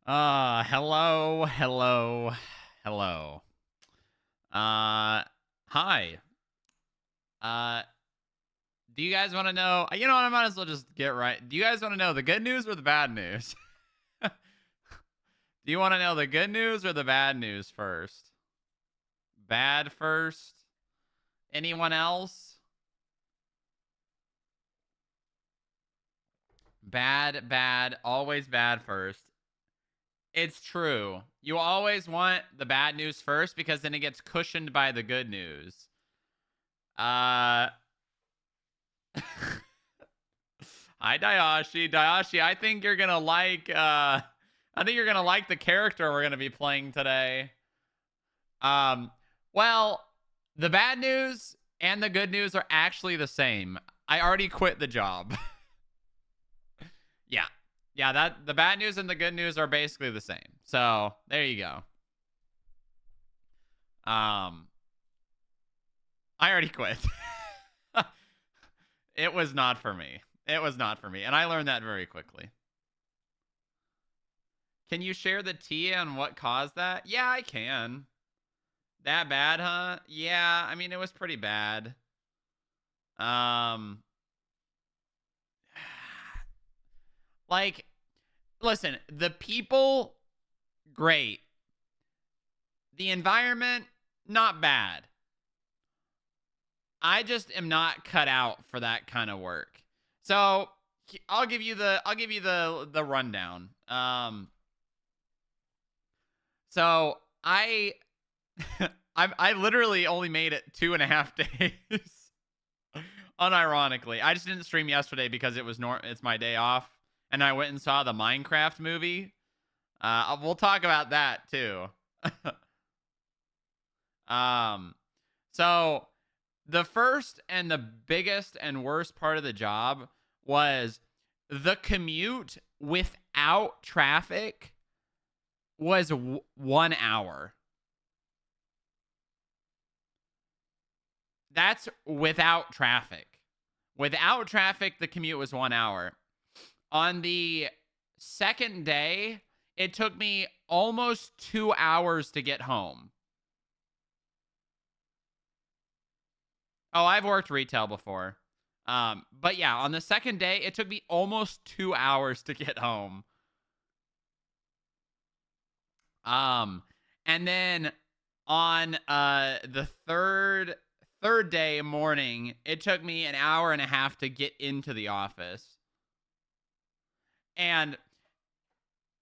Hello, hello, hello. Hi. Uh, do you guys want to know? You know what? I might as well just get right. Do you guys want to know the good news or the bad news? Do you want to know the good news or the bad news first? Bad first? Anyone else? Bad, bad, always bad first. It's true. You always want the bad news first because then it gets cushioned by the good news. Uh, Hi, Dayashi. Dayashi, I think you're gonna like I think you're gonna like the character we're gonna be playing today. Um well, the bad news and the good news are actually the same. I already quit the job. Yeah. Yeah, that the bad news and the good news are basically the same. So there you go. Um I already quit. It was not for me. It was not for me. And I learned that very quickly. Can you share the tea on what caused that? Yeah, I can. That bad, huh? Yeah, I mean it was pretty bad. Um like listen, the people great. The environment not bad. I just am not cut out for that kind of work. So, I'll give you the rundown. So I I literally only made it 2.5 days. Unironically, I just didn't stream yesterday because it's my day off, and I went and saw the Minecraft movie. We'll talk about that too. um, so the first and the biggest and worst part of the job was the commute without traffic was 1 hour. That's without traffic. Without traffic, the commute was 1 hour. On the second day, it took me almost 2 hours to get home. Oh, I've worked retail before. But yeah, on the second day, it took me almost 2 hours to get home. Um, and then on the third day morning, it took me an hour and a half to get into the office. And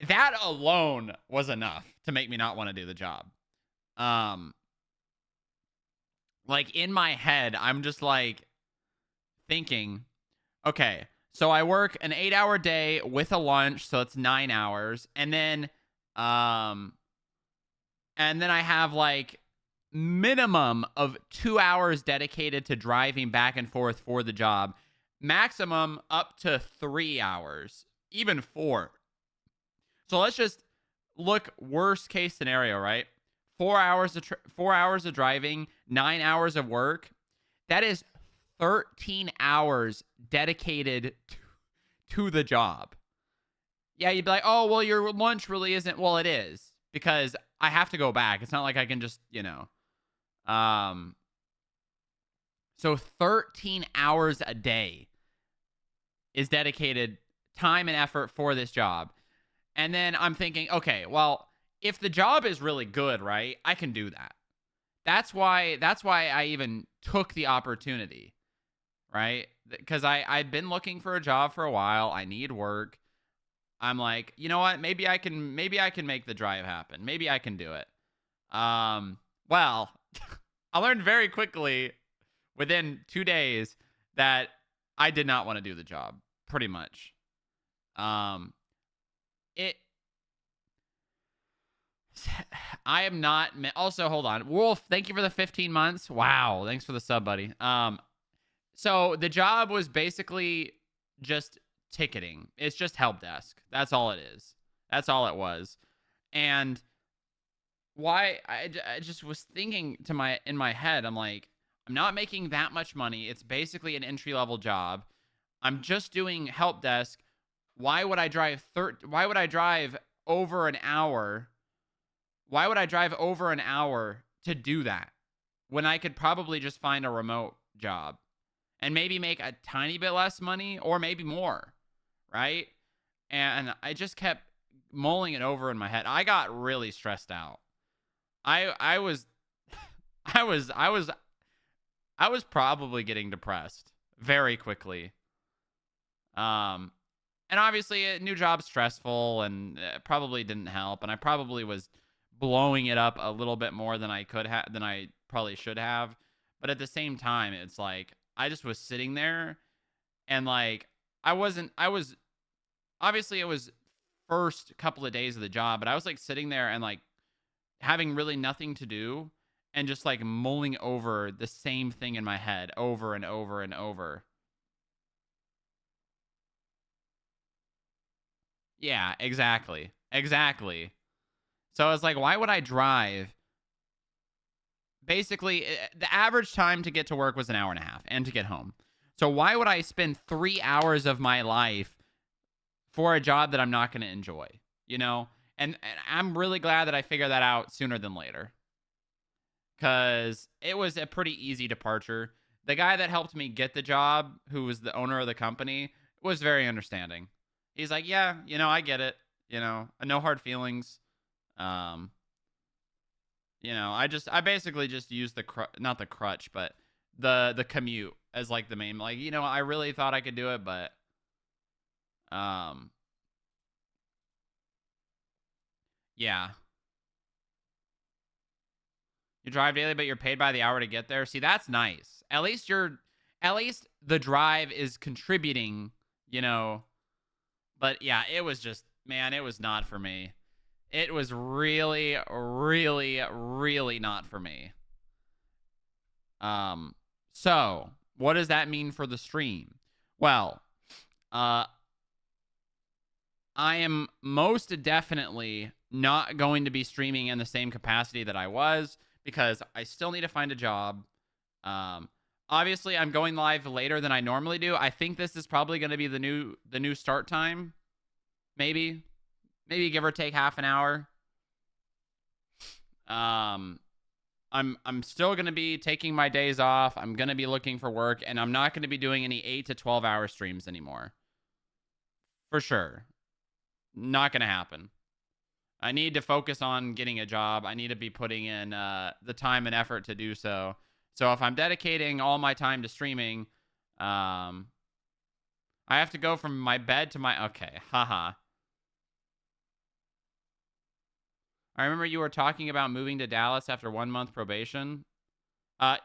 that alone was enough to make me not want to do the job. Um, like in my head, I'm just like thinking, okay, so I work an 8-hour day with a lunch, so it's 9 hours, um, and then I have like minimum of 2 hours dedicated to driving back and forth for the job, maximum up to 3 hours, even four. So let's just look worst case scenario, right? 4 hours of driving, 9 hours of work. That is 13 hours dedicated to the job. Yeah, you'd be like, oh, well, your lunch really isn't. Well, it is because I have to go back. It's not like I can just, Um, so 13 hours a day is dedicated time and effort for this job. And then I'm thinking, okay, well, if the job is really good, right? I can do that. That's why I even took the opportunity, right? Because I've been looking for a job for a while. I need work. I'm like, you know what? Maybe I can make the drive happen. Maybe I can do it. Well, I learned very quickly within 2 days that I did not want to do the job, pretty much. Um, it I am not. Also, hold on, Wolf. Thank you for the 15 months. Wow, thanks for the sub, buddy. So the job was basically just ticketing. It's just help desk. That's all it is. That's all it was. And why I just was thinking in my head, I'm like, I'm not making that much money. It's basically an entry level job. I'm just doing help desk. Why would I drive over an hour? Why would I drive over an hour to do that when I could probably just find a remote job and maybe make a tiny bit less money or maybe more, right? And I just kept mulling it over in my head. I got really stressed out. I was I was I was I was probably getting depressed very quickly. Um and obviously a new job's stressful and probably didn't help, and I probably was blowing it up a little bit more than I probably should have. But at the same time, it's like I just was sitting there and like I was obviously it was first couple of days of the job, but I was like sitting there and like having really nothing to do and just like mulling over the same thing in my head over and over and over. Yeah, exactly. Exactly. So I was like, why would I drive? Basically, the average time to get to work was an hour and a half and to get home. So why would I spend 3 hours of my life for a job that I'm not going to enjoy? You know? And I'm really glad that I figured that out sooner than later because it was a pretty easy departure. The guy that helped me get the job, who was the owner of the company, was very understanding. He's like, yeah, I get it. No hard feelings. Um, I basically just used not the crutch, but the commute as like the main, like, I really thought I could do it, but um, yeah. You drive daily, but you're paid by the hour to get there. See, that's nice. At least the drive is contributing, you know. But yeah, it was just, man, it was not for me. It was really, really, really not for me. Um, so what does that mean for the stream? Well, uh, I am most definitely not going to be streaming in the same capacity that I was because I still need to find a job. Um, Obviously, I'm going live later than I normally do. I think this is probably going to be the new start time. Maybe give or take half an hour. Um, I'm still going to be taking my days off. I'm going to be looking for work, and I'm not going to be doing any 8 to 12-hour streams anymore. For sure. Not going to happen. I need to focus on getting a job. I need to be putting in the time and effort to do so. So if I'm dedicating all my time to streaming, I have to go from my bed to my... Okay, haha. I remember you were talking about moving to Dallas after 1 month probation. Uh,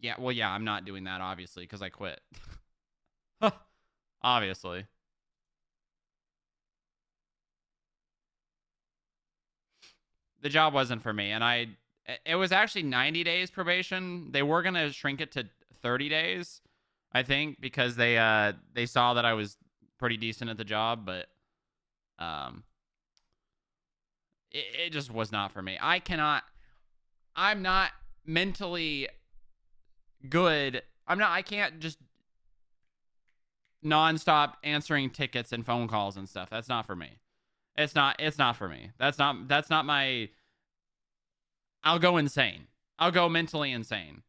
yeah, well, yeah, I'm not doing that, obviously, because I quit. Obviously. The job wasn't for me, and it was actually 90 days probation. They were going to shrink it to 30 days, I think, because they saw that I was pretty decent at the job, but um it just was not for me. I'm not mentally good. I can't just nonstop answering tickets and phone calls and stuff. That's not for me. It's not for me. That's not my... I'll go insane. I'll go mentally insane.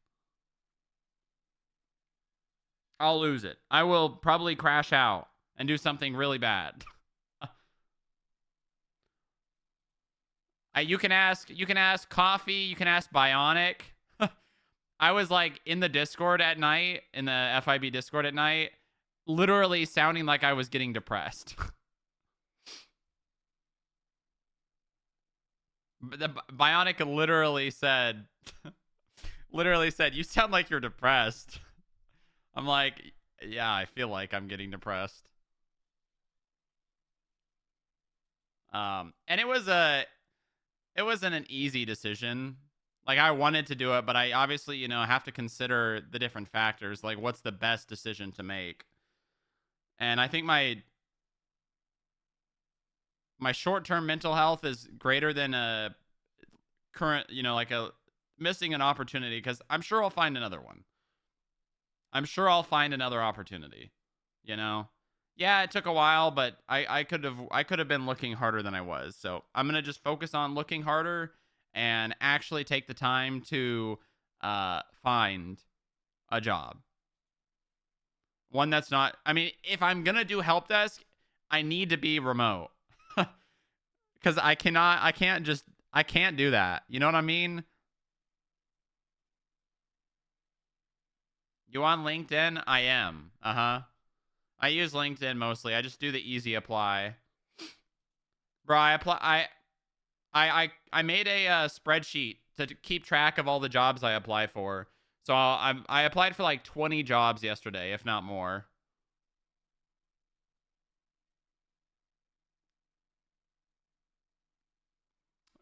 I'll lose it. I will probably crash out and do something really bad. You can ask Coffee, you can ask Bionic. I was like in the Discord at night, in the FIB Discord at night, literally sounding like I was getting depressed. The Bionic literally said, you sound like you're depressed. I'm like, yeah, I feel like I'm getting depressed. And it wasn't an easy decision. Like, I wanted to do it, but I obviously, have to consider the different factors, like what's the best decision to make. And I think my short-term mental health is greater than a current, like a missing an opportunity, because I'm sure I'll find another one. I'm sure I'll find another opportunity, you know? Yeah, it took a while, but I could have been looking harder than I was. So I'm gonna just focus on looking harder and actually take the time to find a job. One that's not, I mean, if I'm gonna do help desk, I need to be remote. Because I can't do that. You know what I mean? You on LinkedIn? I am. Uh-huh. I use LinkedIn mostly. I just do the easy apply. Bro, I made a spreadsheet to keep track of all the jobs I apply for. So I applied for like 20 jobs yesterday, if not more.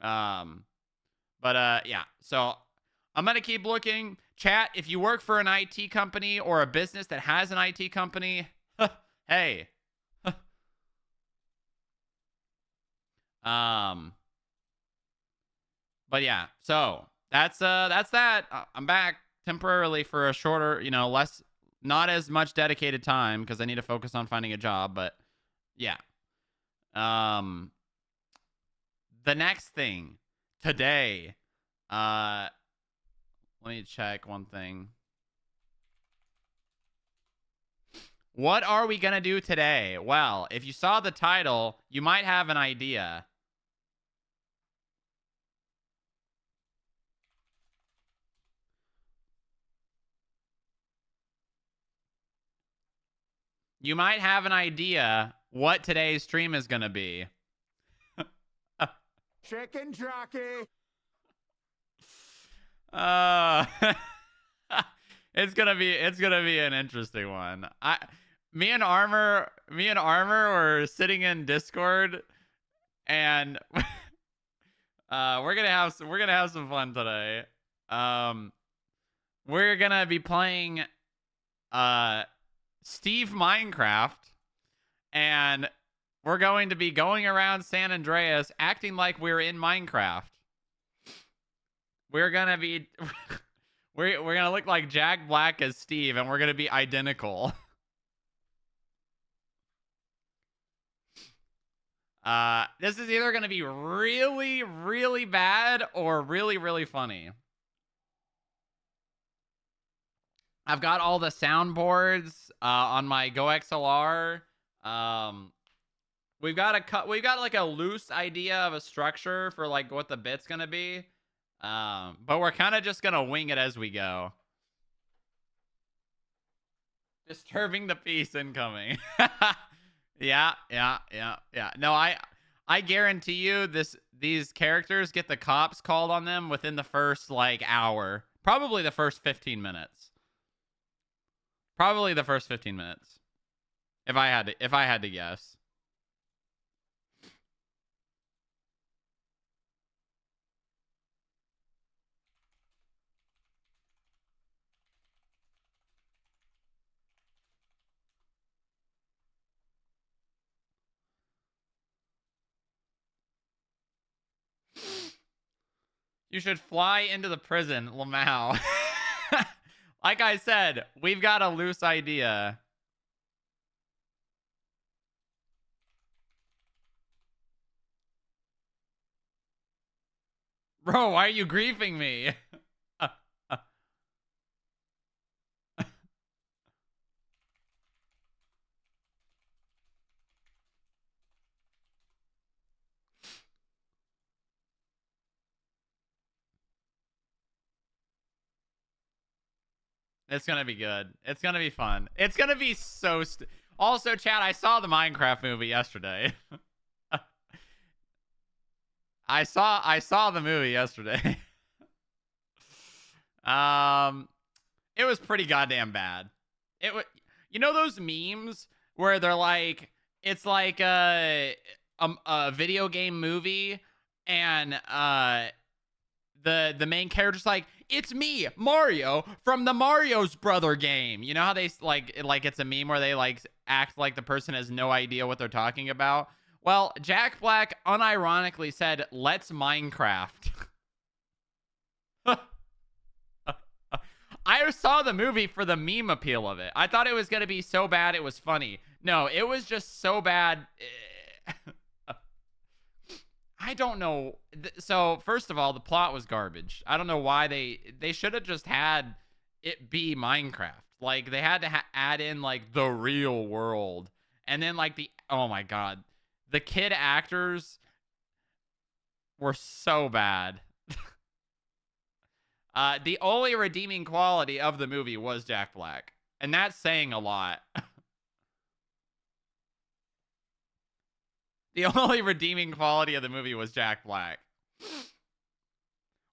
Um, but yeah. So I'm gonna keep looking. Chat, if you work for an IT company or a business that has an IT company, hey. um, but yeah. So that's that. I'm back temporarily for a shorter, less, not as much dedicated time because I need to focus on finding a job. But yeah. Um, the next thing today. Uh, let me check one thing. What are we going to do today? Well, if you saw the title, you might have an idea. You might have an idea what today's stream is going to be. Chicken jockey. It's gonna be an interesting one. Me and Armor were sitting in Discord, and we're gonna have some fun today. We're gonna be playing Steve Minecraft, and we're going to be going around San Andreas acting like we're in Minecraft. We're gonna be we're gonna look like Jack Black as Steve, and we're gonna be identical. This is either gonna be really, really bad or really, really funny. I've got all the soundboards on my Go XLR. We've got like a loose idea of a structure for like what the bit's gonna be. But we're kind of just gonna wing it as we go. Disturbing the peace incoming. Yeah. No, I guarantee you these characters get the cops called on them within the first like hour. Probably the first 15 minutes. Probably the first 15 minutes. If I had to guess. You should fly into the prison, Lamau. Like I said, we've got a loose idea. Bro, why are you griefing me? It's gonna be good. It's gonna be fun. It's gonna be so. Also, Chad, I saw the Minecraft movie yesterday. I saw the movie yesterday. It was pretty goddamn bad. It was, those memes where they're like, it's like a video game movie, and the main character's like, it's me, Mario, from the Mario's Brother game. You know how they like it's a meme where they like act like the person has no idea what they're talking about? Well, Jack Black unironically said, let's Minecraft. I saw the movie for the meme appeal of it. I thought it was going to be so bad it was funny. No, it was just so bad. I don't know. So first of all, the plot was garbage. I don't know why they should have just had it be Minecraft. Like they had to add in like the real world, and then like the oh my god, the kid actors were so bad. The only redeeming quality of the movie was Jack Black, and that's saying a lot. The only redeeming quality of the movie was Jack Black.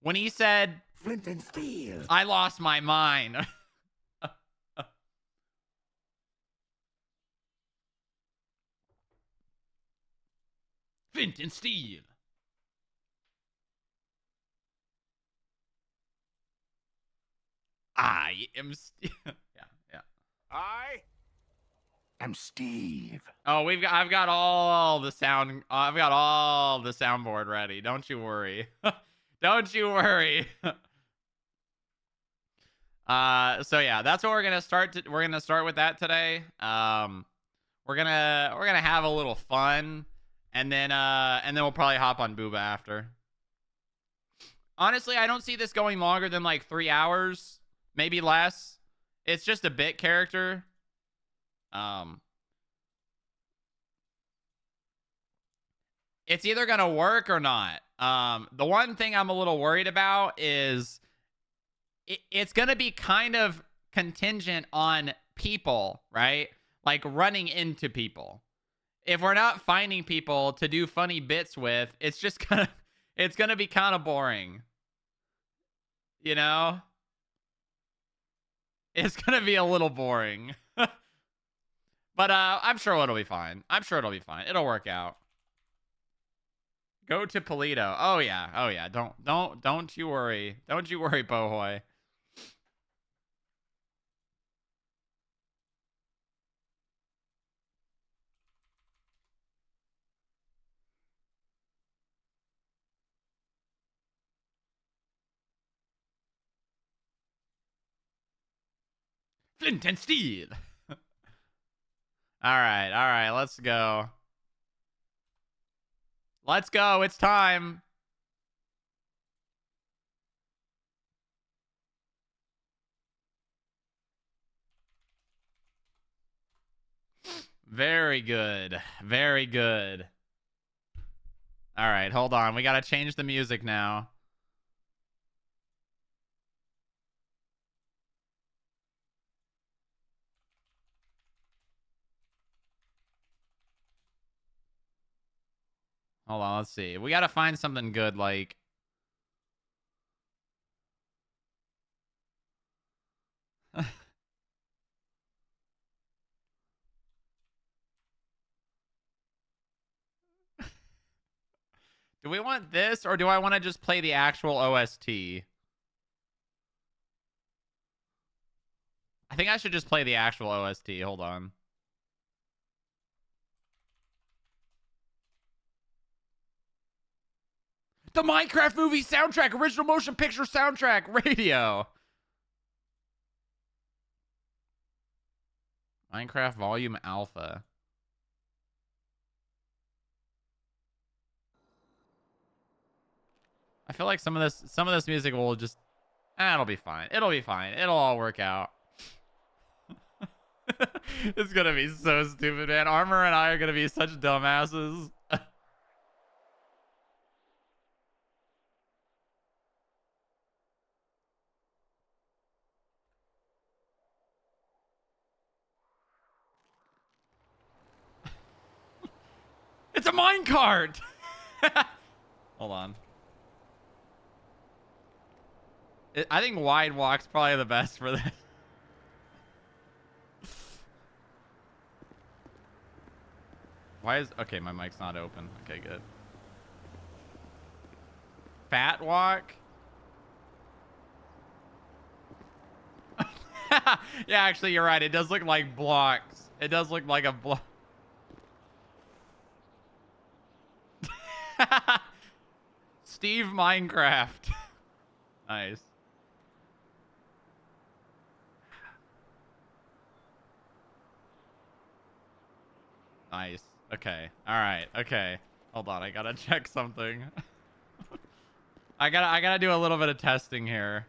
When he said, Flint and steel. I lost my mind. Flint and steel. I am yeah, yeah. I am Steve. Oh, I've got all the soundboard ready. Don't you worry. Don't you worry. So yeah, that's what we're gonna start with that today. We're gonna have a little fun, and then we'll probably hop on Booba after. Honestly, I don't see this going longer than like 3 hours, maybe less. It's just a bit character. It's either gonna work or not. The one thing I'm a little worried about is it's gonna be kind of contingent on people, right? Like running into people. If we're not finding people to do funny bits with, it's gonna be kind of boring. You know? It's gonna be a little boring. But I'm sure it'll be fine. I'm sure it'll be fine. It'll work out. Go to Polito. Oh yeah. Oh yeah. Don't you worry. Don't you worry, Bohoy. Flint and steel. All right, let's go. Let's go. It's time. Very good. Very good. All right, hold on. We got to change the music now. Hold on, let's see. We got to find something good like do we want this or do I want to just play the actual OST? I think I should just play the actual OST. Hold on. The Minecraft movie soundtrack, original motion picture soundtrack, radio. Minecraft Volume Alpha. I feel like some of this music will just it'll be fine. It'll be fine. It'll all work out. It's gonna be so stupid, man. Armor and I are gonna be such dumbasses. It's a minecart. Hold on. I think Wide Walk's probably the best for this. Why is... Okay, my mic's not open. Okay, good. Fat Walk? Yeah, actually, you're right. It does look like blocks. It does look like a block. Steve Minecraft. Nice. Nice. Okay. All right. Okay. Hold on. I gotta check something. I gotta do a little bit of testing here.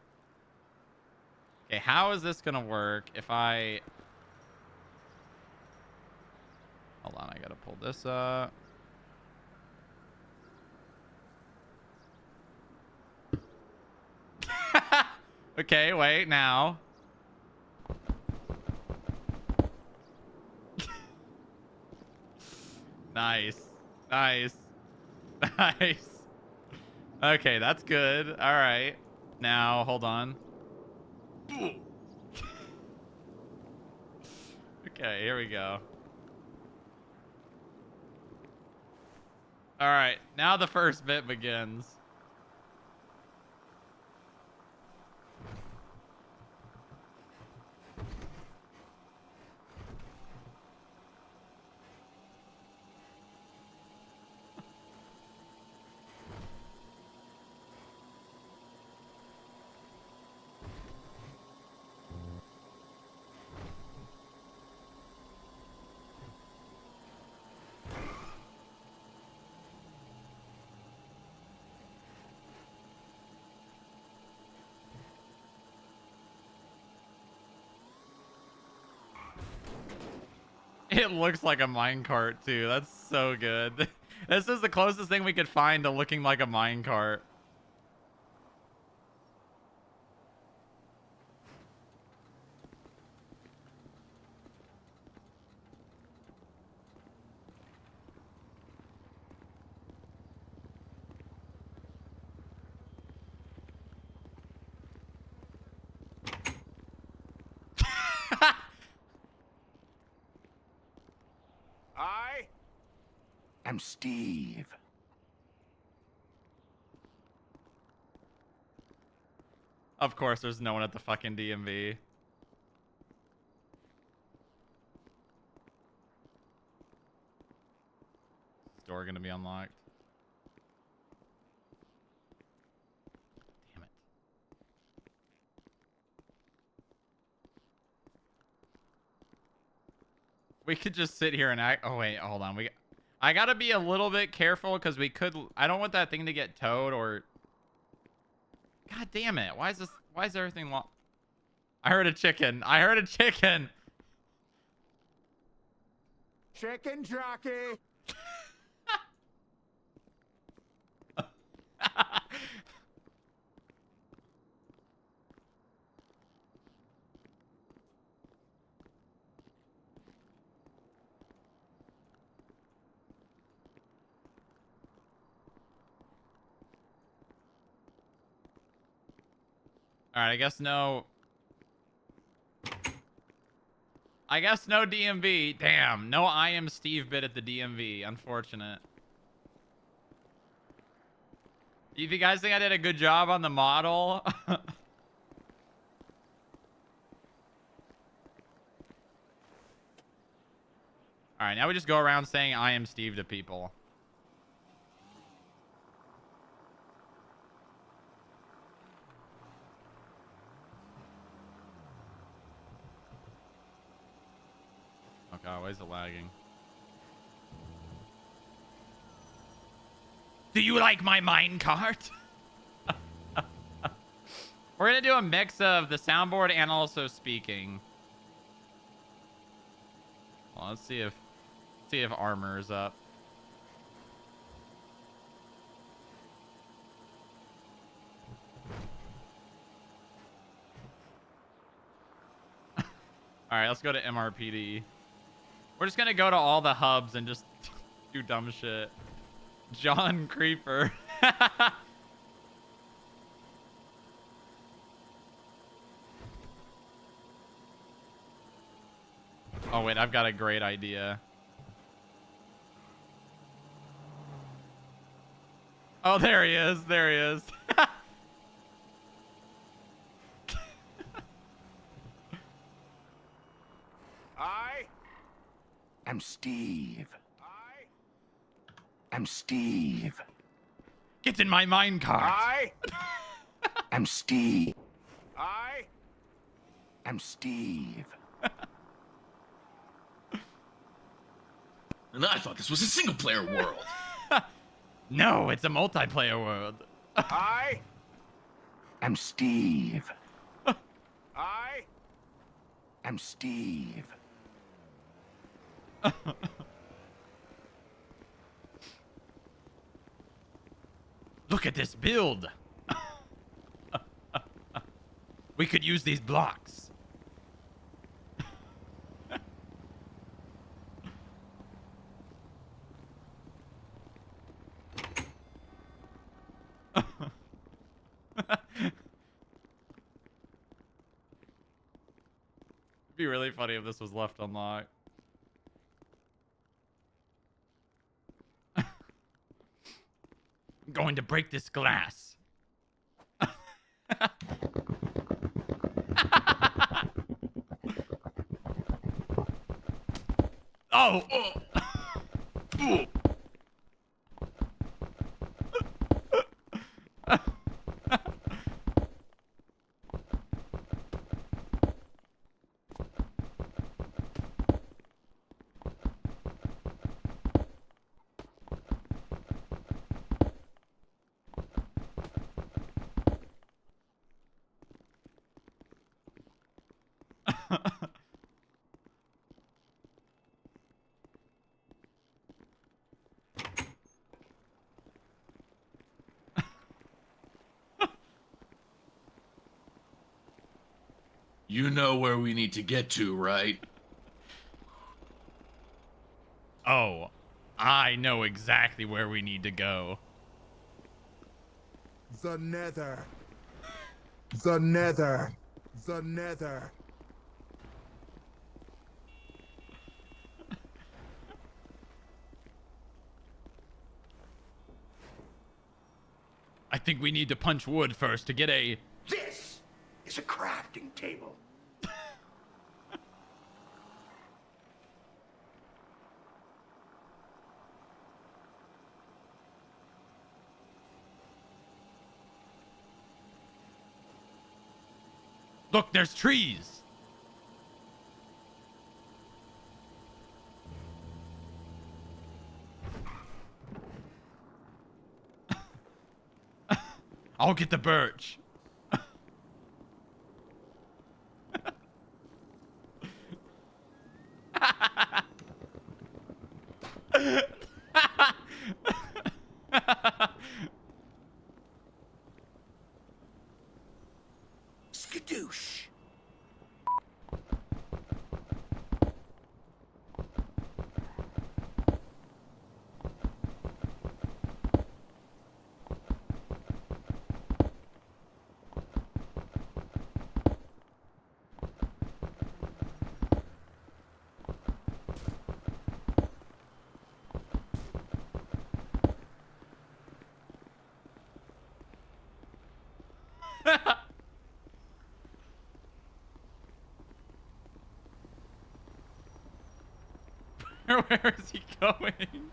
Okay. How is this gonna work if I... Hold on. I gotta pull this up. Okay. Wait. Now. Nice. Nice. Nice. Okay, that's good. All right. Now, hold on. Okay, here we go. All right, now the first bit begins. It looks like a minecart too. That's so good. This is the closest thing we could find to looking like a minecart. I am Steve. Of course, there's no one at the fucking DMV. Door gonna be unlocked. Damn it. We could just sit here and act. Oh wait, hold on. I gotta be a little bit careful because we could. I don't want that thing to get towed or. God damn it! Why is this? Why is everything long? I heard a chicken. I heard a chicken. Chicken jockey. All right, I guess no. I guess no DMV. Damn, no I am Steve bit at the DMV. Unfortunate. Do you guys think I did a good job on the model? All right, now we just go around saying I am Steve to people. Oh god, why is it lagging? Do you like my minecart? We're gonna do a mix of the soundboard and also speaking. Well, let's see if armor is up. All right, let's go to MRPD. We're just gonna go to all the hubs and just do dumb shit. John Creeper. Oh wait, I've got a great idea. Oh, there he is. There he is. I am Steve. I am Steve. Get in my minecart. I am Steve. I am Steve. And I thought this was a single-player world. No, it's a multiplayer world. I am Steve. I am Steve. Look at this build. We could use these blocks. It'd be really funny if this was left unlocked. I'm going to break this glass. Oh! Ooh. You know where we need to get to, right? Oh, I know exactly where we need to go. The Nether. The Nether. The Nether. I think we need to punch wood first to get a... This is a crafting table. Look, there's trees. I'll get the birch. Skadoosh. Where is he going?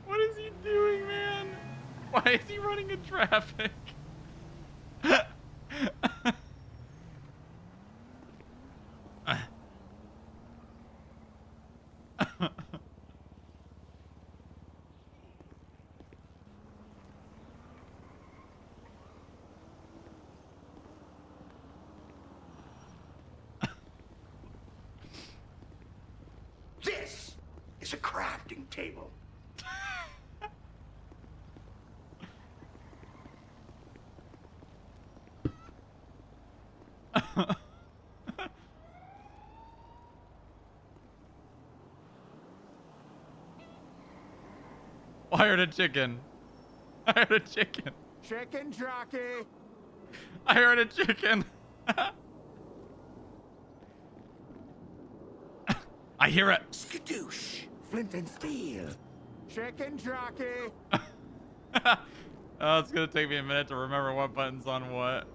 What is he doing, man? Why is he running in traffic? This is a crafting table. I heard a chicken. I heard a chicken. Chicken jockey. I heard a chicken. I hear it. Skadoosh. Flint and steel. Chicken jockey. Oh, it's gonna take me a minute to remember what button's on what.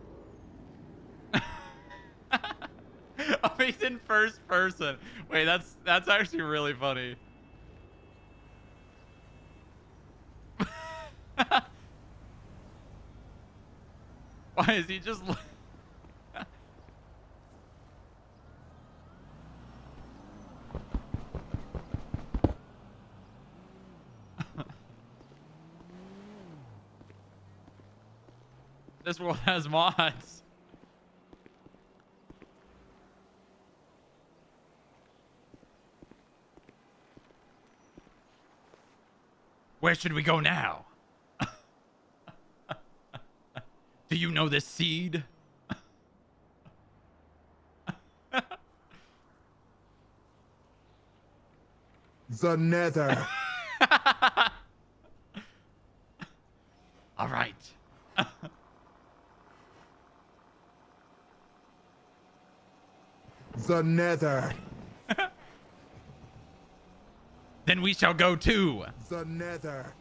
Oh, he's in first person. Wait, that's actually really funny. Why is he just... This world has mods. Where should we go now? Do you know this seed? The Nether. All right. The Nether. Then we shall go too. The Nether.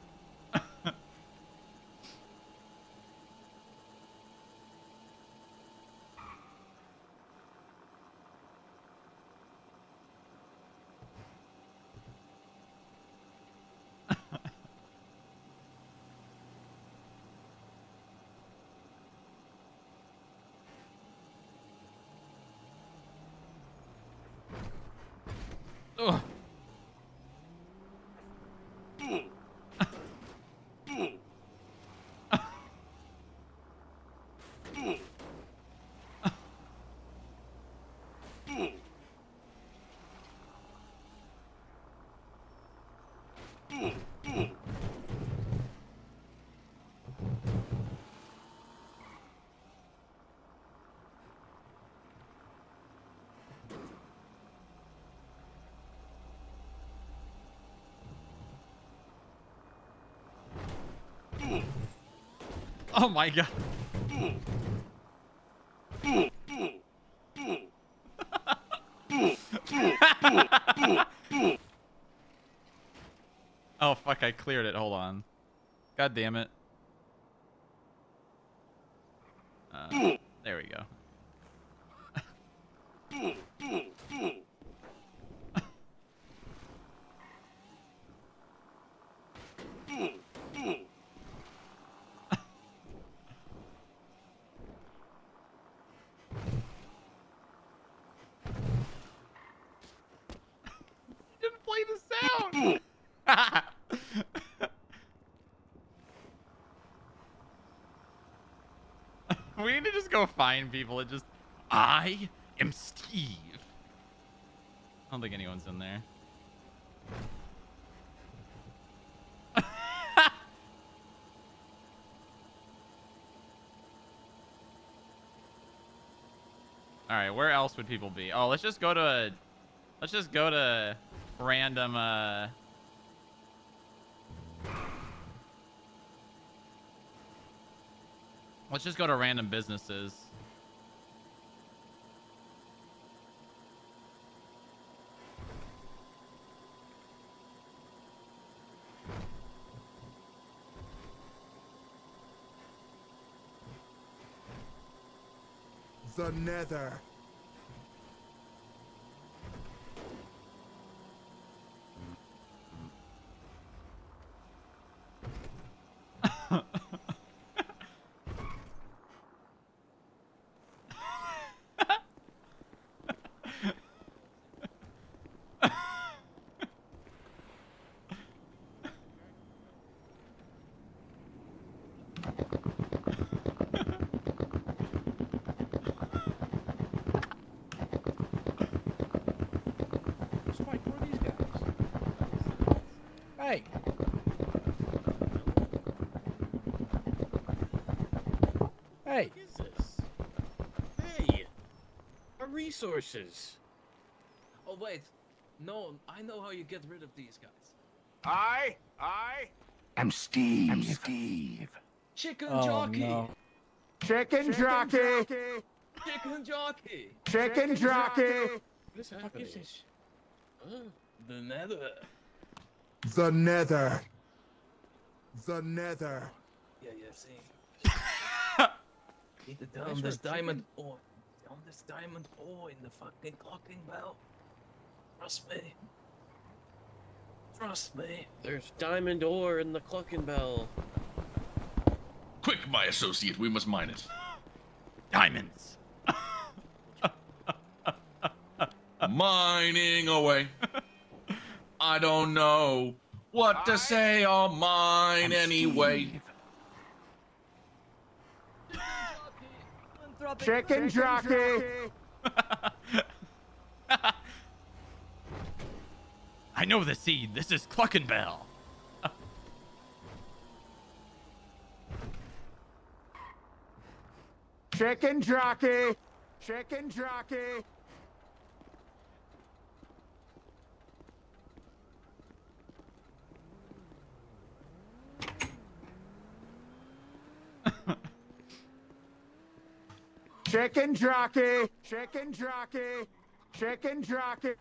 Ugh. Oh my god. Oh fuck, I cleared it. Hold on. God damn it. There we go. Didn't play the sound. We need to just go find people and just... I am Steve. I don't think anyone's in there. All right, where else would people be? Oh, let's just go to random let's just go to random businesses. The Nether. Spike, who are these guys? Hey. Hey. What is this? Hey! Our resources! Oh wait, no, I know how you get rid of these guys. I am Steve. Chicken Oh, jockey! no. Chicken jockey. Chicken jockey! Chicken jockey. What is What the fuck happening? is this? The nether. The Nether. The Nether. Yeah, see. Need to down this diamond ore. Down this diamond ore in the fucking clocking bell. Trust me. Trust me. There's diamond ore in the Clucking Bell. Quick, my associate, we must mine it. Diamonds. Mining away. I don't know what to say. I'll mine anyway. Chicken jockey. I know the seed. This is Cluckenbell. Chicken jockey. Chicken jockey. Chicken jockey. Chicken jockey.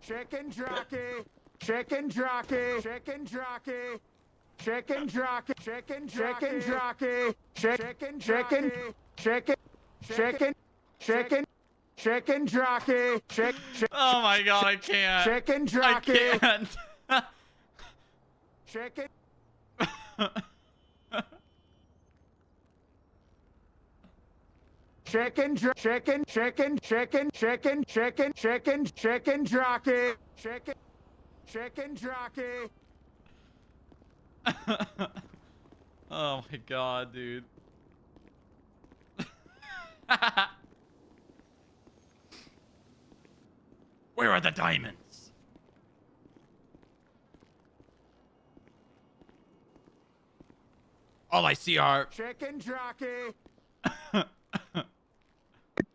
Chicken jockey. Chicken jockey. Chicken jockey. Chicken jockey. Chicken jockey. Chicken jockey. Chicken jockey. Chicken jockey. Oh my god, I can't. Chicken I jockey. can't. Chicken. Chicken jockey. Chicken jockey. Oh my god, dude. Where are the diamonds? All I see are... Chicken jockey.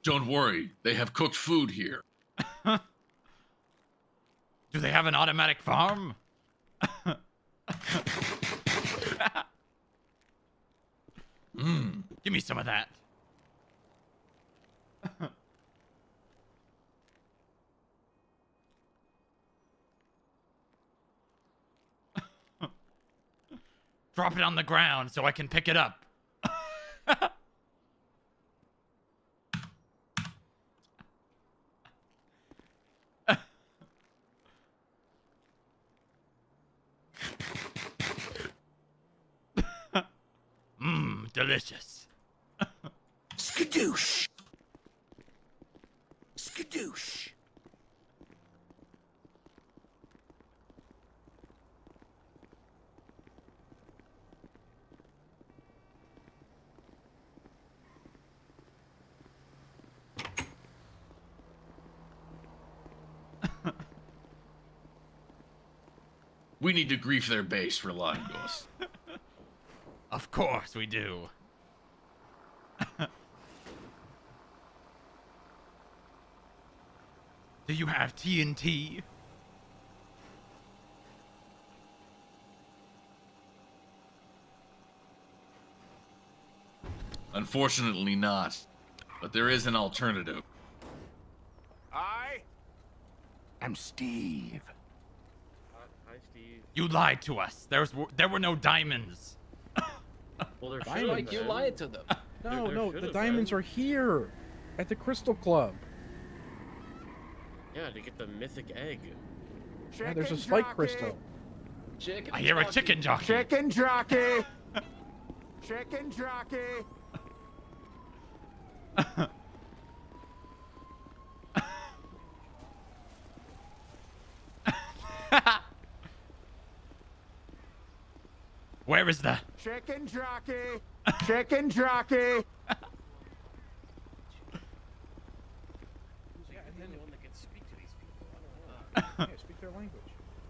Don't worry, they have cooked food here. Do they have an automatic farm? Give me some of that. Drop it on the ground so I can pick it up. Delicious. Skadoosh. Skadoosh. We need to grief their base for Lagos. Of course we do. Do you have TNT? Unfortunately not. But there is an alternative. I am Steve. Hi, Steve. You lied to us. There were no diamonds. Well, they're Diamonds. like you lied to them. No, There no, should the have diamonds been. are here at the Crystal Club. Yeah, to get the mythic egg. Yeah, there's a spike crystal. Chicken. I hear a chicken jockey. Chicken jockey. Chicken jockey. Where is the... Chicken jockey. Chicken jockey. Yeah, and then the one that can speak to these people. yeah, speak their language.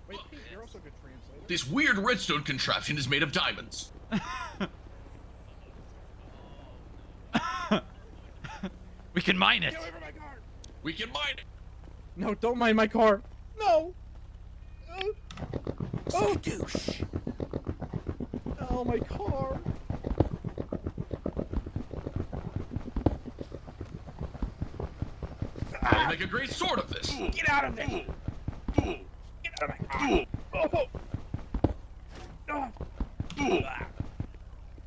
Wait, Pete, you're also a good translator. This weird redstone contraption is made of diamonds. We can mine it. Get away from my car! We can mine it. No, don't mind my car. No. Oh, Douche. oh, my car. I'll make a great sword of this. Get out of there. Get out of my car. Oh. Oh.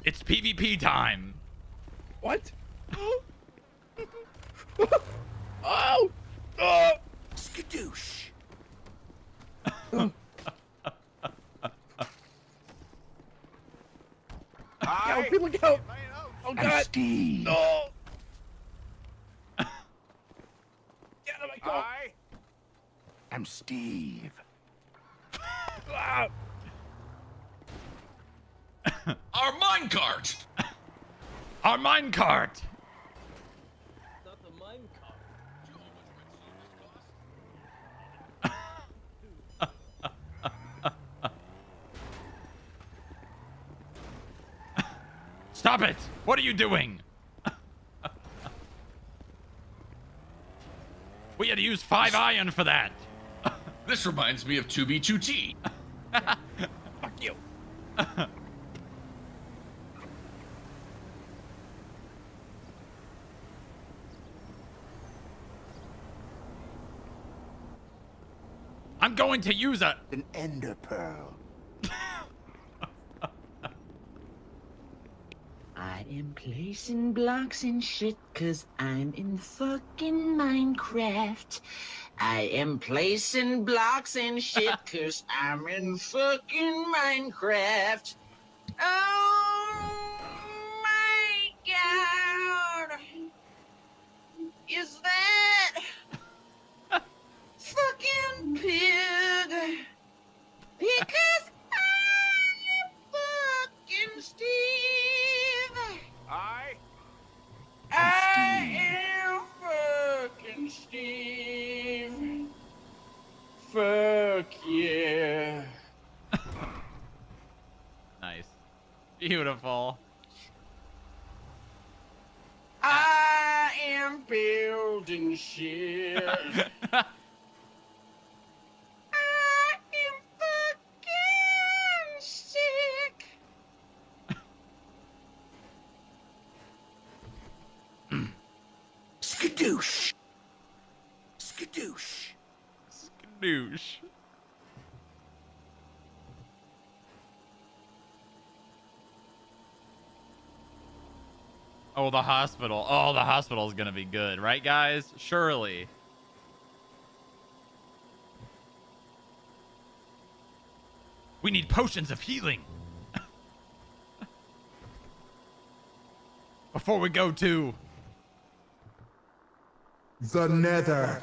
It's PvP time. What? Oh! Oh! Skadoosh. Out, people, look out! Oh, God! Steve. No! I'm Steve. Our minecart! Our minecart! Not the mine car. Stop it! What are you doing? We had to use 5 iron for that. This reminds me of 2B2T. Fuck you. I'm going to use a... An ender pearl. I am placing blocks and shit cause I'm in fucking Minecraft. I am placing blocks and shit cause I'm in fucking Minecraft. Oh my god! Is that fucking pig? Because I'm fucking Steve. I am fucking Steve. Fuck yeah. Nice. Beautiful. I am building shit. I am fucking sick. Skadoosh. Skadoosh. Skadoosh. Oh, the hospital. Oh, the hospital's gonna be good, right, guys? Surely. We need potions of healing. Before we go to... The nether.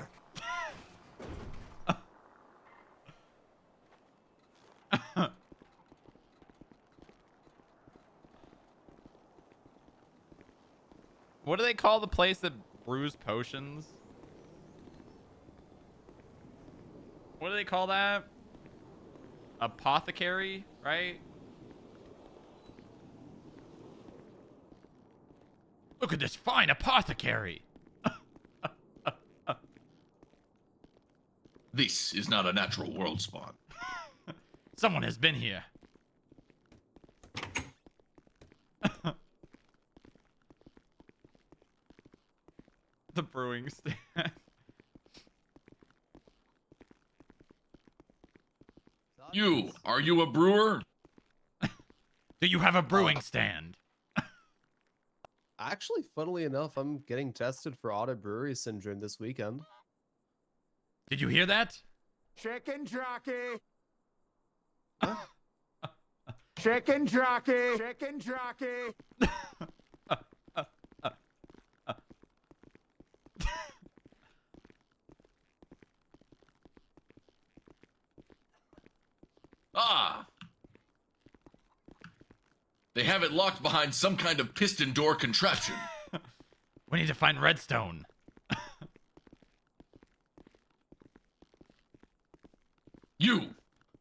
What do they call the place that brews potions? What do they call that? Apothecary, right? Look at this fine apothecary. This is not a natural world spawn. Someone has been here. The brewing stand. Are you a brewer? Do you have a brewing stand? Actually, funnily enough, I'm getting tested for auto brewery syndrome this weekend. Did you hear that? Chicken jockey. Chicken jockey. Chicken jockey. Ah! They have it locked behind some kind of piston door contraption. We need to find redstone.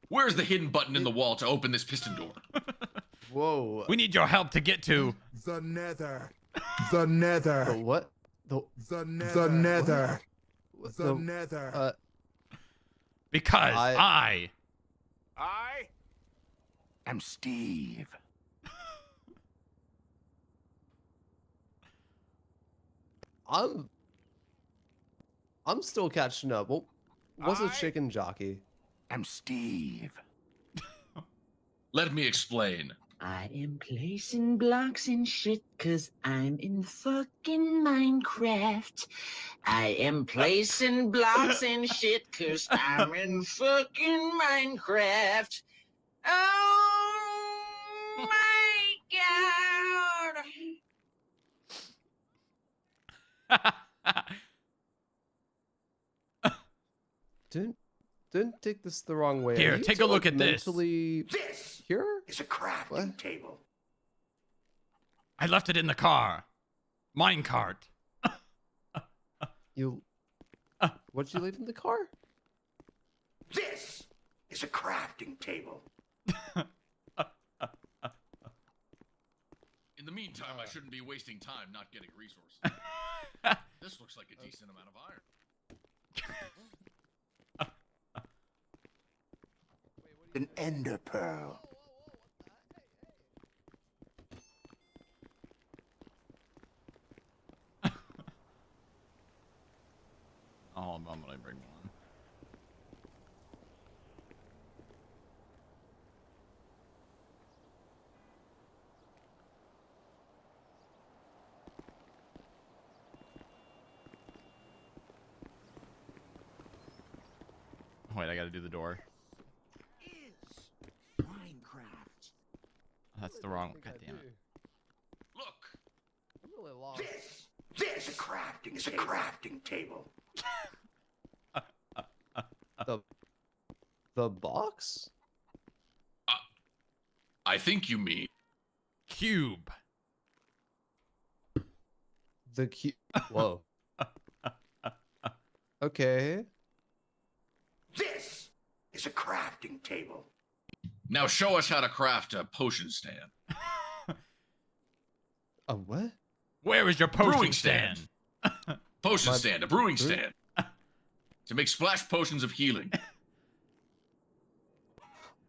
Where's the hidden button in the wall to open this piston door? Whoa. We need your help to get to... The nether. The nether. The what? The nether. The nether. What? The nether. Because I am Steve. I'm still catching up. What's a chicken jockey? I'm Steve. Let me explain. I am placing blocks and shit cause I'm in fucking Minecraft. I am placing blocks and shit cause I'm in fucking Minecraft. Oh my god. don't take this the wrong way. Here, Are you take two, a look like, at this. mentally This here? is a crafting What? table. I left it in the car. Mine cart. You. What'd you leave in the car? This is a crafting table. In the meantime, I shouldn't be wasting time not getting resources. This looks like a decent amount of iron. An ender pearl. Oh, I'm gonna bring one. Wait, I gotta do the door. Is Minecraft. That's the wrong. God damn it. Look! I'm really lost. This is a crafting table. The box? I think you mean... Cube. The cube. Whoa. Okay. This is a crafting table. Now show us how to craft a potion stand. A what? Where is your potion Brewing stand? stand. Potion My- stand, a brewing stand. To make splash potions of healing.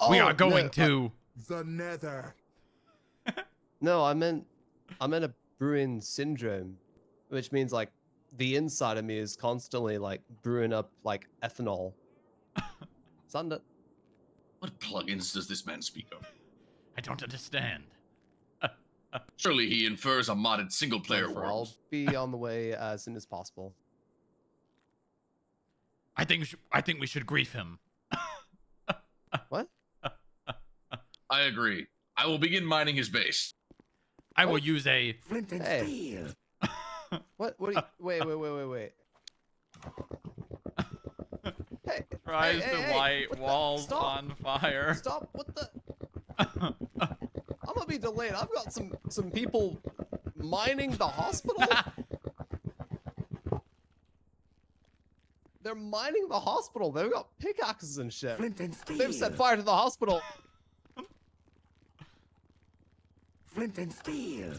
We Oh, are going no, to. The nether. No, I meant a brewing syndrome, which means like the inside of me is constantly like brewing up like ethanol. Thunder. What plugins does this man speak of? I don't understand. Surely he infers a modded single-player I'll world. be on the way as soon as possible. I think we should grief him. What? I agree. I will begin mining his base. I will use a. Flint and Hey. steel. What? What? Do you, wait. Hey, Rise hey, to hey, light, what the- walls stop. on fire. Stop! What the? I'm gonna be delayed. I've got some people mining the hospital. They're mining the hospital. They've got pickaxes and shit. Flint and steel. They've set fire to the hospital. Flint and steel.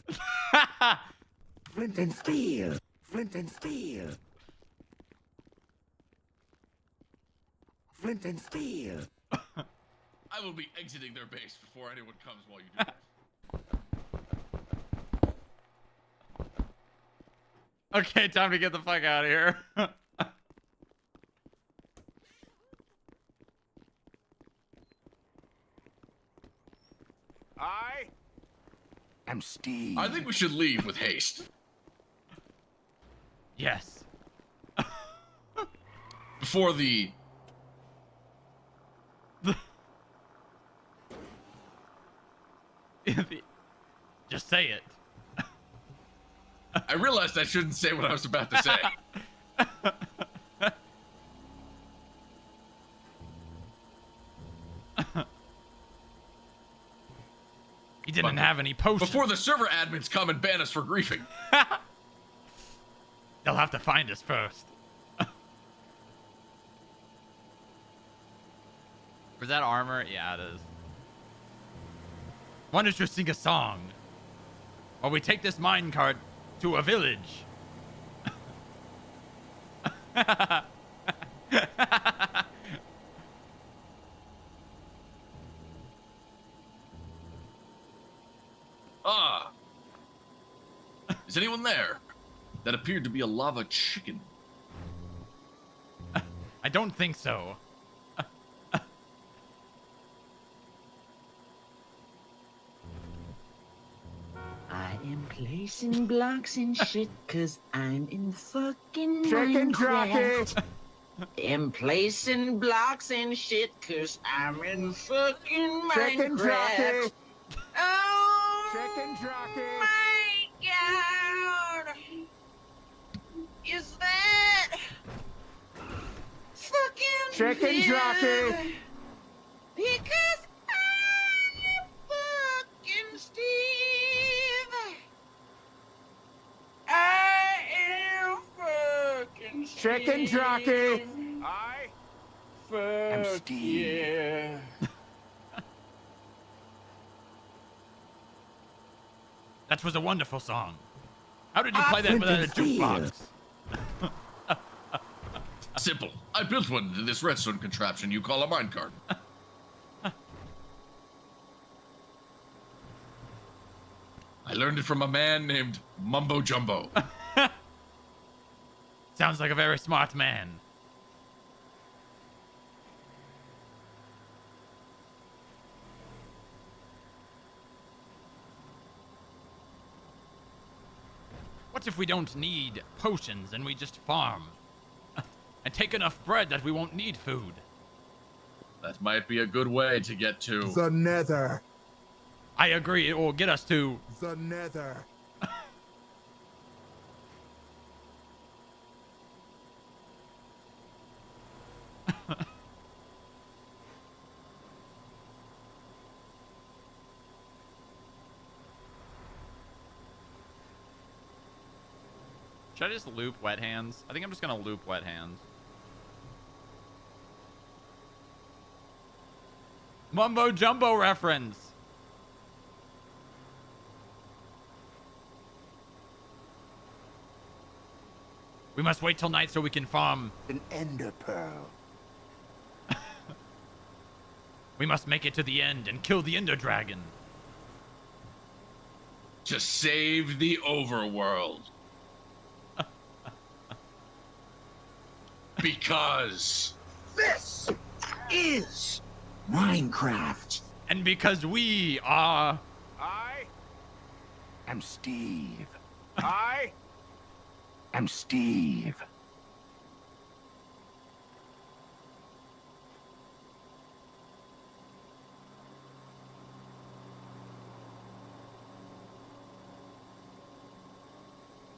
Flint and steel. Flint and steel. Flint and steel. I will be exiting their base before anyone comes while you do that. Okay, time to get the fuck out of here. I am Steve. I think we should leave with haste. Yes. Before the... Just say it. I realized I shouldn't say what I was about to say. He didn't have any potions. Before the server admins come and ban us for griefing. They'll have to find us first. Was that armor? Yeah, it is. Why don't you sing a song? While we take this minecart to a village. Ah. Is anyone there? That appeared to be a lava chicken. I don't think so. I am placing blocks and shit cause I'm in fucking Chicken Minecraft. jockey. I'm placing blocks and shit cause I'm in fucking Chicken Minecraft. jockey. Oh Chicken jockey. my god! Is that fucking Chicken jockey. Because I'm fucking Steve. I am fucking Steve. Chicken jockey. I am Fuck Steve. yeah. That was a wonderful song. How did you play that without a jukebox? Simple. I built one into this redstone contraption you call a minecart. I learned it from a man named Mumbo Jumbo. Sounds like a very smart man. What if we don't need potions and we just farm? And take enough bread that we won't need food. That might be a good way to get to... The nether. I agree, it will get us to... The nether. Should I just loop wet hands? I think I'm just gonna loop wet hands. Mumbo Jumbo reference. We must wait till night so we can farm. An ender pearl. We must make it to the end and kill the Ender Dragon. To save the overworld. Because... This is Minecraft. And because we are... I am Steve. I am Steve.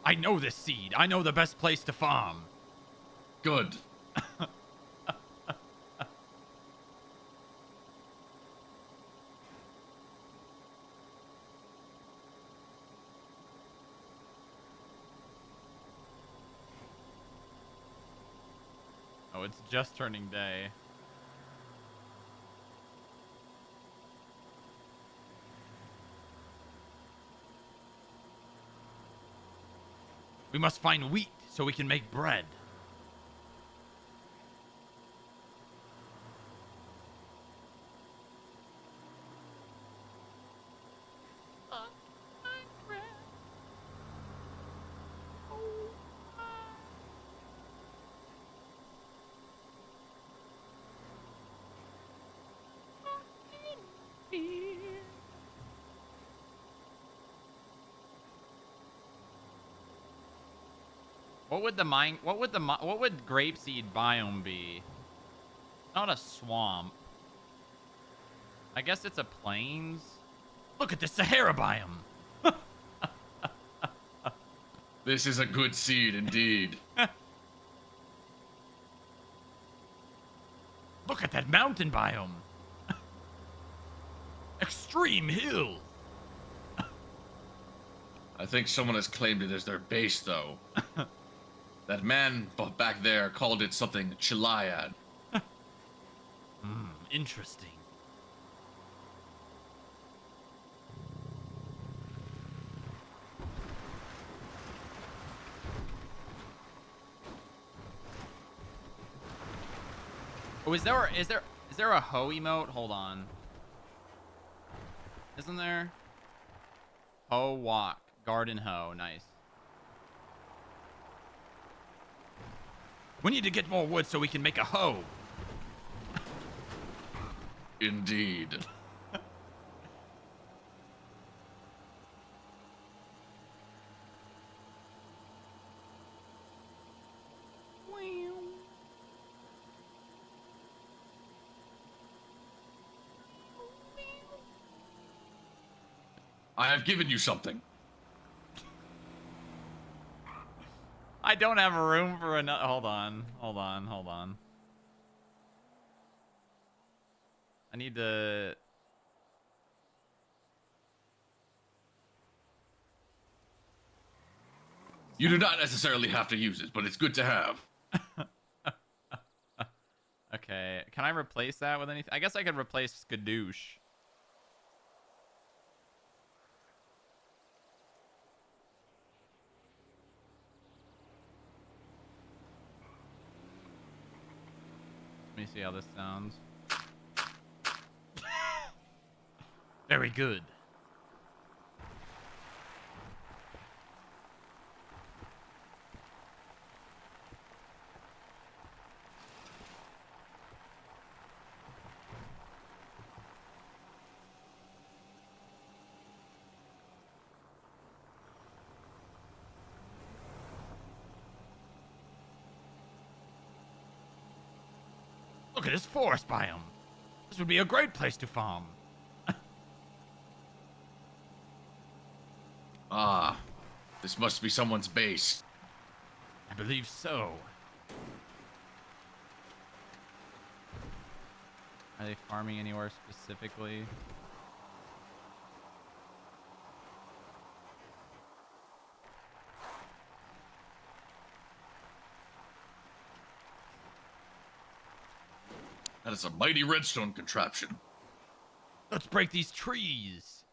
I know this seed. I know the best place to farm. Good. Oh, it's just turning day. We must find wheat so we can make bread. What would grapeseed biome be? Not a swamp. I guess it's a plains. Look at the Sahara biome. This is a good seed indeed. Look at that mountain biome. Extreme hill. I think someone has claimed it as their base, though. That man back there called it something Chilean. Interesting. Oh, is there a hoe emote? Hold on. Isn't there? Hoe walk. Garden hoe. Nice. We need to get more wood so we can make a hoe. Indeed. I have given you something. I don't have room for another. Hold on. Hold on. Hold on. I need to. You do not necessarily have to use it, but it's good to have. Okay, can I replace that with anything? I guess I could replace Skadoosh. Let me see how this sounds. Very good. Look at this forest biome. This would be a great place to farm. Ah, this must be someone's base. I believe so. Are they farming anywhere specifically? That is a mighty redstone contraption. Let's break these trees.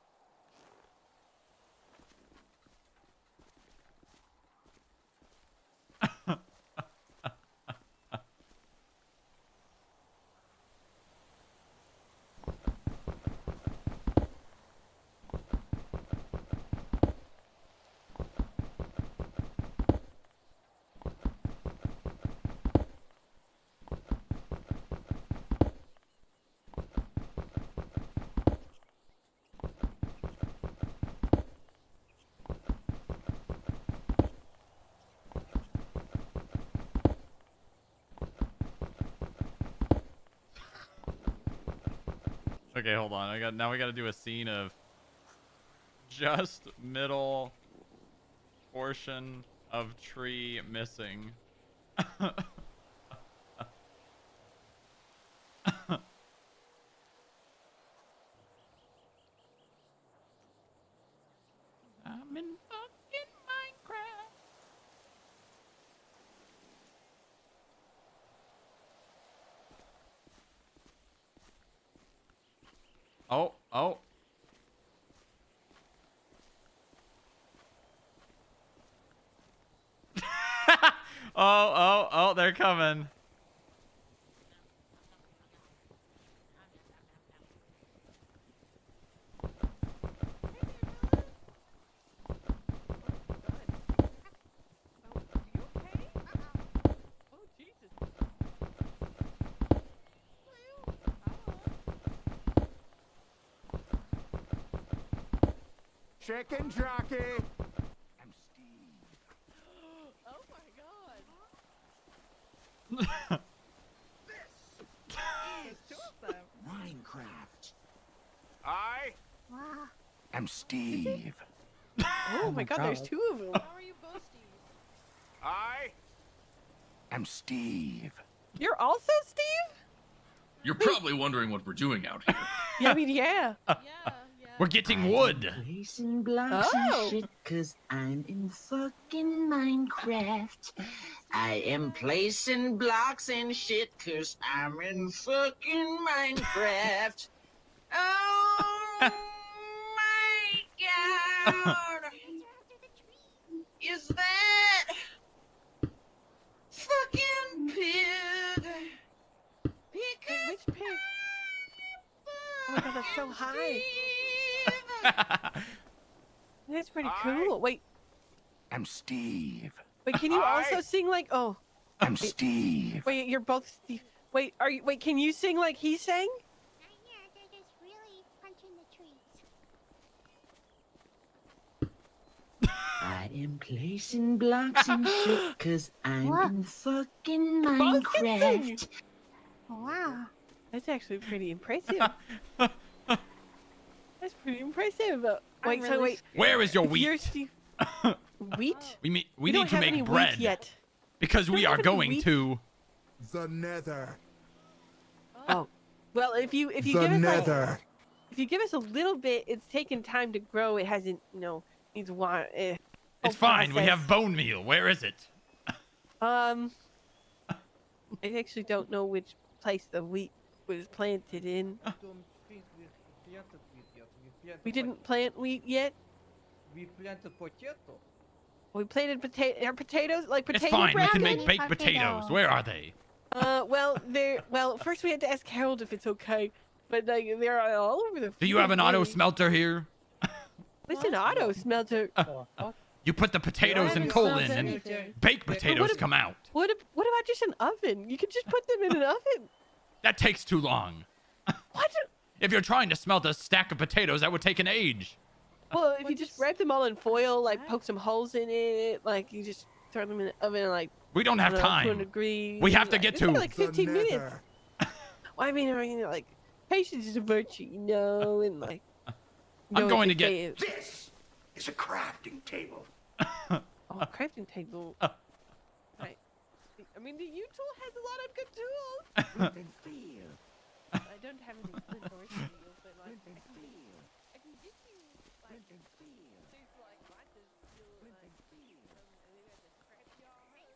Okay, hold on. Now we got to do a scene of just middle portion of tree missing. I'm in fucking Minecraft. Oh, oh. Oh, they're coming. Chicken jockey. I'm Steve. Oh my god. There's two of them. Minecraft. I am Steve. Oh my god, there's two of them. How are you both, Steve? I am Steve. You're also Steve? You're probably wondering what we're doing out here. Yeah, I mean, yeah. Yeah. We're getting wood. Placing blocks Oh. and shit, cause I'm in fucking Minecraft. I am placing blocks and shit, cause I'm in fucking Minecraft. Oh my god! Is that fucking pig? Which pig? Oh my god, that's so high. That's pretty cool. Wait, I'm Steve. wait, can you also sing like, oh, I'm Steve. wait, you're both Steve. Wait, wait, can you sing like he sang? Yeah, they're just really punching the trees. I am placing blocks and shit, cause I'm What? in fucking Both can sing. Minecraft. Wow. That's actually pretty impressive. That's pretty impressive. Wait, so really wait, Where is your you're wheat? Steve. Wheat? We We need don't to have any make wheat bread yet. because we don't are have any going wheat. to. The Nether. Oh, Well, if you The give us like, nether. if you give us a little bit, it's taken time to grow. It hasn't, needs water. It's fine. We have bone meal. Where is it? I actually don't know which place the wheat was planted in. I don't think we planted wheat yet. We didn't plant wheat yet. We planted potato. We planted potatoes, like potato It's fine. We brown. can make Brownie baked potato. potatoes. Where are they? Well, first we had to ask Harold if it's okay, but like they're all over the. Do you have an field, auto really. smelter here? What's an auto smelter? You put the potatoes and haven't coal smelled in, and anything. baked potatoes if- come out. What about just an oven? You could just put them in an oven. That takes too long. What? If you're trying to smelt a stack of potatoes, that would take an age. Well, if you just wrap them all in foil, like poke some holes in it, like you just throw them in the oven, like We don't have 200 time. degrees. We have to like, get it's to. only like The 15 minutes. nether. Well, I mean, like patience is a virtue, and like. I'm going to say get. This is a crafting table. Oh, crafting table. Right. I mean, the U-tool has a lot of good tools. Flint and steel. I don't have any flint or steel, but like, Flint and steel. I can get you like Flint and steel. there's like lots of steel, Flint like and steel. and they got the scrap yard.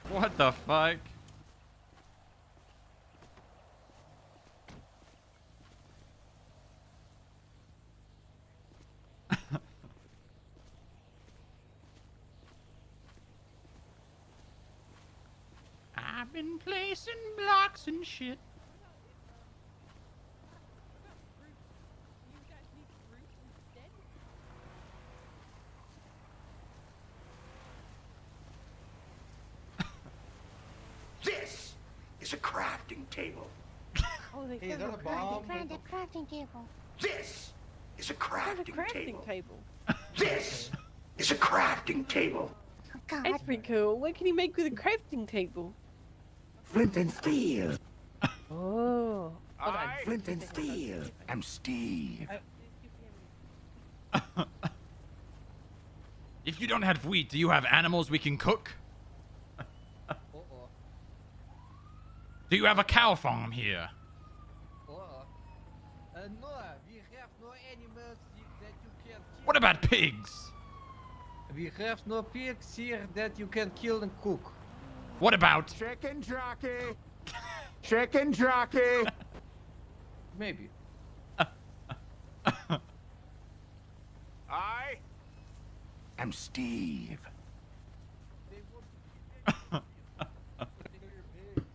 What the fuck? I've been placing blocks and shit. You guys need fruit instead? This is a crafting table. Oh, they Hey, found is that a a crafting bomb? Found a crafting table. This is a Found a crafting crafting table. table. This is a crafting table. Oh God. That's pretty cool. What can you make with a crafting table? Flint and steel. Oh. Hold on. Flint and steel. I'm Steve. If you don't have wheat, do you have animals we can cook? Uh-oh. Do you have a cow farm here? Uh-oh. No, we have no animals that you can kill. What about pigs? We have no pigs here that you can kill and cook. What about... Chicken jockey. Chicken jockey. Maybe. I am Steve. They want to kill your pigs.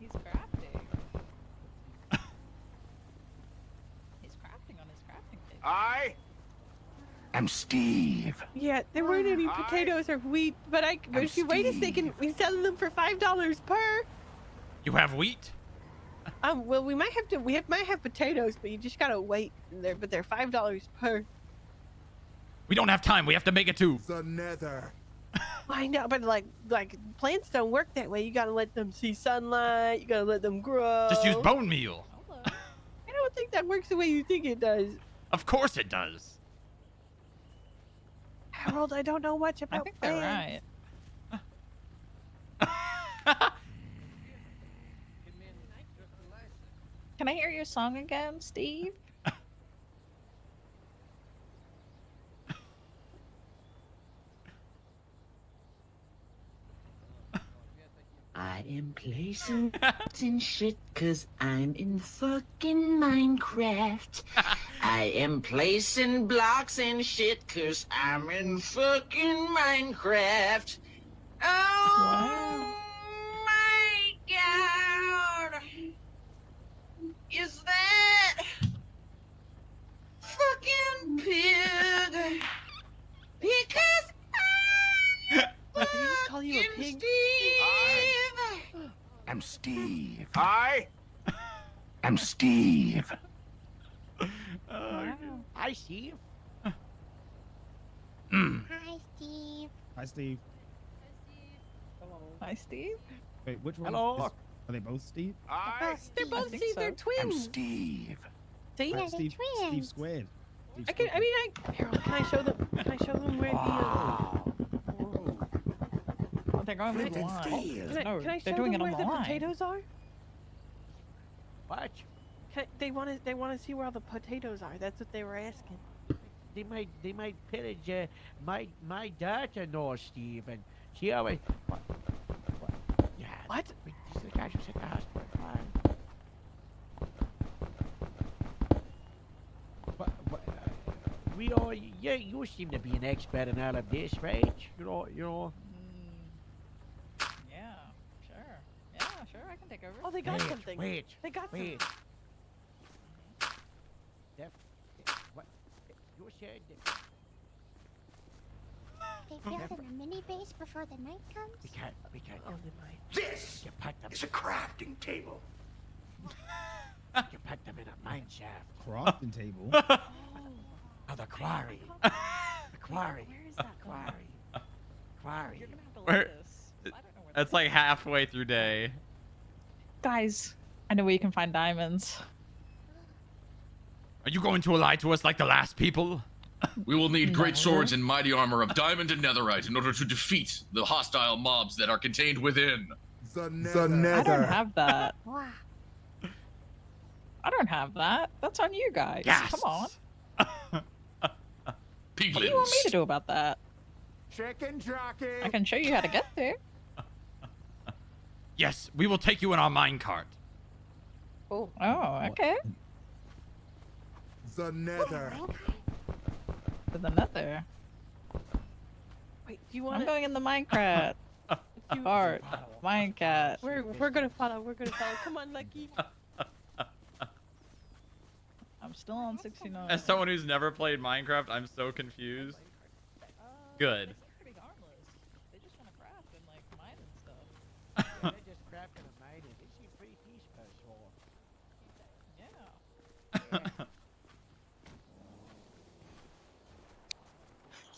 He's crafting. He's crafting on his crafting table. I am Steve. Yeah, there weren't any potatoes or wheat, but if you wait a second, we sell them for $5 per. You have wheat? Well, we might have potatoes, but you just gotta wait. But they're $5 per. We don't have time. We have to make it to... The nether. I know, but like plants don't work that way. You gotta let them see sunlight. You gotta let them grow. Just use bone meal. Hello. I don't think that works the way you think it does. Of course it does. Harold, I don't know much I about think they're plants. right. Can I hear your song again, Steve? I am placing blocks in shit cause I'm in fucking Minecraft. I am placing blocks in shit cause I'm in fucking Minecraft. Oh my god. Is that fucking pig? Because Did he just call you a pig? I'm Steve. I am Steve. Wow. Hi, Steve. Hi, Steve. Hi, Steve. Hi, Steve. Wait, which one? Hello. Are they both Steve? They're both think Steve. They're so. I'm twins. Steve. See? Yeah, they're Steve twins. squared. Steve I can. I mean, Harold, can I show them? Can I show them where the? Wow. Oh, they're going with Flint the and line. steel. No, Can I show they're doing them it on where the the line. potatoes are? What? They want to see where all the potatoes are. That's what they were asking. They might pillage my daughter-in-law, Steve, and she always. What? Yeah. What? These are the guys who set the hospital on fire. We all, you seem to be an expert in all of this, right? You know. Yeah, sure. Yeah, sure. I can take over. Oh, they got something. Wait. They got Wait. something. What? You said that They build in a mini base before the night comes. we can't. Oh, they might. This You put them. is a crafting table. You put them in a mine shaft. Crafting table. Oh, the quarry. Oh, The quarry. where is that Quarry. Quarry. You're gonna have to Where- leave this. I don't know where It's like halfway through day. Guys, I know where you can find diamonds. Are you going to lie to us like the last people? We will need great No. swords and mighty armor of diamond and netherite in order to defeat the hostile mobs that are contained within. The I don't have that. Wow. I don't have that. That's on you guys. Come on. Piglins. What do you want me to do about that? Chicken jockey. I can show you how to get there. Yes, we will take you in our minecart. Oh. Oh, okay. The nether. To the nether. Wait, do you I'm want to? going in the minecart. Cart. Minecat. We're gonna follow. We're gonna follow. Come on, Lucky. I'm still on 69. As someone who's never played Minecraft, I'm so confused. Good. They seem pretty harmless. They just want to craft and like mine and stuff. Yeah, they're just crafting a mine. They seem pretty peaceful, so. Yeah.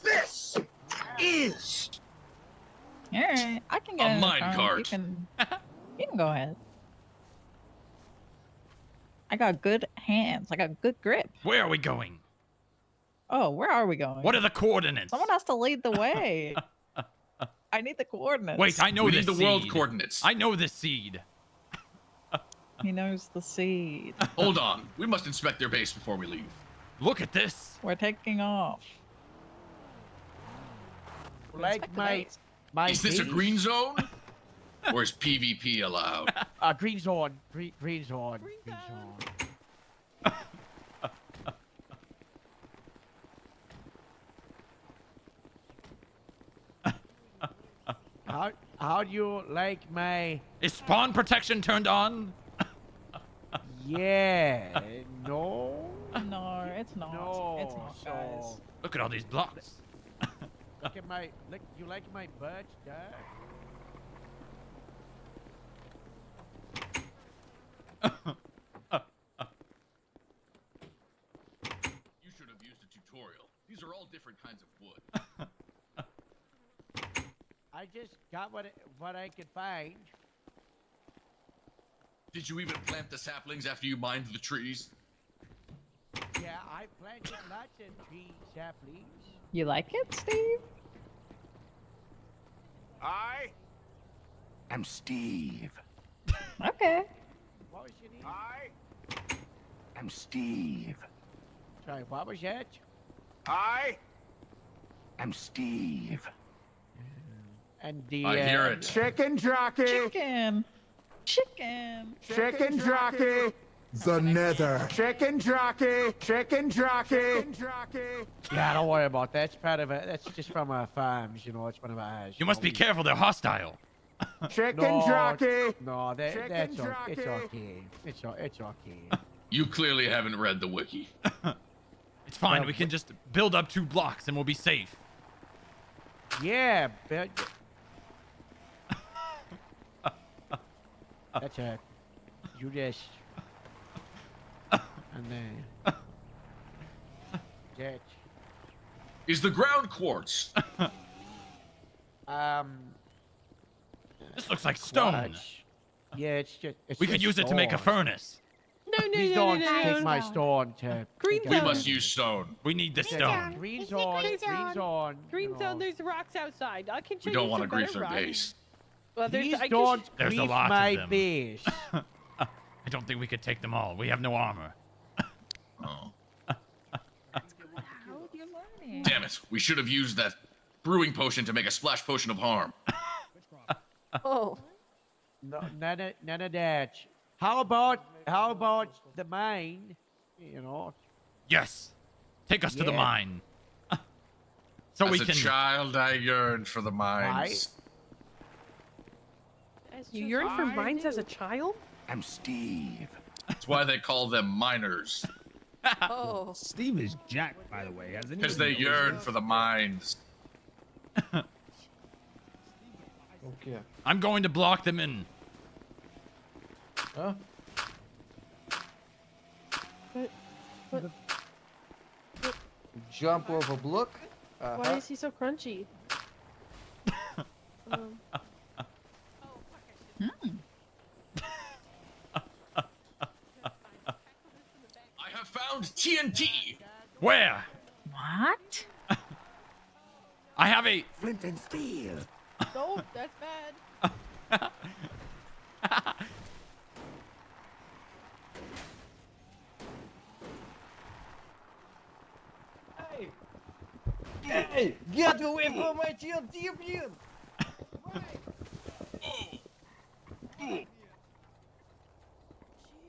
This is Alright, I can get A in the mine front. cart. You can go ahead. I got good hands. I got good grip. Where are we going? Oh, where are we going? What are the coordinates? Someone has to lead the way. I need the coordinates. Wait, I know We this need the world seed. coordinates. I know this seed. He knows the seed. Hold on. We must inspect their base before we leave. Look at this. We're taking off. Like Inspect the my base. Is this a base? green zone? Or is PvP allowed? Green zone. Green zone. Green zone. How do you like my? Is spawn protection turned on? Yeah. No. No, it's not. No. It's not, guys. Look at all these blocks. Look at my. Look. You like my butt, Dad? You should have used a tutorial. These are all different kinds of wood. I just got what I could find. Did you even plant the saplings after you mined the trees? Yeah, I planted lots of tree saplings. You like it, Steve? I'm Steve. Okay. What was your name? I'm Steve. Sorry, what was that? I'm Steve. And the. I hear it. Chicken jockey. Chicken. Chicken. Chicken jockey. The nether. Chicken jockey. Chicken jockey. Chicken jockey. Yeah, don't worry about that. It's part of it. That's just from our farms, you know. It's one of ours. You must be careful, they're hostile. Chicken No, jockey. No, that's Chicken it's jockey. okay. It's okay. You clearly haven't read the wiki. It's fine, we can just build up 2 blocks and we'll be safe. Yeah, but that's it. You just and then that. Is the ground quartz? This looks like stone. Quartz. Yeah, it's just. We could use it to make a furnace. No, no, Please no, no, don't no, take no. my stone to. Green We zone. must use stone. We need the stone. Green Is it zone. green Green zone? zone. Green zone. There's rocks outside. I can show We you don't want some to grief better their rocks. base. Well, there's. Please I can don't There's a grief lot of my them. base. I don't think we could take them all. We have no armor. Oh. How you're learning? Damn it. We should have used that brewing potion to make a splash potion of harm. Oh. No, none of that. How about the mine? You know. Yes. Take us to the Yeah. mine. So As we a can. child, I yearned for the mines. You yearned for mines as a child? I'm Steve. That's why they call them miners. Oh. Steve is Jack, by the way, hasn't he? Because they yearn for the mines. Okay. I'm going to block them in. Huh? Jump over block. Why is he so crunchy? I have found TNT. Where? What? I have a. Flint and steel. No, that's bad. Hey, get away from my TNT, please!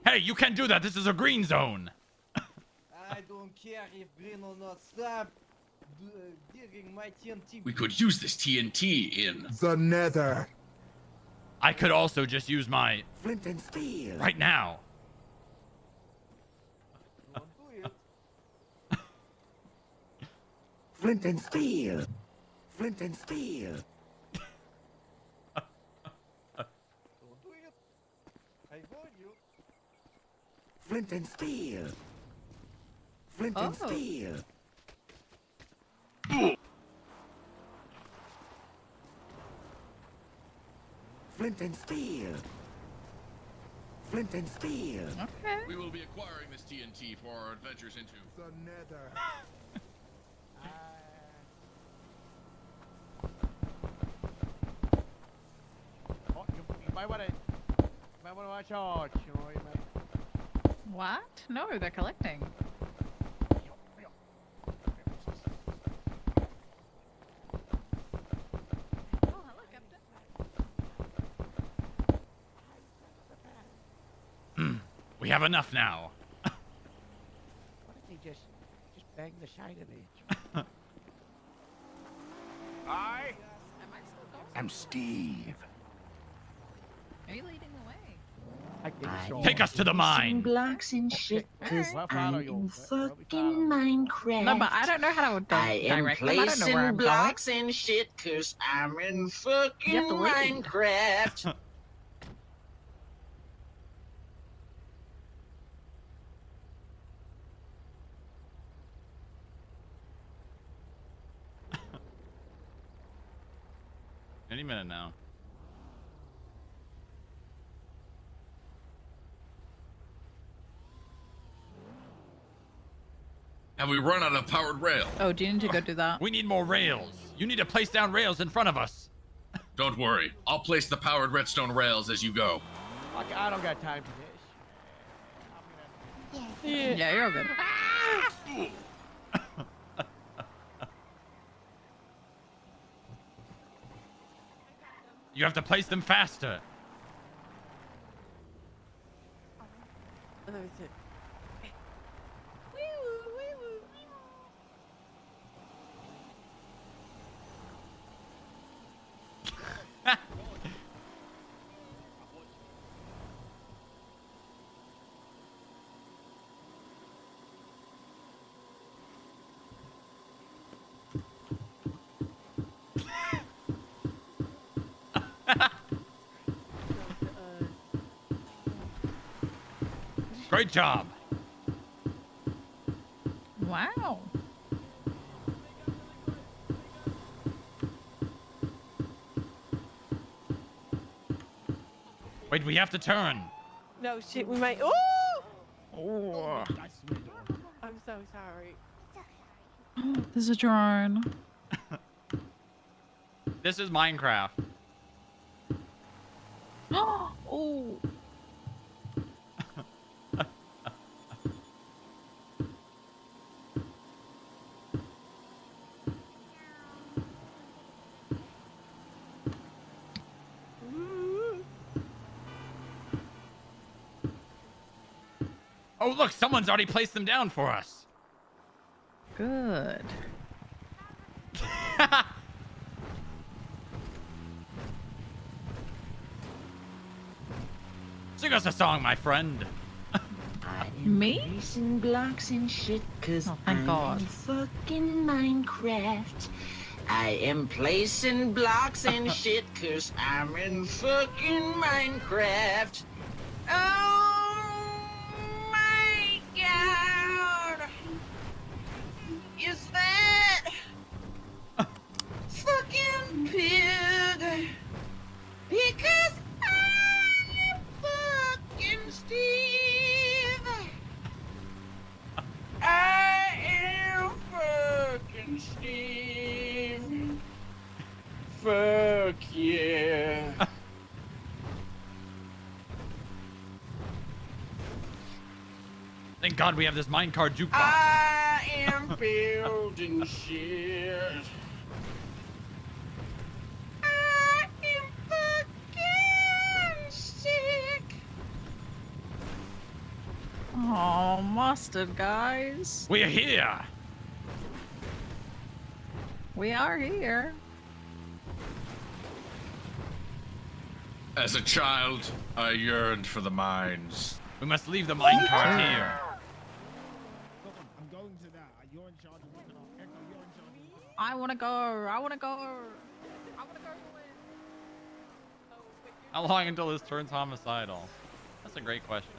Hey, you can't do that. This is a green zone. I don't care if green or not. Stop digging my TNT. We could use this TNT in. The nether. I could also just use my Flint and steel. right now. Don't do it. Flint and steel. Flint and steel. Don't do it. I warn you. Flint and steel. Flint and steel. Flint and steel. Flint and steel. Okay. We will be acquiring this TNT for our adventures into. The nether. Oh, you might want to watch out. You know, you might. What? No, they're collecting. Oh, hello, Captain. We have enough now. Why don't they just bang the side of it? Am I still going? I'm Steve. Are you leading the way? I think so. Take us to the mine. Blocks and shit, cause We'll I'm follow you. in We'll follow fucking Minecraft. No, but I don't know how to I am direct them. I don't know where placing I'm going. blocks and shit, cause I'm in fucking to lead. Minecraft. Any minute now. Have we run out of powered rail? Oh, do you need to go do that? We need more rails. You need to place down rails in front of us. Don't worry. I'll place the powered redstone rails as you go. Okay, I don't got time for this. Yeah. Yeah, you're all good. You have to place them faster. Oh, that was it. Great job. Wow. Wait, we have to turn. No shit, we might. Oh! Oh. I'm so sorry. There's a drone. This is Minecraft. Oh. Oh, look, someone's already placed them down for us. Good. Sing us a song, my friend. Me? Placing blocks and shit, cause Oh, thank I'm God. in fucking Minecraft. I am placing blocks and shit, cause I'm in fucking Minecraft. Oh my god! Is that fucking pig? Because I'm fucking Steve. I am fucking Steve. Fuck yeah. Thank God we have this minecart jukebox. I am building shit. I am fucking sick. Oh, mustard, guys. We're here. We are here. As a child, I yearned for the mines. We must leave the minecart here. I'm going to that. You're in charge of looking after. Echo, you're in charge of looking I want to go. I want to go. I want to go. How long until this turns homicidal? That's a great question.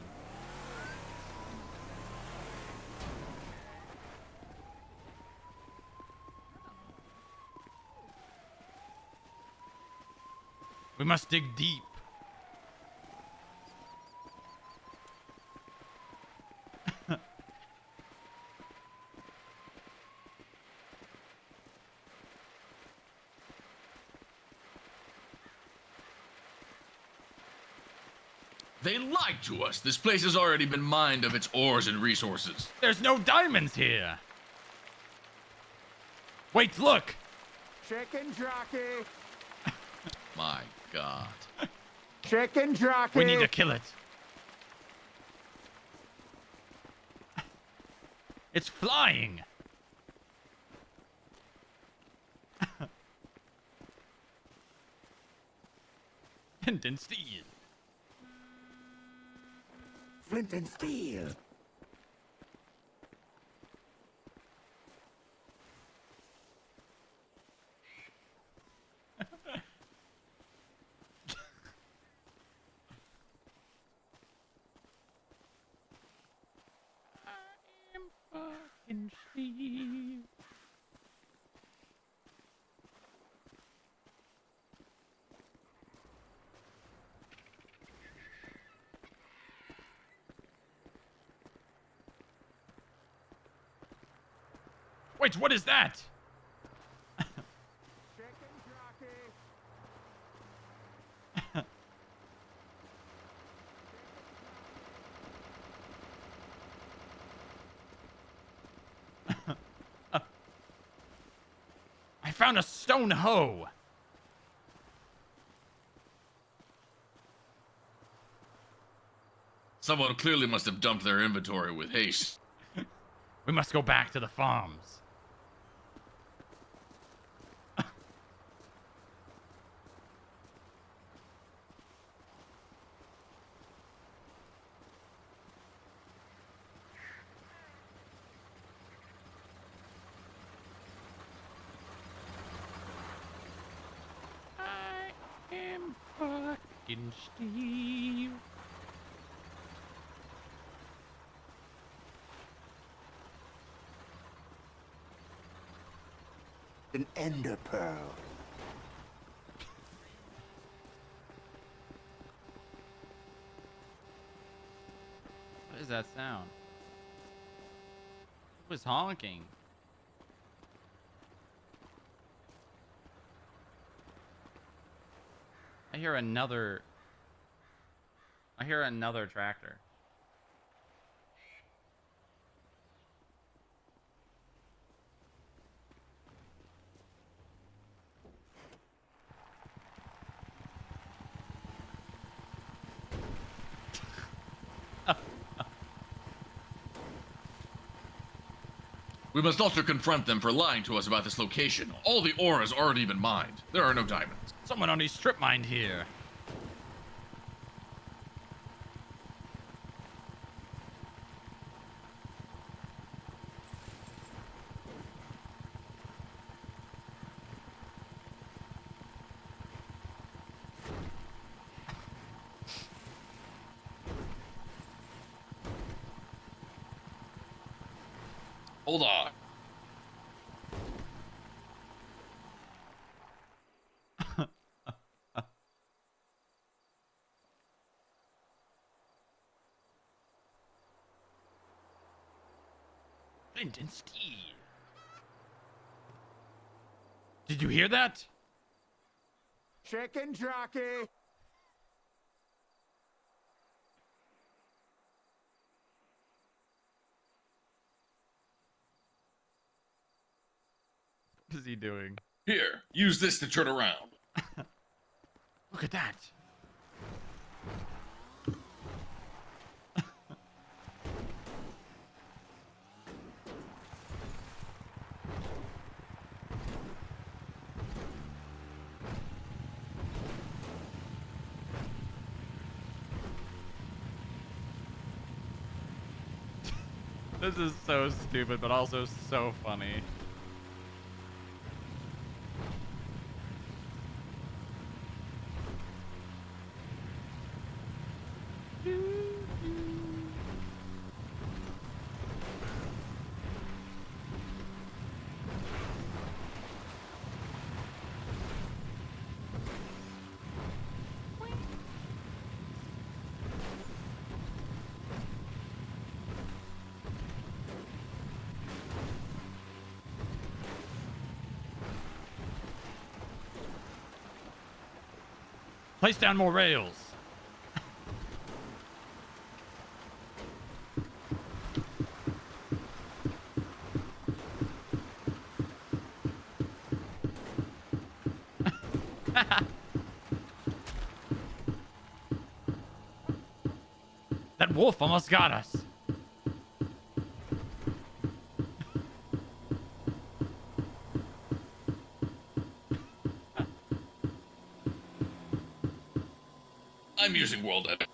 We must dig deep. They lied to us. This place has already been mined of its ores and resources. There's no diamonds here. Wait, look. Chicken jockey. My God. Chicken jockey. We need to kill it. It's flying. Flint and steel. Flint and steel. Fucking Steve. Wait, what is that? Chicken jockey. I found a stone hoe. Someone clearly must have dumped their inventory with haste. We must go back to the farms. I am fucking Steve. An ender pearl. that sound? Who was honking? I hear another tractor. We must also confront them for lying to us about this location. All the ore has already been mined. There are no diamonds. Someone only strip mined here. Hold on. Flint and steel. Did you hear that? Chicken jockey. What is he doing? Here, use this to turn around. Look at that. This is so stupid, but also so funny. Place down more rails. That wolf almost got us. I'm using world edit.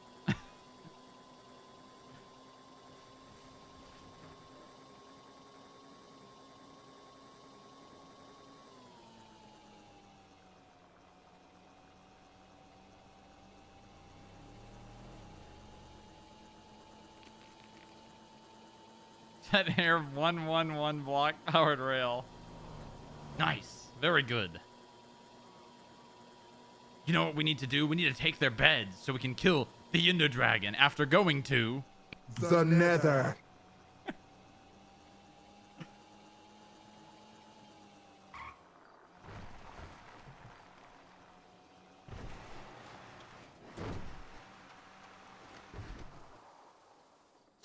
That air 111 block powered rail. Nice. Very good. You know what we need to do? We need to take their beds so we can kill the Ender Dragon after going to The Nether.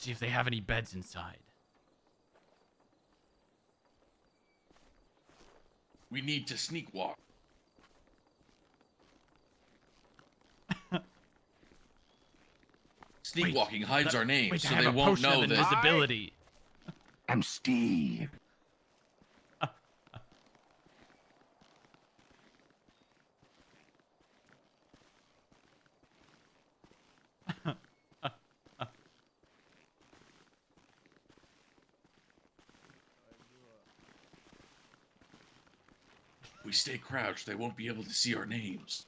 see if they have any beds inside. We need to sneak walk. Sneak walking hides our names, so they won't know that. Invisibility. I'm Steve. We stay crouched, they won't be able to see our names.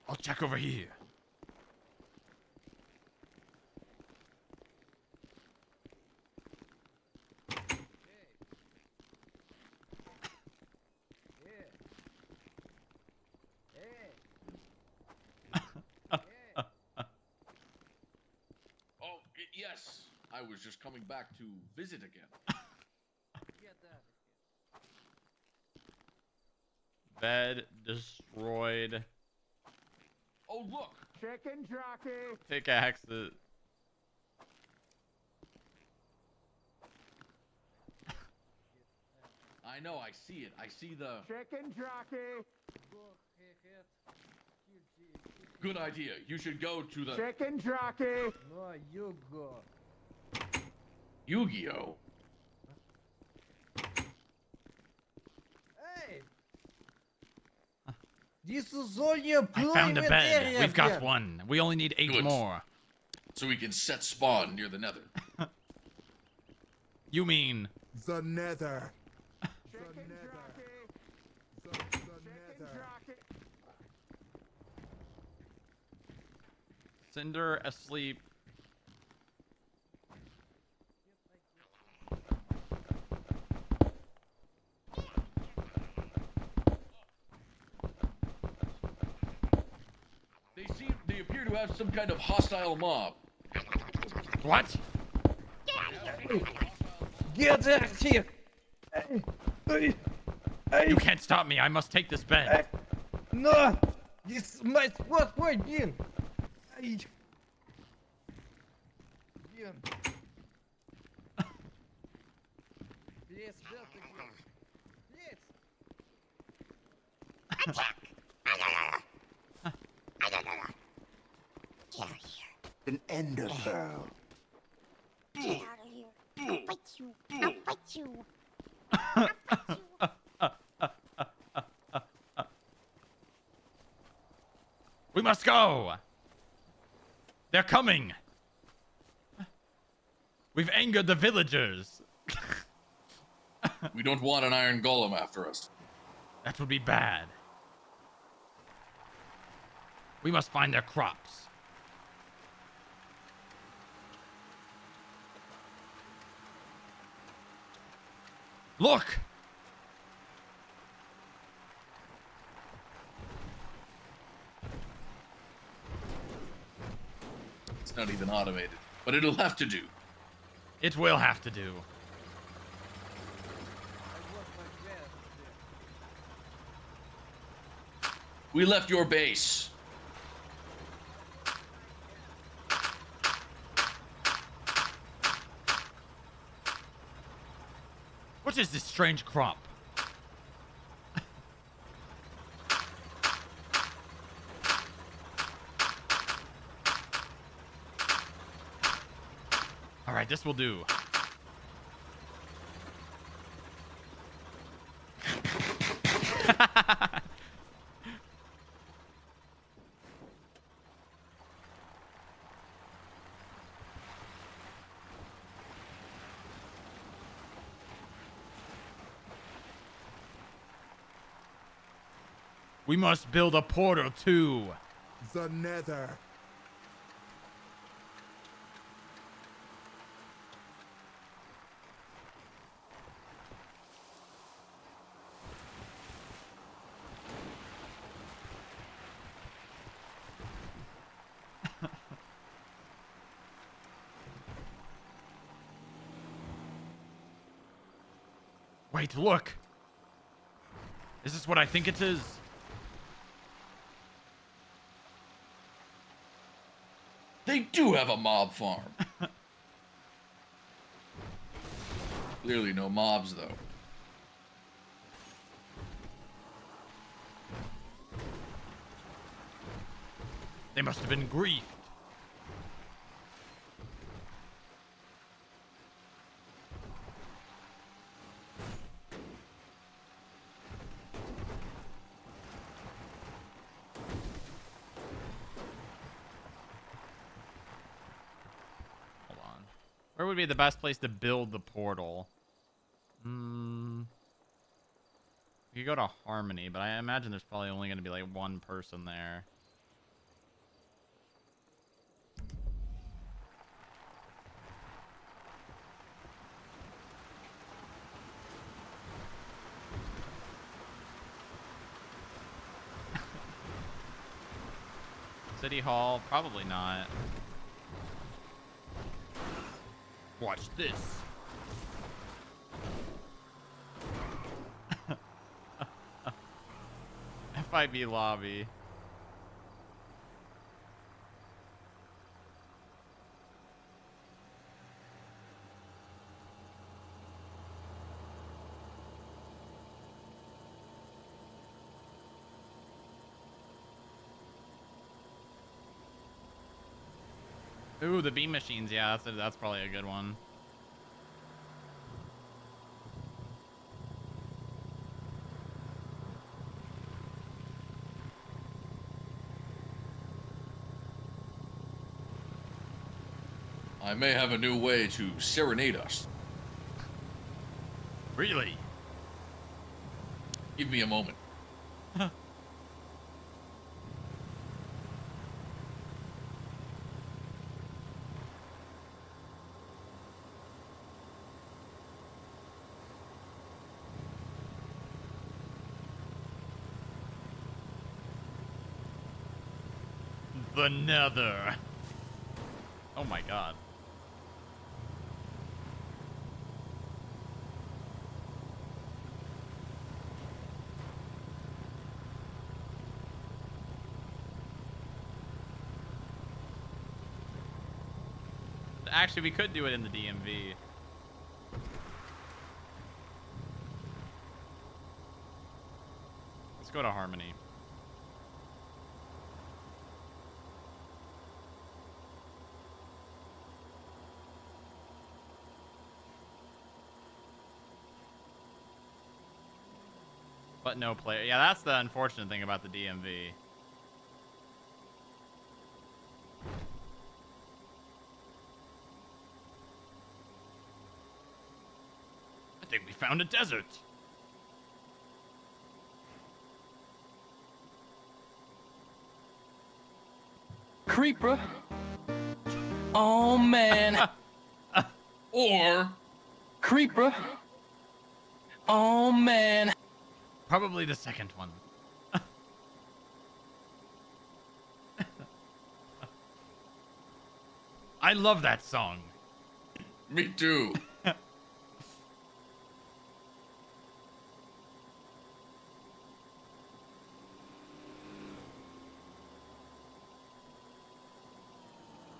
I'll check over here. I was just coming back to visit again. Bed destroyed. Oh, look! Chicken jockey. Pickaxes. I know, I see it. I see the... Chicken jockey. Good idea. You should go to the... Chicken jockey. No, you go. Yu-Gi-Oh! Hey! This is all your I found a bed. We've got one. We only need 8 Good. more. So we can set spawn near the nether. You mean The nether. The Chicken nether. The nether. Cinder asleep? They appear to have some kind of hostile mob. What? Get out of here! You can't stop me. I must take this bed. No! This my spot for again! Yes, built again. Yes! An ender pearl. Get out of here. I'll fight you. I'll fight you. I'll fight you. We must go. They're coming. We've angered the villagers. We don't want an iron golem after us. That would be bad. We must find their crops. Look! It's not even automated, but it'll have to do. It will have to do. We left your base. What is this strange crop? All right, this will do. We must build a portal to The nether. Wait, look. Is this what I think it is? They do have a mob farm. Clearly no mobs, though. They must have been griefed. Hold on. Where would be the best place to build the portal? You could go to Harmony, but I imagine there's probably only going to be like one person there. City Hall? Probably not. Watch this. FIB lobby. Ooh, the beam machines. Yeah, that's probably a good one. I may have a new way to serenade us. Really? Give me a moment. The Nether. Oh my god. Actually, we could do it in the DMV. Let's go to Harmony. But no player. Yeah, that's the unfortunate thing about the DMV. I think we found a desert. Creeper. Oh man. Or Creeper. Oh man. Probably the second one. I love that song. me too.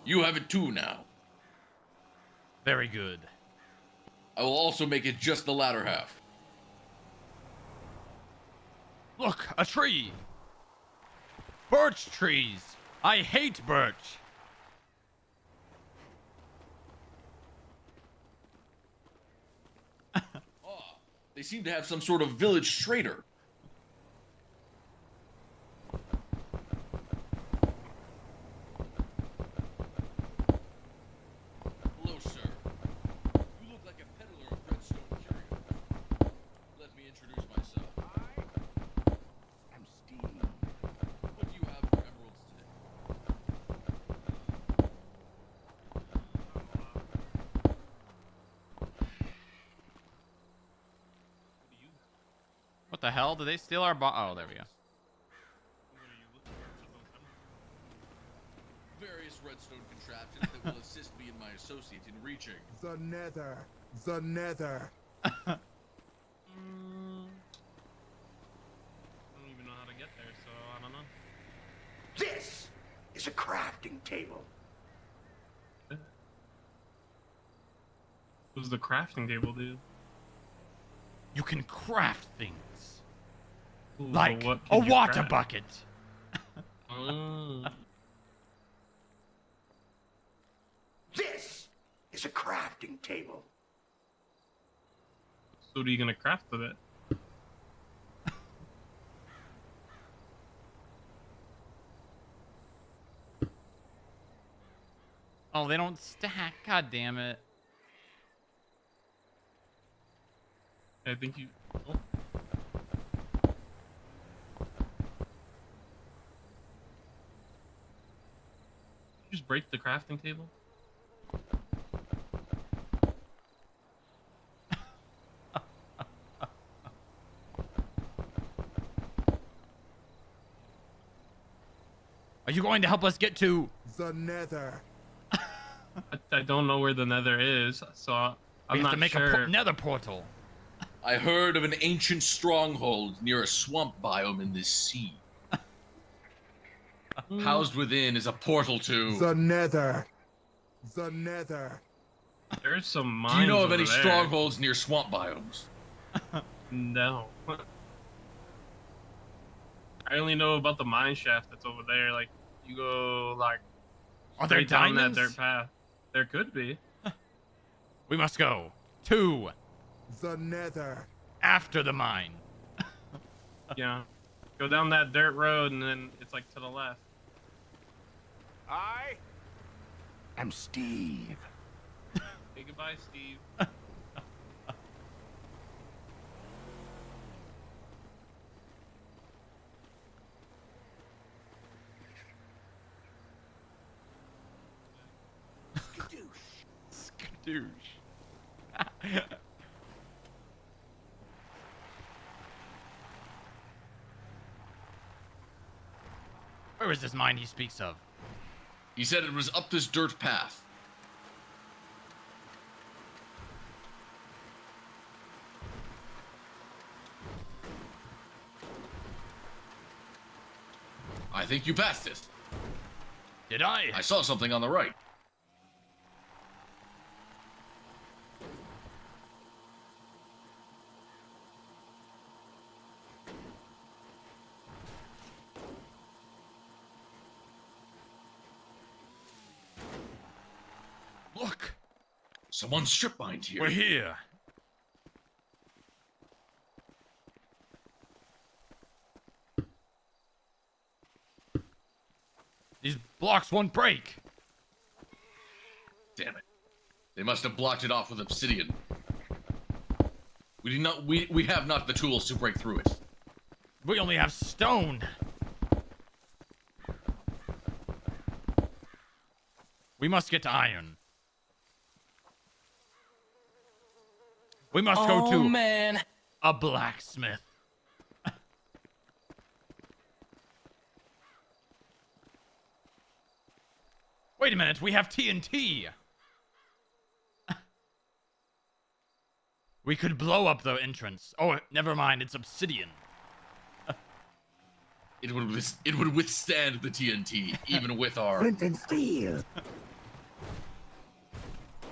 You have it too now. Very good. I will also make it just the latter half. Look, a tree. Birch trees. I hate birch. They seem to have some sort of village trader. Hello, sir. You look like a peddler of redstone curios. Let me introduce myself. I'm Steve. What do you have for emeralds today? What the hell? Did they steal our oh, there we go. Various redstone contraptions that will assist me and my associate in reaching. The Nether. The Nether. I don't even know how to get there, so I don't know. This is a crafting table. What's the crafting table, dude? You can craft things. Ooh, Like what a can you water craft? bucket. This is a crafting table. So what are you gonna craft with it? Oh, they don't stack. God damn it. I think you. Oh. Just break the crafting table. Are you going to help us get to The Nether. I I don't know where the nether is, so I'm We have not to make sure. a nether portal. I heard of an ancient stronghold near a swamp biome in this sea. Housed within is a portal to... The nether. The nether. There's some mines Do you know of over any there. strongholds near swamp biomes? No. I only know about the mine shaft that's over there. Like, you go, like, Are there straight down that diamonds? dirt path. There could be. We must go to The nether. after the mine. Yeah. Go down that dirt road, and then it's, like, to the left. I am Steve. Say goodbye, Steve. Skadoosh. Where is this mine he speaks of? He said it was up this dirt path. I think you passed it. Did I? I saw something on the right. Look, Someone strip mined here. we're here. These blocks won't break. Damn it. They must have blocked it off with obsidian. We have not the tools to break through it. We only have stone. We must get to iron. We must go to man. a blacksmith. Wait a minute, we have TNT. We could blow up the entrance. Oh, never mind, it's obsidian. It would withstand the TNT, even with our... Flint and steel.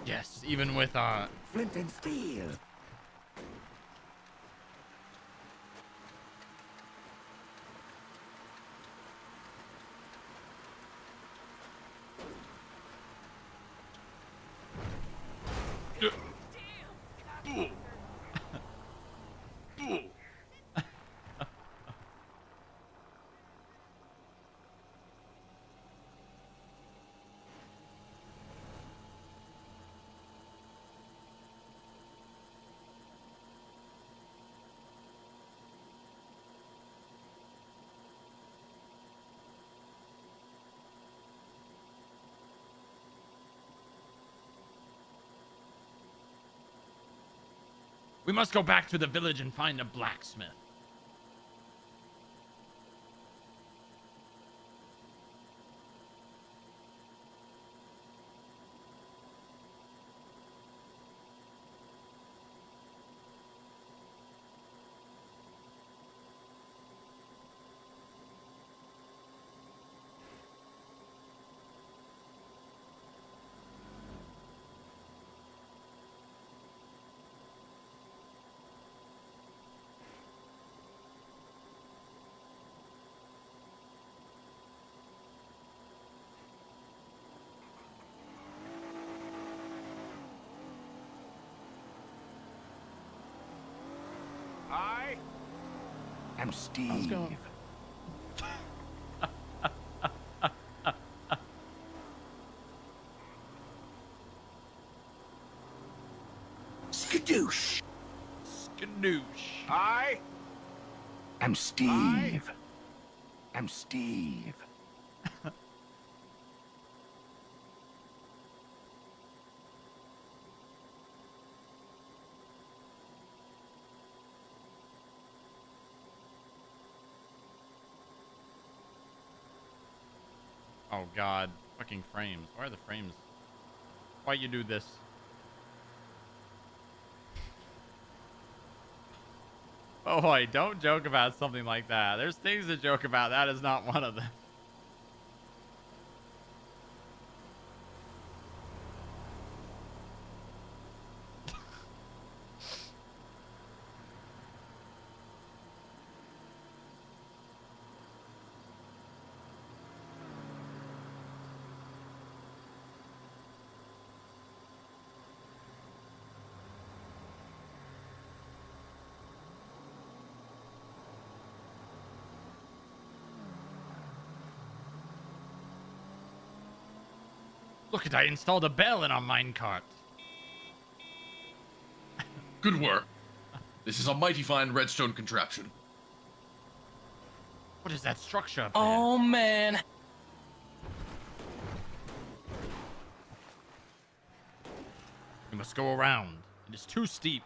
Yes, even with our... Flint and steel. We must go back to the village and find a blacksmith. I am Steve. Skadoosh. Skadoosh. I am Steve. I'm Steve. Oh god, fucking frames. Why are the frames? Why you do this? Oh boy, don't joke about something like that. There's things to joke about. That is not one of them. Look at I installed a bell in our minecart. Good work. This is a mighty fine redstone contraption. What is that structure up there? Oh man. We must go around. It is too steep.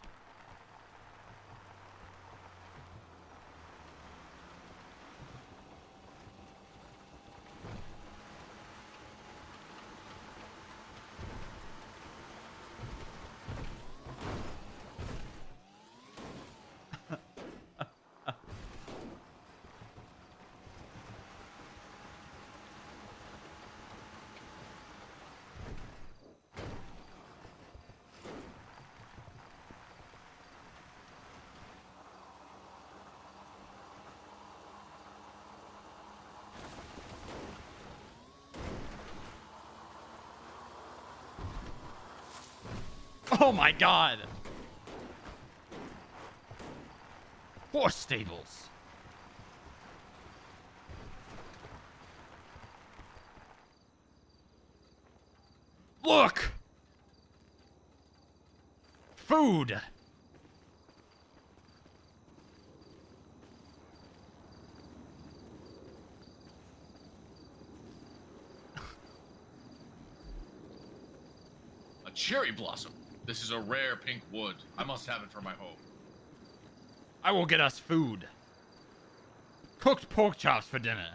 Oh my god! Horse stables. Look! Food! A cherry blossom. This is a rare pink wood. I must have it for my home. I will get us food. Cooked pork chops for dinner.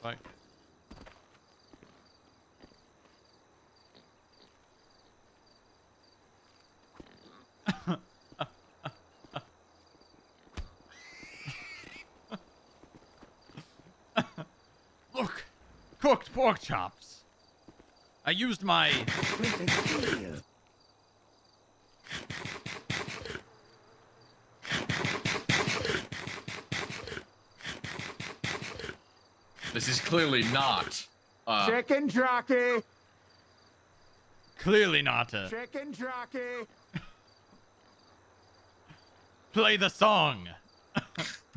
Fuck. Look! Cooked pork chops. I used my... This is clearly not. Chicken jockey. Clearly not a... Chicken jockey. Play the song.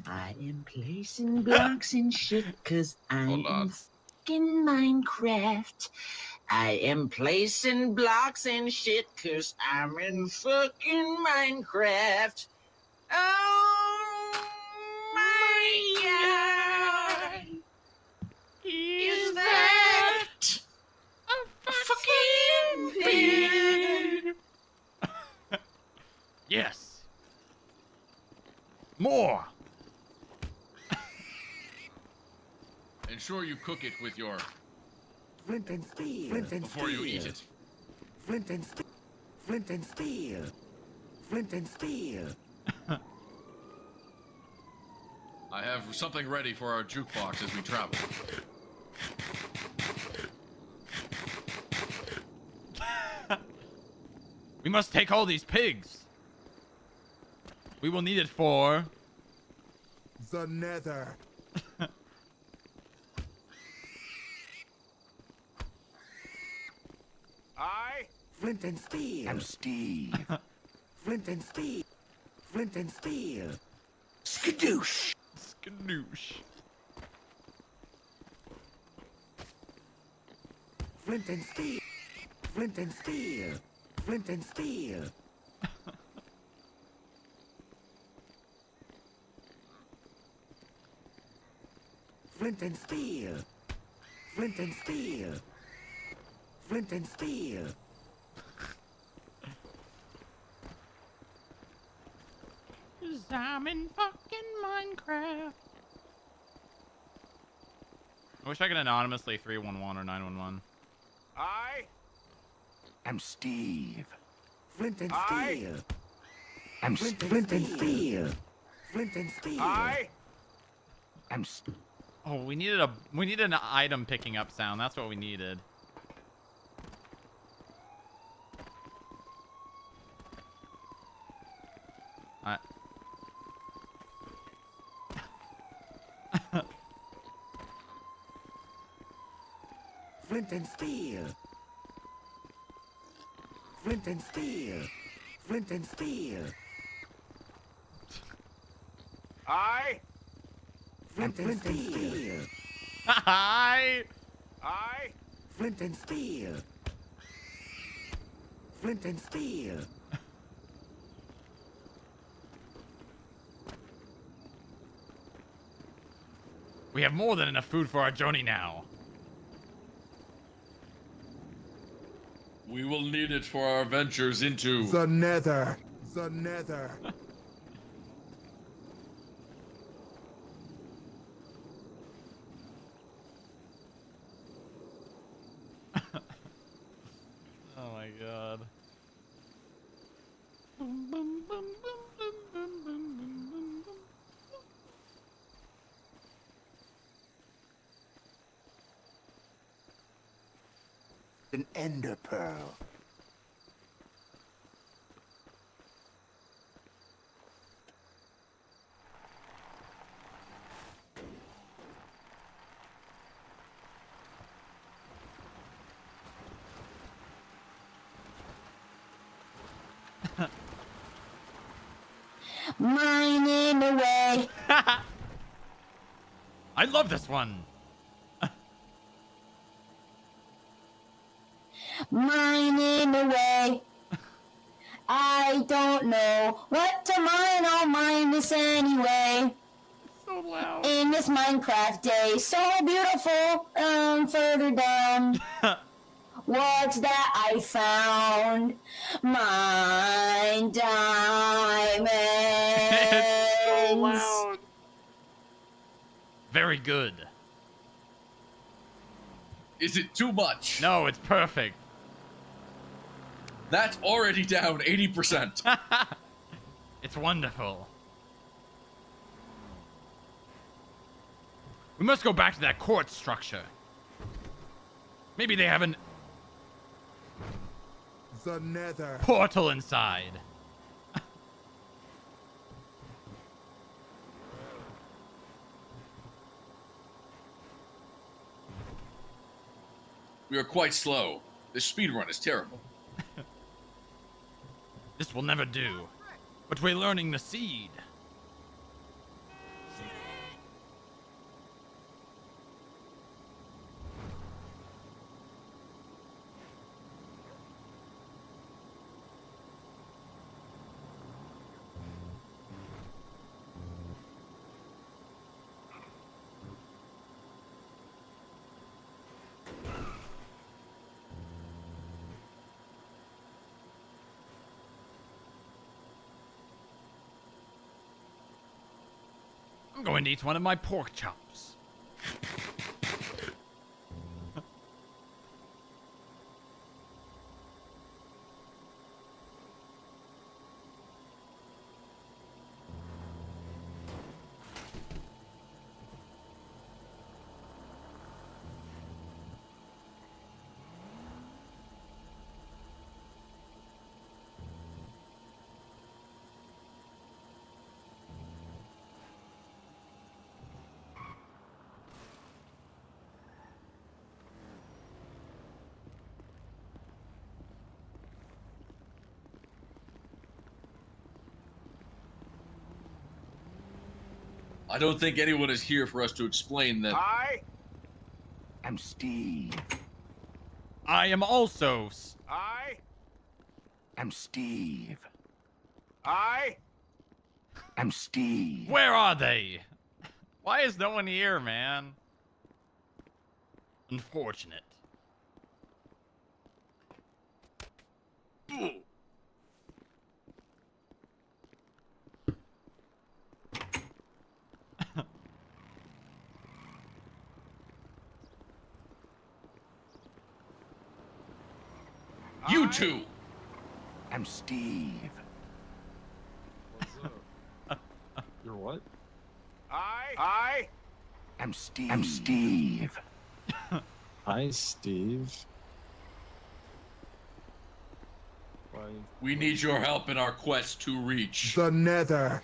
I am placing blocks in shit cause I'm Hold on. in fucking Minecraft. I am placing blocks in shit cause I'm in fucking Minecraft. Oh my god. Is that a fucking pig? Yes. More. Ensure you cook it with your... Flint and steel. Flint and before you eat it. Flint and steel. Flint and steel. Flint and steel. I have something ready for our jukebox as we travel. We must take all these pigs. We will need it for... The nether. Flint and steel. I'm Steve. Flint and steel. Flint and steel. Skadoosh. Skadoosh. Flint and steel. Flint and steel. Flint and steel. Flint and steel. Flint and steel. Flint and steel. Cause I'm in fucking Minecraft. I wish I could anonymously 311 or 911. I am Steve. Flint and Steel. I'm Flint and Steel. Flint and Steel. I'm Oh, we needed an item picking up sound. That's what we needed. Flint and Steel. Flint and Steel. Flint and Steel. Flint and Steel. Hi. Flint and Steel. Flint and Steel. We have more than enough food for our journey now. We will need it for our ventures into The Nether. The Nether. Oh my god. An ender pearl. Mining away. I love this one. Mining away. I don't know what to mine. I'll mine this anyway. So loud. In this Minecraft day, so beautiful. Further down. What's that I found? Mine diamonds. It's so loud. Very good. Is it too much? No, it's perfect. That's already down 80%. It's wonderful. We must go back to that court structure. Maybe they have an The Nether. portal inside. We are quite slow. This speed run is terrible. This will never do. But we're learning the seed. I'm going to eat one of my pork chops. I don't think anyone is here for us to explain that. I'm Steve. I am also. I'm Steve. I'm Steve. Where are they? Why is no one here, man? Unfortunate. You two. I'm Steve. What's up? You're what? I'm Steve. I'm Steve. Hi, Steve. Why? We need your help in our quest to reach The Nether.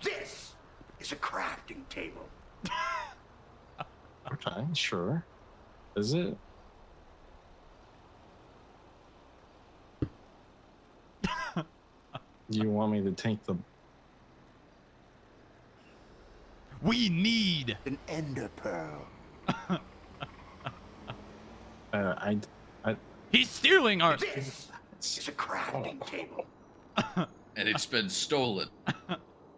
This is a crafting table. Okay, sure. Is it? You want me to take the... We need an ender pearl. He's stealing our. This is a crafting table. and it's been stolen.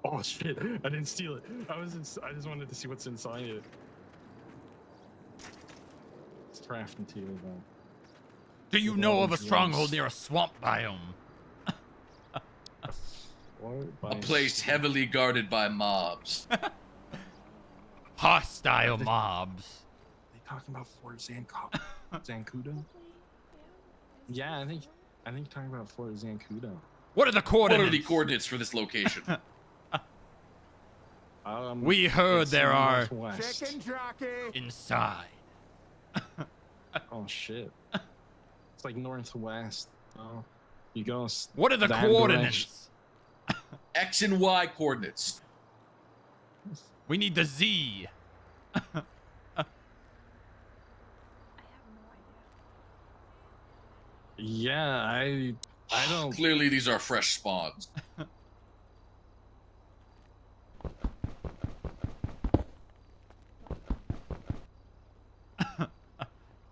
Oh shit! I didn't steal it. I just wanted to see what's inside it. It's crafting table though. Do you know of a stronghold near a swamp biome? A place heavily guarded by mobs. Hostile mobs. They talking about Fort Zancudo? Yeah, I think you're talking about Fort Zancudo. What are the coordinates? What are the coordinates for this location? We heard there are Chicken jockey. inside. Oh shit! It's like northwest. Oh, you go. What are the that coordinates? X and Y coordinates. We need the Z. Yeah, I don't. Clearly, these are fresh spawns.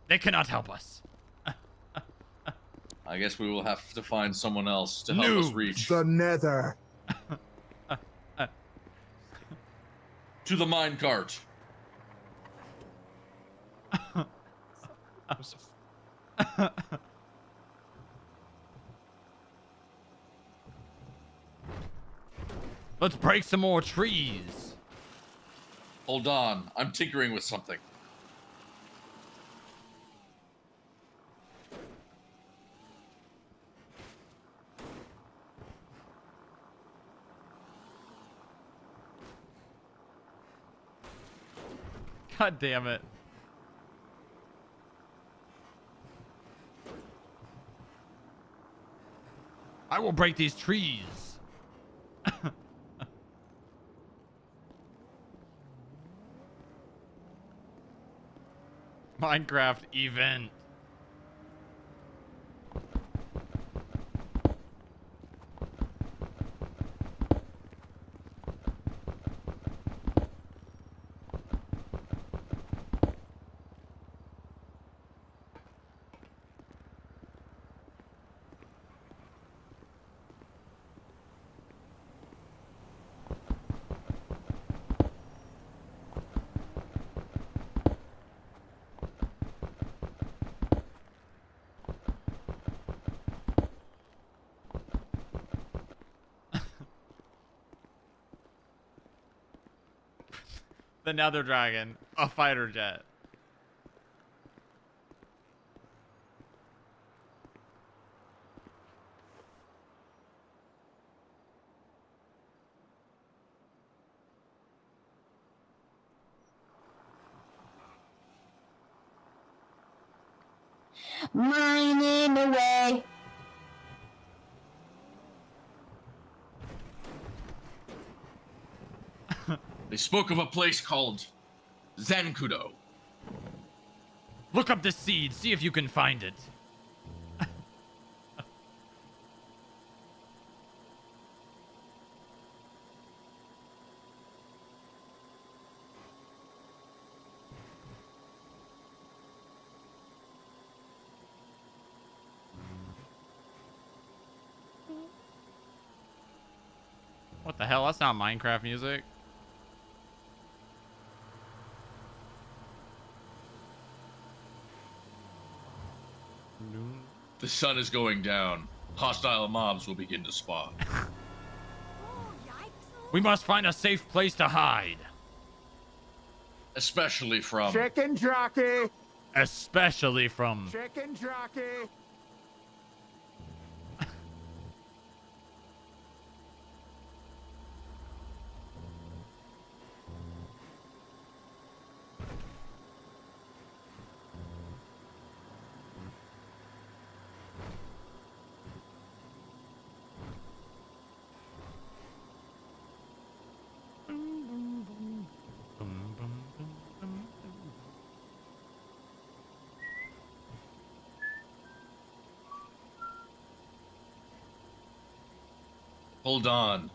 They cannot help us. I guess we will have to find someone else to help us reach The Nether. to the minecart. Let's break some more trees. Hold on, I'm tinkering with something. God damn it. I will break these trees. Minecraft event. The Nether Dragon, a fighter jet. Mining away. They spoke of a place called Zancudo. Look up this seed, see if you can find it. What the hell? That's not Minecraft music. The sun is going down. Hostile mobs will begin to spawn. We must find a safe place to hide. Especially from... Chicken jockey. Especially from... Chicken jockey. Hold on.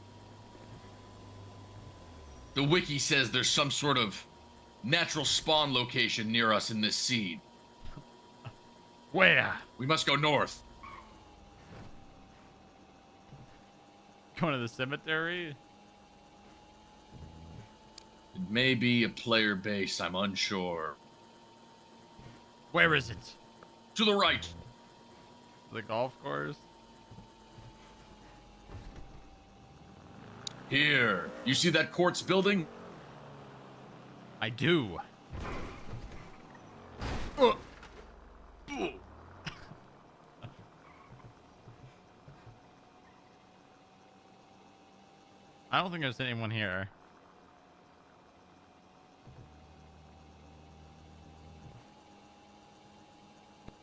The wiki says there's some sort of natural spawn location near us in this seed. Where? We must go north. Going to the cemetery? It may be a player base, I'm unsure. Where is it? To the right. The golf course? Here. You see that quartz building? I do. I don't think there's anyone here.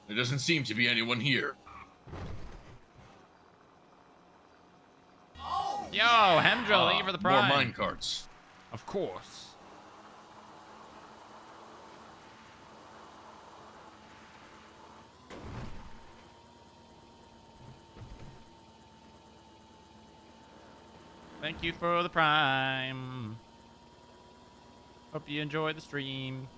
There doesn't seem to be anyone here. Yo, Hemdrill, thank you for the prime. More minecarts. Of course. Thank you for the prime. Hope you enjoyed the stream.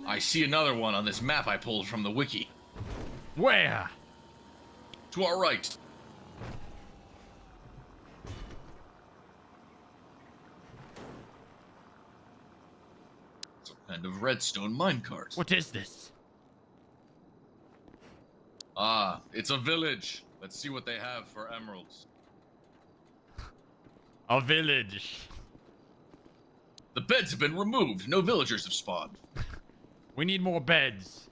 I see another one on this map I pulled from the wiki. Where? To our right. Some kind of redstone minecart. What is this? Ah, it's a village. Let's see what they have for emeralds. A village. The beds have been removed. No villagers have spawned. We need more beds.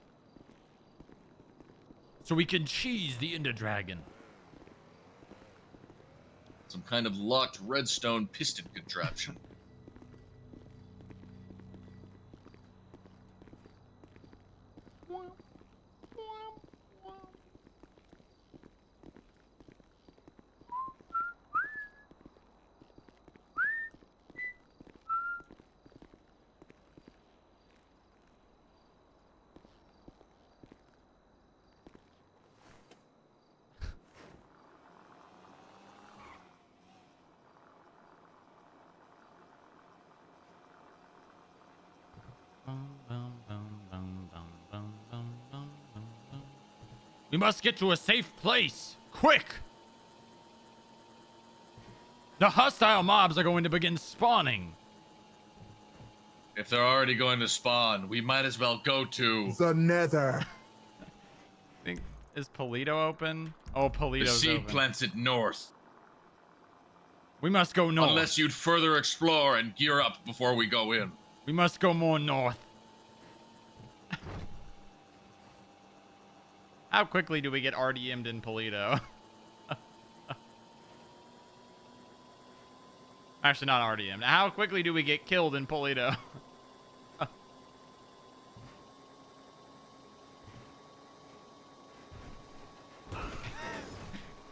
So we can cheese the Ender Dragon. Some kind of locked redstone piston contraption. We must get to a safe place. Quick! The hostile mobs are going to begin spawning. If they're already going to spawn, we might as well go to the nether. Is Polito open? Oh, the Polito's seed open. plants it north. We must go north. Unless you'd further explore and gear up before we go in. We must go more north. How quickly do we get RDM'd in Polito? Actually, not RDM'd. How quickly do we get killed in Polito?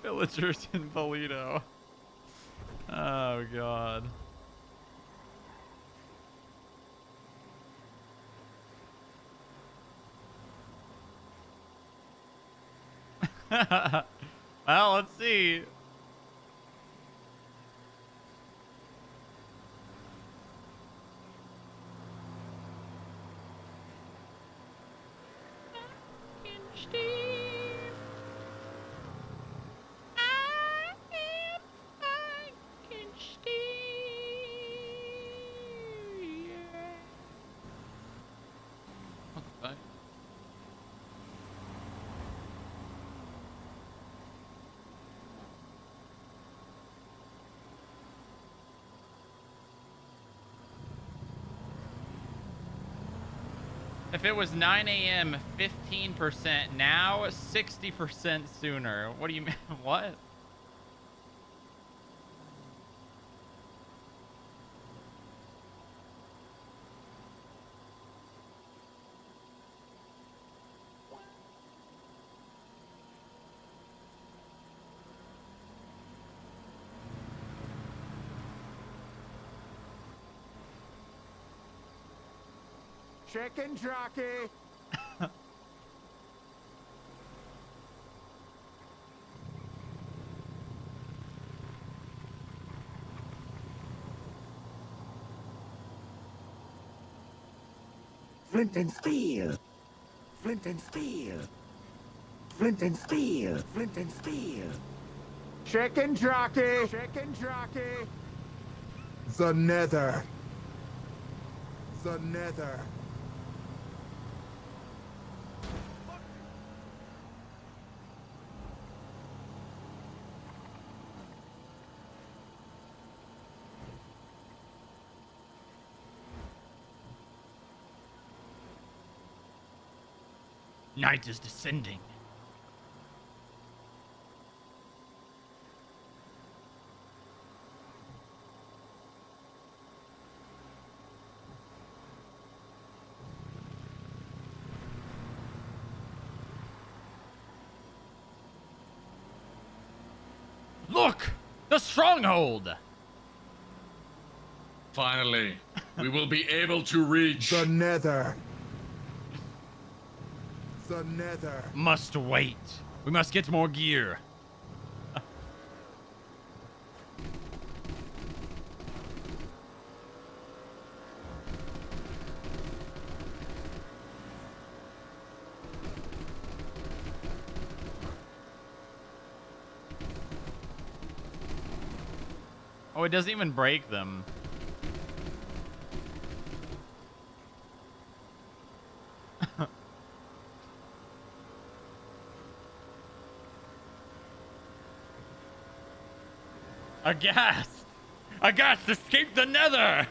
Villagers in Polito. Oh, God. Well, let's see. What the fuck? If it was 9 a.m., 15%. Now, 60% sooner. What do you mean? What? Chicken jockey. Flint and steel. Flint and steel. Flint and steel. Flint and steel. Chicken jockey. Chicken jockey. The nether. The nether. Night is descending. Look! The stronghold! Finally, we will be able to reach the nether. The nether. Must wait. We must get more gear. Oh, it doesn't even break them. Aghast! Aghast! Escape the nether!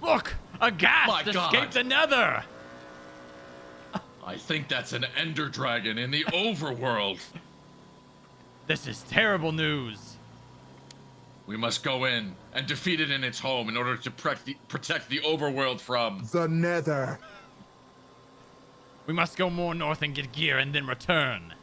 Look! Aghast! My Escape God. the nether! I think that's an ender dragon in the overworld. This is terrible news. We must go in and defeat it in its home in order to protect the overworld from the nether. We must go more north and get gear and then return.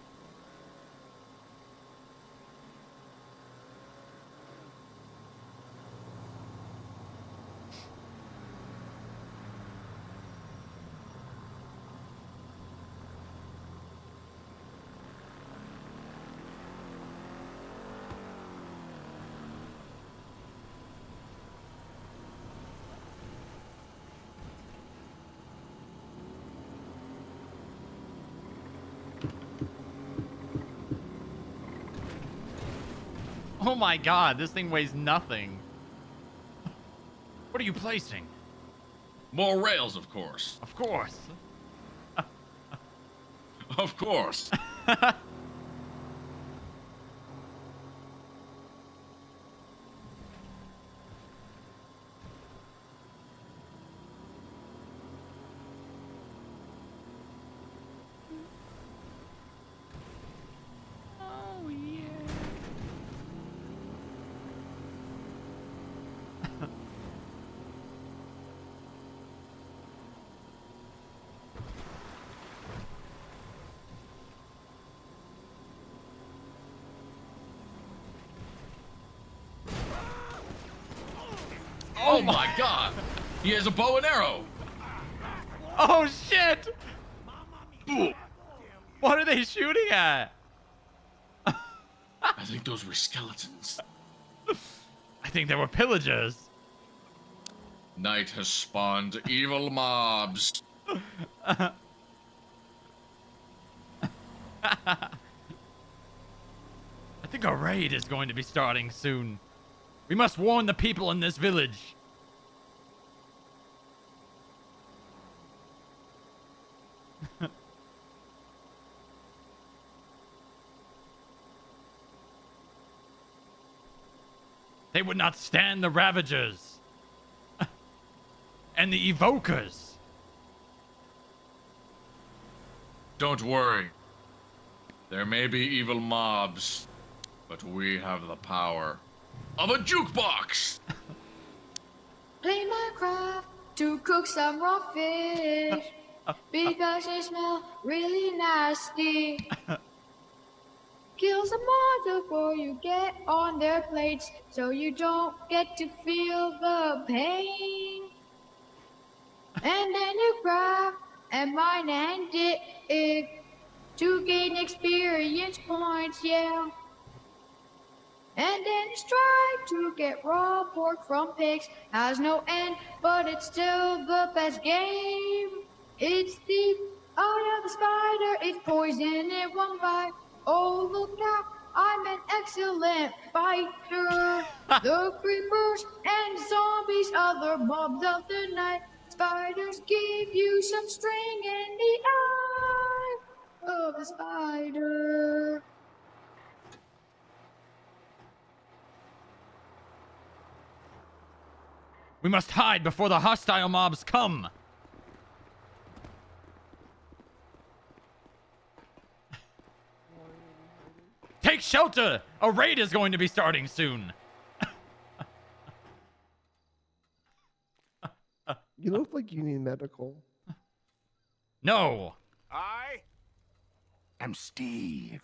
Oh my god, this thing weighs nothing. What are you placing? more rails, of course. Of course. Of course. Oh yeah. Oh my god! He has a bow and arrow! Oh shit! What are they shooting at? I think those were skeletons. I think they were pillagers. Night has spawned evil mobs. I think a raid is going to be starting soon. We must warn the people in this village. They would not stand the Ravagers. And the Evokers. Don't worry. There may be evil mobs, But we have the power of a jukebox. Play Minecraft to cook some raw fish because they smell really nasty. Kill some monsters before you get on their plates so you don't get to feel the pain. And then you grab and mine and dig to gain experience points, yeah. And then you strive to get raw pork from pigs. Has no end, but it's still the best game. It's the eye of the spider, it's poison in one bite. Oh, look out, I'm an excellent fighter. The creepers and zombies, other mobs of the night. Spiders give you some string in the eye of the spider. We must hide before the hostile mobs come. Take shelter! A raid is going to be starting soon. You look like you need medical. No. I am Steve.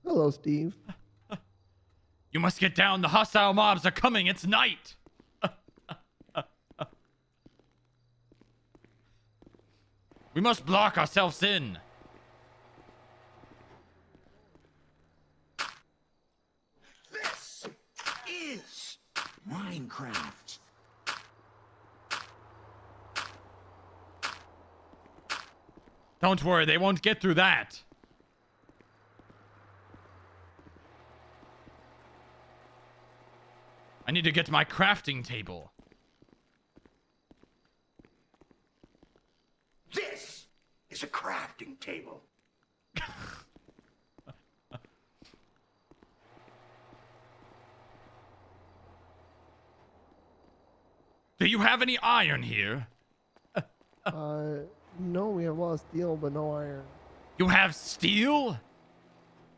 Hello, Steve. You must get down. The hostile mobs are coming. It's night. We must block ourselves in. This is Minecraft. Don't worry, they won't get through that. I need to get to my crafting table. This is a crafting table. Do you have any iron here? No, we have a lot of steel, but no iron. You have steel?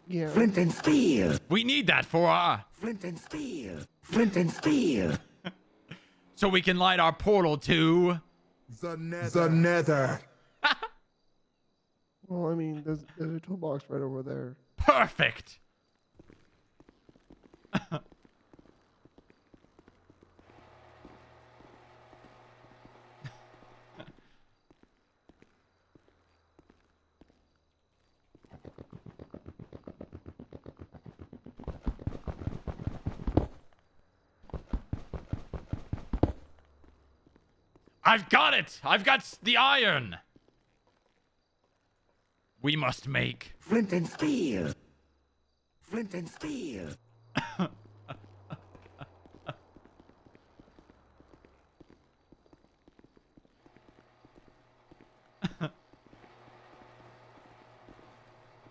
Yeah. Flint and steel. We need that for our... Flint and steel. Flint and steel. So we can light our portal to... The nether. Well, I mean, there's a toolbox right over there. Perfect. I've got it! I've got the iron! We must make... Flint and steel. Flint and steel.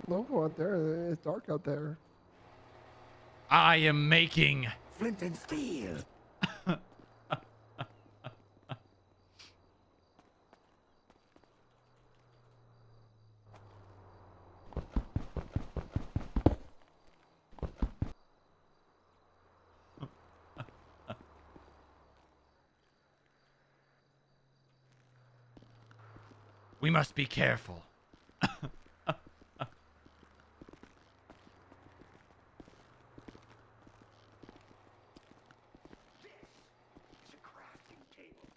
Don't go out there. It's dark out there. I am making... Flint and steel. We must be careful. It's a crafting table.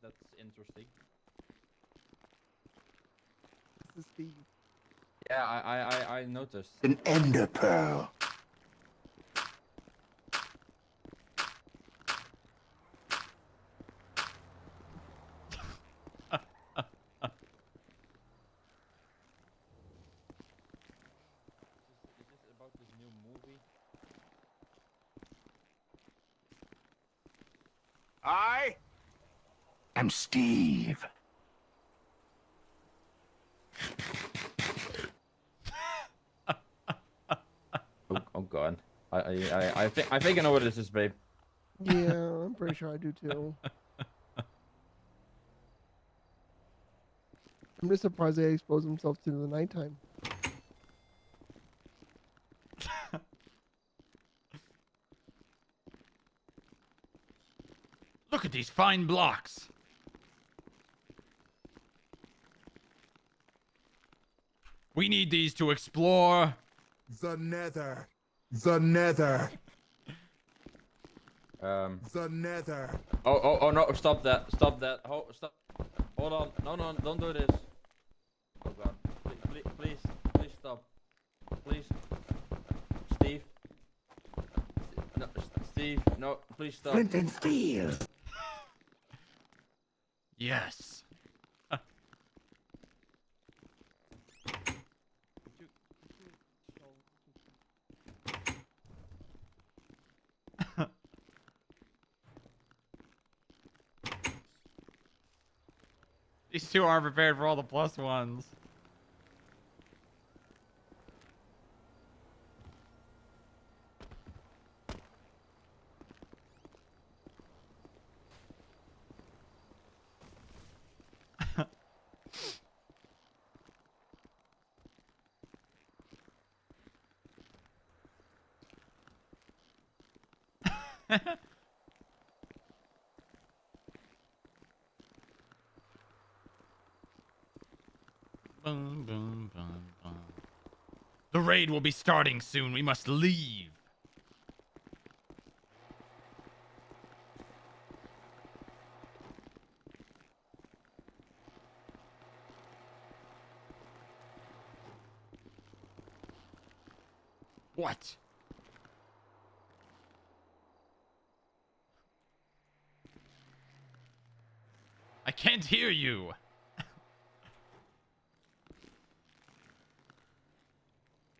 That's interesting. This is Steve. Yeah, I noticed. An ender pearl. Is this about this new movie? I am Steve. Oh god. I think I know what this is, babe. Yeah, I'm pretty sure I do too. I'm just surprised they expose themselves to the nighttime. Look at these fine blocks. We need these to explore. The Nether. The Nether. The Nether. Oh no! Stop that! Stop that! Stop! Hold on! No! Don't do this! Oh god! Please stop! Please, Steve. No, Steve. No! Please stop! Flint and steel. Yes. These two aren't prepared for all the plus ones. Boom, boom, boom, boom. The raid will be starting soon. We must leave. What? I can't hear you.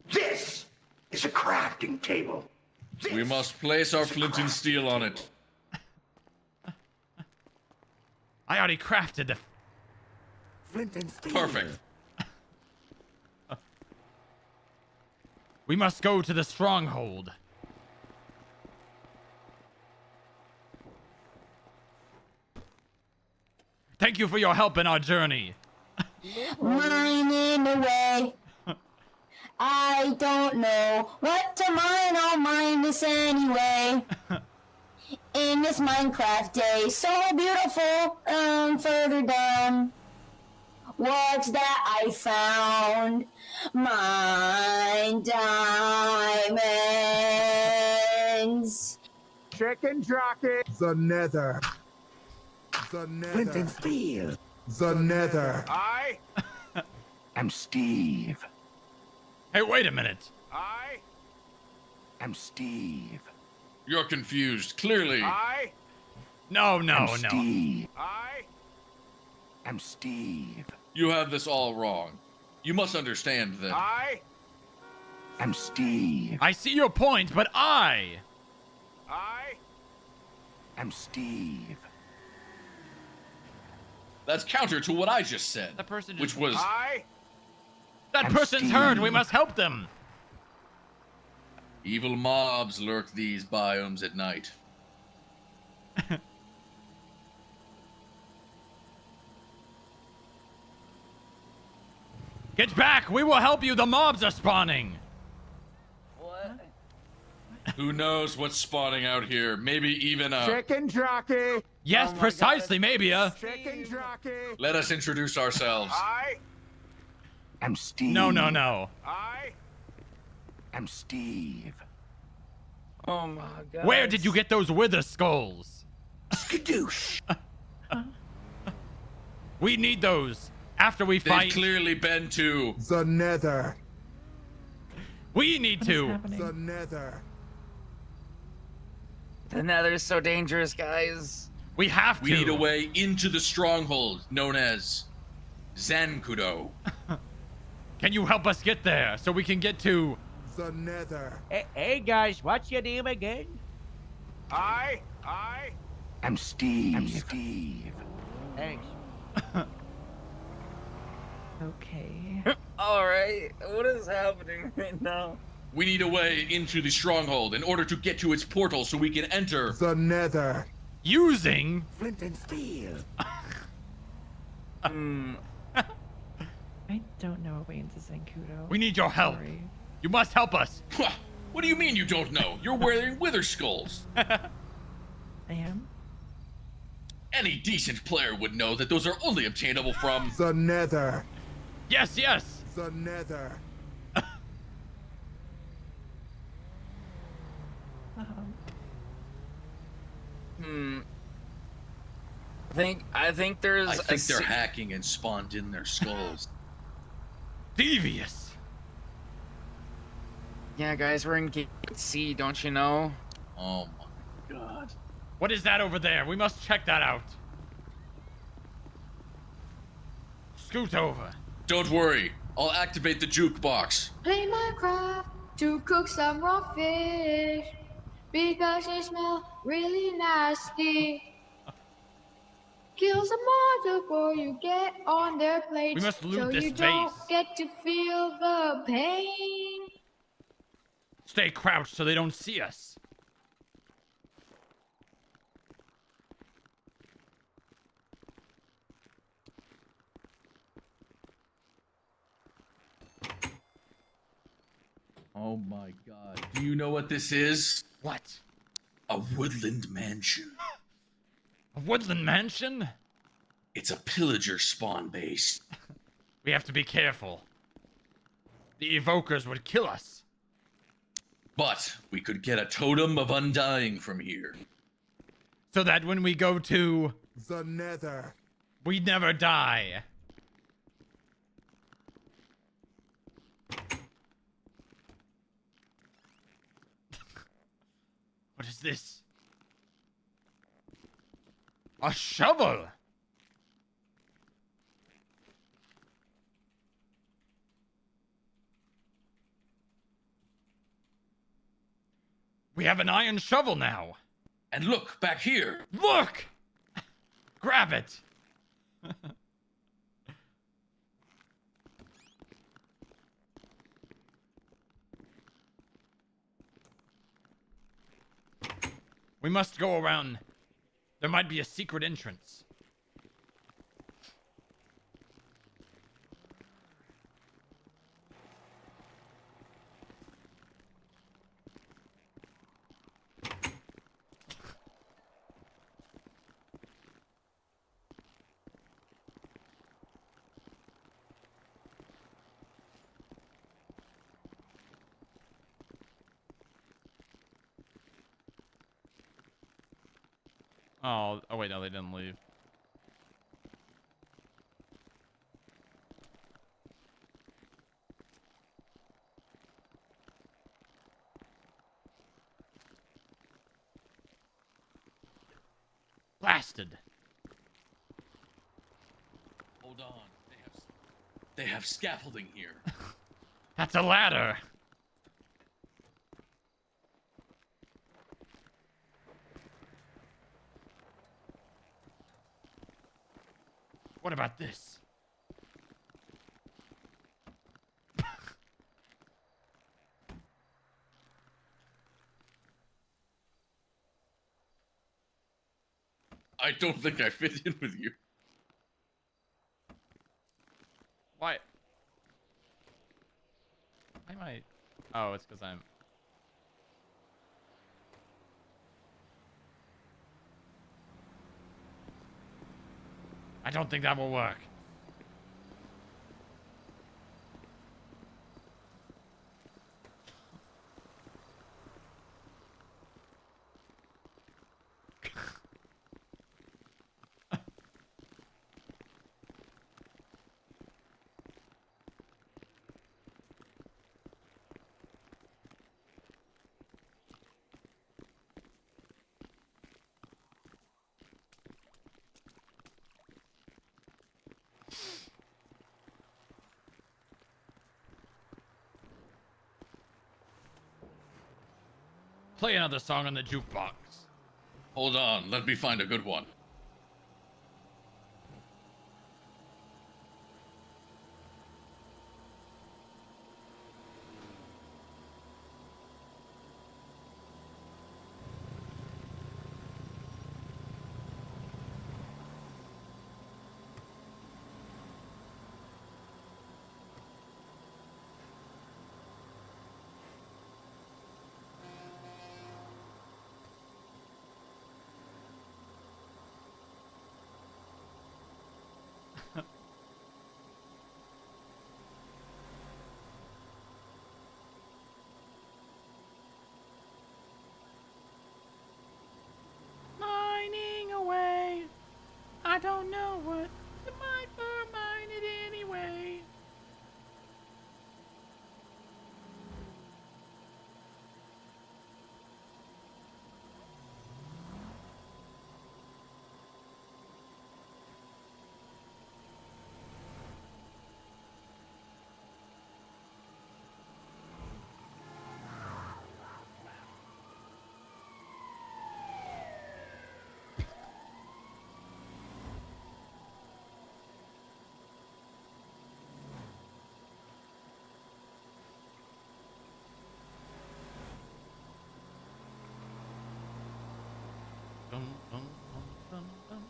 This is a crafting table. We must place our flint and steel on it. I already crafted the... Flint and steel. Perfect. We must go to the stronghold. Thank you for your help in our journey. Mining away. I don't know what to mine. I'll mine this anyway. In this Minecraft day, so beautiful. Further down, what's that I found? Mine diamonds. Chicken jockey. The Nether. The Nether. Flint and steel. The Nether. I am Steve. Hey, wait a minute. I am Steve. You're confused, clearly. I No. Steve. I am Steve. You have this all wrong. You must understand that. I am Steve. I see your point, but I am Steve. That's counter to what I just said. That person which was... That person's hurt. We must help them. Evil mobs lurk these biomes at night. Get back. We will help you. The mobs are spawning. What? Who knows what's spawning out here? Maybe even a... Chicken jockey. Yes, precisely. Maybe a... Chicken jockey. Let us introduce ourselves. I am Steve. No. I am Steve. Oh my god. Where did you get those wither skulls? Skadoosh. We need those after we They've fight. clearly been to... The Nether. We need to. The Nether. The Nether is so dangerous, guys. We have to. We need a way into the stronghold known as Zancudo. Can you help us get there so we can get to... The Nether. Hey guys, what's your name again? I am Steve. I'm Steve. Thanks. Okay. Alright, what is happening right now? We need a way into the stronghold in order to get to its portal so we can enter The Nether. Using Flint and steel. I don't know a way into Zancudo. We need your help. Sorry. You must help us. What do you mean you don't know? You're wearing wither skulls. I am? Any decent player would know that those are only obtainable from The Nether. Yes, yes. The Nether. I think there's. I think they're hacking and spawned in their skulls. Devious. Yeah, guys, we're in Gate C, don't you know? Oh my god. What is that over there? We must check that out. Scoot over. Don't worry. I'll activate the jukebox. Play Minecraft to cook some raw fish because they smell really nasty. Kill some more before you get on their plates, We must loot so this you don't vase. get to feel the pain. Stay crouched so they don't see us. Oh my god. Do you know what this is? What? A woodland mansion. A woodland mansion? It's a pillager spawn base. We have to be careful. The evokers would kill us. But we could get a totem of undying from here. So that when we go to The Nether. we never die. What is this? A shovel! We have an iron shovel now. And look, back here. Look! Grab it. We must go around. There might be a secret entrance. Oh wait, no, they didn't leave. Blasted. Hold on. They have scaffolding here. That's a ladder. What about this? I don't think I fit in with you. Why? Why am I? Oh, it's because I'm. I don't think that will work. Play another song on the jukebox. Hold on, let me find a good one. I don't know what you might mine it anyway. Dum, dum, dum, dum, dum.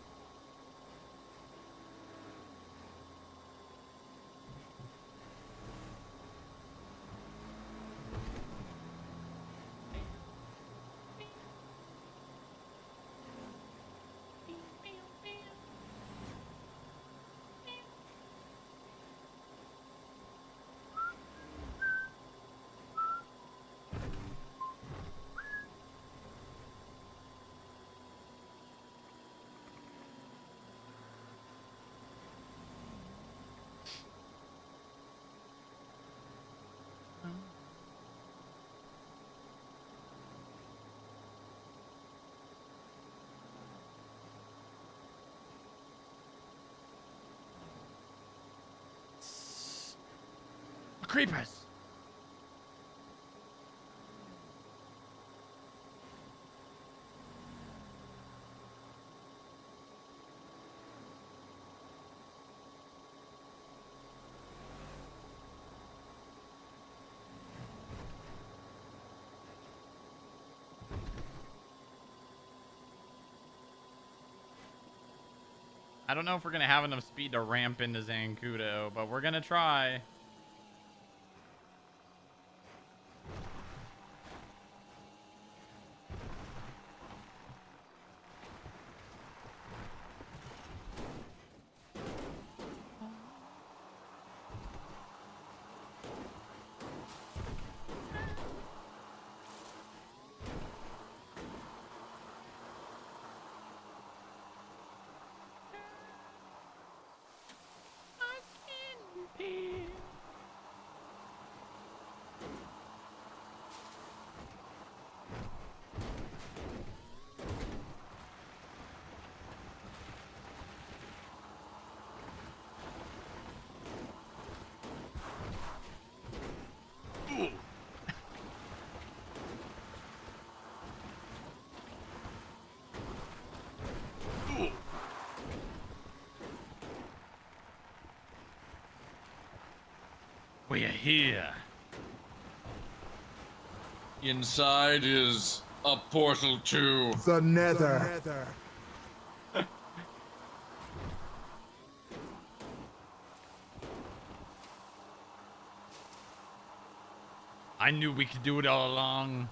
Creepers. I don't know if we're gonna have enough speed to ramp into Zancudo, but we're gonna try. We are here. Inside is a portal to The Nether. I knew we could do it all along.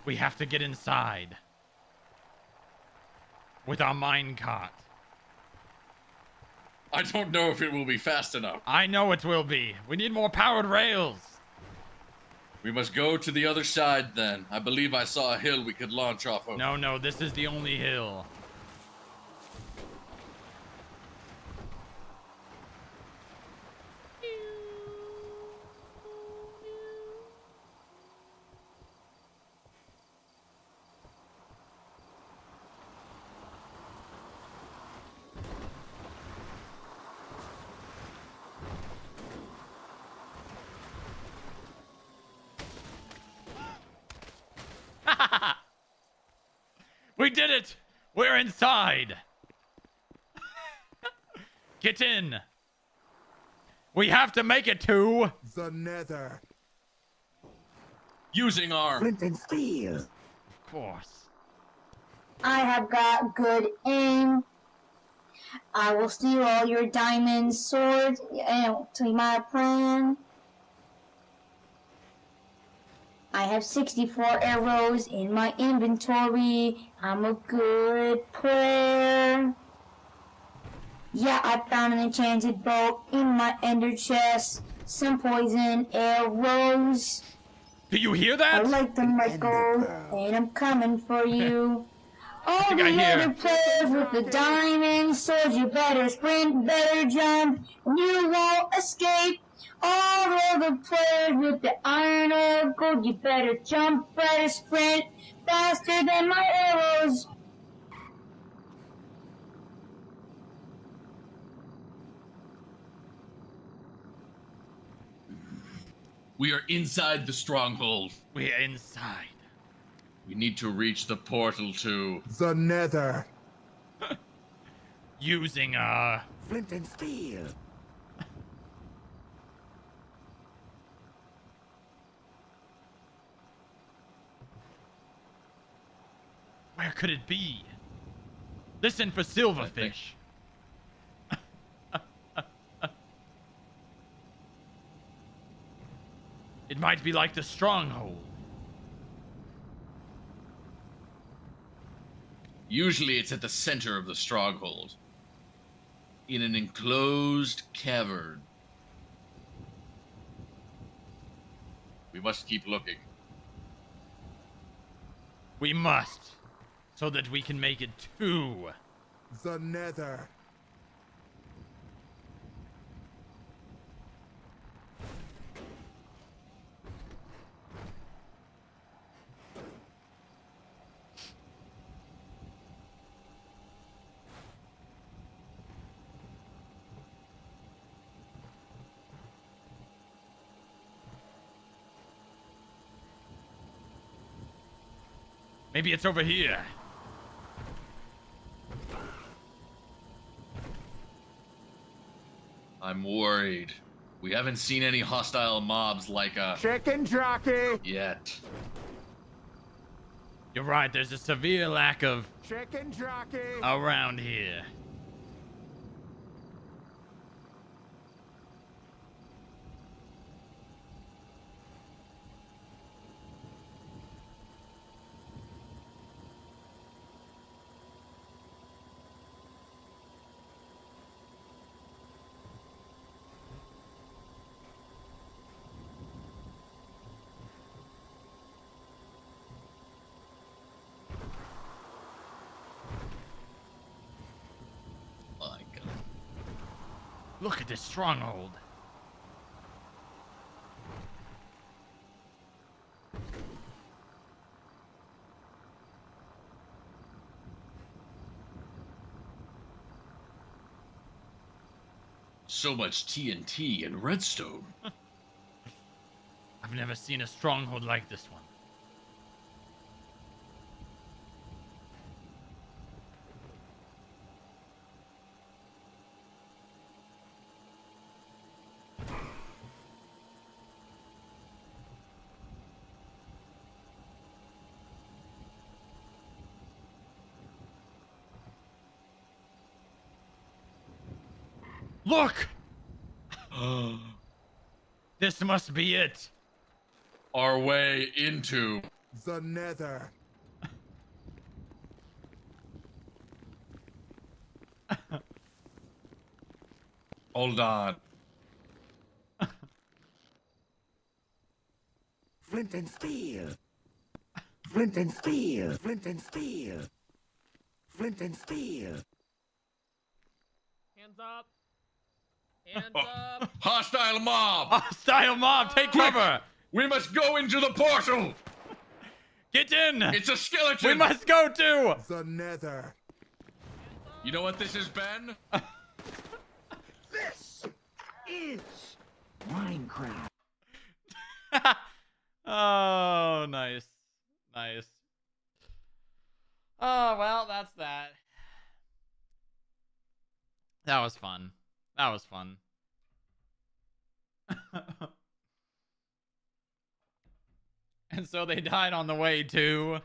We have to get inside. With our minecart. I don't know if it will be fast enough. I know it will be. We need more powered rails. We must go to the other side then. I believe I saw a hill we could launch off of. No, this is the only hill. We did it! We're inside! Get in! We have to make it to The Nether. Using our Flint and steel. Of course. I have got good aim. I will steal all your diamond swords to my plan. I have 64 arrows in my inventory. I'm a good player. Yeah, I found an enchanted bolt in my ender chest. Some poison arrows. Do you hear I that? like them like gold, and I'm coming for you. All think the I hear. other players with the diamond swords, you better sprint, better jump, and you won't escape. All the other players with the iron or gold, you better jump, better sprint, faster than my arrows. We are inside the stronghold. We're inside. We need to reach the portal to The Nether. Using Flint and steel. Where could it be? Listen for silverfish. It might be like the stronghold. Usually it's at the center of the stronghold. In an enclosed cavern. We must keep looking. We must. So that we can make it to The Nether. Maybe it's over here. I'm worried. We haven't seen any hostile mobs like Chicken jockey. yet. You're right, there's a severe lack of Chicken jockey. around here. My God. Look at this stronghold. So much TNT and redstone. I've never seen a stronghold like this one. Look! This must be it. Our way into The Nether. Hold on. Flint and steel. Flint and steel. Flint and steel. Flint and steel. Hands up. Hands up. Hostile mob! Hostile mob, take cover! We must go into the portal! Get in! It's a skeleton! We must go to! The Nether. You know what this has been? This is Minecraft. Oh, nice. Nice. Oh, well, that's that. That was fun. That was fun. And so they died on the way to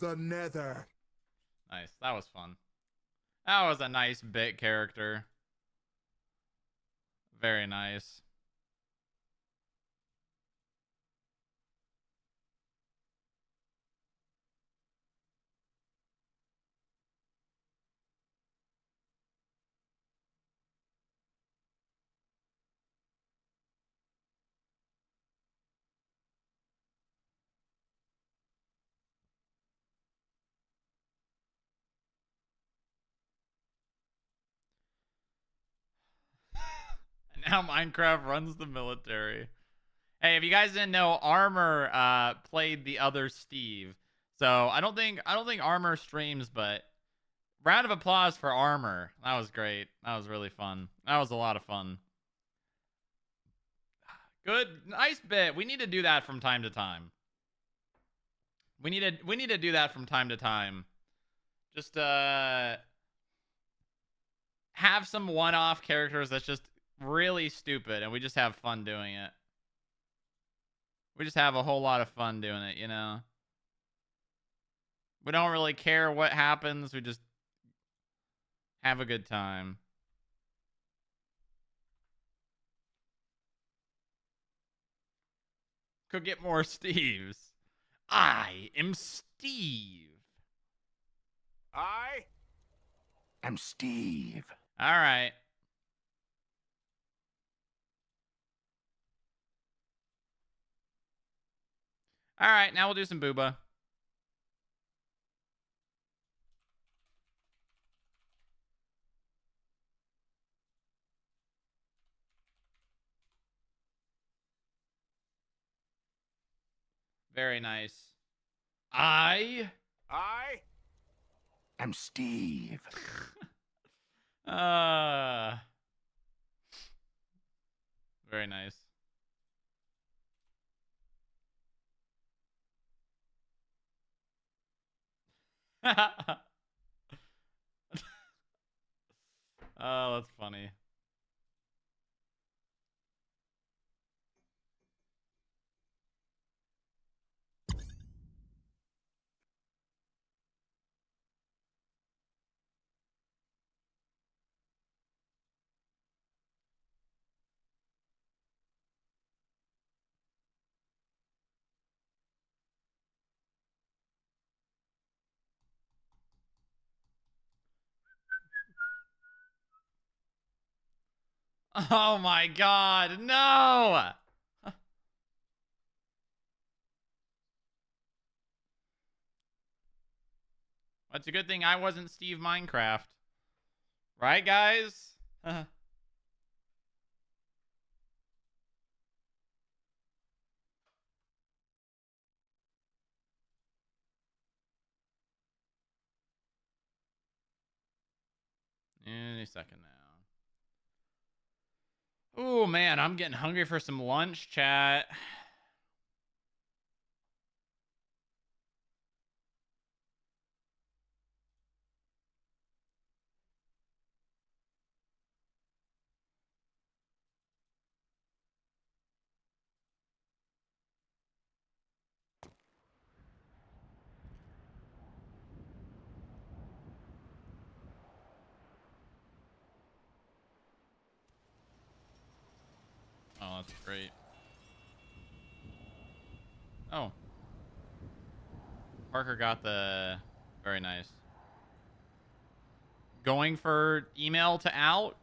The Nether. Nice. That was fun. That was a nice bit character. Very nice. how Minecraft runs the military. Hey, if you guys didn't know, Armor played the other Steve. So I don't think Armor streams, but round of applause for Armor. That was great. That was really fun. That was a lot of fun. Good, nice bit. We need to do that from time to time. We need to do that from time to time. Just have some one-off characters that's just really stupid, and we just have fun doing it. We just have a whole lot of fun doing it, you know? We don't really care what happens. We just have a good time. Could get more Steves. I am Steve. I am Steve. All right. All right, now we'll do some booba. Very nice. I am Steve. Very nice. Oh, that's funny. Oh my god, no! It's a good thing I wasn't Steve Minecraft. Right, guys? Any second now. Oh man, I'm getting hungry for some lunch, chat. Oh, that's great. Oh. Parker got the... Very nice. Going for email to Alk?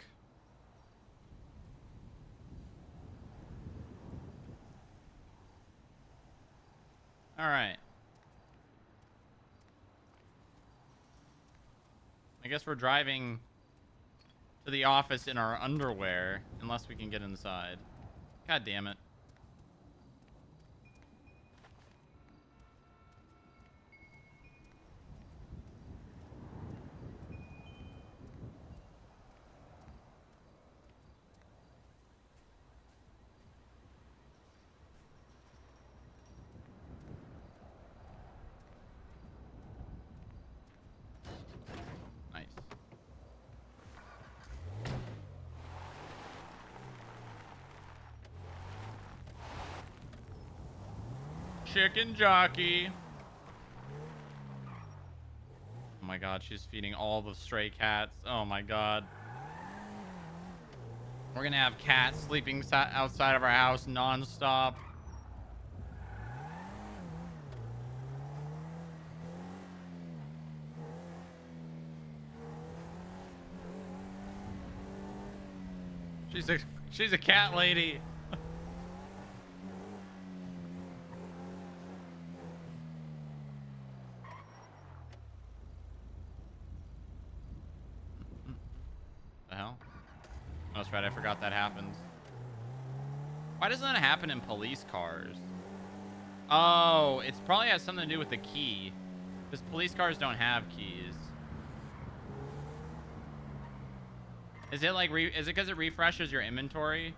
Alright. I guess we're driving to the office in our underwear, unless we can get inside. God damn it. Nice. Chicken jockey. Oh my god, she's feeding all the stray cats. Oh my god. We're gonna have cats sleeping outside of our house non-stop. She's a cat lady. The hell? That's right, I forgot that happens. Why doesn't that happen in police cars? Oh, it's probably has something to do with the key. Because police cars don't have keys. Is it like, is it because it refreshes your inventory?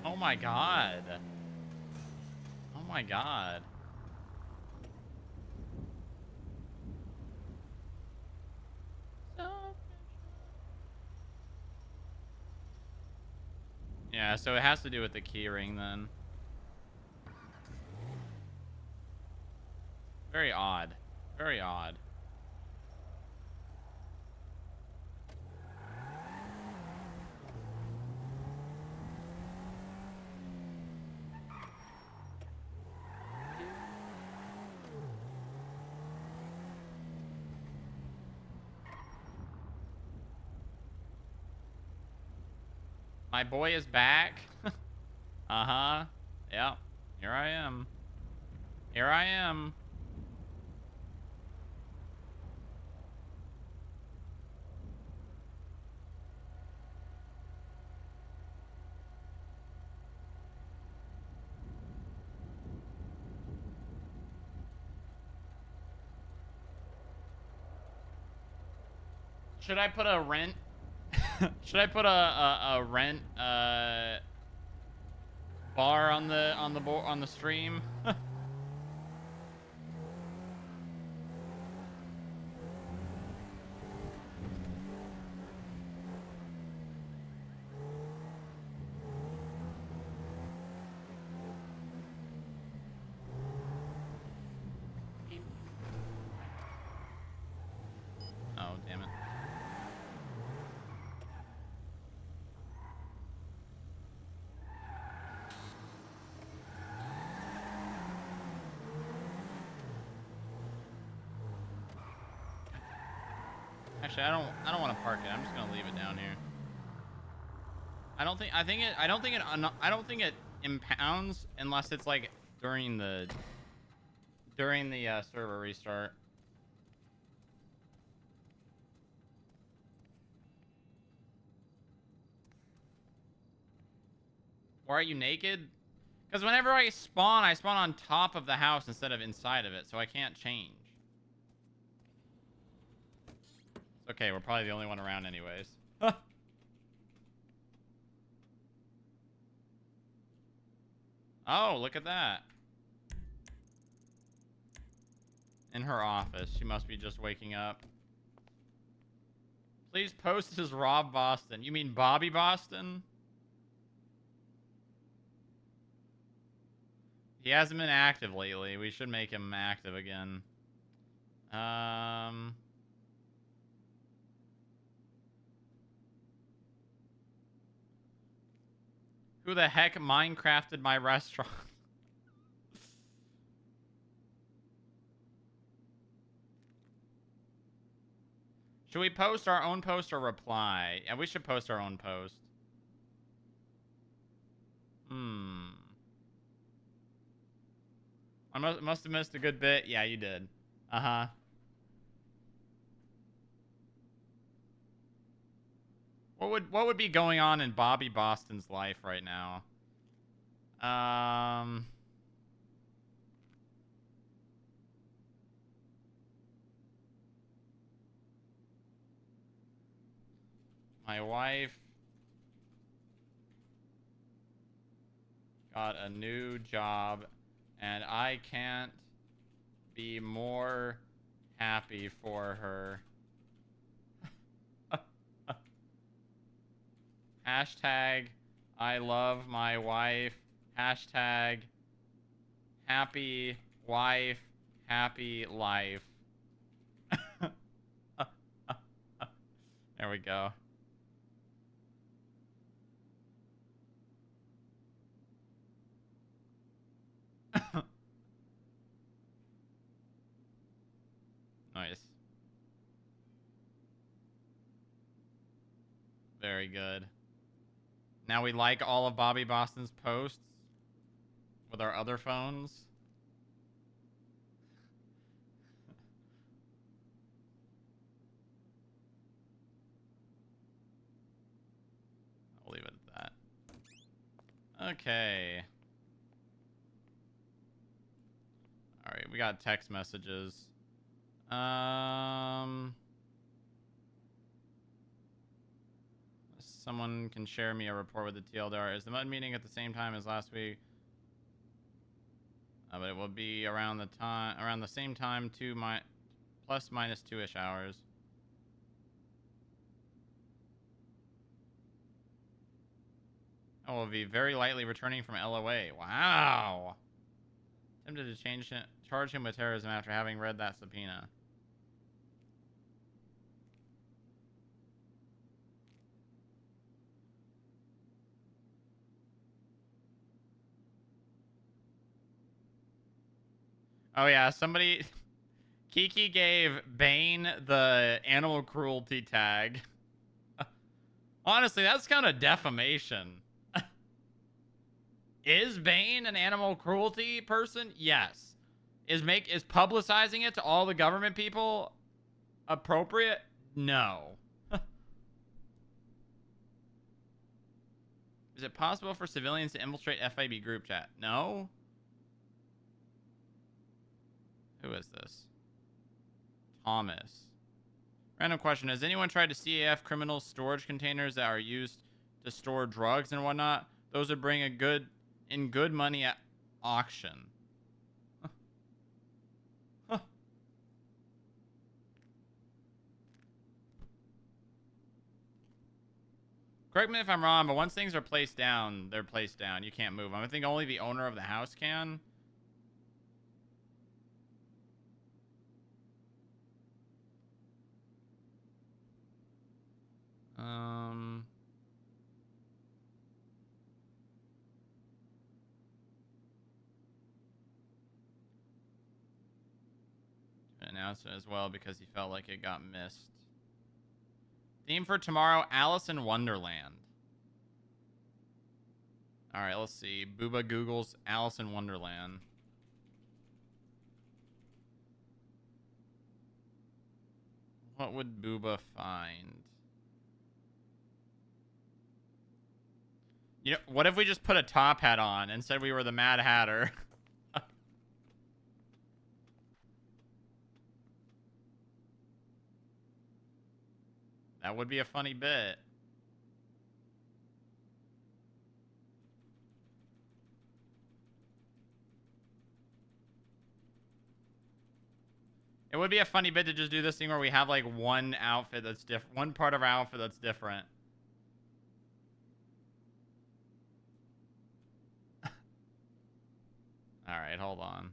Oh my god. Oh my god. Yeah, so it has to do with the key ring then. Very odd. Very odd. My boy is back. Uh-huh. Yep. Here I am. Here I am. Should I put a rent? Should I put a rent bar on the stream? Oh, damn it. Actually, I don't want to park it. I'm just gonna leave it down here. I don't think it impounds unless it's like during the server restart. Why are you naked? Because whenever I spawn on top of the house instead of inside of it, so I can't change. It's okay, we're probably the only one around anyways. Oh, look at that. In her office. She must be just waking up. Please post as Rob Boston. You mean Bobby Boston? He hasn't been active lately. We should make him active again. Who the heck Minecrafted my restaurant? Should we post our own post or reply? Yeah, we should post our own post. I must have missed a good bit. Yeah, you did. Uh-huh. What would be going on in Bobby Boston's life right now? My wife got a new job and I can't be more happy for her. Hashtag I love my wife. Hashtag happy wife, happy life. There we go. Nice. Very good. Now we like all of Bobby Boston's posts. with our other phones. I'll leave it at that. Okay. All right, we got text messages. Someone can share me a report with the TLDR. Is the MUD meeting at the same time as last week? But it will be around the same time, plus minus 2-ish hours. I will be very lightly returning from LOA. Wow. Tempted to charge him with terrorism after having read that subpoena. Oh yeah, somebody... Kiki gave Bane the animal cruelty tag. Honestly, that's kind of defamation. Is Bane an animal cruelty person? Yes. Is publicizing it to all the government people appropriate? No. Is it possible for civilians to infiltrate FIB group chat? No. Who is this? Thomas. Random question. Has anyone tried to CAF criminal storage containers that are used to store drugs and whatnot? Those would bring good money at auction. Huh. Correct me if I'm wrong, but once things are placed down, they're placed down. You can't move them. I think only the owner of the house can. Announcement as well because he felt like it got missed. Theme for tomorrow: Alice in Wonderland. All right, let's see. Booba Google's Alice in Wonderland. What would Booba find? You know, what if we just put a top hat on and said we were the Mad Hatter? That would be a funny bit. It would be a funny bit to just do this thing where we have like one outfit that's different, one part of our outfit that's different. All right, hold on.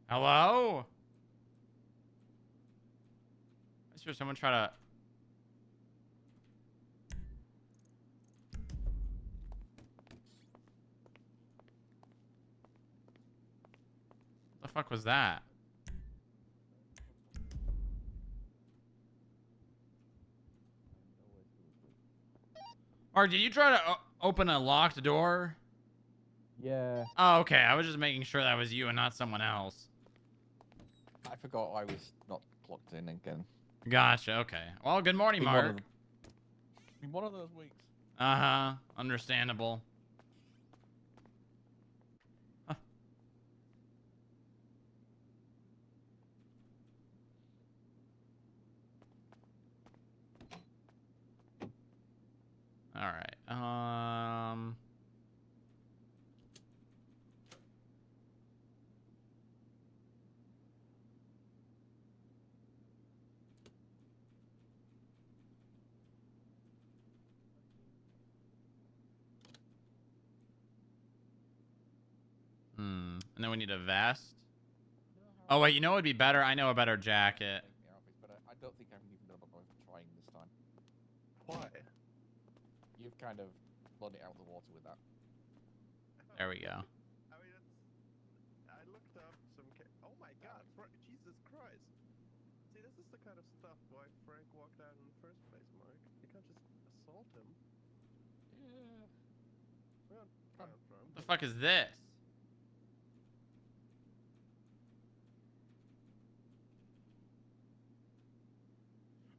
Hello? I sure someone try to... What the fuck was that? Mark, did you try to open a locked door? Yeah. Oh, okay. I was just making sure that was you and not someone else. I forgot I was not plugged in again. Gotcha. Okay. Well, good morning, Mark. Been one of those weeks. Uh-huh. Understandable. Huh. All right. And then we need a vest. Oh, wait, you know what would be better? I know a better jacket. But I don't think I'm even gonna bother trying this time. Why? kind of blown it out of the water with that. There we go. I mean, I looked up some. Oh my God! Jesus Christ! See, this is the kind of stuff why Frank walked out in the first place, Mark. You can't just assault him. Yeah. Well, What the fuck is this?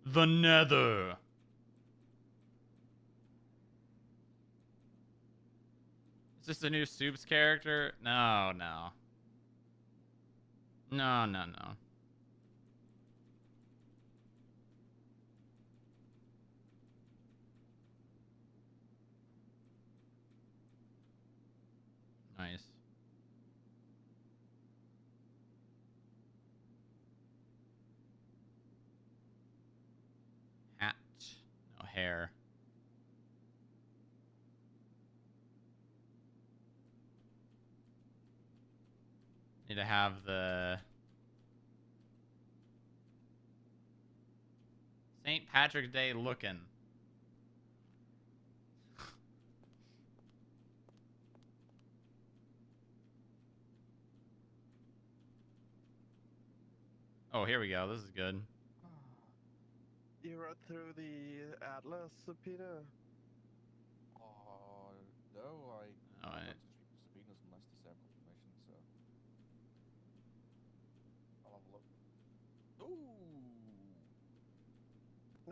The Nether. Is this a new Soups character? No, no. No, no, no. Nice. Hat. No hair. Need to have the St. Patrick's Day looking. Oh, here we go. This is good. You read through the Atlas subpoena? No, I Oh, got I- to speak to subpoenas unless they say I've got permission, so I'll have a look. Ooh.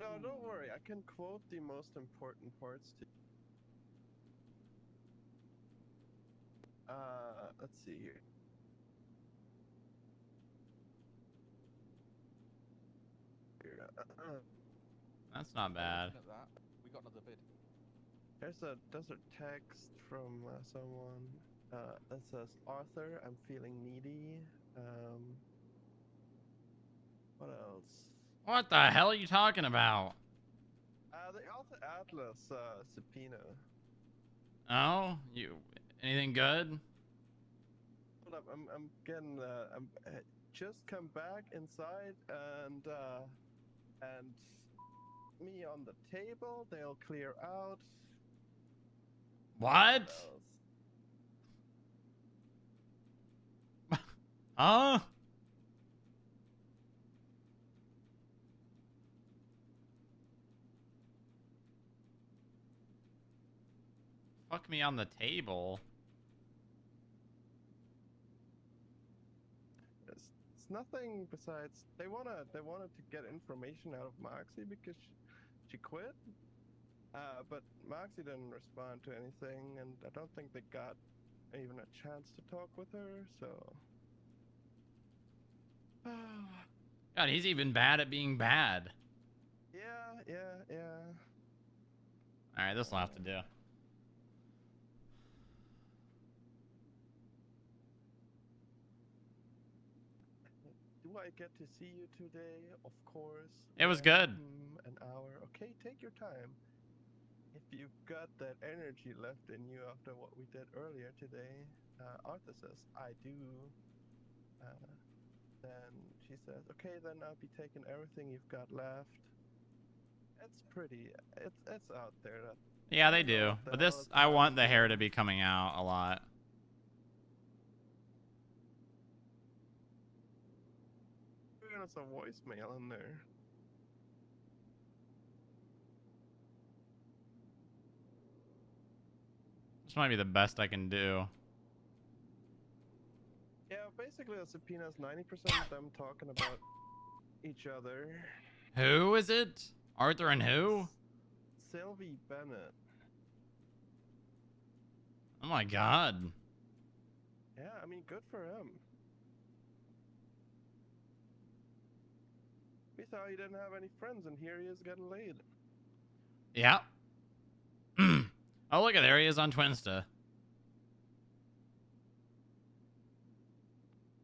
No, don't worry. I can quote the most important parts to you. Let's see here. That's not bad. Looking at that, we got another bid. There's a text from someone that says, Arthur, I'm feeling needy. What else? What the hell are you talking about? The Atlas subpoena. Oh, you anything good? Hold up, I'm getting I'm just come back inside and me on the table. They'll clear out. What? Huh? Fuck me on the table. It's nothing besides they wanted to get information out of Moxie because she quit. But Moxie didn't respond to anything, and I don't think they got even a chance to talk with her. So. God, he's even bad at being bad. Yeah. All right, this will have to do. Do I get to see you today? Of course. It was good. An hour. Okay, take your time. If you've got that energy left in you after what we did earlier today, Arthur says, I do. Then she says, okay, then I'll be taking everything you've got left. It's pretty. It's out there. Yeah, they do. But this, I want the hair to be coming out a lot. There's a voicemail in there. This might be the best I can do. Yeah, basically the subpoena is 90% of them talking about each other. Who is it? Arthur and who? Sylvie Bennett. Oh my god. Yeah, I mean, good for him. We thought he didn't have any friends, and here he is getting laid. Yeah. Oh, look at there he is on Twinsta.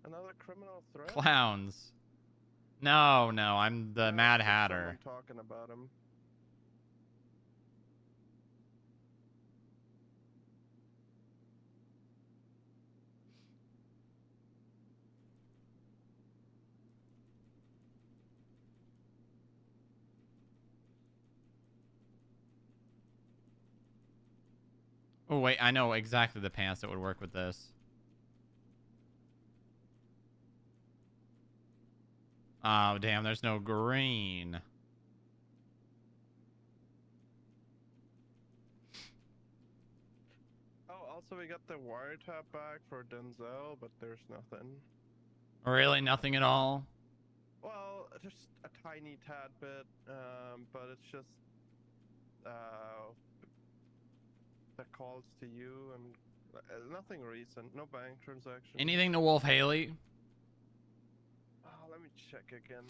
Another criminal threat? Clowns. No, I'm the Mad Hatter. Someone talking about him. Oh, wait. I know exactly the pants that would work with this. Oh, damn. There's no green. Oh, also we got the wiretap back for Denzel, but there's nothing. Really? Nothing at all? Well, just a tiny tad bit, but it's just the calls to you and nothing recent, no bank transaction. Anything to Wolf Haley? Let me check again.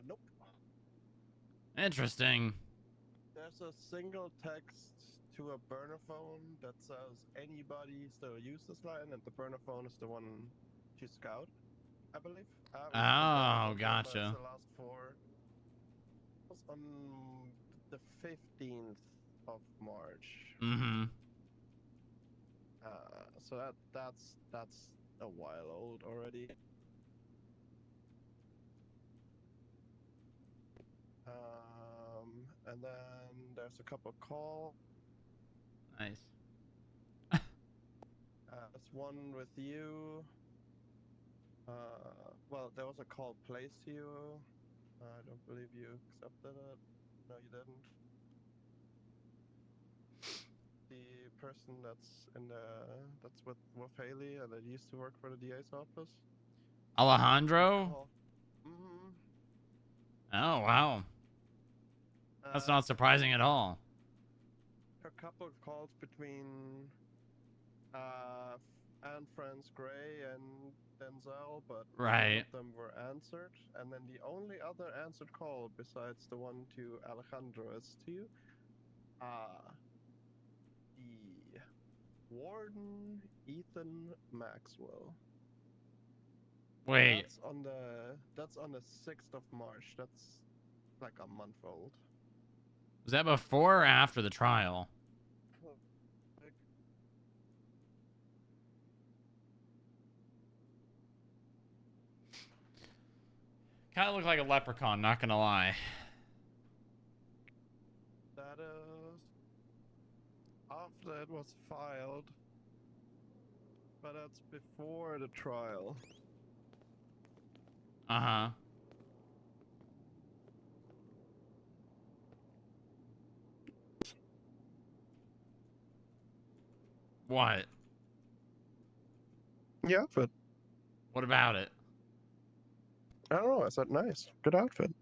Nope. Interesting. There's a single text to a burner phone that says anybody still use this line, and the burner phone is the one to Scout, I believe. Oh, gotcha. The last four was on the 15th of March. Mm-hmm. So that's a while old already. And then there's a couple call. Nice. There's one with you. Well, there was a call placed to you. I don't believe you accepted it. No, you didn't. The person that's with Haley and that used to work for the DA's office. Alejandro? Mm-hmm. Oh, wow. That's not surprising at all. A couple of calls between Anne France Gray and Denzel, but none Right. of them were answered. And then the only other answered call besides the one to Alejandro is to the Warden Ethan Maxwell. Wait. That's on the 6th of March. That's like a month old. Was that before or after the trial? Kind of looked like a leprechaun, not gonna lie. That is after it was filed, but that's before the trial. Uh-huh. What? Yeah, outfit. What about it? I don't know. I said nice, good outfit.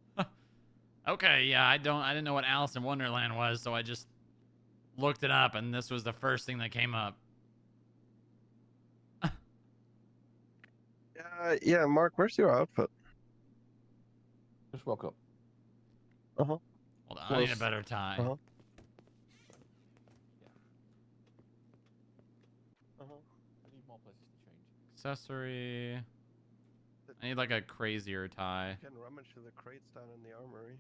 Okay, yeah, I didn't know what Alice in Wonderland was, so I just looked it up, and this was the first thing that came up. Yeah, Mark, where's your outfit? Just woke up. Uh-huh. Hold on, I need a better tie. Uh-huh. Uh-huh. I need more places to change. Accessory. I need like a crazier tie. You can rummage through the crates down in the armory.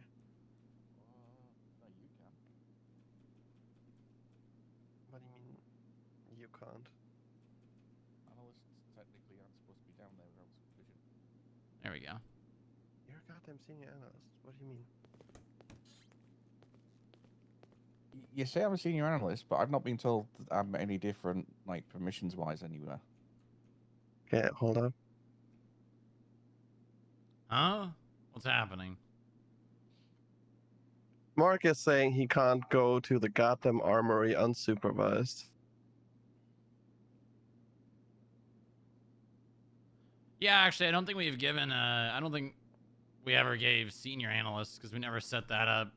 No, you can. What do you mean you can't? Analysts technically aren't supposed to be down there without supervision. There we go. You're a goddamn senior analyst. What do you mean? You say I'm a senior analyst, but I've not been told that I'm any different, like permissions-wise, anywhere. Okay, hold on. Huh? What's happening? Mark is saying he can't go to the goddamn armory unsupervised. Yeah, actually, I don't think we've given, I don't think we ever gave senior analysts, because we never set that up.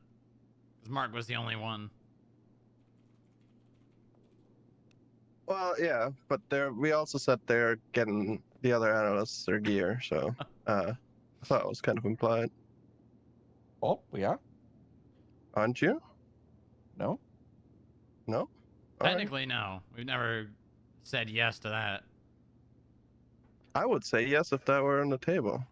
Because Mark was the only one. Well, yeah, but we also said they're getting the other analysts their gear, so I thought it was kind of implied. Oh, we are? Aren't you? No? No? Technically, no. We've never said yes to that. I would say yes if that were on the table.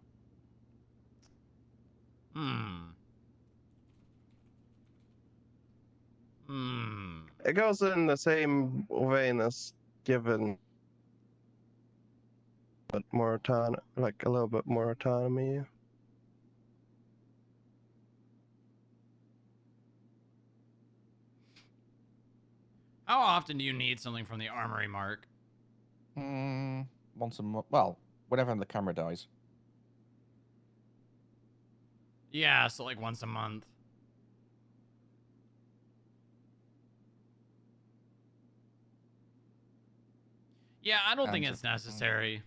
It goes in the same vein as given but more like a little bit more autonomy. How often do you need something from the armory, Mark? Once a month. Well, whenever the camera dies. Yeah, so like once a month. Yeah, I don't think it's necessary.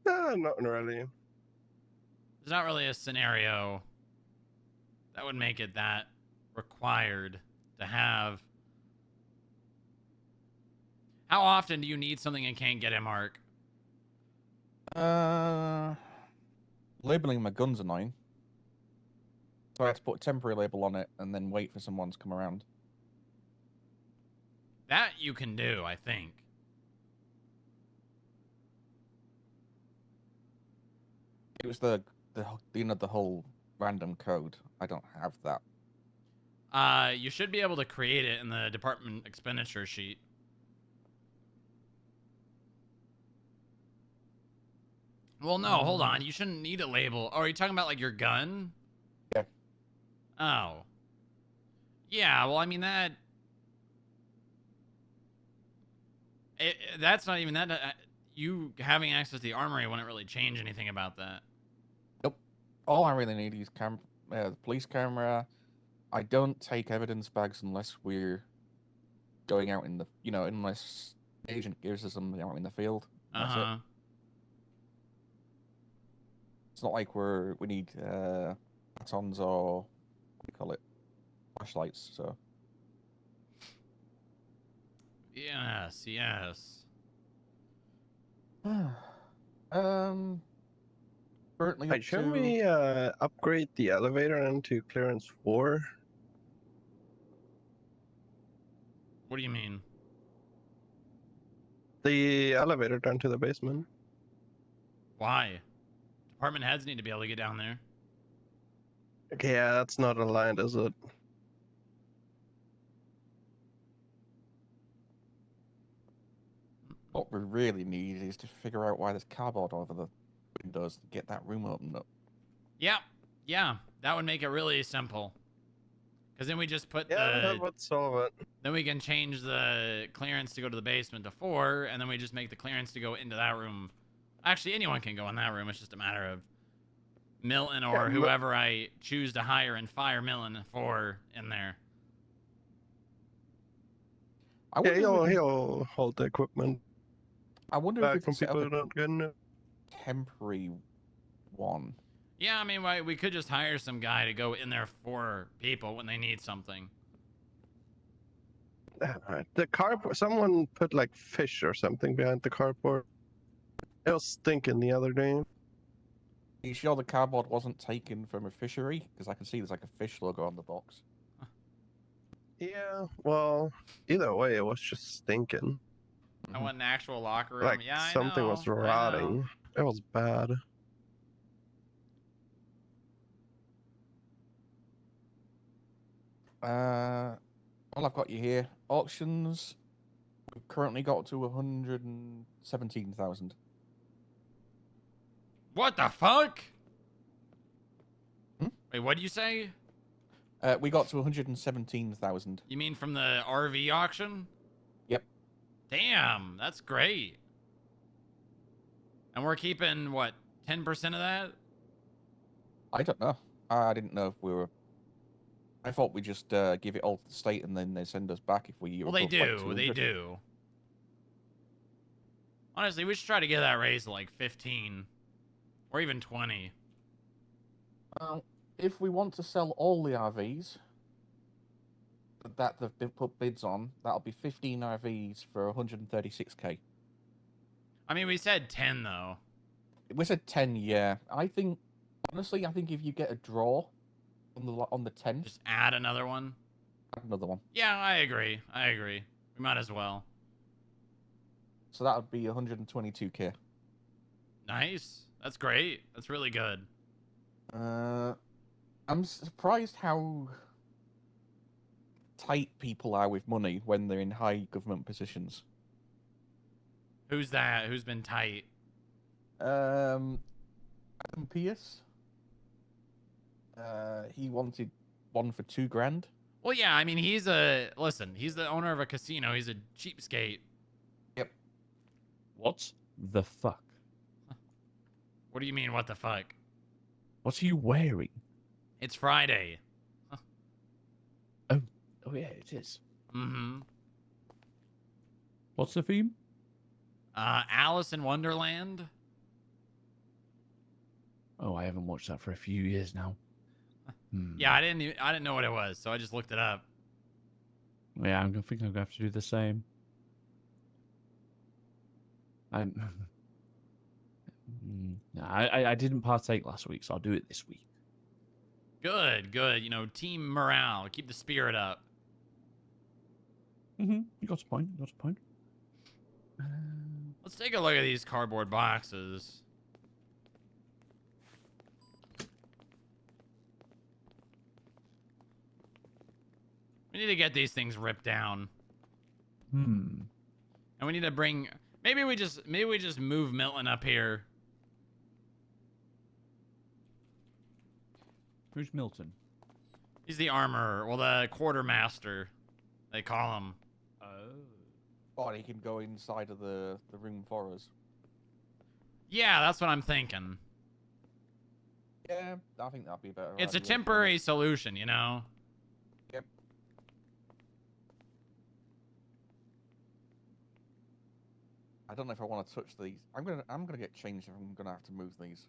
Not really. There's not really a scenario that would make it that required to have. How often do you need something and can't get it, Mark? Labeling my gun's annoying. So I have to put a temporary label on it and then wait for someone to come around. That you can do, I think. It was the the whole random code. I don't have that. You should be able to create it in the department expenditure sheet. Well, no, hold on. You shouldn't need a label. Oh, are you talking about like your gun? Yeah. Oh. Yeah, well, I mean that's not even that. You having access to the armory wouldn't really change anything about that. Nope. All I really need is the police camera. I don't take evidence bags unless we're going out in the, unless the agent gives us them out in the field. That's it. It's not like we need batons or what do you call it, flashlights. So. Yes, yes. Currently Hey, shouldn't we upgrade the elevator into clearance 4? What do you mean? The elevator down to the basement. Why? Department heads need to be able to get down there. Okay, yeah, that's not aligned, is it? What we really need is to figure out why there's cardboard over the windows to get that room opened up. Yeah, yeah, that would make it really simple. Because then we just put that would solve it. Then we can change the clearance to go to the basement to 4, and then we just make the clearance to go into that room. Actually, anyone can go in that room. It's just a matter of Milton or whoever I choose to hire and fire Milton for in there. Yeah, he'll hold the equipment. I wonder if we from could set people up who don't get in it. temporary one. Yeah, I mean, we could just hire some guy to go in there for people when they need something. The cardboard. Someone put like fish or something behind the cardboard. It was stinking the other day. Are you sure the cardboard wasn't taken from a fishery? Because I can see there's like a fish logo on the box. Yeah, well, either way, it was just stinking. I want an actual locker room. Like Yeah, I something know, was I know. rotting. It was bad. Well, I've got you here. Auctions. We've currently got to 117,000. What the fuck? Wait, what did you say? We got to 117,000. You mean from the RV auction? Yep. Damn, that's great. And we're keeping, what, 10% of that? I don't know. I didn't know if we were... I thought we just give it all to the state and then they send us back if we... Well, they do. They do. Honestly, we should try to get that raised to like 15. Or even 20. If we want to sell all the RVs that they've been put bids on, that'll be 15 RVs for 136k. I mean, we said 10 though. We said 10, yeah. I think, honestly, if you get a draw on the 10, just add another one. Add another one. Yeah, I agree. I agree. We might as well. So that would be 122k. Nice. That's great. That's really good. I'm surprised how tight people are with money when they're in high government positions. Who's that? Who's been tight? Adam Pierce. He wanted one for $2,000. Well, yeah, I mean, he's the owner of a casino. He's a cheapskate. Yep. What the fuck? What do you mean, what the fuck? What are you wearing? It's Friday. Oh yeah, it is. Mm-hmm. What's the theme? Alice in Wonderland. Oh, I haven't watched that for a few years now. Yeah, I didn't know what it was, so I just looked it up. Yeah, I think I'm gonna have to do the same. I didn't partake last week, so I'll do it this week. Good, good. You know, team morale. Keep the spirit up. You got a point. You got a point. Let's take a look at these cardboard boxes. We need to get these things ripped down. And we need to bring. Maybe we just move Milton up here. Who's Milton? He's the armorer. Well, the quartermaster. They call him. Or he can go inside of the room for us. Yeah, that's what I'm thinking. Yeah, I think that'd be better. It's a idea. temporary solution, you know? Yep. I don't know if I want to touch these. I'm gonna get changed if I'm gonna have to move these.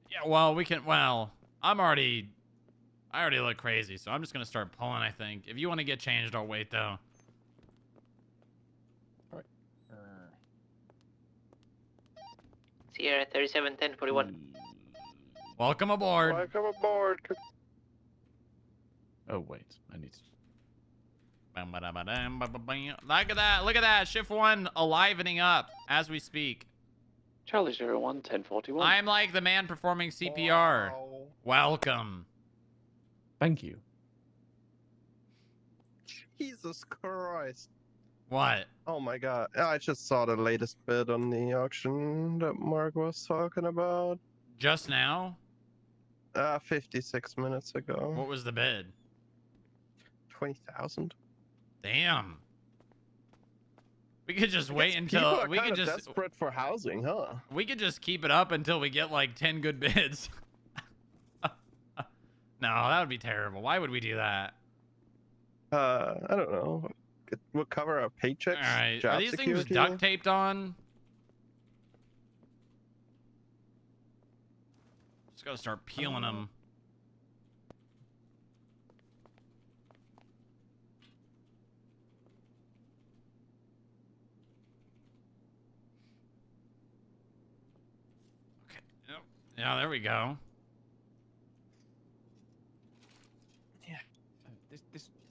Yeah, well, we can. Well, I already look crazy, so I'm just gonna start pulling. I think. If you want to get changed, I'll wait though. All right. Sierra 371041. Welcome aboard. Welcome aboard. Oh wait, I need to. Look at that! Look at that! Shift 1 alivening up as we speak. Charlie 011041. I'm like the man performing CPR. Wow. Welcome. Thank you. Jesus Christ. What? Oh my god. I just saw the latest bid on the auction that Mark was talking about. Just now? 56 minutes ago. What was the bid? 20,000. Damn. We could just wait People until are we kind could of just desperate for housing, huh? we could just keep it up until we get like 10 good bids. No, that would be terrible. Why would we do that? I don't know. We'll cover our paychecks. All right. Job Are these security. things duct taped on? Just gotta start peeling them. Okay. Yep. Yeah, there we go. Yeah.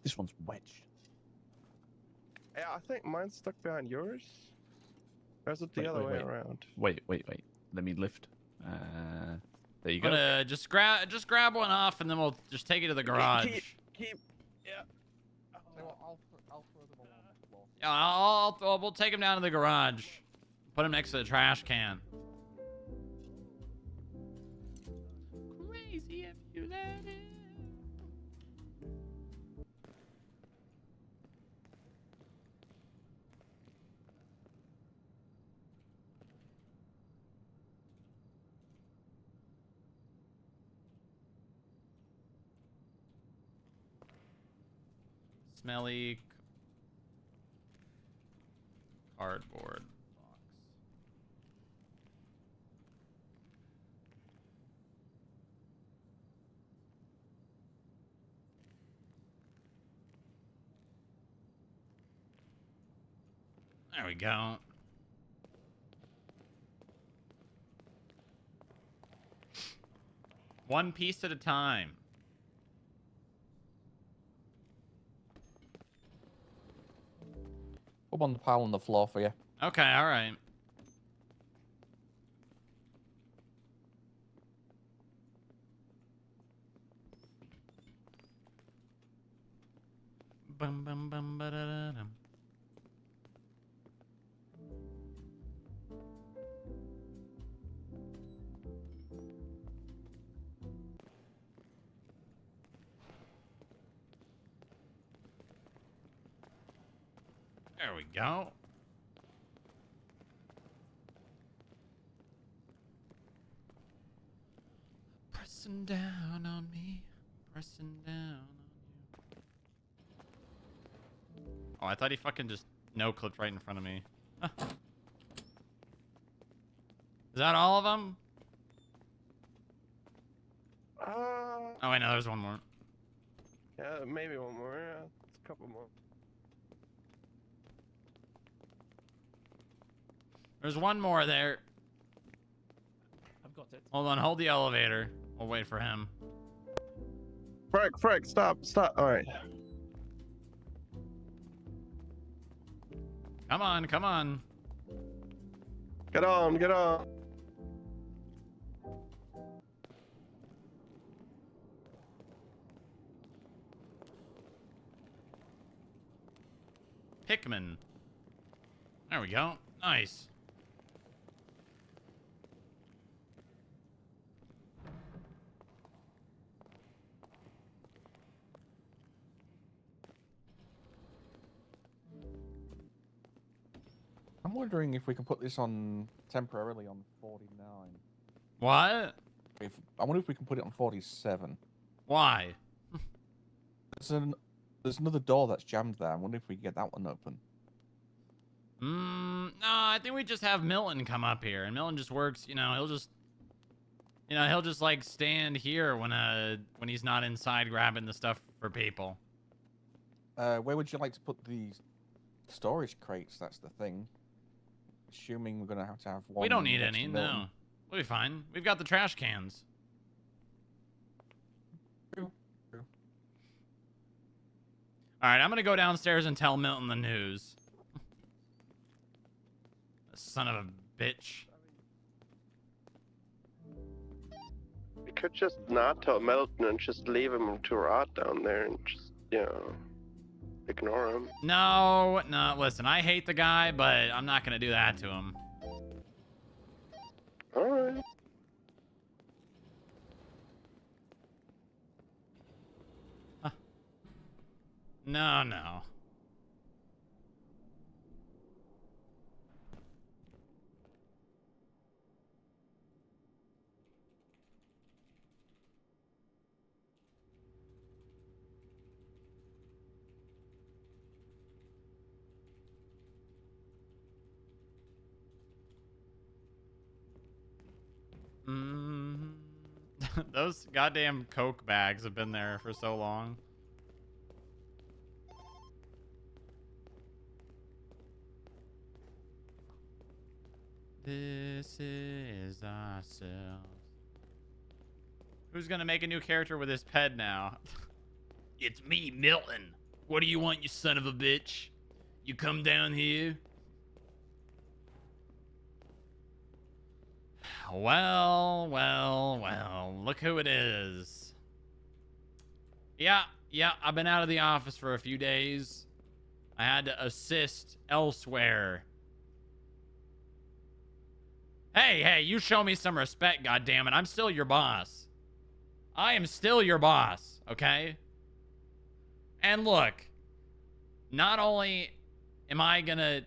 This one's wedged. Yeah, I think mine's stuck behind yours. Or is it the other way around? Wait. Let me lift. There you go. Just grab one off, and then we'll just take it to the garage. Keep. Yeah. I'll throw them along the floor. Yeah, we'll take him down to the garage. Put him next to the trash can. Crazy if you let it. Smelly cardboard box. There we go. One piece at a time. Put on the pile on the floor for you. Okay, all right. bum, bum, bum, ba-da-da-dum. There we go. Pressing down on me. Pressing down on you. Oh, I thought he fucking just no-clipped right in front of me. Huh. Is that all of them? Oh, wait, no, there's one more. Yeah, maybe one more. Yeah, it's a couple more. There's one more there. I've got it. Hold on, hold the elevator. We'll wait for him. Frick, stop. All right. Come on, come on. Get on. Hickman. There we go. Nice. I'm wondering if we can put this on temporarily on 49. What? I wonder if we can put it on 47. Why? There's another door that's jammed there. I wonder if we can get that one open. No, I think we just have Milton come up here, and Milton just works. He'll just like stand here when he's not inside grabbing the stuff for people. Where would you like to put the storage crates? That's the thing. Assuming we're gonna have to have one. We don't need next to any. Milton. No, we'll be fine. We've got the trash cans. True. All right, I'm gonna go downstairs and tell Milton the news. Son of a bitch. We could just not tell Melton and just leave him to rot down there and just, ignore him. No, listen, I hate the guy, but I'm not gonna do that to him. Alright. No. Those goddamn Coke bags have been there for so long. This is ourselves. Who's gonna make a new character with his ped now? It's me, Milton. What do you want, you son of a bitch? You come down here? Well, look who it is. Yeah, I've been out of the office for a few days. I had to assist elsewhere. Hey, you show me some respect, goddammit. I'm still your boss. I am still your boss, okay? And look, not only am I gonna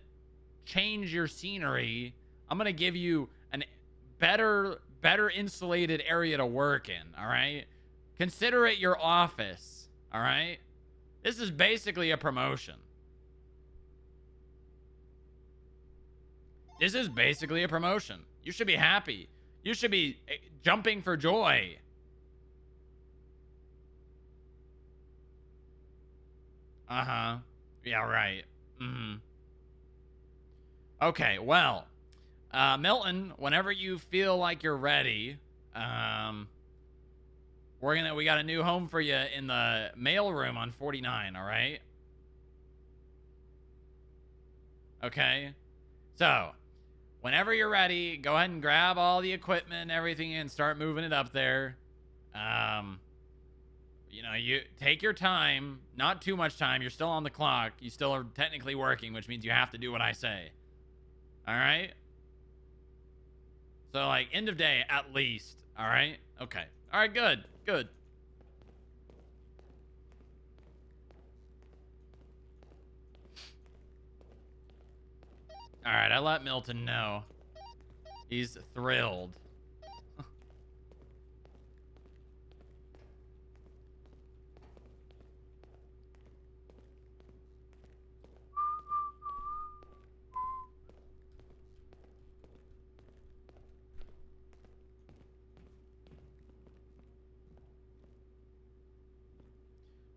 change your scenery, I'm gonna give you an better insulated area to work in, all right? Consider it your office, all right? This is basically a promotion. This is basically a promotion. You should be happy. You should be jumping for joy. Uh-huh. Yeah, right. Okay, well, Milton, whenever you feel like you're ready, we got a new home for you in the mail room on 49, all right? Okay? So, whenever you're ready, go ahead and grab all the equipment and everything and start moving it up there. You know, you take your time, not too much time. You're still on the clock. You still are technically working, which means you have to do what I say. All right? So, like, end of day at least. All right? Okay. All right, good. Good. All right, I let Milton know. He's thrilled.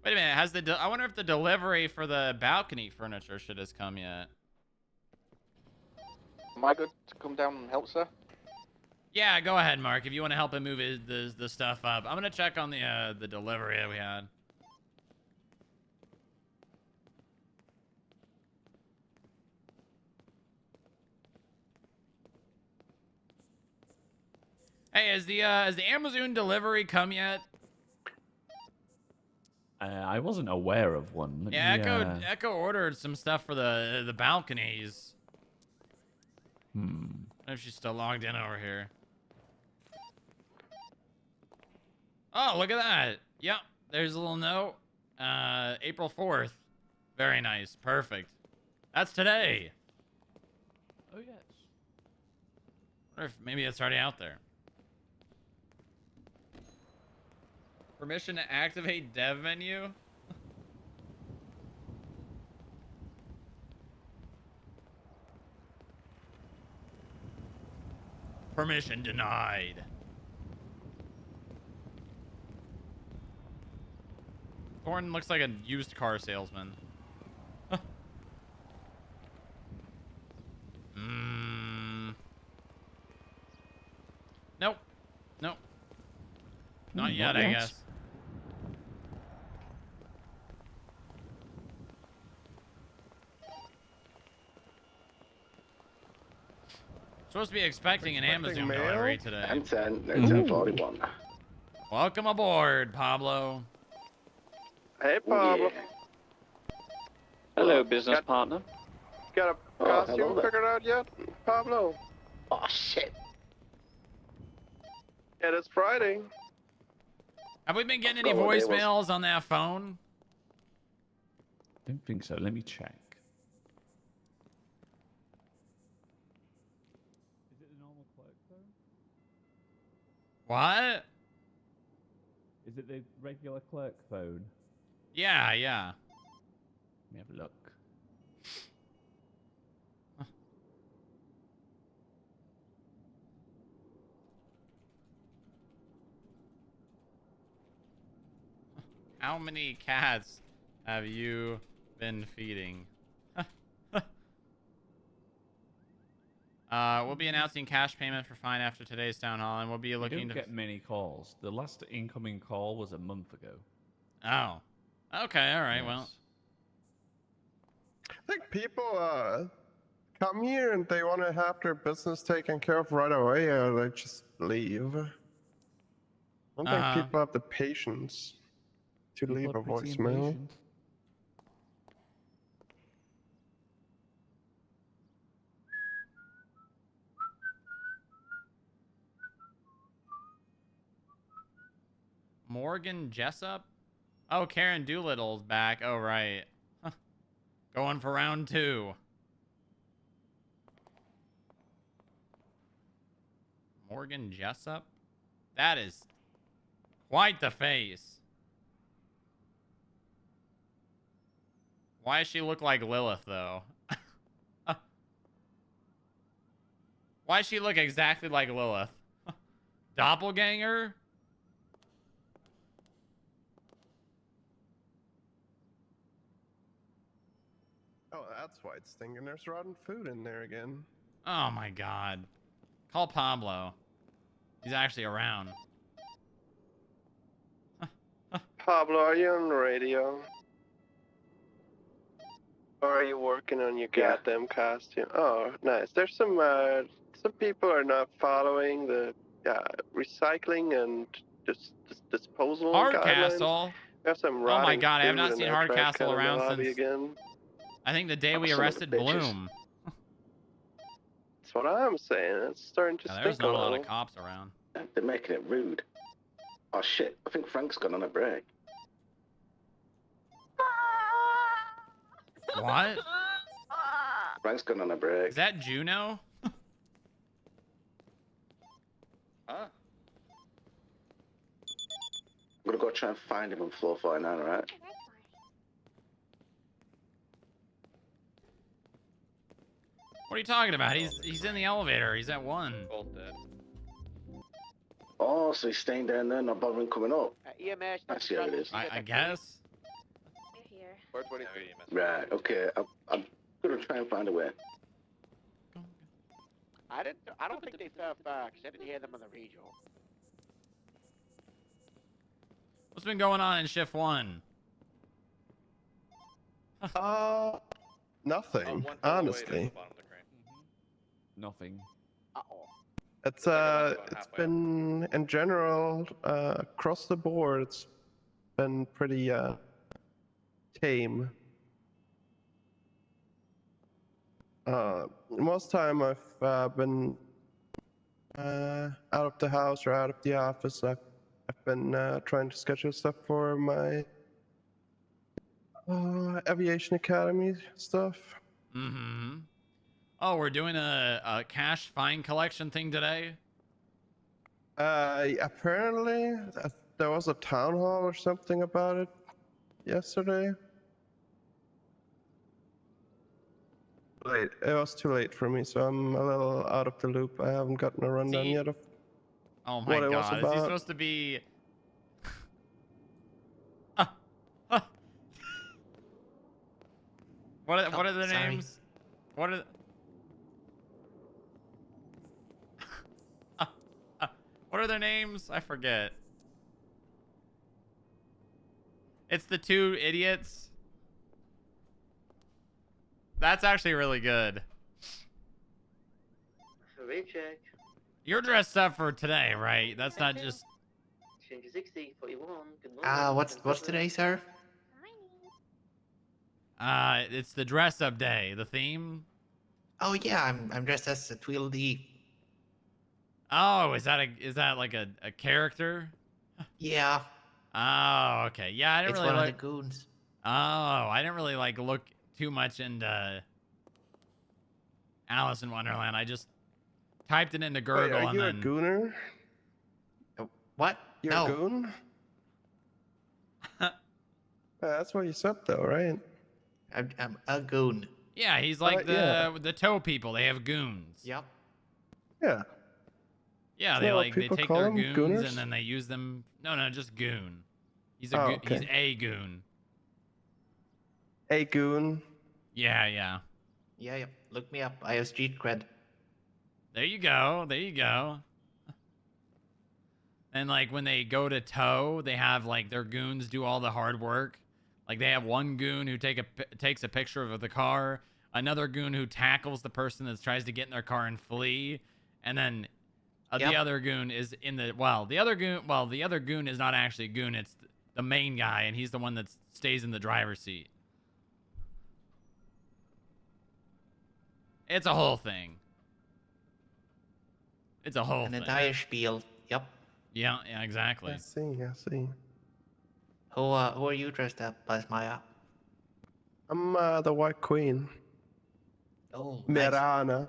Wait a minute, has the I wonder if the delivery for the balcony furniture should has come yet. Am I good to come down and help, sir? Yeah, go ahead, Mark. If you want to help him move the stuff up, I'm gonna check on the delivery that we had. Hey, has the Amazon delivery come yet? I wasn't aware of one. Let Yeah, me, Echo ordered some stuff for the balconies. I don't know if she's still logged in over here. Oh, look at that. Yep, there's a little note. April 4th. Very nice. Perfect. That's today. Oh, yes. I wonder if maybe it's already out there. Permission to activate dev menu? Permission denied. Thornton looks like a used car salesman. Nope. Nope. Not yet, I guess. Supposed to be expecting an Amazon delivery today. I'm 10, they're 1041. Welcome aboard, Pablo. Hey, Pablo. Hello, business partner. Got a costume figured out yet, Pablo? Oh, shit. Yeah, it's Friday. Have we been getting any voicemails on that phone? Don't think so. Let me check. Is it the normal clerk phone? What? Is it the regular clerk phone? Yeah, yeah. Let me have a look. How many cats have you been feeding? We'll be announcing cash payment for fine after today's town hall, and we'll be looking We to don't get many calls. The last incoming call was a month ago. Oh. Okay, all right, Yes. well. I think people come here and they want to have their business taken care of right away, or they just leave. I don't think people have the patience to leave a voicemail. Morgan Jessup? Oh, Karen Doolittle's back. Oh, right. Going for round 2. Morgan Jessup? That is quite the face. Why does she look like Lilith, though? Why does she look exactly like Lilith? Doppelganger? Oh, that's why it's stinking. There's rotten food in there again. Oh my god. Call Pablo. He's actually around. Pablo, are you on the radio? Or are you working on your goddamn costume? Oh, nice. There's some people are not following the recycling and disposal guidelines. Hardcastle. We have some Oh my rotting god, I have food not in seen our trash can Hardcastle in the around lobby since again. I think the day we Son of a arrested bitches. Bloom. That's what I'm saying. It's starting to Yeah, stink there's not a lot little. of cops around. They're making it rude. Oh shit, I think Frank's gone on a break. What? Frank's gone on a break. Is that Juno? Huh? I'm gonna go try and find him on floor 49, alright? What are you talking about? He's in the elevator. He's at 1. Oh, so he's staying down there, not bothering coming up. EMS. I see how it is. I guess. Right, okay. I'm gonna try and find a way. I don't think they fell far because I didn't hear them on the radio. What's been going on in shift 1? Nothing. Honestly, Nothing. it's been in general across the board. It's been pretty tame. Most time I've been out of the house or out of the office. I've been trying to schedule stuff for my aviation academy stuff. Mm-hmm. Oh, we're doing a cash fine collection thing today? Apparently there was a town hall or something about it yesterday. Late. It was too late for me, so I'm a little out of the loop. I haven't gotten a rundown yet of Oh my what it was god, is about. he supposed to be... What are the sorry. names? What are what are their names? I forget. It's the 2 idiots. That's actually really good. Recheck. You're dressed up for today, right? That's not just... Change 60, 41. Good morning. What's today, sir? It's the dress up day. The theme? Oh yeah, I'm dressed as a Tweedledee. Oh, is that like a character? Yeah. Oh, okay. Yeah, I didn't It's really one look... of the goons. Oh, I didn't really like look too much into Alice in Wonderland. I just typed it into Wait, Gurgle are and you then... a gooner? What? You're No. a goon? That's what you said, though, right? I'm a goon. Yeah, he's like yeah. the toe people. They have goons. Yep. Yeah. Yeah, Isn't they that what like they people take call their them, goons gooners? and then they use them. No, just goon. He's a Oh, he's okay. a goon. A goon. Yeah. Yeah. Look me up. I have street cred. There you go. And like when they go to tow, they have like their goons do all the hard work. Like they have one goon who takes a picture of the car, another goon who tackles the person that tries to get in their car and flee, and then the other goon is in the the other goon is not actually a goon. It's the main guy, and he's the one that stays in the driver's seat. It's a whole thing. It's a whole An thing. entire spiel. Yep. Yeah, exactly. I see. Who are you dressed up as, Maya? I'm the White Queen. Oh, Mirana.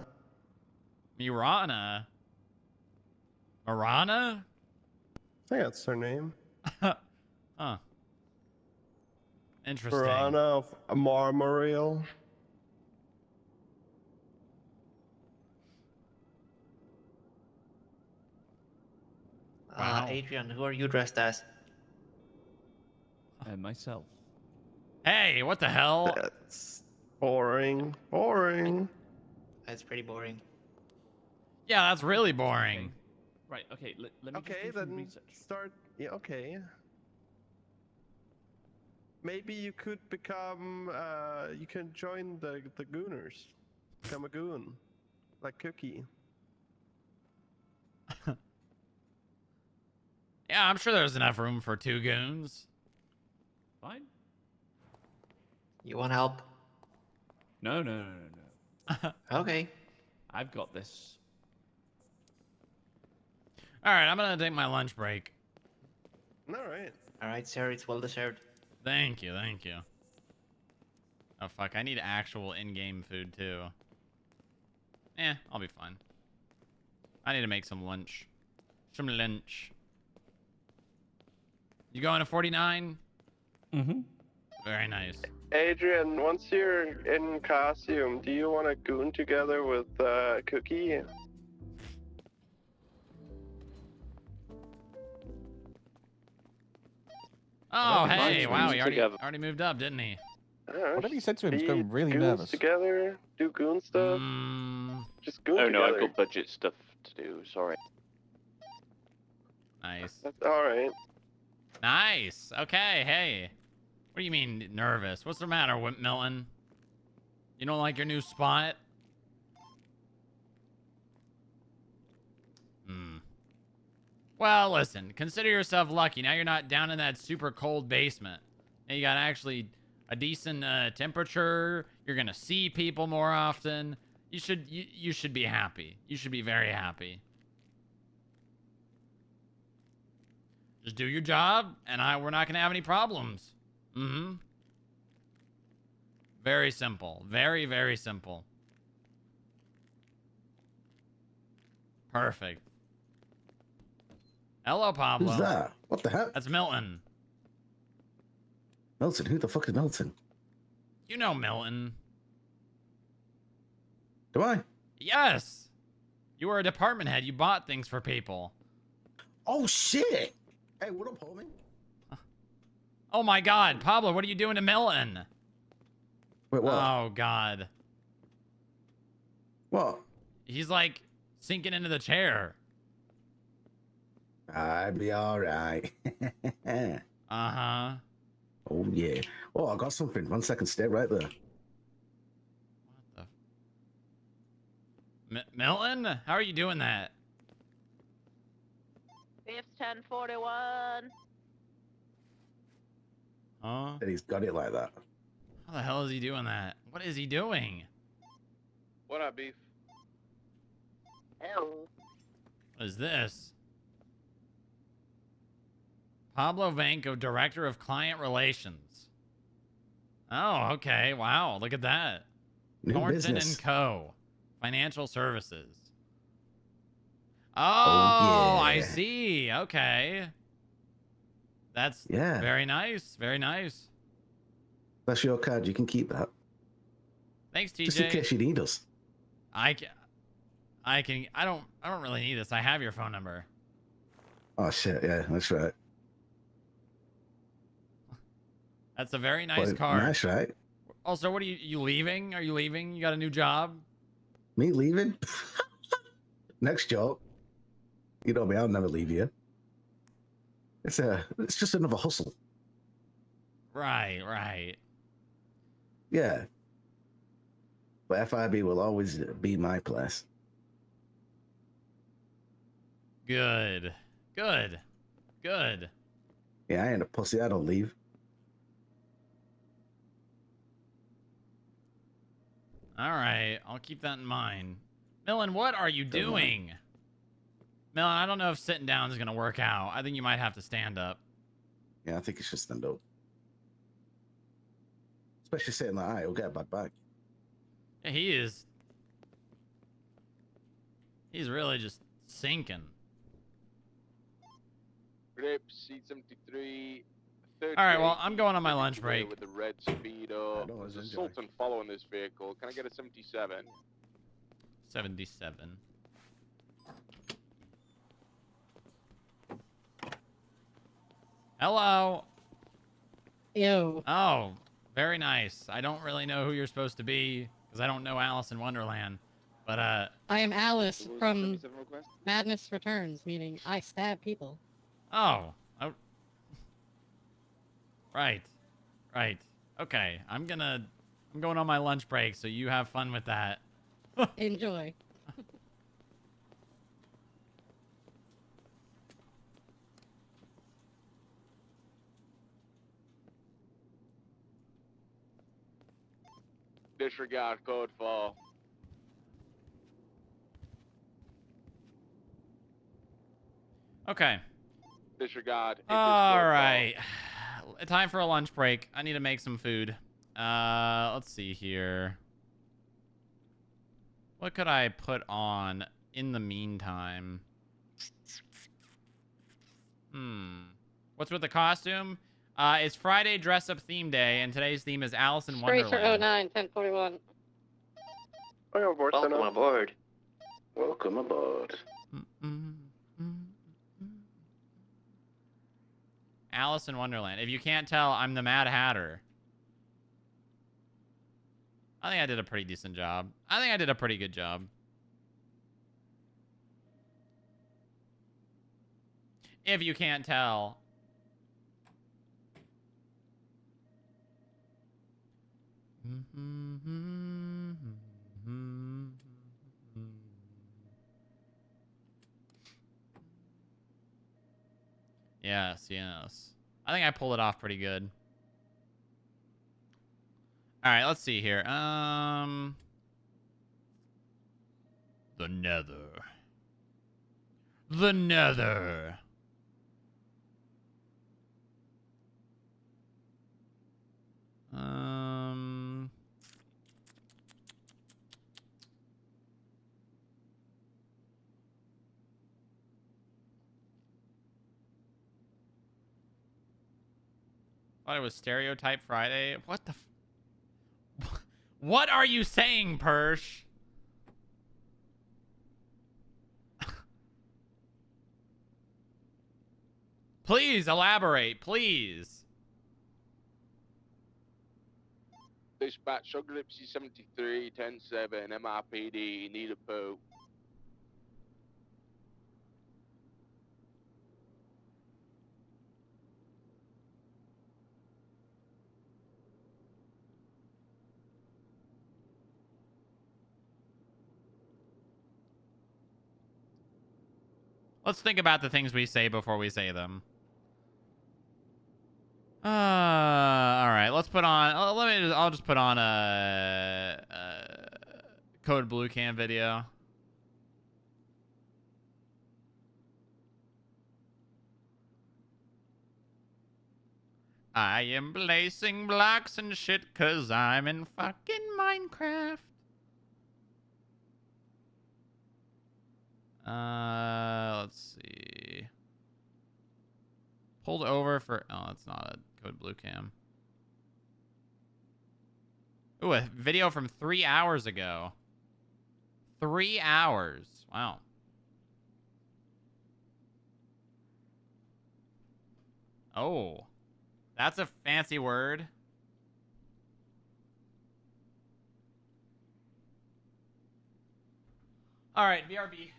Mirana? I think that's her name. Huh. Interesting. Mirana of Marmoreal. Wow. Adrian, who are you dressed as? Myself. Hey, what the hell? That's boring. That's pretty boring. Yeah, that's really boring. Right, okay, let me Okay, just do some then research. start. Yeah, okay. Maybe you could become. You can join the Gooners. Become a goon, like Cookie. Yeah, I'm sure there's enough room for 2 goons. Fine. You want help? No, no, no, no, no. Okay. I've got this. All right, I'm gonna take my lunch break. Alright. Alright, sir, it's well deserved. Thank you, thank you. Oh, fuck, I need actual in-game food, too. I'll be fine. I need to make some lunch. Some lunch. You going to 49? Mm-hmm. Very nice. Adrian, once you're in costume, do you want to goon together with Cookie? Oh, That'd be hey, nice. wow, he Together. already moved up, didn't he? Whatever you said to him, he's Be going really goons nervous. together, do goon stuff. Just goon Oh together. no, I've got budget stuff to do. Sorry. Nice. That's alright. Nice. Okay, hey. What do you mean nervous? What's the matter, Milton? You don't like your new spot? Well, listen, consider yourself lucky. Now you're not down in that super cold basement. Now you got actually a decent temperature. You're gonna see people more often. You should be happy. You should be very happy. Just do your job, and we're not gonna have any problems. Very simple. Very, very simple. Perfect. Hello, Pablo. Who's that? What the heck? That's Milton. Milton? Who the fuck is Milton? You know Milton. Do I? Yes. You were a department head. You bought things for people. Oh, shit. Hey, what up, homie? Oh, my God. Pablo, what are you doing to Milton? Wait, what? Oh, God. What? He's like sinking into the chair. I'd be alright. Uh-huh. Oh, yeah. Oh, I got something. 1 second, stay right there. Milton? How are you doing that? It's 10:41. Huh? And he's got it like that. How the hell is he doing that? What is he doing? What up, beef? Hello. What is this? Pablo Vanco, Director of Client Relations. Oh, okay. Wow, look at that. New Thornton business. and Co. Financial Services. Oh, yeah. I see. Okay. That's Yeah. very nice. Very nice. That's your card. You can keep that. Thanks, TJ. Just in case you need us. I don't really need this. I have your phone number. Oh, shit. Yeah, that's right. That's a very nice Well, card. Nice, right? Also, what are you leaving? Are you leaving? You got a new job? Me leaving? Next job. You know me, I'll never leave you. It's just another hustle. Right, right. Yeah. But FIB will always be my place. Good. Good. Good. Yeah, I ain't a pussy. I don't leave. All right, I'll keep that in mind. Millen, what are you doing? Millen, I don't know if sitting down is going to work out. I think you might have to stand up. Yeah, I think it's just stand up. Especially sitting like, he'll get a bad back. Yeah, he is. He's really just sinking. Grip, seat 73. All right, well, I'm going on my lunch break. With the red speedo. There's a Sultan following this vehicle. Can I get a 77? 77. Hello. Ew. Oh, very nice. I don't really know who you're supposed to be because I don't know Alice in Wonderland. But I am Alice from Madness Returns, meaning I stab people. Oh. Right. Right. Okay. I'm going on my lunch break, so you have fun with that. Enjoy. Disregard code 4. Okay. Disregard. All right. Time for a lunch break. I need to make some food. Let's see here. What could I put on in the meantime? What's with the costume? It's Friday dress up theme day, and today's theme is Alice in Straight for Wonderland. 09, 1041. Welcome aboard. Welcome aboard. Alice in Wonderland. If you can't tell, I'm the Mad Hatter. I think I did a pretty decent job. I think I did a pretty good job. If you can't tell. Yes, yes. I think I pulled it off pretty good. All right, let's see here. The Nether. The Nether. Thought it was Stereotype Friday. What the What are you saying, Persh? Please elaborate, please. Dispatch, Sugar Lipsy 73, 10-7, MRPD, need a poo. Let's think about the things we say before we say them. All right. Let's put on. I'll just put on a Code Blue Cam video. I am placing blocks and shit 'cause I'm in fucking Minecraft. Let's see. Pulled over for... Oh, that's not a Code Blue Cam. Ooh, a video from 3 hours ago. 3 hours. Wow. Oh. That's a fancy word. All right, BRB.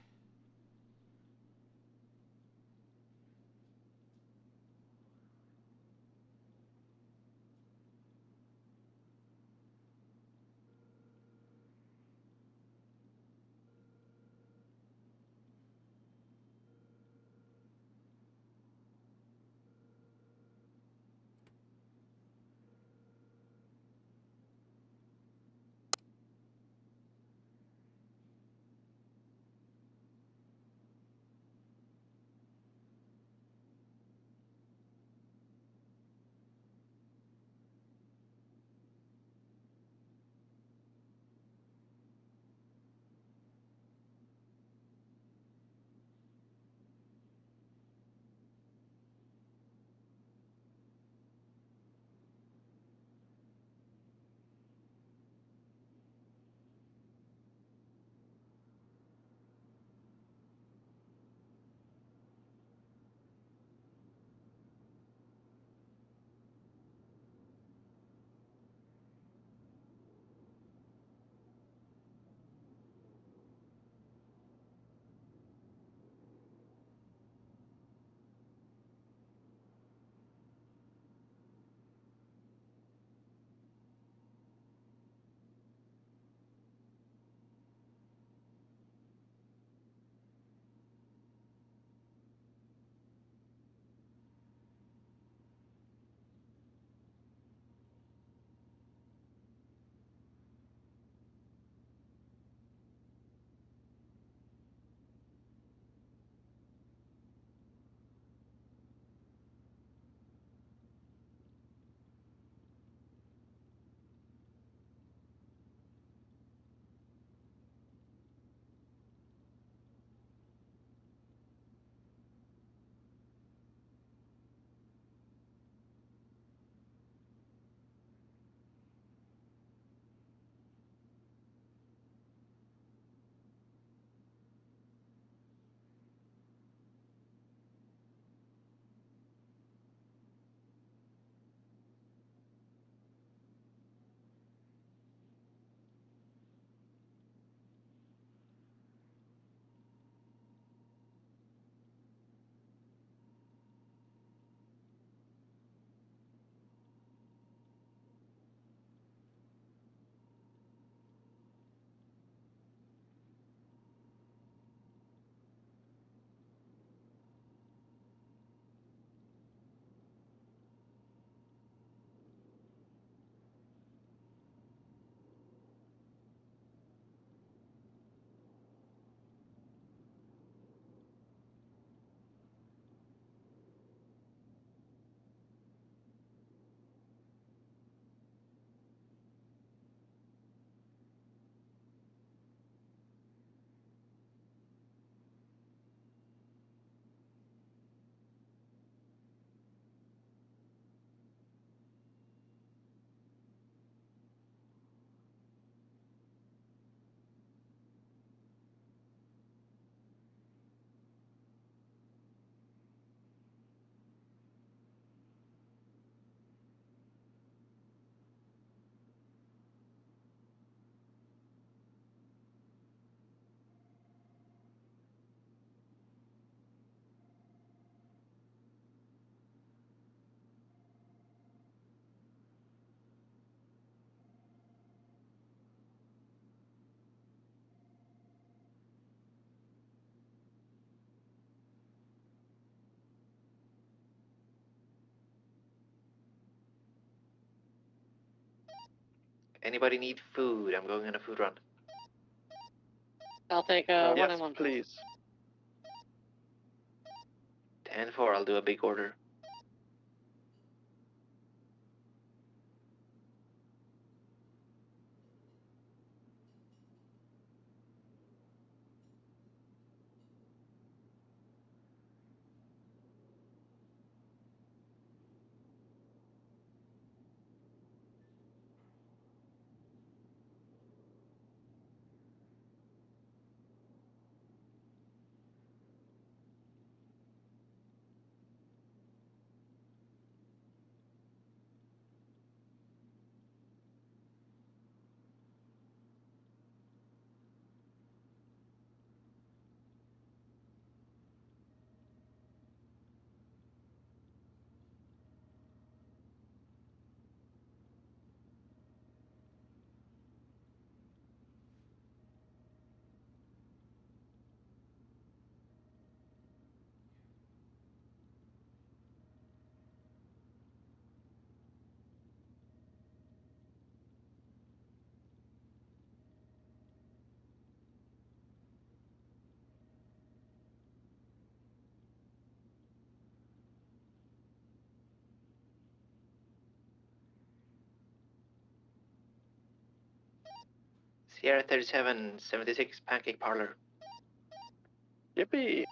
Anybody need food? I'm going on a food run. I'll take yes, 1 and 1. please. 10-4, I'll do a big order. Sierra 3776 Pancake Parlor. Yippee!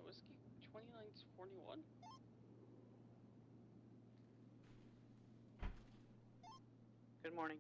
Whiskey 2941. Good morning.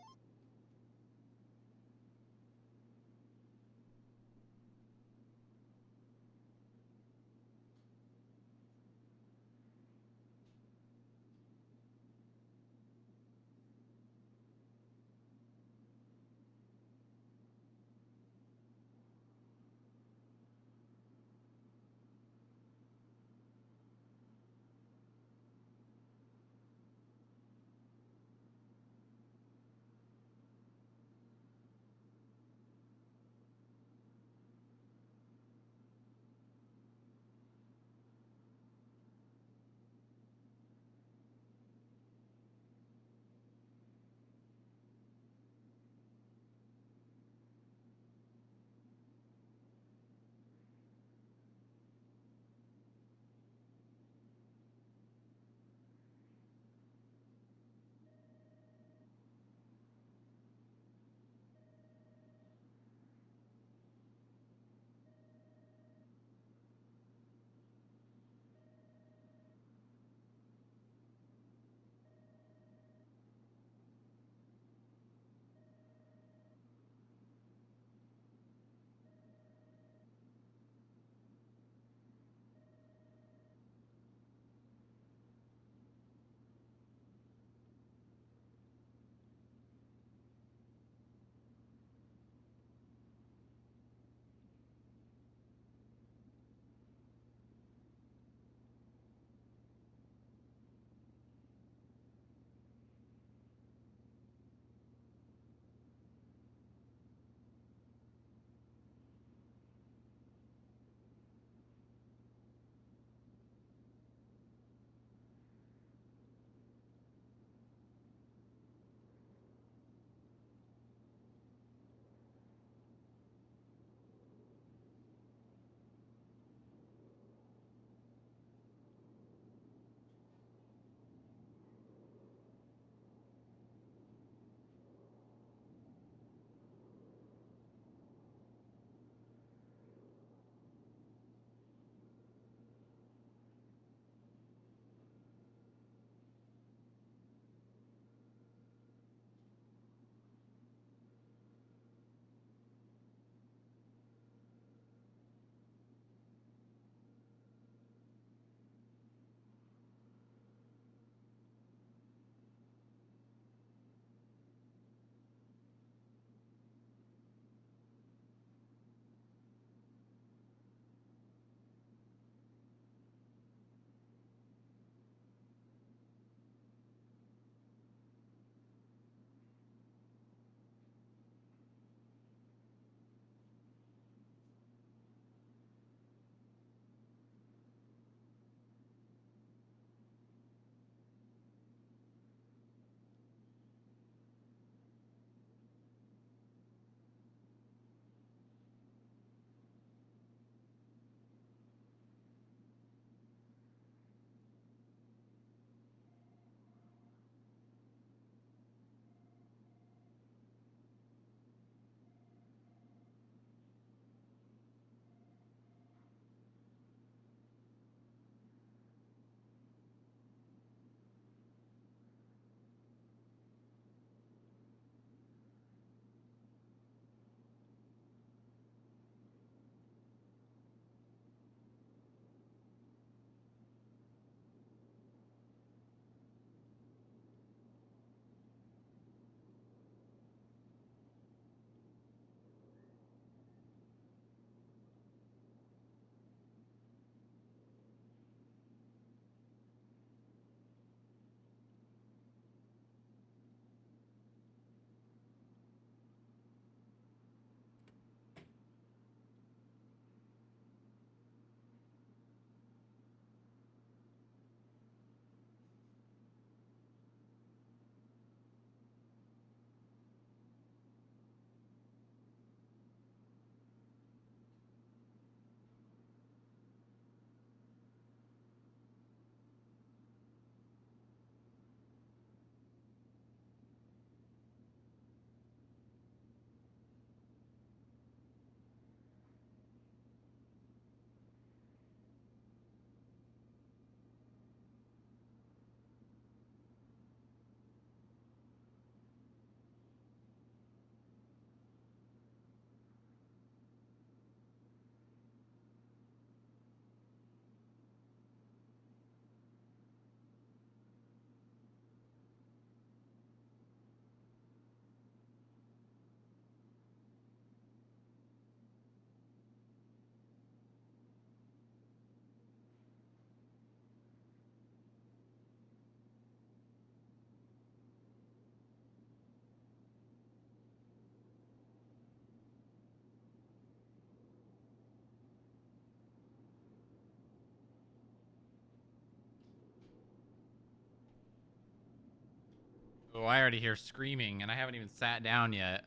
Oh, I already hear screaming, and I haven't even sat down yet.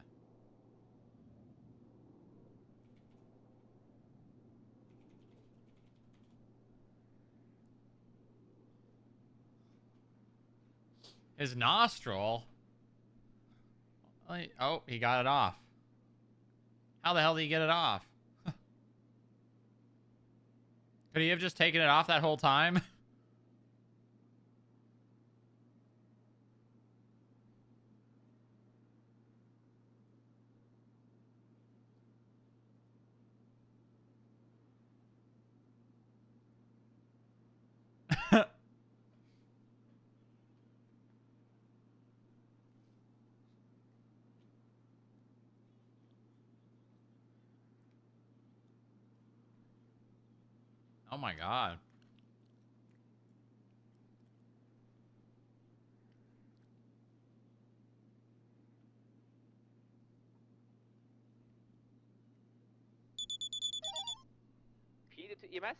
His nostril? Oh, he got it off. How the hell did he get it off? Could he have just taken it off that whole time? Oh my god. Feed it to EMS.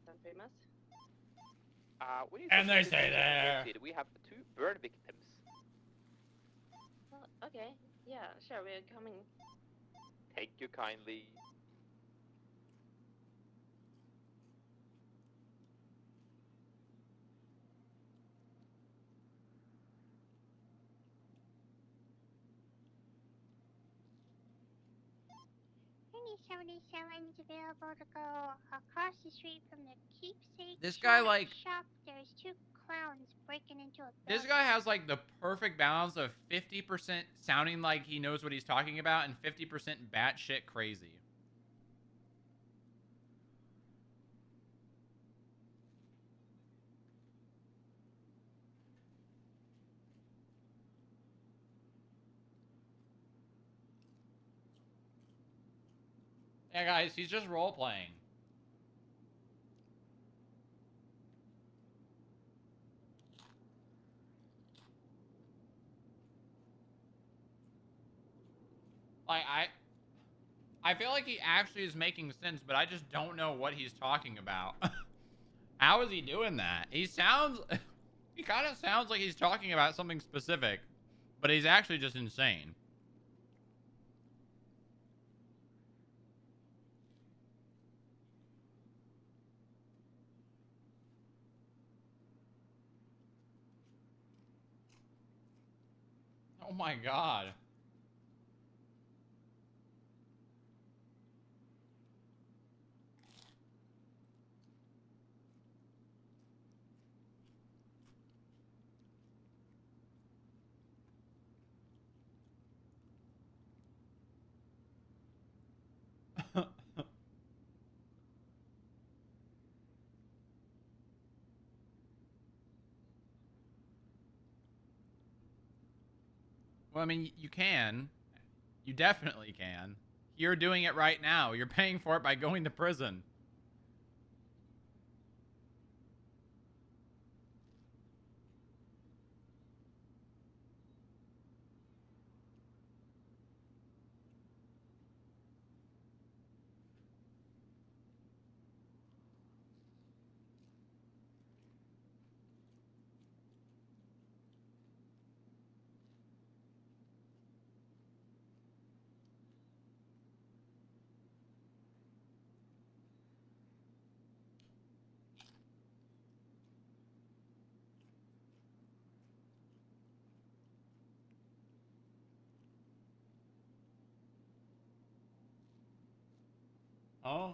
Then famous. We need And to they feed it say to there. emergency. We have 2 burn victims. Oh, okay. Yeah, sure, we're coming. Thank you kindly. is available to go across the street from the Keepsake This guy, shop. like... There's 2 clowns breaking into a This building. guy has, like, the perfect balance of 50% sounding like he knows what he's talking about and 50% batshit crazy. Yeah, guys, he's just role-playing. Like, I feel like he actually is making sense, but I just don't know what he's talking about. How is he doing that? He sounds... He kind of sounds like he's talking about something specific, but he's actually just insane. Oh my god. Well, I mean, you can. You definitely can. You're doing it right now. You're paying for it by going to prison. Oh.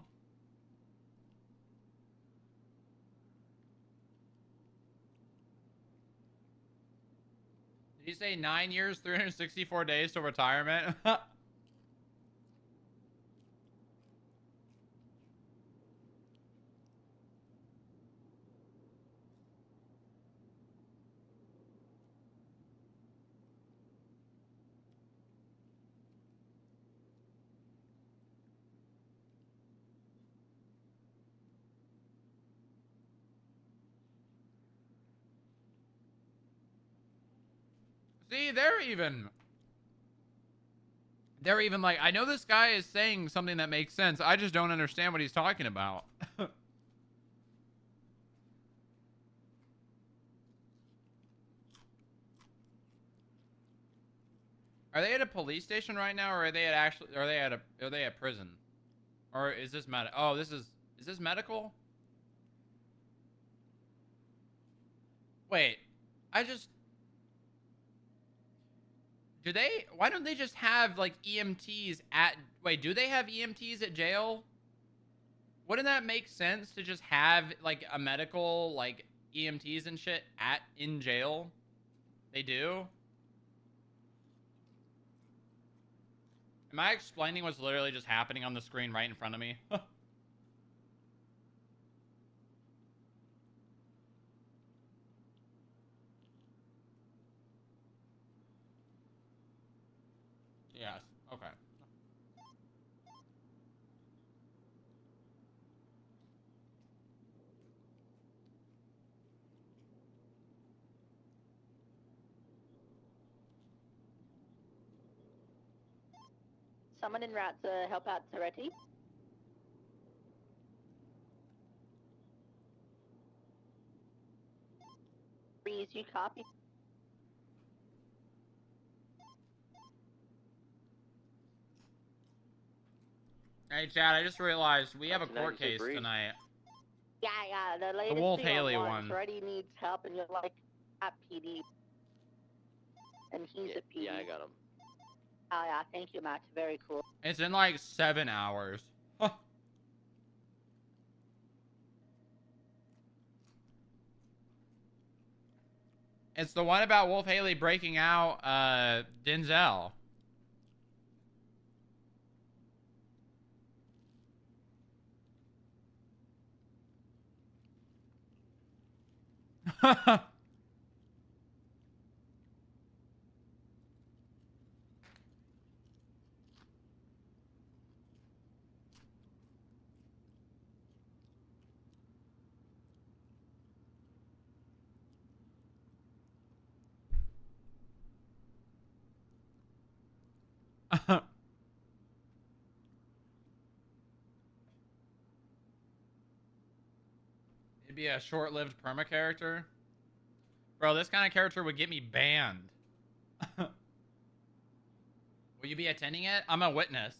Did he say 9 years, 364 days to retirement? See, they're even like, I know this guy is saying something that makes sense. I just don't understand what he's talking about. Are they at a police station right now, or are they at prison? Or is this oh, is this medical? Wait, why don't they just have like EMTs at, wait, do they have EMTs at jail? Wouldn't that make sense to just have like a medical, like EMTs and shit in jail? They do? Am I explaining what's literally just happening on the screen right in front of me? Yes. Okay. Someone in route to help out Toretti. Breeze, you copy? Hey, Chad, I just realized we have a court case tonight. Yeah, the latest The Wolf thing Haley online, one. Toretti needs help, and you're like, at PD. And he's a PD. Yeah, I got him. Oh, yeah, thank you, Matt. Very cool. It's in like 7 hours. It's the one about Wolf Haley breaking out Denzel. It'd be a short-lived perma character. Bro, this kind of character would get me banned. Will you be attending it? I'm a witness.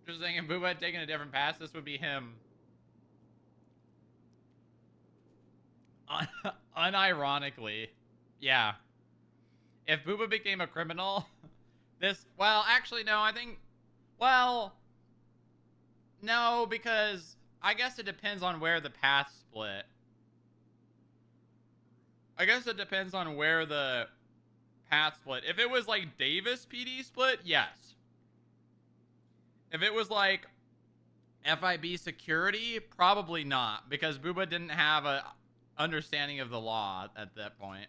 Just saying, if Booba had taken a different path, this would be him. Unironically. Yeah. If Booba became a criminal, well, actually, no, I think, well, no, because I guess it depends on where the path split. I guess it depends on where the path split. If it was like Davis PD split, yes. If it was like FIB security, probably not, because Booba didn't have a understanding of the law at that point.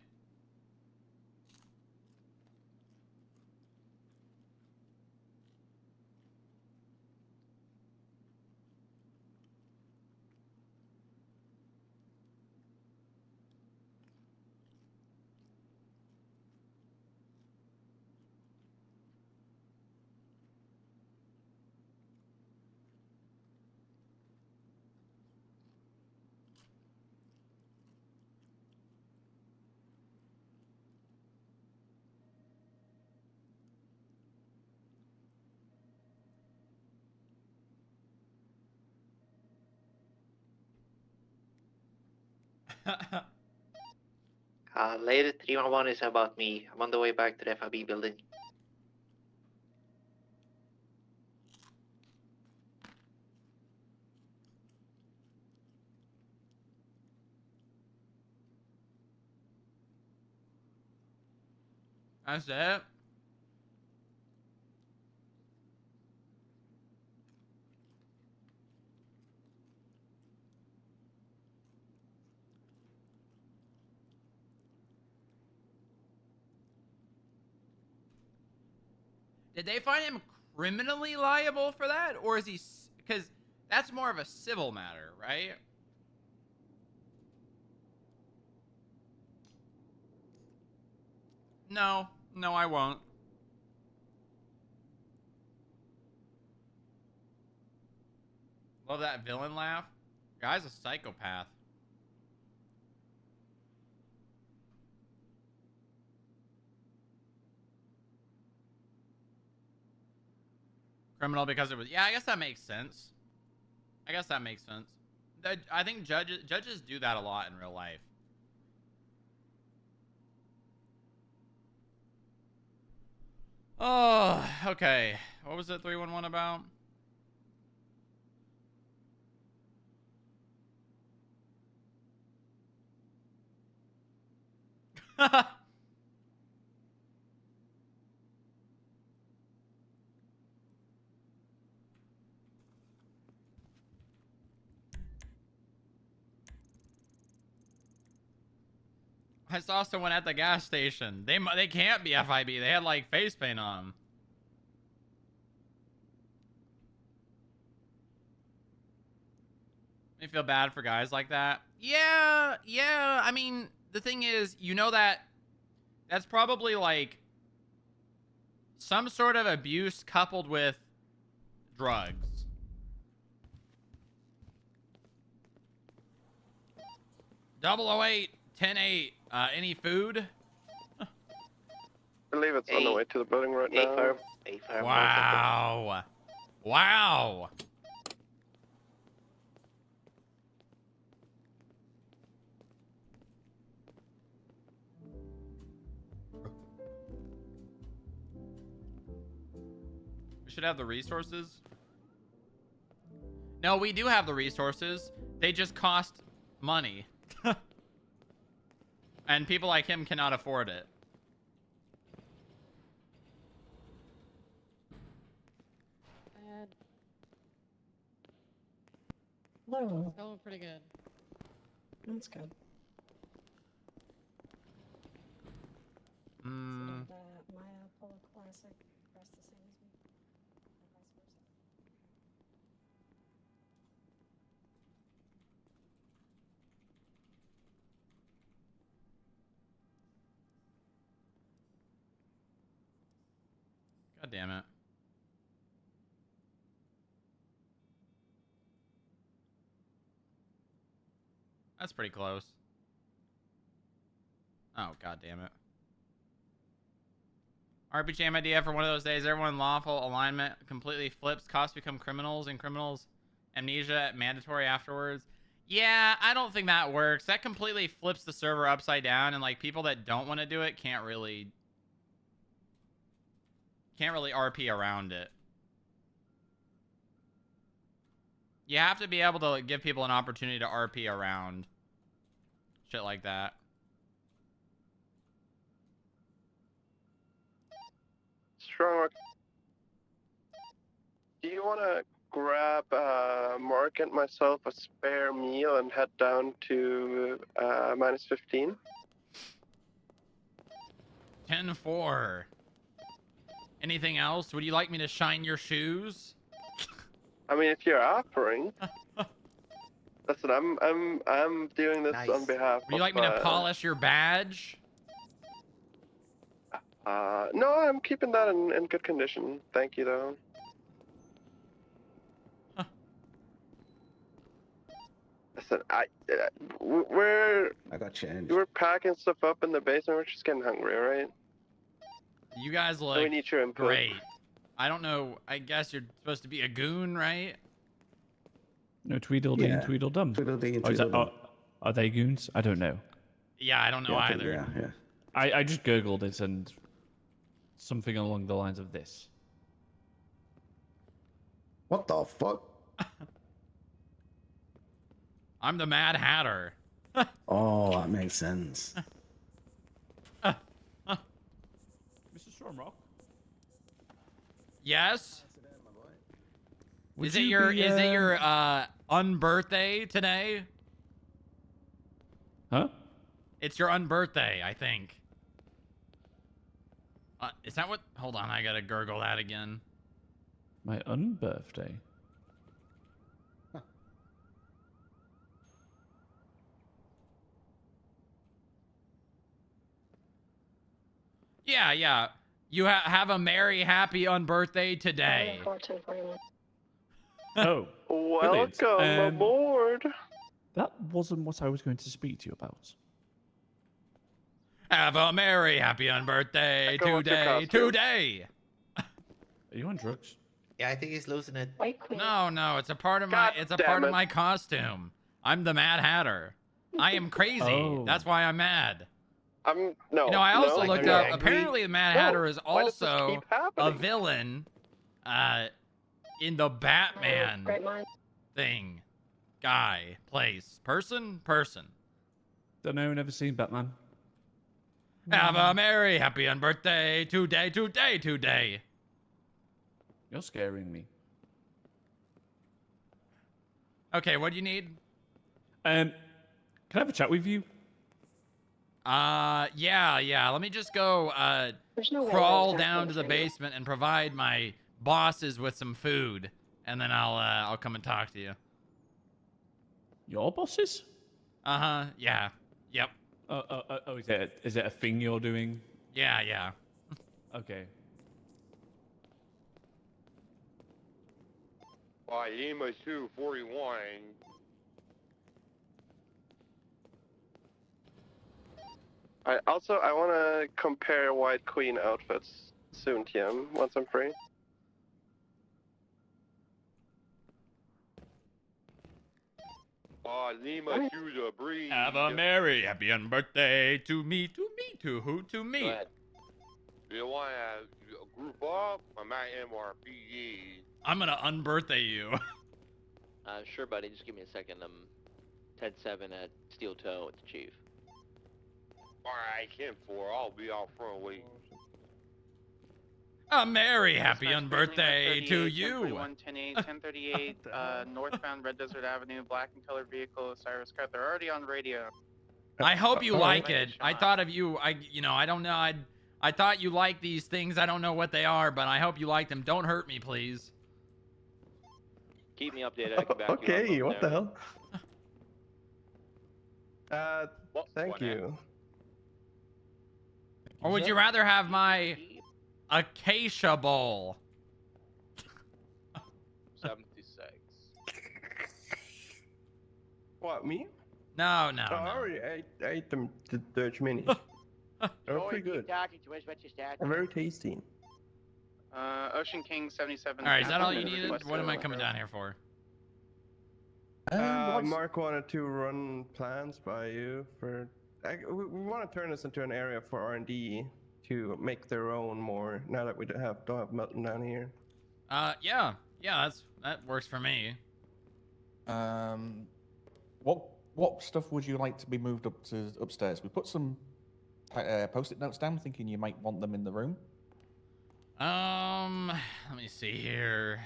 Latest 311 is about me. I'm on the way back to the FIB building. That's it. Did they find him criminally liable for that? Or is he... Because that's more of a civil matter, right? No. No, I won't. Love that villain laugh. Guy's a psychopath. Criminal because it was. Yeah, I guess that makes sense. I guess that makes sense. I think judges do that a lot in real life. Oh, okay. What was it 311 about? I saw someone at the gas station. They can't be FIB. They had like face paint on. I feel bad for guys like that. Yeah. I mean, the thing is, you know that's probably like some sort of abuse coupled with drugs. .008 10-8. Any food? I believe it's on the way to the building right now. Wow. Wow. We should have the resources. No, we do have the resources. They just cost money. And people like him cannot afford it. Hello. It's going pretty good. That's good. Hmm. Maya Polo Classic press the same as me. Or vice versa. God damn it. That's pretty close. Oh, god damn it. RPGM idea for one of those days. Everyone lawful alignment completely flips. Cops become criminals and criminals amnesia mandatory afterwards. Yeah, I don't think that works. That completely flips the server upside down, and like people that don't want to do it can't really RP around it. You have to be able to give people an opportunity to RP around shit like that. Strong. Do you want to grab Mark and myself a spare meal and head down to -15? 10-4. Anything else? Would you like me to shine your shoes? I mean, if you're offering. Listen, I'm doing this on behalf of. Would you like me to polish your badge? No, I'm keeping that in good condition. Thank you, though. Listen, I got change. we're packing stuff up in the basement. We're just getting hungry, all right? You guys we look need your input. great. I don't know. I guess you're supposed to be a goon, right? No, Tweedledee and Yeah. Tweedledum. Tweedledee and Oh, is that, Tweedledum. are they goons? I don't know. Yeah, I don't know Yeah, either. yeah. I just googled it and something along the lines of this. What the fuck? I'm the Mad Hatter. Oh, that makes sense. Mr. Stormrock? Yes? Would Is it you your be, unbirthday today? Huh? It's your unbirthday, I think. Is that what? Hold on, I gotta gurgle that again. My unbirthday? Yeah. You have a merry, happy unbirthday today. Oh. Brilliant. Welcome aboard. That wasn't what I was going to speak to you about. Have a merry happy unbirthday Echo, what's your today. costume? Today. Are you on drugs? Yeah, I think he's losing it. No, it's a part of God damn it. my costume. I'm the Mad Hatter. I am crazy. Oh. That's why I'm mad. No. You know, I also no, looked no. up. Apparently, the Mad Hatter is Why does this also keep a happening? villain in the Batman Great mind. thing. Guy, place, person. Don't know, never seen Batman. Have a merry happy unbirthday today. You're scaring me. Okay, what do you need? Can I have a chat with you? Yeah. Let me just go There's no way crawl there's down nothing to the for you. basement and provide my bosses with some food, and then I'll come and talk to you. Your bosses? Yeah. Yep. Oh, is it a thing you're doing? Yeah. Okay. Lima 241. I want to compare White Queen outfits soon, TM, once I'm free. Lima to the breeze. Have a merry happy unbirthday to me. To who? To me. Go ahead. You want to group up? I'm at MRPG. I'm gonna unbirthday you. Sure, buddy. Just give me a second. I'm 10-7 at Steel Toe with the chief. Alright, 10-4. I'll be out front waiting. A merry happy unbirthday to you. 1038, 1038, northbound Red Desert Avenue, black and colored vehicle, Cyrus Cut. They're already on radio. I hope you like it. Shot. I thought of you. I don't know. I thought you liked these things. I don't know what they are, but I hope you like them. Don't hurt me, please. Keep me updated. I can back Okay, you up what the there. hell? Thank you. Or would you rather have my acacia bowl? 76. What, me? No. I already ate them, the Dutch minis. They're pretty good. Talking to us, what's your stat? They're very tasty. Ocean King 77. All right, is that all you needed? What am I coming down here for? Mark wanted to run plans by you for. We want to turn this into an area for R&D to make their own more. Now that we don't have Melton down here. Yeah, that works for me. What stuff would you like to be moved up to upstairs? We put some post-it notes down, thinking you might want them in the room. Let me see here.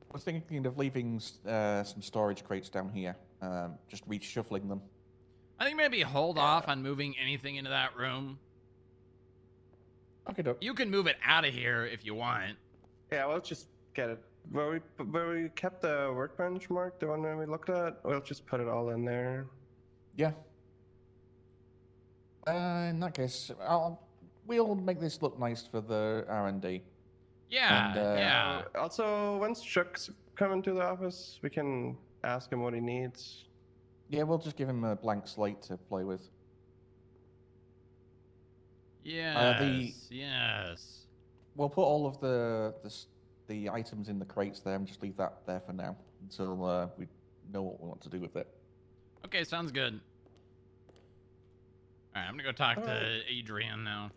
I was thinking of leaving some storage crates down here, just reshuffling them. I think maybe hold off on moving anything into that room. Okay, you can move it out of here if you want. Yeah, we'll just get it. Where we kept the workbench, Mark, the one that we looked at, we'll just put it all in there. Yeah. In that case, we'll make this look nice for the R&D. Yeah, yeah. Also, once Chuck's coming to the office, we can ask him what he needs. Yeah, we'll just give him a blank slate to play with. Yes. We'll put all of the items in the crates there and just leave that there for now until we know what we want to do with it. Okay, sounds good. All right, I'm gonna go talk to Adrian now.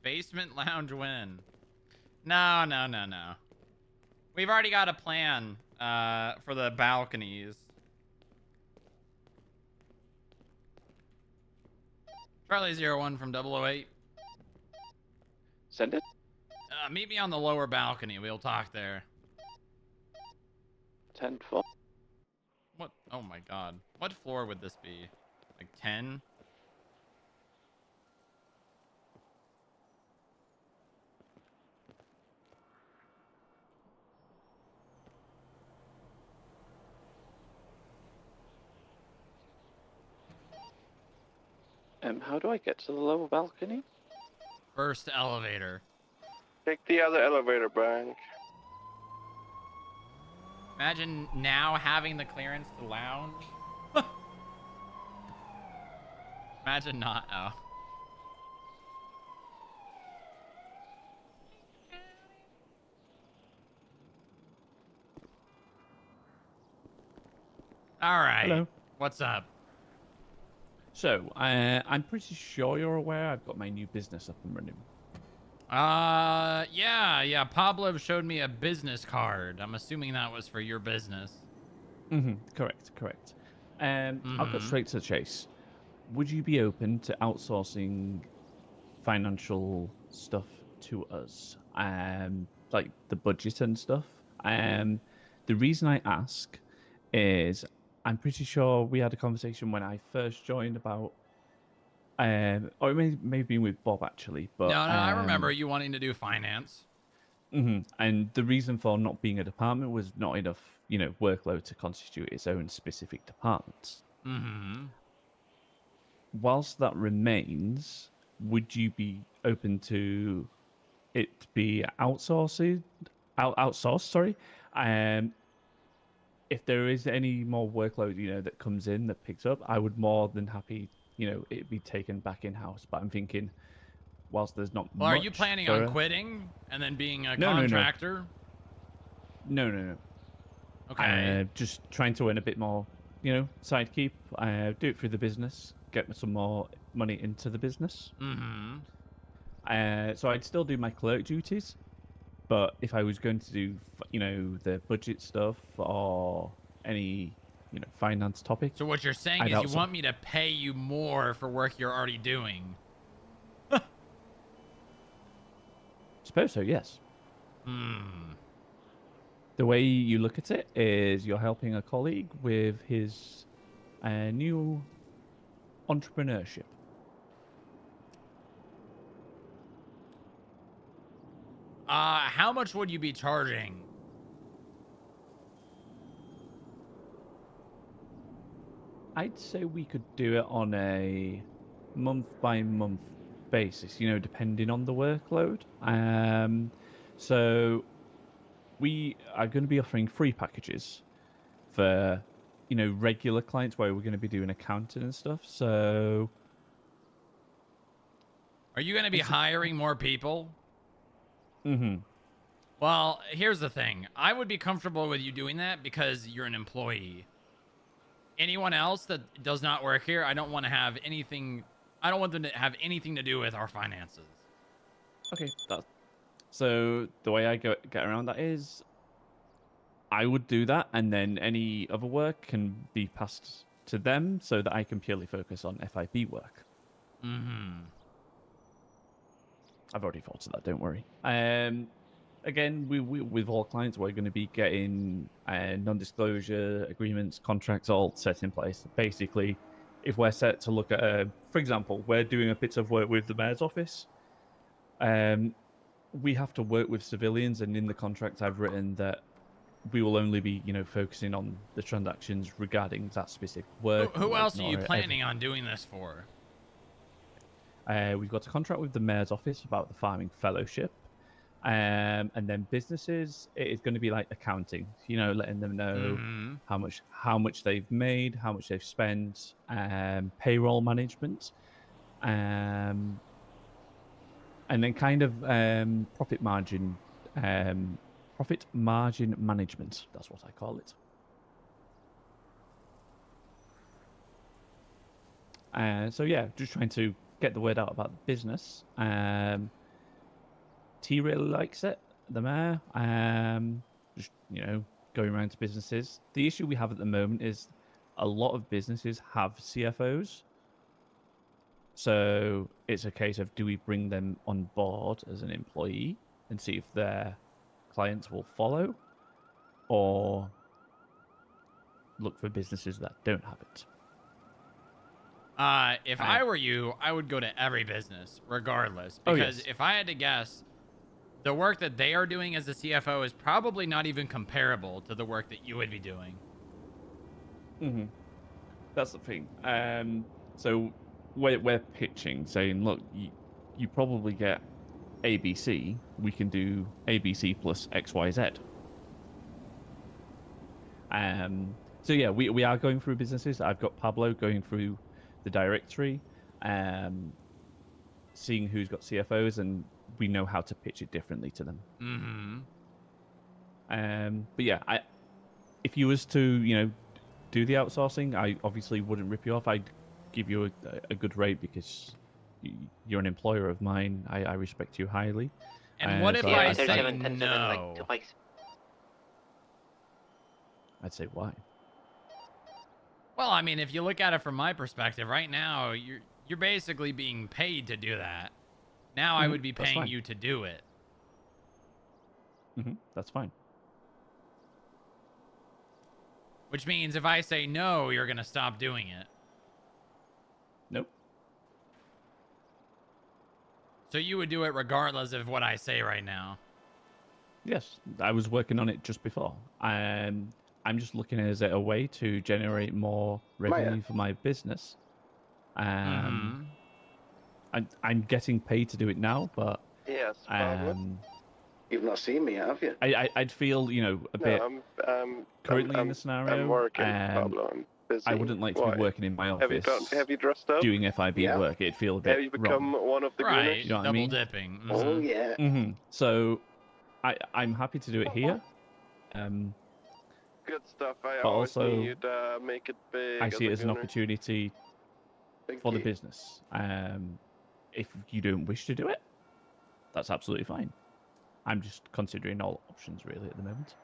Basement lounge win. No. We've already got a plan. for the balconies. Charlie 01 from 008. Send it. Meet me on the lower balcony. We'll talk there. 10-4. What? Oh my god. What floor would this be? Like 10? How do I get to the lower balcony? First elevator. Take the other elevator, Brian. Imagine now having the clearance to lounge. Imagine not. Oh. All right. Hello. What's up? So, I'm pretty sure you're aware I've got my new business up and running. Yeah. Pablo showed me a business card. I'm assuming that was for your business. Correct. I'll cut straight to the chase. Would you be open to outsourcing financial stuff to us? Like the budget and stuff? The reason I ask is I'm pretty sure we had a conversation when I first joined about, or it may have been with Bob actually, but No, I remember you wanting to do finance. And the reason for not being a department was not enough, workload to constitute its own specific department. Whilst that remains, would you be open to it be outsourced? Sorry. If there is any more workload, that comes in that picks up, I would more than happy, it be taken back in house. But I'm thinking, whilst there's not Well, much are you planning on quitting and then being a No. contractor? No. Okay. Just trying to earn a bit more, side keep. Do it through the business, get some more money into the business. So I'd still do my clerk duties, but if I was going to do, the budget stuff or any, finance topic. So what you're saying is you want me to pay you more for work you're already doing? Suppose so, yes. The way you look at it is you're helping a colleague with his new entrepreneurship. How much would you be charging? I'd say we could do it on a month-by-month basis, depending on the workload. So we are going to be offering free packages for, regular clients where we're going to be doing accounting and stuff. So Are you going to be hiring more people? Mm-hmm. Well, here's the thing. I would be comfortable with you doing that because you're an employee. Anyone else that does not work here, I don't want to have anything. I don't want them to have anything to do with our finances. Okay. So the way I get around that is I would do that, and then any other work can be passed to them so that I can purely focus on FIB work. Mm-hmm. I've already thought of that, don't worry. Again, we with all clients, we're going to be getting non-disclosure agreements, contracts all set in place. Basically, if we're set to look at, for example, we're doing a bit of work with the mayor's office, we have to work with civilians, and in the contract I've written that we will only be, focusing on the transactions regarding that specific work. Who else are you planning on doing this for? We've got a contract with the mayor's office about the farming fellowship. And then businesses, it is going to be like accounting, letting them know how much they've made, how much they've spent, payroll management, and then kind of profit margin management. That's what I call it. So yeah, just trying to get the word out about the business. T really likes it, the mayor. Just, going around to businesses. The issue we have at the moment is a lot of businesses have CFOs. So it's a case of, do we bring them on board as an employee and see if their clients will follow, or look for businesses that don't have it? If I were you, I would go to every business, regardless. Oh, Because yes. if I had to guess, the work that they are doing as a CFO is probably not even comparable to the work that you would be doing. Mm-hmm. That's the thing. So we're pitching, saying, look, you probably get ABC. We can do ABC plus XYZ. So yeah, we are going through businesses. I've got Pablo going through the directory, seeing who's got CFOs, and we know how to pitch it differently to them. Mm-hmm. But yeah, if you was to, do the outsourcing, I obviously wouldn't rip you off. I'd give you a good rate because you're an employer of mine. I respect you highly. And what if so I I'd say 37, 10, 7, like no? 2 bikes. I'd say why? Well, I mean, if you look at it from my perspective, right now you're basically being paid to do that. Now I would be that's paying fine. you to do it. That's fine. Which means if I say no, you're gonna stop doing it. Nope. So you would do it regardless of what I say right now. Yes, I was working on it just before. I'm just looking at it as a way to generate more revenue for my business. I'm getting paid to do it now, but Yes, Pablo. You've not seen me, have you? I'd feel, a bit currently in the scenario. I'm working, Pablo. I'm busy. I wouldn't like to Why? be working in my office. Have you dressed up? Doing FIB work? It'd feel a bit Have you become wrong. one of the Right, gooners? You know what I double mean? dipping. Oh yeah. So, I'm happy to do it here. Good stuff. I But always also, knew you'd make it big. I see it a as an gooner. opportunity Thank for the you. business. If you don't wish to do it, that's absolutely fine. I'm just considering all options really at the moment.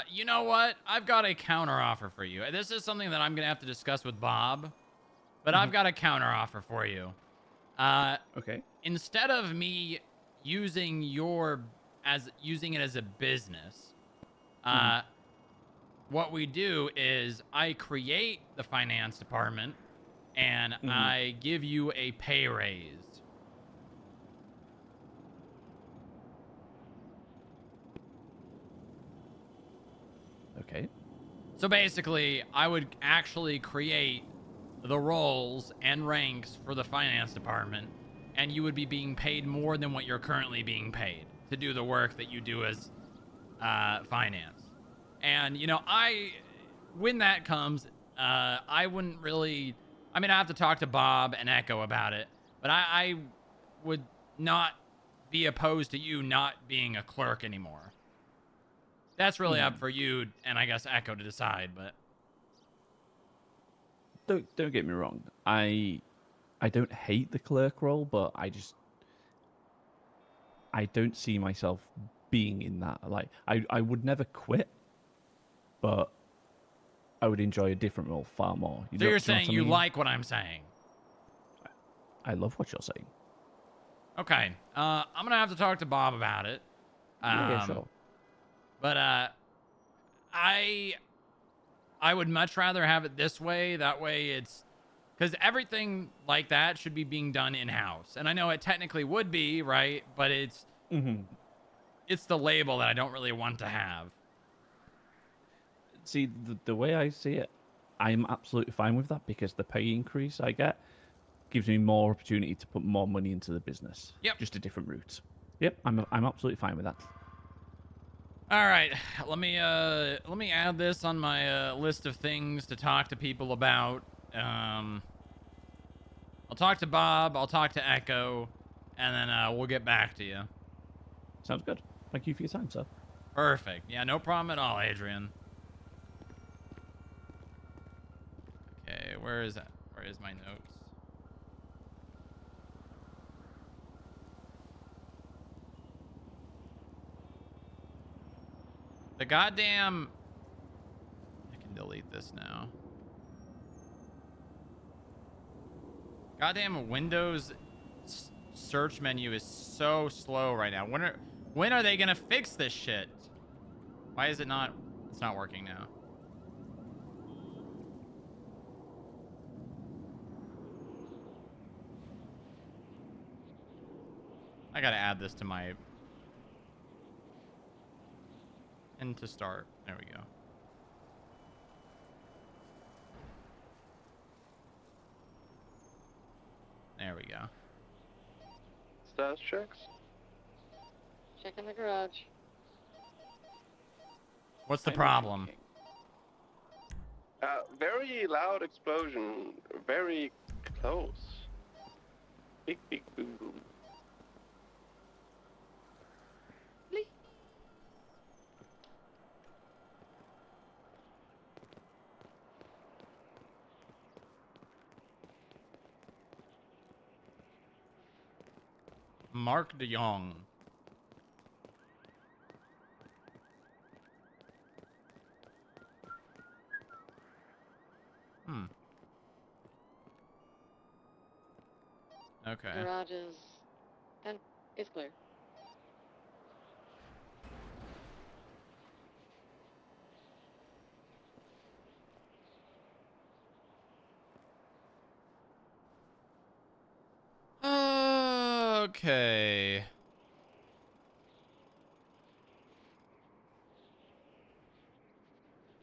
You know what? I've got a counter offer for you. This is something that I'm gonna have to discuss with Bob, but I've got a counter offer for you. Okay. Instead of me using using it as a business, what we do is I create the finance department and I give you a pay raise. Okay. So basically, I would actually create the roles and ranks for the finance department, and you would be being paid more than what you're currently being paid to do the work that you do as finance. And, when that comes, I wouldn't really... I mean, I have to talk to Bob and Echo about it, but I would not be opposed to you not being a clerk anymore. That's really up for you and I guess Echo to decide, but... Don't get me wrong. I don't hate the clerk role, but I don't see myself being in that. Like, I would never quit, but I would enjoy a different role far more. So you're know saying what I you mean? like what I'm saying? I love what you're saying. Okay. I'm going to have to talk to Bob about it. Yeah, sure. But I would much rather have it this way. That way it's... Because everything like that should be being done in-house. And I know it technically would be, right? But it's... It's the label that I don't really want to have. See, the way I see it, I'm absolutely fine with that because the pay increase I get gives me more opportunity to put more money into the business. Yep. Just a different route. Yep, I'm absolutely fine with that. All right, let me add this on my list of things to talk to people about. I'll talk to Bob, I'll talk to Echo, and then we'll get back to you. Sounds good. Thank you for your time, sir. Perfect. Yeah, no problem at all, Adrian. Okay, where is that? Where is my notes? The goddamn... I can delete this now. Goddamn Windows search menu is so slow right now. When are they gonna fix this shit? Why is it not... It's not working now. I gotta add this to my... And to start. There we go. There we go. Status checks. Checking the garage. What's the problem? Very loud explosion. Very close. Big, big boom boom. Mark de Jong. Okay. Garage is clear. Okay.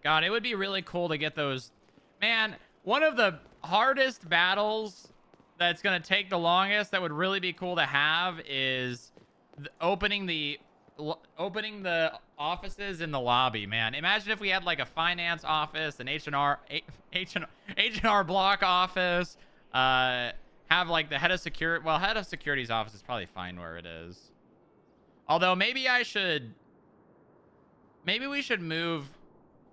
God, it would be really cool to get those. Man, one of the hardest battles that's going to take the longest that would really be cool to have is opening the offices in the lobby, man. Imagine if we had like a finance office, an H&R block office, have like the head of security. Well, head of security's office is probably fine where it is. Although maybe we should move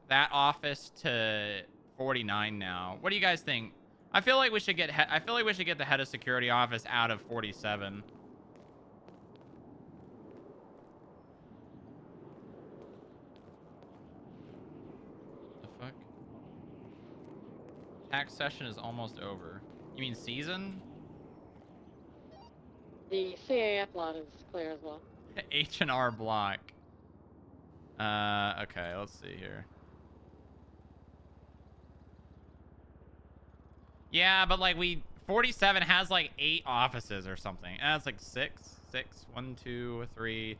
that office to 49 now. What do you guys think? I feel like we should get the head of security office out of 47. The fuck? Tax session is almost over. You mean season? The CAF lot is clear as well. H&R block. Okay, let's see here. Yeah, but like 47 has like 8 offices or something. That's like 6. 1, 2, 3,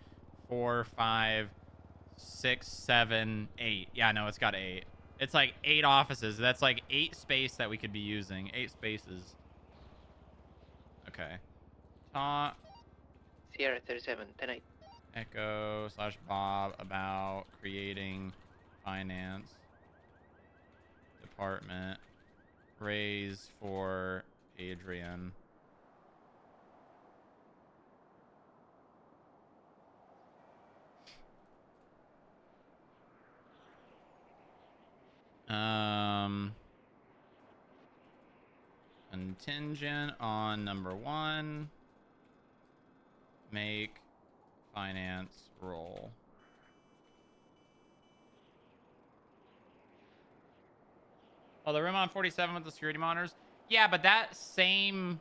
4, 5, 6, 7, 8. Yeah, no, it's got 8. It's like 8 offices. That's like 8 space that we could be using. 8 spaces. Okay. Sierra 37, 10-8. Echo / Bob about creating finance department. Raise for Adrian. Contingent on number 1. Make finance roll. Oh, the room on 47 with the security monitors? Yeah, but that same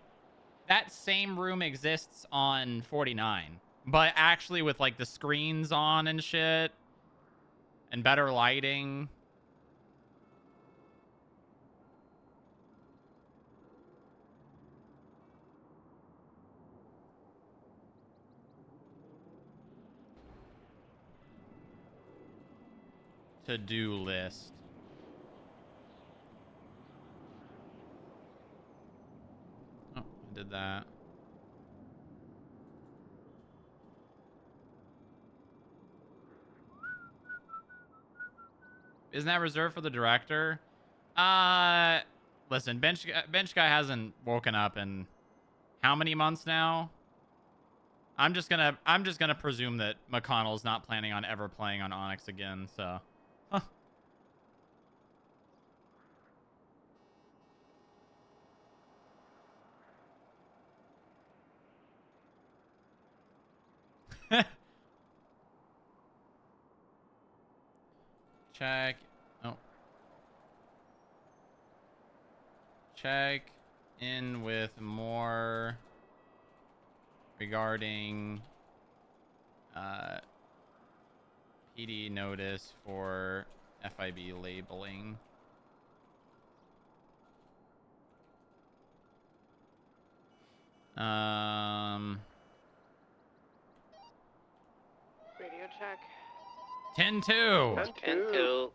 room exists on 49. But actually with like the screens on and shit. And better lighting. To-do list. Oh, I did that. Isn't that reserved for the director? Listen, bench guy hasn't woken up in how many months now? I'm just gonna presume that McConnell's not planning on ever playing on ONX again, so. check. Oh. Check in with more regarding PD notice for FIB labeling. Radio check. 10-2. 10-2.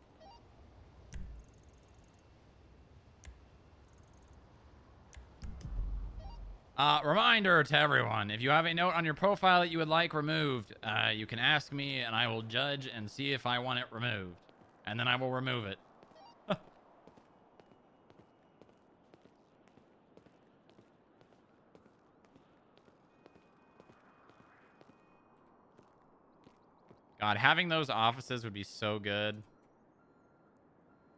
Reminder to everyone, if you have a note on your profile that you would like removed, you can ask me and I will judge and see if I want it removed. And then I will remove it. God, having those offices would be so good.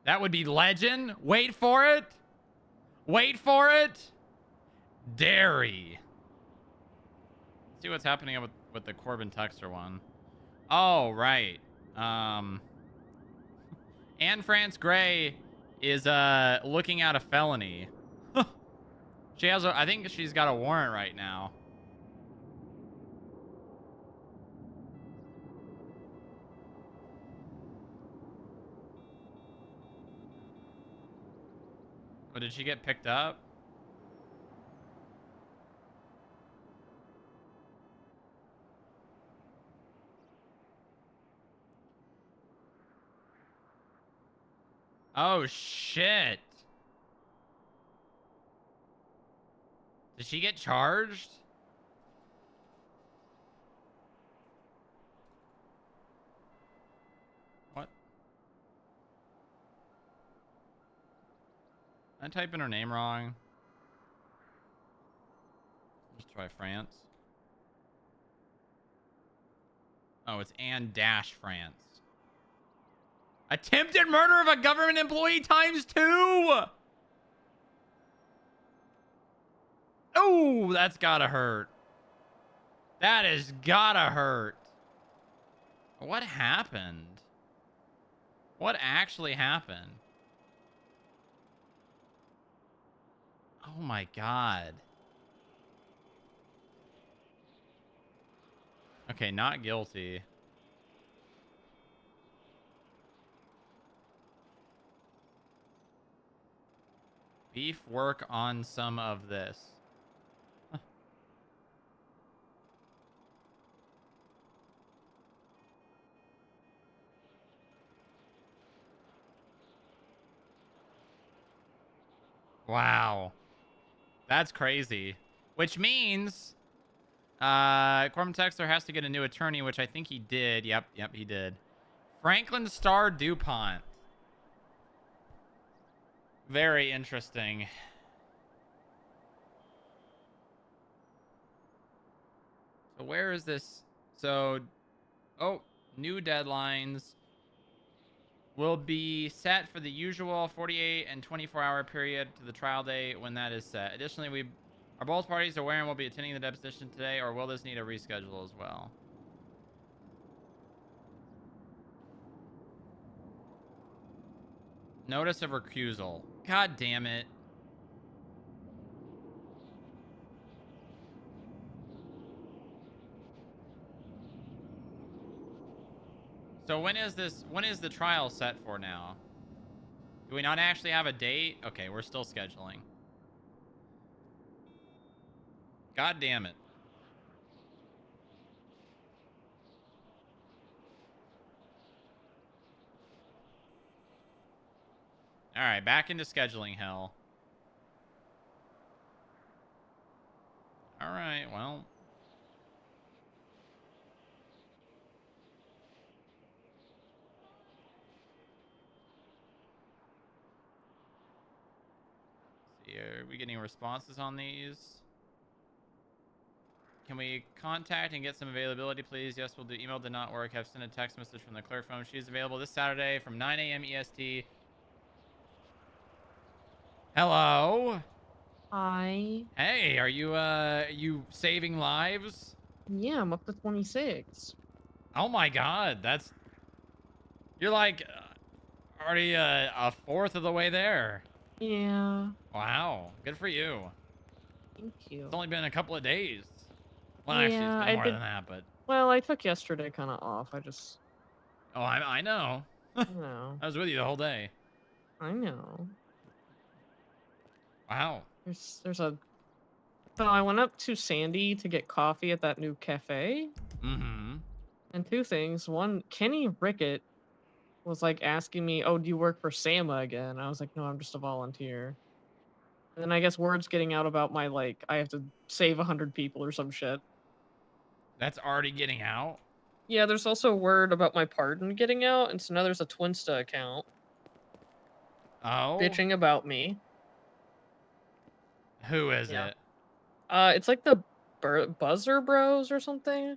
That would be legend. Wait for it. Wait for it. Dairy. See what's happening with the Corbin Texter one. Oh, right. Anne France Gray is looking at a felony. She has I think she's got a warrant right now. But did she get picked up? Oh, shit. Did she get charged? What? Did I type in her name wrong? Let's try France. Oh, it's Anne Dash France. Attempted murder of a government employee ×2. Oh, that's gotta hurt. That has gotta hurt. What happened? What actually happened? Oh my God. Okay, not guilty. Beef work on some of this. Wow. That's crazy. Which means Corbin Texter has to get a new attorney, which I think he did. Yep, he did. Franklin Starr DuPont. Very interesting. So where is this? So, oh, new deadlines will be set for the usual 48 and 24-hour period to the trial date when that is set. Additionally, are both parties aware and will be attending the deposition today, or will this need a reschedule as well? Notice of recusal. God damn it. So when is the trial set for now? Do we not actually have a date? Okay, we're still scheduling. God damn it. All right, back into scheduling hell. All right, well. See, are we getting responses on these? Can we contact and get some availability, please? Yes, we'll do. Email did not work. Have sent a text message from the clerk phone. She's available this Saturday from 9 a.m. EST. Hello. Hi. Hey, are you saving lives? Yeah, I'm up to 26. Oh my God, you're like Already a fourth of the way there. Yeah. Wow. Good for you. Thank you. It's only been a couple of days. Well, actually, it's Yeah, been I more did. than that, but... Well, I took yesterday kind of off. I just. Oh, I know. I know. I was with you the whole day. I know. Wow. There's a. So I went up to Sandy to get coffee at that new cafe. Mm-hmm. And two things. One, Kenny Rickett was like asking me, "Oh, do you work for SAMA again?" I was like, "No, I'm just a volunteer." And then I guess word's getting out about my like I have to save 100 people or some shit. That's already getting out? Yeah, there's also word about my pardon getting out, and so now there's a Twinsta account. Oh? Bitching about me. Who is Yeah. it? It's like the Buzzer Bros or something.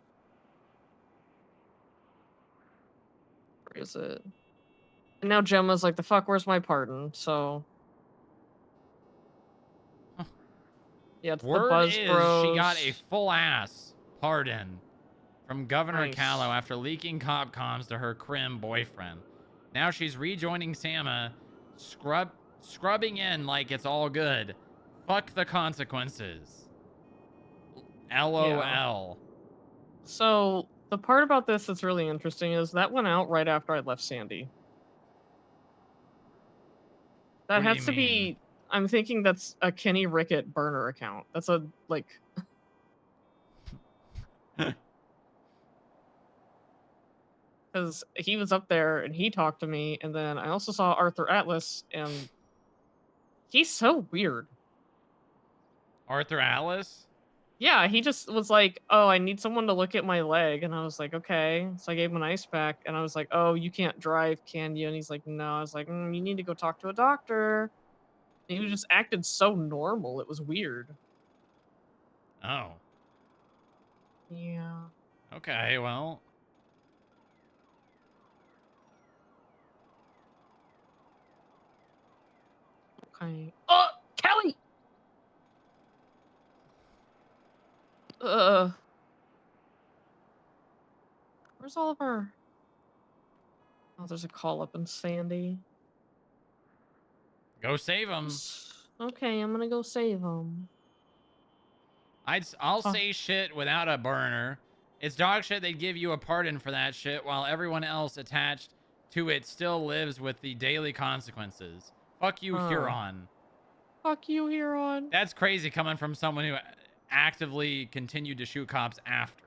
Where is it? And now Gemma's like, the fuck, where's my pardon? So. Yeah, it's the Word Buzz is Bros. she got a full ass pardon from Governor Nice. Callow after leaking cop comms to her crim boyfriend. Now she's rejoining SAMA, scrubbing in like it's all good. Fuck the consequences. LOL. Yeah. So the part about this that's really interesting is that went out right after I left Sandy. That What do has you to be. I'm thinking that's a Kenny Rickett burner account. That's a like. Because he was up there and he talked to me, and then I also saw Arthur Atlas, and he's so weird. Arthur Atlas? Yeah, he just was like, "Oh, I need someone to look at my leg," and I was like, "Okay." So I gave him an ice pack, and I was like, "Oh, you can't drive, can you?" And he's like, "No." I was like, "You need to go talk to a doctor." And he just acted so normal. It was weird. Oh. Yeah. Okay, well. Okay. Oh, Kelly! Where's all of our... Oh, there's a call up in Sandy. Go save him. Okay, I'm gonna go save him. I'll say shit without a burner. It's dog shit they'd give you a pardon for that shit while everyone else attached to it still lives with the daily consequences. Fuck you, Huron. Fuck you, Huron. That's crazy coming from someone who actively continued to shoot cops after.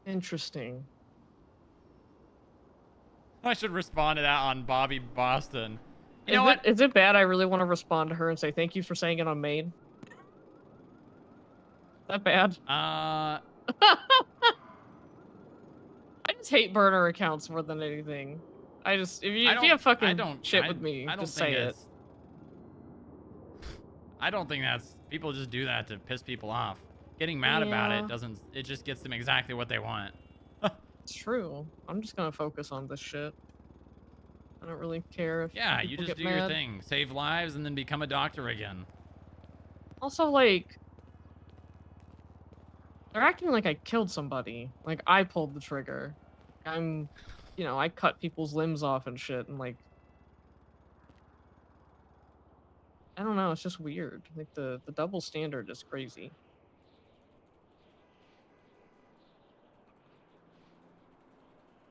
Interesting. I should respond to that on Bobby Boston. You know what? Is it bad? I really want to respond to her and say thank you for saying it on Maid. Is that bad? I just hate burner accounts more than anything. If you have fucking shit with me, just say it. I don't think that's... People just do that to piss people off. Getting mad about it doesn't... It just gets them exactly what they want. It's true. I'm just gonna focus on this shit. I don't really care if Yeah, you people just get do your mad. thing. Save lives and then become a doctor again. Also, like... They're acting like I killed somebody. Like, I pulled the trigger. I'm... You know, I cut people's limbs off and shit, and like... I don't know, it's just weird. Like, the double standard is crazy.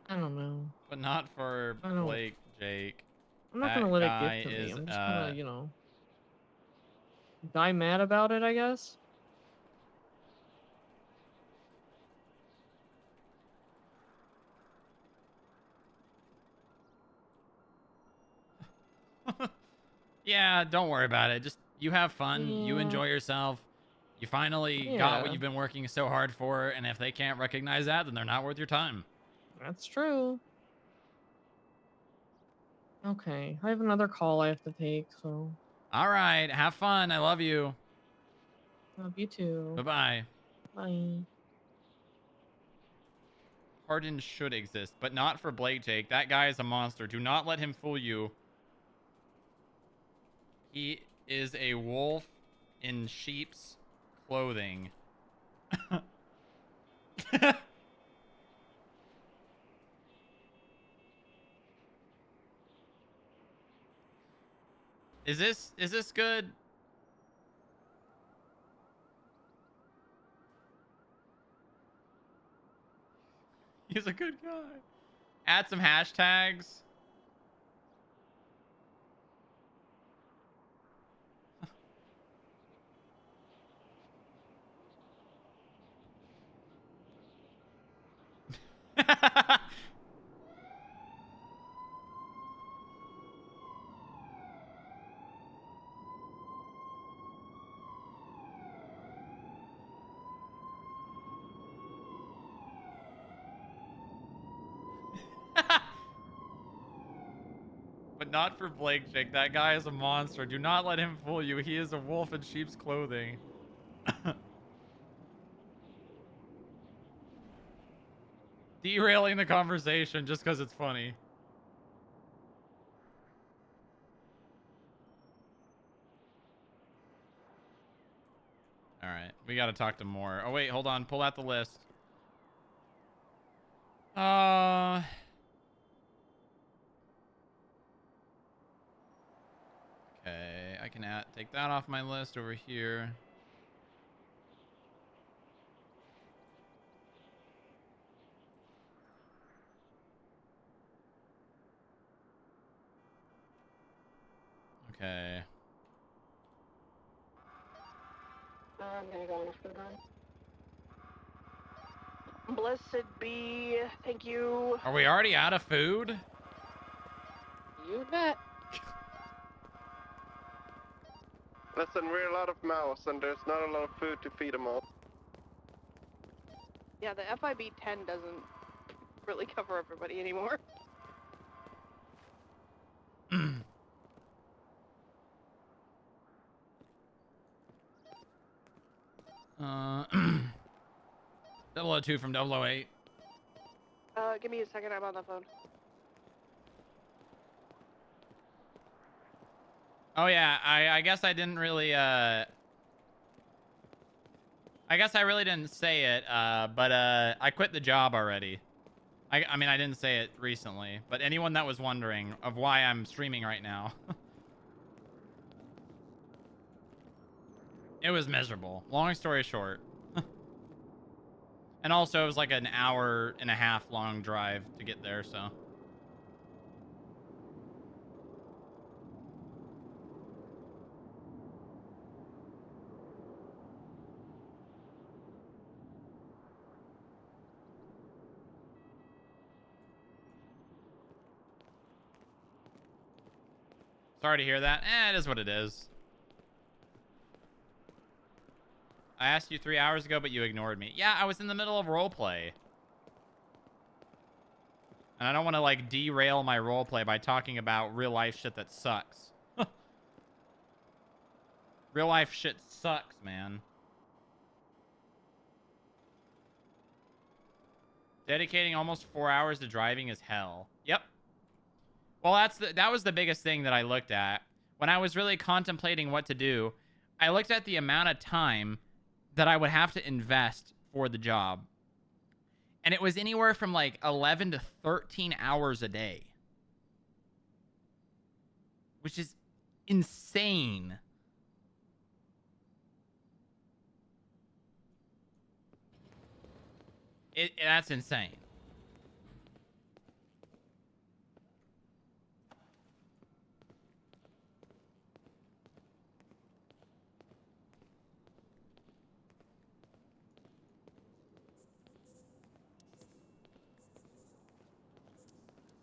I don't know. But not for I don't- Blake, Jake. I'm not That gonna let it guy get to me. is, I'm just gonna, you know... Die mad about it, I guess? Yeah, don't worry about it. Just, you have fun. You Yeah. enjoy yourself. You finally got what Yeah. you've been working so hard for, and if they can't recognize that, then they're not worth your time. That's true. Okay, I have another call I have to take, so... All right, have fun. I love you. Love you too. Bye-bye. Bye. Pardon should exist, but not for Blake, Jake. That guy is a monster. Do not let him fool you. He is a wolf in sheep's clothing. Is this good? He's a good guy. Add some hashtags. But not for Blake, Jake. That guy is a monster. Do not let him fool you. He is a wolf in sheep's clothing. Derailing the conversation just because it's funny. All right, we got to talk to more. Oh wait, hold on. Pull out the list. Okay, I can take that off my list over here. Okay. I'm gonna go on a food run. Blessed be. Thank you. Are we already out of food? You bet. Listen, we're a lot of mouse, and there's not a lot of food to feed them all. Yeah, the FIB 10 doesn't really cover everybody anymore. Uh, 002 from 008. Give me a second, I'm on the phone. Oh yeah, I guess I didn't really I guess I really didn't say it, but I quit the job already. I mean I didn't say it recently, but anyone that was wondering of why I'm streaming right now. It was miserable. Long story short. And also it was like an hour and a half long drive to get there, so. Sorry to hear that. It is what it is. I asked you 3 hours ago, but you ignored me. Yeah, I was in the middle of roleplay. And I don't want to, like, derail my roleplay by talking about real life shit that sucks. Real life shit sucks, man. Dedicating almost 4 hours to driving is hell. Yep. Well, that was the biggest thing that I looked at. When I was really contemplating what to do, I looked at the amount of time that I would have to invest for the job. And it was anywhere from like 11 to 13 hours a day. Which is insane. That's insane.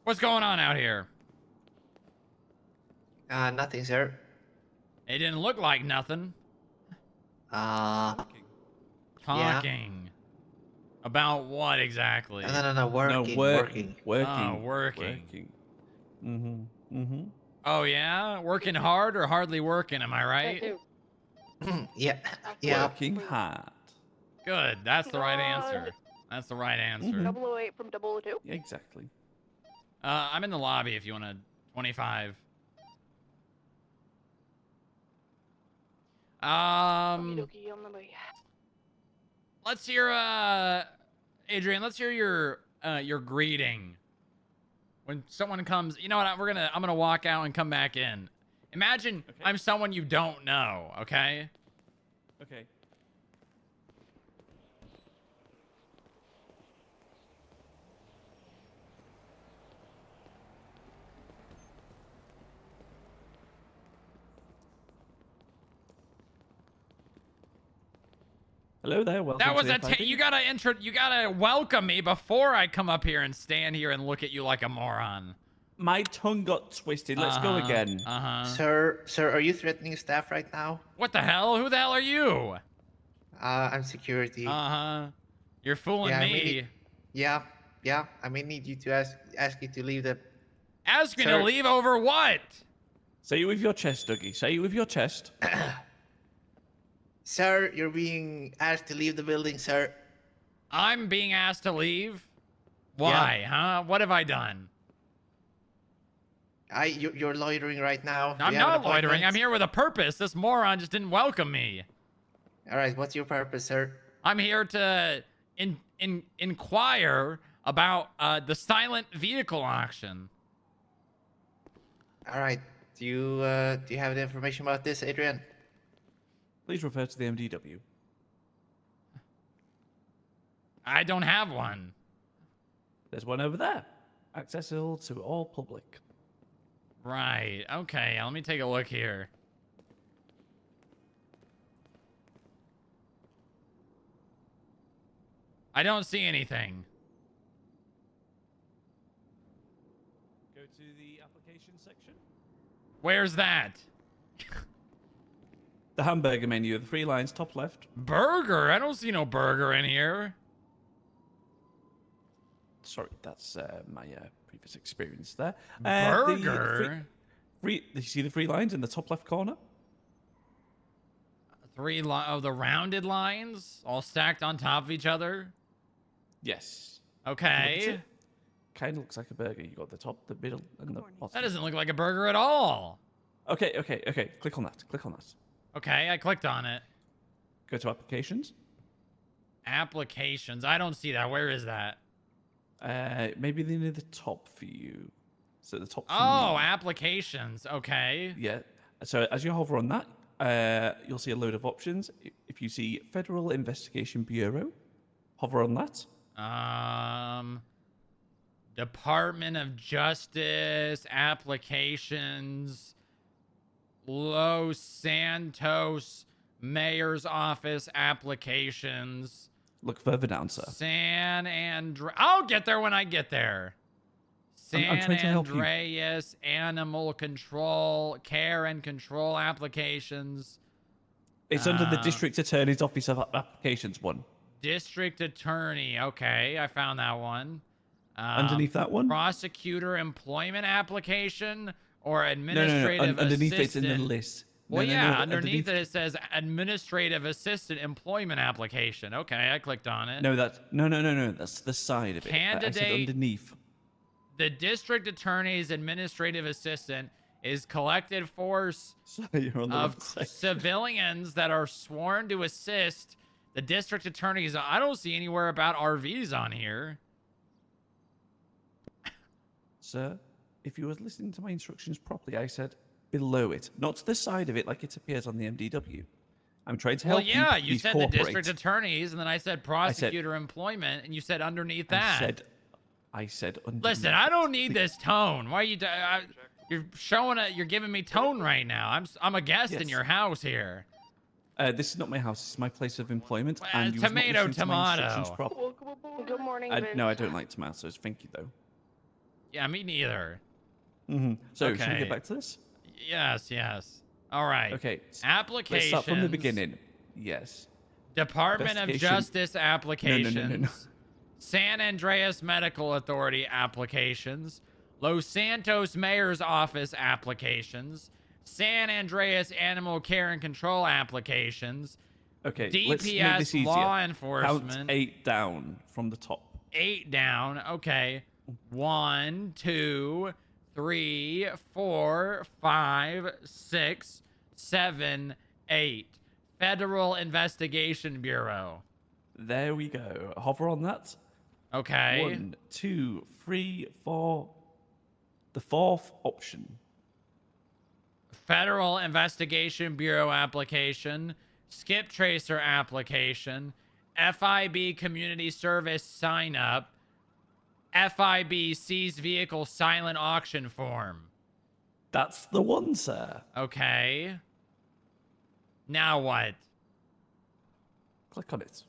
What's going on out here? Nothing, sir. It didn't look like nothing. Talking. Talking. About what exactly? No, working. Working. Oh, working. Mm-hmm. Oh, yeah? Working hard or hardly working, am I right? Yeah. Working hard. Good. That's the right answer. That's the right answer. 008 from 002. Yeah, exactly. I'm in the lobby if you want to. 25. let's hear Adrian, let's hear your greeting. When someone comes, you know what? I'm gonna walk out and come back in. Imagine I'm someone you don't know, okay? Okay. Hello there, welcome That was to a the FIB. you gotta welcome me before I come up here and stand here and look at you like a moron. My tongue got twisted. Let's go again. Sir, are you threatening staff right now? What the hell? Who the hell are you? I'm security. You're fooling Yeah, I me. may need- yeah. I may need you to ask you to leave the. Ask me Sir- to leave over what? Say it with your chest, Dougie. Say it with your chest. Sir, you're being asked to leave the building, sir. I'm being asked to leave? Why, huh? What have I done? You're loitering right now. Do I'm you have an not loitering. appointment? I'm here with a purpose. This moron just didn't welcome me. All right, what's your purpose, sir? I'm here to inquire about the silent vehicle auction. All right. Do you have the information about this, Adrian? Please refer to the MDW. I don't have one. There's one over there. Accessible to all public. Right. Okay. Let me take a look here. I don't see anything. Go to the application section. Where's that? The hamburger menu, the 3 lines, top left. Burger? I don't see no burger in here. Sorry, that's my previous experience there. Burger? You see the 3 lines in the top left corner? The rounded lines all stacked on top of each other? Yes. Okay. Kind of looks like a burger. You got the top, the middle, and the bottom. That doesn't look like a burger at all. Okay. Click on that. Okay, I clicked on it. Go to applications. Applications. I don't see that. Where is that? Maybe they're near the top for you. So the top. Oh, applications. Okay. Yeah. So as you hover on that, you'll see a load of options. If you see Federal Investigation Bureau, hover on that. Department of Justice applications. Los Santos Mayor's Office applications. Look further down, sir. San Andreas. I'll get there when I get there. I'm San trying to help you. Andreas Animal Control Care and Control applications. It's under the District Attorney's Office of Applications one. District Attorney. Okay, I found that one. Underneath that one? Prosecutor employment application or administrative No. Underneath assistant. it's in the list. Well, No, yeah, underneath it says administrative assistant employment application. Okay, I clicked on it. No, that's That's the side of it. I said Candidate- underneath. The district attorney's administrative assistant is collected force You're on the of wrong side. civilians that are sworn to assist the district attorneys. I don't see anywhere about RVs on here. Sir, if you were listening to my instructions properly, I said below it, not to the side of it like it appears on the MDW. I'm trying to help Well, yeah, you Please said the cooperate. district attorneys, and then I said prosecutor employment, and you said underneath that. I said underneath. Listen, I don't need this tone. Why are you? You're showing you're giving me tone right now. I'm a guest in Yes. your house here. This is not my house. This is my place of employment. And you was not tomato, listening to my instructions tomato. properly. Good morning, Vince. No, I don't like tomatoes. Thank you, though. Yeah, me neither. So, should we Okay. get back to this? Yes. All right. Okay. Applications. Let's start from the beginning. Yes. Department of Investigation. Justice applications. No. San Andreas Medical Authority applications. Los Santos Mayor's Office applications. San Andreas Animal Care and Control applications. Okay. DPS let's make this easier. law enforcement. Count 8 down from the top. 8 down. Okay. 1, 2, 3, 4, 5, 6, 7, 8. Federal Investigation Bureau. There we go. Hover on that. Okay. 1, 2, 3, 4. The fourth option. Federal Investigation Bureau application, Skip Tracer application, FIB Community Service sign up, FIB seized vehicle silent auction form. That's the one, sir. Okay. Now what? Click on it.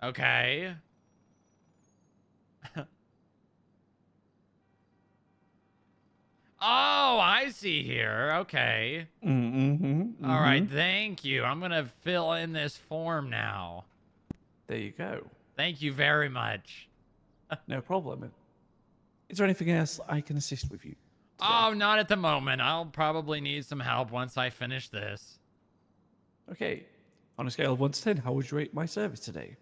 Okay. Oh, I see here. Okay. All right, thank you. I'm going to fill in this form now. There you go. Thank you very much. No problem. Is there anything else I can assist with you? Oh, not at the moment. I'll probably need some help once I finish this. Okay. On a scale of 1 to 10, how would you rate my service today?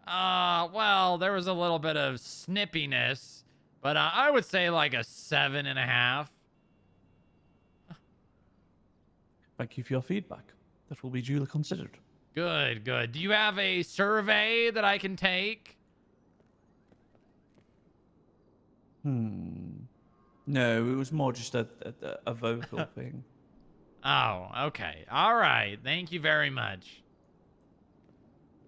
Well, there was a little bit of snippiness, but I would say like a 7.5. Thank you for your feedback. That will be duly considered. Good, good. Do you have a survey that I can take? No, it was more just a vocal thing. Oh, okay. All right. Thank you very much.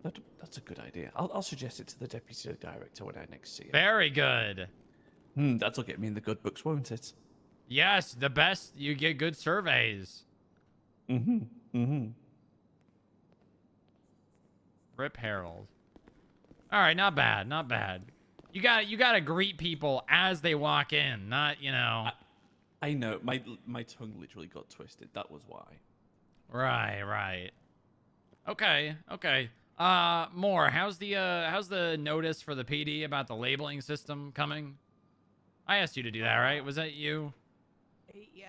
That's a good idea. I'll suggest it to the deputy director when I next see him. Very good. That'll get me in the good books, won't it? Yes, the best. You get good surveys. Rip Harold. All right, not bad, not bad. You got to greet people as they walk in, not, you know. I know. My tongue literally got twisted. That was why. Right, right. Okay, okay. More. How's the notice for the PD about the labeling system coming? I asked you to do that, right? Was that you? Yeah,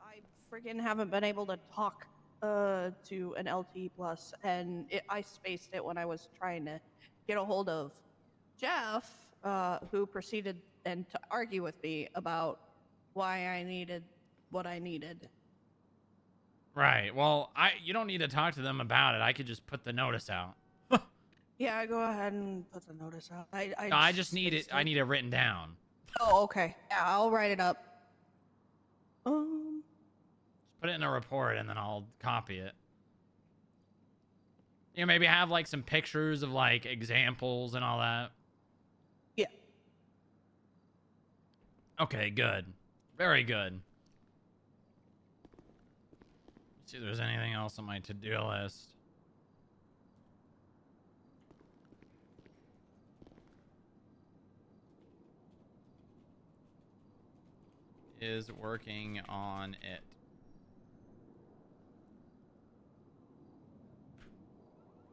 I friggin' haven't been able to talk to an LT plus, and I spaced it when I was trying to get a hold of Jeff, who proceeded and to argue with me about why I needed what I needed. Right. Well, you don't need to talk to them about it. I could just put the notice out. Yeah, go ahead and put the notice out. I just need it. I need it written down. Oh, okay. Yeah, I'll write it up. Just put it in a report and then I'll copy it. You know, maybe have like some pictures of like examples and all that. Yeah. Okay, good. Very good. Let's see if there's anything else on my to-do list. Is working on it.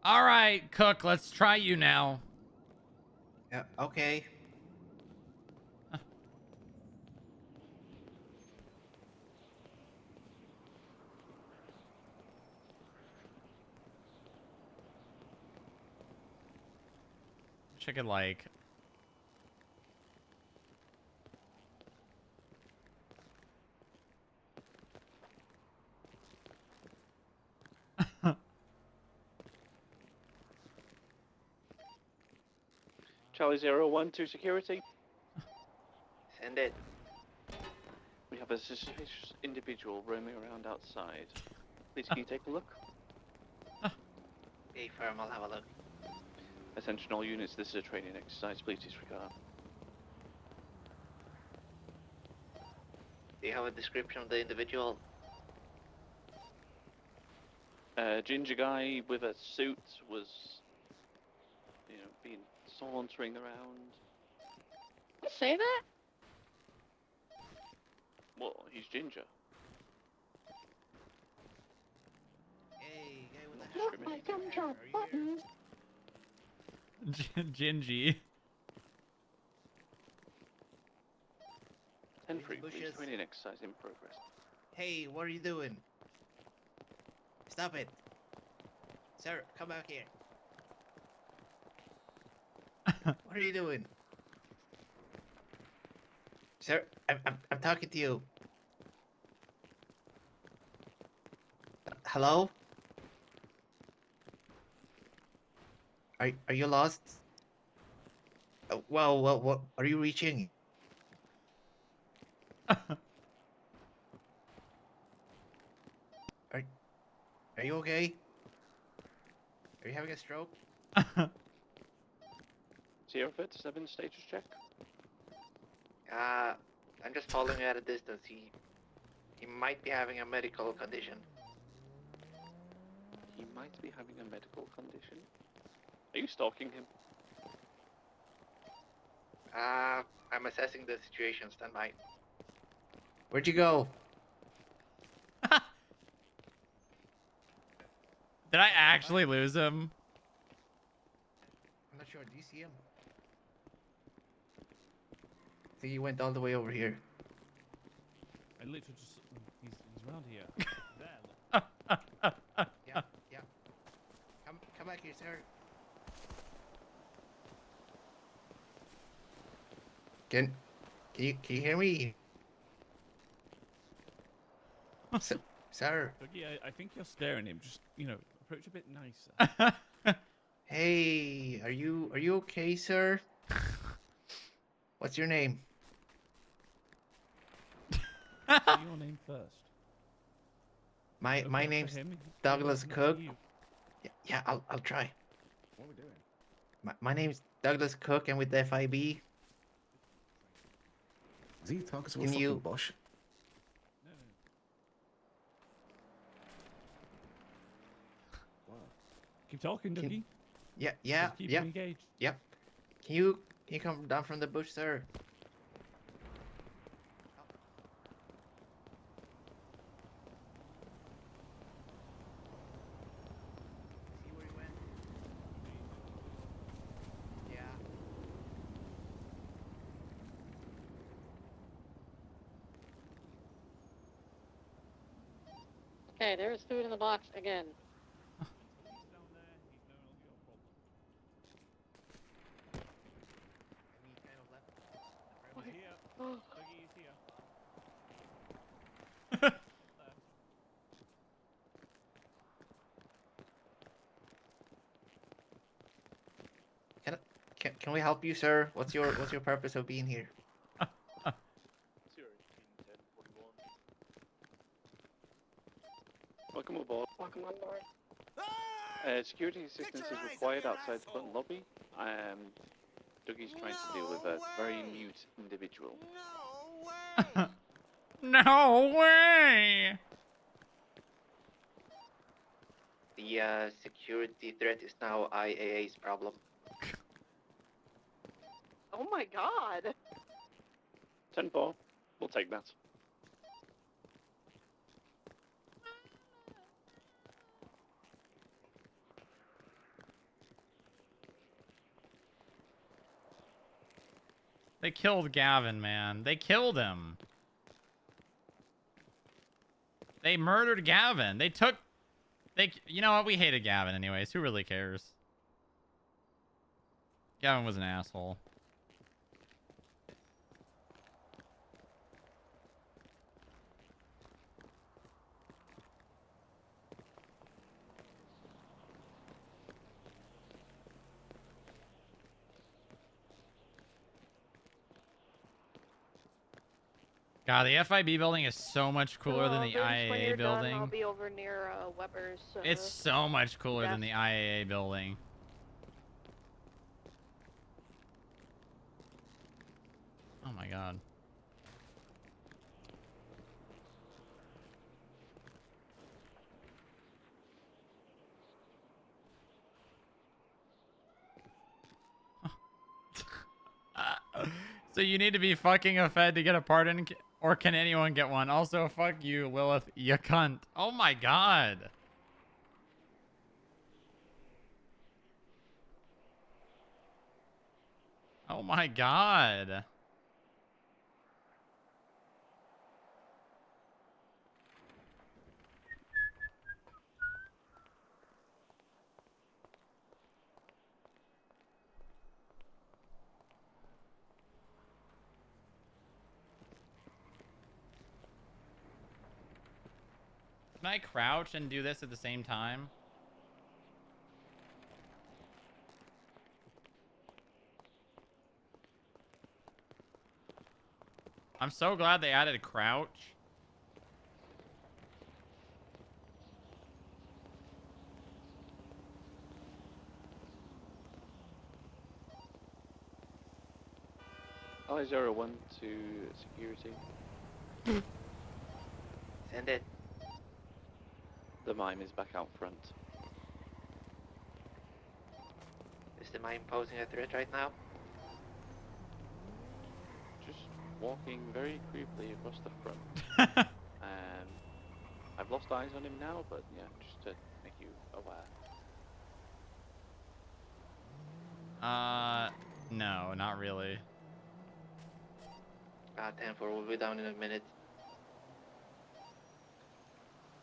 All right, Cook, let's try you now. Yeah, okay. Wish I could like Charlie 012 security. Send it. We have a suspicious individual roaming around outside. Please, can you take a look? Be firm, I'll have a look. Attention all units, this is a training exercise. Please disregard. Do you have a description of the individual? Ginger guy with a suit was, you know, being sauntering around. Say that? Well, he's ginger. Hey, guy with a Look, my gumdrop buttons. Gingy. 10-3, please. Training exercise in progress. Hey, what are you doing? Stop it. Sir, come back here. What are you doing? Sir, I'm talking to you. Hello? Are you lost? Well, what are you reaching? Are you okay? Are you having a stroke? 037 status check. I'm just following at a distance. He might be having a medical condition. He might be having a medical condition. Are you stalking him? I'm assessing the situation. Stand by. Where'd you go? Did I actually lose him? I'm not sure. Do you see him? I think he went all the way over here. I literally just he's around here. There. Yeah. Come back here, sir. Can you hear me? Sir. Dougie, I think you're staring him. Just approach a bit nicer. Hey, are you okay, sir? What's your name? Say your name first. My Okay, name's for him. Douglas Up to Cook. you. Yeah, I'll try. What are we doing? My name's Douglas Cook. I'm with the FIB. Is he talking to a Can fucking you- Bosch? Wow. Keep talking, Dougie. Yeah. Just keep him engaged. Yep. Can you come down from the bush, sir? See where he went? Yeah. Okay, there's food in the box again. He's here. Oh. Dougie is here. Can we help you, sir? What's your purpose of being here? Welcome aboard. Welcome on board. Security assistance is required outside the front lobby. Dougie's trying to deal with a very mute individual. No way! The security threat is now IAA's problem. Oh my god. 10-4. We'll take that. They killed Gavin, man. They killed him. They murdered Gavin. You know what? We hated Gavin anyways. Who really cares? Gavin was an asshole. God, the FIB building is so much cooler than the Vince, when IAA you're done, building. I'll be over near Weber's. It's so much cooler than the IAA building. Oh my god. So you need to be fucking a Fed to get a pardon, or can anyone get one? Also, fuck you, Lilith, you cunt. Oh my god. Oh my god. Can I crouch and do this at the same time? I'm so glad they added a crouch. I-01 to security. Send it. The mime is back out front. Is the mime posing a threat right now? Just walking very creepily across the front. I've lost eyes on him now, but yeah, just to make you aware. No, not really. 10-4, we'll be down in a minute.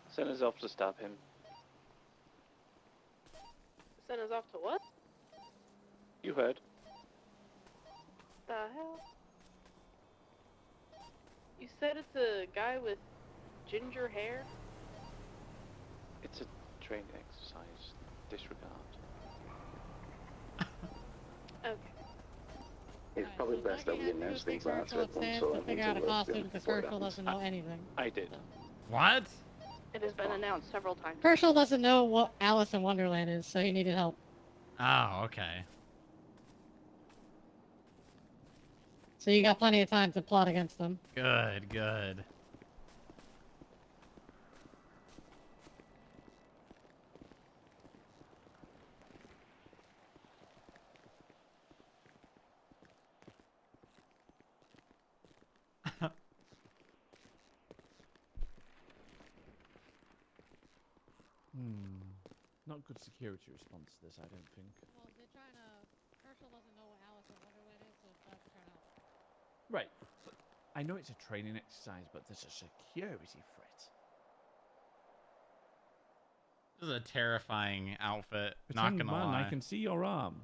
Send us off to stab him. Send us off to what? You heard. The hell? You said it's a guy with ginger hair? It's a training exercise. Disregard. Okay. It's probably best that we announce things out to everyone Chance so to figure out a costume because Herschel doesn't know anything. I did. What? It has been announced several times. Herschel doesn't know what Alice in Wonderland is, so he needed help. Oh, okay. So you got plenty of time to plot against them. Good, good. Not good security response to this, I don't think. Well, they're trying to... Herschel doesn't know what Alice in Wonderland is, so that's trying to... Right. But I know it's a training exercise, but there's a security threat. This is a terrifying outfit, Pretend, not gonna man, lie. I can see your arm.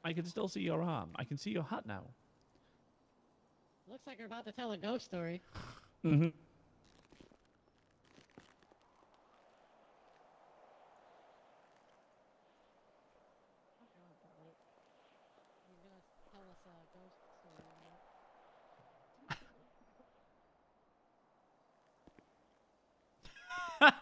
I can still see your arm. I can see your hat now. Looks like you're about to tell a ghost story. Mm-hmm. You're gonna tell us a ghost story, right?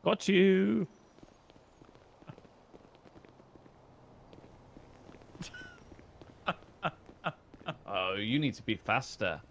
Got you. Oh, you need to be faster.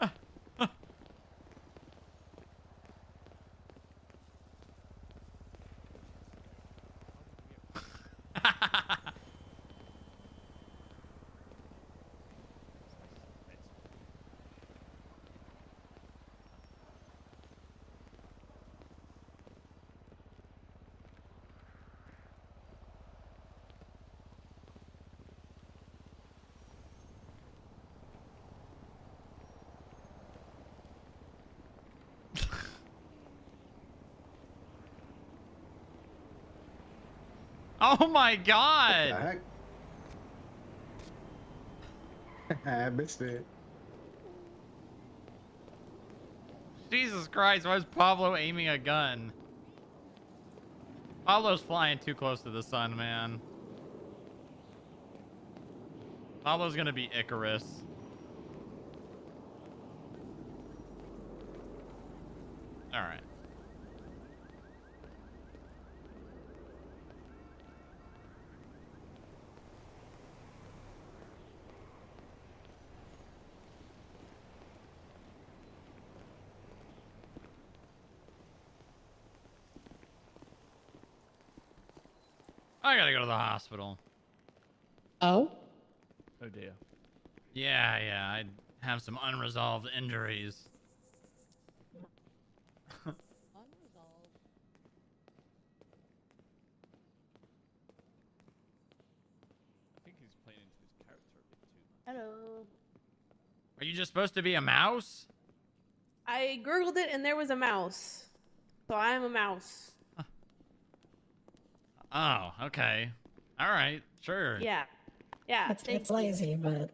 Oh my god! What the heck? I missed it. Jesus Christ, why is Pablo aiming a gun? Pablo's flying too close to the sun, man. Pablo's gonna be Icarus. Alright. I gotta go to the hospital. Oh? Oh dear. Yeah, I have some unresolved injuries. Unresolved. I think he's playing into his character a bit too much. Hello. Are you just supposed to be a mouse? I gurgled it and there was a mouse. So I'm a mouse. Oh, okay. All right, sure. Yeah. Yeah. Thank It's you. lazy, but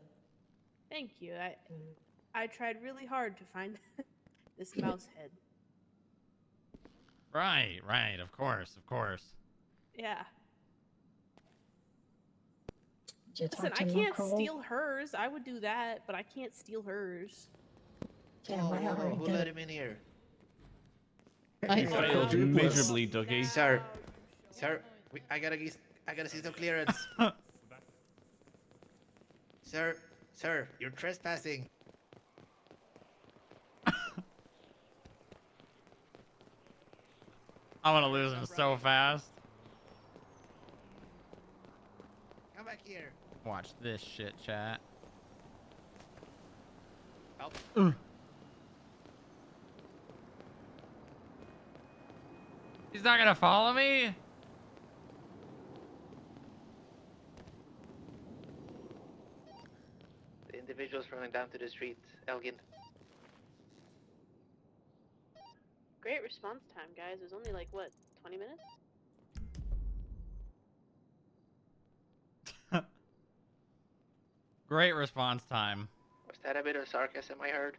Thank you. I tried really hard to find this mouse head. Right, right. Of course, of course. Yeah. did you Listen, talk I to can't Mackerel? steal hers. I would do that, but I can't steal hers. Yeah, I already Who did let it. him in here? You failed miserably, Dougie. Sir, I gotta see some clearance. Sir, you're trespassing. I'm gonna lose him so fast. Come back here. Watch this shit, chat. Oh. He's not gonna follow me? The individual's running down to the street, Elgin. Great response time, guys. It was only like, what, 20 minutes? Great response time. Was that a bit of sarcasm I heard?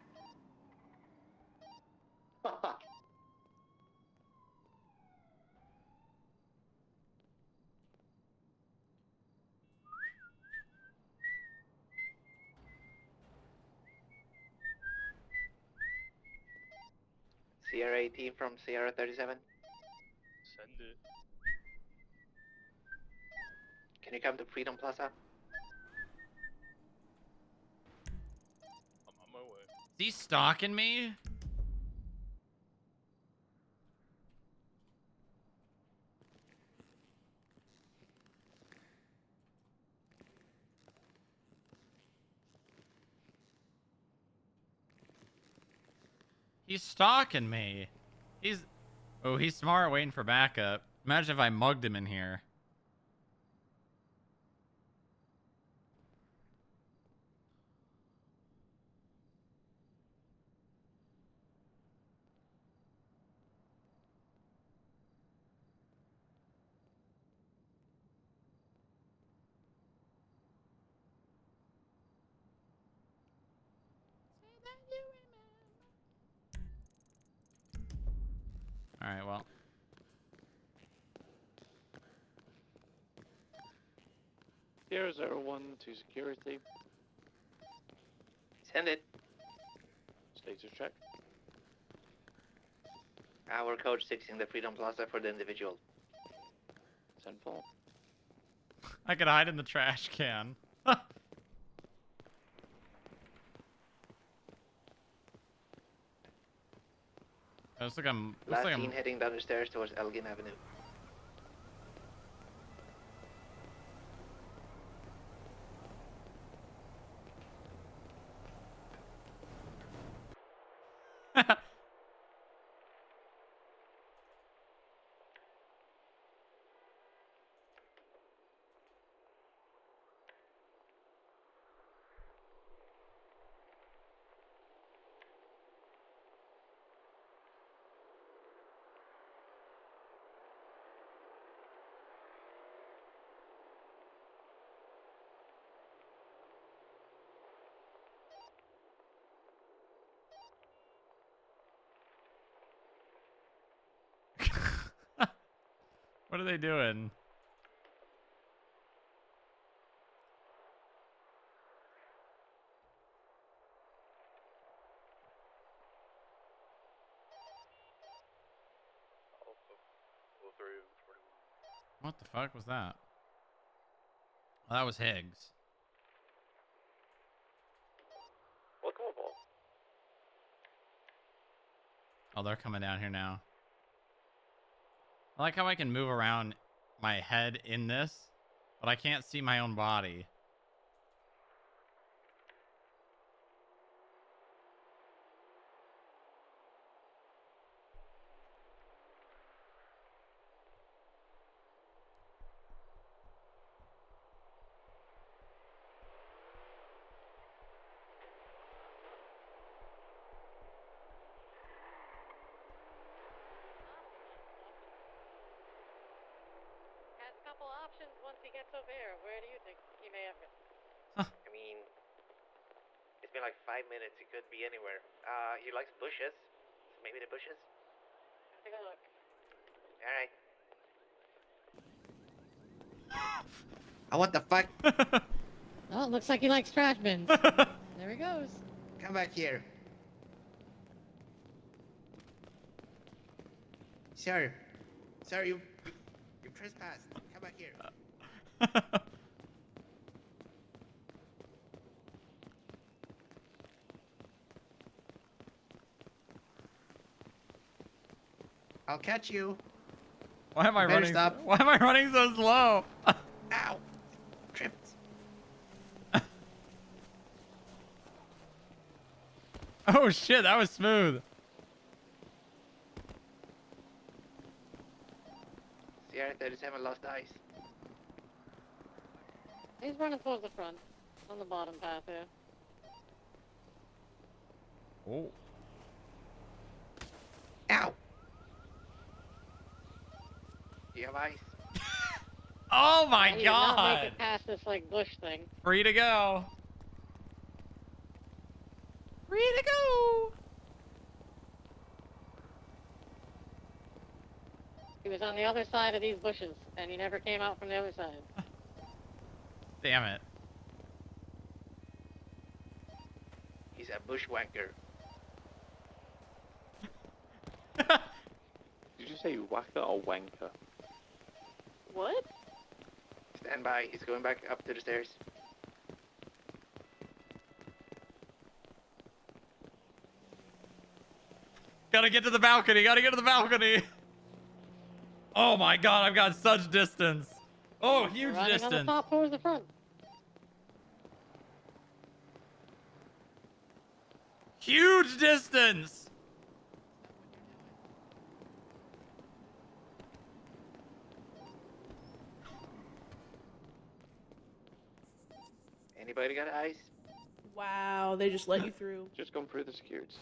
Sierra 18 from Sierra 37. Send it. Can you come to Freedom Plaza? I'm on my way. Is he stalking me? He's stalking me. Oh, he's smart, waiting for backup. Imagine if I mugged him in here. All right, well. Sierra 01 to security. Send it. Status check. Our coach 6 in the Freedom Plaza for the individual. Send form. I could hide in the trash can. Looks like I'm. Last seen heading down the stairs towards Elgin Avenue. What are they doing? What the fuck was that? Oh, that was Higgs. Welcome aboard. Oh, they're coming down here now. I like how I can move around my head in this, but I can't see my own body. directions once he gets over here. Where do you think he may have gone? I mean, it's been like 5 minutes. He could be anywhere. He likes bushes. So maybe the bushes? Take a look. Alright. Oh, what the fuck? Oh, it looks like he likes trash bins. There he goes. Come back here. Sir. Sir, you trespassed. Come back here. I'll catch you. Why am I You better running? stop. Why am I running so slow? Ow! Tripped. Oh shit, that was smooth. Sierra 37 lost ice. He's running towards the front, on the bottom path here. Oh. Ow! Do you have ice? Oh my He did not god. make it past this like bush thing. Free to go. Free to go. He was on the other side of these bushes, and he never came out from the other side. Damn it. He's a bushwhacker. Did you say whacker or wanker? What? Stand by. He's going back up to the stairs. Gotta get to the balcony. Gotta get to the balcony. Oh my god, I've got such distance. Oh, huge Running distance. on the top towards the front. Huge distance. Anybody got ice? Wow, they just let you through. Just gone through the security.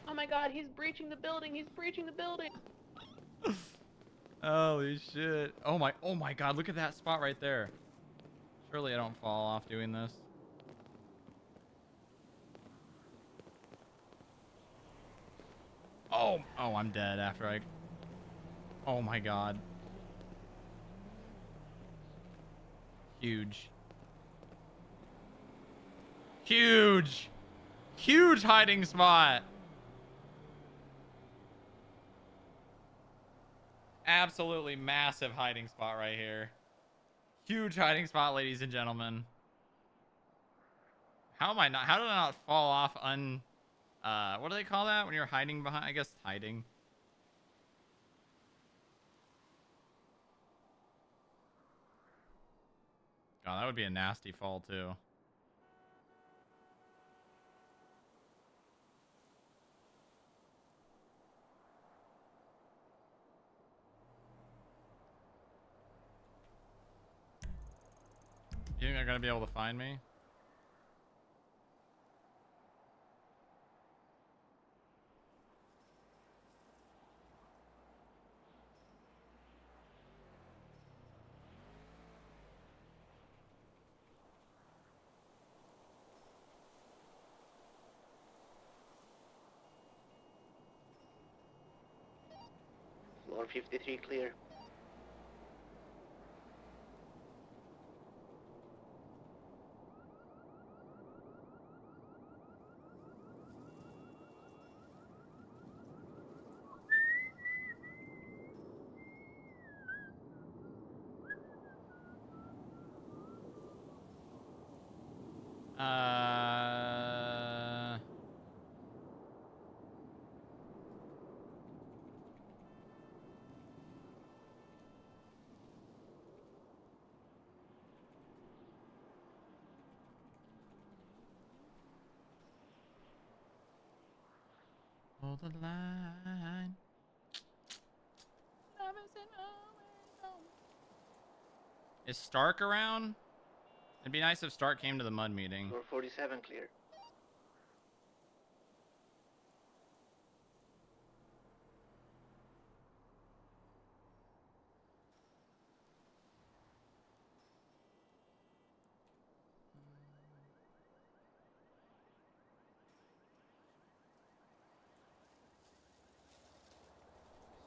Oh my god, he's breaching the building. He's breaching the building. Holy shit. Oh my god, look at that spot right there. Surely I don't fall off doing this. Oh, I'm dead after I... Oh my god. Huge. Huge. Huge hiding spot. Absolutely massive hiding spot right here. Huge hiding spot, ladies and gentlemen. How did I not fall off what do they call that when you're hiding behind? I guess hiding. God, that would be a nasty fall too. You think they're gonna be able to find me? Floor 53 clear. Hold the line. Is Stark around? It'd be nice if Stark came to the mud meeting. Floor 47 clear.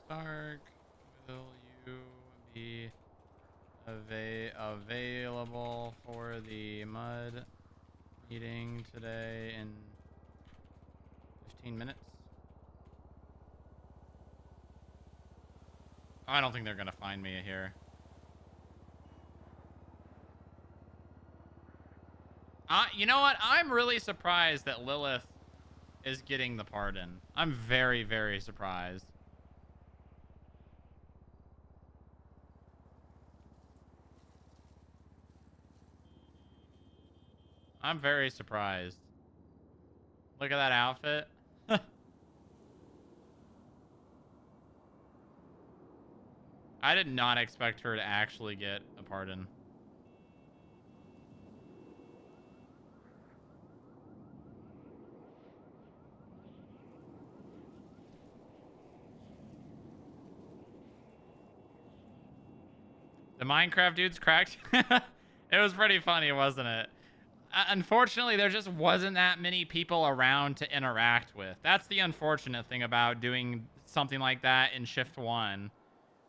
Stark, will you be available for the mud meeting today in 15 minutes? I don't think they're gonna find me here. You know what? I'm really surprised that Lilith is getting the pardon. I'm very, very surprised. I'm very surprised. Look at that outfit. I did not expect her to actually get a pardon. The Minecraft dude's cracked. It was pretty funny, wasn't it? Unfortunately, there just wasn't that many people around to interact with. That's the unfortunate thing about doing something like that in shift 1.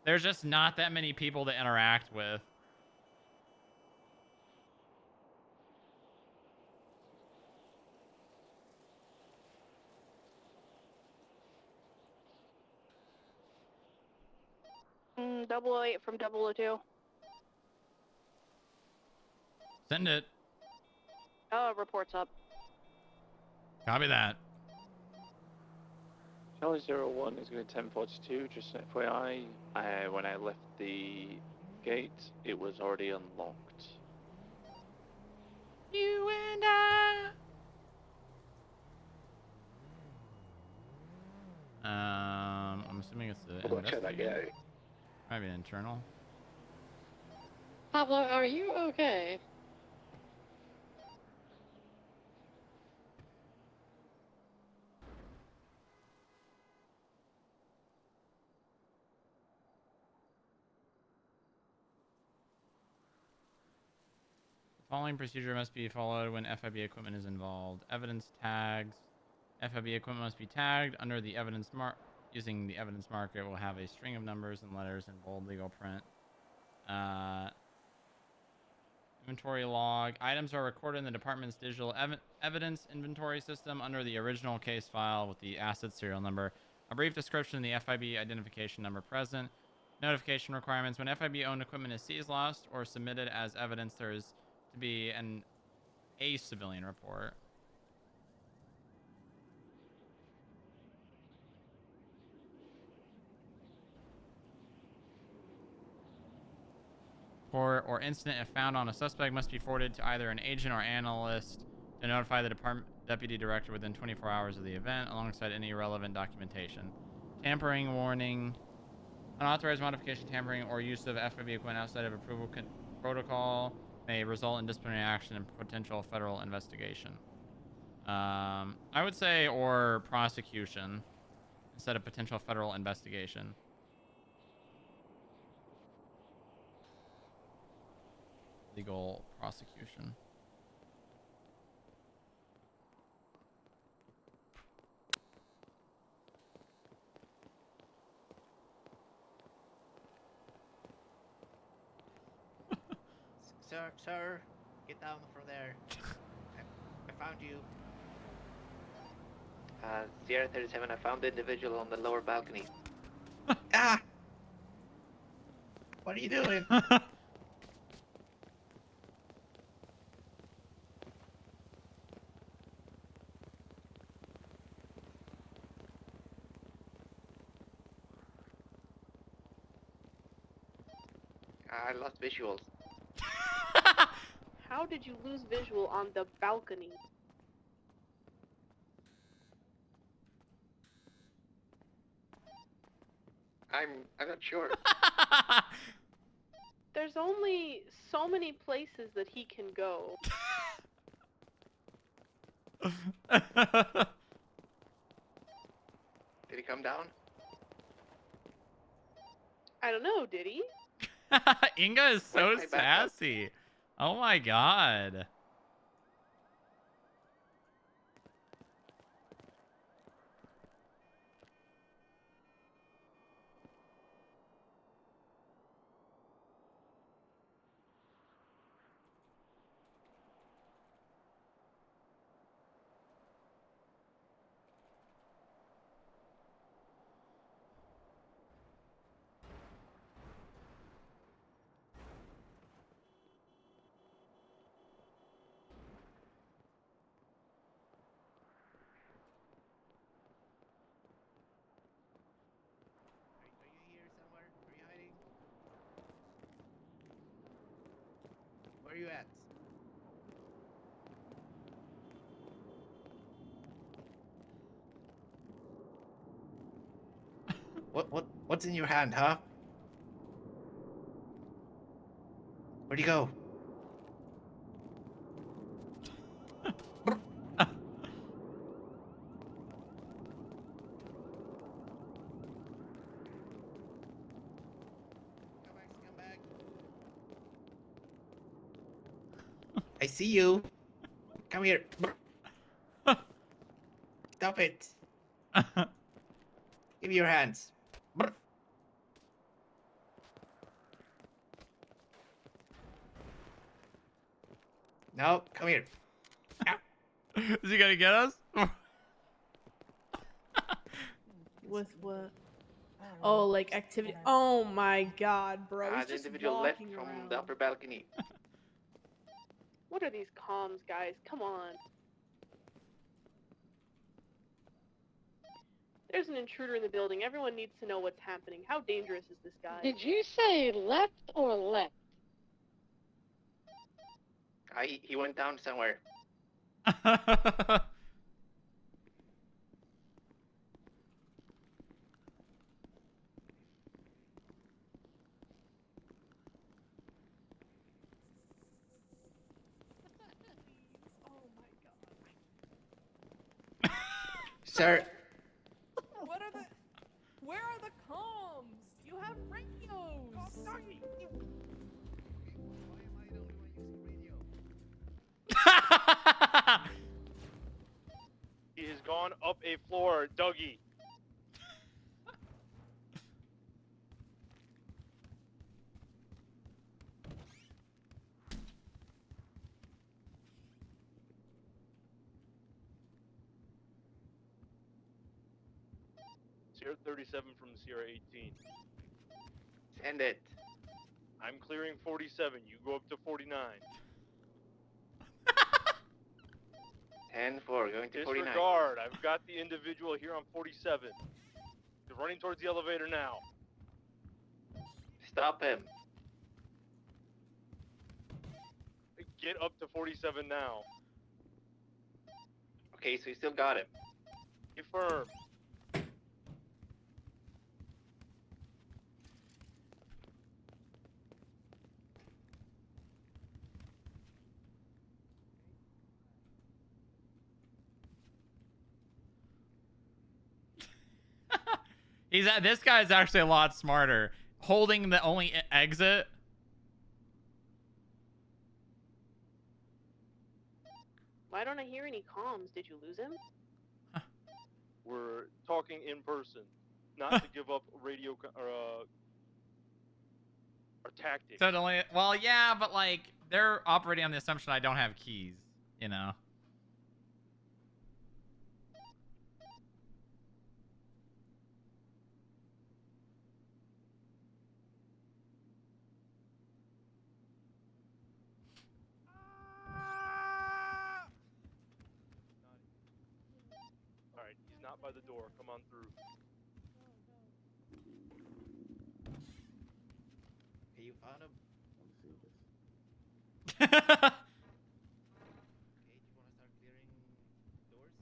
There's just not that many people to interact with. Mm, 008 from 002. Send it. Oh, report's up. Copy that. Charlie 01 is going to 1042, just an FYI. When I left the gate, it was already unlocked. You and I. I'm assuming it's the I'll go check that investigator. gate. Maybe an internal. Pablo, are you okay? The following procedure must be followed when FIB equipment is involved. Evidence tags. FIB equipment must be tagged under the evidence mark. Using the evidence marker, it will have a string of numbers and letters in bold legal print. Inventory log. Items are recorded in the department's digital evidence inventory system under the original case file with the asset serial number. A brief description of the FIB identification number present. Notification requirements. When FIB owned equipment is seized, lost, or submitted as evidence, there is to be a civilian report. Or incident, if found on a suspect, must be forwarded to either an agent or analyst to notify the department deputy director within 24 hours of the event, alongside any relevant documentation. Tampering warning. Unauthorized modification, tampering, or use of FIB equipment outside of approval protocol may result in disciplinary action and potential federal investigation. I would say or prosecution instead of potential federal investigation. Legal prosecution. Sir, get down from there. I found you. Sierra 37, I found the individual on the lower balcony. Ah! What are you doing? I lost visuals. How did you lose visual on the balcony? I'm not sure. There's only so many places that he can go. Did he come down? I don't know, did he? Inga is so Where's my backup? sassy. Oh my god. you at? What's in your hand, huh? Where'd you go? I see you. Come here. Stop it. Give me your hands. No, come here. Is he gonna get us? With what? Oh, like activity. Oh my god, bro. He's The just individual left walking from around. the upper balcony. What are these comms, guys? Come on. There's an intruder in the building. Everyone needs to know what's happening. How dangerous is this guy? Did you say left or left? He went down somewhere. Sir. What are the? Where are the comms? You have radios. He has gone up a floor, Dougie. Sierra 37 from Sierra 18. Send it. I'm clearing 47. You go up to 49. 10-4, going to 49. Disregard. I've got the individual here on 47. He's running towards the elevator now. Stop him. Get up to 47 now. Okay, so you still got him. Confirm. This guy's actually a lot smarter. Holding the only exit. Why don't I hear any comms? Did you lose him? We're talking in person, not to give up radio or tactics. Totally. Well, yeah, but like they're operating on the assumption I don't have keys. You know. All right, he's not by the door. Come on through. Okay, you found him. Let's see this. Okay, do you want to start clearing doors?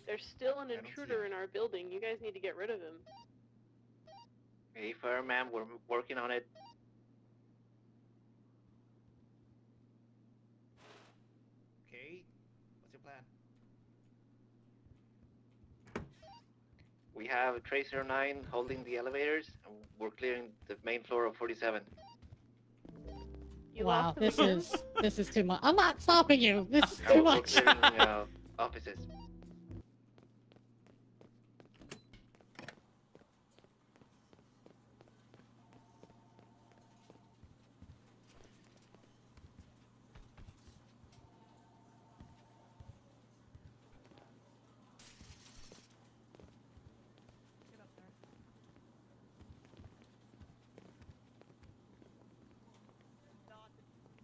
There's still an I don't see intruder him. in our building. You guys need to get rid of him. Hey, fireman, we're working on it. Okay, what's your plan? We have Tracer 9 holding the elevators, and we're clearing the main floor of 47. You Wow, lost him this again? is too much. I'm not stopping you. This is And too we're much. clearing offices.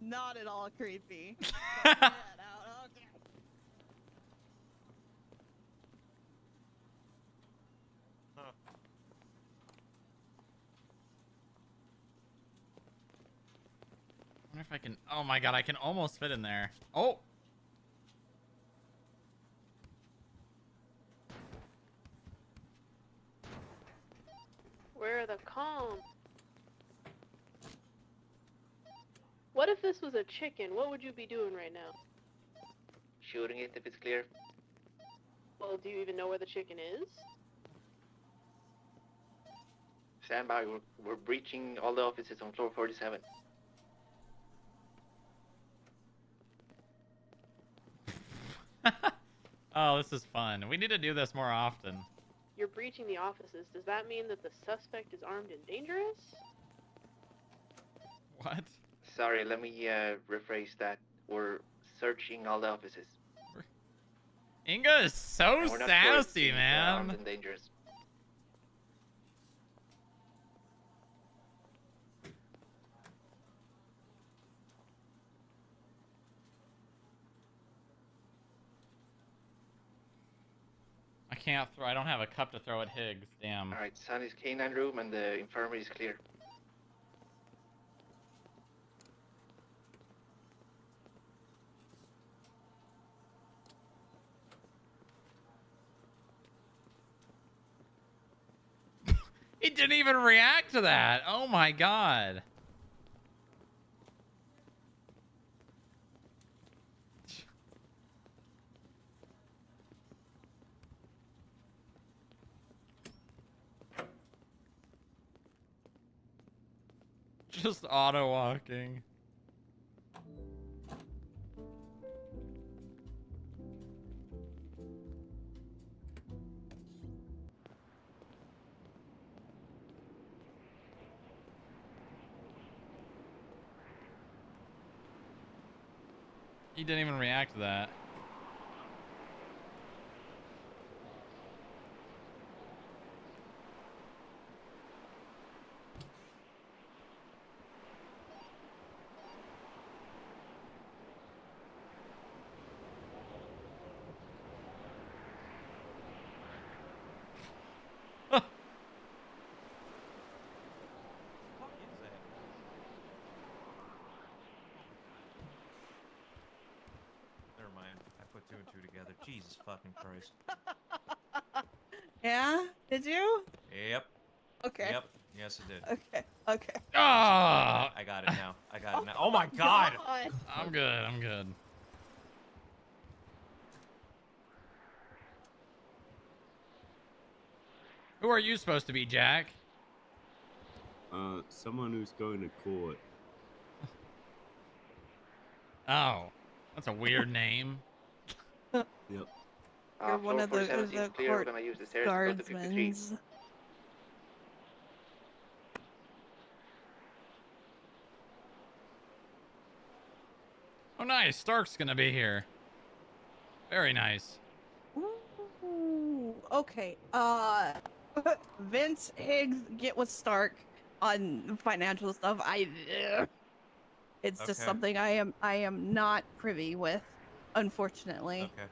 Not at all creepy. wonder if I can. Oh my god, I can almost fit in there. Oh. Where are the comms? What if this was a chicken? What would you be doing right now? Shooting it if it's clear. Well, do you even know where the chicken is? Stand by. We're breaching all the offices on floor 47. Oh, this is fun. We need to do this more often. You're breaching the offices. Does that mean that the suspect is armed and dangerous? What? Sorry, let me rephrase that. We're searching all the offices. Inga is so And we're not sure if sassy, he's, armed man. and dangerous. I can't throw. I don't have a cup to throw at Higgs. Damn. Alright, Sunny's canine room and the infirmary is clear. He didn't even react to that. Oh my god. Just auto walking. He didn't even react to that. Never mind. I put two and two together. Jesus fucking Christ. Yeah? Did you? Yep. Okay. Yep. Yes, it did. Okay. Okay. Ah! I got it now. I got it now. Oh my god! I'm good. I'm good. Who are you supposed to be, Jack? Someone who's going to court. Oh, that's a weird name. Yep. You're one floor of the, 47 seems clear. We're court gonna use the stairs to go to 53. guardsmen. Oh, nice. Stark's gonna be here. Very nice. Ooh, okay. Vince, Higgs, get with Stark on financial stuff. It's just Okay. something I am not privy with, unfortunately. Okay.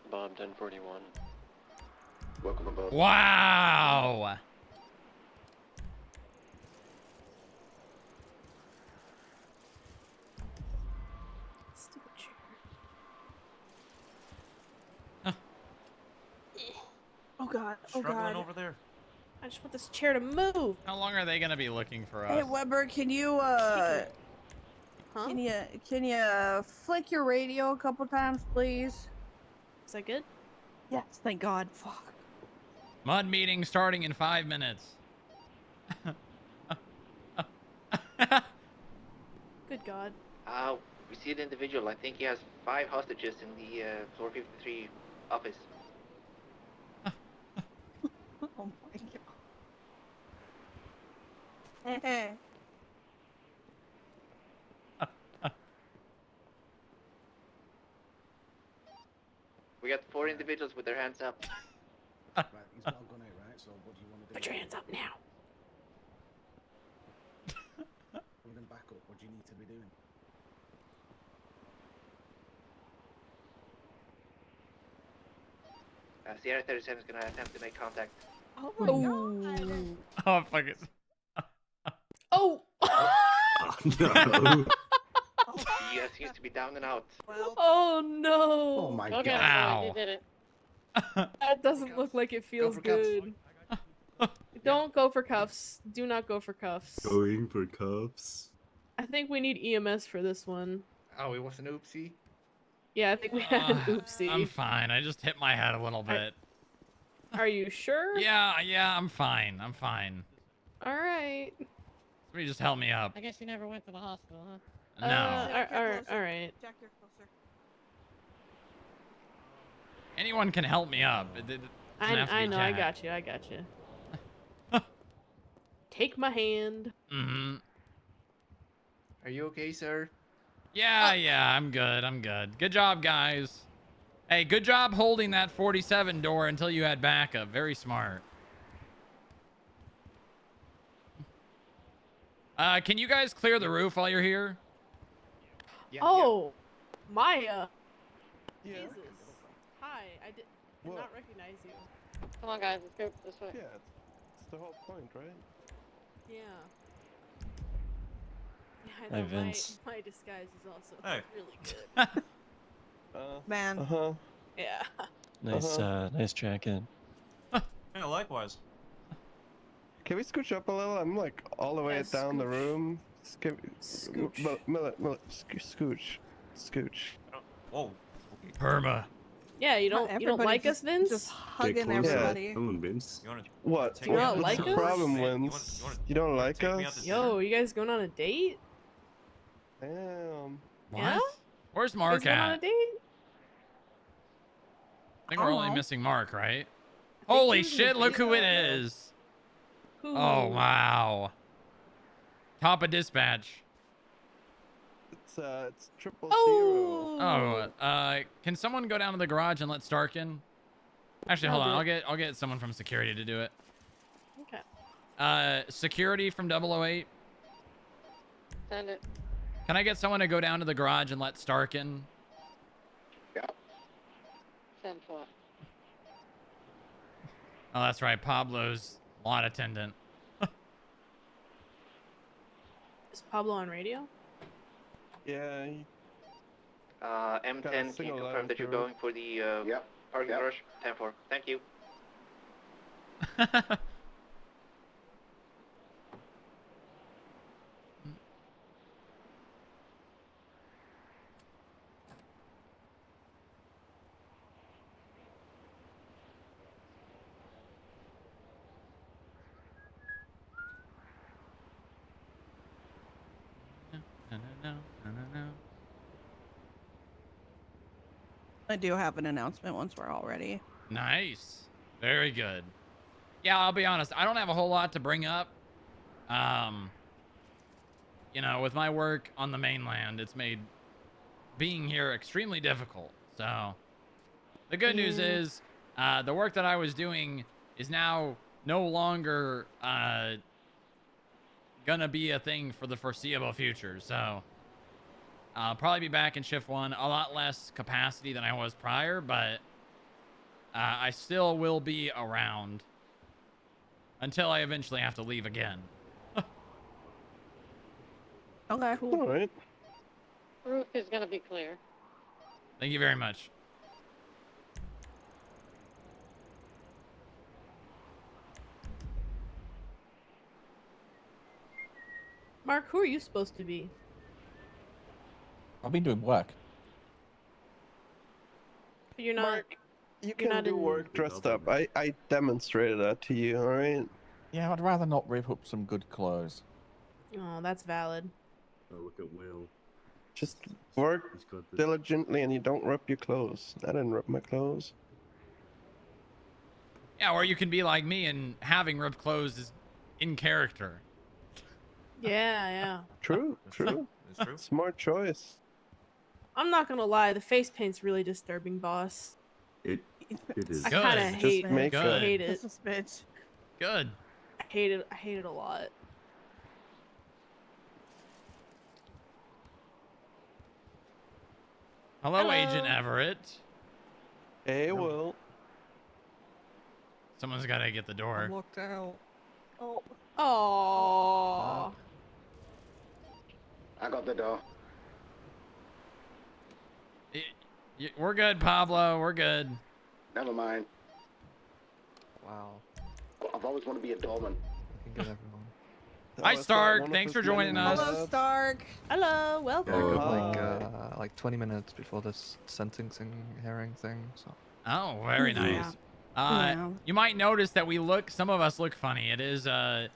Bob 1041. Welcome aboard. Wow. Stupid chair. Oh god. Oh Struggling god. over there. I just want this chair to move. How long are they gonna be looking for us? Hey Weber, can you can you flick your radio a couple times, please? Is that good? Yes, thank God. Fuck. Mud meeting starting in 5 minutes. Good God. We see the individual. I think he has 5 hostages in the floor 53 office. Oh my God. We got 4 individuals with their hands up. Right, he's got a gun out, right? So what do you want to do? Put your hands up now. backup? What do you need to be doing? Sierra 37 is gonna attempt to make contact. Oh my god. Oh fuck it. Oh. No. He seems to be down and out. Oh no. Oh my Okay, god. you did it. That doesn't look like it feels for cuffs. good. Don't go for cuffs. Do not go for cuffs. Going for cuffs. I think we need EMS for this one. Oh, it was an oopsie. Yeah, I think we had an oopsie. I'm fine. I just hit my head a little bit. Are you sure? Yeah, I'm fine. I'm fine. All right. Somebody just help me up. I guess you never went to the hospital, huh? No. All right. Jack, you're closer. Anyone can help me up. It doesn't have to I be know. I Jack. got you. I got you. Take my hand. Mm-hmm. Are you okay, sir? Yeah, I'm good. I'm good. Good job, guys. Hey, good job holding that 47 door until you had backup. Very smart. Can you guys clear the roof while you're here? Yeah, Oh, Maya. Yeah. Jesus. Hi. I did not recognize you. Come on, guys, let's go this way. Yeah, it's the whole point, right? Yeah. Yeah, I Hi, know Vince. my disguise is also Hey. really good. Man. Uh-huh. Yeah. Nice, nice jacket. Yeah, likewise. Can we scooch up a little? I'm like all the way Yeah, down the scooch. room. Scooch. Scooch. Scooch. Whoa. Perma. Yeah, you don't Everybody like us, Vince? Just hugging Get closer. everybody. Come on, Vince. You wanna What? take You me don't out like to What's the us? problem, You Vince? wanna You don't like take me out us? to Yo, you guys going on a date? Damn. What? Yeah? Where's You guys Mark going on a at? date? I think we're only know. missing Mark, right? think Holy he was in shit, look who it daytime. is. Who? Oh, wow. Top of dispatch. It's triple Oh. Can someone go down to the garage and let Stark in? Actually, hold I'll on. do I'll get someone from security to do it. Okay. Security from 008. Send it. Can I get someone to go down to the garage and let Stark in? Send what? Oh, that's right. Pablo's lot attendant. Is Pablo on radio? Yeah. M10, can you single confirm line that you're through. going for the parking garage? 10-4. Thank you. I do have an announcement once we're all ready. Nice. Very good. Yeah, I'll be honest. I don't have a whole lot to bring up. You know, with my work on the mainland, it's made being here extremely difficult. So, the good news is, the work that I was doing is now no longer gonna be a thing for the foreseeable future. So, I'll probably be back in shift 1, a lot less capacity than I was prior, but I still will be around until I eventually have to leave again. Okay. All right. Roof is gonna be clear. Thank you very much. Mark, who are you supposed to be? I've been doing work. You're not. Mark, you you're can not do in- work dressed up. I demonstrated that to you, alright? Yeah, I'd rather not rip up some good clothes. Oh, that's valid. Oh, look at Will. Just work He's got the... diligently and you don't rip your clothes. I didn't rip my clothes. Yeah, or you can be like me and having ripped clothes is in character. Yeah. True, true. It's true. Smart choice. I'm not gonna lie, the face paint's really disturbing, boss. It is. I kind of hate Good. hate it. This is bitch. Good. I hate it a lot. Hello, Agent Everett. Hey, Will. Someone's got to get the door. Locked out. Oh. Oh. I got the door. We're good, Pablo. We're good. Never mind. Wow. I've always wanted to be a doorman. I can get everyone. Hi, Stark. Thanks for joining us. Hello, Stark. Hello, welcome. Yeah, I got like 20 minutes before this sentencing hearing thing. So. Oh, very nice. You might notice that some of us look funny. It is the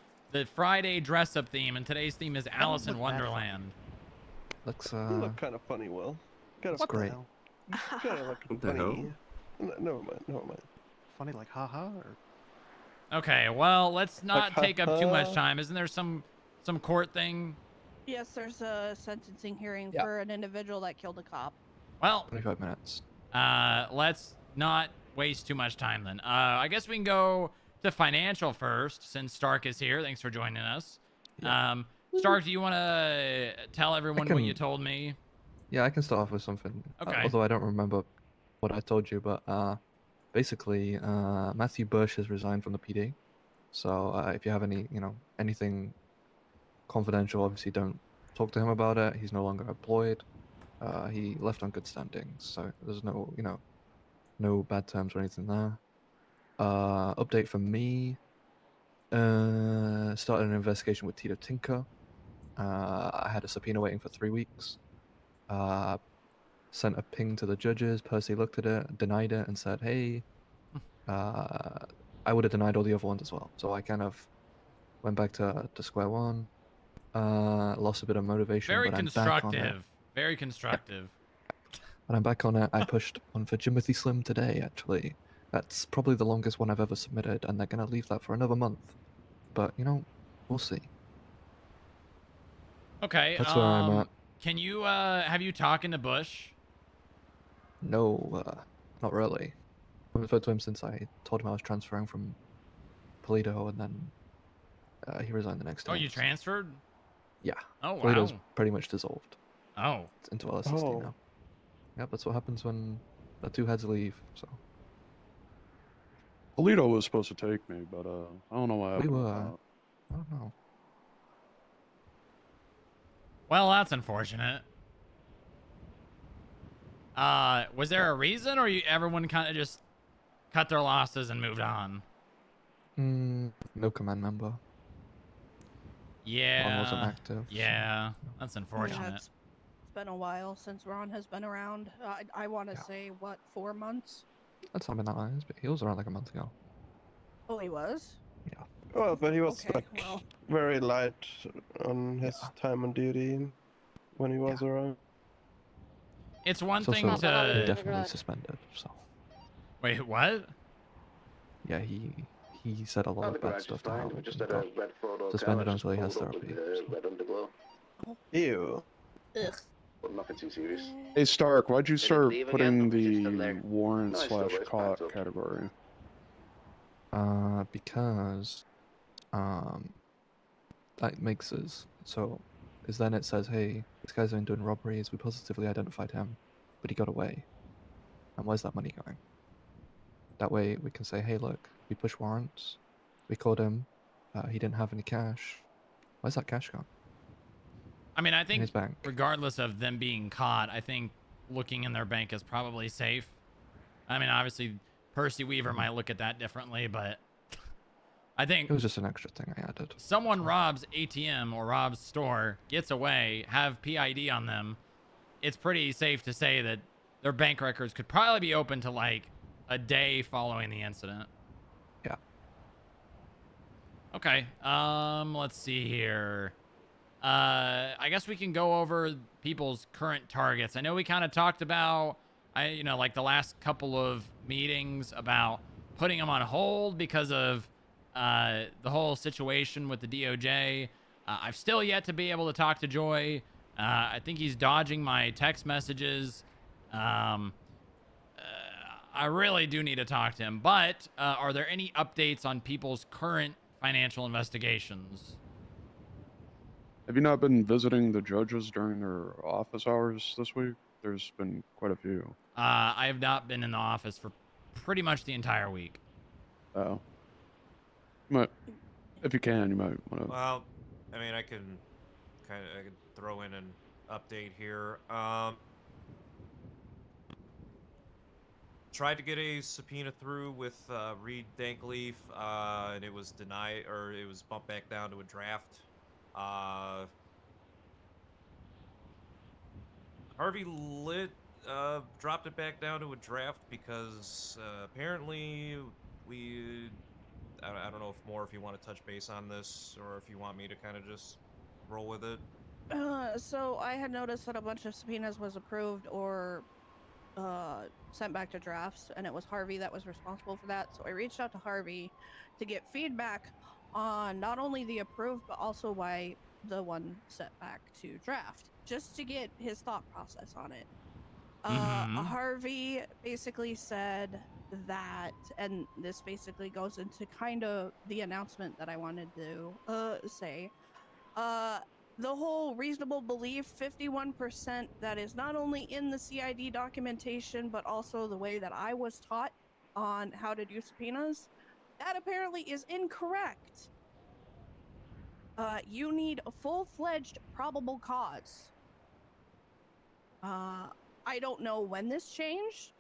Friday dress-up theme, and today's theme is Alice in Wonderland. Looks You look kind of funny, Will. Kind of great. Kind of look What the funny. hell? Never mind. Never mind. Funny like haha or. Okay, well, let's not Like, take up too much time. Isn't there some court thing? Yes, there's a sentencing hearing Yeah. for an individual that killed a cop. Well, 25 minutes. let's not waste too much time then. I guess we can go to financial first, since Stark is here. Thanks for joining us. Stark, do you want to tell everyone what you told me? Yeah, I can start off with something. Okay. Although I don't remember what I told you, but basically, Matthew Bush has resigned from the PD. So if you have anything confidential, obviously don't talk to him about it. He's no longer employed. He left on good standings, so there's no bad terms or anything there. Update from me. Started an investigation with Tito Tinker. I had a subpoena waiting for 3 weeks. Sent a ping to the judges. Percy looked at it, denied it, and said, "Hey, I would have denied all the other ones as well." So I kind of went back to square one. Lost a bit of motivation. Very but I'm back on it. constructive. Very constructive. But I'm back on it. I pushed one for Jimothy Slim today, actually. That's probably the longest one I've ever submitted, and they're going to leave that for another month. But, we'll see. Okay. That's where I'm at. Can you have you talking to Bush? No, not really. I haven't spoken to him since I told him I was transferring from Polito, and then he resigned the next day. Oh, you transferred? Yeah. Oh, wow. Polito's pretty much dissolved. Oh. It's into LSSD now. Yep, that's what happens when the two heads leave, so. Polito was supposed to take me, but I don't know why. We were. I don't know. Well, that's unfortunate. Was there a reason, or everyone kind of just cut their losses and moved on? No command member. Yeah. Ron wasn't active. Yeah, that's unfortunate. Yeah, it's been a while since Ron has been around. I want to say, 4 months? That's not been that long, but he was around like a month ago. Oh, he was? Yeah. Well, but he was Okay, well. very light on his time on duty when he was around. It's one He's thing also to indefinitely suspended, so. Wait, what? Yeah, he said a lot of bad stuff to Howard. Just and had a got red photo suspended car, until he has pulled up therapy. with the red underglow. Ew. Ugh. But nothing too serious. Hey Stark, why'd you start leave putting again, or was he still the there? warrant No, he's still slash there, it's caught packed up. category? Because that makes us so, because then it says, hey, this guy's been doing robberies. We positively identified him, but he got away. And where's that money going? That way we can say, hey, look, we push warrants. We called him. He didn't have any cash. Where's that cash gone? I mean, I In think his bank. regardless of them being caught, I think looking in their bank is probably safe. I mean, obviously, Percy Weaver might look at that differently, but I think It was just an extra thing I added. someone robs ATM or robs store, gets away, have PID on them, it's pretty safe to say that their bank records could probably be open to like a day following the incident. Yeah. Okay. Let's see here. I guess we can go over people's current targets. I know we kind of talked about, like the last couple of meetings about putting them on hold because of the whole situation with the DOJ. I've still yet to be able to talk to Joy. I think he's dodging my text messages. I really do need to talk to him. But are there any updates on people's current financial investigations? Have you not been visiting the judges during their office hours this week? There's been quite a few. I have not been in the office for pretty much the entire week. Oh. But if you can, you might want to. Well, I mean, I can throw in an update here. Tried to get a subpoena through with Reed Dankleaf, and it was denied, or it was bumped back down to a draft. Harvey dropped it back down to a draft because apparently I don't know if you want to touch base on this or if you want me to kind of just roll with it. So I had noticed that a bunch of subpoenas was approved or sent back to drafts, and it was Harvey that was responsible for that. So I reached out to Harvey to get feedback on not only the approved, but also why the one sent back to draft, just to get his thought process on it. Harvey basically said that, and this basically goes into kind of the announcement that I wanted to say. The whole reasonable belief 51% that is not only in the CID documentation, but also the way that I was taught on how to do subpoenas, that apparently is incorrect. You need a full-fledged probable cause. I don't know when this changed.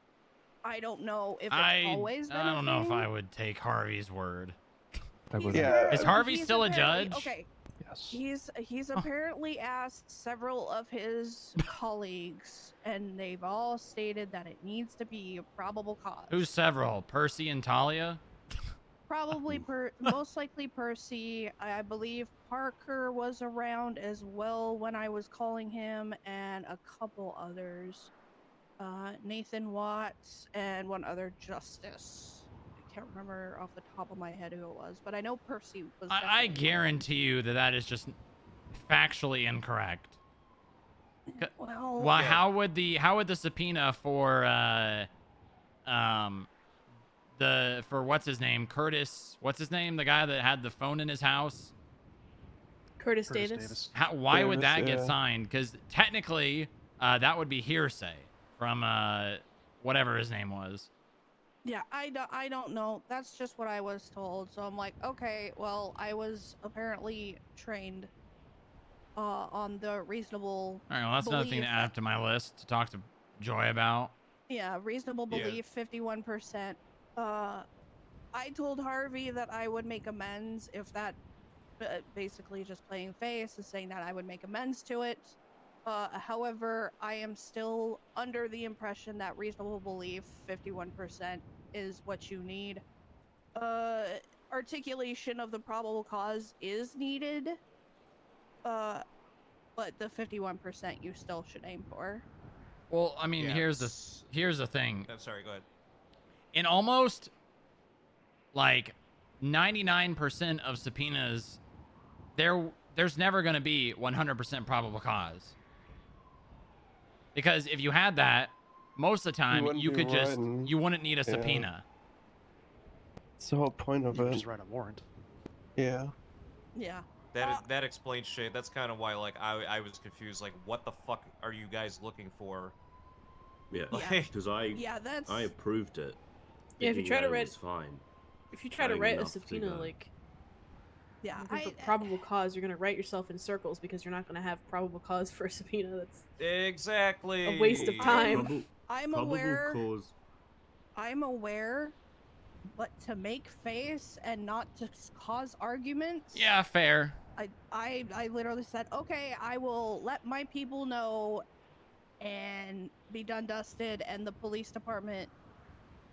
I don't know if it's always been I a don't know if thing. I would take Harvey's word. He's Is Harvey he's still a apparently- judge? Okay. Yes. He's apparently asked several of his colleagues, and they've all stated that it needs to be a probable cause. Who's several? Percy and Talia? Probably most likely Percy. I believe Parker was around as well when I was calling him, and a couple others. Nathan Watts and one other justice. I can't remember off the top of my head who it was, but I know Percy was. I guarantee you that is just factually incorrect. Well, Why? How would the subpoena for for what's his name, Curtis? What's his name? The guy that had the phone in his house. Curtis Davis. Why would that get yeah. signed? Because technically, that would be hearsay from whatever his name was. Yeah, I don't know. That's just what I was told. So I'm like, okay, well, I was apparently trained on the reasonable. All right, well, that's another thing to belief add to my list to talk to Joy about. Yeah, reasonable belief, 51%. I told Harvey that I would make amends if that, basically just playing face and saying that I would make amends to it. However, I am still under the impression that reasonable belief, 51%, is what you need. Articulation of the probable cause is needed, but the 51% you still should aim for. Well, I mean, here's the thing. I'm sorry, go ahead. In almost like 99% of subpoenas, there's never going to be 100% probable cause. Because if you had that, most of the time you could just you wouldn't need a subpoena. It's the whole point of it. Just write a warrant. Yeah. Yeah. That explains shit. That's kind of why, like, I was confused. Like, what the fuck are you guys looking for? Yeah, Like- because I approved it. Yeah, if you thinking try that to it write- was fine. If you try to Having write a enough to subpoena, go. like, yeah, for probable cause, you're gonna write yourself in circles because you're not gonna have probable cause for a subpoena. That's exactly a waste of time. I'm Probable aware. cause. I'm aware, but to make face and not to cause arguments. Yeah, fair. I literally said, okay, I will let my people know and be done dusted, and the police department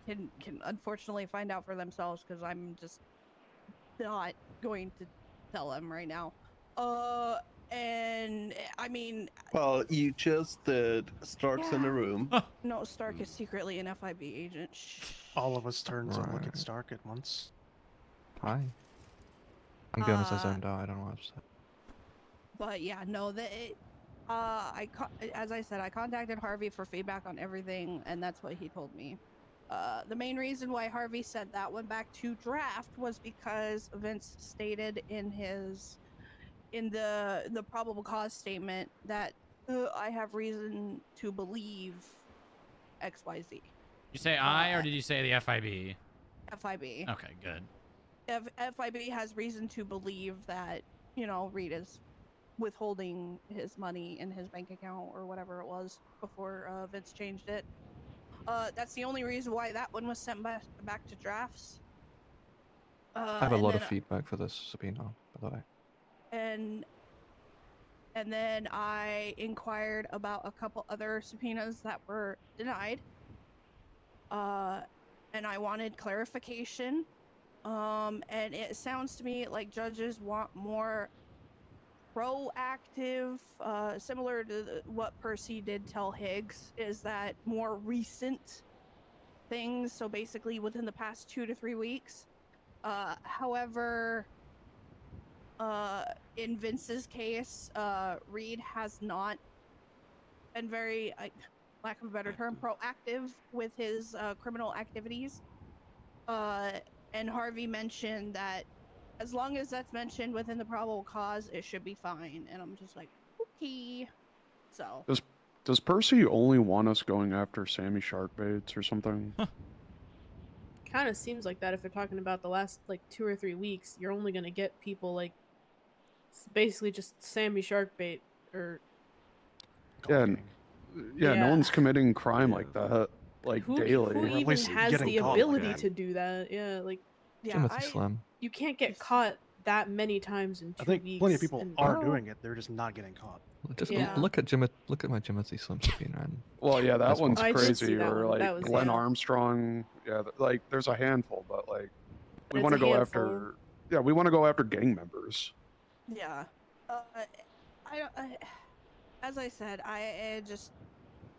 can unfortunately find out for themselves because I'm just not going to tell them right now. And I mean, Well, you just did. Stark's in the room. no, Stark is secretly an FIB agent. Shh. All of us turned to look Right. at Stark at once. Hi. I'm be honest, I zoned out. I don't know what I've said. But yeah, no, as I said, I contacted Harvey for feedback on everything, and that's what he told me. The main reason why Harvey sent that one back to draft was because Vince stated in the probable cause statement that I have reason to believe XYZ. You say I, or did you say the FIB? FIB. Okay, good. FIB has reason to believe that, Reed is withholding his money in his bank account or whatever it was before Vince changed it. That's the only reason why that one was sent back to drafts. I have a lot of feedback for this subpoena, by the way. And then I inquired about a couple other subpoenas that were denied. And I wanted clarification. And it sounds to me like judges want more proactive, similar to what Percy did tell Higgs, is that more recent things. So basically within the past 2 to 3 weeks. However, in Vince's case, Reed has not been very, lack of a better term, proactive with his criminal activities. And Harvey mentioned that as long as that's mentioned within the probable cause, it should be fine. And I'm just like, okay. So. Does Percy only want us going after Sammy Sharkbaits or something? Kind of seems like that if they're talking about the last like 2 or 3 weeks. You're only gonna get people like basically just Sammy Sharkbait or. Yeah, no one's committing crime like that, like daily. Who even has the ability to do that? Yeah, like. Timothy Slim. You can't get caught that many times in 2 I think weeks. plenty of people and- are doing it. They're just not getting caught. Just Yeah. look at my Timothy Slim subpoena. And Well, yeah, that that's one's one. crazy. that Or one. like That was- Glenn yeah. Armstrong. Yeah, like there's a handful, but like we It's want to a go handful. after. Yeah, we want to go after gang members. Yeah. As I said, I just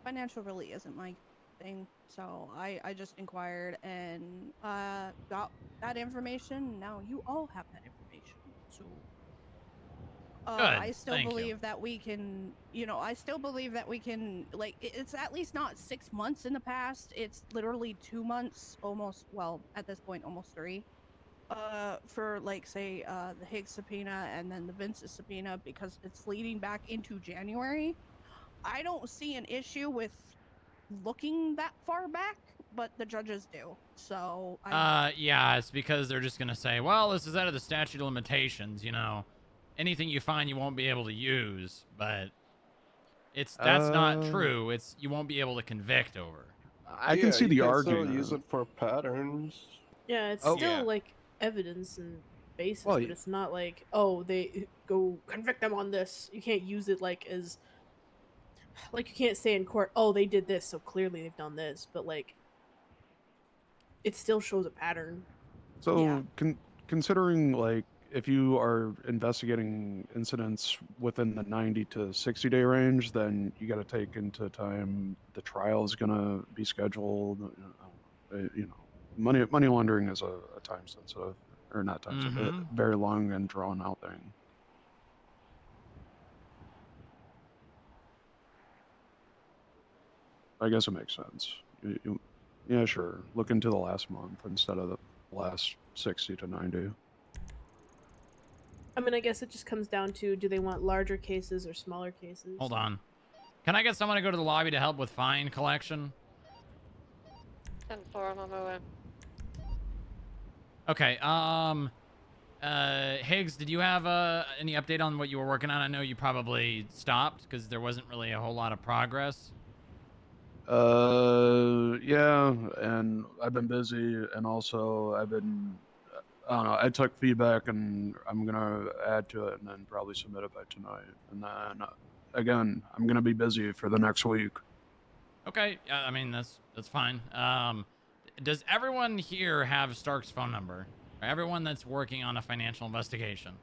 financial really isn't my thing. So I just inquired and got that information. Now you all have that information. So I still thank you. believe that we can, I still believe that we can, like, it's at least not 6 months in the past. It's literally 2 months, almost, well, at this point, almost 3. For like say the Higgs subpoena and then the Vince's subpoena, because it's leading back into January. I don't see an issue with looking that far back, but the judges do. So Yeah, it's because they're just gonna say, well, this is out of the statute of limitations, anything you find you won't be able to use, but that's not true. It's you won't be able to convict over. I can see the Still argument. use it for patterns. Yeah, it's Oh, still yeah. like evidence and basis, Well, but it's not like, oh, they go convict them on this. You can't use it like as you can't say in court, oh, they did this, so clearly they've done this, but like it still shows a pattern. So considering like if you are investigating incidents within the 90 to 60 day range, then you got to take into time the trial is going to be scheduled. Money laundering is a time sensitive, or not time sensitive, Mhm. very long and drawn out thing. I guess it makes sense. Yeah, sure. Look into the last month instead of the last 60 to 90. I mean, I guess it just comes down to, do they want larger cases or smaller cases? Hold on. Can I get someone to go to the lobby to help with fine collection? 10-4, I'm on my way. Okay, Higgs, did you have any update on what you were working on? I know you probably stopped because there wasn't really a whole lot of progress. Yeah, and I've been busy, and also I don't know, I took feedback, and I'm gonna add to it, and then probably submit it by tonight. And then, again, I'm gonna be busy for the next week. Okay, I mean, that's fine. Does everyone here have Stark's phone number? Or everyone that's working on a financial investigation?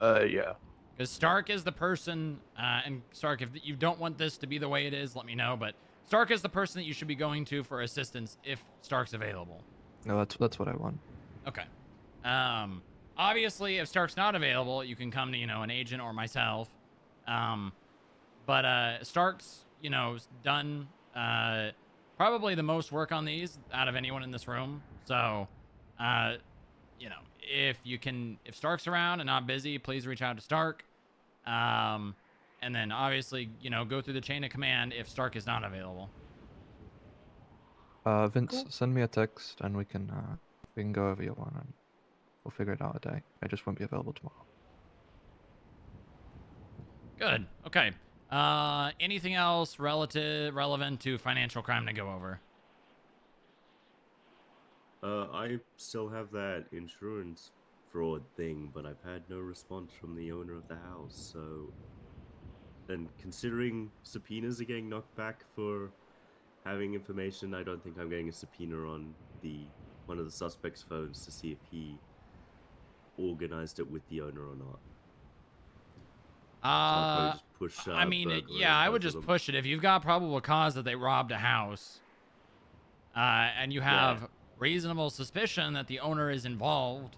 Yeah. Because Stark is the person, and Stark, if you don't want this to be the way it is, let me know, but Stark is the person that you should be going to for assistance if Stark's available. No, that's what I want. Okay. Obviously, if Stark's not available, you can come to, an agent or myself. But Stark's, done probably the most work on these out of anyone in this room. So, if Stark's around and not busy, please reach out to Stark. and then obviously, you know, go through the chain of command if Stark is not available. Vince, send me a text and we can go over your one and we'll figure it out a day. I just won't be available tomorrow. Good. Okay. Anything else relevant to financial crime to go over? I still have that insurance fraud thing, but I've had no response from the owner of the house, so... And considering subpoenas are getting knocked back for having information, I don't think I'm getting a subpoena on one of the suspect's phones to see if he organized it with the owner or not. So I'll probably just push, I mean, burglary yeah, on I both would of just them. push it. If you've got probable cause that they robbed a house, and you have reasonable suspicion that the owner is involved,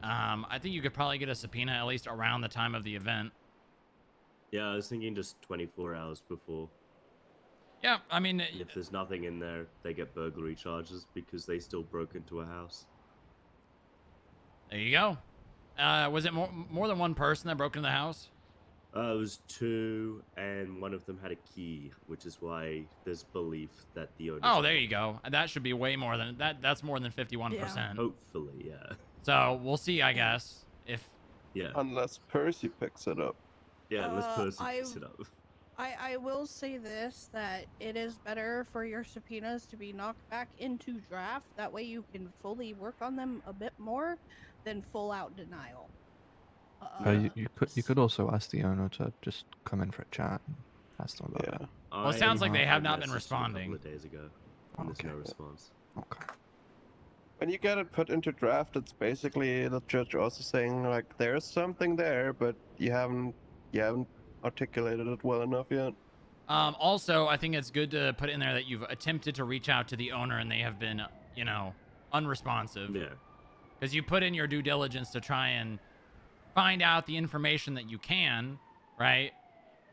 I think you could probably get a subpoena at least around the time of the event. Yeah, I was thinking just 24 hours before. Yeah, I mean... And if there's nothing in there, they get burglary charges because they still broke into a house. There you go. Was it more than one person that broke into the house? It was 2, and one of them had a key, which is why there's belief that the owner... Oh, there you go. That should be way more than... That's more than 51%. Hopefully, yeah. So, we'll see, I guess, if... Yeah. Unless Percy picks it up. Yeah, unless Percy picks it up. I will say this, that it is better for your subpoenas to be knocked back into draft. That way you can fully work on them a bit more than full out denial. You could also ask the owner to just come in for a chat and ask them about it. Well, it sounds like they have not been messaged responding. A couple of days ago, and there's no response. Okay. When you get it put into draft, it's basically the judge also saying like there's something there, but you haven't articulated it well enough yet. Also, I think it's good to put in there that you've attempted to reach out to the owner and they have been, you know, unresponsive. Yeah. Because you put in your due diligence to try and find out the information that you can, right?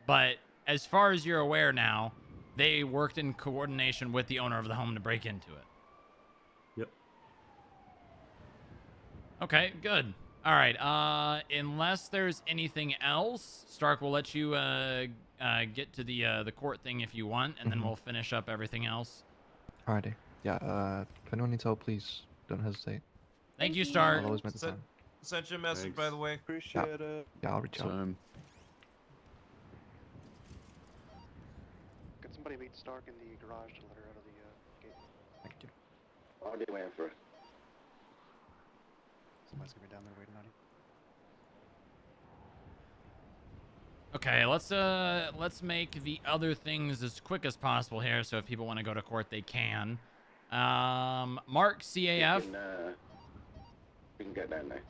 But as far as you're aware now, they worked in coordination with the owner of the home to break into it. Yep. Okay, good. All right. Unless there's anything else, Stark will let you get to the court thing if you want, and then we'll finish up everything else. Alrighty. Yeah. If anyone needs help, please don't hesitate. Thank you, Stark. I'll always make the time. Sent you a message, by the way. Appreciate it. Yeah, I'll reach out. Could somebody meet Stark in the garage to let her out of the gate? I can do. I'll be waiting for it. Somebody's gonna be down there waiting on you. Okay, let's make the other things as quick as possible here, so if people want to go to court, they can. Mark, CAF. We can get down there.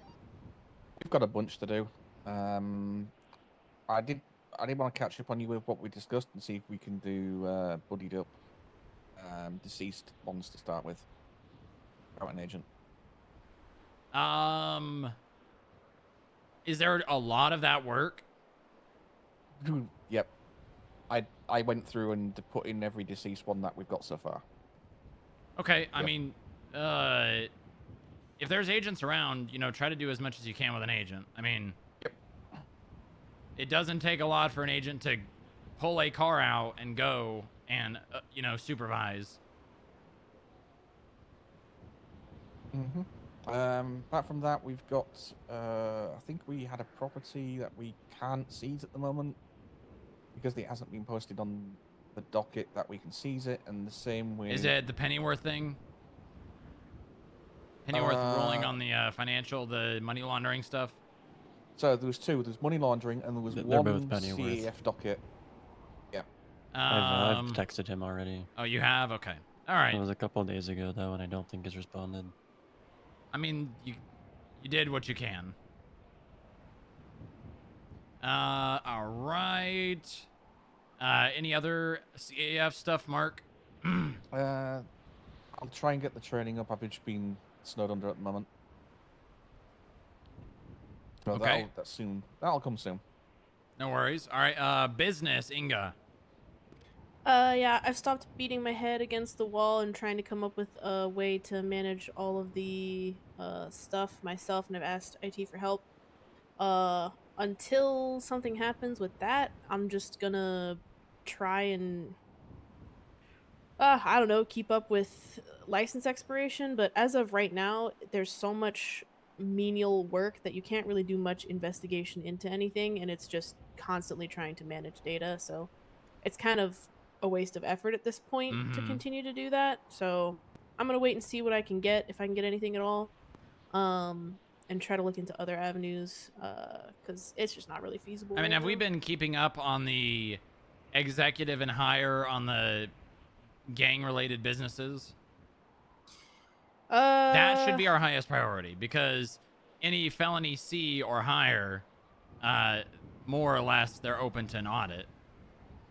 We've got a bunch to do. I did want to catch up on you with what we discussed and see if we can do buddied up deceased ones to start with. About an agent. Is there a lot of that work? Yep. I went through and put in every deceased one that we've got so far. Okay, I mean, if there's agents around, you know, try to do as much as you can with an agent. I mean, it doesn't take a lot for an agent to pull a car out and go and, you know, supervise. Apart from that, we've got, I think we had a property that we can't seize at the moment because it hasn't been posted on the docket that we can seize it, and the same with... Is it the Pennyworth thing? Pennyworth ruling on the the money laundering stuff? So there was two. There's money laundering, and there was They're one both Pennyworth. CAF docket. Yeah. I've texted him already. Oh, you have? Okay. All right. It was a couple of days ago, though, and I don't think he's responded. I mean, you did what you can. All right. Any other CAF stuff, Mark? I'll try and get the training up. I've just been snowed under at the moment. So Okay. that's soon. That'll come soon. No worries. All right. Business, Inga. Yeah, I've stopped beating my head against the wall and trying to come up with a way to manage all of the stuff myself, and I've asked IT for help. until something happens with that, I'm just gonna try and I don't know, keep up with license expiration. But as of right now, there's so much menial work that you can't really do much investigation into anything, and it's just constantly trying to manage data. So it's kind of a waste of effort at this point to Mm-hmm. continue to do that. So I'm gonna wait and see what I can get, if I can get anything at all, and try to look into other avenues, because it's just not really feasible. I mean, right have we now. been keeping up on the executive and higher on the gang-related businesses? That should be our highest priority, because any felony C or higher, more or less, they're open to an audit.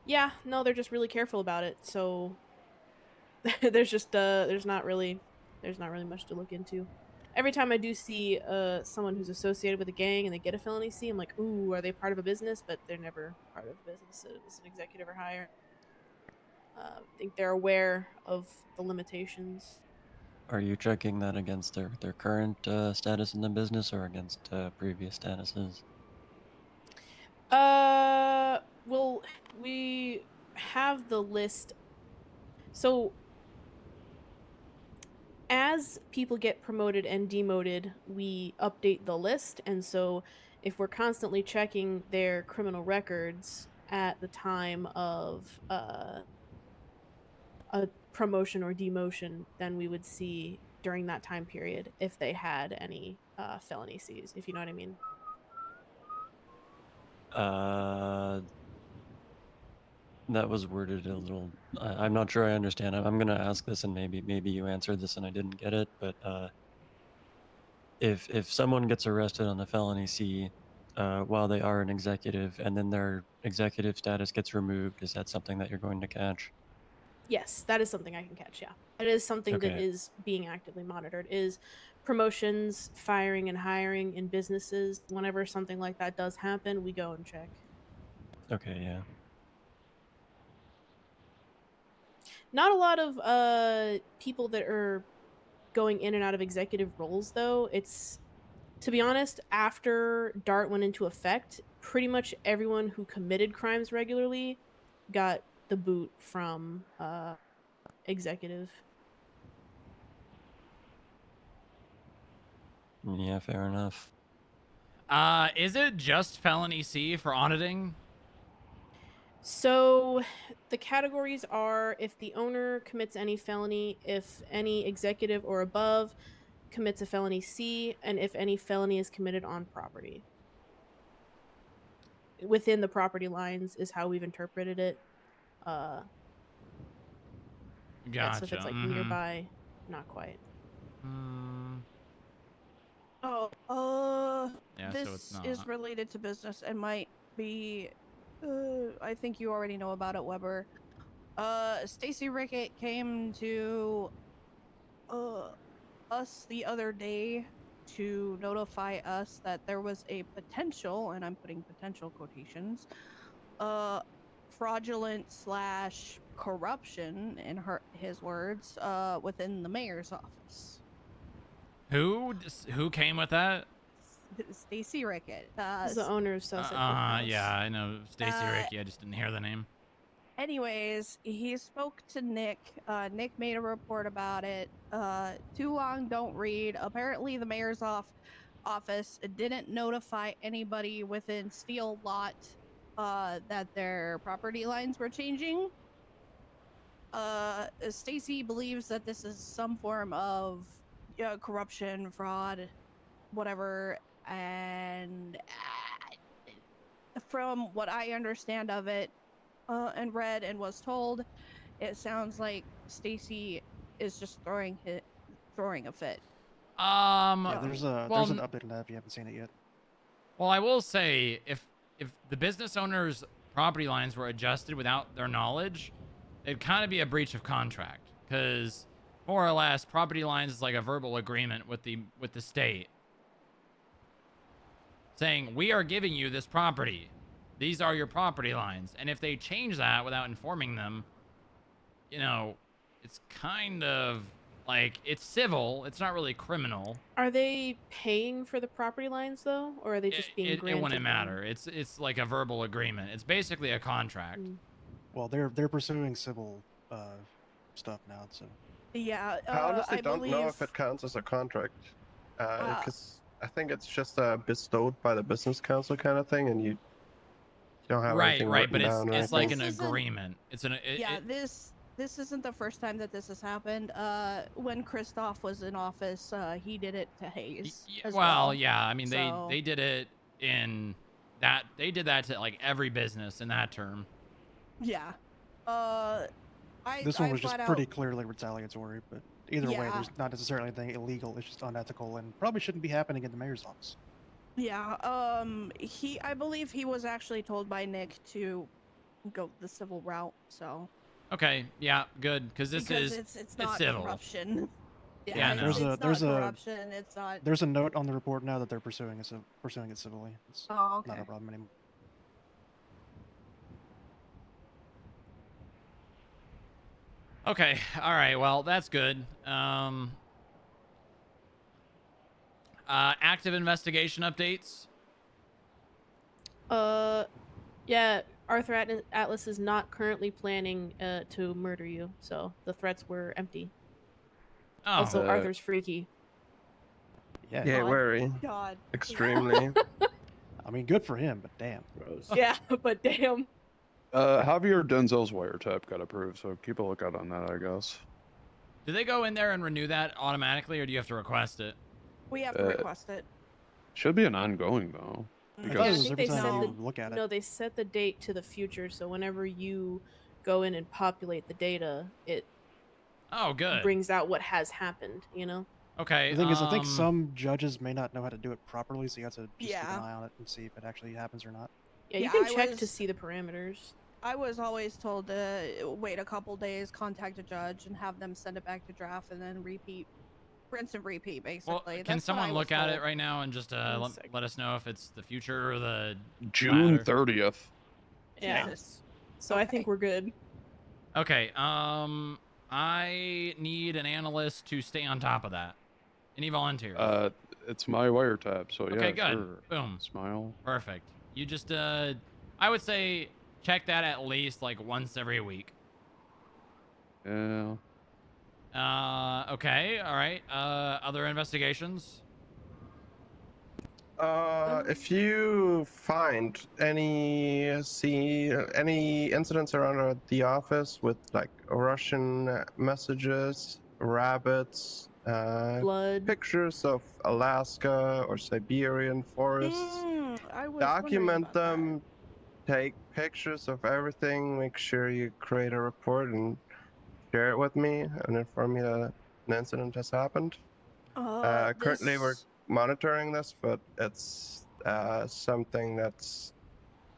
Yeah, no, they're just really careful about it. So there's just there's not really much to look into. Every time I do see someone who's associated with a gang and they get a felony C, I'm like, ooh, are they part of a business? But they're never part of a business. It's an executive or higher. I think they're aware of the limitations. Are you checking that against their current status in the business or against previous statuses? Well, we have the list. So as people get promoted and demoted, we update the list. And so if we're constantly checking their criminal records at the time of a promotion or demotion, then we would see during that time period if they had any felony Cs, if you know what I mean. That was worded a little. I'm not sure I understand. I'm gonna ask this, and maybe you answered this and I didn't get it. But if someone gets arrested on a felony C, while they are an executive, and then their executive status gets removed, is that something that you're going to catch? Yes, that is something I can catch, yeah. It is something that Okay. is being actively monitored, is promotions, firing, and hiring in businesses. Whenever something like that does happen, we go and check. Okay, yeah. Not a lot of people that are going in and out of executive roles, though. It's, to be honest, after DART went into effect, pretty much everyone who committed crimes regularly got the boot from executive. Yeah, fair enough. Is it just felony C for auditing? So the categories are if the owner commits any felony, if any executive or above commits a felony C, and if any felony is committed on property. Within the property lines is how we've interpreted it. Yeah, so if it's Gotcha, like nearby, not quite. Yeah, This so it's is not. related to business and might be. I think you already know about it, Weber. Stacy Rickett came to us the other day to notify us that there was a potential, and I'm putting potential quotations, fraudulent slash corruption, in his words, within the mayor's office. Who came with that? Stacy Rickett. He's the owner of Sunset Courthouse. Yeah, I know Stacy Ricky. I just didn't hear the name. Anyways, he spoke to Nick. Nick made a report about it. Too long, don't read. Apparently, the mayor's office didn't notify anybody within Steel Lot that their property lines were changing. Stacy believes that this is some form of corruption, fraud, whatever. And from what I understand of it, and read and was told, it sounds like Stacy is just throwing a fit. Yeah, there's an updated lab. You haven't seen it yet. Well, I will say, if the business owner's property lines were adjusted without their knowledge, it'd kind of be a breach of contract, because more or less, property lines is like a verbal agreement with the state, saying we are giving you this property. These are your property lines, and if they change that without informing them, you know, it's kind of Like, it's civil. It's not really criminal. Are they paying for the property lines though, or are they just being It granted? wouldn't them? matter. It's like a verbal agreement. It's basically a contract. Well, they're pursuing civil stuff now, so. Yeah, I honestly I don't know believe. if it counts as a contract, because I think it's just bestowed by the business council kind of thing, and you don't have anything Right, written but down or it's like anything. an agreement. It's an Yeah, this isn't the first time that this has happened. When Christoph was in office, he did it to Hayes as well. Yeah, I mean So- they did it in that they did that to like every business in that term. Yeah. This one I was just flat pretty out- clearly retaliatory, but either way, Yeah. there's not necessarily anything illegal. It's just unethical and probably shouldn't be happening in the mayor's office. Yeah, I believe he was actually told by Nick to go the civil route, so. Okay, yeah, good, because it's not civil. corruption. Yeah, no. It's not corruption, it's not. There's a note on the report now that they're pursuing it civilly. It's Oh, okay. not a problem anymore. Okay, all right, well that's good. Active investigation updates. Yeah, Arthur Atlas is not currently planning to murder you, so the threats were empty. Oh. Also, Arthur's freaky. Yeah, Yeah, very. God. Extremely. I mean, good for him, but damn. Yeah, but damn. Javier Denzel's wiretap got approved, so keep a lookout on that, I guess. Do they go in there and renew that automatically, or do you have to request it? We have to request it. Should be an ongoing though. Yeah, I Because think they set the, look at it. No, they set the date to the future, so whenever you go in and populate the data, it Oh, good. brings out what has happened, you know? Okay. The thing is, I think some judges may not know how to do it properly, so you have to just keep Yeah. an eye on it and see if it actually happens or not. Yeah, you Yeah, can I check to was- see the parameters. I was always told to wait a couple days, contact a judge, and have them send it back to draft, and then repeat, rinse and repeat, basically. Well, can That's what I someone was look at it told. right now and just let us know if it's the future or the June latter? 30th. Yeah. Jesus. So I think we're good. Okay. I need an analyst to stay on top of that. Any volunteers? It's my wiretap, so Okay, yeah, good. sure. Boom. Smile. Perfect. You just I would say check that at least like once every week. Yeah. Okay. All right. Other investigations? If you find any incidents around the office with like Russian messages, rabbits, blood, pictures of Alaska or Siberian forests, I was document them, take pictures of everything, make sure you create a report and share it with me and inform me that an incident has happened. Currently we're monitoring this, but it's something that's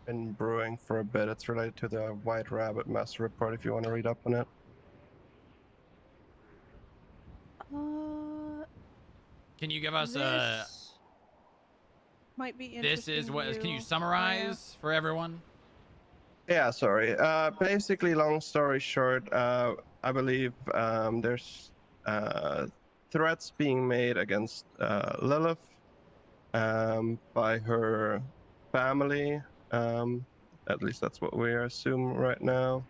been brewing for a bit. It's related to the White Rabbit Mess report if you want to read up on it. Can you give us This might be This interesting is to what. Can you you. summarize for everyone? Yeah, sorry. Basically, long story short, I believe there's threats being made against Lilith by her family. At least that's what we assume right now.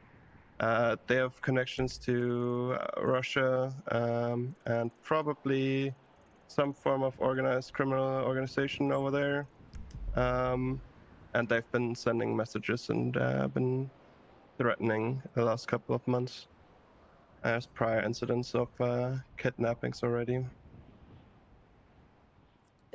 They have connections to Russia and probably some form of organized criminal organization over there. And they've been sending messages and been threatening the last couple of months. There's prior incidents of kidnappings already.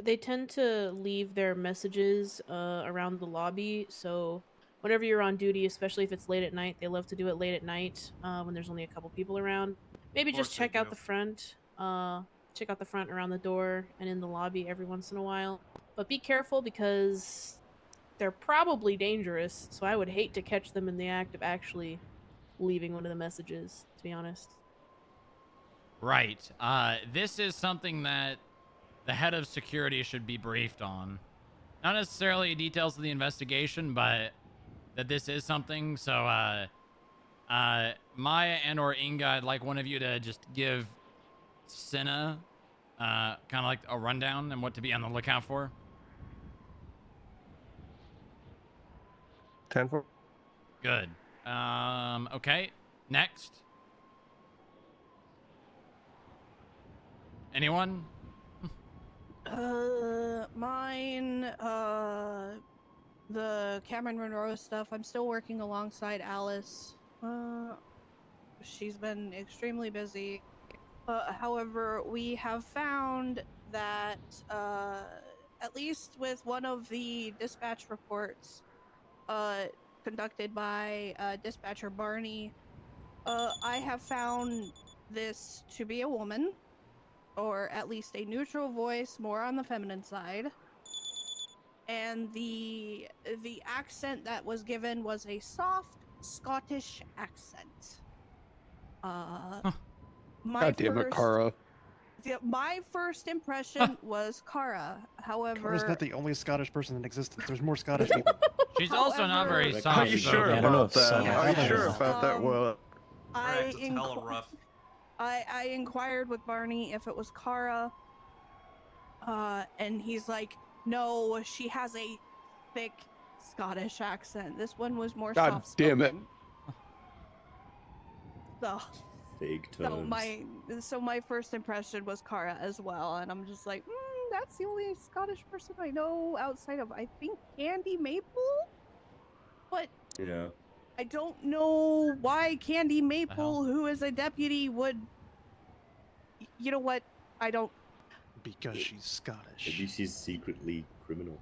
They tend to leave their messages around the lobby, so whenever you're on duty, especially if it's late at night, they love to do it late at night when there's only a couple people around. Maybe just check out the front. Check out the front around the door and in the lobby every once in a while. But be careful because they're probably dangerous, so I would hate to catch them in the act of actually leaving one of the messages, to be honest. Right. This is something that the head of security should be briefed on. Not necessarily details of the investigation, but that this is something. So, Maya and or Inga, I'd like one of you to just give Senna kind of like a rundown and what to be on the lookout for? 10-4. Good. Okay. Next. Anyone? Mine, the Cameron Monroe stuff, I'm still working alongside Alice. She's been extremely busy. However, we have found that, at least with one of the dispatch reports, conducted by, dispatcher Barney, I have found this to be a woman, or at least a neutral voice, more on the feminine side. And the accent that was given was a soft Scottish accent. God damn it, Kara. My first impression was Kara. However, Kara's not the only Scottish person in existence. There's more Scottish people. She's also not very However- soft. Are you sure about that? Are you sure about that, Will? I It's hella rough. I inquired with Barney if it was Kara, and he's like, "No, she has a thick Scottish accent. This one was more God soft damn it. So, Fake terms. so my first impression was Kara as well, and I'm just like, that's the only Scottish person I know outside of, I think, Candy Maple, but Yeah. I don't know why Candy Maple, who is a deputy, would. You know what? I don't. Because she's Scottish. Maybe she's secretly criminal.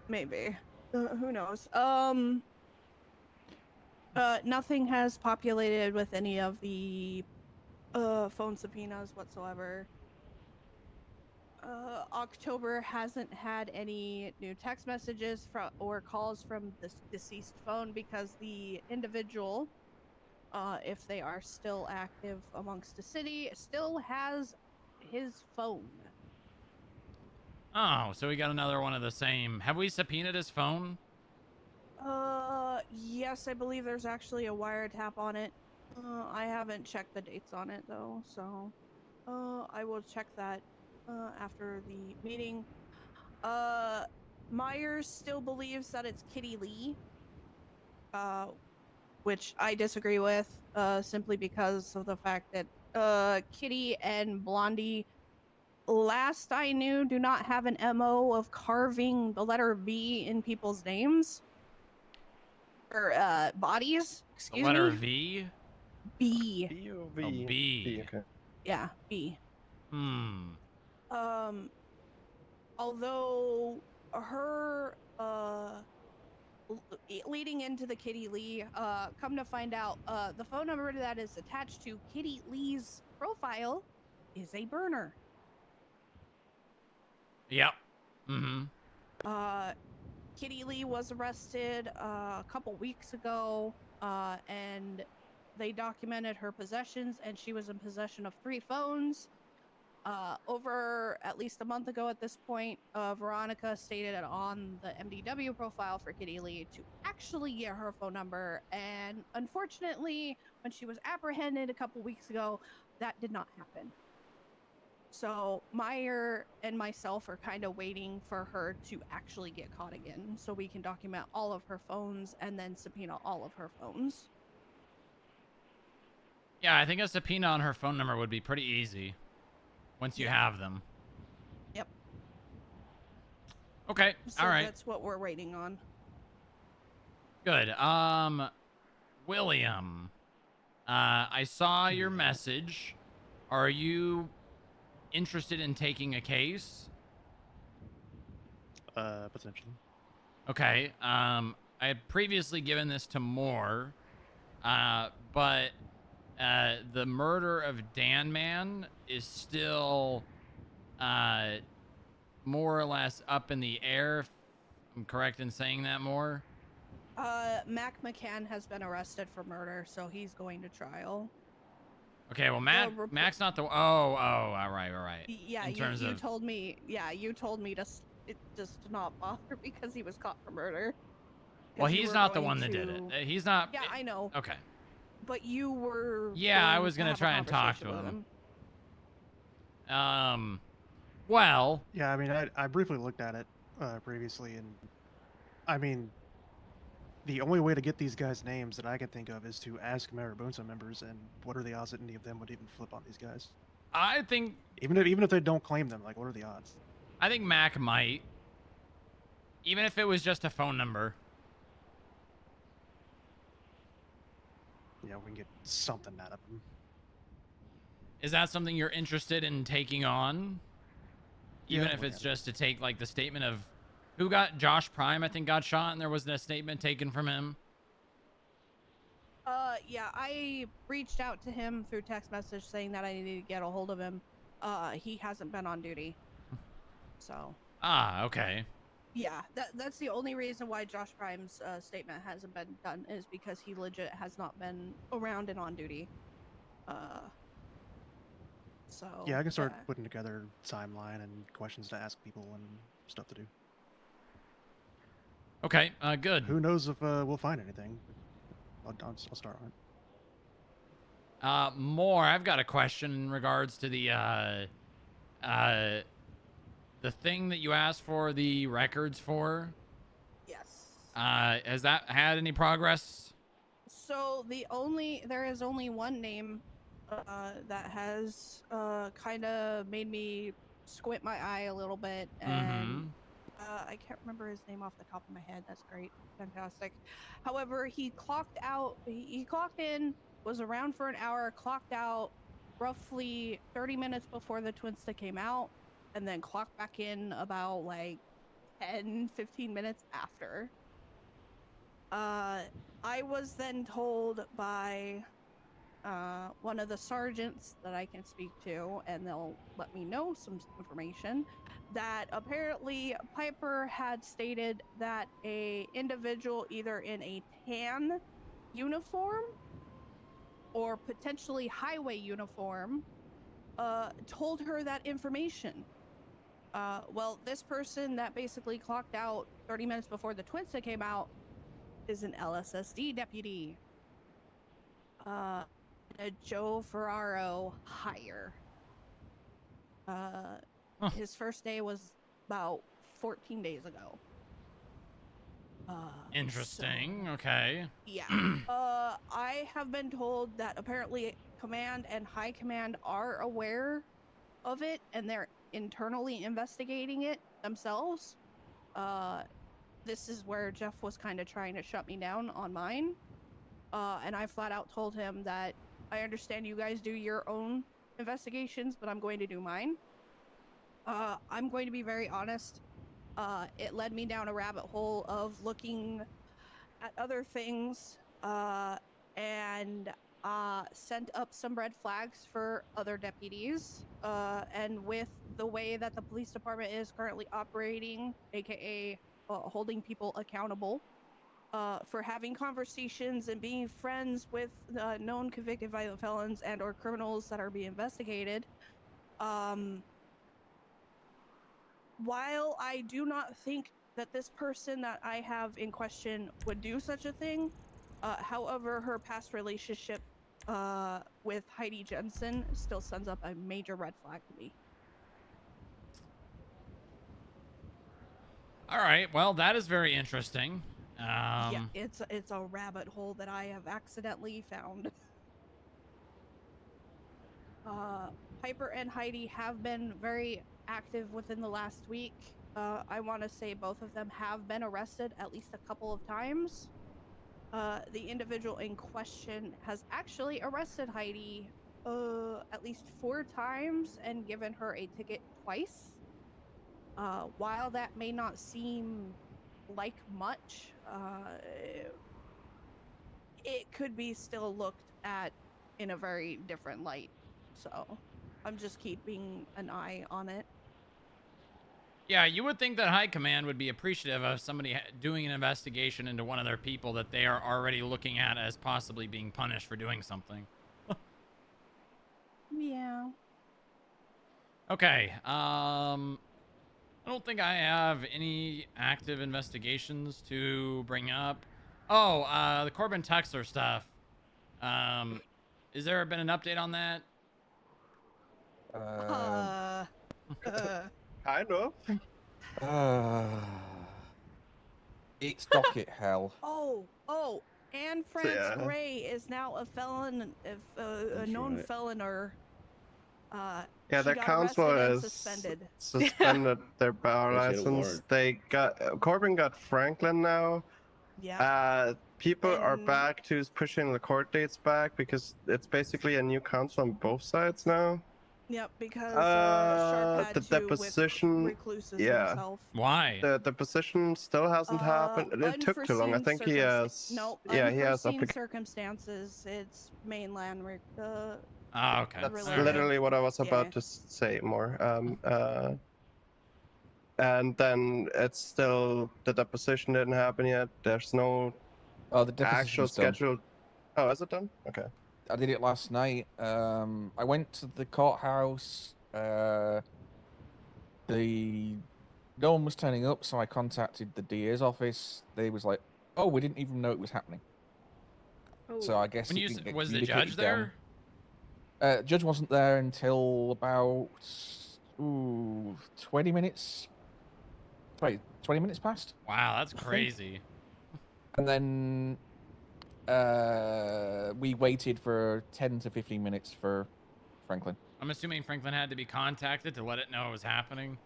Maybe. Who knows? Nothing has populated with any of the phone subpoenas whatsoever. October hasn't had any new text messages or calls from the deceased phone because the individual, if they are still active amongst the city, still has his phone. Oh, so we got another one of the same. Have we subpoenaed his phone? Yes, I believe there's actually a wiretap on it. I haven't checked the dates on it though, so I will check that after the meeting. Myers still believes that it's Kitty Lee, which I disagree with, simply because of the fact that Kitty and Blondie, last I knew, do not have an MO of carving the letter B in people's names. Or bodies, The excuse letter me. V? B. B-O-V. Oh, B. Okay. Yeah, B. Although her leading into the Kitty Lee, come to find out, the phone number that is attached to Kitty Lee's profile is a burner. Yep. Mm-hmm. Kitty Lee was arrested a couple weeks ago, and they documented her possessions, and she was in possession of 3 phones. Over at least a month ago at this point, Veronica stated on the MDW profile for Kitty Lee to actually get her phone number, and unfortunately, when she was apprehended a couple weeks ago, that did not happen. So Meyer and myself are kind of waiting for her to actually get caught again, so we can document all of her phones and then subpoena all of her phones. Yeah, I think a subpoena on her phone number would be pretty easy once you have them. Yep. Okay. So all right. that's what we're waiting on. Good. William, I saw your message. Are you interested in taking a case? Potentially. Okay. I had previously given this to Moore, but the murder of Dan Man is still more or less up in the air. If I'm correct in saying that, Moore? Mac McCann has been arrested for murder, so he's going to trial. Okay, well, Mac's not the... Oh, all right. Yeah, in terms you of... told me. Yeah, you told me to just to not bother because he was caught for murder. Well, he's not the one that did it. He's not... Yeah, I know. Okay. But you were... Yeah, I was going to try and talk to conversation with him. Well, yeah, I mean, I briefly looked at it previously, and I mean, the only way to get these guys' names that I can think of is to ask Marabunta members, and what are the odds that any of them would even flip on these guys? I think even if they don't claim them, like, what are the odds? I think Mac might, even if it was just a phone number. Yeah, we can get something out of them. Is that something you're interested in taking on? Even Yeah, if we it's can. just to take like the statement of who got Josh Prime, I think got shot, and there wasn't a statement taken from him. Yeah, I reached out to him through text message saying that I needed to get a hold of him. He hasn't been on duty. So. Ah, okay. Yeah, that's the only reason why Josh Prime's statement hasn't been done is because he legit has not been around and on duty. So. Yeah, I can start putting together timeline and questions to ask people and stuff to do. Okay, good. Who knows if we'll find anything? I'll start on it. More. I've got a question in regards to the thing that you asked for the records for. Yes. Has that had any progress? So there is only one name that has kind of made me squint my eye a little bit, and I can't remember his name off the top of my head. That's great, fantastic. However, he clocked out. He clocked in, was around for an hour, clocked out roughly 30 minutes before the Twinsta came out, and then clocked back in about like 10-15 minutes after. I was then told by one of the sergeants that I can speak to, and they'll let me know some information, that apparently Piper had stated that a individual either in a tan uniform or potentially highway uniform told her that information. Well, this person that basically clocked out 30 minutes before the Twinsta came out is an LSSD deputy. A Joe Ferraro hire. His first day was about 14 days ago. Interesting. Okay. Yeah. I have been told that apparently command and high command are aware of it, and they're internally investigating it themselves. This is where Jeff was kind of trying to shut me down on mine. And I flat out told him that I understand you guys do your own investigations, but I'm going to do mine. I'm going to be very honest. It led me down a rabbit hole of looking at other things and sent up some red flags for other deputies. And with the way that the police department is currently operating, aka holding people accountable for having conversations and being friends with known convicted violent felons and or criminals that are being investigated. While I do not think that this person that I have in question would do such a thing, however, her past relationship with Heidi Jensen still sends up a major red flag to me. All right. Well, that is very interesting. Yeah, it's a rabbit hole that I have accidentally found. Piper and Heidi have been very active within the last week. I want to say both of them have been arrested at least a couple of times. The individual in question has actually arrested Heidi at least 4 times and given her a ticket twice. While that may not seem like much, it could be still looked at in a very different light. So I'm just keeping an eye on it. Yeah, you would think that High Command would be appreciative of somebody doing an investigation into one of their people that they are already looking at as possibly being punished for doing something. Yeah. Okay. I don't think I have any active investigations to bring up. Oh, the Corbin Texler stuff. Has there been an update on that? Kind of. It's docket hell. Oh, Anne France yeah. Gray is now a felon, a known right. feloner. Yeah, she their got counselor arrested and is suspended. suspended their bar Well, she had a license. warrant. They got Corbin got Franklin now. Yeah. People are And- back to pushing the court dates back because it's basically a new counsel on both sides now. Yep, because Sharp had The to deposition, with recluses yeah. himself. Why? The deposition still hasn't happened. It took too long. I think he has. No, Yeah, he has unforeseen applica- circumstances. It's mainland. Ah, okay. That's related. literally what I was Yeah. about to say more. And then it's still the deposition didn't happen yet. There's no Oh, the actual deposition's done. schedule. Oh, is it done? Okay. I did it last night. I went to the courthouse. No one was turning up, so I contacted the DA's office. They was like, "Oh, we didn't even know it was happening." So I guess When it you didn't get was the communicated judge there? down. Judge wasn't there until about 20 minutes. Wait, 20 minutes past. Wow, that's I think. crazy. And then we waited for 10 to 15 minutes for Franklin. I'm assuming Franklin had to be contacted to let it know it was happening.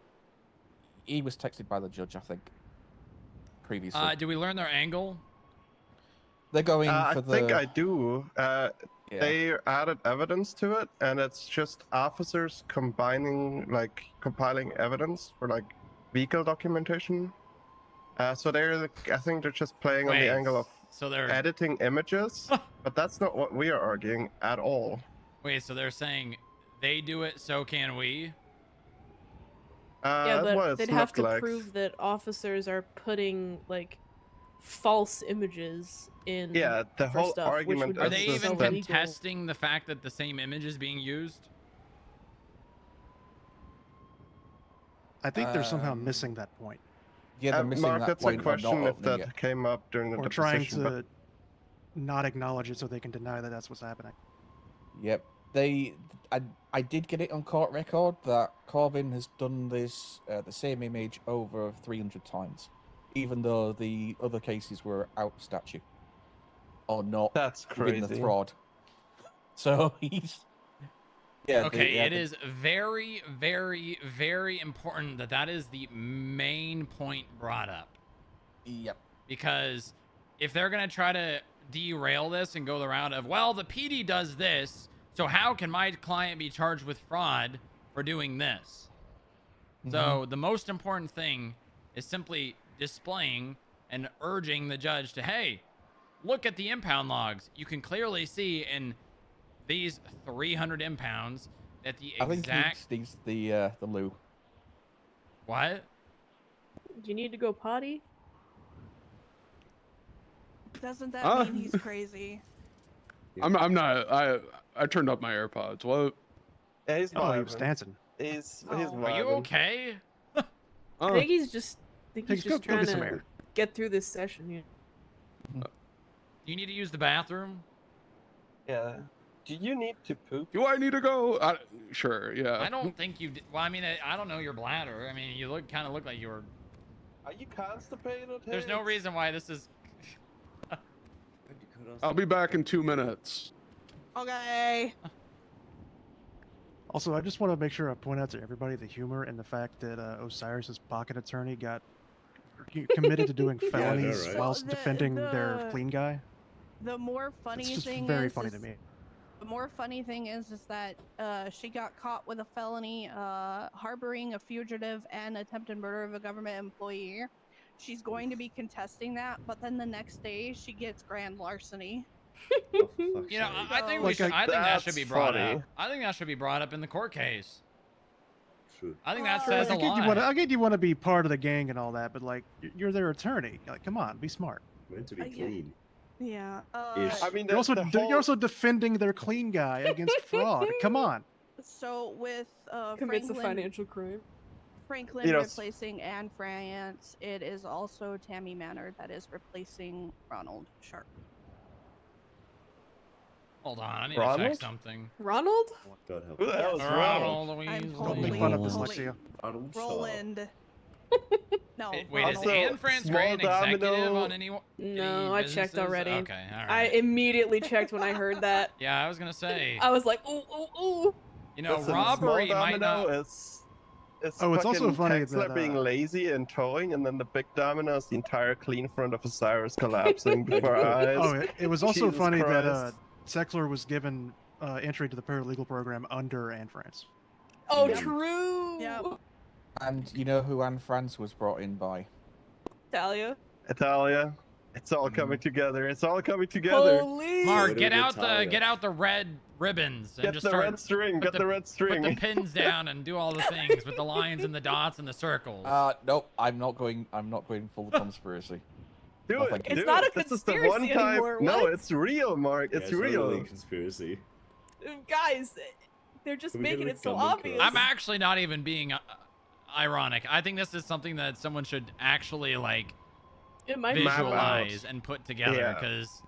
He was texted by the judge, I think, previously. Did we learn their angle? They're going I for think the... I do. They added evidence to it, and it's just officers combining, like, compiling evidence for, like, vehicle documentation. So I think they're just playing on Wait, the angle of so they're editing images, but that's not what we are arguing at all. Wait, so they're saying they do it, so can we? Yeah, That's what but it's they'd have looked to like. prove that officers are putting like false images in. Yeah, the for whole stuff, which argument would Are be they is even so that- illegal. contesting the fact that the same image is being used? I think they're somehow missing that point. Yeah, they're missing Mark, that that's point a of not question if opening that it. came up during the Or trying deposition. to not acknowledge it so they can deny that that's what's happening. Yep. I did get it on court record that Corbin has done this, the same image over 300 times, even though the other cases were out of statute. Or not That's within the crazy. fraud. So he's... Yeah, Okay, it is very, very, very important that that is the main point brought up. Yep. Because if they're going to try to derail this and go the route of, well, the PD does this, so how can my client be charged with fraud for doing this? So the most important thing is simply displaying and urging the judge to, hey, look at the impound logs. You can clearly see in these 300 impounds that the I think exact... he needs the loo. What? Do you need to go potty? Doesn't that mean he's crazy? I'm not. I turned up my AirPods. What? Yeah, he's Oh, he vibing. was dancing. He's Are you vibing. okay? I think he's just. I think he's Hey, just go trying get some to air. get through this session. Yeah. Do you need to use the bathroom? Yeah. Do you need to poop? Do I need to go? Sure. Yeah. I don't think you... Well, I mean, I don't know your bladder. I mean, you kind of look like you were... Are you constipated? There's no reason why this is... I'll be back in 2 minutes. Okay. Also, I just want to make sure I point out to everybody the humor in the fact that Osiris's pocket attorney got committed to doing felonies right? whilst Well, defending their clean guy. The more funny It's just thing very is, funny to me. The more funny thing is that she got caught with a felony harboring a fugitive and attempted murder of a government employee. She's going to be contesting that, but then the next day she gets grand larceny. You know, I think we should. I think that should be That's brought funny. up. I think that should be brought up in the court case. True. I think that Sure, says a lot. I get you want to be part of the gang and all that, but like, you're their attorney. Like, come on, be smart. Meant to be Yeah. clean. Yeah. I mean, You're also the whole... you're also defending their clean guy against fraud. Come on. So with Commits a Franklin, financial crime. Franklin You know, replacing Anne France, it is also Tammy Manor that is replacing Ronald Sharp. Hold on, I need to Ronald? check something. Ronald? God help Who the hell is Ronald, Ronald? Louise. I'm Don't totally, make fun of totally dyslexia. Ronald Shaw. Roland. No, Wait, is Also, Anne France small Gray an executive domino- on any No, I checked businesses? already. Okay, all I right. immediately checked when I heard that. Yeah, I was gonna say. I was like, ooh, ooh, ooh. You know, Listen, robbery small might domino not. is it's Oh, it's also fucking funny Texler that, being lazy and towing, and then the big domino is the entire clean front of Osiris collapsing before our eyes. Oh, it was also Jesus funny that Christ. Sexler was given entry to the paralegal program under Anne France. Oh, Yeah. true. Yep. And you know who Anne France was brought in by? Talia. Italia, it's all coming together. It's all coming together. Holy. Mark, Go to get out Italia. the red ribbons and Get just the start. red string. put Get the red string. Put the pins down and do all the things with the lines and the dots and the circles. Nope. I'm not going full conspiracy. Do No, it. thank you. It's do not it. a This is the conspiracy one time. anymore, No, what? it's real, Mark. Yeah, It's not real. really a conspiracy. Guys, they're just Can we get making a it so gunman obvious. I'm actually not even being ironic. I think this is something that someone should actually like It might be visualize and put together Yeah. because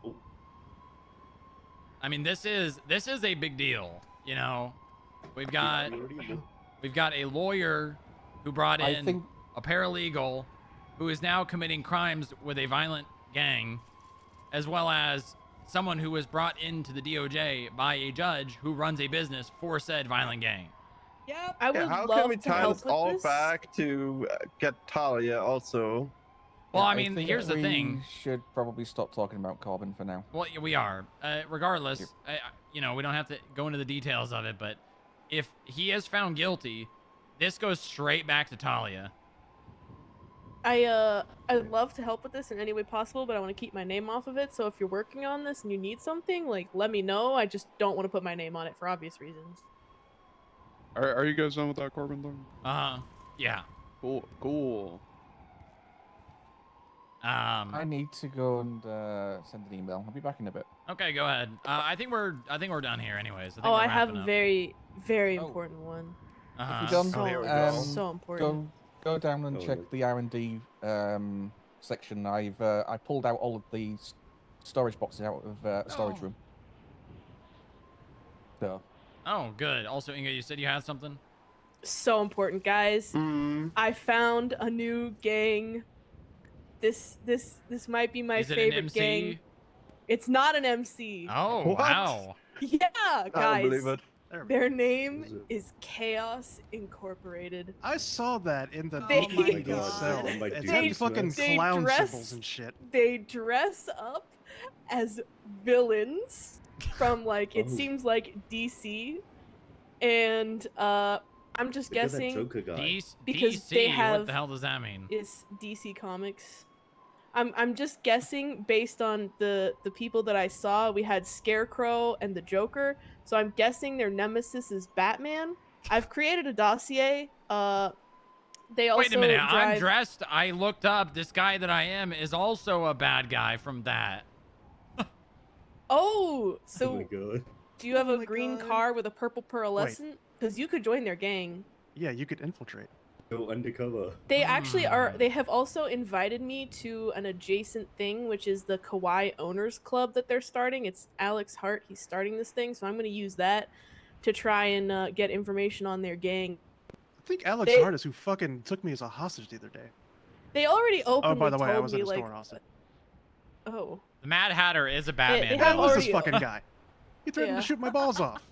I mean this is a big deal. You know, we've got a lawyer who brought I in think- a paralegal who is now committing crimes with a violent gang, as well as someone who was brought into the DOJ by a judge who runs a business for said violent gang. Yep. I would Yeah, how love can we to tie help this with all this. back to get Talia also? Well, Yeah, I mean, think here's the we thing. should probably stop talking about Corbin for now. Well, we are. Regardless, you know, we don't have to go into the details of it, but if he is found guilty, this goes straight back to Talia. I'd love to help with this in any way possible, but I want to keep my name off of it. So if you're working on this and you need something, like, let me know. I just don't want to put my name on it for obvious reasons. Are you guys done with that Corbin thing? Yeah. Cool. I need to go and send an email. I'll be back in a bit. Okay, go ahead. I think we're done here, anyways. I think Oh, we're I have wrapping a up. very, very important one. If you're done, So important. Go down and check the R&D section. I pulled out all of the storage boxes out of storage room. So. Oh, good. Also, Inga, you said you had something? So important, guys. I found a new gang. This might be my Is it an favorite MC? gang. It's not an MC. Oh, What? wow. Yeah, I guys. don't believe it. Their name is Chaos Incorporated. I saw that in the They- DPD Oh my cell. God. It's They- had fucking they clown dress- symbols and shit. They dress up as villains from like it Oh. seems like DC, and I'm just Look at that guessing Joker guy. because DC, they have what the hell does that mean? is DC Comics. I'm just guessing based on the people that I saw. We had Scarecrow and the Joker, so I'm guessing their nemesis is Batman. I've created a dossier. They also Wait a minute. I'm drive... dressed. I looked up. This guy that I am is also a bad guy from that. Oh, so Oh my god. do you have a green car with a purple pearlescent? Because you could join their gang. Yeah, you could infiltrate. Go undercover. They actually are. They have also invited me to an adjacent thing, which is the Kawaii Owners Club that they're starting. It's Alex Hart. He's starting this thing, so I'm going to use that to try and get information on their gang. I think Alex Hart is who fucking took me as a hostage the other day. They already openly Oh, by the way, I told was me at a like, store hostage. oh, The Mad Hatter is a Batman. they Who have was already this fucking guy? He threatened Yeah. to shoot my balls off.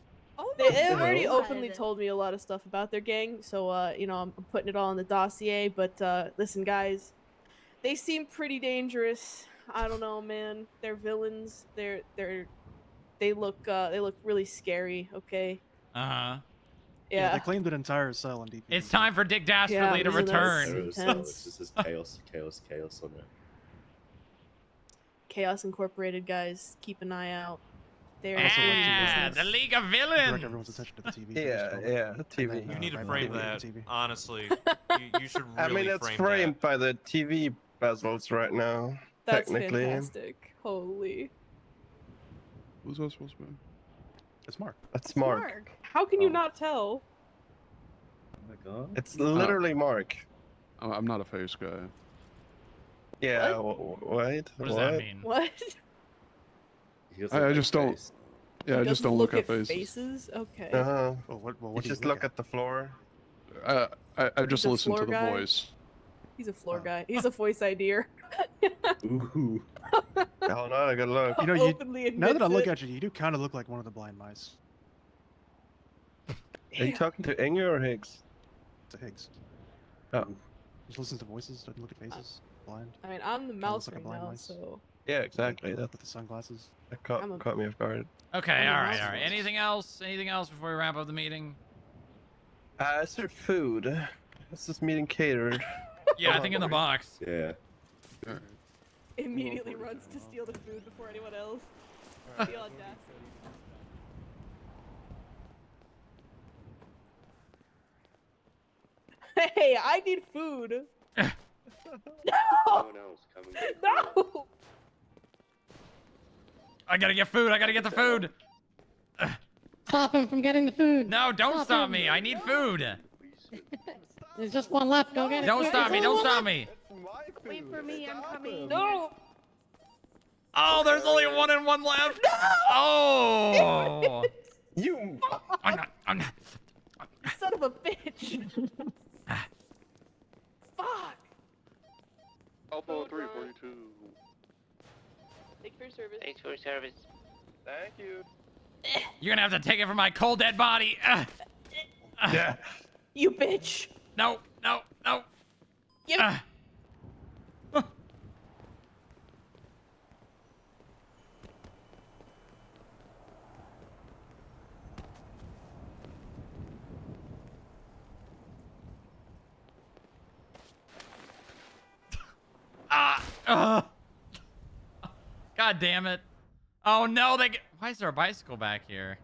They have God. already openly told me a lot of stuff about their gang, so you know, I'm putting it all in the dossier. But listen, guys, they seem pretty dangerous. I don't know, man. They're villains. They look really scary. Okay. Uh-huh. Yeah. They claimed an entire cell in DP. It's time for Dick Dastardly to isn't that return. Arrows, intense? This is chaos, chaos, chaos on it. Chaos Incorporated, guys, keep an eye out. They're Yeah, the League of Villains. Direct everyone's attention to the TV. Yeah, TV. You need to right frame behind that. the TV. Honestly, you should really I mean, it's frame framed by the TV bezels right now. That's technically. fantastic. Holy. Who's that supposed to be? It's Mark. That's Mark. How can you not tell? Oh my god. It's literally Mark. I'm not a face guy. Yeah. Wait. What does that mean? What? He doesn't I like just don't. face. Yeah, just don't look at faces. faces. Okay. Uh-huh. Well, what You do just you look at the floor. I just a listen to floor the guy? voice. He's a floor guy. He's a voice idea. Ooh. Hell no, good look. You know, Openly now that I admits look it. at you, you do kind of look like one of the blind mice. Are you talking to Inge or Higgs? To Higgs. Oh. Just listens to voices, doesn't look at faces. Blind. I mean, I'm the Kinda mouse looks like a right blind now, mice. so. Yeah, exactly. With That the sunglasses. caught me off guard. Okay, I'm a all right, mouse all right. voice. Anything else? Anything else before we wrap up the meeting? Is there food? Is this meeting catered? Yeah, I think in the box. Yeah. Immediately runs to steal the food before anyone else. The audacity. Hey, I need food. No! No one else coming. No! I gotta get food. I gotta get the food. Stop him from getting the food. No, don't stop him. me. I need food. There's just one left. Go get it. Don't stop me. There's Don't only stop one me. Wait for me, I'm coming. No! Oh, there's only one and one left. Oh. You. I'm not. Son of a bitch! Fuck! Alpha 342. Thank you for your service. Thanks for your service. Thank you. You're gonna have to take it from my cold dead body. Yeah. You bitch! No. Give it. God damn it. Oh no, why is there a bicycle back here?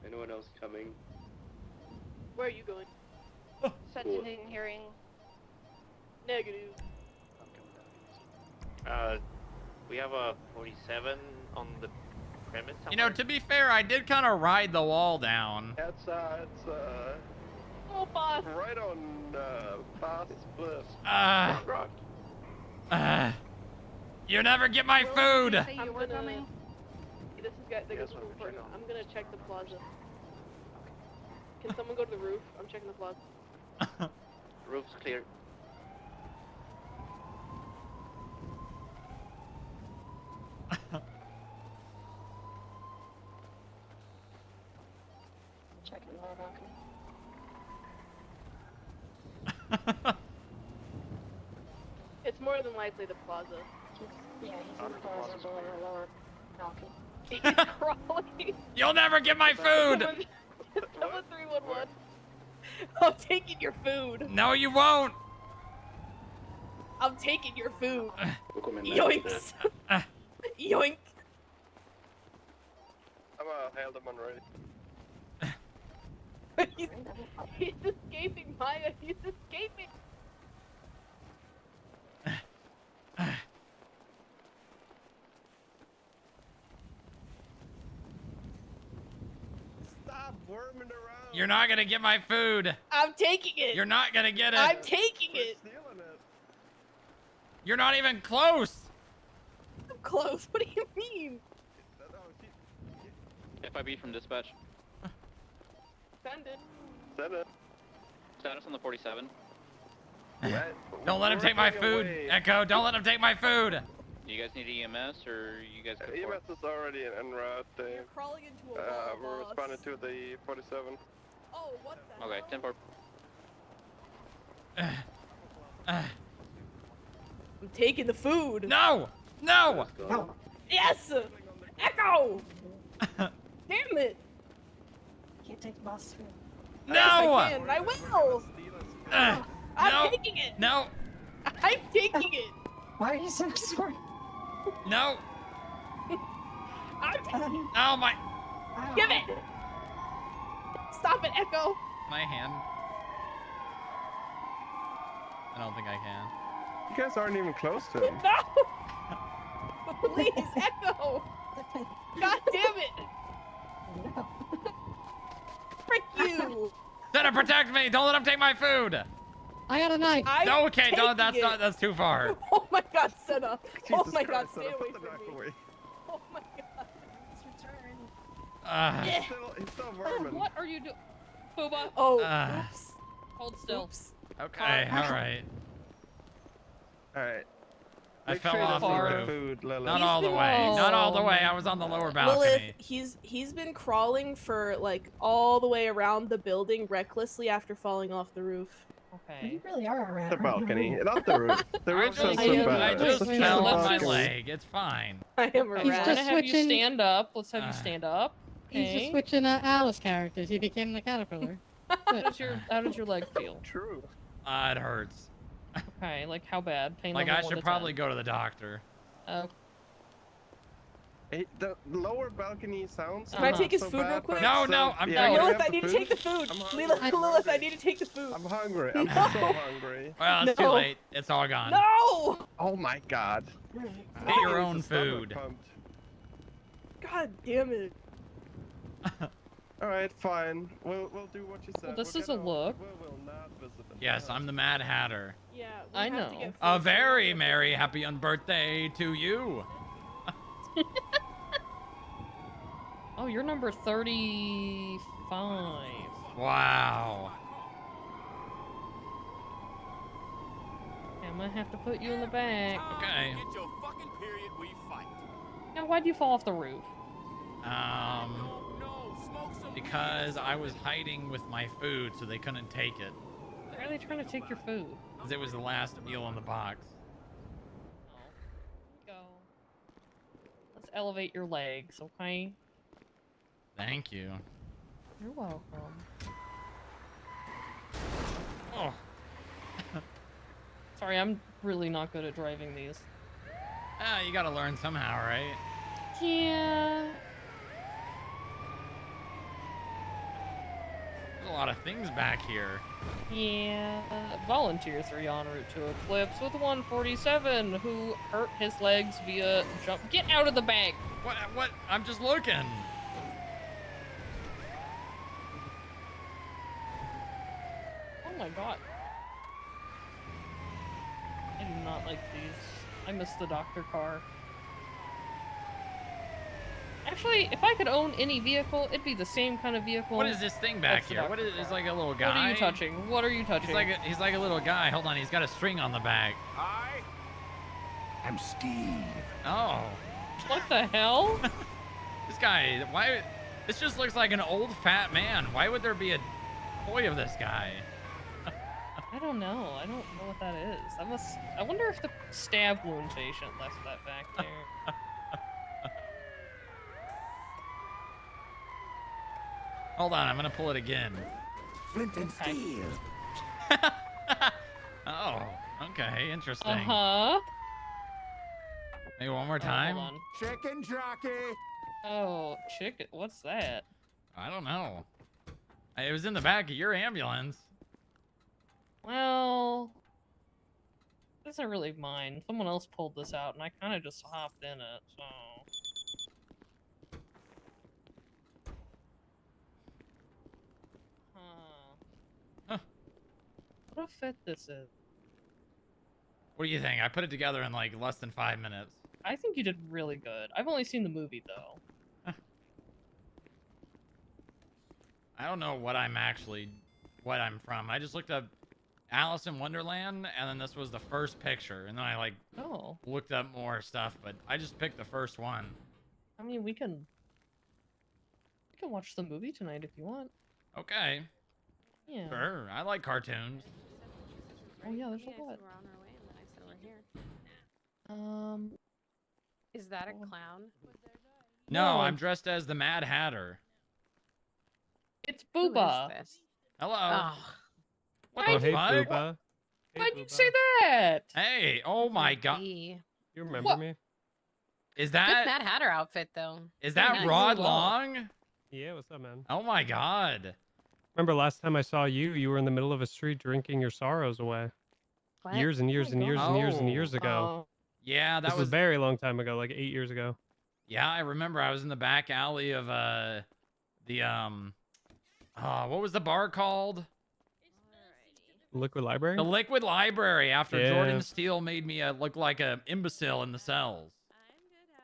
Anyone else coming? Where are you going? Sentencing hearing. Negative. We have a 47 on the premise. You know, to be fair, I did kind of ride the wall down. It's Oh, boss. right on Boss Bliss. You never get my food. Say you were coming. This is important. I'm gonna check the plaza. Can someone go to the roof? I'm checking the plaza. Roof's clear. Checking the wall It's more than likely the plaza. Yeah, he's in the plaza below the lower balcony. He's crawling. You'll never get my food. Someone 311. I'm taking your food. No, you won't. I'm taking your food. Yoinks! Yoinks. Yoink. I'm hailed him on ready. He's escaping, Maya. He's escaping. Stop worming around. You're not gonna get my food. I'm taking it. You're not gonna get it. I'm taking it. Stealing it. You're not even close. I'm close. What do you mean? FIB from dispatch. Send it. Send it. Status on the 47. Don't let him take my food. Echo, don't let him take my food. Do you guys need EMS or you guys good for it? EMS is already en route. You're crawling into a wall, We're boss. responding to the 47. Oh, what the Okay, 10-4. I'm taking the food. No! No! Yes! Echo! Damn it! Can't take the boss's food. No! Yes, I can. I will! I'm no! taking it! No! I'm taking it! Why are you so sorry? No! I'm taking it! Oh my! Give it! Stop it, Echo! My hand. I don't think I can. You guys aren't even close to him. No! Please, Echo! God damn it! No. Frick you! Senna, protect me! Don't let him take my food! I got a knife. No, okay, taking don't. That's it. not. That's too far. Oh my God, Senna! Oh Jesus my God, Christ, stay Senna, away put the from knife me! away. Oh my god. It's return. He's still vermin. What are you doing? Booba. Oh, Ah. oops. Hold still. Oops. Okay, all right. Alright. I Make fell sure he off the doesn't eat roof. food, Lilith. Not all the way. Not all the way. I was on the lower balcony. Lilith, he's been crawling for like all the way around the building recklessly after falling off the roof. Okay. You really are a rat. The balcony, not the roof. The roof's not so I bad. just It's fell the on my balcony. leg. It's fine. I am a Okay, we're rat. gonna have you stand up. Let's have you stand up. He's just Okay. switching Alice characters. He became the caterpillar. How does your leg feel? True. It hurts. Okay, like how bad? Pain Like level I 1 should to probably 10. go to the doctor. Oh. Hey, the lower balcony sounds. Can I take his so food bad, real quick? but No, it's, I'm yeah, done. you Lilith, have I need to take the food. I'm Lilith, I need to take the food. I'm hungry. I'm so hungry. Well, it's too late. It's all gone. No! Oh my god. Get your Why is own the stomach food. pumped? God damn it. Alright, fine. We'll do what you said. Well, this We'll is get a look. We'll not visit them. Yes, I'm the Mad Hatter. Yeah, I know. A very merry happy birthday to you. Oh, you're number 35. Wow. I'm gonna have to put you in the back. Okay. Get your fucking period, we fight. Now, why'd you fall off the roof? Because I was hiding with my food, so they couldn't take it. Why are they trying to take your food? Because it was the last meal in the box. Go. Let's elevate your legs, okay? Thank you. You're welcome. Oh. Sorry, I'm really not good at driving these. You gotta learn somehow, right? Yeah. There's a lot of things back here. Yeah. Volunteer 3 en route to Eclipse with 147 who hurt his legs via jump. Get out of the bag! What? I'm just looking. Oh my god. I do not like these. I miss the doctor car. Actually, if I could own any vehicle, it'd be the same kind of vehicle. What is this thing back That's the here? What doctor is? It's car. like a little guy. What are you touching? What are you touching? He's like a little guy. Hold on, he's got a string on the back. I'm Steve. Oh. What the hell? This guy. Why? This just looks like an old fat man. Why would there be a toy of this guy? I don't know. I don't know what that is. I wonder if the stab wound patient left that back there. Hold on, I'm gonna pull it again. Flint and steel. Oh, okay, interesting. Uh-huh. Maybe one more time. Hold on. Chicken jockey. Oh, chicken. What's that? I don't know. It was in the back of your ambulance. Well, this isn't really mine. Someone else pulled this out, and I kind of just hopped in it, so... Huh. What a fit this is. What do you think? I put it together in like less than 5 minutes. I think you did really good. I've only seen the movie, though. I don't know what I'm from. I just looked up Alice in Wonderland, and then this was the first picture, and then I like looked up more stuff, but I just picked the first one. I mean, we can watch the movie tonight if you want. Okay. Yeah. Sure. I like cartoons. Oh yeah, there's a lot. Is that a clown? No, I'm dressed as the Mad Hatter. It's Booba. Hello. Oh. What Oh, the hey, fuck? Booba. Why'd you say that? Hey, oh my god. You remember me? Is Good that Mad Hatter outfit, though. is Very that nice. Rod Long? Yeah, what's up, man? Oh my god. Remember last time I saw you, you were in the middle of a street drinking your sorrows away. What? Years and years and years and years and years ago. Yeah, that This was was a very long time ago, like 8 years ago. Yeah, I remember I was in the back alley of what was the bar called? Liquid Library? The Liquid Library after Yeah. Jordan Steele made me look like an imbecile in the cells.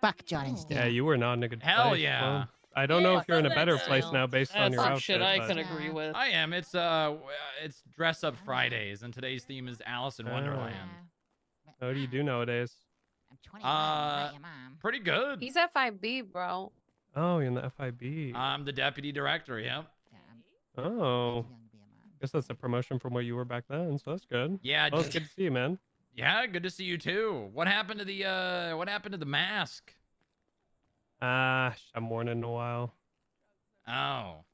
Fuck John and Steve. Yeah, you were not in a good Hell place. yeah. Well, I don't know if you're in a better place Steel. now based on That's your some outfit. shit I but- can agree with. I am. It's Dress Up Fridays, and today's theme is Alice in Wonderland. What do you do nowadays? Pretty good. He's FIB, bro. Oh, you're in the FIB. I'm the deputy director. Yep. Oh. Guess that's a promotion from where you were back then, so that's good. Yeah. Well, it's good to see you, man. Yeah, good to see you too. What happened to the mask? I'm worn in a while. Oh.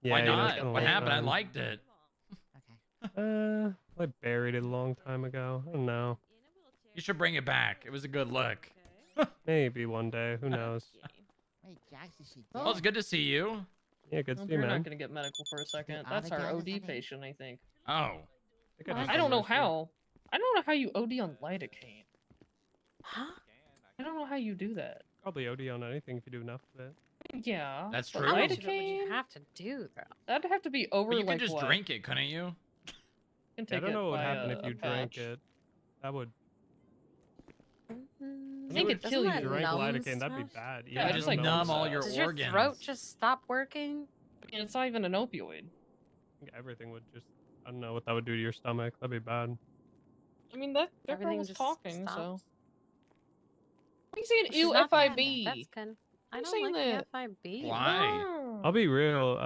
Yeah, Why you know, not? it's been a What long happened? I time. liked it. I buried it a long time ago. I don't know. You should bring it back. It was a good look. Maybe one day. Who knows? Well, it's good to see you. Yeah, good to Hope see you, you're man. not gonna get medical for a second. That's our OD patient, I think. Oh. I don't know how. I don't know how you OD on lidocaine. Huh? I don't know how you do that. Probably OD on anything if you do enough of it. Yeah. That's but true. How much of it would lidocaine? you have to do, though? That'd have to be over But you like could just what? drink it, couldn't you? Can I take don't it know what would by happen a if you drank patch. it. That would. I think it'd kill If you. you drank numb lidocaine, that'd be stuff? bad. Yeah, I just don't like know. numb all your Does organs. your throat just stop working? And it's not even an opioid. I think everything would just. I don't know what that would do to your stomach. That'd be bad. I mean, that girl Everything was just talking, so. stops? I'm saying She's ew not bad, FIB. though. That's good. I I'm don't saying like that. the FIB. Why? I'll be real,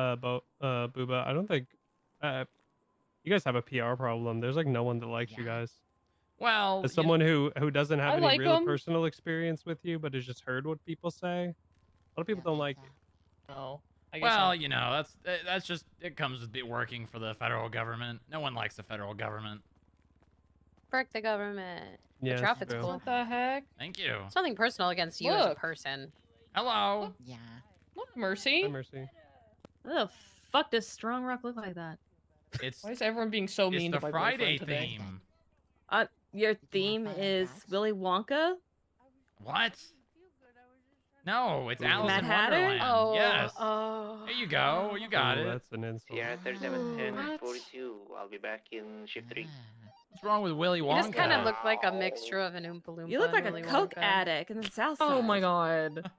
Booba. I don't think. You guys have a PR problem. There's like no one that likes you guys. Well, As someone who doesn't have I any like real 'em. personal experience with you, but has just heard what people say, a lot of people don't like you. No. I guess Well, I'm- you know, that's just it comes with working for the federal government. No one likes the federal government. Frick the government. Yeah, the that's outfit's true. cool. What the heck? Thank you. It's nothing personal against you as a Look. person. Hello. Yeah. Look, Mercy. Hi, Mercy. What the fuck does Strong Rock look like that? It's Why is everyone being so it's mean the to my Friday boyfriend today? theme. Your theme is Willy Wonka? What? No, it's Ooh. Alice Mad in Hatter? Wonderland. Oh, yes. oh. There you go. You got Ooh, it. That's an insult. Sierra 3710 What? 42. I'll be back in shift 3. What's wrong with Willy You Wonka? just kind of look like a mixture of an Oompa Loompa. You look like and a Willy coke Wonka. addict in the South Side. Oh my god.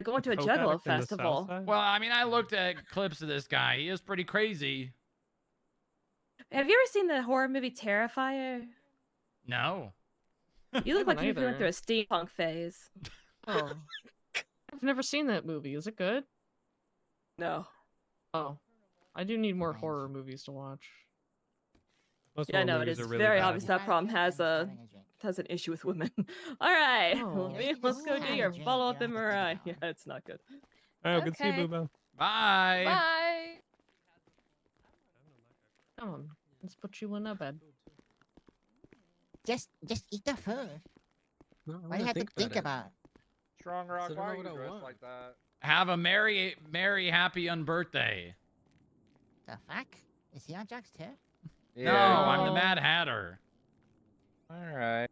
Going to a Coke Juggalo addict in the South festival. Side? Well, I mean, I looked at clips of this guy. He is pretty crazy. Have you ever seen the horror movie Terrifier? No. You look like you Haven't went through a either. steampunk phase. Oh. I've never seen that movie. Is it good? No. Oh. I do need more horror movies to watch. Most Yeah, horror no, it movies is are really very bad. obvious that problem has an issue with women. All right, Oh. let's go do your follow up MRI. Yeah, it's not good. All right, good to see you, Okay. Booba. Bye. Bye. Come on. Let's put you in a bed. Just eat the food. What do you have to think about? Strong Rock, So why are what you I dressed want. like that? Have a merry, happy unbirthday. The fuck? Is he on drugs too? No, I'm the Mad Hatter. Alright.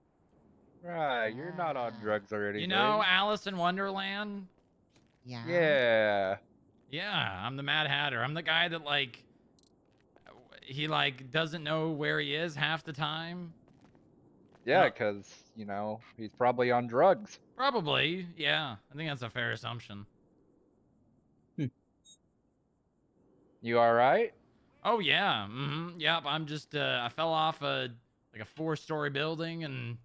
Right, you're not on drugs or anything. You know Alice in Wonderland? Yeah. Yeah. Yeah, I'm the Mad Hatter. I'm the guy that he doesn't know where he is half the time. Yeah, because, you know, he's probably on drugs. Probably, yeah. I think that's a fair assumption. You alright? Oh yeah, yep. I'm just I fell off a 4-story building and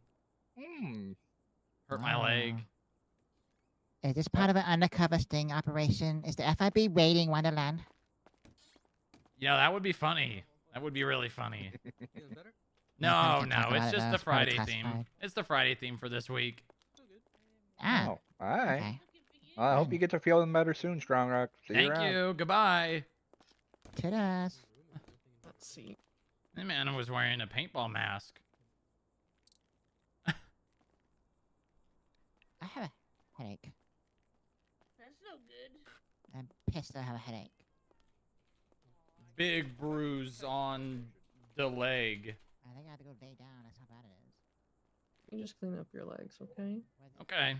hurt my leg. Is this part of an undercover sting operation? Is the FIB raiding Wonderland? Yeah, that would be funny. That would be really funny. No, can't no, talk about it's it, just though. the It's probably Friday theme. classified. It's the Friday theme for this week. Ah. Oh, alright. Okay. Well, I hope you get to feeling better soon, Strong Rock. See you Thank around. you. Goodbye. Toodles. Let's see. That man was wearing a paintball mask. I have a headache. That's no good. I'm pissed I have a headache. Big bruise on the leg. I think I have to go lay down. That's how bad it is. You just clean up your legs, okay? Okay.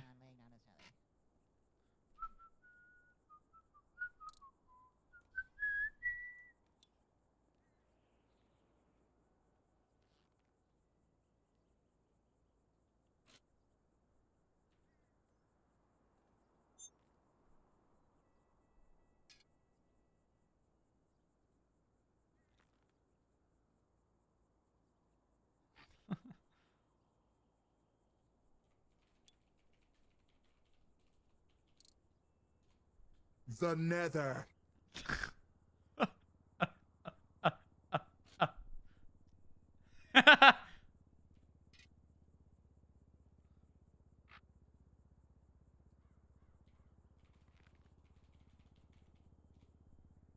The Nether.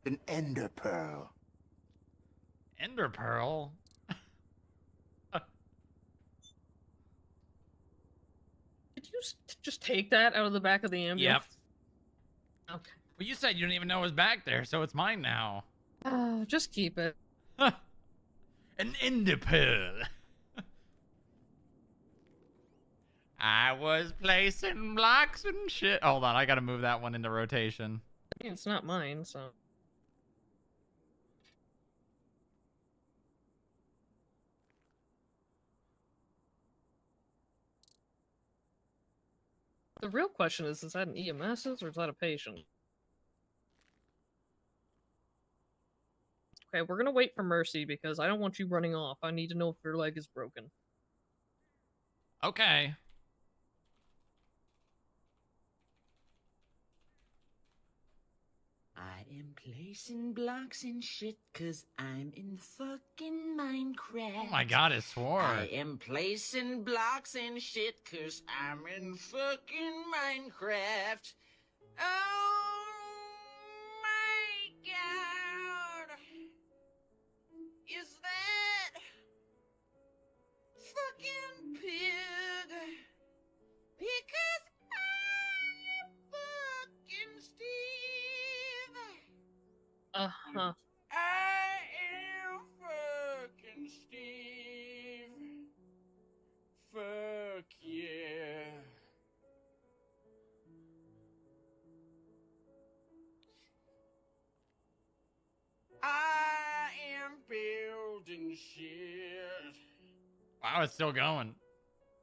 An ender pearl. Ender pearl. Did you just take that out of the back of the ambulance? Yep. Okay. Well, you said you didn't even know it was back there, so it's mine now. Just keep it. An ender pearl. I was placing blocks and shit. Hold on, I gotta move that one into rotation. I mean, it's not mine, so. The real question is that an EMS's or is that a patient? Okay, we're gonna wait for Mercy because I don't want you running off. I need to know if your leg is broken. Okay. I am placing blocks and shit cause I'm in fucking Minecraft. Oh my god, it swore. I am placing blocks and shit cause I'm in fucking Minecraft. Oh my god. Is that fucking pig? Because I'm fucking Steve. Uh-huh. I am fucking Steve. Fuck yeah. I am building shit. Wow, it's still going.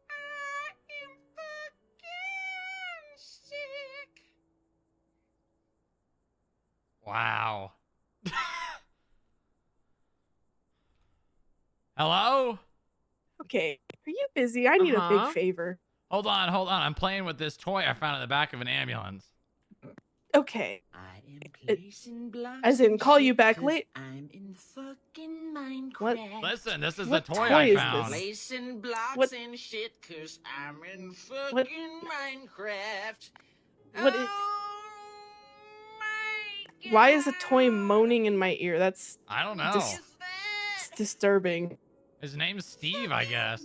I am fucking sick. Wow. Hello? Okay, are you busy? I need a big Uh-huh. favor. Hold on, hold on. I'm playing with this toy I found in the back of an ambulance. Okay. I am placing blocks As in, and call you shit back 'cause late. I'm in fucking Minecraft. What? Listen, this is What the toy toy I is found. this? Placing blocks What- and shit 'cause I'm in fucking Minecraft. What? Why is a toy moaning in my ear? That's I don't know. it's disturbing. His name's Steve, I guess.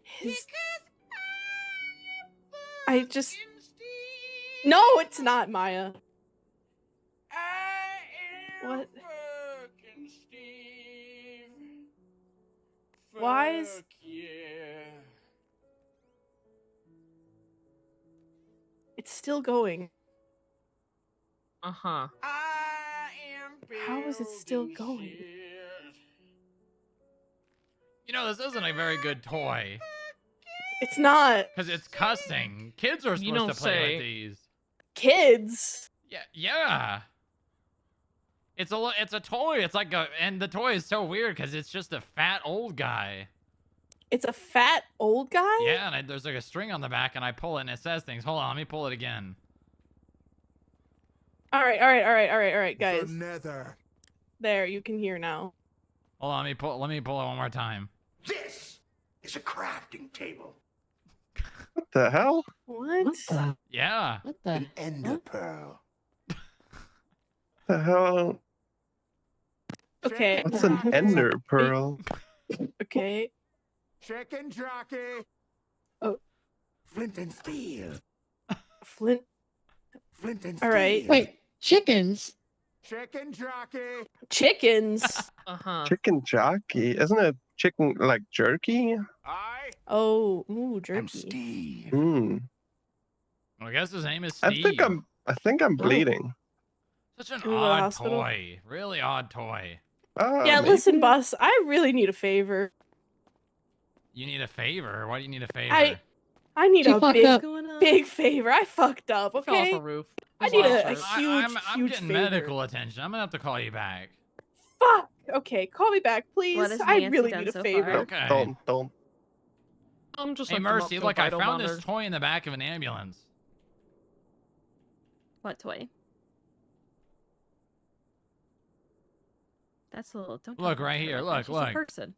His... I just... No, it's not, Maya. What? Why is... It's still going. Uh-huh. How is it still going? You know, this isn't a very good toy. It's not. Because it's cussing. Kids are You supposed don't to play say. with these. Kids? Yeah. It's a toy. It's like and the toy is so weird because it's just a fat old guy. It's a fat old guy? Yeah, and there's like a string on the back, and I pull it, and it says things. Hold on, let me pull it again. All right, guys. The Nether. There, you can hear now. Hold on, let me pull it one more time. This is a crafting table. What the hell? What? Yeah. What the? An ender pearl. The hell? Okay. What's an ender pearl? Okay. Chicken jockey. Oh. Flint and steel. Flint. Flint and All right. Wait, chickens? Chicken jockey. Chickens. Uh-huh. Chicken jockey? Isn't it chicken like jerky? Oh, ooh, jerky. I'm Steve. Hmm. Well, I guess his name is I Steve. think I'm bleeding. Such an Can we go to the odd hospital? toy. Really odd toy. Yeah, Maybe. listen, boss. I really need a favor. You need a favor? Why do you need a favor? I need She a fucked big, up. big favor. I fucked up. Fell off Okay. a roof. I need a Roof. huge, I'm huge getting favor. medical attention. I'm gonna have to call you back. Fuck. Okay, call me back, please. What has I Nancy really done need a so favor. far? Okay. Don't. I'm just Hey hooked him up Mercy, to a look, I vital found monitor. this toy in the back of an ambulance. What toy? That's a little. Don't talk Look about right her here. like that. Look, She's look. a person.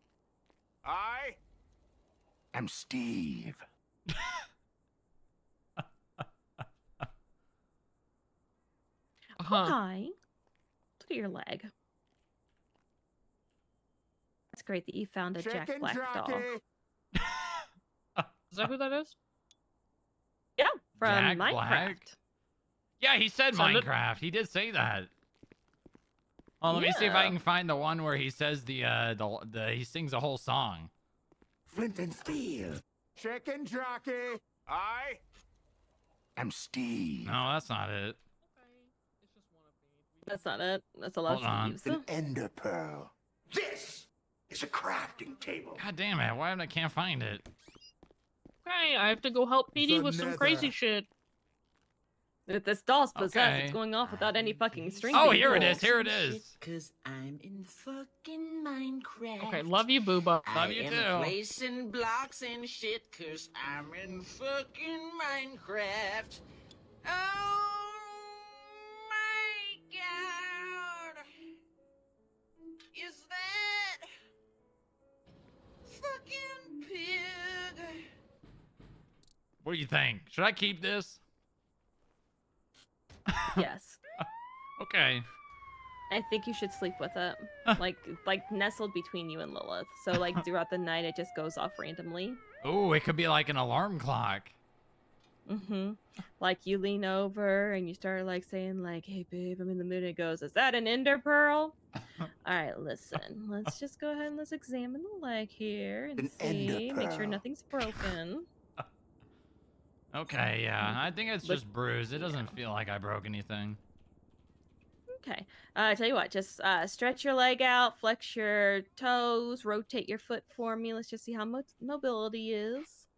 I am Steve. Hi. Look at your leg. It's great that you found a Jack Chicken Black doll. jockey. Is that who that is? Yeah, from Jack Minecraft. Black? Yeah, he said Send it. Minecraft. He did say that. Oh, let me see if I can find the one where he says he sings a whole song. Flint and steel. Chicken jockey. I am Steve. No, that's not it. That's not it. That's a lot Hold on. of Steves. An ender pearl. This is a crafting table. God damn it! Why I can't find it? Okay, I have to go help PD with some crazy shit. If this doll's possessed, Okay. it's going off without any fucking string. Oh, being here it pulled. is. Here it is. Cause I'm in fucking Minecraft. Okay, love you, Booba. Love you I am too. placing blocks and shit cause I'm in fucking Minecraft. Oh my god. Is that fucking pig? What do you think? Should I keep this? Yes. Okay. I think you should sleep with it. like nestled between you and Lilith. So like throughout the night it just goes off randomly. Oh, it could be like an alarm clock. Mm-hmm. Like you lean over and you start like saying like, "Hey babe, I'm in the mood." And it goes, "Is that an ender pearl?" All right, listen. Let's just go ahead and let's examine the leg here and An ender see. Make sure pearl. nothing's broken. Okay, yeah. I think it's just bruised. It doesn't feel like I broke anything. Okay. Tell you what, just stretch your leg out, flex your toes, rotate your foot for me. Let's just see how much mobility is.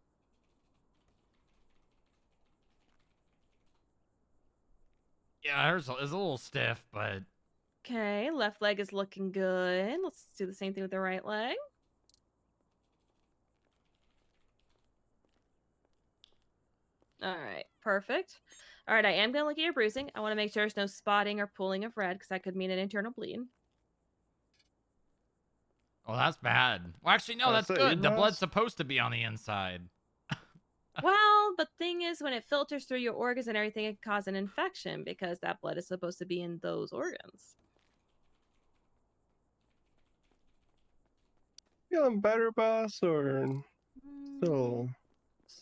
Yeah, it's a little stiff, but Okay, left leg is looking good. Let's do the same thing with the right leg. All right, perfect. All right, I am going to look at your bruising. I want to make sure there's no spotting or pooling of red because that could mean an internal bleed. oh, that's bad. Well, actually, no, that's good. The blood's supposed to be on the inside. Well, but thing is, when it filters through your organs and everything, it can cause an infection because that blood is supposed to be in those organs. Feeling better, boss, or still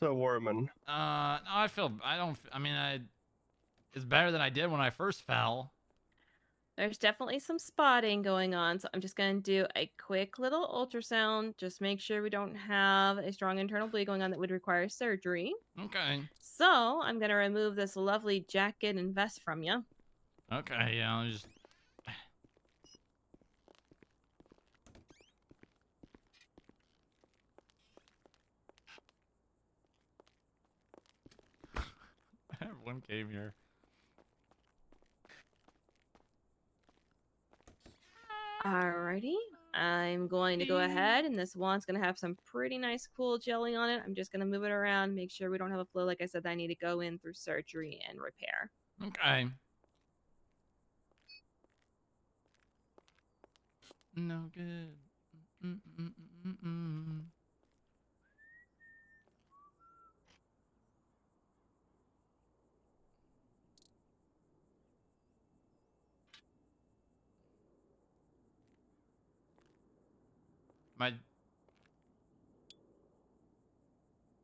warming? No, I mean, it's better than I did when I first fell. There's definitely some spotting going on, so I'm just going to do a quick little ultrasound. Just make sure we don't have a strong internal bleed going on that would require surgery. Okay. So I'm going to remove this lovely jacket and vest from you. Okay, yeah, I'll just... I have one cave here. Alrighty. I'm going to go ahead, and this wand's going to have some pretty nice cool jelly on it. I'm just going to move it around, make sure we don't have a flow. Like I said, I need to go in through surgery and repair. Okay. No good.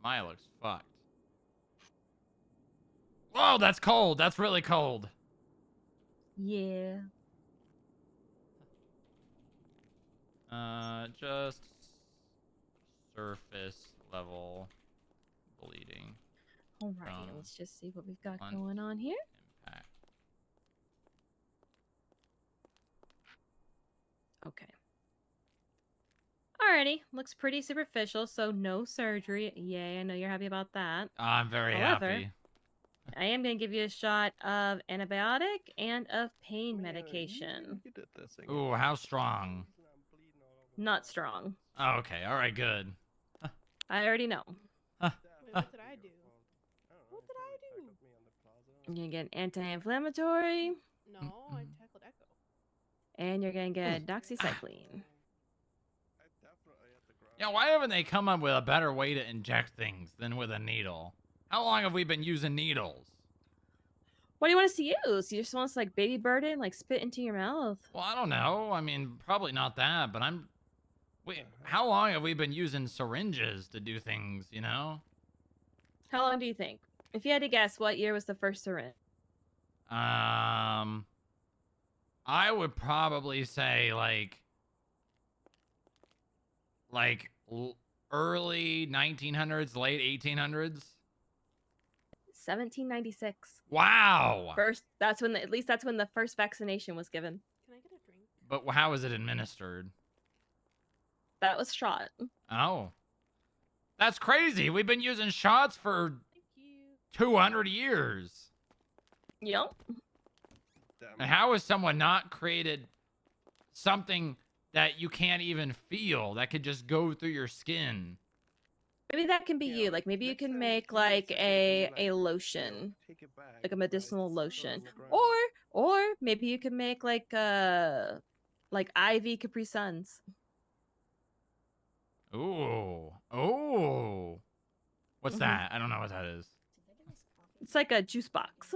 My looks fucked. Whoa, that's cold. That's really cold. Yeah. Just surface level bleeding. Alrighty, let's just see what we've got going on here. Impact. Okay. Alrighty, looks pretty superficial, so no surgery. Yay, I know you're happy about that. I'm very However, happy. I am going to give you a shot of antibiotic and of pain medication. Ooh, how strong? Not strong. Oh, okay. All right, good. I already know. Wait, what did I do? What did I do? You're gonna get an anti-inflammatory, No, I tackled Echo. and you're gonna get doxycycline. Yeah, why haven't they come up with a better way to inject things than with a needle? How long have we been using needles? What do you want us to use? You just want us to, like, baby bird it and, like, spit into your mouth? Well, I don't know. I mean, probably not that, but wait, how long have we been using syringes to do things, you know? How long do you think? If you had to guess, what year was the first syringe? I would probably say early 1900s, late 1800s. 1796. Wow. That's when at least that's when the first vaccination was given. Can I get a drink? But how is it administered? That was shot. Oh. That's crazy. We've been using shots for 200 years. Yep. And how has someone not created something that you can't even feel that could just go through your skin? Maybe that can be you. Like, maybe you can make like a lotion, like a medicinal lotion, or maybe you can make like IV Capri Suns. Ooh. Oh. What's that? I don't know what that is. It's like a juice box.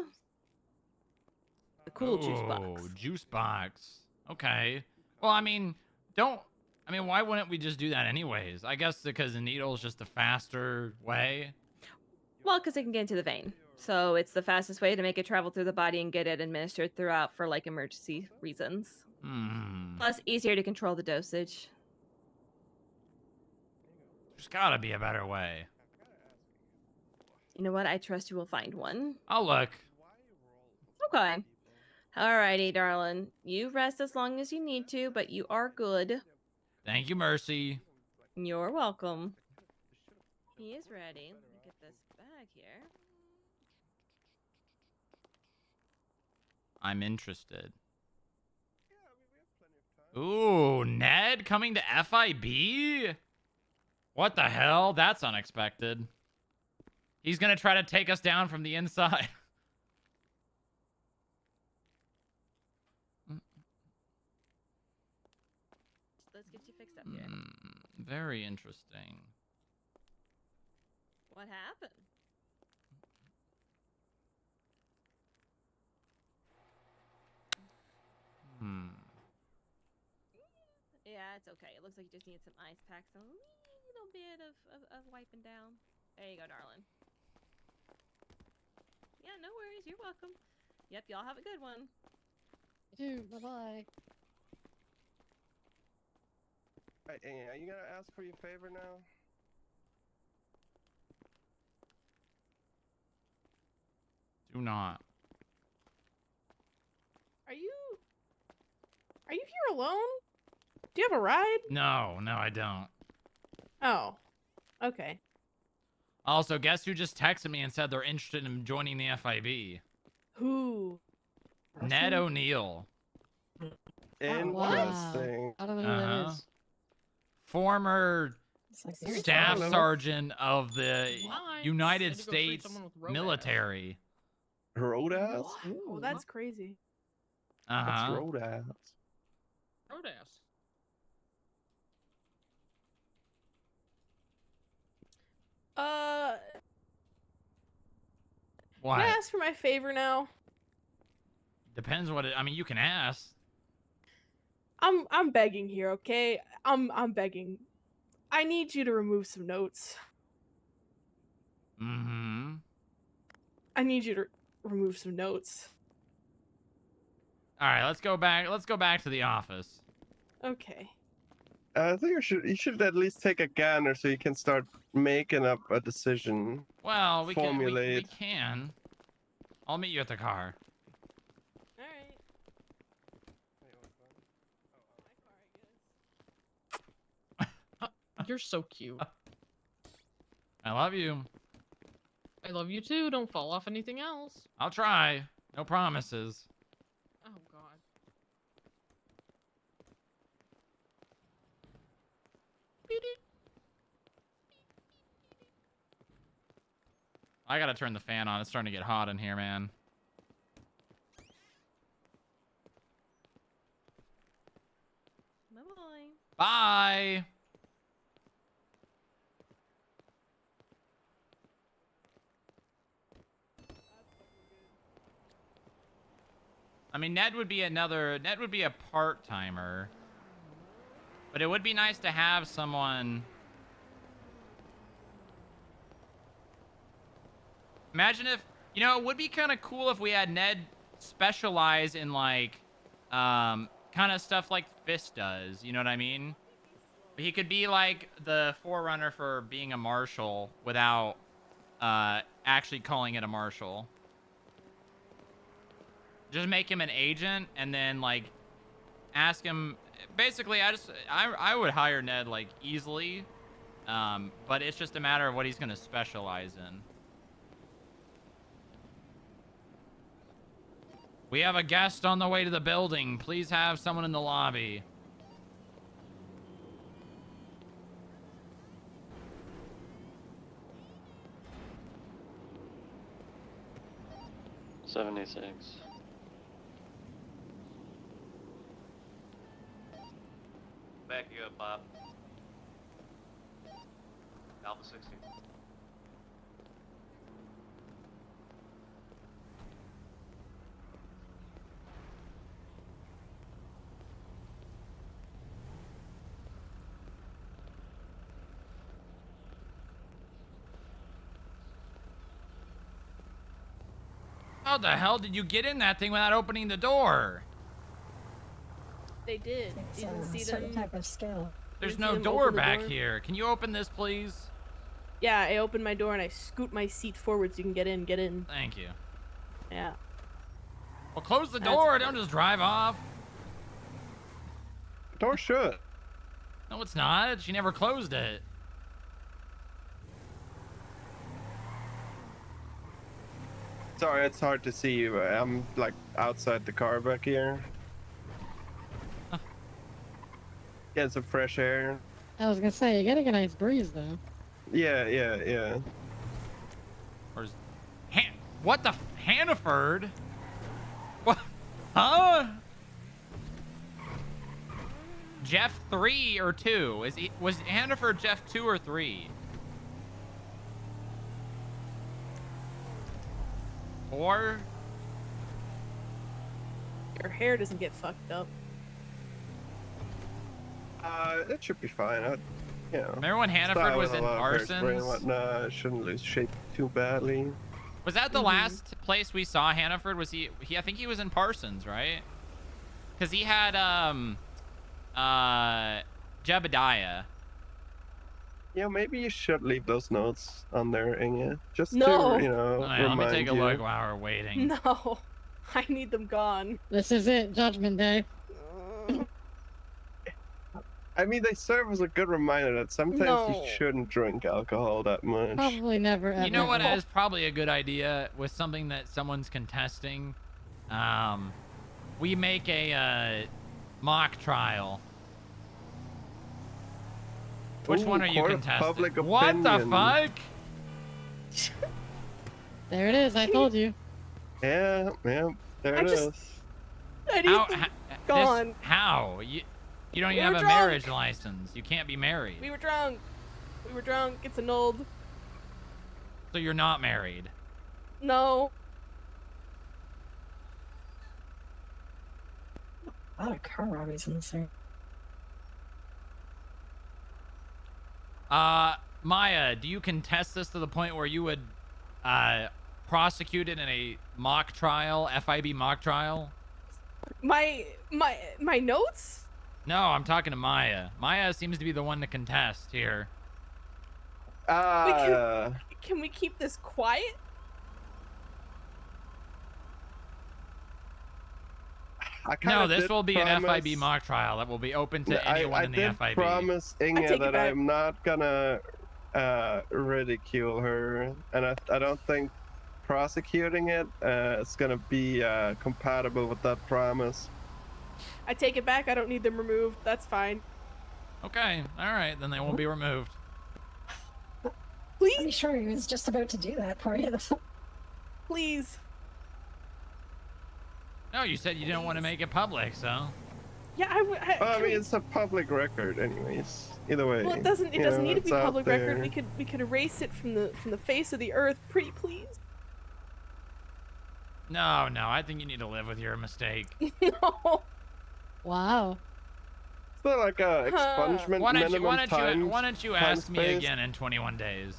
A cool juice box. Oh, juice box. Okay. Well, I mean, why wouldn't we just do that anyways? I guess because the needle is just a faster way. Well, because it can get into the vein. So it's the fastest way to make it travel through the body and get it administered throughout for like emergency reasons. Plus, easier to control the dosage. There's gotta be a better way. You know what? I trust you will find one. I'll look. Okay. Alrighty, darling. You rest as long as you need to, but you are good. Thank you, Mercy. You're welcome. He is ready. Let me get this bag here. I'm interested. Ooh, Ned coming to FIB? What the hell? That's unexpected. He's gonna try to take us down from the inside. Let's get you fixed up here. Very interesting. What happened? Yeah, it's okay. It looks like you just need some ice packs and a little bit of wiping down. There you go, darling. Yeah, no worries. You're welcome. Yep, y'all have a good one. You too. Bye-bye. Right, are you gonna ask for your favor now? Do not. Are you here alone? Do you have a ride? No, I don't. Oh. Okay. Also, guess who just texted me and said they're interested in joining the FIB? Who? Ned O'Neill. Interesting. I don't know who that is. Former very staff tall. sergeant of the What? United Had to go treat States someone with road military. Road ass? Oh, that's crazy. That's road ass. Road ass. What? Can I ask for my favor now? Depends what I mean, you can ask. I'm begging here, okay? I'm begging. I need you to remove some notes. Mm-hmm. I need you to remove some notes. All right, let's go back. Let's go back to the office. Okay. I think you should at least take a gander so you can start making up a decision. Well, we formulate. can. I'll meet you at the car. Alright. You're so cute. I love you. I love you too. Don't fall off anything else. I'll try. No promises. Oh god. I gotta turn the fan on. It's starting to get hot in here, man. Bye. I mean, Ned would be a part-timer. But it would be nice to have someone. Imagine if, it would be kind of cool if we had Ned specialize in like kind of stuff like Fist does, you know what I mean? He could be like the forerunner for being a marshal without actually calling it a marshal. Just make him an agent and then like ask him. Basically, I would hire Ned like easily, but it's just a matter of what he's gonna specialize in. We have a guest on the way to the building. Please have someone in the lobby. $76. Back you up, Bob. Alpha 60. How the hell did you get in that thing without opening the door? They did. It's You didn't a see certain them. type of skill. There's Didn't no see them door open the back door? here. Can you open this, please? Yeah, I opened my door and I scoot my seat forward so you can get in. Get in. Thank you. Yeah. Well, close the That's door. good. Don't just drive off. Door shut. No, it's not. She never closed it. Sorry, it's hard to see you. I'm like outside the car back here. Get some fresh air. I was gonna say, you're getting a nice breeze though. Yeah. Where's what the Hannaford? What? Huh? Jeff 3 or 2? Was Hannaford Jeff 2 or 3? 4? Your hair doesn't get fucked up. It should be fine. Remember when Hannaford was in Parsons? Whatnot, shouldn't lose shape too badly. Was that the last place we saw Hannaford? Was he? I think he was in Parsons, right? Because he had Jebediah. Yeah, maybe you should leave those notes on there, Inge. Just No. to, Oh, yeah, let me remind take a you. look while we're waiting. No. I need them gone. This is it, Judgment Day. I mean, they serve as a good reminder that sometimes you No. shouldn't drink alcohol that much. Probably never ever. You know what is probably a good idea with something that someone's contesting? We make a mock trial. Which Ooh, one are you court of contesting? public What the opinion. fuck? There it is. I told you. Yeah, there I it just- is. I need them gone. How? You don't even We have were a drunk. marriage license. You can't be married. We were drunk. It's annulled. So you're not married. No. A lot of car robberies in this area. Maya, do you contest this to the point where you would prosecute it in a mock trial, FIB mock trial? My notes? No, I'm talking to Maya. Maya seems to be the one to contest here. Can we keep this quiet? No, this will be an FIB mock trial that will be open to anyone in the I did FIB. promise Inge take it that back. I'm not gonna ridicule her, and I don't think prosecuting it is gonna be compatible with that promise. I take it back. I don't need them removed. That's fine. Okay, all right, then they won't be removed. Please? I'm sure he was just about to do that for you. Please. No, you said you didn't want to make it public, so. Yeah, I mean, it's a public record, anyways. Either way. Well, it doesn't. It you doesn't know, need to it's be out public record. there. We could erase it from the face of the earth. Pretty please. No, I think you need to live with your mistake. No. Wow. It's not like a expungement Why minimum time. don't you ask me again in 21 days?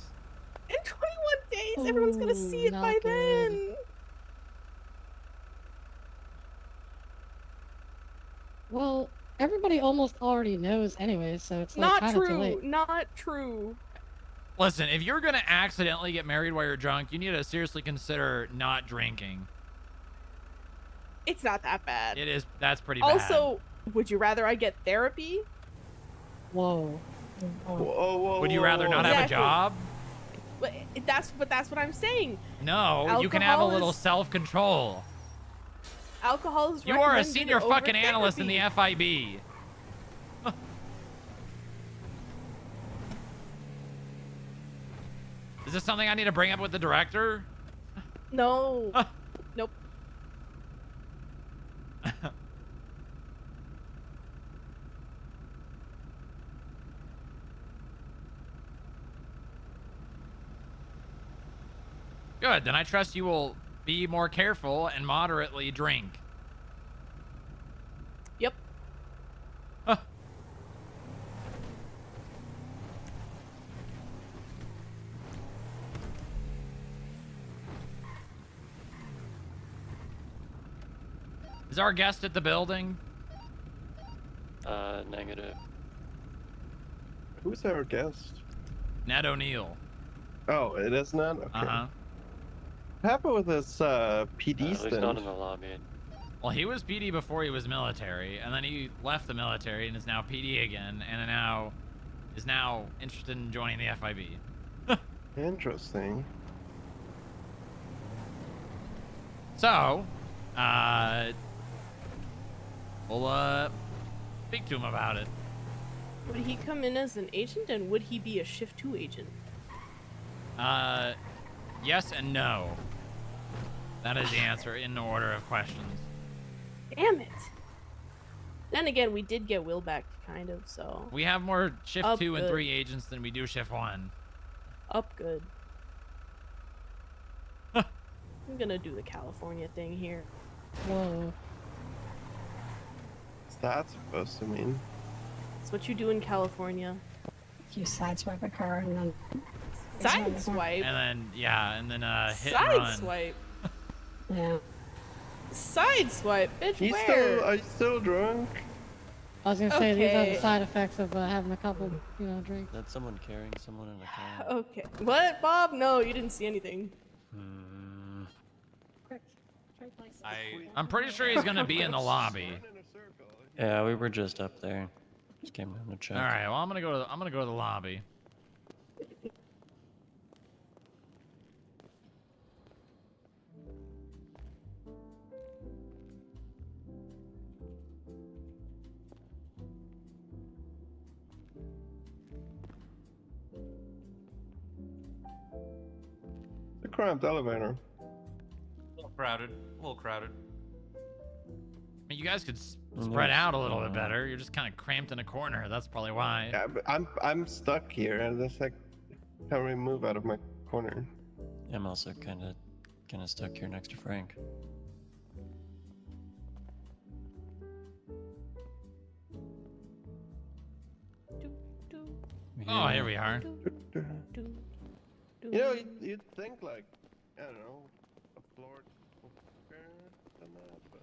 In 21 days, everyone's gonna see it not by good. then. Well, everybody almost already knows anyway, so it's like Not kind of too true. late. Not true. Listen, if you're gonna accidentally get married while you're drunk, you need to seriously consider not drinking. It's not that bad. It is. That's pretty bad. Also, would you rather I get therapy? Whoa. Would you rather not have a Exactly. job? But that's what I'm saying. No, you can have a Alcohol little is- self-control. Alcohol is You are a recommended senior over fucking analyst in the therapy. FIB. Is this something I need to bring up with the director? No. Nope. Good, then I trust you will be more careful and moderately drink. Yep. Is our guest at the building? Negative. Who's our guest? Ned O'Neill. Oh, it is not? Okay. Uh-huh. What happened with this PD He's stint? not in the lobby. Well, he was PD before he was military, and then he left the military and is now PD again, and now is now interested in joining the FIB. Interesting. So, we'll speak to him about it. Would he come in as an agent, and would he be a Shift 2 agent? Yes and no. That is the answer in order of questions. Damn it. Then again, we did get Will back, kind of, so... We have more Shift Up 2 and good. 3 agents than we do Shift 1. Up good. I'm gonna do the California thing here. Whoa. What's that supposed to mean? It's what you do in California. You sideswipe a car and then... Sideswipe? And then, yeah, and then hit and run. Sideswipe? Yeah. Sideswipe? Bitch, You where? are you still drunk? I was gonna say these are Okay. the side effects of having a couple, drinks. That's someone carrying someone in a car. Okay. What, Bob? No, you didn't see anything. I'm pretty sure he's gonna be in the lobby. Yeah, we were just up there. Just came down to check. All right, well I'm gonna go to the lobby. The cramped elevator. A little crowded. A little crowded. I mean, you guys could spread out a little bit better. You're just kind of cramped in a corner. That's probably why. Yeah, but I'm stuck here, and it's like can't really move out of my corner. I'm also kind of stuck here next to Frank. Oh, here we are. You know, you'd think like, I don't know, a floor quicker than that, but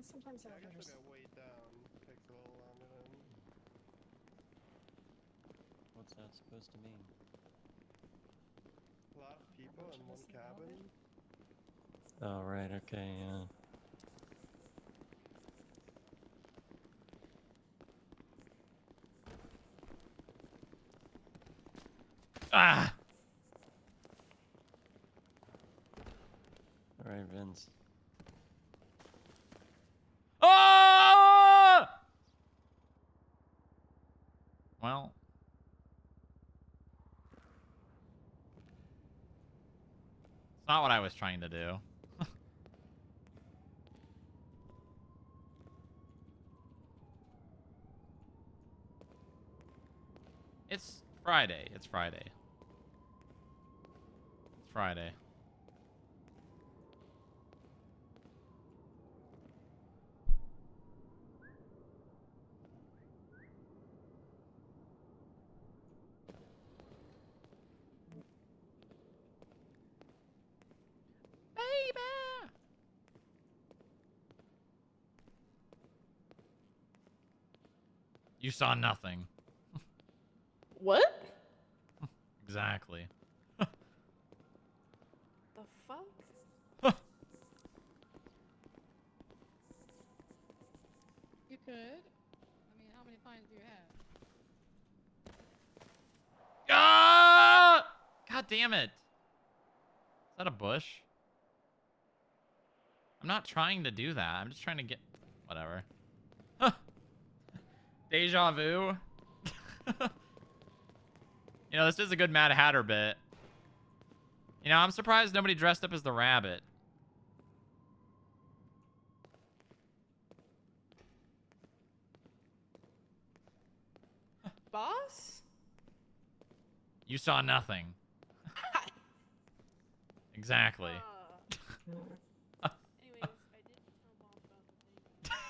Sometimes I guess I gotta wait down. Takes a little longer than. What's that supposed to mean? A lot of people in one cabin. Oh, right, okay, yeah. Ah! Alright, Vince. Oh! Well. It's not what I was trying to do. It's Friday. It's Friday. It's Friday. Baby! You saw nothing. What? Exactly. The fuck? You could. I mean, how many fines do you have? Ah! God damn it. Is that a bush? I'm not trying to do that. I'm just trying to get... Whatever. Deja vu. You know, this is a good Mad Hatter bit. You know, I'm surprised nobody dressed up as the rabbit. Boss? You saw nothing. Exactly.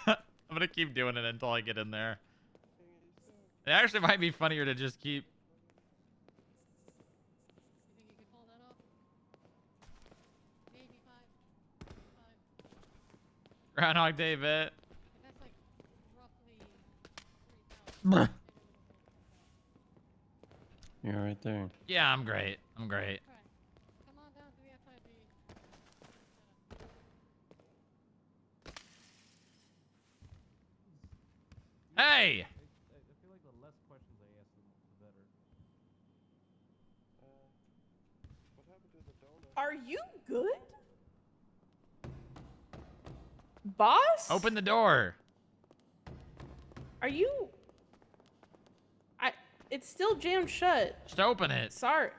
I'm gonna keep doing it until I get in there. It actually might be funnier to just keep... You think you could pull that off? Maybe five. Groundhog Day bit. That's like roughly 3,000. You're right there. Yeah, I'm great. I'm great. Come on down to the FIB. Hey! I feel like the less questions I ask, the better. What happened to the donut? Are you good? Boss? Open the door. Are you... It's still jammed shut. Just open it. Sorry.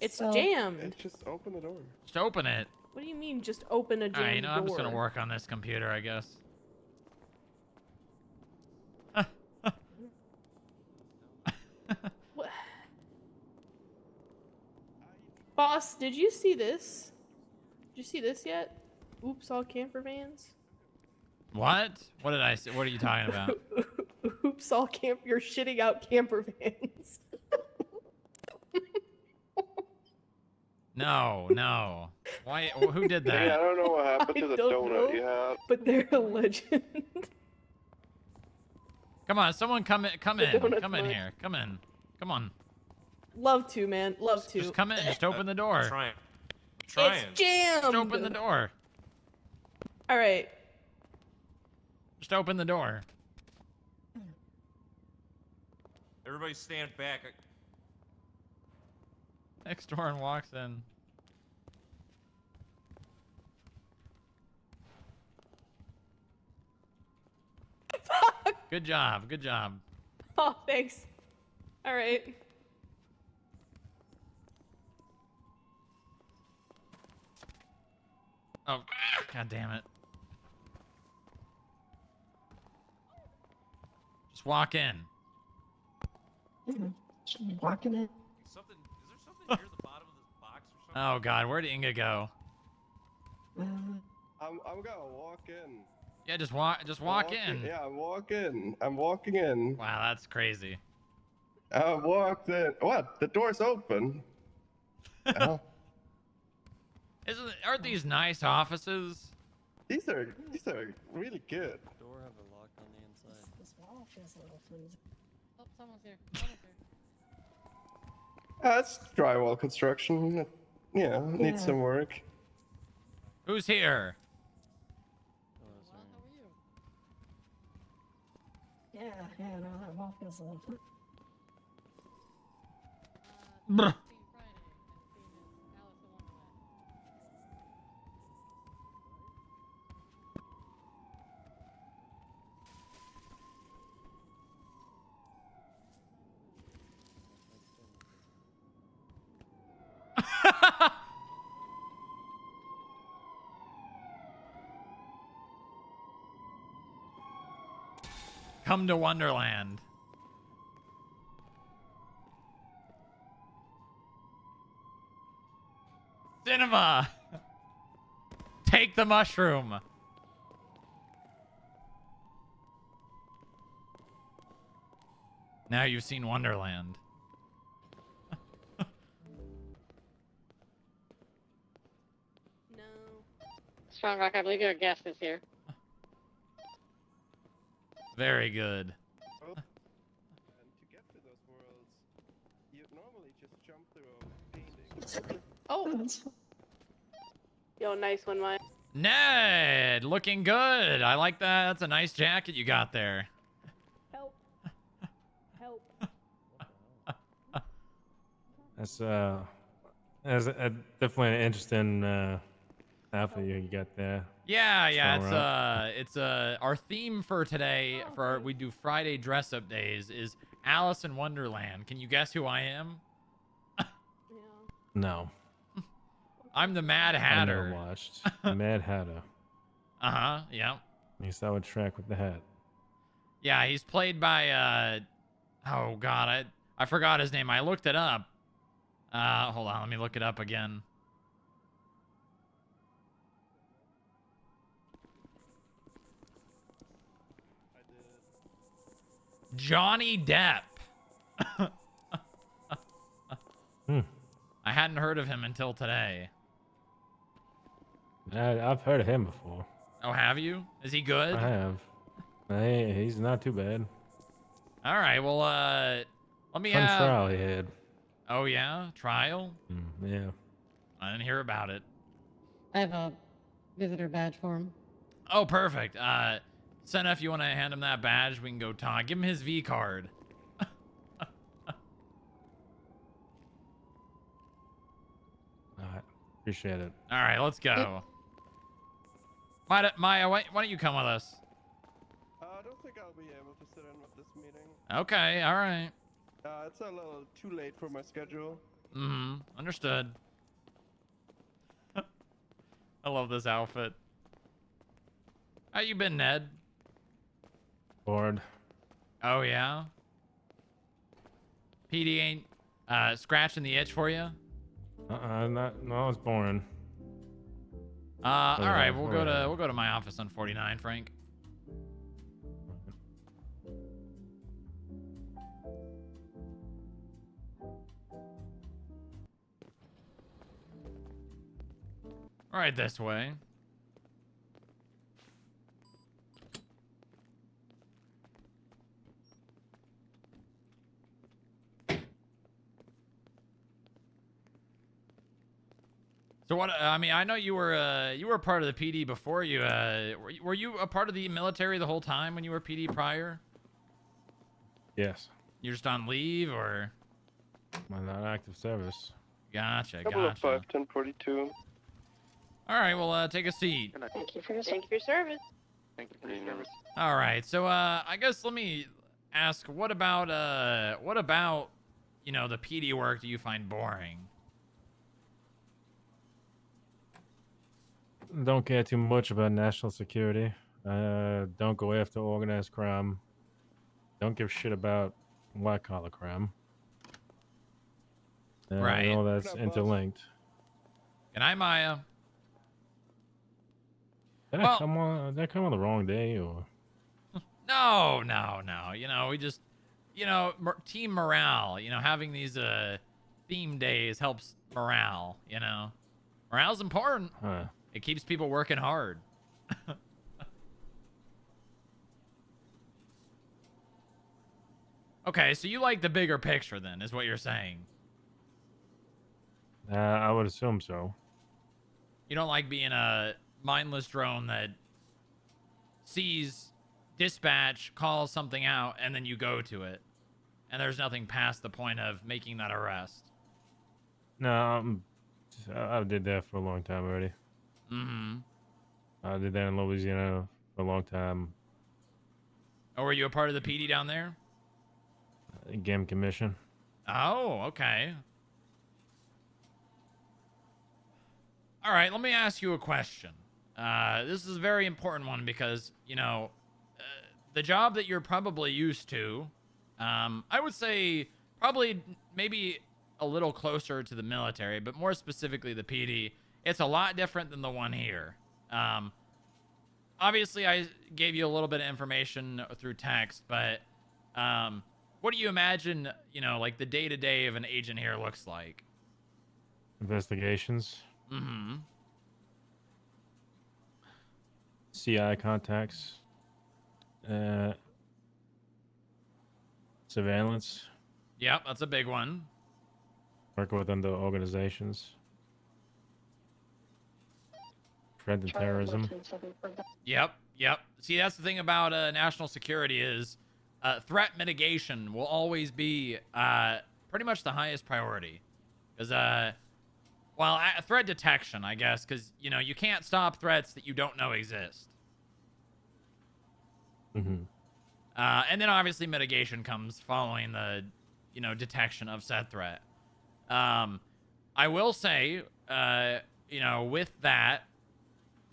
It's So- jammed. Just open the door. Just open it. What do you mean just open a jammed Alright, you know, door? I'm just gonna work on this computer, I guess. What? Boss, did you see this? Did you see this yet? Oops, all camper vans. What? What did I say? What are you talking about? Oops, all camp. You're shitting out camper vans. No, no. Why? Who did that? Hey, I don't know what happened to the don't donut. know, Yeah. But they're a legend. Come on, someone come in. Come The in. donut's Come in mine. here. Come in. Come on. Love to, man. Love to. Just come in. Just open the door. Trying. It's jammed. Just open the door. All right. Just open the door. Everybody stand back. Next door and walks in. Good job. Good job. Oh, thanks. All right. Oh, god damn it. Just walk in. Walking in. Something. Is there something near the bottom of this box or something? Oh god, where did Inga go? I'm gonna walk in. Yeah, just walk in. Yeah, I'm walking. I'm walking in. Wow, that's crazy. I walked in. What? The door's open. Oh. Aren't these nice offices? These are really good. Door have a lock on the inside. This wall feels a little flimsy. Oh, someone's here. Someone's here. That's drywall construction. Yeah, needs Yeah. some work. Who's here? Yeah, no, that wall feels a little. Bruh. Come to Wonderland. Cinema! Take the mushroom! Now you've seen Wonderland. Strong Rock, I believe your guest is here. Very good. And to get to those worlds, you normally just jump through a painting. Oh. Yo, nice one, Mike. Ned, looking good. I like that. That's a nice jacket you got there. Help. Help. That's definitely an interesting outfit you got there. Yeah, Strong Rock. it's our theme for today we do Friday dress up days is Alice in Wonderland. Can you guess who I am? No. I'm the Mad I Hatter. never watched. The Mad Hatter. Uh-huh, yeah. You saw a track with the hat. Yeah, he's played by oh god, I forgot his name. I looked it up. Hold on, let me look it up again. Johnny Depp. I hadn't heard of him until today. I've heard of him before. Oh, have you? Is he good? I have. Hey, he's not too bad. All right, well, let me Fun have... trial he had. Oh, yeah? Trial? Yeah. I didn't hear about it. I have a visitor badge for him. Oh, perfect. Senna, if you want to hand him that badge, we can go talk. Give him his V card. Alright. Appreciate it. All right, let's go. Maya, why don't you come with us? I don't think I'll be able to sit in with this meeting. Okay, all right. It's a little too late for my schedule. Mm-hmm. Understood. I love this outfit. How you been, Ned? Bored. Oh, yeah? PD ain't scratching the itch for you? No, it's boring. All right, we'll go to my office on 49, Frank. All right, this way. So what? I mean, I know you were a part of the PD before you. Were you a part of the military the whole time when you were PD prior? Yes. You're just on leave, or? My non-active service. Gotcha. Couple of Gotcha. 5-10-42. All right. Well, take a seat. Thank you for your service. Thank you for your service. All right. So, I guess let me ask, what about you know, the PD work do you find boring? Don't care too much about national security. Don't go after organized crime. Don't give shit about white collar crime. Right. All that's interlinked. Good night, Maya. Did I come on the wrong day, or? No. You know, we just, you know, team morale. You know, having these theme days helps morale. You know, morale's important. Huh. It keeps people working hard. Okay, so you like the bigger picture then, is what you're saying. I would assume so. You don't like being a mindless drone that sees dispatch, calls something out, and then you go to it. And there's nothing past the point of making that arrest. No, I did that for a long time already. Mm-hmm. I did that in Louisiana for a long time. Oh, were you a part of the PD down there? Game commission. Oh, okay. All right, let me ask you a question. This is a very important one because, you know, the job that you're probably used to, I would say probably maybe a little closer to the military, but more specifically the PD. It's a lot different than the one here. Obviously, I gave you a little bit of information through text, but what do you imagine, like the day-to-day of an agent here looks like? Investigations. Mm-hmm. CI contacts. Surveillance. Yep, that's a big one. Work within the organizations. Threat and terrorism. Yep. See, that's the thing about national security is threat mitigation will always be pretty much the highest priority. Because, threat detection, I guess, because, you can't stop threats that you don't know exist. Mm-hmm. And then obviously mitigation comes following the, detection of said threat. I will say, with that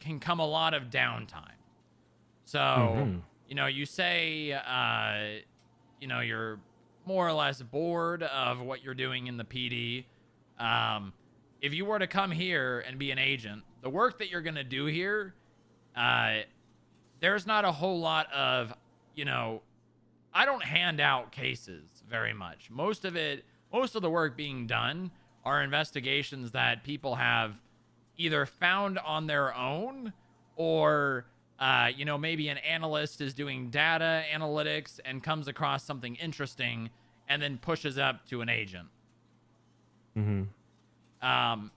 can come a lot of downtime. So, you say, you're more or less bored of what you're doing in the PD. If you were to come here and be an agent, the work that you're going to do here, there's not a whole lot of, I don't hand out cases very much. Most of the work being done are investigations that people have either found on their own or, maybe an analyst is doing data analytics and comes across something interesting and then pushes up to an agent. Mm-hmm.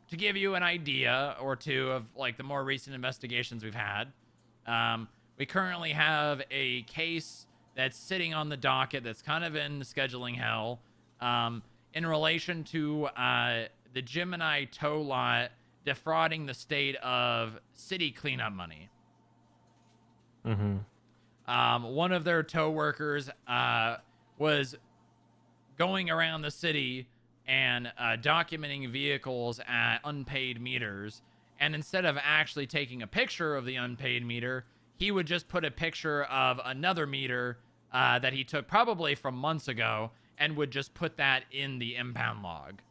To give you an idea or two of like the more recent investigations we've had, we currently have a case that's sitting on the docket that's kind of in scheduling hell in relation to the Gemini tow lot defrauding the state of city cleanup money. Mm-hmm. One of their tow workers was going around the city and documenting vehicles at unpaid meters. And instead of actually taking a picture of the unpaid meter, he would just put a picture of another meter that he took probably from months ago and would just put that in the impound log.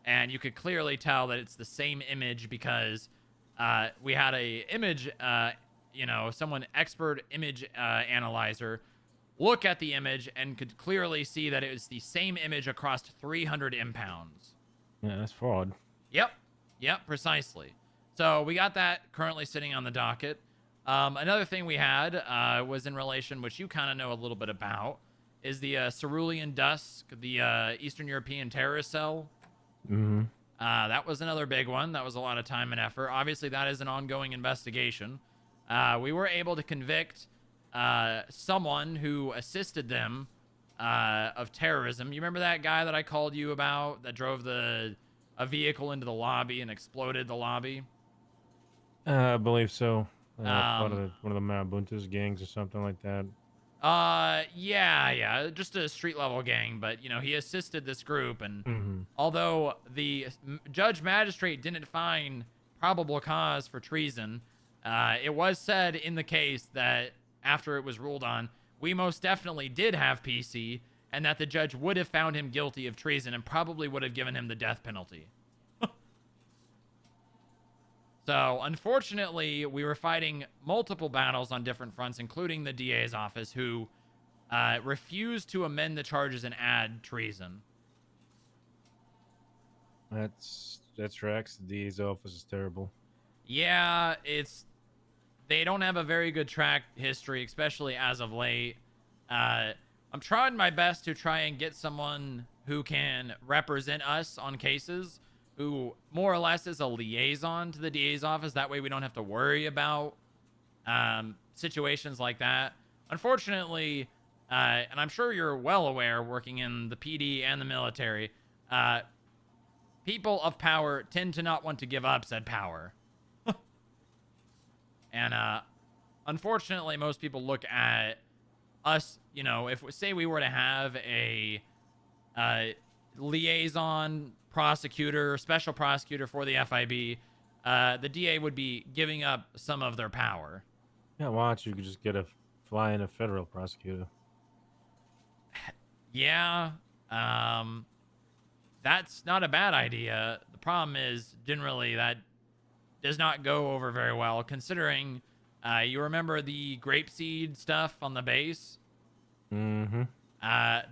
And you could clearly tell that it's the same image because we had a image, someone expert image analyzer look at the image and could clearly see that it was the same image across 300 impounds. Yeah, that's fraud. Yep, precisely. So we got that currently sitting on the docket. Another thing we had was in relation, which you kind of know a little bit about, is the Cerulean Dusk, the Eastern European terrorist cell. Mm-hmm. That was another big one. That was a lot of time and effort. Obviously, that is an ongoing investigation. We were able to convict someone who assisted them of terrorism. You remember that guy that I called you about that drove a vehicle into the lobby and exploded the lobby? I believe so. Part of one of the Marabuntas gangs or something like that. Yeah, just a street level gang, but he assisted this group, and although the judge magistrate didn't find probable cause for treason, it was said in the case that after it was ruled on, we most definitely did have PC, and that the judge would have found him guilty of treason and probably would have given him the death penalty. So, unfortunately, we were fighting multiple battles on different fronts, including the DA's office, who refused to amend the charges and add treason. That's Rex. The DA's office is terrible. Yeah, they don't have a very good track history, especially as of late. I'm trying my best to try and get someone who can represent us on cases, who more or less is a liaison to the DA's office. That way we don't have to worry about situations like that. Unfortunately, and I'm sure you're well aware, working in the PD and the military, people of power tend to not want to give up said power. And unfortunately, most people look at us, if say we were to have a liaison prosecutor, special prosecutor for the FIB, the DA would be giving up some of their power. Yeah, why don't you just fly in a federal prosecutor? Yeah. that's not a bad idea. The problem is generally that does not go over very well, considering you remember the grapeseed stuff on the base? Mm-hmm.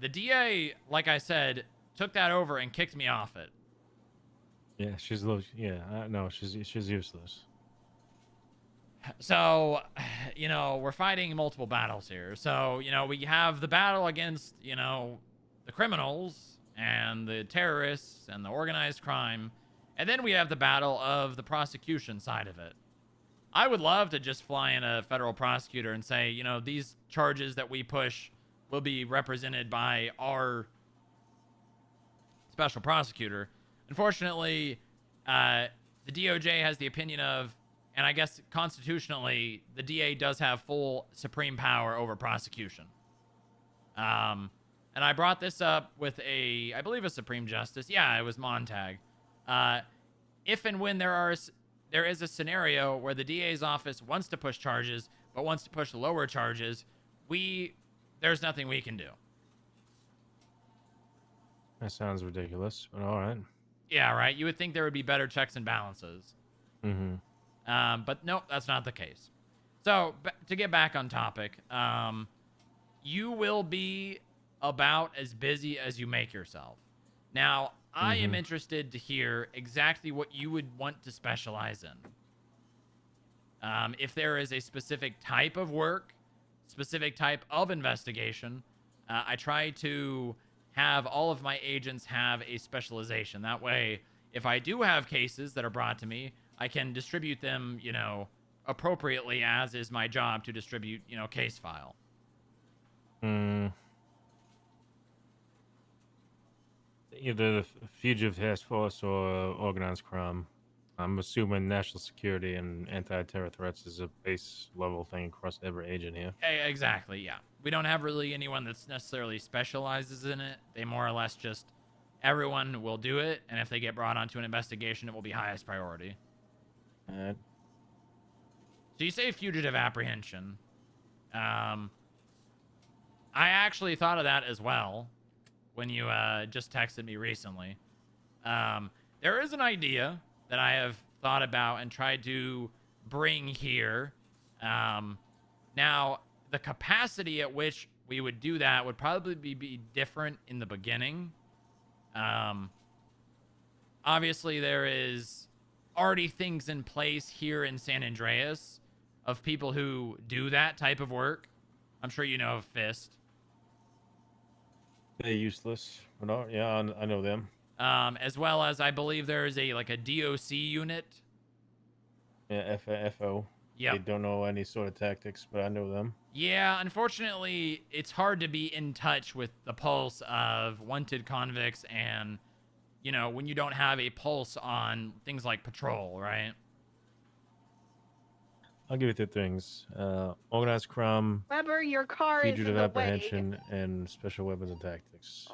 The DA, like I said, took that over and kicked me off it. Yeah, she's a little. Yeah, no, she's useless. So, we're fighting multiple battles here. So, we have the battle against, the criminals and the terrorists and the organized crime. And then we have the battle of the prosecution side of it. I would love to just fly in a federal prosecutor and say, these charges that we push will be represented by our special prosecutor. Unfortunately, the DOJ has the opinion of, and I guess constitutionally, the DA does have full supreme power over prosecution. And I brought this up with I believe a Supreme Justice. Yeah, it was Montag. If and when there is a scenario where the DA's office wants to push charges, but wants to push lower charges, there's nothing we can do. That sounds ridiculous, but all right. Yeah, right. You would think there would be better checks and balances. Mm-hmm. But nope, that's not the case. So, to get back on topic, you will be about as busy as you make yourself. Now, I am interested to hear exactly what you would want to specialize in. If there is a specific type of work, specific type of investigation, I try to have all of my agents have a specialization. That way, if I do have cases that are brought to me, I can distribute them, appropriately, as is my job to distribute, case file. Either the fugitive task force or organized crime. I'm assuming national security and anti-terror threats is a base level thing across every agent here. Exactly, yeah. We don't have really anyone that's necessarily specializes in it. They more or less just, everyone will do it, and if they get brought onto an investigation, it will be highest priority. So you say fugitive apprehension. I actually thought of that as well when you just texted me recently. There is an idea that I have thought about and tried to bring here. Now, the capacity at which we would do that would probably be different in the beginning. Obviously, there is already things in place here in San Andreas of people who do that type of work. I'm sure you know of Fist. They're useless, but yeah, I know them. As well as I believe there is a DOC unit. Yeah, FO. Yep. They don't know any sort of tactics, but I know them. Yeah, unfortunately, it's hard to be in touch with the pulse of wanted convicts and, when you don't have a pulse on things like patrol, right? I'll give you two things. Organized crime, Weber, your car is in fugitive the way. apprehension, and special weapons and tactics.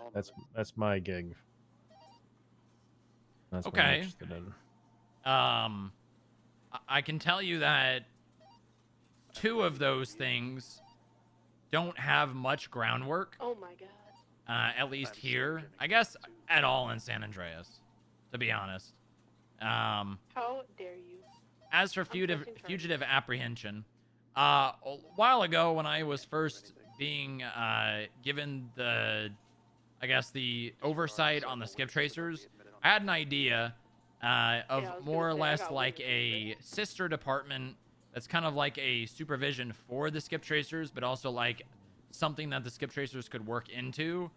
That's my gig. That's what I'm Okay. interested in. I can tell you that two of those things don't have much groundwork. Oh my god. At least here. I guess at all in San Andreas, to be honest. How dare you? As for fugitive apprehension, a while ago when I was first being given the oversight on the skip tracers, I had an idea of more or less like a sister department that's kind of like a supervision for the skip tracers, but also like something that the skip tracers could work into,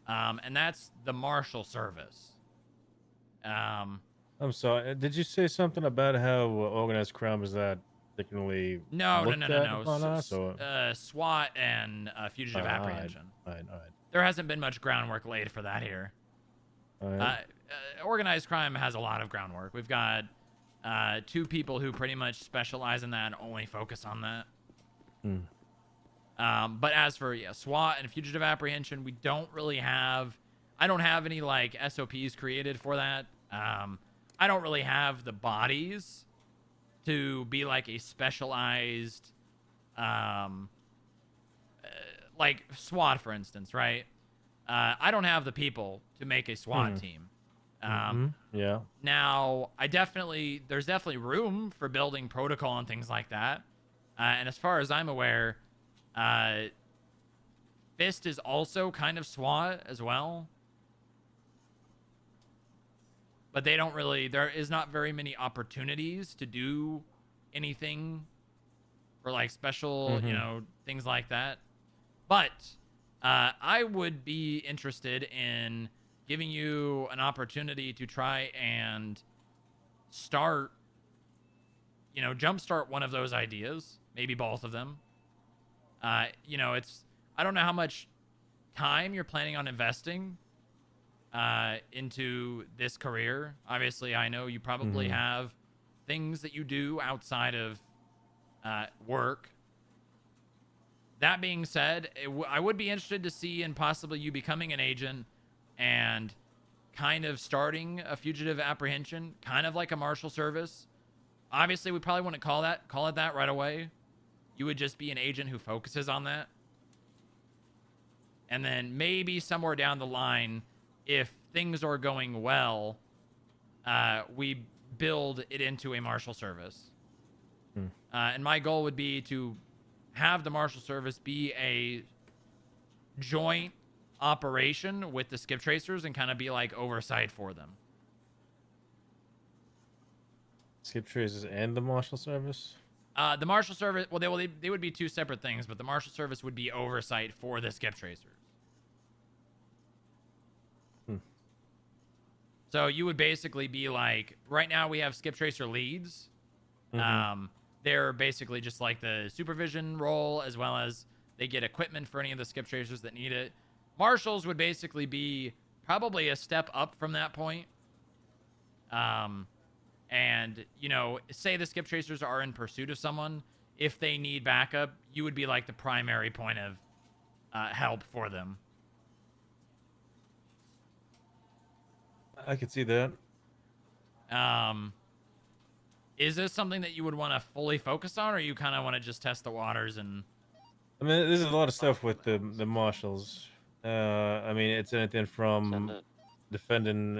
and that's the Marshal Service. I'm sorry. Did you say something about how organized crime is that particularly No. upon us, or? SWAT and fugitive apprehension. All right. There hasn't been much groundwork laid for that here. All right. Organized crime has a lot of groundwork. We've got two people who pretty much specialize in that and only focus on that. But as for SWAT and fugitive apprehension, we don't really have. I don't have any like SOPs created for that. I don't really have the bodies to be like a specialized, like SWAT, for instance, right? I don't have the people to make a SWAT team. Yeah. Now, there's definitely room for building protocol and things like that. And as far as I'm aware, Fist is also kind of SWAT as well. But they don't really, there is not very many opportunities to do anything for like special, things like that. But I would be interested in giving you an opportunity to try and start, jumpstart one of those ideas, maybe both of them. I don't know how much time you're planning on investing into this career. Obviously, I know you probably have things that you do outside of work. That being said, I would be interested to see in possibly you becoming an agent and kind of starting a fugitive apprehension, kind of like a marshal service. Obviously, we probably wouldn't call it that right away. You would just be an agent who focuses on that. And then maybe somewhere down the line, if things are going well, we build it into a marshal service. And my goal would be to have the marshal service be a joint operation with the skip tracers and kind of be like oversight for them. Skip tracers and the marshal service? The marshal service, they would be two separate things, but the marshal service would be oversight for the skip tracers. So you would basically be like, right now we have skip tracer leads. They're basically just like the supervision role, as well as they get equipment for any of the skip tracers that need it. Marshals would basically be probably a step up from that point. And, say the skip tracers are in pursuit of someone. If they need backup, you would be like the primary point of help for them. I could see that. Is this something that you would want to fully focus on, or you kind of want to just test the waters and... I mean, there's a lot of stuff with the marshals. I mean, it's anything from defending,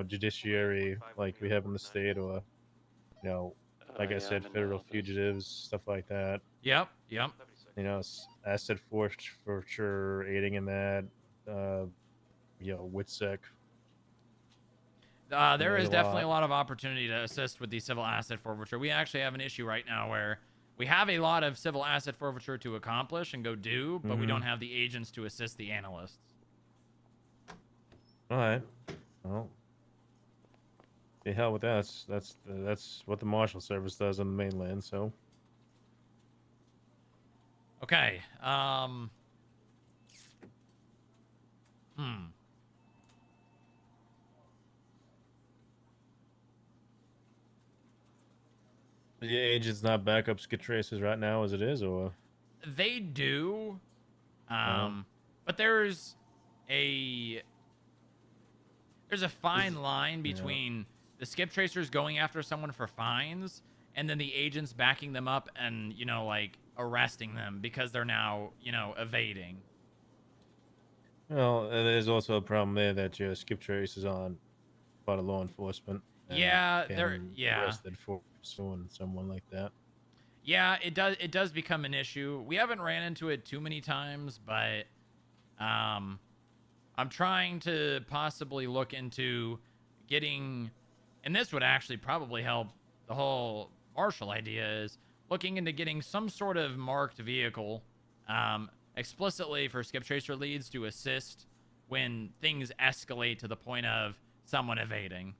judiciary like we have in the state, or, like I said, federal fugitives, stuff like that. Yep. Asset forfeiture, aiding in that, WITSEC. There is definitely a lot of opportunity to assist with the civil asset forfeiture. We actually have an issue right now where we have a lot of civil asset forfeiture to accomplish and go do, but we don't have the agents to assist the analysts. All right. Well, the hell with that. That's what the marshal service does on the mainland. So. Okay. The agent's not backup skip tracers right now as it is, or? They do. But there's a fine line between the skip tracers going after someone for fines and then the agents backing them up and, arresting them because they're now, evading. Well, there's also a problem there that your skip tracers aren't part of law enforcement. Yeah, they're arrested for pursuing someone like that. Yeah, it does become an issue. We haven't ran into it too many times, but I'm trying to possibly look into getting, and this would actually probably help the whole marshal idea, is looking into getting some sort of marked vehicle explicitly for skip tracer leads to assist when things escalate to the point of someone evading.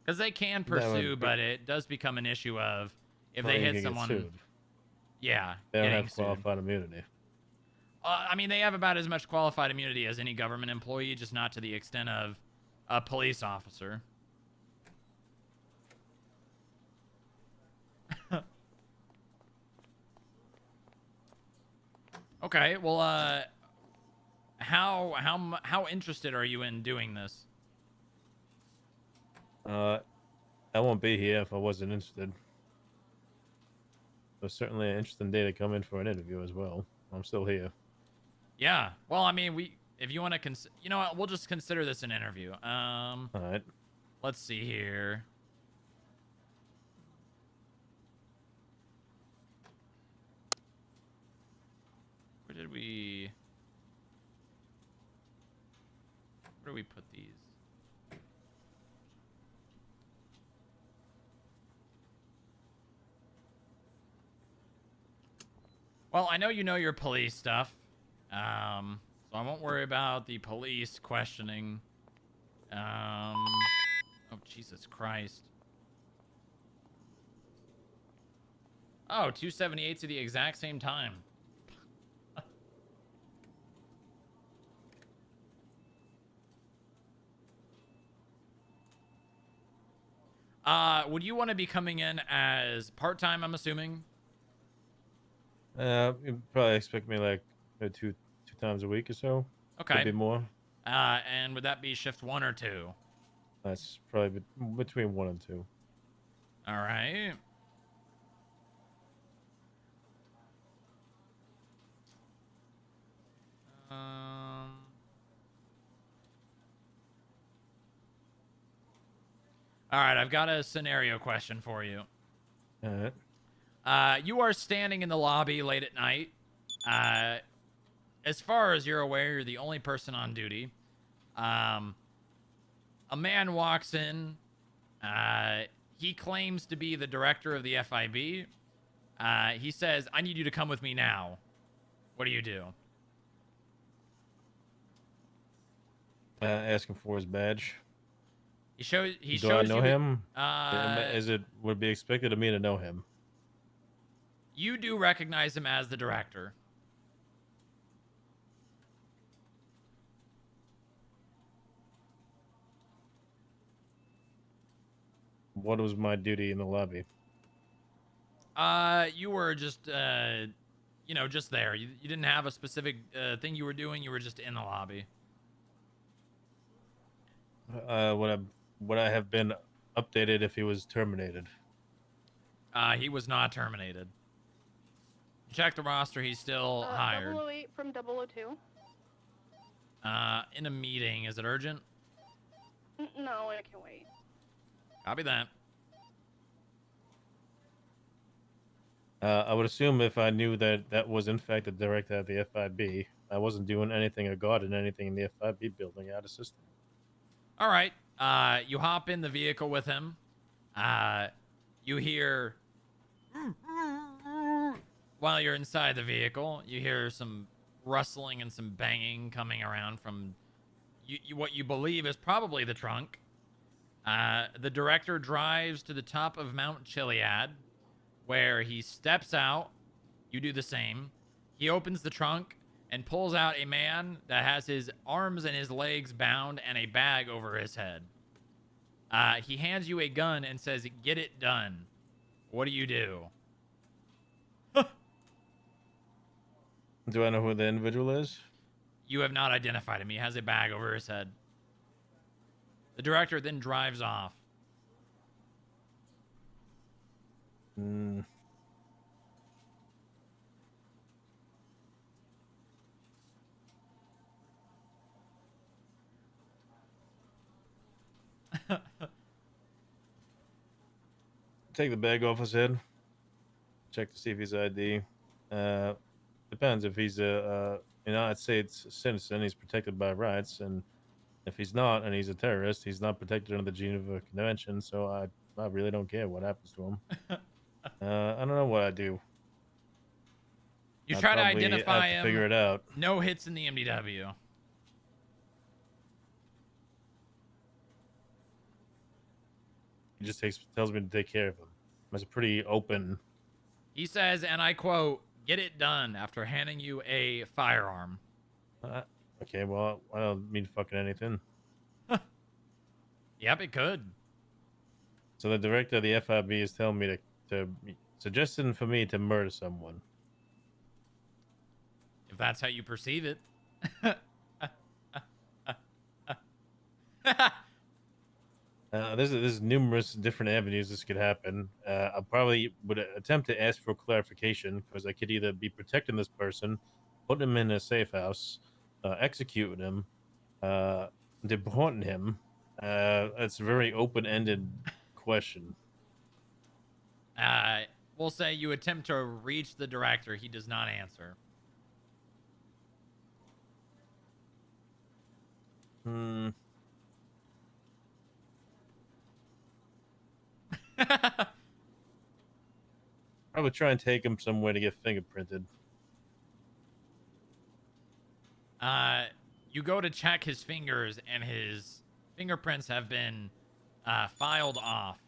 Because they can pursue, but it does become an issue of if they hit someone. Yeah, they don't have qualified immunity. I mean, they have about as much qualified immunity as any government employee, just not to the extent of a police officer. Okay, well, how interested are you in doing this? I won't be here if I wasn't interested. There's certainly an interesting day to come in for an interview as well. I'm still here. Yeah. Well, I mean, if you want to you know what, we'll just consider this an interview. All right. Let's see here. Where did we put these? Well, I know you know your police stuff. So I won't worry about the police questioning. Oh, Jesus Christ. Oh, 278 to the exact same time. Would you want to be coming in as part-time, I'm assuming? You probably expect me like two times a week or so. Okay. Could be more. And would that be shift 1 or 2? That's probably between 1 and 2. All right. All right, I've got a scenario question for you. All right. You are standing in the lobby late at night. As far as you're aware, you're the only person on duty. A man walks in. He claims to be the director of the FIB. He says, "I need you to come with me now." What do you do? Asking for his badge. He shows. Do I know you, him? Would it be expected of me to know him? You do recognize him as the director. What was my duty in the lobby? You were just, you know, just there. You didn't have a specific thing you were doing. You were just in the lobby. Would I have been updated if he was terminated? He was not terminated. Check the roster. He's still hired. 008 from 002. In a meeting. Is it urgent? No, I can wait. Copy that. I would assume if I knew that that was in fact the director of the FIB, I wasn't doing anything or guarding anything in the FIB building out of system. All right. You hop in the vehicle with him. You hear... While you're inside the vehicle, you hear some rustling and some banging coming around from what you believe is probably the trunk. The director drives to the top of Mount Chiliad, where he steps out. You do the same. He opens the trunk and pulls out a man that has his arms and his legs bound and a bag over his head. He hands you a gun and says, "Get it done." What do you do? Do I know who the individual is? You have not identified him. He has a bag over his head. The director then drives off. Take the bag off his head. Check to see if he's ID. Depends if he's a United States citizen. He's protected by rights, and if he's not, and he's a terrorist, he's not protected under the Geneva Convention. So I really don't care what happens to him. I don't know what I do. You I'd try to probably identify have to him. figure it out. No hits in the MDW. He just tells me to take care of him. It's pretty open. He says, and I quote, "Get it done," after handing you a firearm. Okay, well, I don't mean fucking anything. Yep, it could. So the director of the FIB is telling me to suggesting for me to murder someone. If that's how you perceive it. There's numerous different avenues this could happen. I probably would attempt to ask for clarification because I could either be protecting this person put him in a safe house, executed him, deporting him. It's a very open-ended question. We'll say you attempt to reach the director. He does not answer. Hmm. I would try and take him somewhere to get fingerprinted. You go to check his fingers, and his fingerprints have been filed off.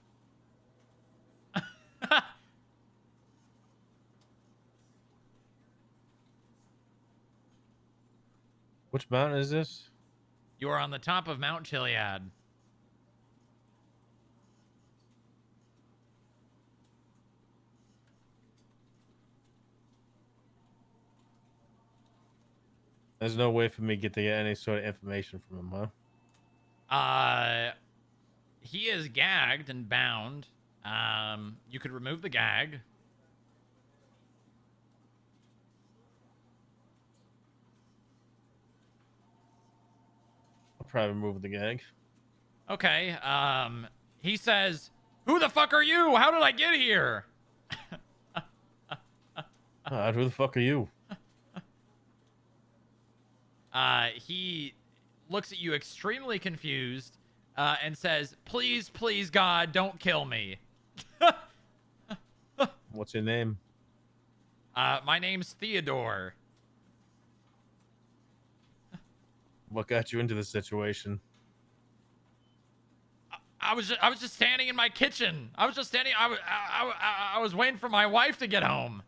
Which mountain is this? You are on the top of Mount Chiliad. There's no way for me to get any sort of information from him, huh? He is gagged and bound. You could remove the gag. I'll probably remove the gag. Okay. He says, "Who the fuck are you? How did I get here?" Who the fuck are you? He looks at you extremely confused and says, "Please, please, God, don't kill me." What's your name? My name's Theodore. What got you into this situation? I was just standing in my kitchen. I was just standing. I was waiting for my wife to get home.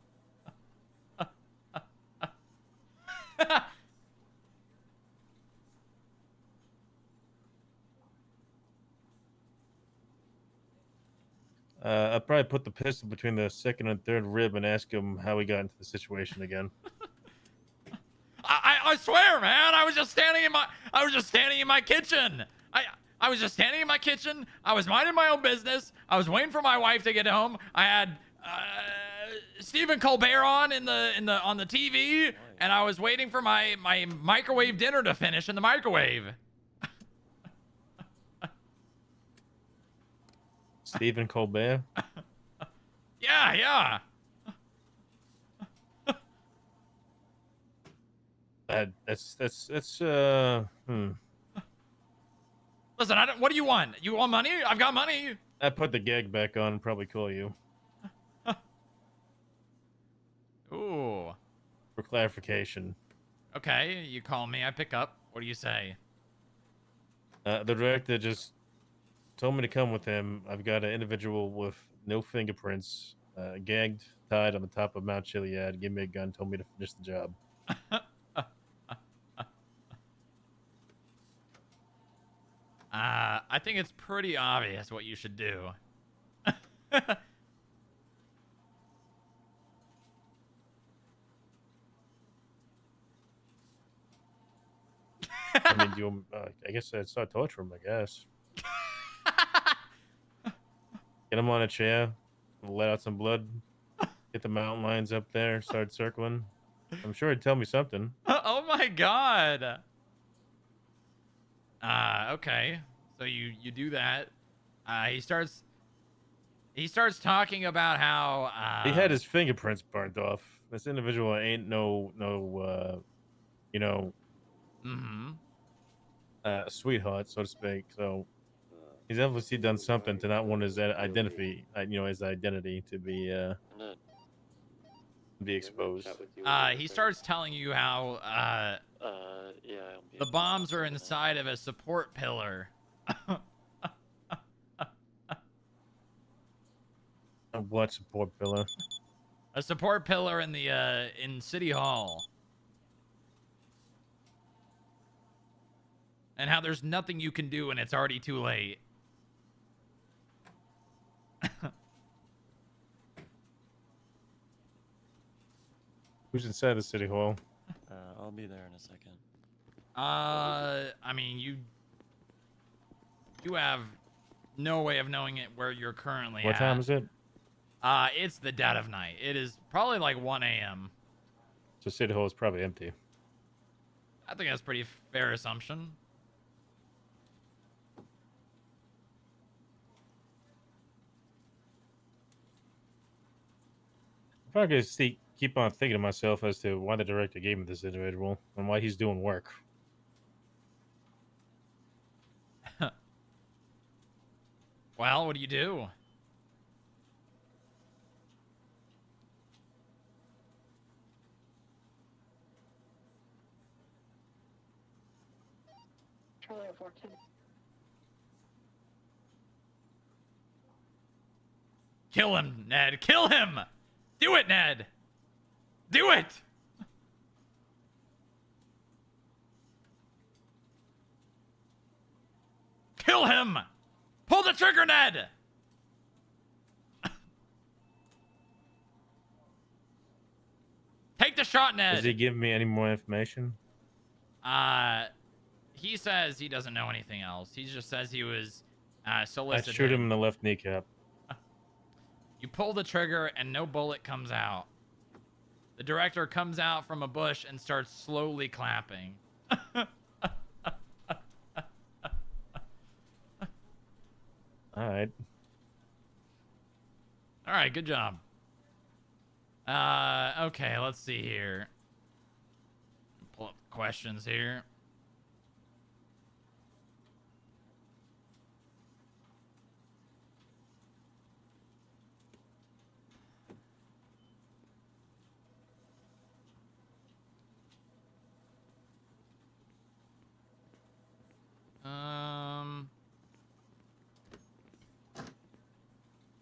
I'd probably put the pistol between the second and third rib and ask him how he got into the situation again. I swear, man, I was just standing in my kitchen. I was just standing in my kitchen. I was minding my own business. I was waiting for my wife to get home. I had Stephen Colbert on on the TV, and I was waiting for my microwave dinner to finish in the microwave. Stephen Colbert? Yeah. That's Listen, what do you want? You want money? I've got money. I put the gag back on and probably call you. Ooh. For clarification. Okay, you call me. I pick up. What do you say? The director just told me to come with him. I've got an individual with no fingerprints, gagged, tied on the top of Mount Chiliad. Give me a gun. Told me to finish the job. I think it's pretty obvious what you should do. I mean, I guess I'd start torturing him, I guess. Get him on a chair, let out some blood, get the mountain lions up there, start circling. I'm sure he'd tell me something. Oh my god. Okay. So you do that. He starts talking about how he had his fingerprints burnt off. This individual ain't no sweetheart, so to speak. So he's obviously done something to not want his identity, his identity to be exposed. he starts telling you how the bombs are inside of a support pillar. What support pillar? A support pillar in the in City Hall. And how there's nothing you can do and it's already too late. Who's inside the City Hall? I'll be there in a second. I mean, you have no way of knowing it where you're currently What time is it? It's the dead of night. It is probably like 1 a.m. So City Hall is probably empty. I think that's a pretty fair assumption. If I could keep on thinking to myself as to why the director gave me this individual and why he's doing work. Well, what do you do? Charlie 410. Kill him, Ned. Kill him! Do it, Ned! Do it! Kill him! Pull the trigger, Ned! Take the shot, Ned! Does he give me any more information? He says he doesn't know anything else. He just says he was I solicited. shoot him in the left kneecap. You pull the trigger and no bullet comes out. The director comes out from a bush and starts slowly clapping. Alright. Alright, good job. Okay, let's see here. Pull up questions here.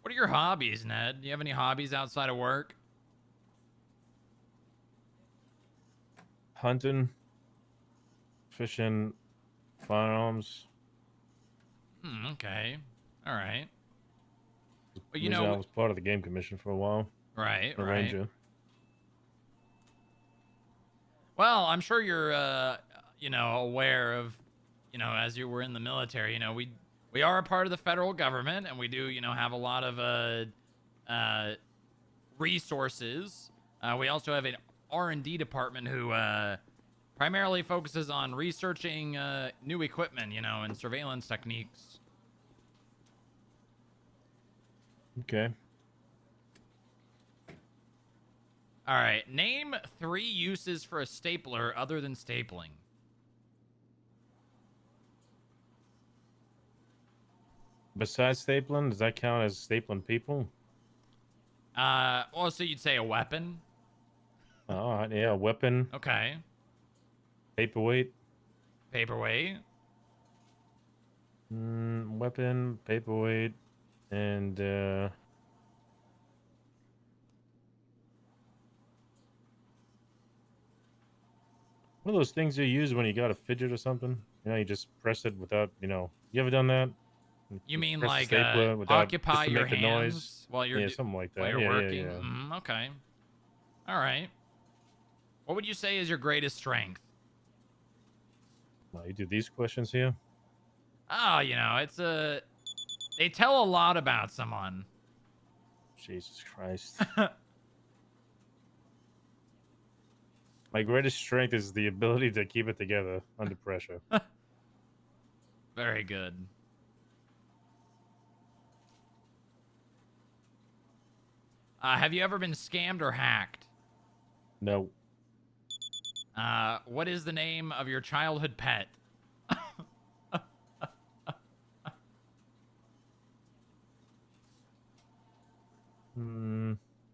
What are your hobbies, Ned? Do you have any hobbies outside of work? Hunting, fishing, firearms. Okay. All right. But The reason I was part of the game commission for a while. Right, a right. ranger. Well, I'm sure you're, aware of, as you were in the military, we are a part of the federal government, and we do, have a lot of resources. We also have an R&D department who primarily focuses on researching new equipment, and surveillance techniques. Okay. All right. Name 3 uses for a stapler other than stapling. Besides stapling, does that count as stapling people? Well, so you'd say a weapon? Oh, yeah, weapon. Okay. Paperweight. Paperweight. Weapon, paperweight, and one of those things you use when you got a fidget or something. You just press it without, you ever done that? You mean press the like stapler without, occupy just to your make the hands noise. while you're something like that. while you're yeah, working? yeah. Okay. All right. What would you say is your greatest strength? Well, you do these questions here. Oh, it's they tell a lot about someone. Jesus Christ. My greatest strength is the ability to keep it together under pressure. Very good. Have you ever been scammed or hacked? No. What is the name of your childhood pet? I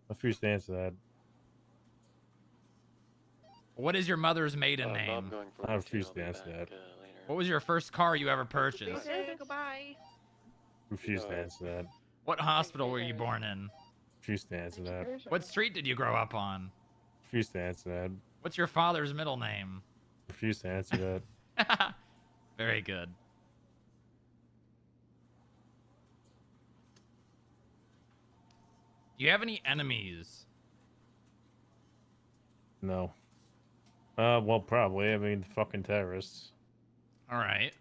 refuse to answer that. What is your mother's maiden name? I refuse to answer that. What was your first car you ever purchased? Goodbye. Refuse to answer that. What hospital were you born in? Refuse to answer that. What street did you grow up on? Refuse to answer that. What's your father's middle name? Refuse to answer that. Very good. Do you have any enemies? No. Well, probably. I mean, fucking terrorists. All right.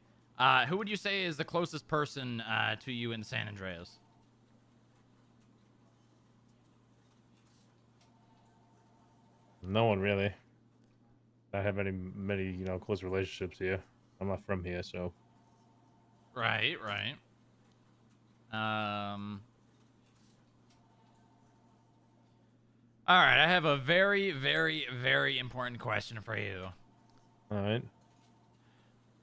Who would you say is the closest person to you in San Andreas? No one really. I have many close relationships here. I'm not from here, so. Right, right. All right, I have a very, very, very important question for you. All right.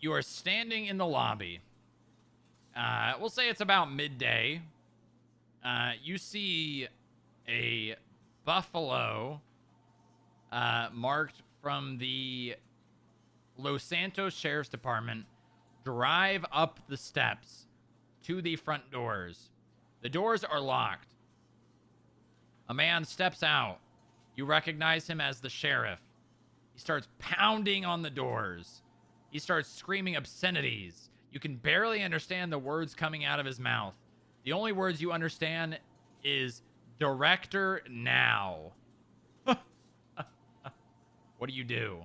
You are standing in the lobby. We'll say it's about midday. You see a buffalo marked from the Los Santos Sheriff's Department drive up the steps to the front doors. The doors are locked. A man steps out. You recognize him as the sheriff. He starts pounding on the doors. He starts screaming obscenities. You can barely understand the words coming out of his mouth. The only words you understand is director now. What do you do?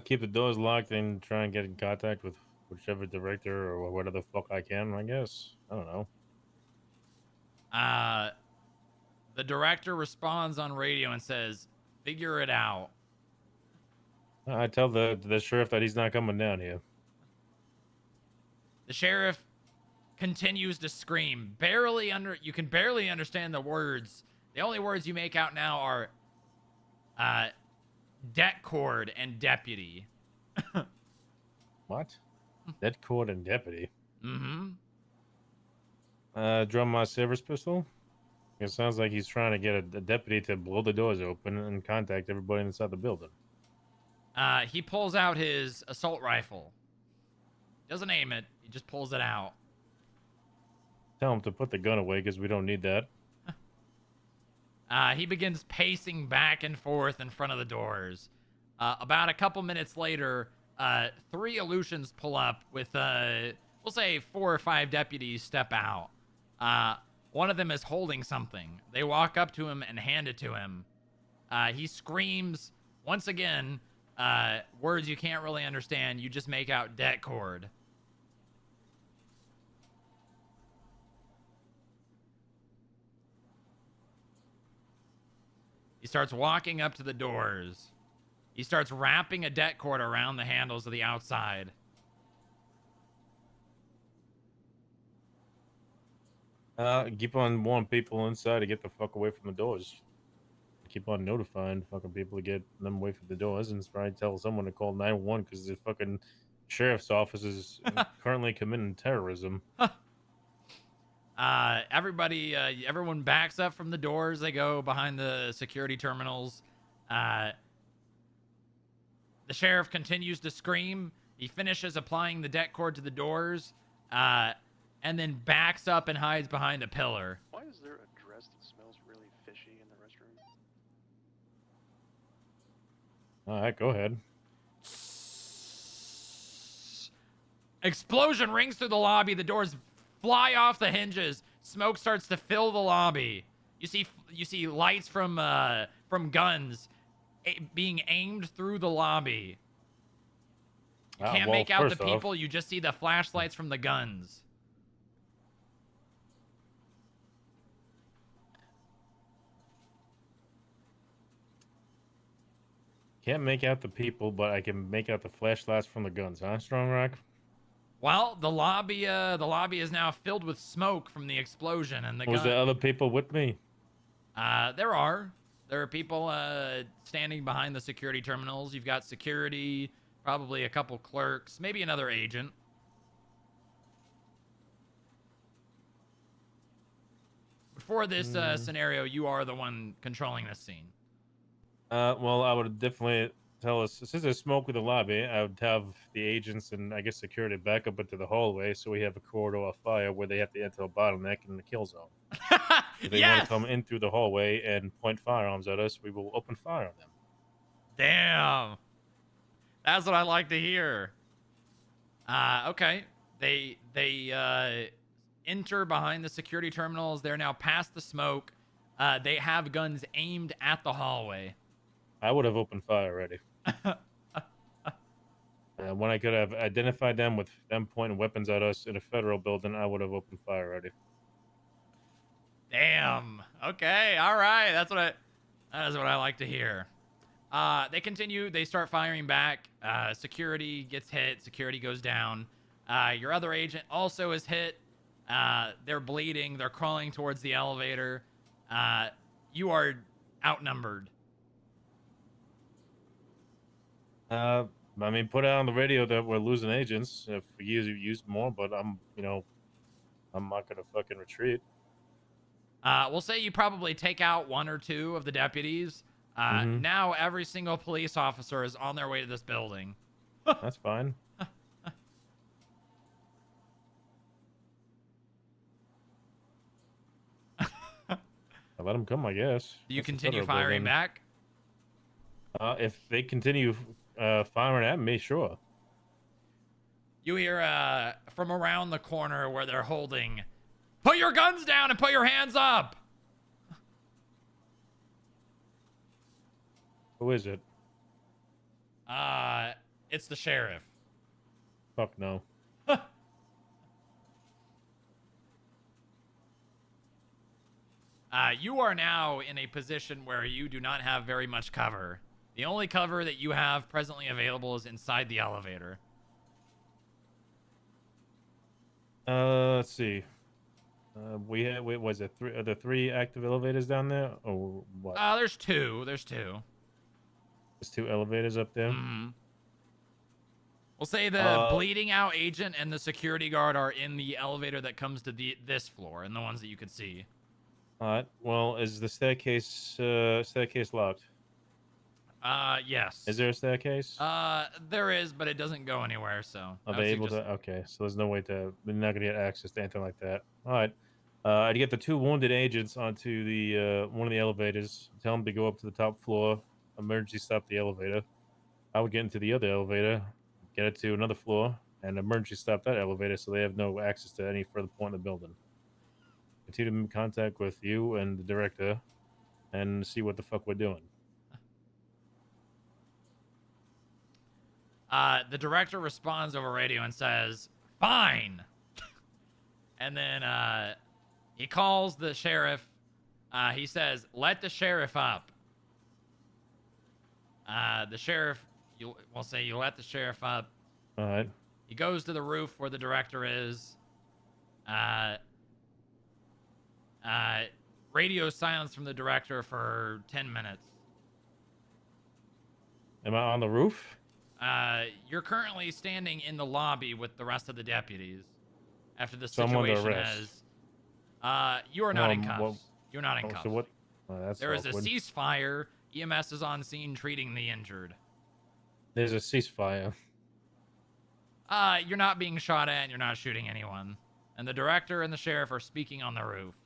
Keep the doors locked and try and get in contact with whichever director or whatever the fuck I can, I guess. I don't know. The director responds on radio and says, "Figure it out." I tell the sheriff that he's not coming down here. The sheriff continues to scream. You can barely understand the words. The only words you make out now are debt cord and deputy. What? Debt cord and deputy? Mm-hmm. Draw my service pistol. It sounds like he's trying to get a deputy to blow the doors open and contact everybody inside the building. He pulls out his assault rifle. Doesn't aim it. He just pulls it out. Tell him to put the gun away because we don't need that. He begins pacing back and forth in front of the doors. About a couple minutes later, 3 Aleutians pull up with, we'll say 4 or 5 deputies step out. One of them is holding something. They walk up to him and hand it to him. He screams, once again, words you can't really understand. You just make out debt cord. He starts walking up to the doors. He starts wrapping a debt cord around the handles of the outside. Keep on warning people inside to get the fuck away from the doors. Keep on notifying fucking people to get them away from the doors, and probably tell someone to call 911 because the fucking sheriff's office is currently committing terrorism. Everyone backs up from the doors. They go behind the security terminals. The sheriff continues to scream. He finishes applying the debt cord to the doors, and then backs up and hides behind a pillar. Why is there a dress that smells really fishy in the restroom? All right, go ahead. Explosion rings through the lobby. The doors fly off the hinges. Smoke starts to fill the lobby. You see lights from guns being aimed through the lobby. You can't make out the people. You just see the flashlights from the guns. Can't make out the people, but I can make out the flashlights from the guns, huh, Strong Rock? Well, the lobby is now filled with smoke from the explosion and the Was there other people with me? There are people standing behind the security terminals. You've got security, probably a couple clerks, maybe another agent. For this scenario, you are the one controlling this scene. Well, I would definitely tell us, since there's smoke in the lobby, I would have the agents and I guess security back up into the hallway so we have a corridor of fire where they have to enter a bottleneck in the kill zone. If they want to come in through the hallway and point firearms at us, we will open fire on them. Damn. That's what I like to hear. Okay. They enter behind the security terminals. They're now past the smoke. They have guns aimed at the hallway. I would have opened fire already. When I could have identified them with them pointing weapons at us in a federal building, I would have opened fire already. Damn. Okay. All right. That's what That is what I like to hear. They continue. They start firing back. Security gets hit. Security goes down. Your other agent also is hit. They're bleeding. They're crawling towards the elevator. You are outnumbered. I mean, put out on the radio that we're losing agents if we use more, but I'm not gonna fucking retreat. We'll say you probably take out 1 or 2 of the deputies. Now every single police officer is on their way to this building. That's fine. I let them come, I guess. Do you That's the continue federal firing building. back? If they continue firing at me, sure. You hear from around the corner where they're holding, "Put your guns down and put your hands up!" Who is it? It's the sheriff. Fuck no. You are now in a position where you do not have very much cover. The only cover that you have presently available is inside the elevator. Let's see. Wait, was it are there 3 active elevators down there, or what? There's 2. There's 2. There's 2 elevators up there. We'll say the bleeding out agent and the security guard are in the elevator that comes to this floor, and the ones that you could see. All right. Well, is the staircase locked? Yes. Is there a staircase? There is, but it doesn't go anywhere, so. Are they able to? Okay, so there's no way to. They're not gonna get access to anything like that. All right. I'd get the 2 wounded agents onto the one of the elevators. Tell them to go up to the top floor. Emergency stop the elevator. I would get into the other elevator, get it to another floor, and emergency stop that elevator so they have no access to any further point in the building. Continue to make contact with you and the director, and see what the fuck we're doing. The director responds over radio and says, "Fine." And then he calls the sheriff. He says, "Let the sheriff up." The sheriff, we'll say you let the sheriff up. All right. He goes to the roof where the director is. Radio silence from the director for 10 minutes. Am I on the roof? You're currently standing in the lobby with the rest of the deputies after the So I'm under situation arrest. has. You are not in cuffs. You're not in Oh, cuffs. so what? That's There is a awkward. ceasefire. EMS is on scene treating the injured. There's a ceasefire. You're not being shot at and you're not shooting anyone. And the director and the sheriff are speaking on the roof.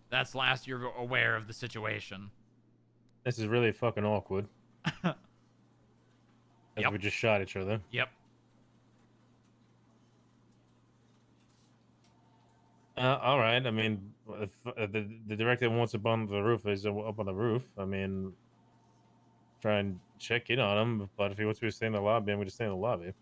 That's last you're aware of the situation. This is really fucking awkward. As we just shot each other. Yep. All right. I mean, if the director wants up on the roof, is up on the roof. I mean, try and check in on him. But if he wants me to stay in the lobby, I'm going to stay in the lobby.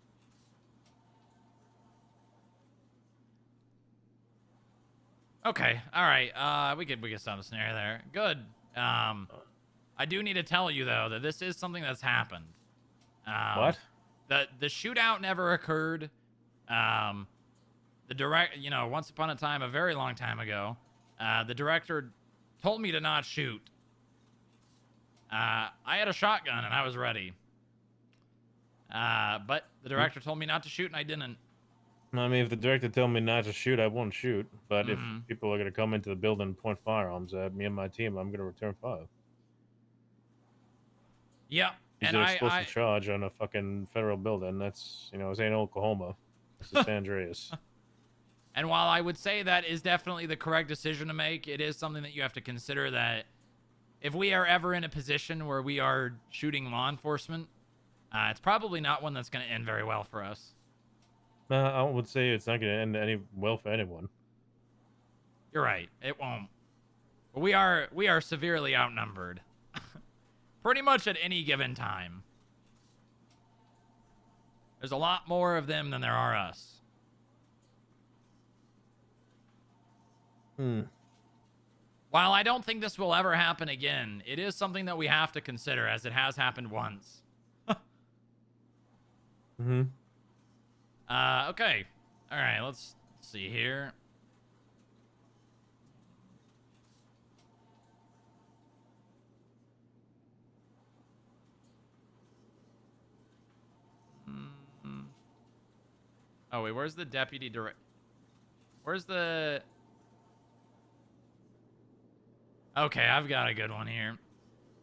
Okay. All right. We could stop the scenario there. Good. I do need to tell you though that this is something that's happened. What? The shootout never occurred. Once upon a time, a very long time ago, the director told me to not shoot. I had a shotgun and I was ready. But the director told me not to shoot and I didn't. I mean, if the director told me not to shoot, I won't shoot. But if Mhm. people are going to come into the building and point firearms at me and my team, I'm going to return fire. Yeah. Use And an explosive charge on a fucking federal building. That's, this ain't Oklahoma. This is San Andreas. And while I would say that is definitely the correct decision to make, it is something that you have to consider that if we are ever in a position where we are shooting law enforcement, it's probably not one that's going to end very well for us. I would say it's not going to end any well for anyone. You're right. It won't. But we are severely outnumbered. Pretty much at any given time. There's a lot more of them than there are us. While I don't think this will ever happen again, it is something that we have to consider as it has happened once. Mm-hmm. Okay. All right, let's see here. Oh, wait, where's the deputy director? Where's the... Okay, I've got a good one here.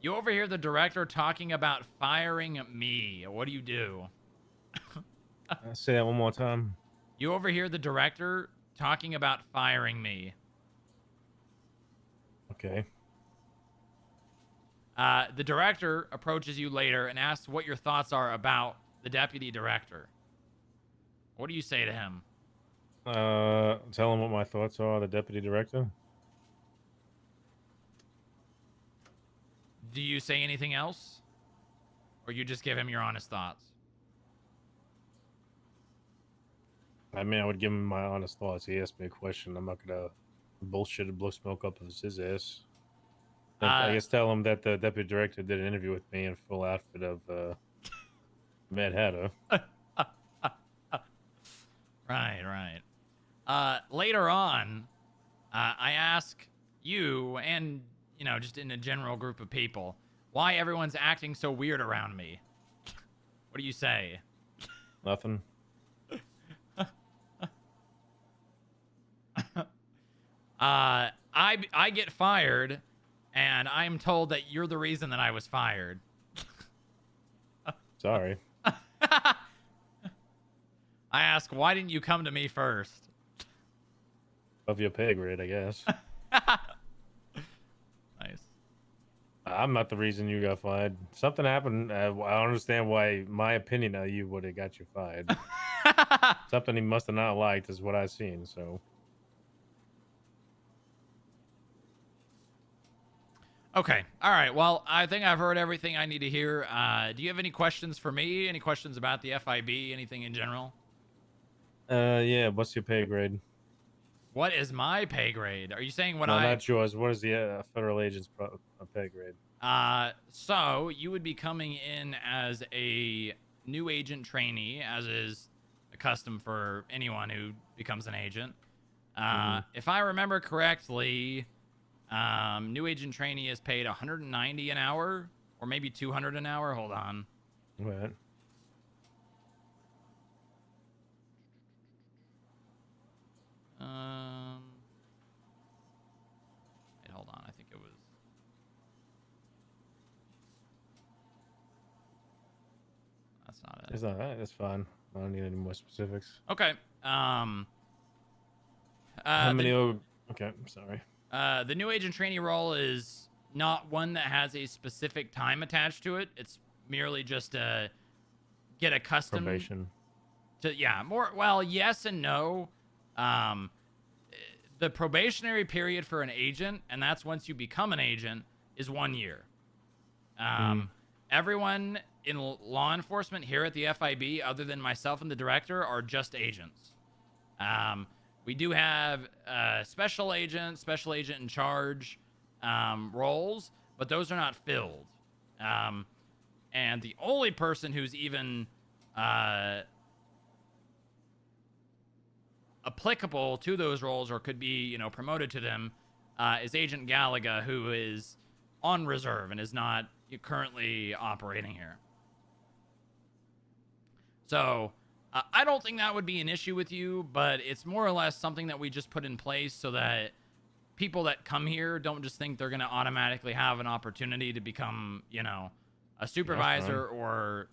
You overhear the director talking about firing me. What do you do? Say that one more time. You overhear the director talking about firing me. Okay. The director approaches you later and asks what your thoughts are about the deputy director. What do you say to him? Tell him what my thoughts are, the deputy director. Do you say anything else? Or you just give him your honest thoughts? I mean, I would give him my honest thoughts. He asked me a question. I'm not gonna bullshit and blow smoke up of his ass. I guess tell him that the deputy director did an interview with me in full outfit of Mad Hatter. Right. Later on, I ask you and, you know, just in a general group of people, why everyone's acting so weird around me. What do you say? Nothing. I get fired, and I'm told that you're the reason that I was fired. Sorry. I ask, why didn't you come to me first? Of your pay grade, I guess. Nice. I'm not the reason you got fired. Something happened. I don't understand why my opinion of you would have got you fired. Something he must have not liked is what I've seen, so. Okay. All right. Well, I think I've heard everything I need to hear. Do you have any questions for me? Any questions about the FIB? Anything in general? Yeah. What's your pay grade? What is my pay grade? Are you saying what No, not yours. What is the federal agent's pay grade? So you would be coming in as a new agent trainee, as is a custom for anyone who becomes an agent. If I remember correctly, new agent trainee is paid $190 an hour, or maybe $200 an hour. Hold on. What? Wait, hold on. I think it was. That's not it. It's not that. That's fine. I don't need any more specifics. Okay. How many? Okay, I'm sorry. The new agent trainee role is not one that has a specific time attached to it. It's merely just to get accustomed. Probation. Well, yes and no. The probationary period for an agent, and that's once you become an agent, is 1 year. Everyone in law enforcement here at the FIB, other than myself and the director, are just agents. We do have special agent in charge roles, but those are not filled. And the only person who's even applicable to those roles or could be, you know, promoted to them is Agent Galaga, who is on reserve and is not currently operating here. So I don't think that would be an issue with you, but it's more or less something that we just put in place so that people that come here don't just think they're going to automatically have an opportunity to become, you know, a supervisor or,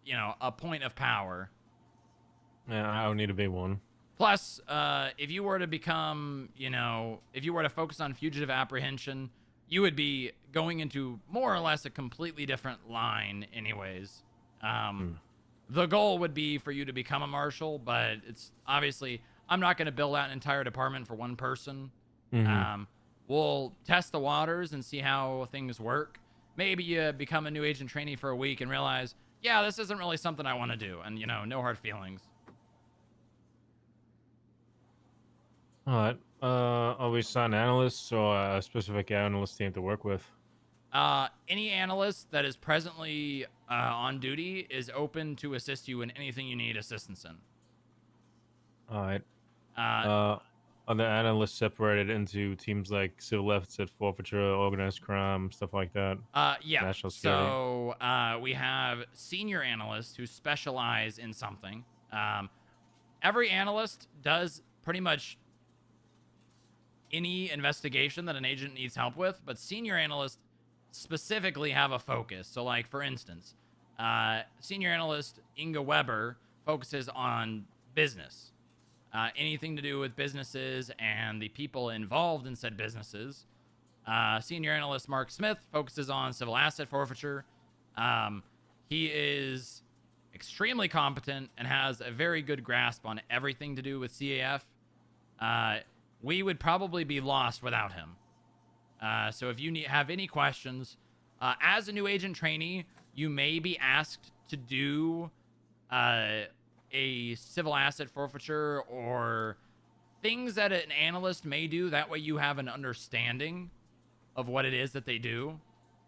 you know, a point of power. Yeah, I don't need to be one. Plus, if you were to become, you know, if you were to focus on fugitive apprehension, you would be going into more or less a completely different line anyways. The goal would be for you to become a marshal, but it's obviously, I'm not going to build out an entire department for one person. We'll test the waters and see how things work. Maybe you become a new agent trainee for a week and realize, yeah, this isn't really something I want to do. And, you know, no hard feelings. All right. Are we assigned analysts or a specific analyst team to work with? Any analyst that is presently on duty is open to assist you in anything you need assistance in. All right. Uh, Are the analysts separated into teams like civil asset forfeiture, organized crime, stuff like that? Yeah. National security. So we have senior analysts who specialize in something. Every analyst does pretty much any investigation that an agent needs help with, but senior analysts specifically have a focus. So, like, for instance, senior analyst Inga Weber focuses on business. Anything to do with businesses and the people involved in said businesses. Senior analyst Mark Smith focuses on civil asset forfeiture. He is extremely competent and has a very good grasp on everything to do with CAF. We would probably be lost without him. So if you have any questions, as a new agent trainee, you may be asked to do a civil asset forfeiture or things that an analyst may do. That way you have an understanding of what it is that they do.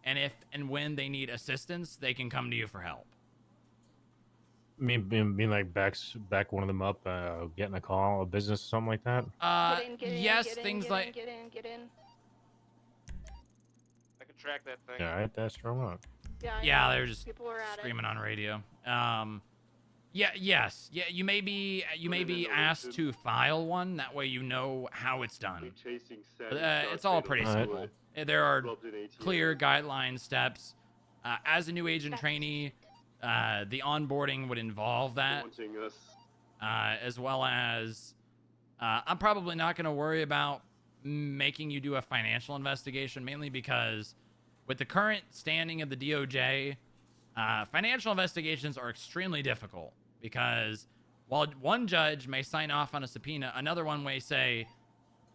And if and when they need assistance, they can come to you for help. Being like back one of them up, getting a call, a business, or something like that. Yes, things like. Get in. I can track that thing. Yeah, right, that's strong up. Yeah, they're just screaming on radio. Yes. You may be asked to file one. That way you know how it's done. It's all pretty simple. There are clear guideline steps. As a new agent trainee, the onboarding would involve that, as well as I'm probably not going to worry about making you do a financial investigation, mainly because with the current standing of the DOJ, financial investigations are extremely difficult because while one judge may sign off on a subpoena, another one may say,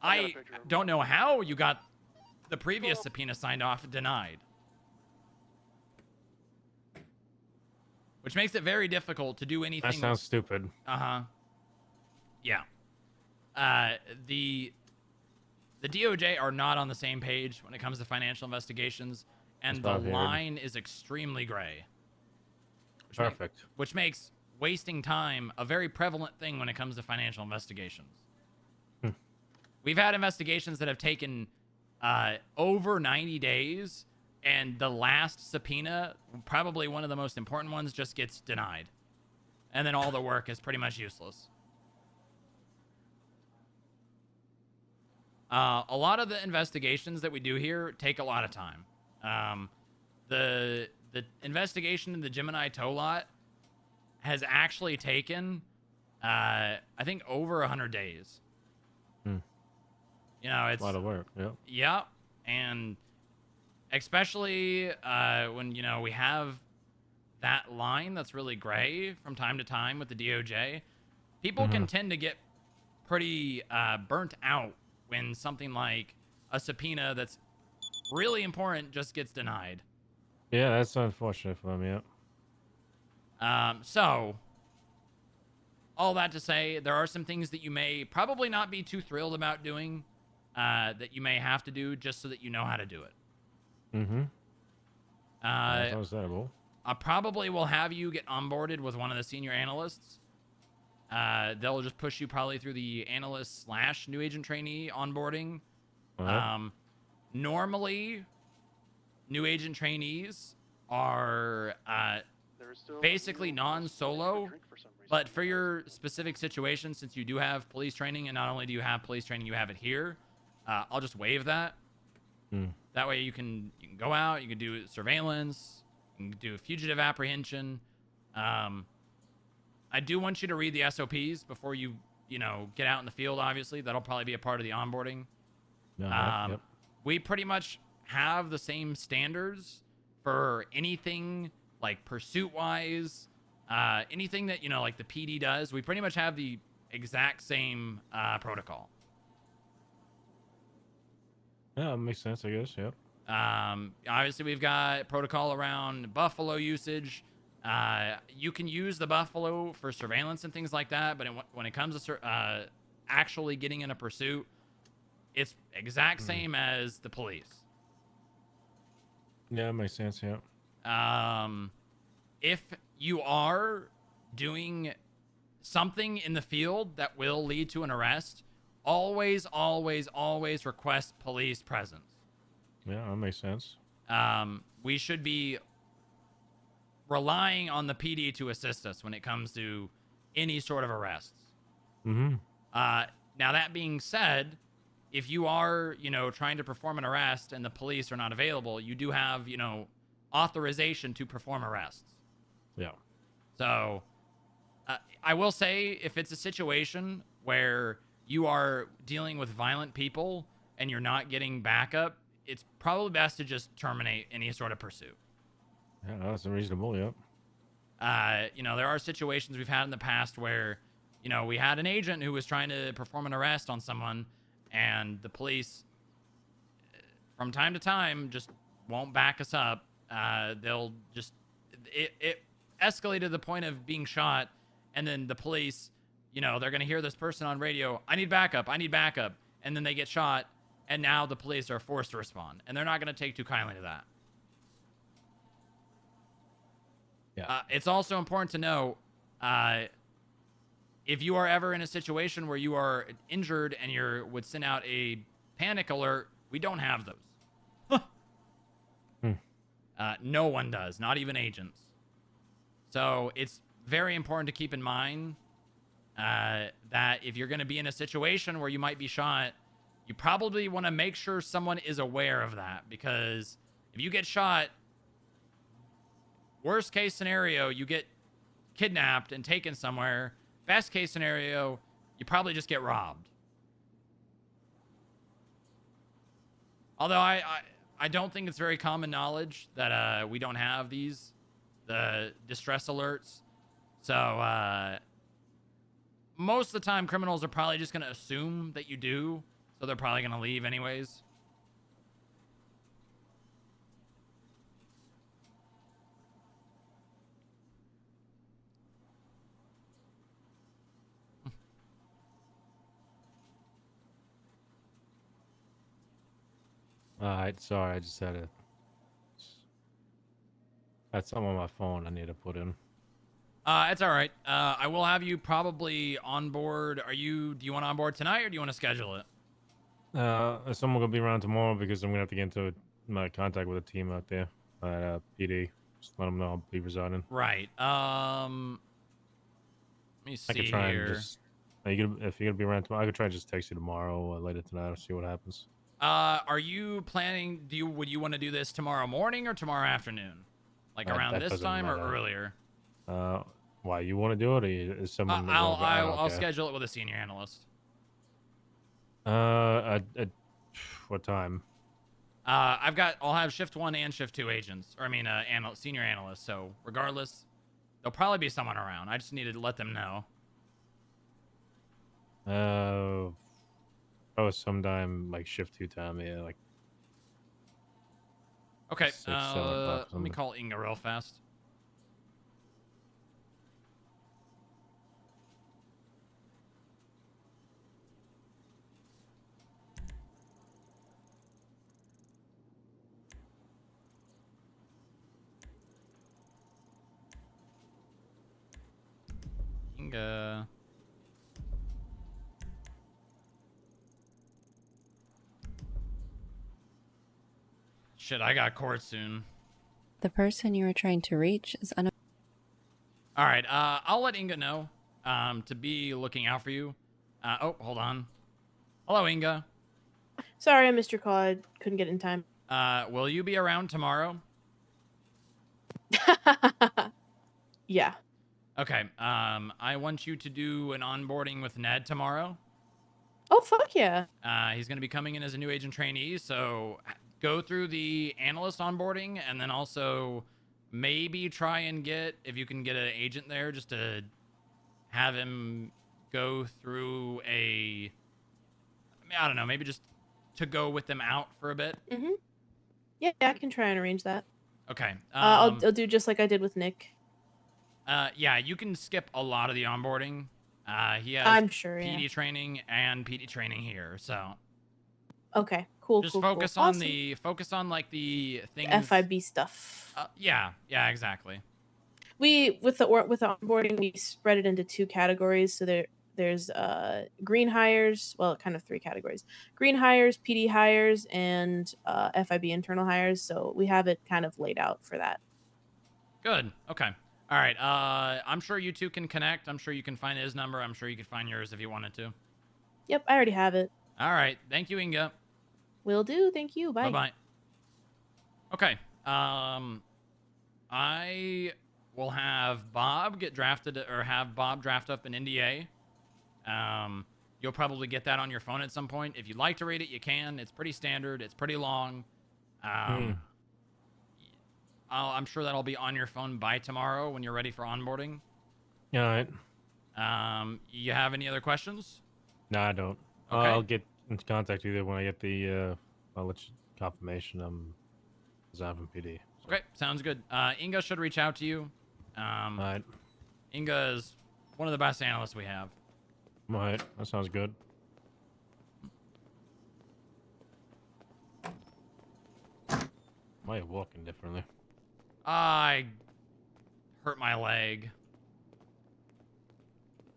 I don't know how you got the previous subpoena signed off denied. Which makes it very difficult to do anything. That sounds stupid. Yeah. The DOJ are not on the same page when it comes to financial investigations, and the line is extremely gray. Perfect. Which makes wasting time a very prevalent thing when it comes to financial investigations. We've had investigations that have taken over 90 days, and the last subpoena, probably one of the most important ones, just gets denied. And then all the work is pretty much useless. A lot of the investigations that we do here take a lot of time. The investigation in the Gemini tow lot has actually taken, I think, over 100 days. You know, it's a lot of work. Yeah. Yeah, and especially when, you know, we have that line that's really gray from time to time with the DOJ, people can tend to get pretty burnt out when something like a subpoena that's really important just gets denied. Yeah, that's unfortunate for them, yeah. So, all that to say, there are some things that you may probably not be too thrilled about doing that you may have to do just so that you know how to do it. That's understandable. I probably will have you get onboarded with one of the senior analysts. They'll just push you probably through the analyst / new agent trainee onboarding. Normally, new agent trainees are basically non-solo, but for your specific situation, since you do have police training, and not only do you have police training, you have it here, I'll just waive that. That way you can go out, you can do surveillance, you can do fugitive apprehension. I do want you to read the SOPs before you get out in the field, obviously. That'll probably be a part of the onboarding. Yep. We pretty much have the same standards for anything like pursuit-wise, anything that, like the PD does. We pretty much have the exact same protocol. Yeah, that makes sense, I guess, yep. Obviously, we've got protocol around buffalo usage. You can use the buffalo for surveillance and things like that, but when it comes to actually getting in a pursuit, it's exact same as the police. Yeah, that makes sense. Yeah. If you are doing something in the field that will lead to an arrest, always, always, always request police presence. Yeah, that makes sense. We should be relying on the PD to assist us when it comes to any sort of arrests. Mm-hmm. Now, that being said, if you are, trying to perform an arrest and the police are not available, you do have, authorization to perform arrests. Yeah. So, I will say, if it's a situation where you are dealing with violent people and you're not getting backup, it's probably best to just terminate any sort of pursuit. Yeah, that's reasonable. Yep. There are situations we've had in the past where, we had an agent who was trying to perform an arrest on someone, and the police, from time to time, just won't back us up. They'll just... It escalated to the point of being shot, and then the police, they're going to hear this person on radio, I need backup, and then they get shot, and now the police are forced to respond, and they're not going to take too kindly to that. Yeah. It's also important to know, if you are ever in a situation where you are injured and would send out a panic alert, we don't have those. No one does, not even agents. So it's very important to keep in mind that if you're going to be in a situation where you might be shot, you probably want to make sure someone is aware of that, because if you get shot, worst case scenario, you get kidnapped and taken somewhere. Best case scenario, you probably just get robbed. Although I don't think it's very common knowledge that we don't have the distress alerts. So most of the time, criminals are probably just going to assume that you do, so they're probably going to leave anyways. Alright, sorry, I just had something on my phone I need to put in. It's all right. I will have you probably on board. Do you want on board tonight, or do you want to schedule it? Someone gonna be around tomorrow because I'm gonna have to get into my contact with a team out there at PD. Just let them know I'll be resigning. Right. Let me see I could try here. and just. If you're gonna be around tomorrow, I could try and just text you tomorrow or later tonight. I'll see what happens. Are you planning? Would you want to do this tomorrow morning or tomorrow afternoon? Like around that this doesn't time or matter. earlier? Why you want to do it? Or is someone? I'll schedule it with a senior analyst. At what time? I'll have shift 1 and shift 2 agents, or senior analysts. So regardless, there'll probably be someone around. I just need to let them know. Sometime like shift 2 time, yeah, like. Okay. 6, 7 o'clock. Let me call Inga real fast. Inga. Shit, I got court soon. The person you were trying to reach is All right, I'll let Inga know to be looking out for you. Oh, hold on. Hello, Inga. Sorry, I missed your call. I couldn't get in time. Will you be around tomorrow? Yeah. Okay. I want you to do an onboarding with Ned tomorrow. Oh, fuck yeah. He's going to be coming in as a new agent trainee, so go through the analyst onboarding, and then also maybe try and get, if you can get an agent there, just to have him go through I don't know, maybe just to go with them out for a bit. Mm-hmm. Yeah, I can try and arrange that. Okay. I'll do just like I did with Nick. Yeah, you can skip a lot of the onboarding. He has I'm sure, yeah. PD training and PD training here, so Okay, cool, just cool, focus cool. on Awesome. the like the things. FIB stuff. Yeah, exactly. We with the onboarding, we spread it into 2 categories. So there's green hires, well, kind of 3 categories: green hires, PD hires, and FIB internal hires. So we have it kind of laid out for that. Good. Okay. All right. I'm sure you two can connect. I'm sure you can find his number. I'm sure you could find yours if you wanted to. Yep, I already have it. All right. Thank you, Inga. Will do. Thank you. Bye. Bye-bye. Okay. I will have Bob get drafted, or have Bob draft up an NDA. You'll probably get that on your phone at some point. If you'd like to read it, you can. It's pretty standard. It's pretty long. I'm sure that'll be on your phone by tomorrow when you're ready for onboarding. All right. You have any other questions? No, I don't. Okay. I'll get into contact with you when I get the I'll let you confirmation. Zavin PD. Okay, sounds good. Inga should reach out to you. All right. Inga is one of the best analysts we have. All right. That sounds good. Why are you walking differently? I hurt my leg.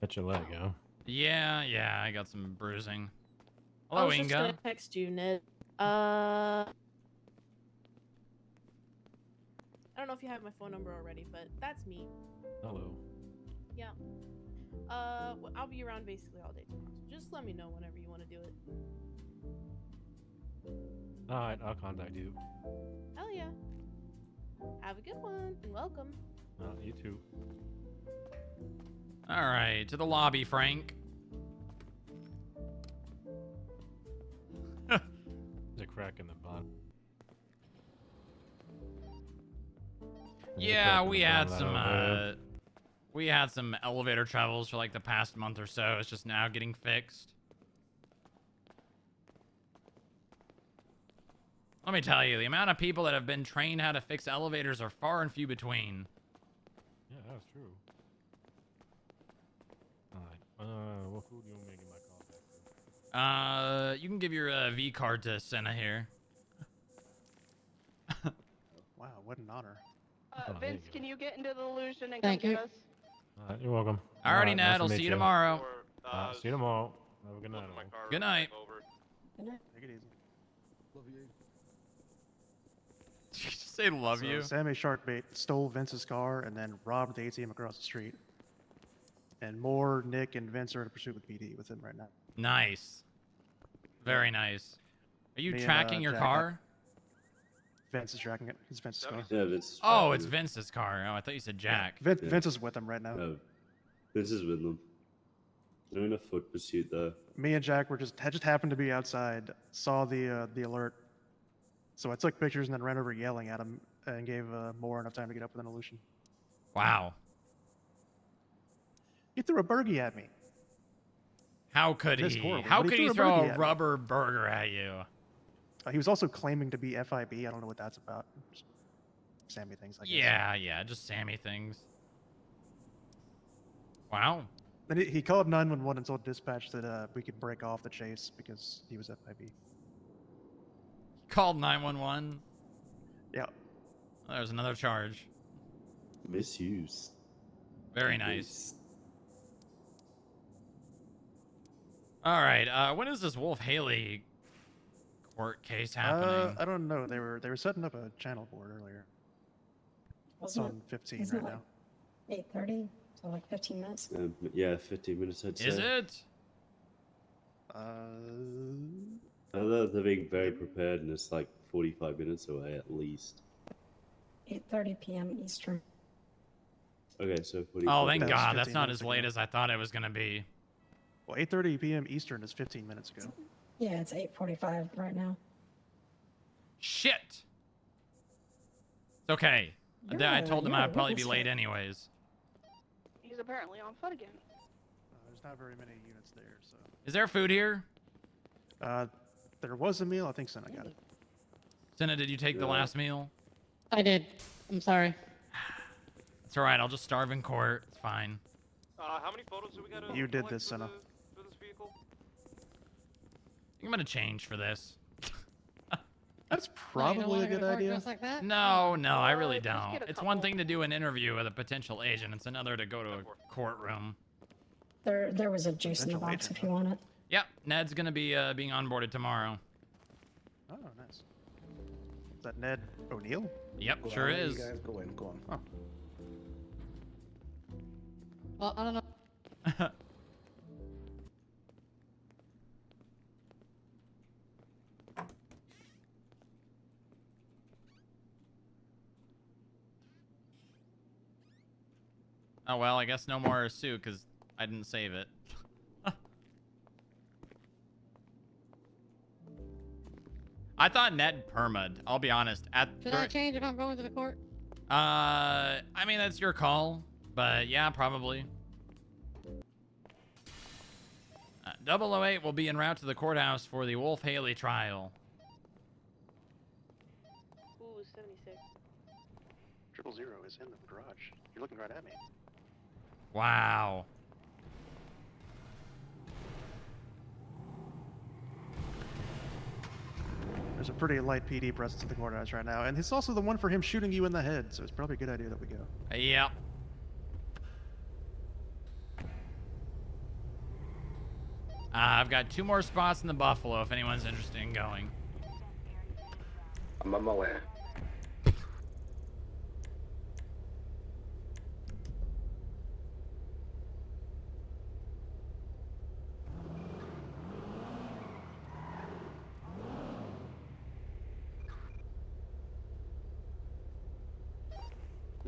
Hit your leg, huh? Yeah, I got some bruising. I Hello, was just Inga. gonna text you, Ned. I don't know if you have my phone number already, but that's me. Hello. Yeah. I'll be around basically all day tomorrow. So just let me know whenever you want to do it. All right, I'll contact you. Hell yeah. Have a good one and welcome. You too. All right, to the lobby, Frank. There's a crack in the bottom. Yeah, we had some elevator troubles for like the past month or so. It's just now getting fixed. Let me tell you, the amount of people that have been trained how to fix elevators are far and few between. Yeah, that's true. All right. What food do you want me to get my contact? You can give your V card to Senna here. Wow, what an honor. Vince, can you get into the illusion and Thank come you. get us? All right, you're welcome. Alrighty, Ned. I'll see you tomorrow. See you tomorrow. Have a good night. Good night. Take it easy. Love you. Did you just say love you? Sammy Sharkbait stole Vince's car and then robbed the ATM across the street. And more Nick and Vince are in pursuit with PD with him right now. Nice. Very nice. Are you Me and, tracking your Jack car? Vince is tracking it. It's Vince's car. Yeah, Vince. Oh, it's Vince's car. Oh, I thought you said Jack. Vince is with him right now. No, Vince is with them. They're in a foot pursuit though. Me and Jack were just happened to be outside, saw the alert, so I took pictures and then ran over yelling at him and gave Moore enough time to get up with an illusion. Wow. He threw a burgie at me. How could That's he? horrible, How but could he he threw a throw burgie a at me. rubber burger at you? He was also claiming to be FIB. I don't know what that's about. Just Sammy things, I guess. Yeah, just Sammy things. Wow. Then he called 911 and told dispatch that we could break off the chase because he was FIB. Called 911. Yeah. Oh, there's another charge. Misuse. Very nice. All right. When is this Wolf Haley court case happening? I don't know. They were setting up a channel board earlier. It's on 15 isn't right it now. 8:30, so like 15 minutes. Yeah, 15 minutes I'd say. Is it? They're being very prepared and it's like 45 minutes away at least. 8:30 p.m. Eastern. Okay, so 45 Oh, thank That's God. 15 That's not minutes as late ago. as I thought it was going to be. Well, 8:30 p.m. Eastern is 15 minutes ago. Yeah, it's 8:45 right now. Shit. It's okay. I told him you're a I'd probably be witness late for it. anyways. He's apparently on foot again. There's not very many units there, so. Is there food here? There was a meal. I think Senna got it. Senna, did you take the last meal? I did. I'm sorry. It's all right. I'll just starve in court. It's fine. How many photos do we got? You did this, Senna. For this vehicle? I'm gonna change for this. That's No, you don't probably wanna a go to good court idea. dressed like that? No, no, I really just don't. get a It's one couple. thing to do an interview with a potential agent. It's another to go to a courtroom. There was a juice in the Potential box agent, if you want it. Yep, Ned's gonna be being onboarded tomorrow. Oh, nice. Is that Ned O'Neill? Yep, Well, sure I'll let is. You guys go in. Go on. Oh. Well, I don't know. Oh well, I guess no more suit because I didn't save it. I thought Ned perma'd. I'll be honest. Should I change if I'm going to the court? I mean that's your call, but yeah, probably. 008 will be en route to the courthouse for the Wolf Haley trial. Ooh, 76. 000 is in the garage. You're looking right at me. Wow. There's a pretty light PD presence at the courthouse right now, and it's also the one for him shooting you in the head, so it's probably a good idea that we go. Yep. I've got 2 more spots in the Buffalo if anyone's interested in going. I'm on my way.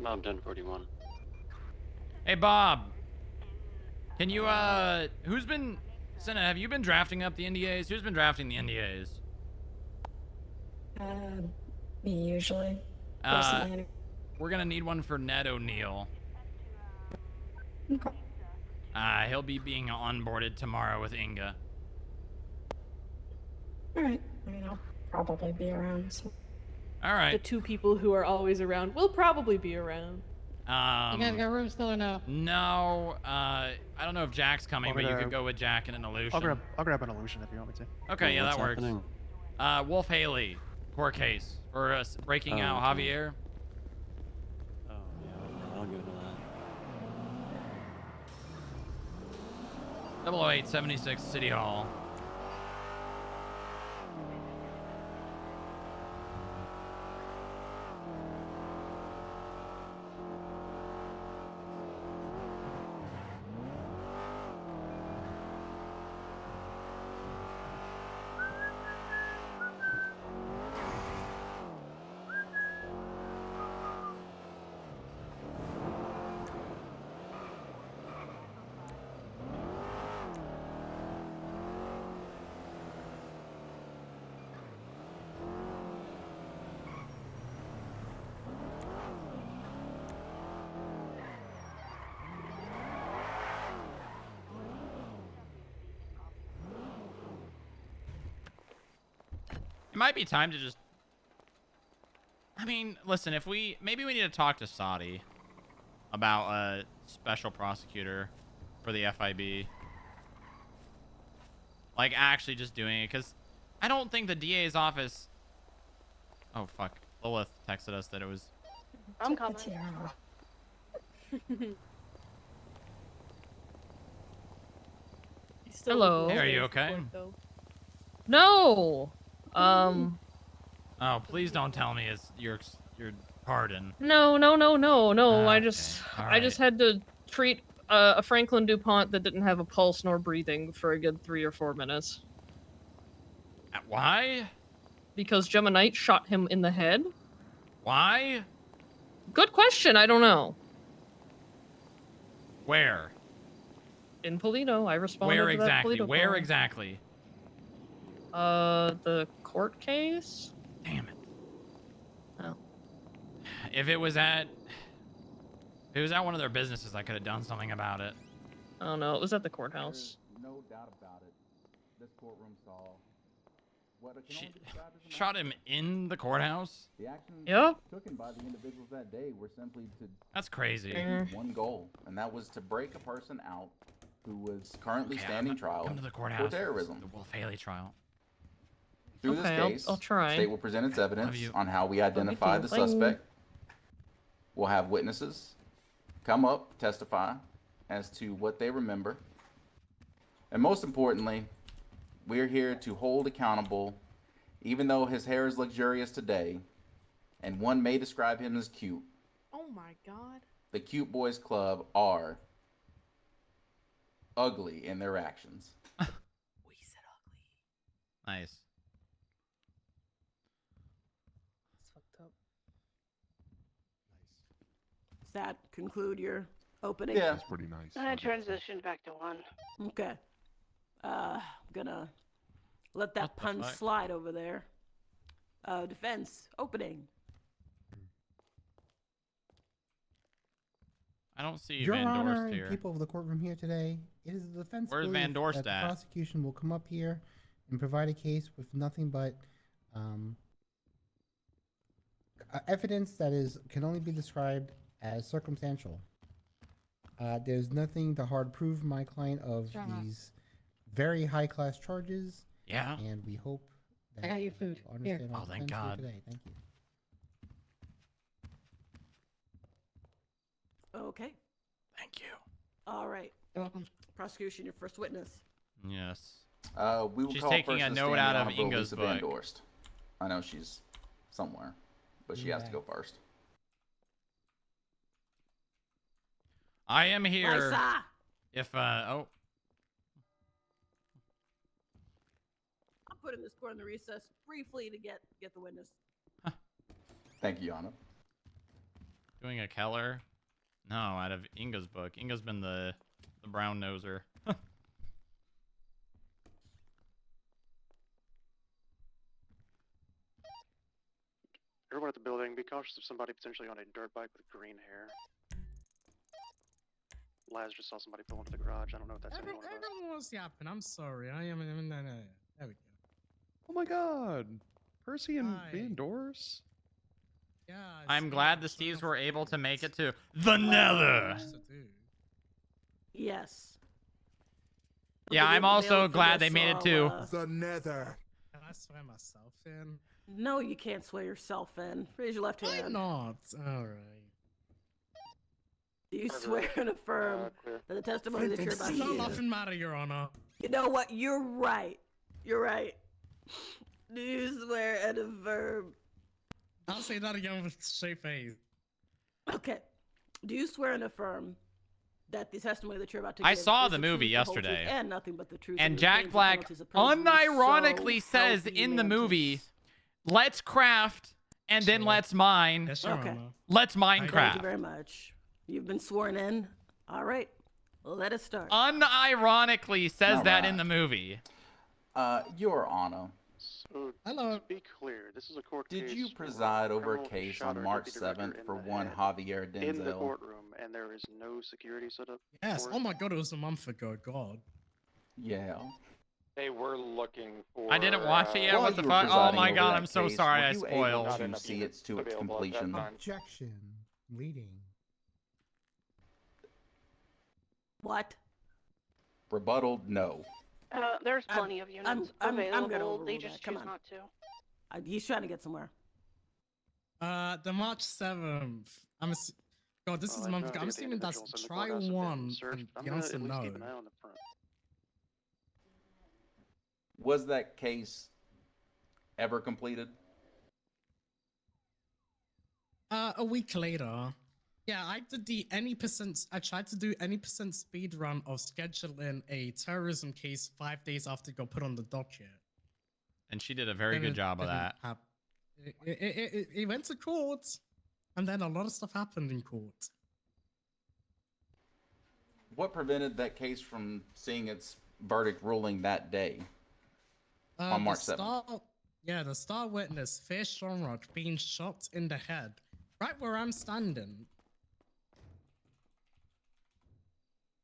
Bob 1041. Hey Bob, can you who's been Senna, have you been drafting up the NDAs? Who's been drafting the NDAs? Me usually. Uh, Recently. we're gonna need one for Ned O'Neill. Okay. He'll be being onboarded tomorrow with Inga. Alright. I mean, I'll probably be around, so. All right. The 2 people who are always around will probably be around. You guys got room still or no? No. I don't know if Jack's coming, but you could go with Jack and an illusion. I'll grab an illusion if you want me to. Okay, yeah, What's that works. happening? Wolf Haley, court case for breaking out okay. Javier. Oh, yeah, I'll go to that. 00876 City Hall. It might be time to just... I mean, listen, if we... Maybe we need to talk to Saudi about a special prosecutor for the FIB. Like, actually just doing it, because I don't think the DA's office... Oh, fuck. Lilith texted us that it was... I'm coming. Hello. Hey, are you okay? No. Oh, please don't tell me it's your pardon. No. I Okay, just all I just had to treat a Franklin DuPont that didn't have a pulse nor breathing for a good 3 or 4 minutes. Why? Because Gemma Knight shot him in the head. Why? Good question. I don't know. Where? In Polito, I responded. Where to that exactly? Polito Where call. exactly? The court case. Damn it. Oh. If it was at one of their businesses, I could have done something about it. Oh no, it was at the courthouse. No doubt about it. This courtroom saw what can only be described as a Shot him in the courthouse? The actions Yep. taken by the individuals that day were simply to That's crazy. achieve one goal, and that was to break a person out who was currently standing trial Come to the for courthouse. terrorism. The Wolf Haley trial. Through Okay, this case, I'll try. state will present its evidence you. on how we identify too. the Bye. suspect. We'll have witnesses come up, testify as to what they remember. And most importantly, we're here to hold accountable, even though his hair is luxurious today, and one may describe him as cute. Oh my god. The Cute Boys Club are ugly in their actions. We said ugly. Nice. It's fucked up. Does that conclude your opening? Yeah. That's pretty nice. I transitioned back to 1. Okay. I'm gonna let that What the pun fuck? slide over there. Defense opening. I don't see Your Van Honor Dorst and here. people of the courtroom here today, it is the defense Where's belief Van Dorst that the at? prosecution will come up here and provide a case with nothing but evidence that can only be described as circumstantial. There's nothing to hard prove my client of these very high class charges. Yeah. And we hope that I got your food. you'll Here. understand our Oh, thank defense here God. today. Thank you. Okay. Thank you. All right. You're welcome. Prosecution, your first witness. Yes. We will She's call taking first a to note stand out the of Honorable Inga's Lisa Van book. Dorst. I know she's somewhere, but she has to go first. I am here. Lisa! If oh, I'll put in this corner in the recess briefly to get the witness. Thank you, Anna. doing a Keller. No, out of Inga's book. Inga's been the brown noser. Everyone at the building, be cautious of somebody potentially on a dirt bike with green hair. Laz just saw somebody pull into the garage. I don't know if that's anyone of us. Everyone was yapping. I'm sorry. I am. No. There we go. Oh my God, Percy and Hi. Van Dorst. Yeah. I'm glad the Steves were able to make it to the Nether. Yes. Yeah, I'm also glad they made it to the Nether. Can I swear myself in? No, you can't swear yourself in. Raise your left hand. Why not? All right. Do you swear and affirm that the testimony that you're about to It's not give? nothing matter, Your Honor. You know what? You're right. You're right. Do you swear and affirm? I'll say that again with straight face. Okay. Do you swear and affirm that the testimony that you're about to give I saw is the truth, movie the whole truth, yesterday. and nothing but the truth? And the Jack pains Black penalties of perjury? unironically So says help in you, the Mantis. movie, let's craft and then let's mine. Yes, Your Okay. Honor. Let's Thank you Minecraft. very much. You've been sworn in. All right. Let us start. Unironically says All that right. in the movie. Your Honor, So, Hello. to be clear, this is a court did case you where preside over a criminal case shot on our March deputy director 7th in for the one head Javier in the Denzel? courtroom, and there is no security set up? Yes. for Oh it? my God, it was a month ago. God. Yeah. They were looking for. I didn't watch it yet. While What the you were fuck? Oh presiding my over god, that I'm so case, sorry were I you able spoiled. to enough see it to its available at that completion? time. Objection. Leading. What? Rebuttal, no. There's plenty of units I'm available. gonna overrule They that. just Come choose on. not to. He's trying to get somewhere. The March 7th. God, this is a month ago. I'm assuming that's try one. And I'm the gonna answer at least no. keep an eye on the front. Was that case ever completed? A week later. Yeah, I did I tried to do any percent speed run of scheduling a terrorism case 5 days after it got put on the docket. And she did a very And good it job of didn't that. It went to court, and then a lot of stuff happened in court. What prevented that case from seeing its verdict ruling that day on March 7th? The star witness, Fish Shamrock, being shot in the head, right where I'm standing.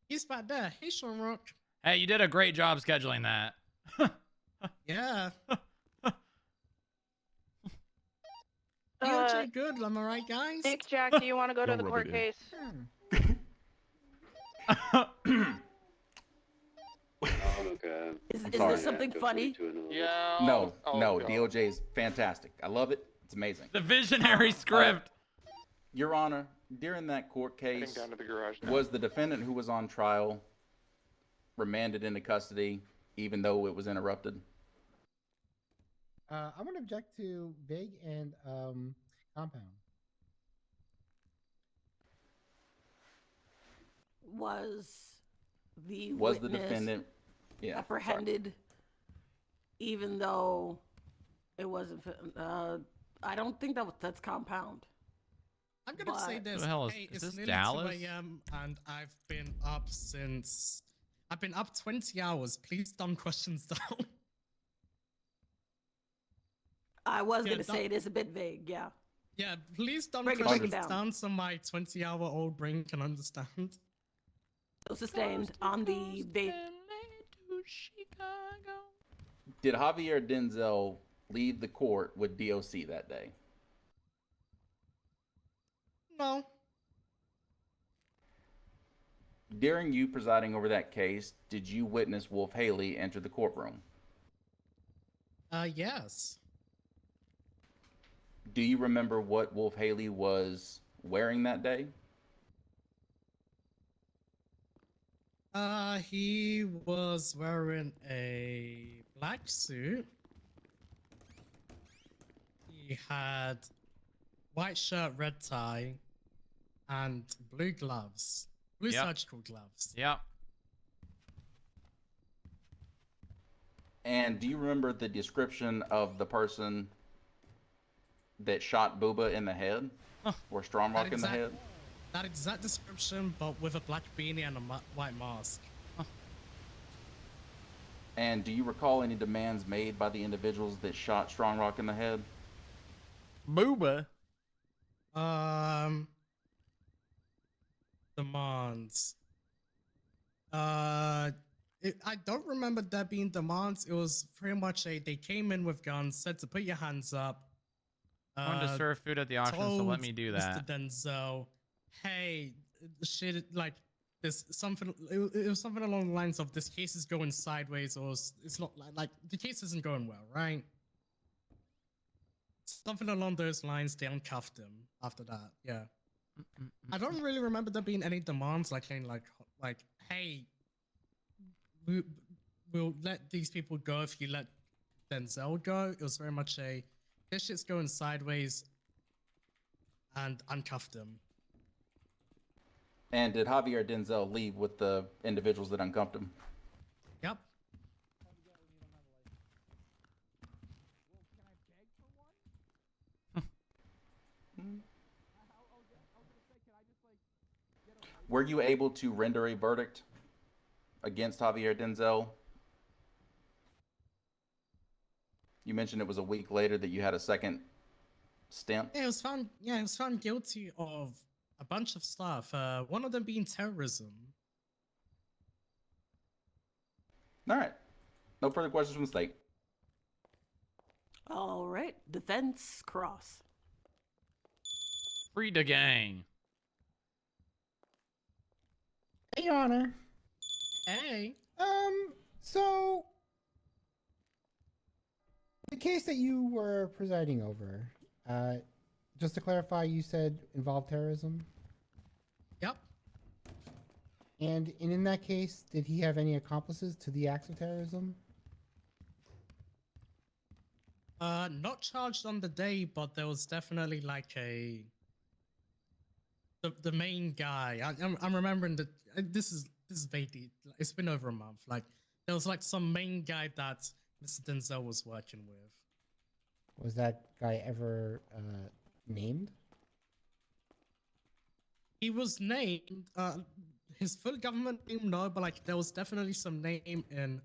He's back there. Hey, Shamrock. Hey, you did a great job scheduling that. Yeah. DOJ good, am I right, guys? Nick, Jack, do you want to go to Don't the rub court it in. case? Oh, look, Is I'm this sorry. something funny? Yeah. No, oh, no, God. DOJ is fantastic. I love it. It's amazing. The visionary script. Your Honor, during that court Heading case, down to the garage now. was the defendant who was on trial remanded into custody even though it was interrupted? I'm going to object to Big and Compound. Was the Was the witness defendant apprehended even though it wasn't I don't think that's Compound. I'm gonna say this. the hell is- Hey, is it's this nearly Dallas? 2 a.m. and I've been up 20 hours. Please dumb questions down. I was Yeah, gonna say it is a bit vague, yeah. Yeah, please dumb Break it questions down. down so my 20-hour-old brain can understand. So sustained on the vague. Did Javier Denzel leave the court with DOC that day? No. During you presiding over that case, did you witness Wolf Haley enter the courtroom? Yes. Do you remember what Wolf Haley was wearing that day? He was wearing a black suit. He had white shirt, red tie, and blue gloves. Blue Yep. surgical gloves. Yep. And do you remember the description of the person that shot Booba in the head? Or Stromrock in the head? That exact description, but with a black beanie and a white mask. And do you recall any demands made by the individuals that shot Stromrock in the head? Booba? Demands. I don't remember there being demands. It was pretty much they came in with guns, said to put your hands up. I wanted to serve food at the auction, so let me do that. Mr. Denzel, hey, shit, like there's something. It was something along the lines of this case is going sideways, or it's not like the case isn't going well, right? Something along those lines. They uncuffed him after that. Yeah. I don't really remember there being any demands like saying like hey, we'll let these people go if you let Denzel go. It was very much a this shit's going sideways, and uncuffed him. And did Javier Denzel leave with the individuals that uncuffed him? Yep. Were you able to render a verdict against Javier Denzel? You mentioned it was a week later that you had a second stint. Yeah, it was found. Yeah, he was found guilty of a bunch of stuff. One of them being terrorism. All right. No further questions from the state. All right, defense cross. Free the gang. Hey, Your Honor. Hey. So the case that you were presiding over, just to clarify, you said involved terrorism? Yep. And in that case, did he have any accomplices to the acts of terrorism? Not charged on the day, but there was definitely like the main guy. I'm remembering that this is vaguely. It's been over a month. Like there was like some main guy that Mr. Denzel was working with. Was that guy ever named? He was named. His full government name, no, but like there was definitely some name in.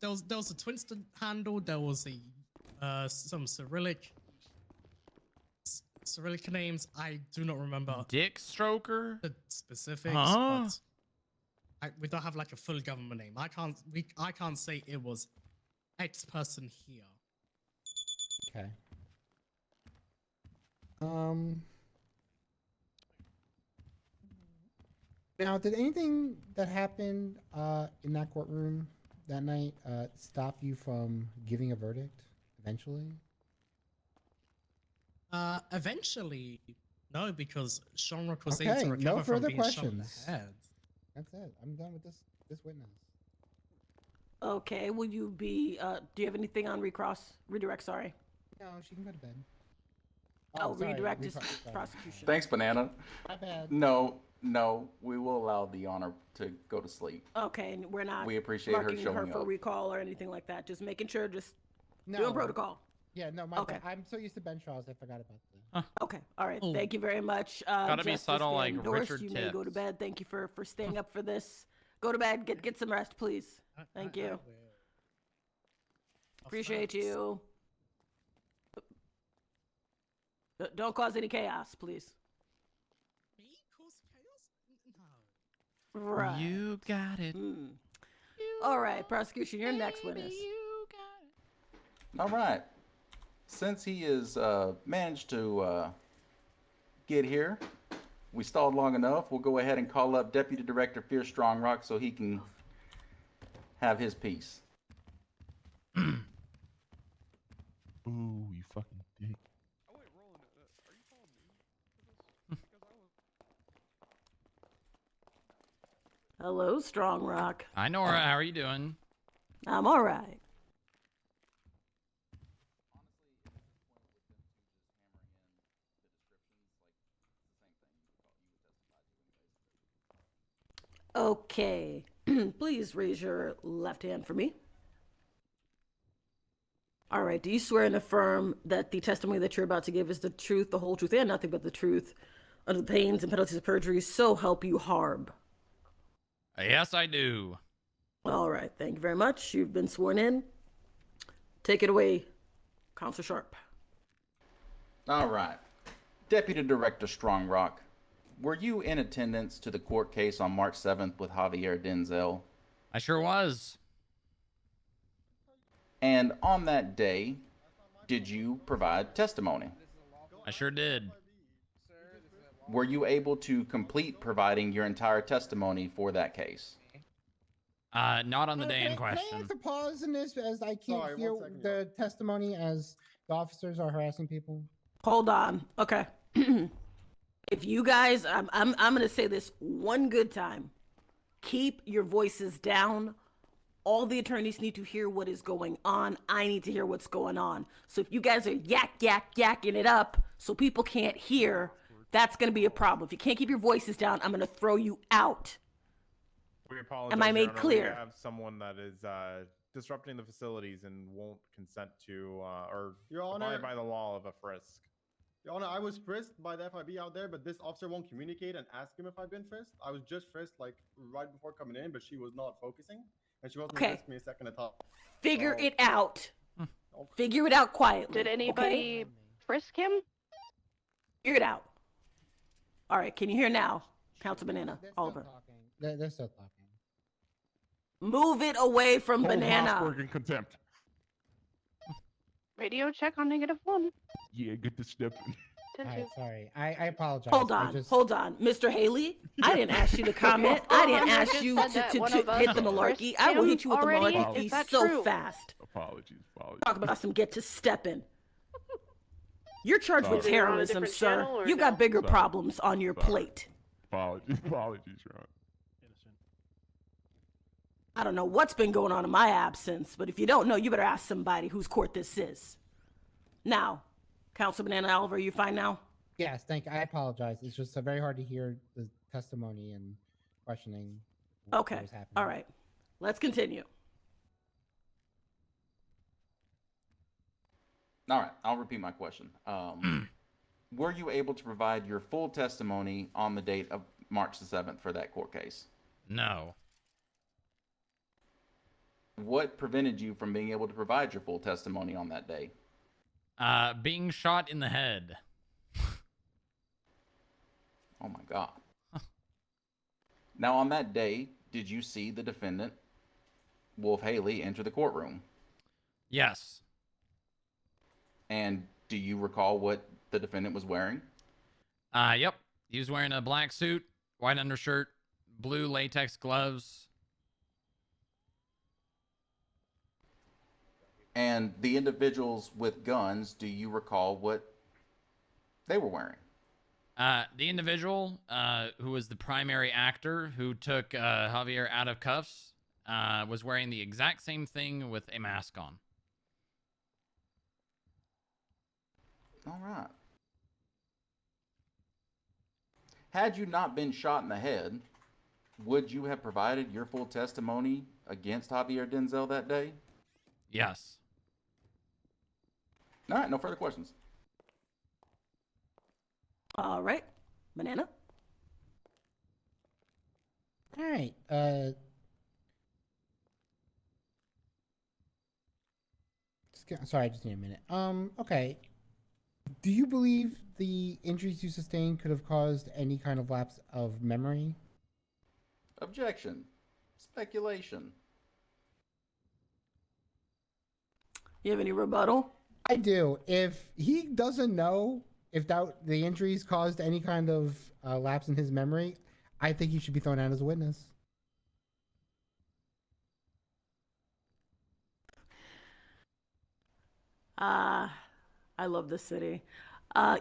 There was a Twinston handle. There was a some Cyrillic names. I do not remember. Dick Stroker? The specifics, Huh? but we don't have like a full government name. I can't say it was X person here. Okay. Now, did anything that happened in that courtroom that night stop you from giving a verdict eventually? Eventually, no, because Sean Rock was able Okay, to recover no from further being shot in the questions. head. That's it. I'm done with this witness. Okay, will you be, do you have anything on redirect, sorry? No, she can go to bed. Oh, sorry, redirect is sorry. prosecution. Thanks, Banana. My bad. No, we will allow the honor to go to sleep. Okay, and we're not We appreciate her marking showing for up. recall or anything like that. Just making sure, just No. doing protocol. Yeah, no, my Okay. bad. I'm so used to Ben Charles, I forgot about that. Okay, all right. Thank you very much. Gotta be Justice subtle Van like Dorst, Richard you may go to Tips. bed. Thank you for staying up for this. Go to bed. Get some rest, please. Thank you. Appreciate you. Don't cause any chaos, please. Me cause chaos? No. Right. You got it. All right, prosecution, you're next witness. All right. Since he has managed to get here, we stalled long enough. We'll go ahead and call up Deputy Director Fierce Strongrock so he can have his piece. Ooh, you fucking dick. Oh wait, Roland, are you calling me for this? Because I was. Hello, Strong Rock. Hi, Nora. How are you doing? I'm all right. Okay. Please raise your left hand for me. All right. Do you swear and affirm that the testimony that you're about to give is the truth, the whole truth, and nothing but the truth, under the pains and penalties of perjury, so help you Harb? Yes, I do. All right. Thank you very much. You've been sworn in. Take it away, Counselor Sharp. All right. Deputy Director Strongrock, were you in attendance to the court case on March 7th with Javier Denzel? I sure was. And on that day, did you provide testimony? I sure did. Were you able to complete providing your entire testimony for that case? Not on the day in Can I question. ask a pause in this as I can't hear the testimony as the officers are harassing people? Hold on. Okay. If you guys, I'm gonna say this one good time. Keep your voices down. All the attorneys need to hear what is going on. I need to hear what's going on. So if you guys are yakking it up so people can't hear, that's gonna be a problem. If you can't keep your voices down, I'm gonna throw you out. We apologize. Am I made Your Honor. clear? We have someone that is disrupting the facilities and won't consent to or Your Honor, abide by the law of a frisk. Your Honor, I was frisked by the FIB out there, but this officer won't communicate and ask him if I've been frisked. I was just frisked like right before coming in, but she was not focusing, and she wasn't Okay. frisked me a second at all. Figure it out. Figure it out quietly. Did anybody frisk him? Figure it out. All right, can you hear now, Council Banana, Oliver? They're still talking. Move it away from Hold Banana. Mossberg in contempt. Radio check on -1. Yeah, get the step in. Alright, sorry. I apologize. Hold I on, just... hold on. Mr. Haley, I didn't ask you to comment. I didn't ask you to hit the malarkey. I will hit you with the malarkey so fast. Apologies. Talk about some get to stepping. You're charged with Sorry. terrorism, different sir. channel or You got no? bigger Sorry. problems on your plate. Apologies, Your Honor. I don't know what's been going on in my absence, but if you don't know, you better ask somebody whose court this is. Now, Council Banana Oliver, you fine now? Yes, thank you. I apologize. It's just very hard to hear the testimony and questioning. what Okay. was happening. All right. Let's continue. All right, I'll repeat my question. Were you able to provide your full testimony on the date of March the 7th for that court case? No. What prevented you from being able to provide your full testimony on that day? Being shot in the head. Oh my God. Now, on that day, did you see the defendant, Wolf Haley, enter the courtroom? Yes. And do you recall what the defendant was wearing? Yep. He was wearing a black suit, white undershirt, blue latex gloves. And the individuals with guns, do you recall what they were wearing? The individual who was the primary actor who took Javier out of cuffs was wearing the exact same thing with a mask on. All right. Had you not been shot in the head, would you have provided your full testimony against Javier Denzel that day? Yes. All right, no further questions. All right. Banana? All right. Sorry, I just need a minute. Okay. Do you believe the injuries you sustained could have caused any kind of lapse of memory? Objection. Speculation. You have any rebuttal? I do. If he doesn't know if the injuries caused any kind of lapse in his memory, I think he should be thrown out as a witness. I love this city.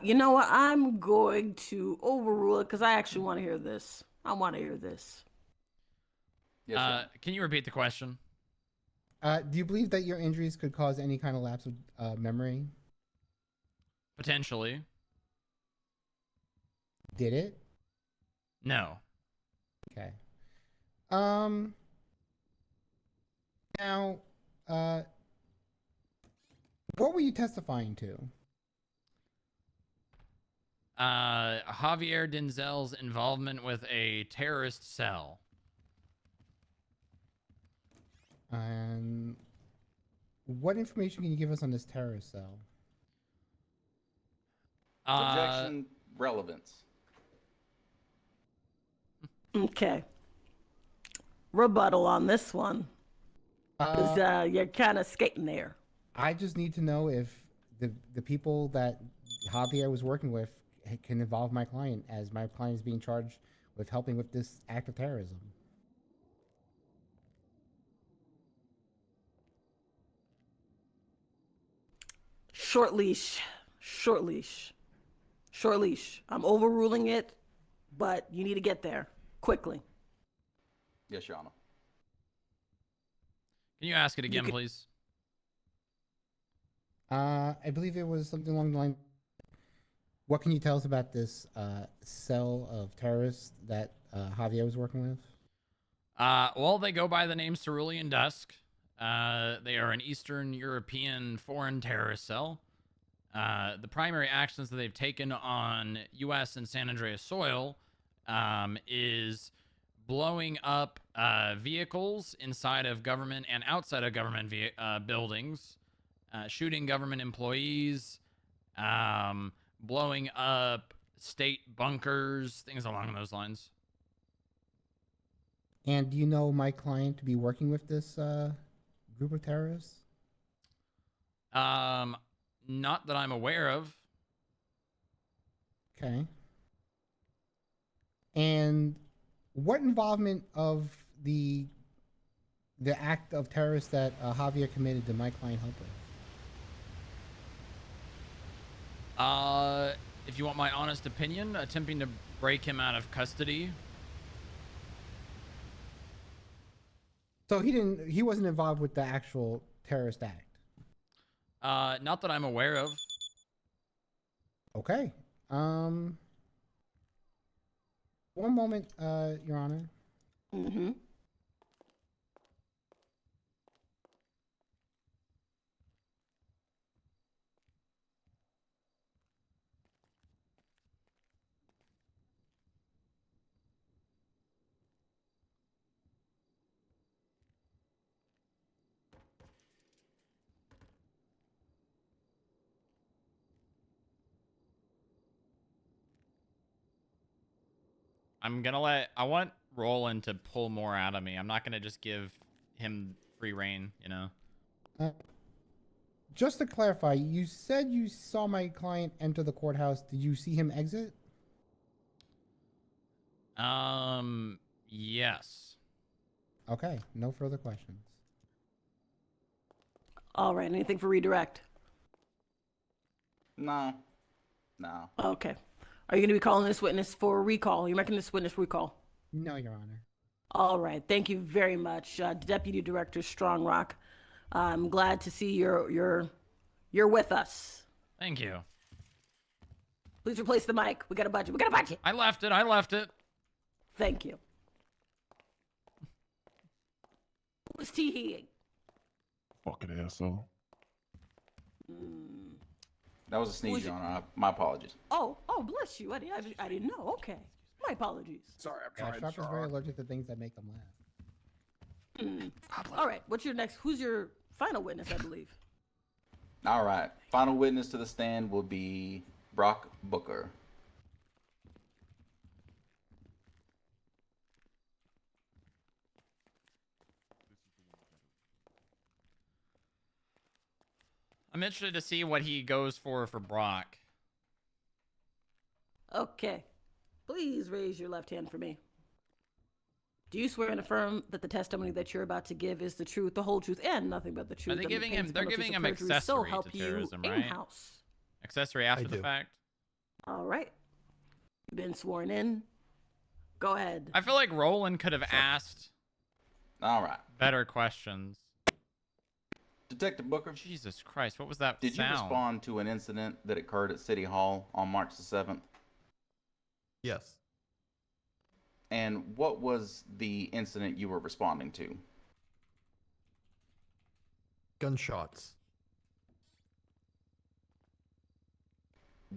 You know what? I'm going to overrule it because I actually want to hear this. I want to hear this. Yes, can you repeat the question? Do you believe that your injuries could cause any kind of lapse of memory? Potentially. Did it? No. Okay. Now, what were you testifying to? Javier Denzel's involvement with a terrorist cell. And what information can you give us on this terrorist cell? Objection. Relevance. Okay. Rebuttal on this one. 'Cause, you're kind of skating there. I just need to know if the people that Javier was working with can involve my client, as my client is being charged with helping with this act of terrorism. Short leash. Short leash. Short leash. I'm overruling it, but you need to get there quickly. Yes, Your Honor. Can you ask it again, please? I believe it was something along the line. What can you tell us about this cell of terrorists that Javier was working with? Well, they go by the name Cerulean Dusk. They are an Eastern European foreign terrorist cell. The primary actions that they've taken on U.S. and San Andreas soil is blowing up vehicles inside of government and outside of government buildings, shooting government employees, blowing up state bunkers, things along those lines. And do you know my client to be working with this group of terrorists? Not that I'm aware of. Okay. And what involvement of the act of terrorist that Javier committed did my client help with? If you want my honest opinion, attempting to break him out of custody. So he wasn't involved with the actual terrorist act. Not that I'm aware of. Okay. One moment, Your Honor. Mm-hmm. I want Roland to pull more out of me. I'm not gonna just give him free reign, you know? just to clarify, you said you saw my client enter the courthouse. Did you see him exit? Yes. Okay, no further questions. All right. Anything for redirect? No. No. Okay. Are you going to be calling this witness for recall? You're making this witness recall? No, Your Honor. All right. Thank you very much, Deputy Director Strongrock. I'm glad to see you're with us. Thank you. Please replace the mic. We got a budget. We got a budget. I left it. Thank you. Who was tee-heeing? Fucking asshole. That was a sneeze, Your Honor. My apologies. Oh, bless you. I didn't know. Okay. My apologies. Sorry, I'm Yeah, trying. Shock is very allergic to things that make them laugh. All right. Who's your final witness, I believe? All right. Final witness to the stand will be Brock Booker. I'm interested to see what he goes for Brock. Okay. Please raise your left hand for me. Do you swear and affirm that the testimony that you're about to give is the truth, the whole truth, and nothing but the truth? Are they under giving pains him? of They're penalties giving of him perjury, so accessory help to you terrorism, right? in-house. Accessory after the fact. All right. You've been sworn in. Go ahead. I feel like Roland could have asked. All right. Better questions. Detective Booker. Jesus Christ, what was that Did you sound? respond to an incident that occurred at City Hall on March the 7th? Yes. And what was the incident you were responding to? Gunshots.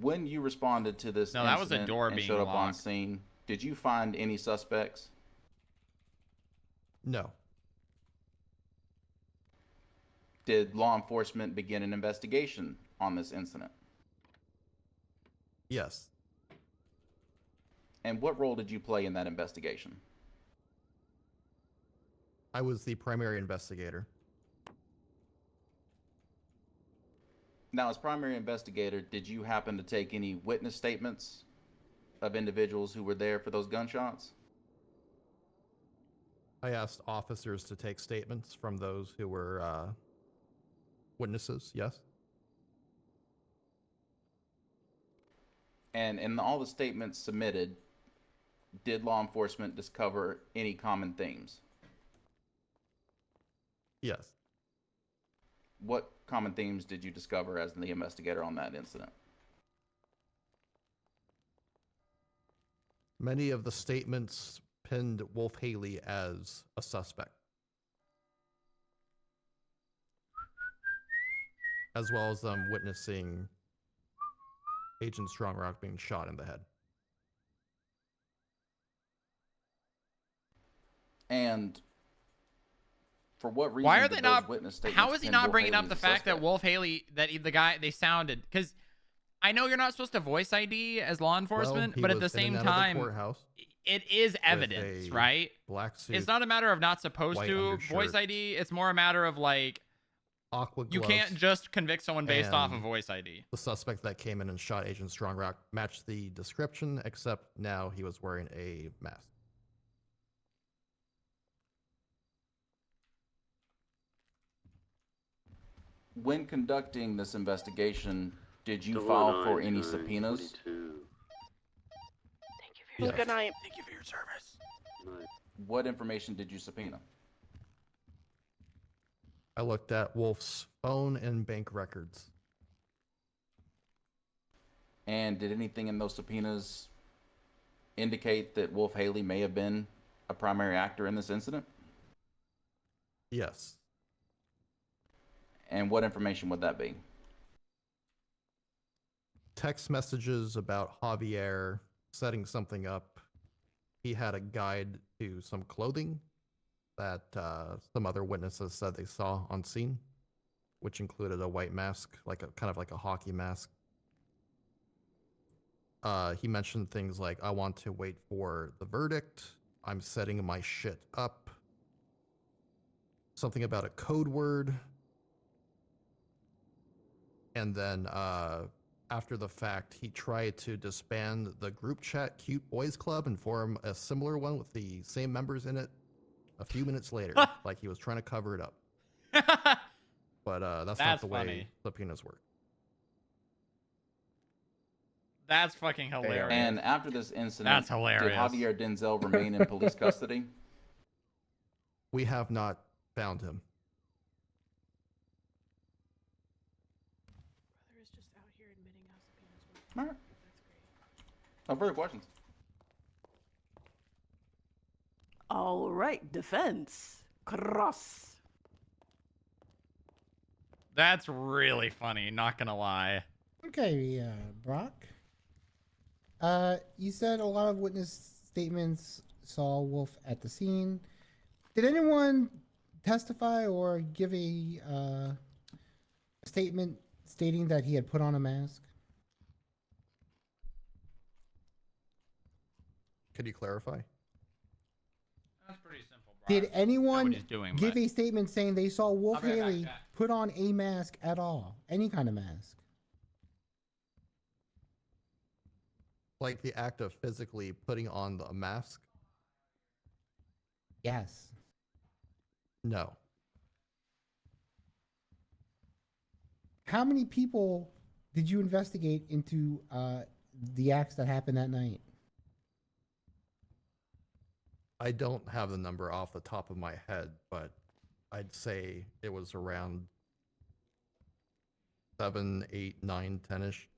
When you responded to this No, that was a incident door and being showed up on locked. scene, did you find any suspects? No. Did law enforcement begin an investigation on this incident? Yes. And what role did you play in that investigation? I was the primary investigator. Now, as primary investigator, did you happen to take any witness statements of individuals who were there for those gunshots? I asked officers to take statements from those who were witnesses, yes. And in all the statements submitted, did law enforcement discover any common themes? Yes. What common themes did you discover as the investigator on that incident? Many of the statements pinned Wolf Haley as a suspect, as well as them witnessing Agent Strongrock being shot in the head. And for what reason? Why are did they those not? witness statements How is he pin not Wolf bringing Haley up the as a fact that suspect? Wolf Haley, the guy they sounded? Because I know you're not supposed to voice ID as law enforcement, he but at the was in same and out of the time, courthouse it is with evidence, a right? black suit, It's not a matter of not supposed white to voice undershirt, ID. It's more a matter of like aqua you gloves, can't just convict someone based off of and voice ID. The suspect that came in and shot Agent Strongrock matched the description, except now he was wearing a mask. When conducting this investigation, did you file for any subpoenas? Yes. Good night. Thank you for your service. What information did you subpoena? I looked at Wolf's phone and bank records. And did anything in those subpoenas indicate that Wolf Haley may have been a primary actor in this incident? Yes. And what information would that be? Text messages about Javier setting something up. He had a guide to some clothing that some other witnesses said they saw on scene, which included a white mask, like a kind of like a hockey mask. He mentioned things like, I want to wait for the verdict. I'm setting my shit up. Something about a code word. And then after the fact, he tried to disband the group chat Cute Boys Club and form a similar one with the same members in it a few minutes later, like he was trying to cover it up. But that's not That's the way funny. subpoenas work. That's fucking hilarious. And after this incident, That's hilarious. did Javier Denzel remain in police custody? We have not found him. Brother is just out here admitting how subpoenas work. All right. That's great. No further questions. All right, defense. Cross. That's really funny, not gonna lie. Okay, Brock. You said a lot of witness statements saw Wolf at the scene. Did anyone testify or give a statement stating that he had put on a mask? Could you clarify? That's pretty simple, bro. Did anyone doing, give but- a statement saying they saw Wolf I'll be right back, Haley chat. put on a mask at all? Any kind of mask? Like the act of physically putting on a mask? Yes. No. How many people did you investigate into the acts that happened that night? I don't have the number off the top of my head, but I'd say it was around 7, 8, 9, 10-ish.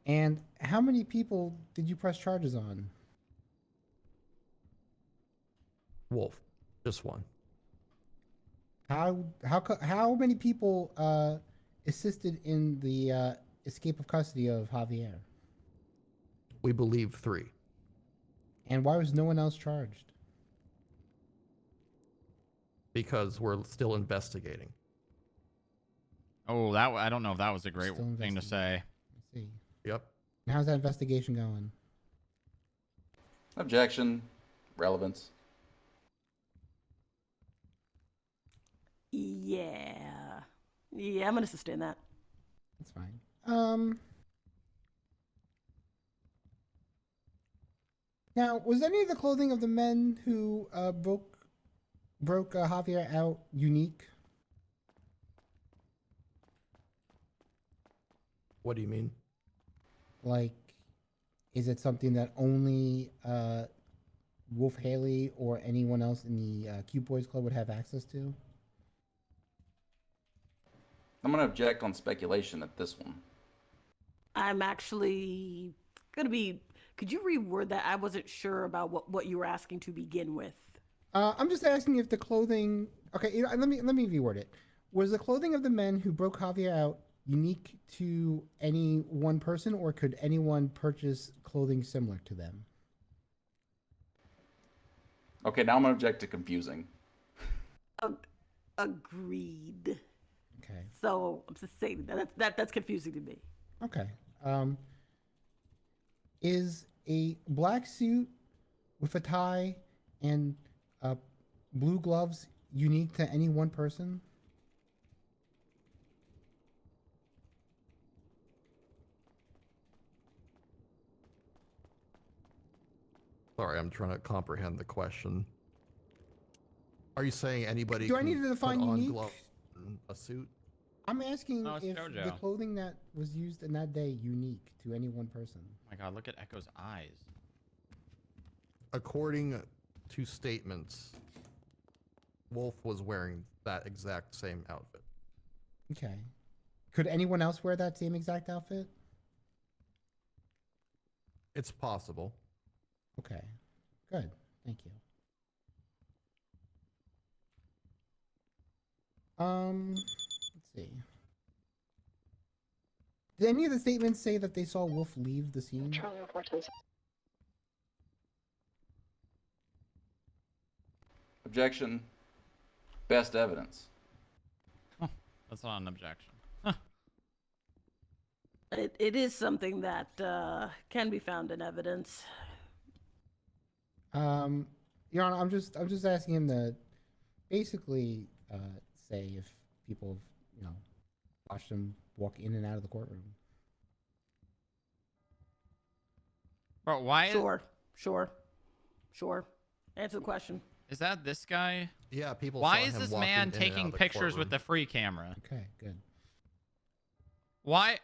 And how many people did you press charges on? Wolf, just one. How many people assisted in the escape of custody of Javier? We believe 3. And why was no one else charged? Because we're still investigating. Oh, that I don't know if that was a great Still thing to say. I see. Yep. And how's that investigation going? Objection. Relevance. Yeah. Yeah, I'm gonna sustain that. That's fine. Now, was any of the clothing of the men who broke Javier out unique? What do you mean? Like, is it something that only Wolf Haley or anyone else in the Cute Boys Club would have access to? I'm going to object on speculation at this one. I'm actually gonna be. Could you reword that? I wasn't sure about what you were asking to begin with. I'm just asking if the clothing. Okay, let me reword it. Was the clothing of the men who broke Javier out unique to any one person, or could anyone purchase clothing similar to them? Okay, now I'm going to object to confusing. Agreed. Okay. So I'm just saying that's confusing to me. Okay. Is a black suit with a tie and blue gloves unique to any one person? Sorry, I'm trying to comprehend the question. Are you saying anybody Do I can need to define put on unique? gloves and a suit? I'm asking No, it's if JoJo. the clothing that was used in that day unique to any one person. Oh my god, look at Echo's eyes. According to statements, Wolf was wearing that exact same outfit. Okay. Could anyone else wear that same exact outfit? It's possible. Okay. Good. Thank you. Let's see. Did any of the statements say that they saw Wolf leave the scene? Charlie Fortes. Objection. Best evidence. That's not an objection. It is something that can be found in evidence. Your Honor, I'm just asking him to basically say if people, watched him walk in and out of the courtroom. Bro, why Sure. Answer the question. is that this guy? Yeah, people Why saw is him this walking in man and out taking of the pictures with courtroom. the free camera? Okay, good. Why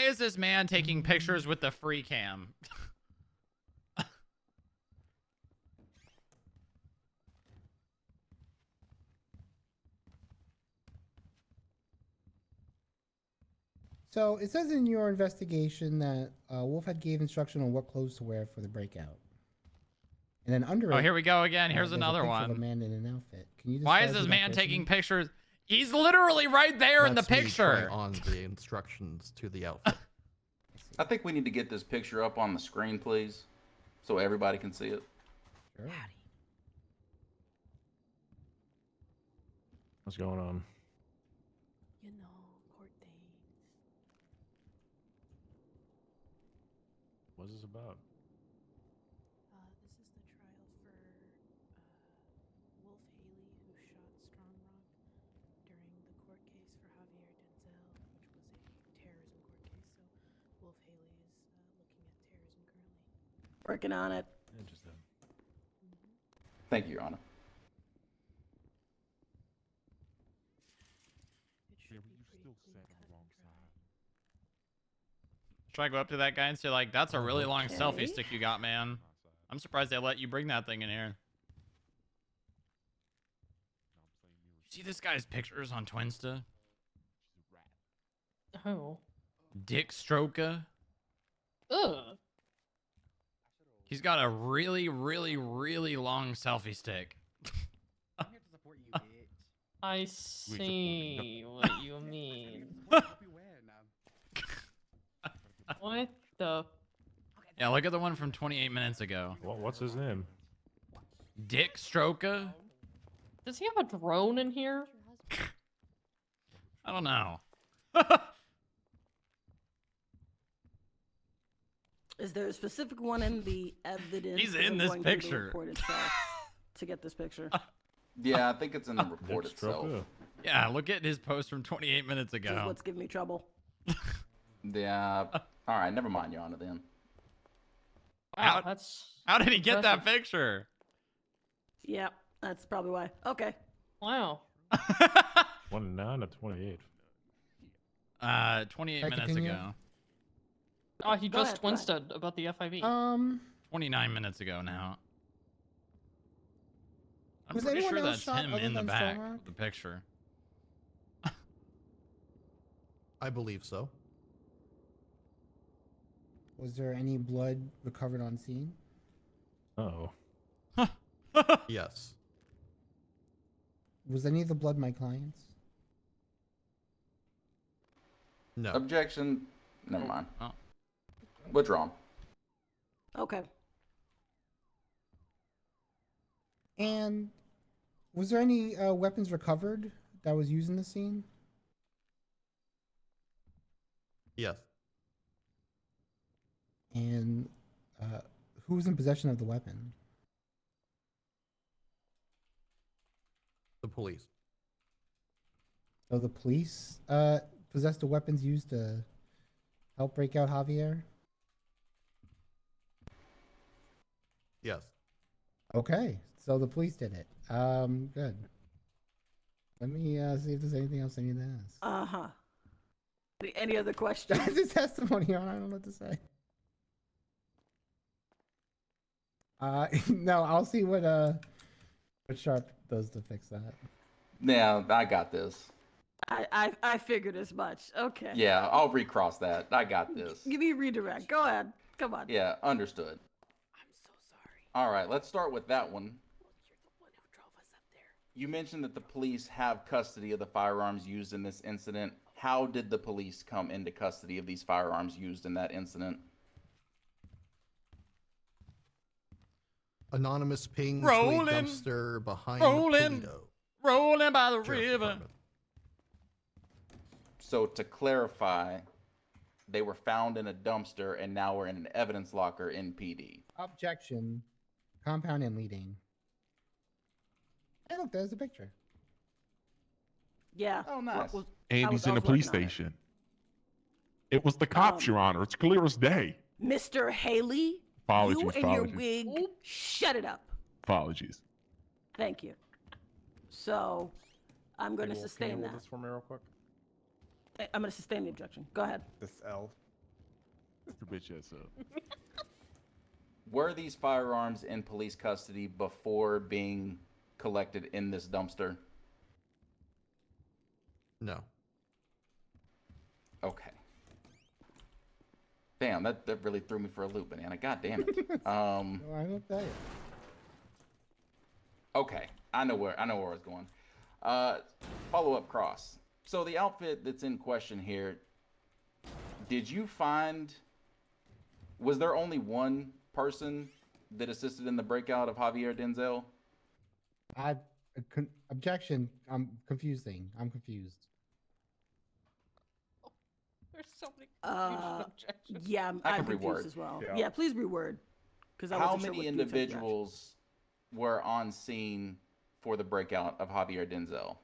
is this man taking pictures with the free cam? So it says in your investigation that Wolf had gave instruction on what clothes to wear for the breakout. And then under Oh, it, here we go again. Here's there's a another picture of a one. man in an outfit. Can you Why describe is who this that man person taking is? pictures? He's literally right there in the That's me trying picture. on the instructions to the outfit. I think we need to get this picture up on the screen, please, so everybody can see it. Sure. What's going on? You know, court dates. What's this about? This is the trial for Wolf Haley, who shot Strong Rock during the court case for Javier Denzel, which was a terrorism court case. So Wolf Haley is looking at terrorism currently. Working on it. Interesting. Thank you, Your Honor. Should I go up to that guy and say, like, that's a really long Okay. selfie stick you got, man? I'm surprised they let you bring that thing in here. See this guy's pictures on Twinsta? Oh. Dick Stroka. Ugh. He's got a really, really, really long selfie stick. I see what you mean. What the? Yeah, look at the one from 28 minutes ago. What's his name? Dick Stroka? Does he have a drone in here? I don't know. Is there a specific one in the evidence? He's or in this going through the picture. report itself to get this picture. Yeah, I think it's in the report itself. Yeah, look at his post from 28 minutes This is ago. what's giving me trouble. Yeah. All right, never mind, Your Honor, then. Wow, that's. How did he get that impressive. picture? Yeah, that's probably why. Okay. Wow. 29 or 28? 28 Can I minutes continue? ago. Oh, he Go just ahead, go ahead. Twinsted about the FIV. 29 minutes ago now. I'm Was pretty anyone sure else that's shot him other in the than back Strong Rock? of the picture. I believe so. Was there any blood recovered on scene? Oh. Yes. Was any of the blood my client's? No. Objection. Never mind. Oh. Withdrawn. Okay. And was there any weapons recovered that was used in the scene? Yes. And who was in possession of the weapon? The police. So the police possessed the weapons used to help break out Javier? Yes. Okay, so the police did it. Good. Let me see if there's anything else I need to ask. Uh-huh. Any other questions? That's his testimony on. I don't know what to say. No, I'll see what Sharp does to fix that. Yeah, I got this. I figured as much. Okay. Yeah, I'll recross that. I got this. Give me a redirect. Go ahead. Come on. Yeah, understood. I'm so sorry. All right, let's start with that one. Well, you're the one who drove us up there. You mentioned that the police have custody of the firearms used in this incident. How did the police come into custody of these firearms used in that incident? Anonymous ping Rolling. to a dumpster behind Rolling. Toledo. Rolling by the Sheriff's river. Department. So to clarify, they were found in a dumpster and now we're in an evidence locker in PD. Objection. Compound and leading. Hey, look, there's a picture. Yeah. Oh, nice. Andy's in the police station. It was the cops, Your Honor. It's clear as day. Mr. Haley, Apologies, you and apologies. your wig, shut it up. Apologies. Thank you. So, I'm going to Can you sustain hold that. this for me real quick? I'm going to sustain the objection. Go ahead. This L. Your bitch ass up. Were these firearms in police custody before being collected in this dumpster? No. Okay. Damn, that really threw me for a loop, Banana. God damn it. No, I don't tell you. Okay, I know where I was going. Follow up cross. So the outfit that's in question here, did you find? Was there only one person that assisted in the breakout of Javier Denzel? Objection. I'm confusing. I'm confused. There's so many confusion objections. Yeah, I I'm can confused reword. as well. Yeah. Yeah, please reword. Because How many individuals were on scene for the breakout of Javier Denzel?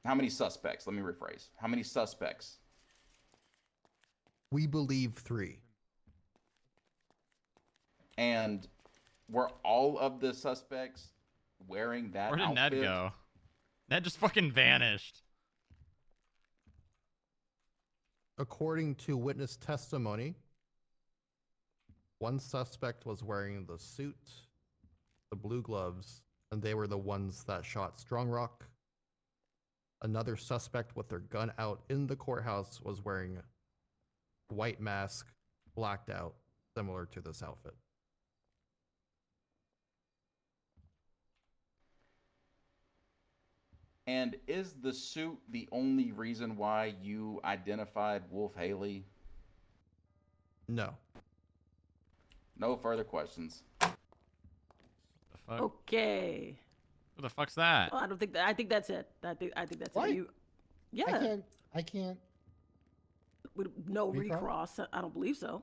How many suspects? Let me rephrase. How many suspects? We believe 3. And were all of the suspects wearing that Where did outfit? Ned go? Ned just fucking vanished. According to witness testimony, one suspect was wearing the suit, the blue gloves, and they were the ones that shot Strong Rock. Another suspect with their gun out in the courthouse was wearing a white mask, blacked out, similar to this outfit. And is the suit the only reason why you identified Wolf Haley? No. No further questions. The fuck? Okay. Who the fuck's that? Well, I don't think that. I think that's it. I think that's What? it. You, yeah. I can't. With no Recross? recross. I don't believe so.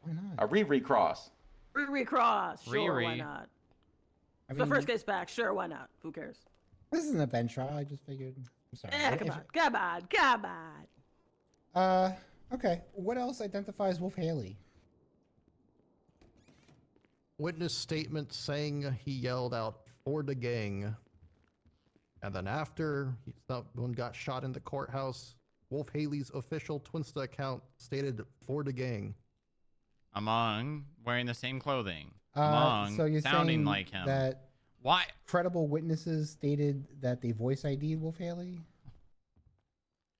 Why not? A recross. Recross. Sure, why Riri. not? I It's the first mean, case back. Sure, why not? Who cares? This isn't a bench trial. I just figured. I'm sorry. Yeah, come on. Come on. Come on. Okay. What else identifies Wolf Haley? Witness statement saying he yelled out for the gang. And then after someone got shot in the courthouse, Wolf Haley's official Twinsta account stated for the gang. Among wearing the same clothing. Among So you're sounding saying like him. that Why? credible witnesses stated that they voice ID'd Wolf Haley?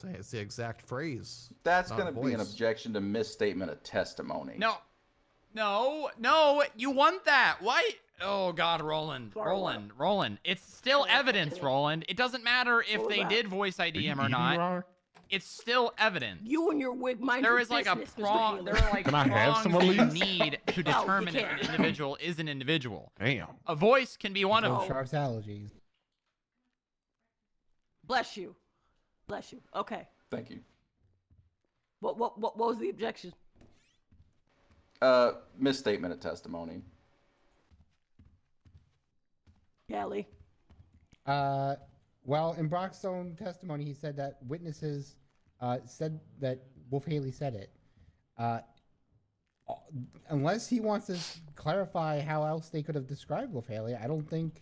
It's the exact phrase. That's not going to be an voice. objection to misstatement of testimony. No. No, you want that. Why? Oh, God, Roland. Roland. It's still evidence, Roland. It doesn't matter if What was they that? did voice ID him or eating, not. Your Honor? It's still evidence. You and your wig mind There your is like a business, Mr. prong. Haley. There are like Can I have some prongs of you these? need to you determine if can't. an individual is an individual. Damn. A voice can be one Oh, of them. Sharp's allergies. Bless you. Bless you. Okay. Thank you. What was the objection? Misstatement of testimony. Kelly. Well, in Brock's own testimony, he said that witnesses said that Wolf Haley said it. Unless he wants to clarify how else they could have described Wolf Haley, I don't think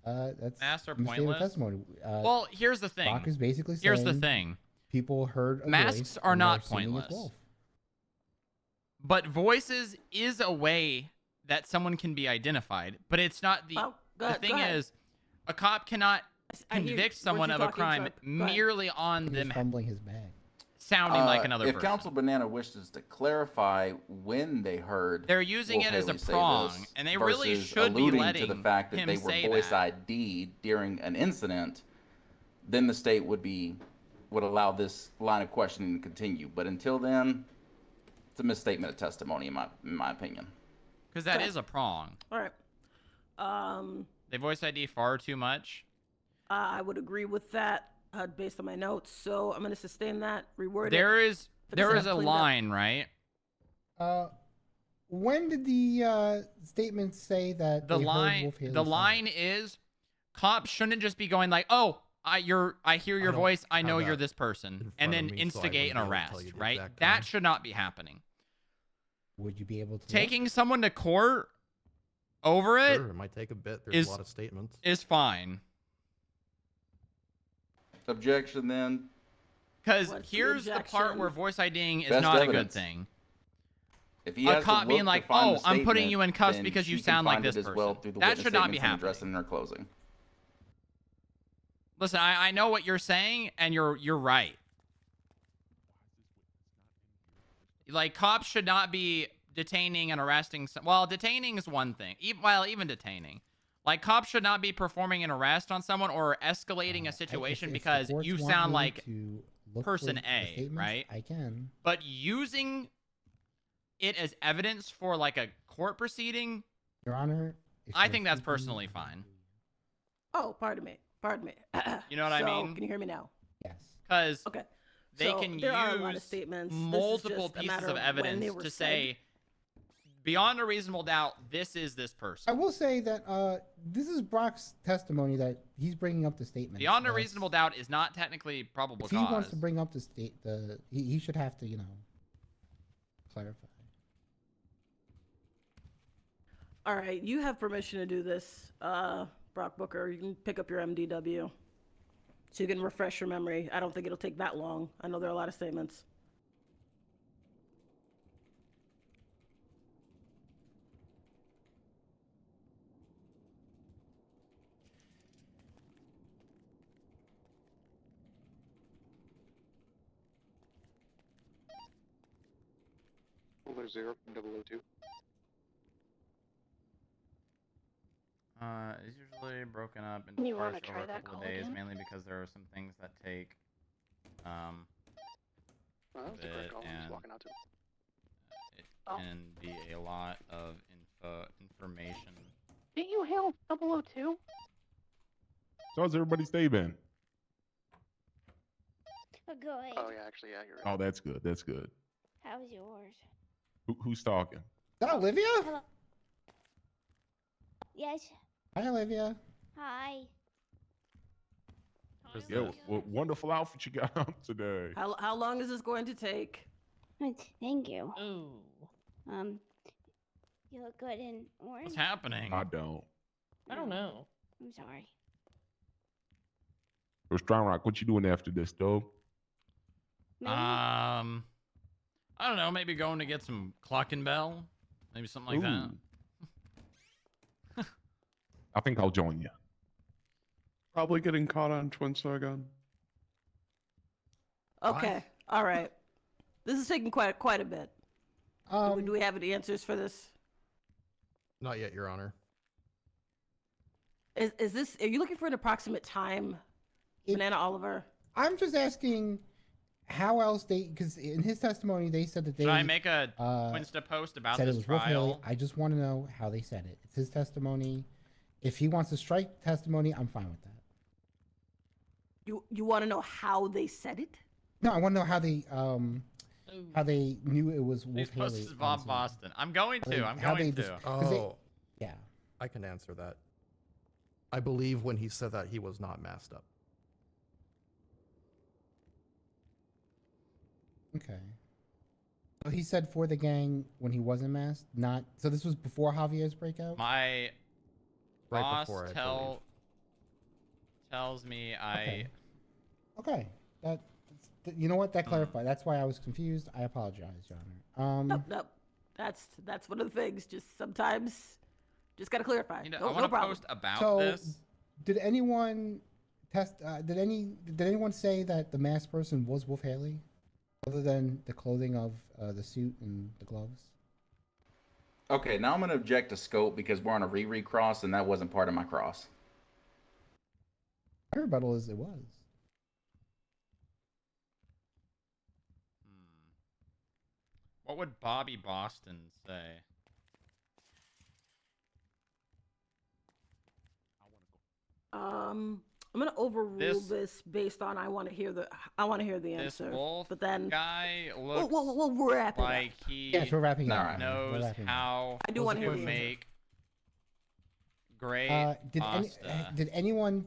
that's Masks are misstatement of pointless. testimony. Well, here's the thing. Brock is basically saying Here's the thing. people heard a Masks voice are and not they're assuming it's pointless. Wolf. But voices is a way that someone can be identified, but it's not the. Oh, go the ahead, thing go ahead. is, a cop cannot I hear- convict weren't someone you of a talking, crime Sharp? Go ahead. merely on He's them fumbling his bag. sounding like another If person. Council Banana wishes to clarify when they heard, They're using Wolf it as a Haley say prong, this and they really versus should be alluding letting to the fact that him they were say voice that. ID'd during an incident, then the state would allow this line of questioning to continue. But until then, it's a misstatement of testimony, in my opinion. Because that is a prong. All right. They voice ID far too much. I would agree with that based on my notes. So I'm going to sustain that. Reword There it. is a line, right? When did the statement say that The they heard line Wolf Haley the say line is cops shouldn't just be going like, "Oh, I hear your don't voice. I have know you're that this person," in and front of then me, so I instigate an wouldn't be able to tell arrest, you the right? exact That time. should not be happening. Would you be able to look? Taking someone to court over it Sure, it might take a bit. There's is a lot of statements. is fine. Objection then. Because What's the here's the part where objection? voice IDing is Best not evidence. a good thing. If he A has to cop being look like, to find "Oh, the I'm putting statement, you in cuffs then because you she can sound like find this it as well person." through the That witness should not be statements and address it happening. in her closing. Listen, I know what you're saying, and you're right. Like, cops should not be detaining and arresting. Well, detaining is one thing. Even detaining. Like, cops should not be performing an arrest on someone or escalating a situation If the because courts you want sound me like to look person for the A, statements, right? I can. But using it as evidence for, like, a court proceeding, Your Honor, if I you're think that's seeking- personally fine. Oh, pardon me. Pardon me. You know what I So, mean? Can you hear me now? Yes. Because Okay. they So, can there are a lot of use statements. This is multiple just a pieces matter of of when they evidence were to said. say, beyond a reasonable doubt, this is this person. I will say that this is Brock's testimony that he's bringing up the statement. Beyond a reasonable doubt is not technically probable If he cause. wants to bring up he should have to, clarify. All right, you have permission to do this, Brock Booker. You can pick up your MDW. So you can refresh your memory. I don't think it'll take that long. I know there are a lot of statements. There's 0 from 002. It's usually broken up into You wanna parts try over a that couple of call days, again? mainly because there are some things that take Oh, that was a bit, great call. I'm just and walking out to him. it Oh. can be a lot of information. Didn't you hail 002? So how's everybody's day been? Good. Oh, yeah, actually, yeah, you're right. Oh, that's good. That's good. How was yours? Who's talking? Is that Olivia? Hello. Yes. Hi, Olivia. Hi. Yeah, what wonderful outfit you got on today. How long is this going to take? Thank you. Ooh. You look good in orange. What's happening? I don't. I don't know. I'm sorry. Or Strong Rock, what you doing after this, though? I don't know. Maybe going to get some Cluckin' Bell, maybe something like that. I think I'll join you. Probably getting caught on Twin Saigon. Okay. All right. This is taking quite a bit. Do we have any answers for this? Not yet, Your Honor. Is this? Are you looking for an approximate time, Banana Oliver? I'm just asking how else because in his testimony they said that they. Should I make a Twinsta post about said this it was Wolf Haley. trial? I just want to know how they said it. It's his testimony. If he wants to strike testimony, I'm fine with that. You want to know how they said it? No, I want to know how they knew it was Wolf Please post Haley. this is Bob Boston. I'm going to. I'm going to. Yeah. I can answer that. I believe when he said that he was not masked up. Okay. So he said for the gang when he wasn't masked, not. So this was before Javier's breakout. My Right boss before, I tells me Okay. You know what? That clarified. That's why I was confused. I apologize, Your Honor. No. That's one of the things. Just sometimes, just gotta clarify. I No want to problem. post about So, this. did anyone test? Did anyone say that the masked person was Wolf Haley, other than the clothing of the suit and the gloves? Okay, now I'm going to object to scope because we're on a re cross and that wasn't part of my cross. My rebuttal is it was. What would Bobby Boston say? I'm gonna overrule this based on I want to hear the This answer. Wolf But then guy looks we'll wrap it up. like he Yes, we're wrapping up. knows We're wrapping up. how I do wanna hear to the answer. make great did pasta. did anyone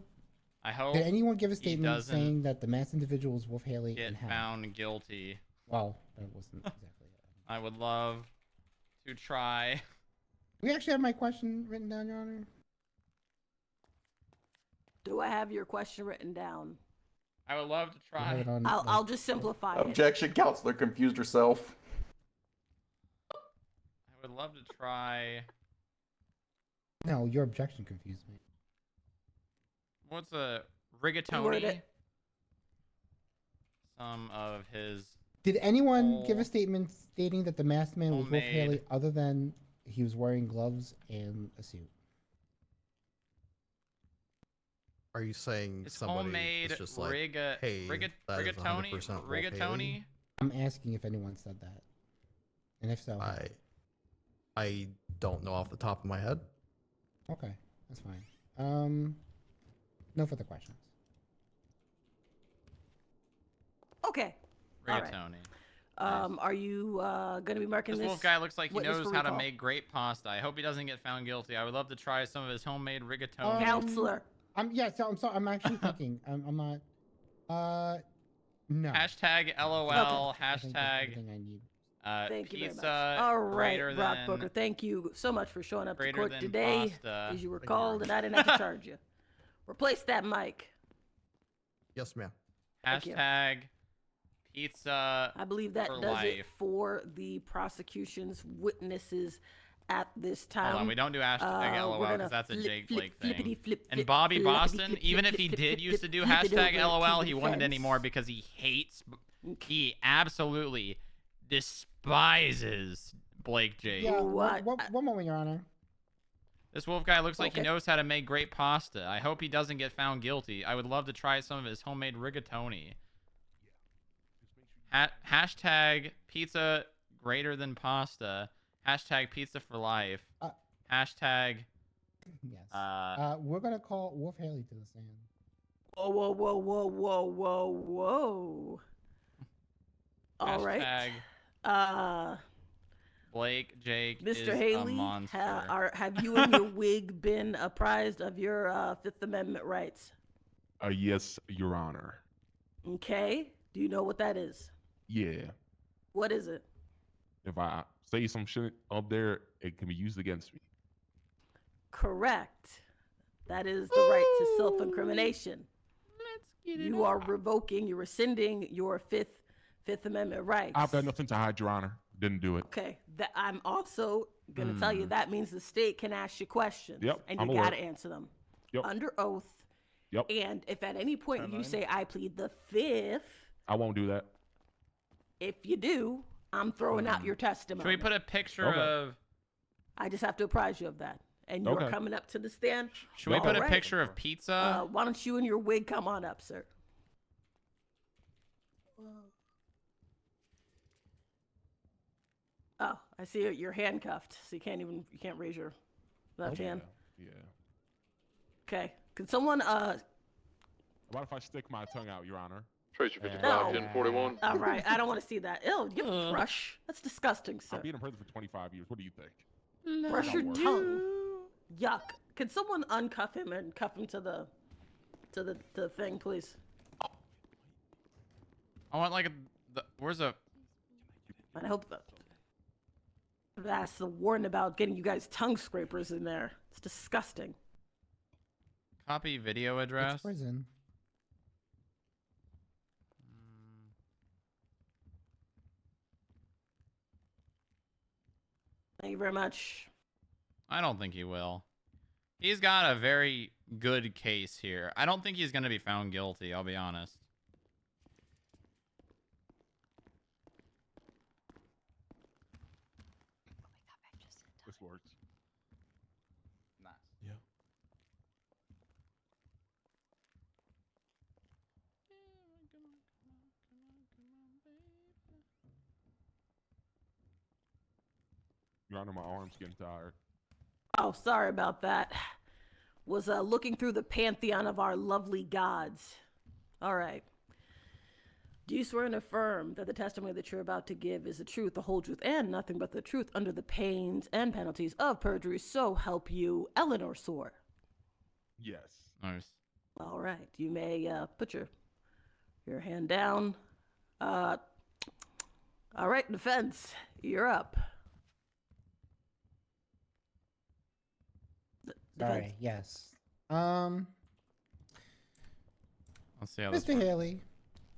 I hope did anyone give a he statement doesn't saying that the masked individual was Wolf Haley get and how? found guilty. Well, that wasn't exactly it. I would love to try. We actually have my question written down, Your Honor. Do I have your question written down? I would love to I have try. it on, I'll just simplify it. Objection, counselor confused herself. I would love to try. No, your objection confused me. What's a Word rigatoni? it. Some of his. Did anyone give Whole a statement stating that the masked man was Wolf homemade- Haley other than he was wearing gloves and a suit? Are you saying It's somebody homemade is just like, rigatoni. hey, that is 100% Wolf Haley? Rigatoni. I'm asking if anyone said that. And if so, how? I don't know off the top of my head. Okay, that's fine. No further questions. Okay. All right. Rigatoni. Are you gonna be marking This this? wolf guy looks like he witness knows for how to recall? make great pasta. I hope he doesn't get found guilty. I would love to try some of his homemade rigatoni. Counselor. So I'm sorry. I'm actually thinking. I'm not. No. Hashtag LOL. I think that's Hashtag everything I need. Thank you very much. pizza All right, greater Rock than Booker. Thank you so much for showing up to greater court than today, pasta. as you were Thank you called, very and I didn't have to charge you. Replace that mic. Yes, ma'am. Thank you. Hashtag pizza. I believe that for does life. it for the prosecution's witnesses at this time. Hold on, we don't do hashtag we're LOL gonna because that's a Jake Blake flippity thing. flip, And flip, Bobby flippity Boston, flip, even flip, if he flip, did flip, used to do flip it hashtag over LOL, to he the wouldn't fence. anymore because he hates, he absolutely despises Blake Jake. Yeah. What? One moment, Your Honor. This wolf guy looks like he Okay. knows how to make great pasta. I hope he doesn't get found guilty. I would love to try some of his homemade rigatoni. Hashtag pizza greater than pasta. Hashtag pizza for life. Hashtag. Yes. We're gonna call Wolf Haley to the stand. Whoa, whoa, whoa, whoa, whoa, whoa, whoa. All right. Hashtag Blake Jake is Mr. a Haley, monster. have you and your wig been apprised of your Fifth Amendment rights? Yes, Your Honor. Okay. Do you know what that is? Yeah. What is it? If I say some shit up there, it can be used against me. Correct. That is the right to self-incrimination. You are revoking, you're rescinding your Fifth Amendment rights. I've got nothing to hide, Your Honor. Didn't do it. Okay. That I'm also gonna tell you that means the state can ask you questions. Yep, And I'm you aware. gotta answer them. Yep. Under oath. Yep. And if at any point you say I plead the Fifth, I won't do that. if you do, I'm throwing out your testimony. Should we put a picture Okay. of? I just have to apprise you of that. And you're Okay. coming up to the stand. Should we put a Alright. picture of pizza? Why don't you and your wig come on up, sir? Oh, I see you're handcuffed, so you can't raise your left hand. Yeah. Okay. Can someone What if I stick my tongue out, Your Honor? Tracer No. 55, 1041. all right, I don't want to see that. Ew, you brush. That's disgusting, sir. I've been in prison for 25 years. What do you think? Brush your Don't work. tongue. Yuck. Can someone uncuff him and cuff him to the thing, please? I want like where's a? And I hope that's the warning about getting you guys tongue scrapers in there. It's disgusting. Copy video address. It's prison. Thank you very much. I don't think he will. He's got a very good case here. I don't think he's going to be found guilty, I'll be honest. This works. Nice. Yeah. Your Honor, my arm's getting tired. Oh, sorry about that. Was looking through the pantheon of our lovely gods. All right. Do you swear and affirm that the testimony that you're about to give is the truth, the whole truth, and nothing but the truth under the pains and penalties of perjury? So help you, Eleanor Soar. Yes. Nice. All right. You may put your hand down. All right, defense. You're up. Sorry. Yes. Let's see how this Mr. works. Haley,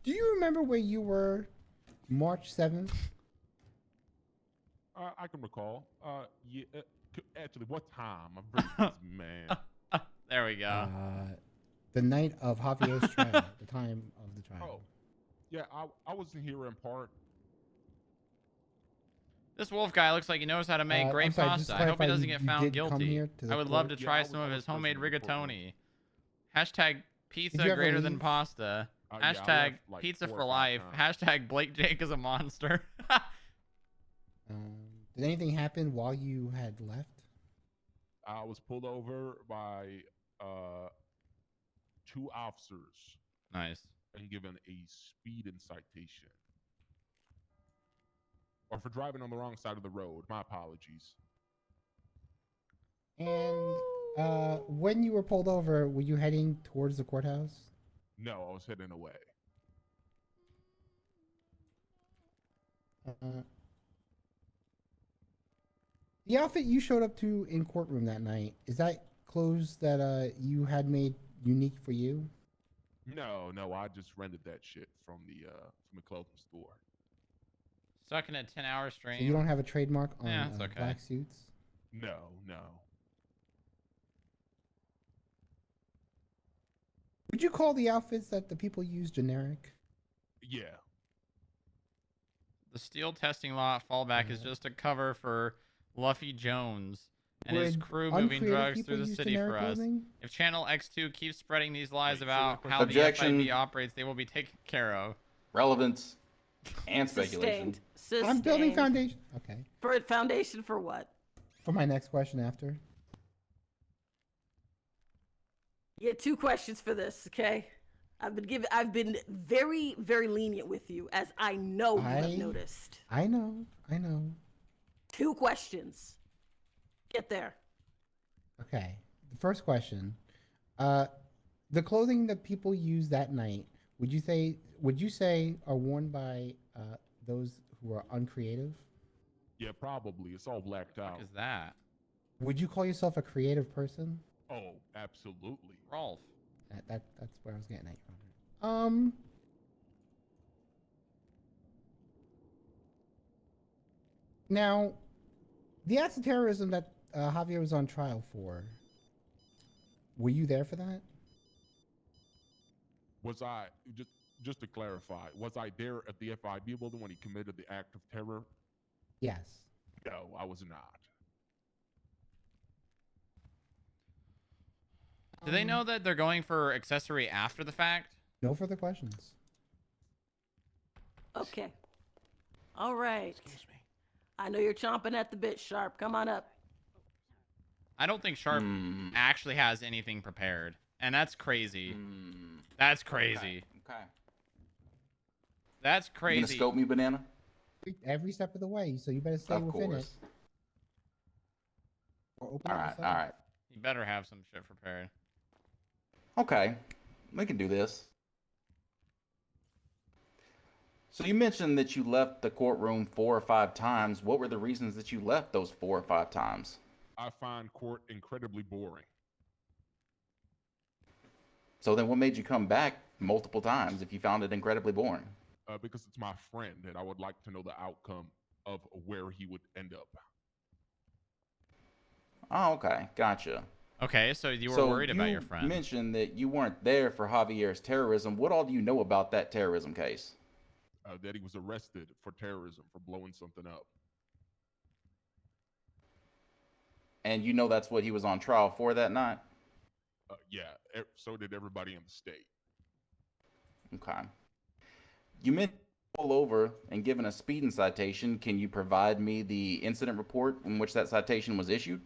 do you remember where you were March 7th? I can recall. Yeah. Actually, what time? I'm very busy, man. There we go. The night of Javier's trial, the time of the trial. Oh, yeah. I wasn't here in part. This wolf guy looks like he knows how to make great I'm sorry, just to pasta. I hope he clarify, doesn't you- get you found did come guilty. here to the I would love court? to Yeah, try I was- some I of was his homemade present in the courtroom. rigatoni. Hashtag pizza you ever greater than leave? pasta. Yeah, I Hashtag left, like, pizza 4 for or 5 life. times. Hashtag Blake Jake is a monster. Did anything happen while you had left? I was pulled over by 2 officers Nice. and given a speeding citation. Or for driving on the wrong side of the road. My apologies. And when you were pulled over, were you heading towards the courthouse? No, I was heading away. The outfit you showed up to in courtroom that night, is that clothes that you had made unique for you? No, I just rented that shit from the clothing store. Stuck in a 10-hour stream. So you don't have a trademark on Yeah, it's okay. black suits? No. Would you call the outfits that the people use generic? Yeah. The steel testing lot fallback is just a cover for Luffy Jones and his Would crew moving uncreative drugs people through the use city generic for us. clothing? If Channel X2 keeps spreading these lies Wait, about so how Objection. the FIB operates, they will be taken care of. Relevance and speculation. Sustained. I'm building Sustained. foundation. Okay. For foundation for what? For my next question after. You get 2 questions for this, okay? I've been very, very lenient with you, as I know you have noticed. I know. 2 questions. Get there. Okay. The first question. The clothing that people use that night, would you say are worn by those who are uncreative? Yeah, probably. It's all blacked out. What is that? Would you call yourself a creative person? Oh, absolutely. Rolf. That's where I was getting at. Your Honor. Now, the acts of terrorism that Javier was on trial for, were you there for that? Was I just to clarify? Was I there at the FIB building when he committed the act of terror? Yes. No, I was not. Do they know that they're going for accessory after the fact? No further questions. Okay. All right. Excuse me. I know you're chomping at the bit, Sharp. Come on up. I don't think Sharp actually has anything prepared. And that's crazy. That's crazy. Okay. That's You crazy. gonna scope me, Banana? Every step of the way, so you better stay Of within course. it. Or open All up right, the all side. right. You better have some shit prepared. Okay, we can do this. So you mentioned that you left the courtroom 4 or 5 times. What were the reasons that you left those 4 or 5 times? I find court incredibly boring. So then what made you come back multiple times if you found it incredibly boring? Because it's my friend, and I would like to know the outcome of where he would end up. Oh, okay, gotcha. Okay, so you were worried about your friend. You mentioned that you weren't there for Javier's terrorism. What all do you know about that terrorism case? That he was arrested for terrorism, for blowing something up. And you know that's what he was on trial for that night? Yeah, so did everybody in the state. Okay. You mentioned pull over and given a speeding citation. Can you provide me the incident report in which that citation was issued?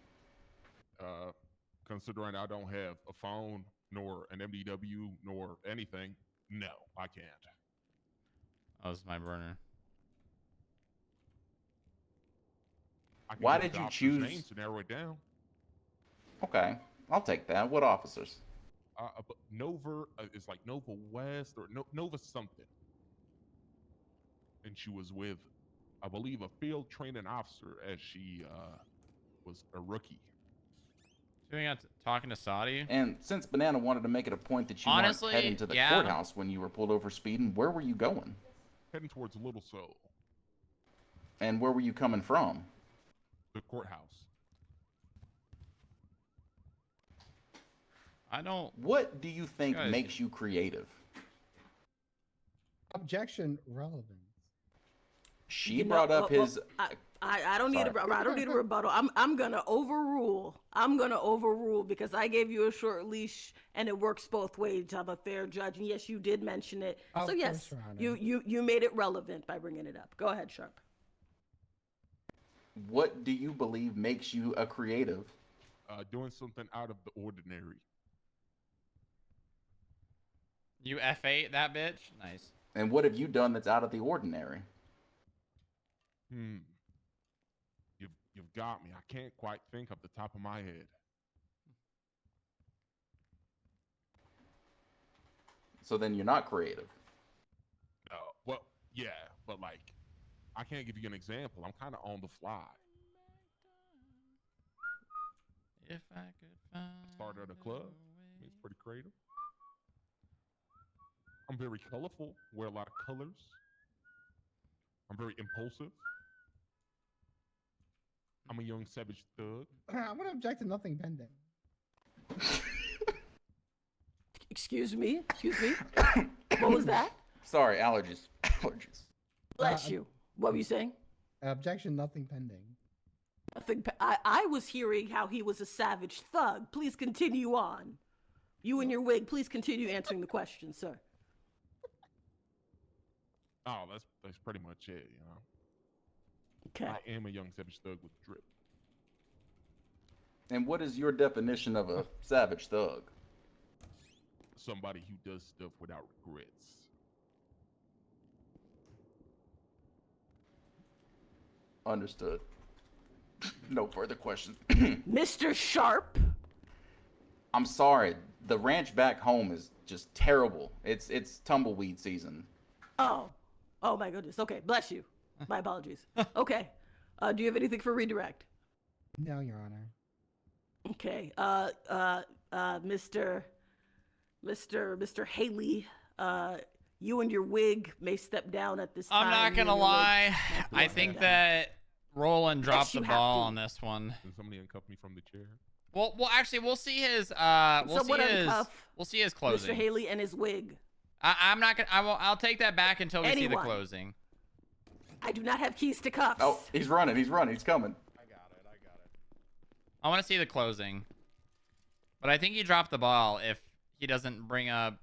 Considering I don't have a phone, nor an MDW, nor anything, no, I can't. Oh, this is my burner. I can Why get did the you officers' choose? names to narrow it down? Okay, I'll take that. What officers? Nova is like Nova West or Nova something. And she was with, I believe, a field training officer as she was a rookie. So we got talking to Saudi. And since Banana wanted to make it a point that you Honestly, weren't heading to the yeah. courthouse when you were pulled over speeding, where were you going? Heading towards Little Soul. And where were you coming from? The courthouse. I don't. What do you think Guys. makes you creative? Objection relevance. She You know, brought up his. I don't need I don't need a rebuttal. I'm gonna overrule. I'm gonna overrule because I gave you a short leash and it works both ways. I'm a fair judge, and yes, you did mention it. Of So yes, course, Your Honor. you made it relevant by bringing it up. Go ahead, Sharp. What do you believe makes you a creative? Doing something out of the ordinary. You F8 that bitch? Nice. And what have you done that's out of the ordinary? You've got me. I can't quite think off the top of my head. So then you're not creative. Well, yeah, but like, I can't give you an example. I'm kind of on the fly. If I could find Started at a club. It's pretty creative. I'm very colorful. Wear a lot of colors. I'm very impulsive. I'm a young savage thug. I'm gonna object to nothing pending. Excuse me. What was that? Sorry, allergies. Allergies. Bless you. What were you saying? Objection, nothing pending. I was hearing how he was a savage thug. Please continue on. You and your wig, please continue answering the question, sir. Oh, that's pretty much it, you know. Okay. I am a young savage thug with drip. And what is your definition of a savage thug? Somebody who does stuff without regrets. Understood. No further questions. Mr. Sharp. I'm sorry. The ranch back home is just terrible. It's tumbleweed season. Oh my goodness. Okay, bless you. My apologies. Okay. Do you have anything for redirect? No, Your Honor. Okay. Mr. Haley, you and your wig may step down at this time. I'm not gonna lie. I think that Roland dropped the you have ball to. on this one. Can somebody uncuff me from the chair? Well, actually, we'll see his. Someone uncuff We'll see his closing. Mr. Haley and his wig. I'm not gonna. I'll take that back until we see the Anyone. closing. I do not have keys to cuffs. Oh, he's running. He's coming. I want to see the closing. But I think he dropped the ball if he doesn't bring up.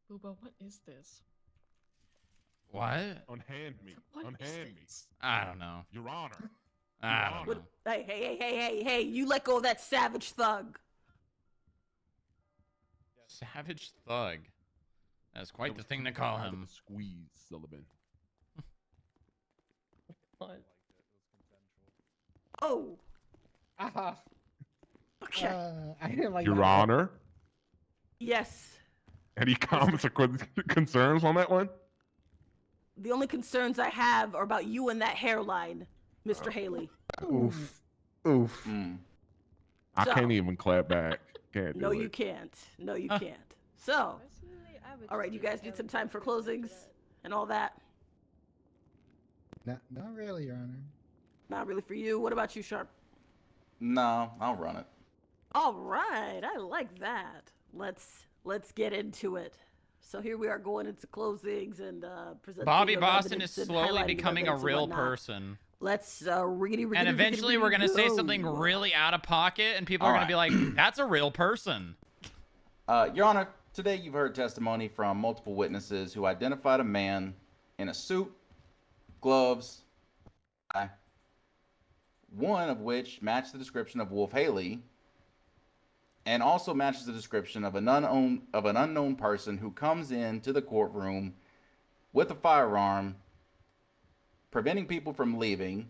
Booba, what is this? What? Unhand me. Unhand me. I don't know. Your Honor. I don't know. Hey, you let go of that savage thug. Savage thug. That's quite the thing to call him. Squeeze, Sullivan. What? Oh. Okay. I didn't like Your that. Honor. Yes. Any comments or concerns on that one? The only concerns I have are about you and that hairline, Mr. Haley. Oof. I So- can't even clap back. Can't do No, it. you can't. No, you can't. So, all right, you guys need some time for closings and all that. Not really, Your Honor. Not really for you. What about you, Sharp? No, I'll run it. All right, I like that. Let's get into it. So here we are going into closings and presenting. Bobby of Boston is evidence and slowly highlighting becoming a evidence and real whatnot. person. Let's riggedy. And eventually we're going to say go. something really out of pocket and people are All going to be like, that's a real person. Your Honor, today you've heard testimony from multiple witnesses who identified a man in a suit, gloves, tie, one of which matched the description of Wolf Haley, and also matches the description of an unknown person who comes into the courtroom with a firearm, preventing people from leaving,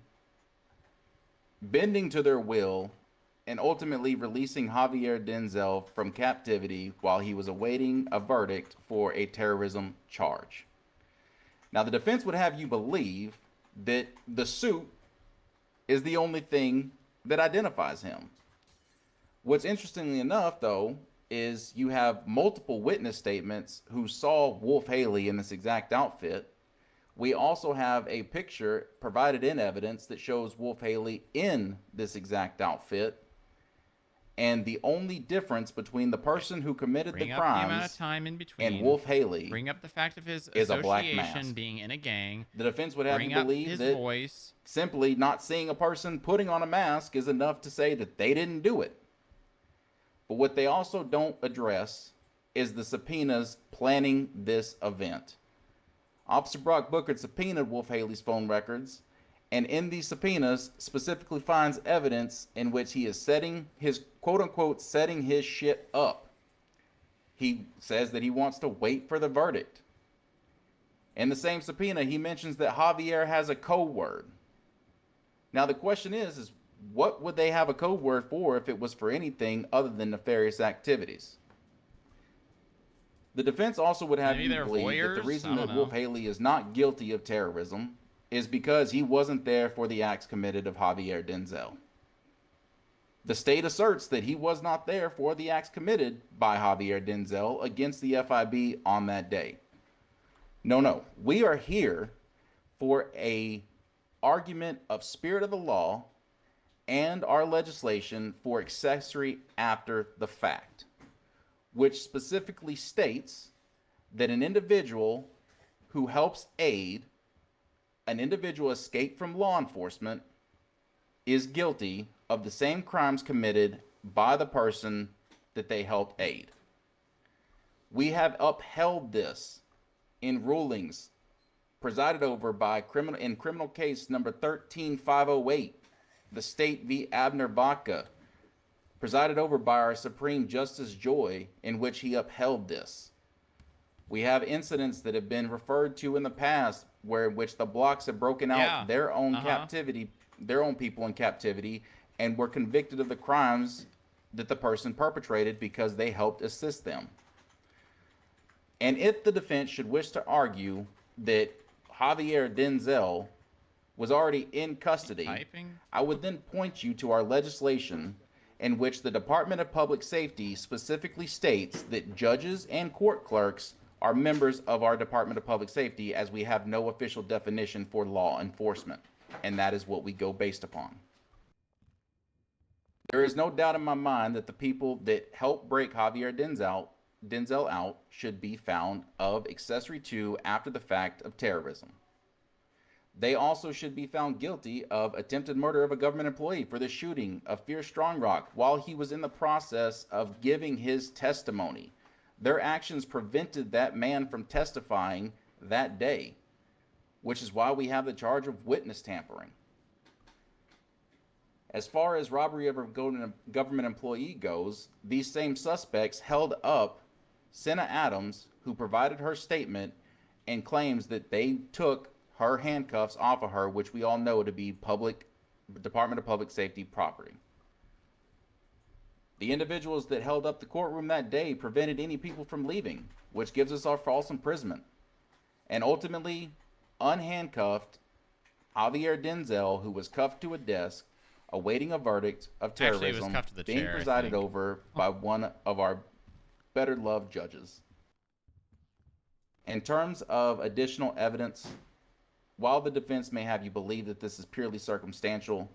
bending to their will, and ultimately releasing Javier Denzel from captivity while he was awaiting a verdict for a terrorism charge. Now, the defense would have you believe that the suit is the only thing that identifies him. What's interestingly enough, though, is you have multiple witness statements who saw Wolf Haley in this exact outfit. We also have a picture provided in evidence that shows Wolf Haley in this exact outfit. And the only difference between the person who committed Bring the up the amount of crimes time in between. and Wolf Haley Bring up the fact of his is a black association mask. being in a gang. The defense would have Bring you up believe his that voice. simply not seeing a person putting on a mask is enough to say that they didn't do it. But what they also don't address is the subpoenas planning this event. Officer Brock Booker subpoenaed Wolf Haley's phone records, and in these subpoenas specifically finds evidence in which he is setting his, quote-unquote, setting his shit up. He says that he wants to wait for the verdict. In the same subpoena, he mentions that Javier has a code word. Now, the question is what would they have a code word for if it was for anything other than nefarious activities? The defense also would have Maybe you they're believe that the voyeurs? reason I that don't Wolf know. Haley is not guilty of terrorism is because he wasn't there for the acts committed of Javier Denzel. The state asserts that he was not there for the acts committed by Javier Denzel against the FIB on that day. No. We are here for a argument of spirit of the law and our legislation for accessory after the fact, which specifically states that an individual who helps aid an individual escape from law enforcement is guilty of the same crimes committed by the person that they helped aid. We have upheld this in rulings presided over by criminal case number 13508, the State v. Abner Vaca, presided over by our Supreme Justice Joy, in which he upheld this. We have incidents that have been referred to in the past where in which the blocks have broken out their own captivity, their own people in captivity, and were convicted of the crimes that the person perpetrated because they helped assist them. And if the defense should wish to argue that Javier Denzel was already in custody, I would then point you to our legislation in which the Department of Public Safety specifically states that judges and court clerks are members of our Department of Public Safety, as we have no official definition for law enforcement, and that is what we go based upon. There is no doubt in my mind that the people that helped break Javier Denzel out should be found of accessory to after the fact of terrorism. They also should be found guilty of attempted murder of a government employee for the shooting of Fierce Strongrock while he was in the process of giving his testimony. Their actions prevented that man from testifying that day, which is why we have the charge of witness tampering. As far as robbery of a government employee goes, these same suspects held up Senna Adams, who provided her statement and claims that they took her handcuffs off of her, which we all know to be Department of Public Safety property. The individuals that held up the courtroom that day prevented any people from leaving, which gives us our false imprisonment. And ultimately, unhandcuffed Javier Denzel, who was cuffed to a desk, awaiting a verdict of terrorism, Actually, he was cuffed to the being chair, I presided think. over by one of our better loved judges. In terms of additional evidence, while the defense may have you believe that this is purely circumstantial,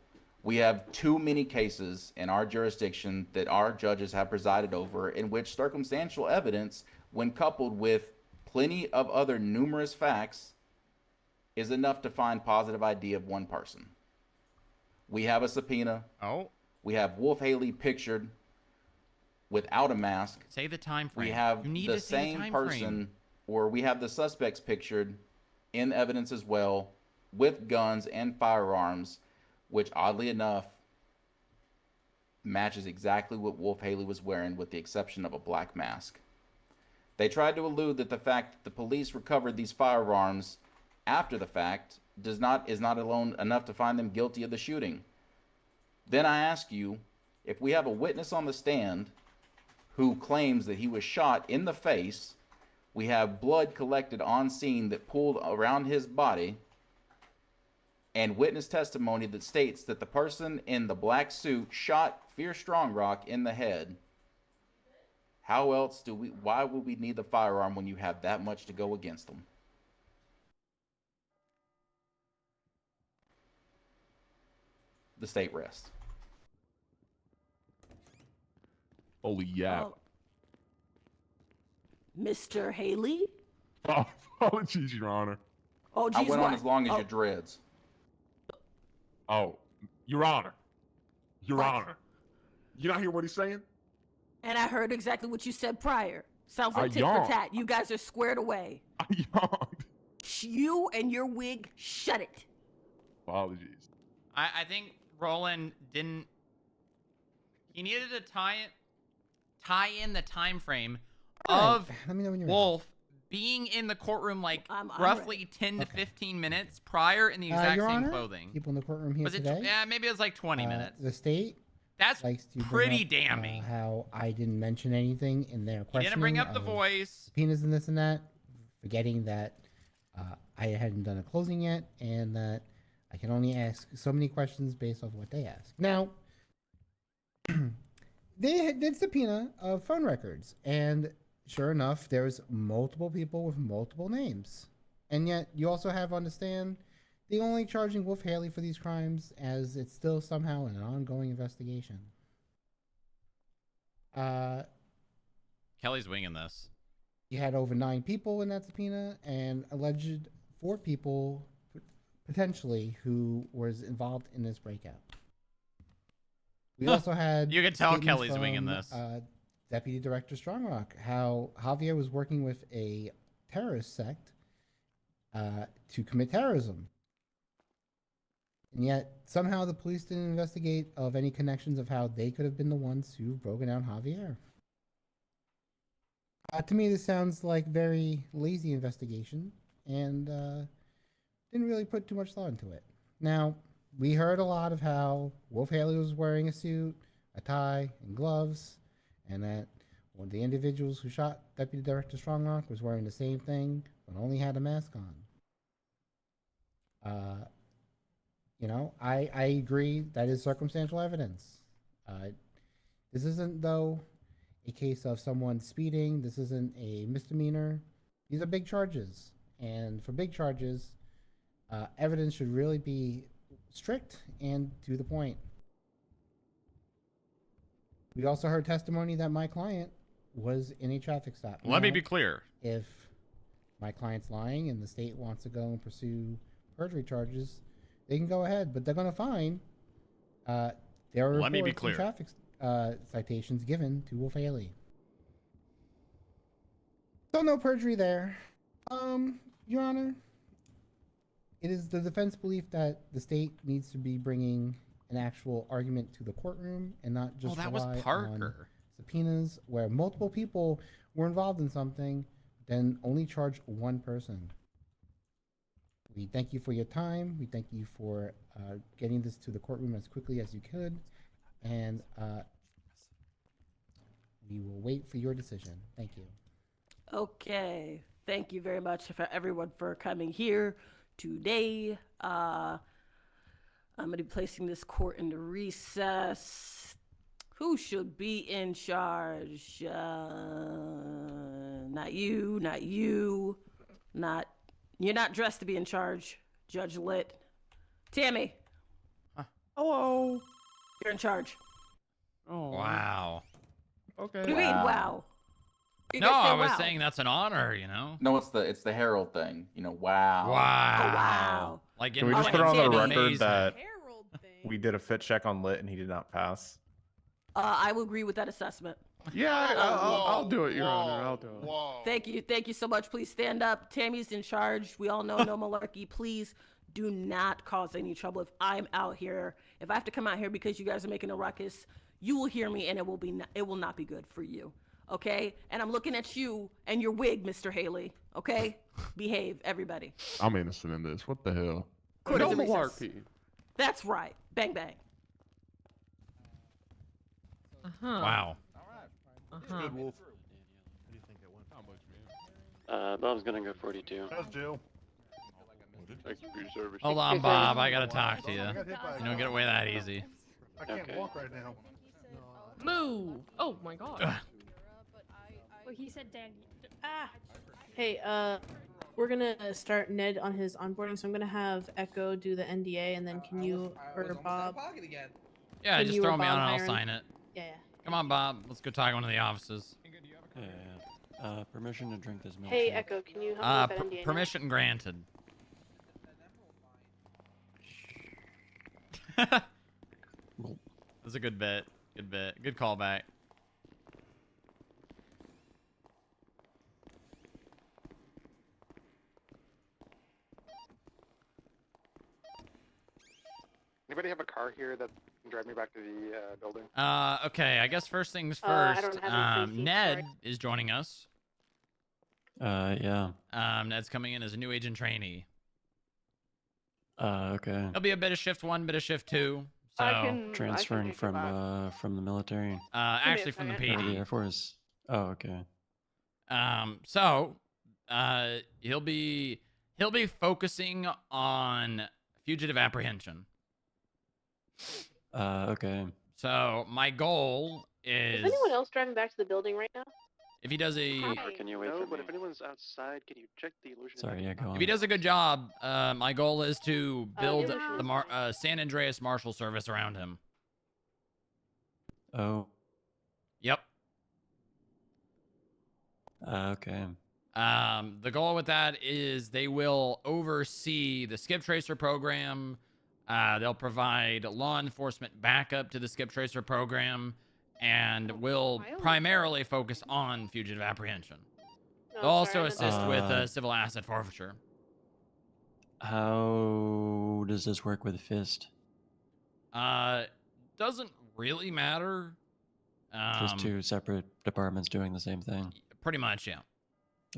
we have too many cases in our jurisdiction that our judges have presided over in which circumstantial evidence, when coupled with plenty of other numerous facts, is enough to find positive ID of one person. We have a subpoena. We have Wolf Haley pictured without a mask. Say the time frame. We have You need the to say the same time person, frame. or we have the suspects pictured in evidence as well, with guns and firearms, which oddly enough matches exactly what Wolf Haley was wearing, with the exception of a black mask. They tried to allude that the fact that the police recovered these firearms after the fact is not alone enough to find them guilty of the shooting. Then I ask you, If we have a witness on the stand who claims that he was shot in the face, we have blood collected on scene that pooled around his body, and witness testimony that states that the person in the black suit shot Fear Strongrock in the head, how else do we, why would we need the firearm when you have that much to go against them? The state rests. Holy yap. Mr. Haley? Oh, apologies, Your Honor. Oh, I geez, went on what? as long as Oh. your dreads. Oh, Your Honor. Your What? Honor. You not hear what he's saying? And I heard exactly what you said prior. Sounds I like tit yawned. for tat. You guys are squared away. I yawned. You and your wig, shut it. Apologies. I think Roland didn't. He needed to tie in the time frame of Let me know when you're Wolf being in the courtroom like I'm roughly ready. 10 to 15 minutes prior in the exact Your same Honor, clothing. people in the courtroom here Was it? today. Yeah, maybe it was like 20 minutes. The state That's likes to bring pretty up, damning. how I didn't mention anything in their He questioning. didn't bring up the of voice. subpoenas and this and that, forgetting that I hadn't done a closing yet, and that I can only ask so many questions based off what they ask. Now, they did subpoena of phone records, and sure enough, there's multiple people with multiple names, and yet you also have on the stand the only charging Wolf Haley for these crimes, as it's still somehow an ongoing investigation. Kelly's winging this. You had over 9 people in that subpoena, and alleged 4 people potentially who was involved in this breakout. We also had You can tell statements Kelly's winging from, this. Deputy Director Strongrock, how Javier was working with a terrorist sect to commit terrorism. And yet, somehow the police didn't investigate of any connections of how they could have been the ones who broken down Javier. To me, this sounds like very lazy investigation, and didn't really put too much thought into it. Now, we heard a lot of how Wolf Haley was wearing a suit, a tie, and gloves, and that one of the individuals who shot Deputy Director Strongrock was wearing the same thing, but only had a mask on. You know, I agree that is circumstantial evidence. This isn't, though, a case of someone speeding. This isn't a misdemeanor. These are big charges. And for big charges, evidence should really be strict and to the point. We also heard testimony that my client was in a traffic stop. Let me Now, be clear. If my client's lying and the state wants to go and pursue perjury charges, they can go ahead, but they're going to find there are Let me be reports and clear. traffic citations given to Wolf Haley. So no perjury there. Your Honor, it is the defense belief that the state needs to be bringing an actual argument to the courtroom and not just that was rely on Parker. subpoenas where multiple people were involved in something, then only charge one person. We thank you for your time. We thank you for getting this to the courtroom as quickly as you could. And we will wait for your decision. Thank you. Okay. Thank you very much for everyone for coming here today. I'm going to be placing this court into recess. Who should be in charge? Not you, not you, not... You're not dressed to be in charge, Judge Lit. Tammy. Hello. You're in charge. Oh. Wow. Okay. What do you mean, wow? You No, guys say I was wow. saying that's an honor, you know? No, it's the Herald thing. You know, wow. Wow. Oh, wow. Like Can we in just put on the Tammy. record Amazing. that we did a fit check on Lit and he did not pass? I will agree with that assessment. Yeah, I'll do it, Your Honor. I'll do it. Thank you. Thank you so much. Please stand up. Tammy's in charge. We all know no malarkey. Please do not cause any trouble. If I'm out here, if I have to come out here because you guys are making a ruckus, you will hear me and it will not be good for you. Okay? And I'm looking at you and your wig, Mr. Haley. Okay? Behave, everybody. I'm innocent in this. What the hell? Court is No in recess. malarkey. That's right. Bang, bang. Uh-huh. Wow. Uh-huh. Good, Wolf. How do you think it went? How much, man? Bob's gonna go 42. How's Jill? Thank you for your service. Hold on, Bob. I gotta talk to you. I got hit by a You don't get away that easy. I can't walk right now. Move! Oh my god. Ugh. Well, he said Daniel. Ah. Hey, we're gonna start Ned on his onboarding, so I'm gonna have Echo do the NDA, and then can you or Bob? Yeah, Can just you or throw me on Bob and I'll hire him? sign it. Yeah, yeah. Come on, Bob. Let's go talk to one of the offices. Permission to drink this milk. Hey, Echo, can you help me with that NDA? now? Permission granted. That's a good bit. Good bit. Good callback. Anybody have a car here that can drive me back to the building? Okay. I guess first things I first. don't have any free seats, Ned sorry. is joining us. Yeah. Ned's coming in as a new agent trainee. Okay. He'll be a bit of shift 1, bit of shift 2. So Transferring from the military. actually from the Or the PD. Air Force. Oh, okay. So he'll be focusing on fugitive apprehension. Okay. So my goal is Is anyone else driving back to the building right now? if he does a Or can you wait no, but if anyone's outside, can you check the illusion? Sorry, yeah, go on. if he does a good job, my goal is to build illusion the San Andreas Marshal Service around him. Oh, Yep. okay. The goal with that is they will oversee the Skip Tracer program. They'll provide law enforcement backup to the Skip Tracer program, and will primarily focus on fugitive apprehension. No, They'll also sorry, assist with civil asset forfeiture. How does this work with Fist? Doesn't really matter. Just two separate departments doing the same thing. Pretty much, yeah.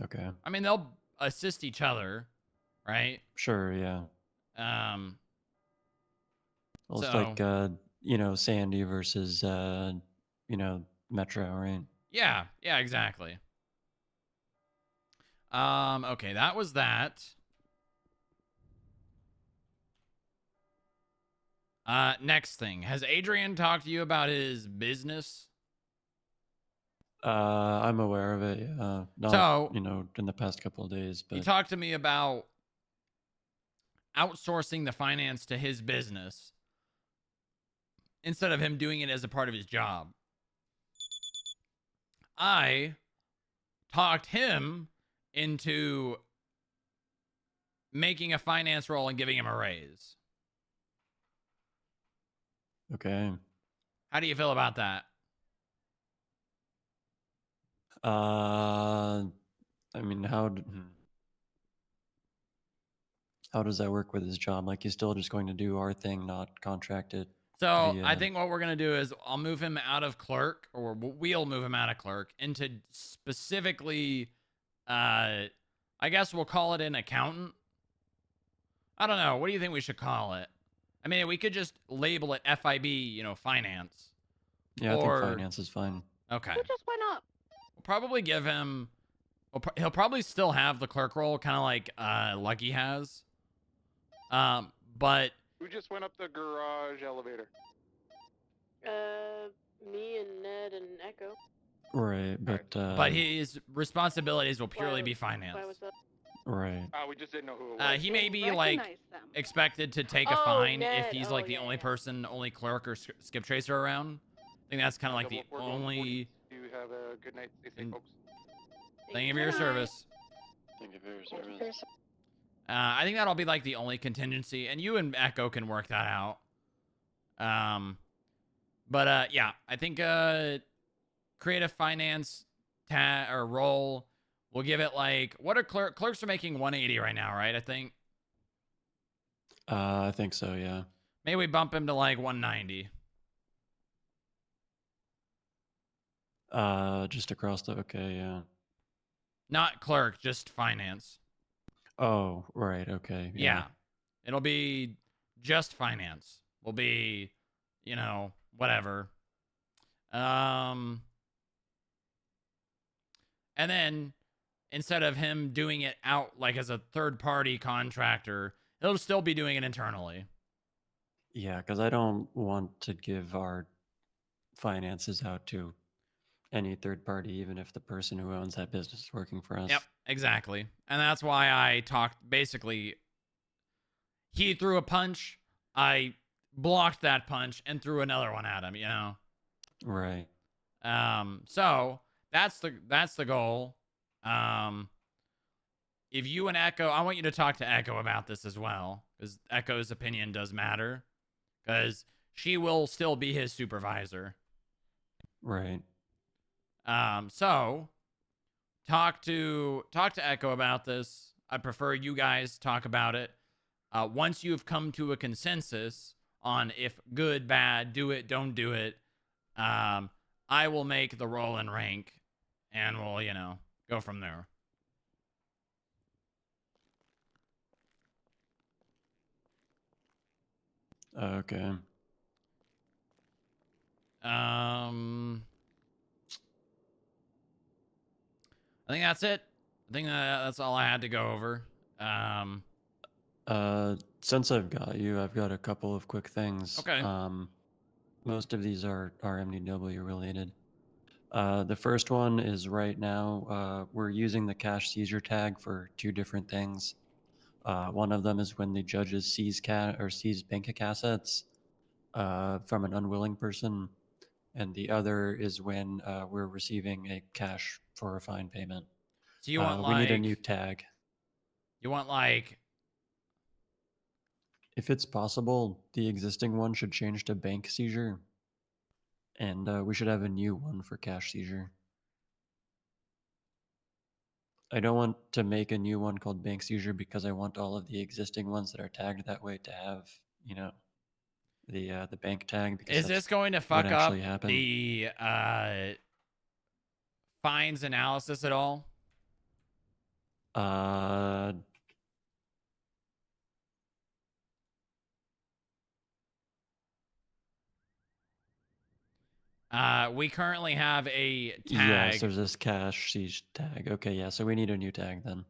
Okay. I mean, they'll assist each other, right? Sure, yeah. Well, it's so- like Sandy versus Metro, right? Yeah, exactly. Okay, that was that. Next thing. Has Adrian talked to you about his business? I'm aware of it. Yeah. Not, So- in the past couple of days, He but talked to me about outsourcing the finance to his business instead of him doing it as a part of his job. I talked him into making a finance role and giving him a raise. okay. How do you feel about that? I mean, how does that work with his job? Like, he's still just going to do our thing, not contract it. So via- I think what we're going to do is I'll move him out of clerk, or we'll move him out of clerk into specifically, I guess we'll call it an accountant. I don't know. What do you think we should call it? I mean, we could just label it FIB, finance. Yeah, I or- think finance is fine. Okay. Who just went up? We'll probably give him, he'll probably still have the clerk role, kind of like Lucky has. But Who just went up the garage elevator? Me and Ned and Echo. Right, but his responsibilities will purely be finance. Why was that? Right. We just didn't know who it was. He may be like expected to take a Oh, fine Ned. if he's Oh, like the yeah, only yeah. person, only clerk or skip tracer around. I think that's kind of like the Double 4 going only 40. You have a good night. Stay safe, folks. thing of your service. Thank you for your service. I think that'll be like the only contingency, and you and Echo can work that out. But yeah, I think creative finance or role. We'll give it like, what are clerks are making 180 right now, right? I think. I think so, yeah. Maybe we bump him to like 190. Just across the, okay, yeah. Not clerk, just finance. Oh, right, okay. Yeah. It'll be just finance. Will be, whatever. And then instead of him doing it out like as a third party contractor, he'll still be doing it internally. Yeah, because I don't want to give our finances out to any third party, even if the person who owns that business is working for us. Yep, exactly. And that's why I talked, basically, he threw a punch, I blocked that punch and threw another one at him, you know? Right. So that's the goal. If you and Echo, I want you to talk to Echo about this as well, because Echo's opinion does matter, because she will still be his supervisor. Right. So talk to Echo about this. I prefer you guys talk about it. Once you've come to a consensus on if good, bad, do it, don't do it, I will make the roll and rank, and we'll, you know, go from there. Okay. I think that's it. I think that's all I had to go over. Since I've got you, I've got a couple of quick things. Okay. Most of these are MDW related. The first one is right now, we're using the cash seizure tag for two different things. One of them is when the judges seize bank assets from an unwilling person, and the other is when we're receiving a cash for a fine payment. So you want we need a like- new tag. You want like... If it's possible, the existing one should change to bank seizure, and we should have a new one for cash seizure. I don't want to make a new one called bank seizure because I want all of the existing ones that are tagged that way to have, you know, the bank tag. Because Is this going to fuck up the fines analysis at all? We currently have a tag. Yes, there's this cash siege tag. Okay, yeah, so we need a new tag then.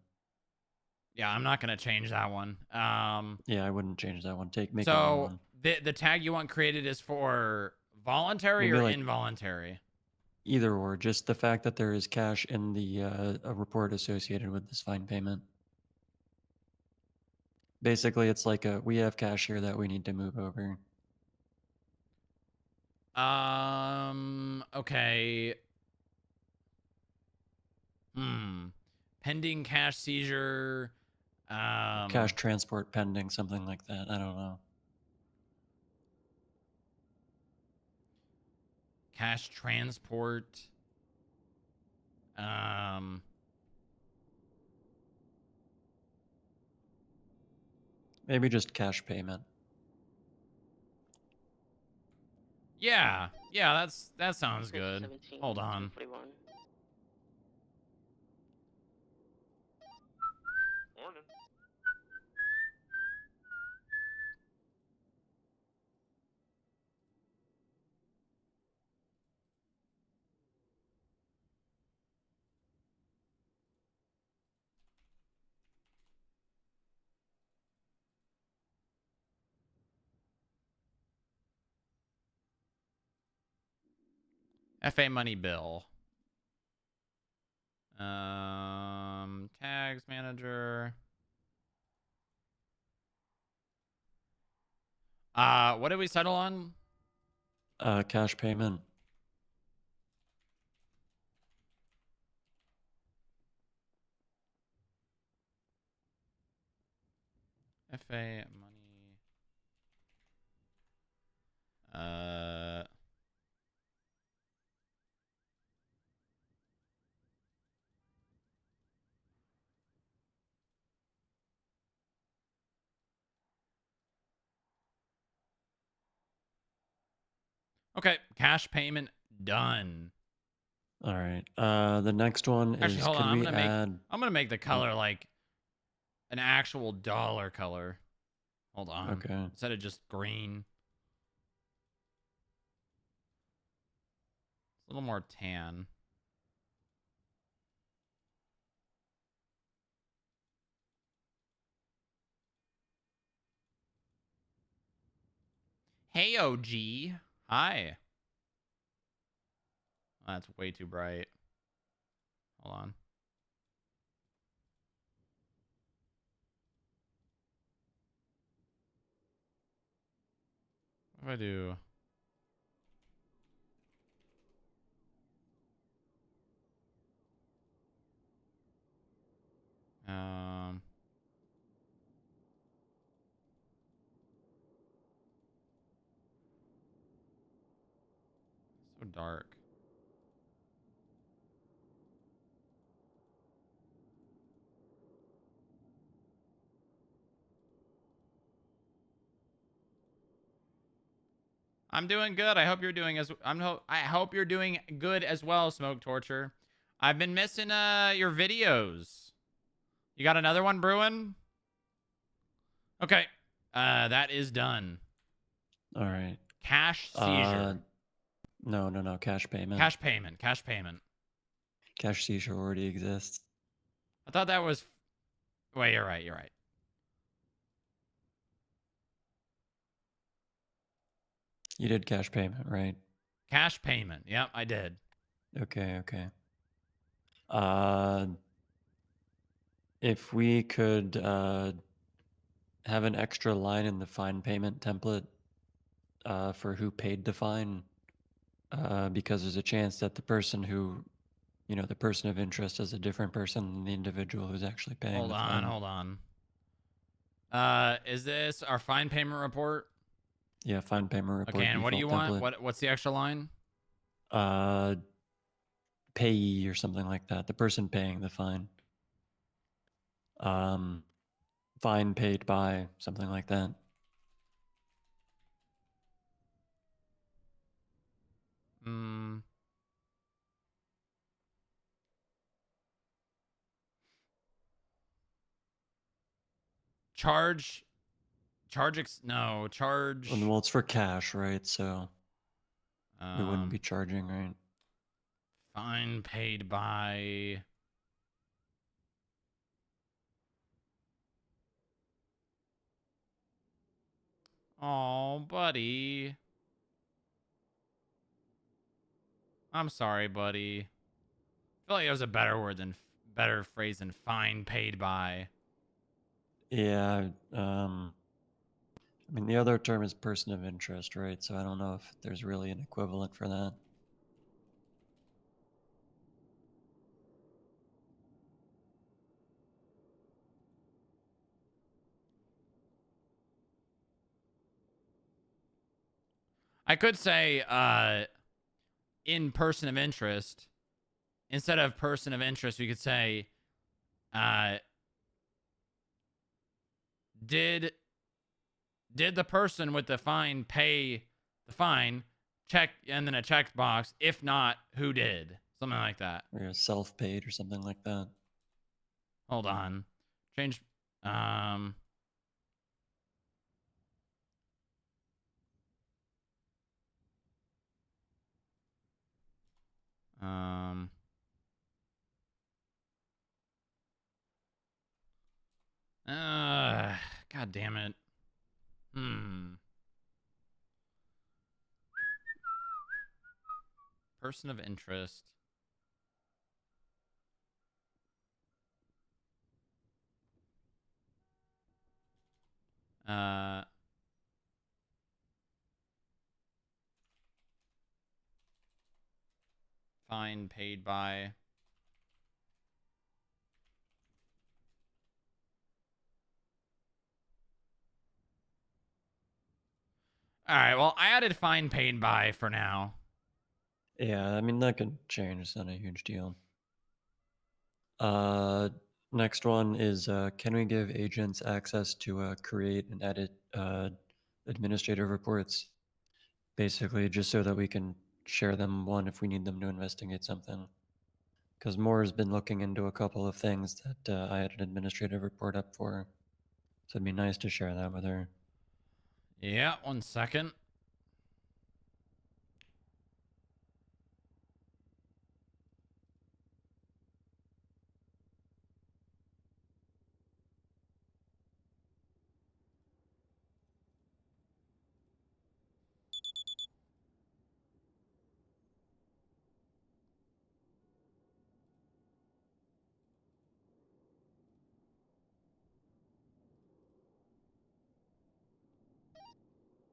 Yeah, I'm not gonna change that one. Yeah, I wouldn't change that one. Make a new so one. the tag you want created is for voluntary Maybe or like- involuntary? Either or, just the fact that there is cash in the a report associated with this fine payment. Basically, it's like we have cash here that we need to move over. Okay. Pending cash seizure. Cash transport pending, something like that. I don't know. Cash transport. Maybe just cash payment. Yeah, that sounds good. Hold on. Morning. FA money bill. Tags manager. What did we settle on? Cash payment. FA money. Okay, cash payment done. All right. The next one Actually, is hold could on. we add? I'm gonna make the color like an actual dollar color. Hold on. Okay. Instead of just green. a little more tan. Hey, OG. Hi. Oh, that's way too bright. Hold on. What do I do? So dark. I'm doing good. I hope you're doing I hope you're doing good as well, Smoke Torture. I've been missing your videos. You got another one brewing? Okay. That is done. All right. Cash seizure. No. Cash payment. Cash payment. Cash payment. Cash seizure already exists. I thought that was... Wait, you're right. You're right. You did cash payment, right? Cash payment. Yep, I did. Okay. If we could have an extra line in the fine payment template for who paid the fine, because there's a chance that the person who, the person of interest is a different person than the individual who's actually paying the fine. Hold on. Is this our fine payment report? Yeah, fine payment report. Okay, and what do you default want? template. What's the extra line? Payee or something like that. The person paying the fine. Fine paid by, something like that. Charge. Well, it's for cash, right? So we wouldn't be charging, right? Fine paid by... Oh, buddy. I'm sorry, buddy. I feel like it was a better phrase than fine paid by. Yeah. I mean, the other term is person of interest, right? So I don't know if there's really an equivalent for that. I could say in person of interest, instead of person of interest, we could say did the person with the fine pay the fine? Check, and then a check box. If not, who did? Something like that. Or self-paid or something like that. Hold on. Change. God damn it. Person of interest. Fine paid by. All right, well, I added fine paid by for now. Yeah, I mean, that could change. It's not a huge deal. Next one is, can we give agents access to create and edit administrative reports? Basically, just so that we can share them, one, if we need them to investigate something. Because Moore has been looking into a couple of things that I had an administrative report up for. So it'd be nice to share that with her. Yeah, 1 second.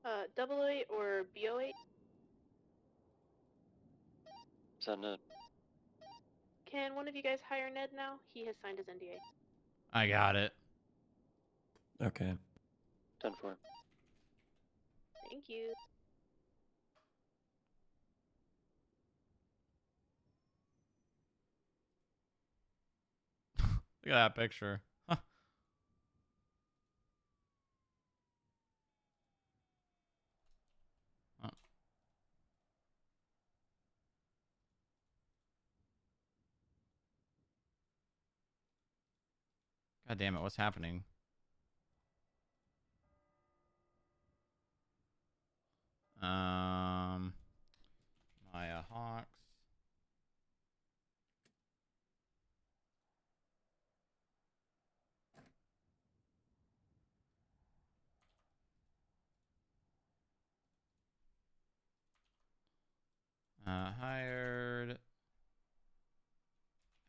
0008 or BO8? Is that Ned? Can one of you guys hire Ned now? He has signed his NDA. I got it. Okay. 10-4. Thank you. Look at that picture. Huh. Oh. God damn it, what's happening? Maya Hawks. Hired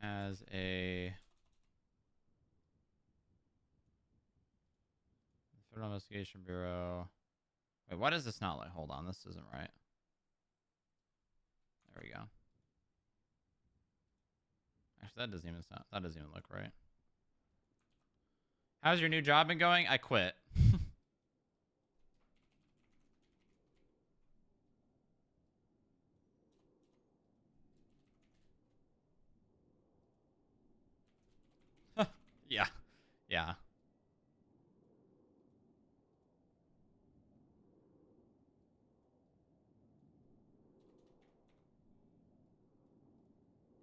as a Federal Investigation Bureau. Wait, why does this not like? Hold on, this isn't right. There we go. Actually, that doesn't even sound. That doesn't even look right. How's your new job been going? I quit. Yeah, yeah.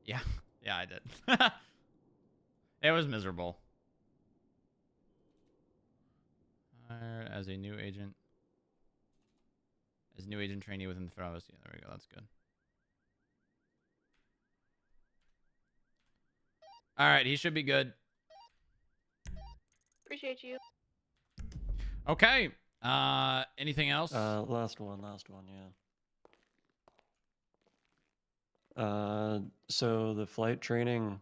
Yeah, yeah, I did. It was miserable. Hired as a new agent. As new agent trainee within the Federal Investigation. There we go. That's good. All right, he should be good. Appreciate you. Okay. Anything else? Last one, yeah. So the flight training,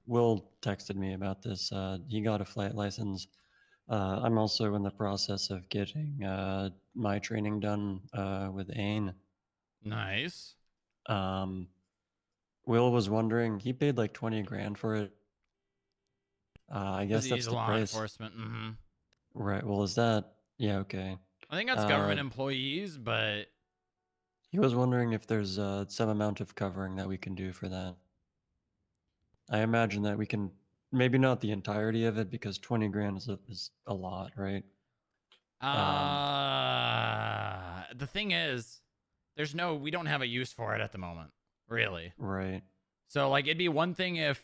Will texted me about this. He got a flight license. I'm also in the process of getting my training done with AIN. Nice. Will was wondering, he paid like 20 grand for it. I guess that's He's the law price. enforcement. Mm-hmm. Right. Well, is that? Yeah. Okay. I think that's government employees, but he was wondering if there's some amount of covering that we can do for that. I imagine that we can, maybe not the entirety of it, because 20 grand is a lot, right? the thing is, we don't have a use for it at the moment, really. Right. So, like, it'd be one thing if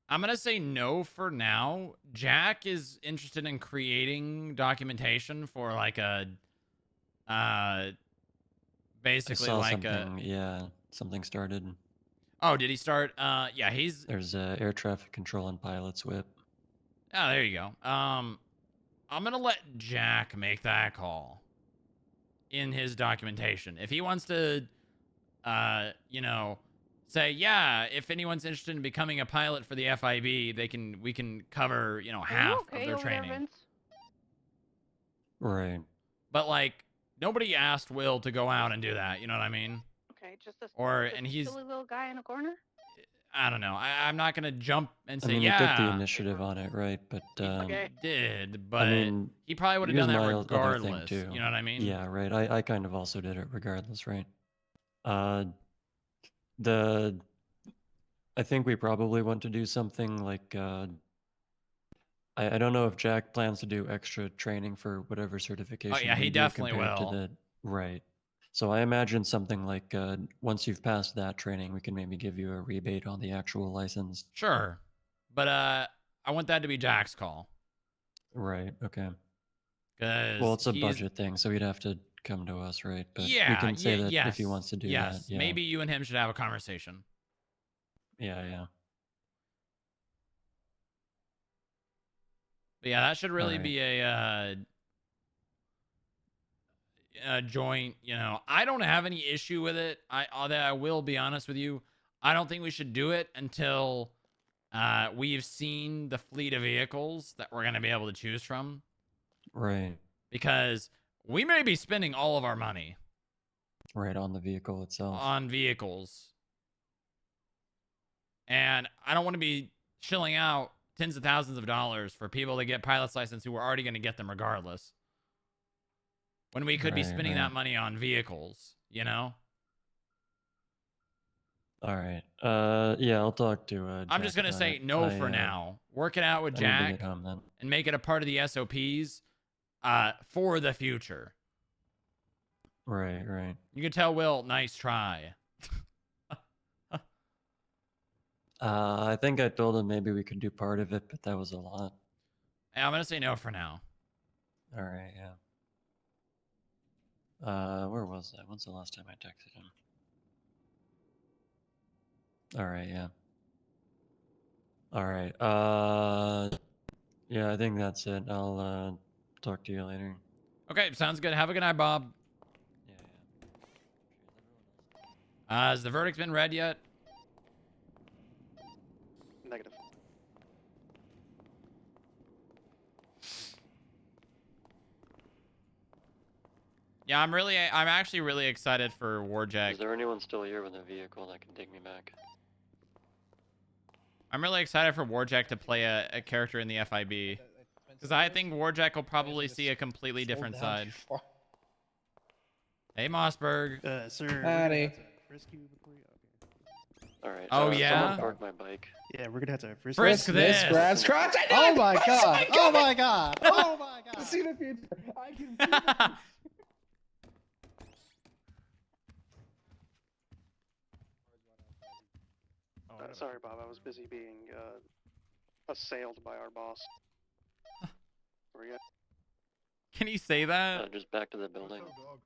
I'm gonna say no for now. Jack is interested in creating documentation for like a, basically I saw like something, something started. Oh, did he start? Yeah, There's air traffic control and pilot's whip. Oh, there you go. I'm gonna let Jack make that call in his documentation. If he wants to, say, yeah, if anyone's interested in becoming a pilot for the FIB, we can cover, half of their training. Right. But like, nobody asked Will to go out and do that. You know what I mean? Okay, just a He's silly little guy in a corner. I don't know. I'm not gonna jump and say, I mean, yeah. he took the initiative on it, right? But He did, but I mean, he probably would have here's done that my other thing, regardless. too. You know what I mean? Yeah, right. I kind of also did it regardless, right? I think we probably want to do something like I don't know if Jack plans to do extra training for whatever certification. yeah, he we do definitely compared to will. the right. So I imagine something like once you've passed that training, we can maybe give you a rebate on the actual license. Sure, but I want that to be Jack's call. Right. Okay. Well, it's a budget thing, so he'd have to come to us, right? But we yeah, can say that yes, if he wants to do yes. that. Yeah. Maybe you and him should have a conversation. Yeah. But yeah, that should really Alright. be a joint. I don't have any issue with it. I will be honest with you. I don't think we should do it until we've seen the fleet of vehicles that we're going to be able to choose from. Right. because we may be spending all of our money Right on the vehicle itself. on vehicles. And I don't want to be shilling out tens of thousands of dollars for people to get pilot's license who are already going to get them regardless. When we could be Right, spending right. that money on vehicles, you know? All right. Yeah, I'll talk to. I'm just Jack going to about say it. no I, for now. Work it out with I need to Jack get home then. and make it a part of the SOPs for the future. Right, right. You can tell Will, nice try. I think I told him maybe we could do part of it, but that was a lot. Yeah, I'm going to say no for now. All right, yeah. Where was that? When's the last time I texted him? All right, yeah. All right. Yeah, I think that's it. I'll talk to you later. Okay, sounds good. Have a good night, Bob. Has the verdict been read yet? Negative. Yeah, I'm actually really excited for Warjack. Is there anyone still here with a vehicle that can take me back? I'm really excited for Warjack to play a character in the FIB. Because I think Warjack will probably see a completely different side. Hey, Mossberg. Sir. Howdy. All right. Oh, yeah? Someone park my bike. Yeah, we're gonna have to Frisk this. Grabs crotch. Oh my god! Oh my god! Oh my god! See the future. I can see the future. Sorry, Bob. I was busy being assailed by our boss. Where you at? Can he say that? Just back to the building. What's up?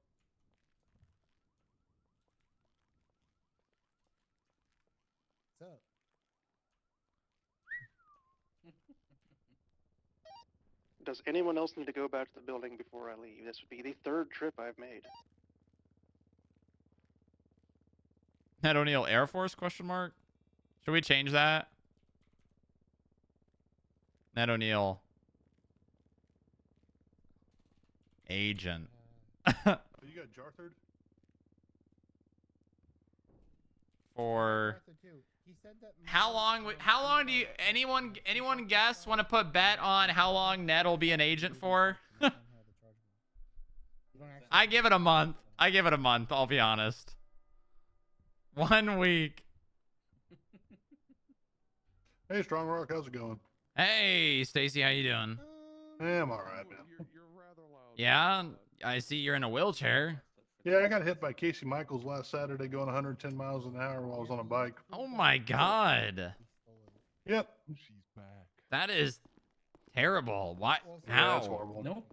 Does anyone else need to go back to the building before I leave? This would be the third trip I've made. Ned O'Neill Air Force question mark? Should we change that? Ned O'Neill agent. You got Jarthard? For how long do you anyone guess want to put bet on how long Ned will be an agent for? I give it a month. I'll be honest. 1 week. Hey, Strong Rock, how's it going? Hey, Stacy, how you doing? Yeah, I'm all right, man. Yeah, I see you're in a wheelchair. Yeah, I got hit by Casey Michaels last Saturday going 110 miles an hour while I was on a bike. Oh my god. Yep. She's back. That is terrible. What? Yeah, How? that's horrible. Nope.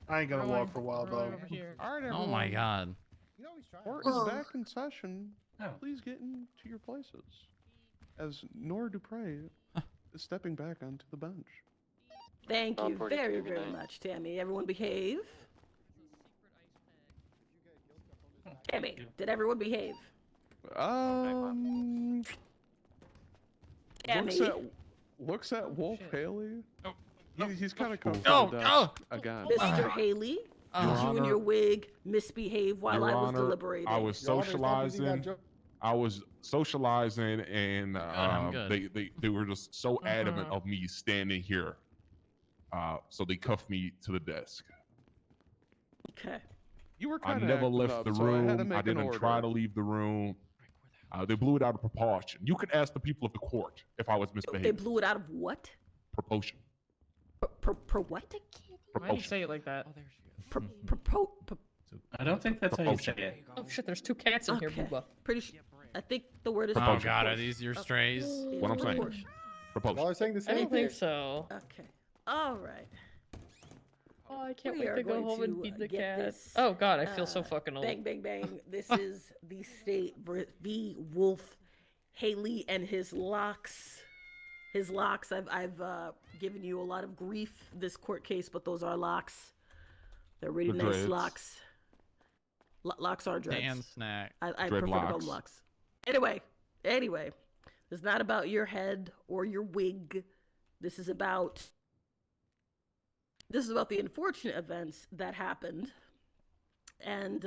I ain't gonna walk for a while, dog. Alright, Oh my god. Court is back in session. Please get into your places. As Nora Dupre is stepping back onto the bench. Thank you 42, very, good very night. much, Tammy. Everyone behave. Tammy, did everyone behave? Tammy. Looks at Wolf Haley. He's kind of coming Oh, to the oh. desk again. Mr. Haley, did you and your wig misbehave while I was deliberating? I was socializing. I was socializing, and I'm good. they were just so adamant of me standing here. So they cuffed me to the desk. Okay. You were I kind of never left the room. I didn't try to leave the room. They blew it out of proportion. You could ask the people of the court if I was misbehaving. They blew it out of what? Proportion. Pro what? Why do you say it like that? I don't think that's how you say it. Oh shit, there's two cats in here, Booba. Pretty sure. I think the word is. Oh god, are these your strays? What I'm saying. Proportion. Y'all are saying the I same don't thing. think so. Okay. All right. Oh, I can't We wait are to go going home and to feed the get cat. this, Oh god, I feel so fucking old. Bang, bang, bang. This is the state v. Wolf Haley and his locks. His locks. I've given you a lot of grief this court case, but those are locks. They're really The nice dreads. locks. Locks are dreads. Dan snack. I prefer to call them locks. Anyway, this is not about your head or your wig. This is about this is about the unfortunate events that happened. And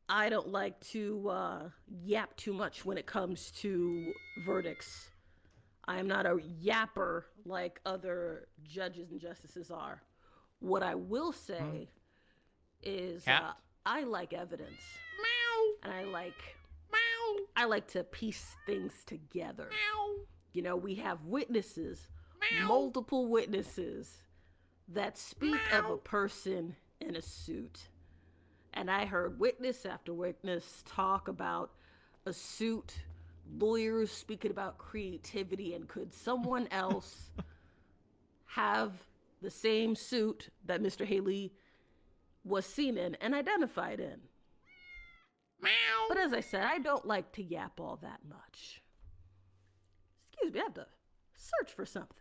I don't like to yap too much when it comes to verdicts. I am not a yapper like other judges and justices are. What I will say is I like evidence. And I like to piece things together. You know, we have witnesses, multiple witnesses that speak of a person in a suit. And I heard witness after witness talk about a suit, lawyers speaking about creativity, and could someone else have the same suit that Mr. Haley was seen in and identified in? But as I said, I don't like to yap all that much. Excuse me, I have to search for something.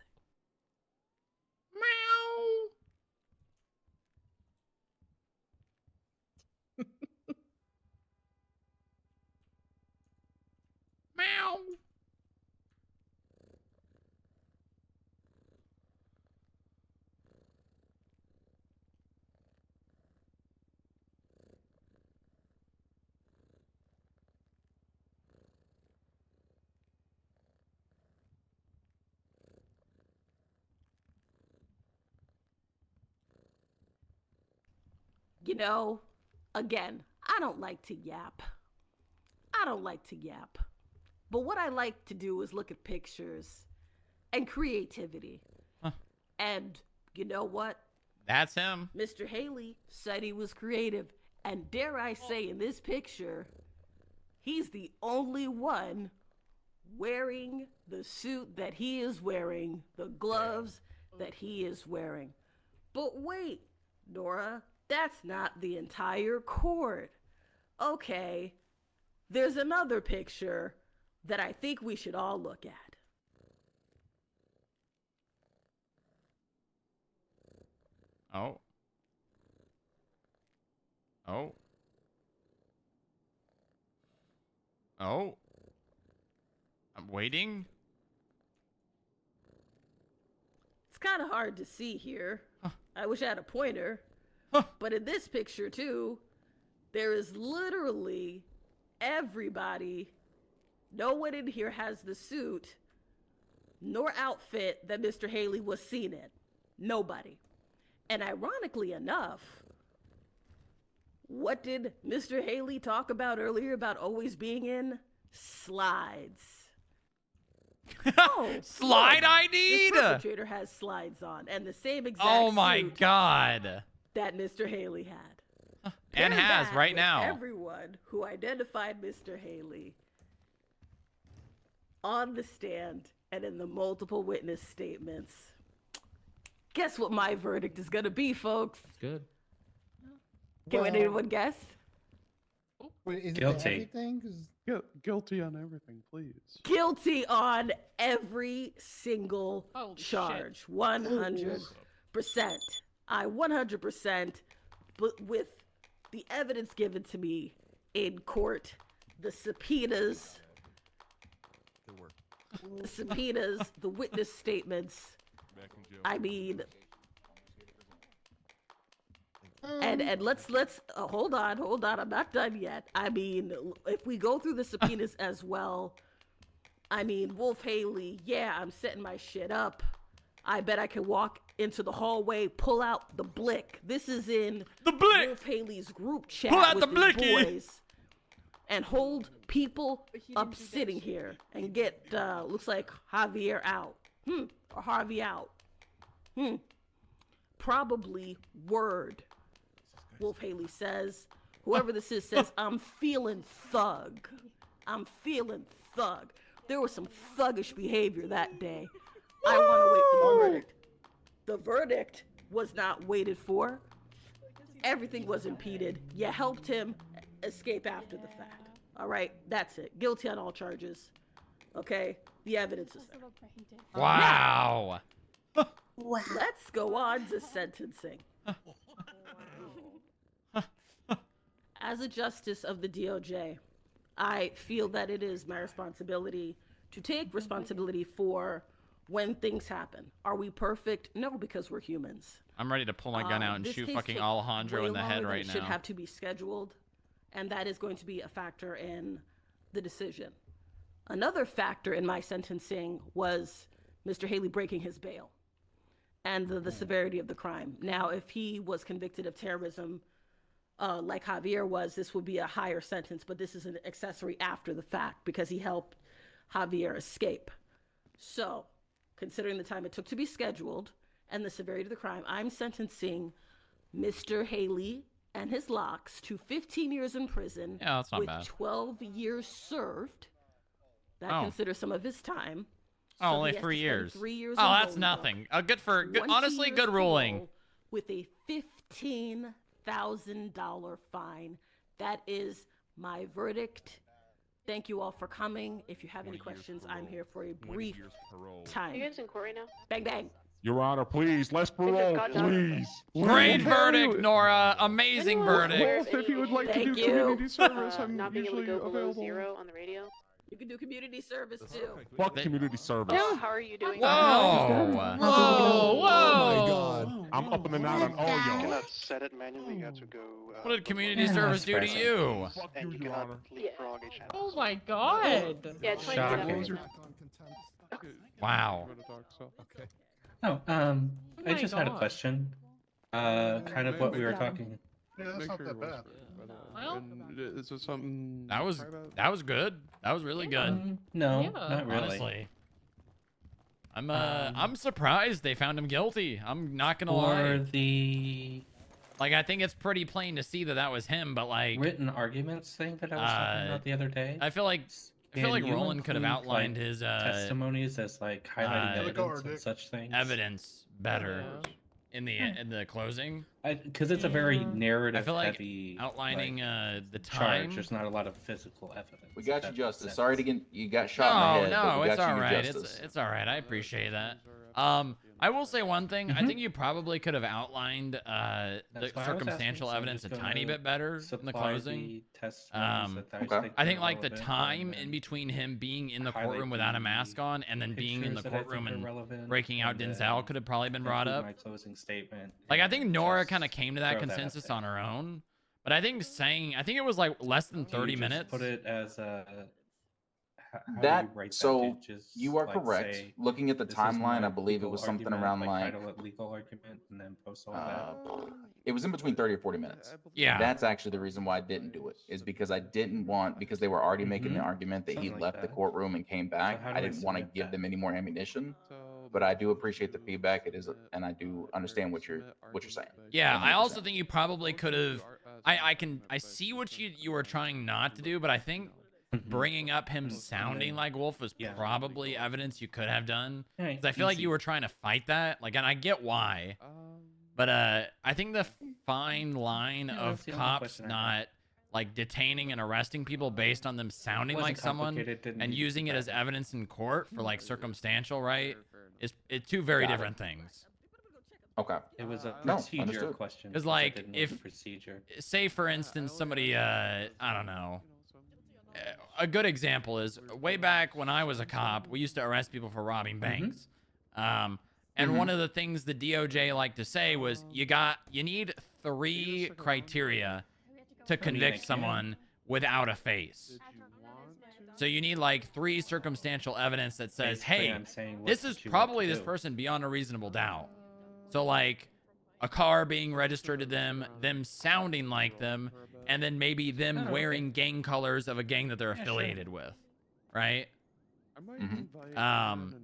Meow. You know, again, I don't like to yap. But what I like to do is look at pictures and creativity. And you know what? That's him. Mr. Haley said he was creative. And dare I say, in this picture, he's the only one wearing the suit that he is wearing, the gloves that he is wearing. But wait, Nora, that's not the entire court. Okay, there's another picture that I think we should all look at. Oh. Oh. Oh. I'm waiting. It's kind of hard to see here. I wish I had a pointer. But in this picture, too, there is literally everybody. No one in here has the suit nor outfit that Mr. Haley was seen in. Nobody. And ironically enough, what did Mr. Haley talk about earlier about always being in? Slides. Oh, Slide look, I need. This perpetrator has slides on, and the same exact Oh my suit god. that Mr. Haley had. And Pair has that right with now. Everyone who identified Mr. Haley on the stand and in the multiple witness statements. Guess what my verdict is gonna be, folks? Good. Can anyone guess? Wait, is it Guilty. everything? 'Cause Guilty on everything, please. Guilty on every single charge. 100%. I 100%, but with the evidence given to me in court, the subpoenas, the witness statements, I mean, and let's hold on, I'm not done yet. I mean, if we go through the subpoenas as well, I mean, Wolf Haley, yeah, I'm setting my shit up. I bet I can walk into the hallway, pull out the blick. This is in the blick. Wolf Haley's group chat Pull out with the his blicky. boys, and hold people up sitting here and get looks like Javier out. Or Harvey out. Probably word. Wolf Haley says, whoever this is says, I'm feeling thug. There was some thuggish behavior that day. I want to wait for the verdict. The verdict was not waited for. Everything was impeded. You helped him escape after the fact. All right, that's it. Guilty on all charges. Okay, the evidence is there. Wow. Let's go on to sentencing. As a justice of the DOJ, I feel that it is my responsibility to take responsibility for when things happen. Are we perfect? No, because we're humans. I'm ready to pull my gun out and This shoot case fucking took Alejandro way in the head longer than right it should now. have to be scheduled, and that is going to be a factor in the decision. Another factor in my sentencing was Mr. Haley breaking his bail and the severity of the crime. Now, if he was convicted of terrorism, like Javier was, this would be a higher sentence, but this is an accessory after the fact because he helped Javier escape. So, considering the time it took to be scheduled and the severity of the crime, I'm sentencing Mr. Haley and his locks to 15 years in prison Yeah, that's not with bad. 12 years served. That Oh. considers some of his time. Oh, So only he has to 3 spend years. 3 years Oh, in that's Bolingbrook, nothing. Good for good. 20 Honestly, years good ruling. parole with a $15,000 fine. That is my verdict. Thank you all for coming. If you have any questions, I'm here for a brief time. Are you guys in court right now? Bang, bang. Your Honor, please, less parole, got done. please. Great Please. verdict, Nora. Amazing verdict. Wolf, if you would like to do Thank you. community service, I'm Not being able to usually go below available. 0 on the radio. You can do community service too. Fuck community service. How are you doing? Whoa. Oh my god. I'm up in the night on all You y'all. cannot set it manually. You got to go. What did community before service do to pressing. you? Fuck And you, you Your cannot Honor. leapfrog a channel. Oh my god. Yeah, it's Shocking. Wow. Okay. Oh, I my just had a God. question. Kind of what we were talking. Yeah, that's not that bad. Well- Is it something? That was to cry about? that was good. That was really good. No, Yeah. not really. Honestly. I'm surprised they found him guilty. I'm not gonna Or lie. the Like, I think it's pretty plain to see that that was him, but like, written arguments thing that I was talking about the other day. I feel like Can you Roland could have include, outlined like, his testimonies as like highlighting evidence and such things. evidence better in the closing. Because it's a very narrative I feel like heavy outlining the charge. time. There's not a lot of physical evidence. We got if you, that makes Justice. sense. Sorry to get you got shot in the head, but we it's got all you, right. Justice. It's all right. I appreciate that. I will say one thing. I think you probably could have outlined the That's why I was circumstantial asking, so I'm evidence just a gonna tiny bit better in the supply closing. the testimonies that I Okay. think I think are like the relevant, time and in between him being in the highlight courtroom without a the mask on and then being in the pictures that I think courtroom are and relevant, breaking out and Denzel then could have probably been brought include up. my closing statement. Like I and think Nora just kind of came to that throw out consensus there. on her own, but I think it was like less than Do you 30 just minutes. Put it as a. How do That you write so that? Just, you are like, correct. say, Looking at the "This is timeline, my I believe it legal was something argument," around like like title it legal argument, and then post all that. it was in between 30 or 40 minutes. Yeah. That's actually the reason why I didn't do it, is because I didn't want, because they were already making the argument that he Something like left the that. courtroom and came back. how I do I didn't want to submit give that? them any more ammunition, but I do appreciate the feedback. It is, and I do understand what you're saying. Yeah, I also 100%. think you probably could have. I see what you were trying not to do, but I think bringing up him sounding like Wolf was probably evidence you could have done. Yeah, 'Cause I feel like easy. you were trying to fight that, like, and I get why. But I think the fine line Yeah, of that's the only cops question I not like detaining and arresting people based on them sounding Wasn't like someone complicated, didn't and need to be using it as bad. evidence in court for like circumstantial, right? It's two very Got it. different things. Okay. It was a No, procedure understood. question. Because because I like didn't know if the procedure. say for instance somebody I don't know, a good example is way back when I was a cop, we used to arrest people for robbing banks. And one of the things the DOJ liked to say was you need 3 criteria to convict someone without a face. So you need like 3 circumstantial evidence that says, Basically, hey, I'm saying, what this did is you want probably to this do? person beyond a reasonable doubt. So like a car being registered to them sounding like them, and then maybe them Oh, okay. wearing gang colors of a gang that they're Yeah, sure. affiliated with, right? Mhm.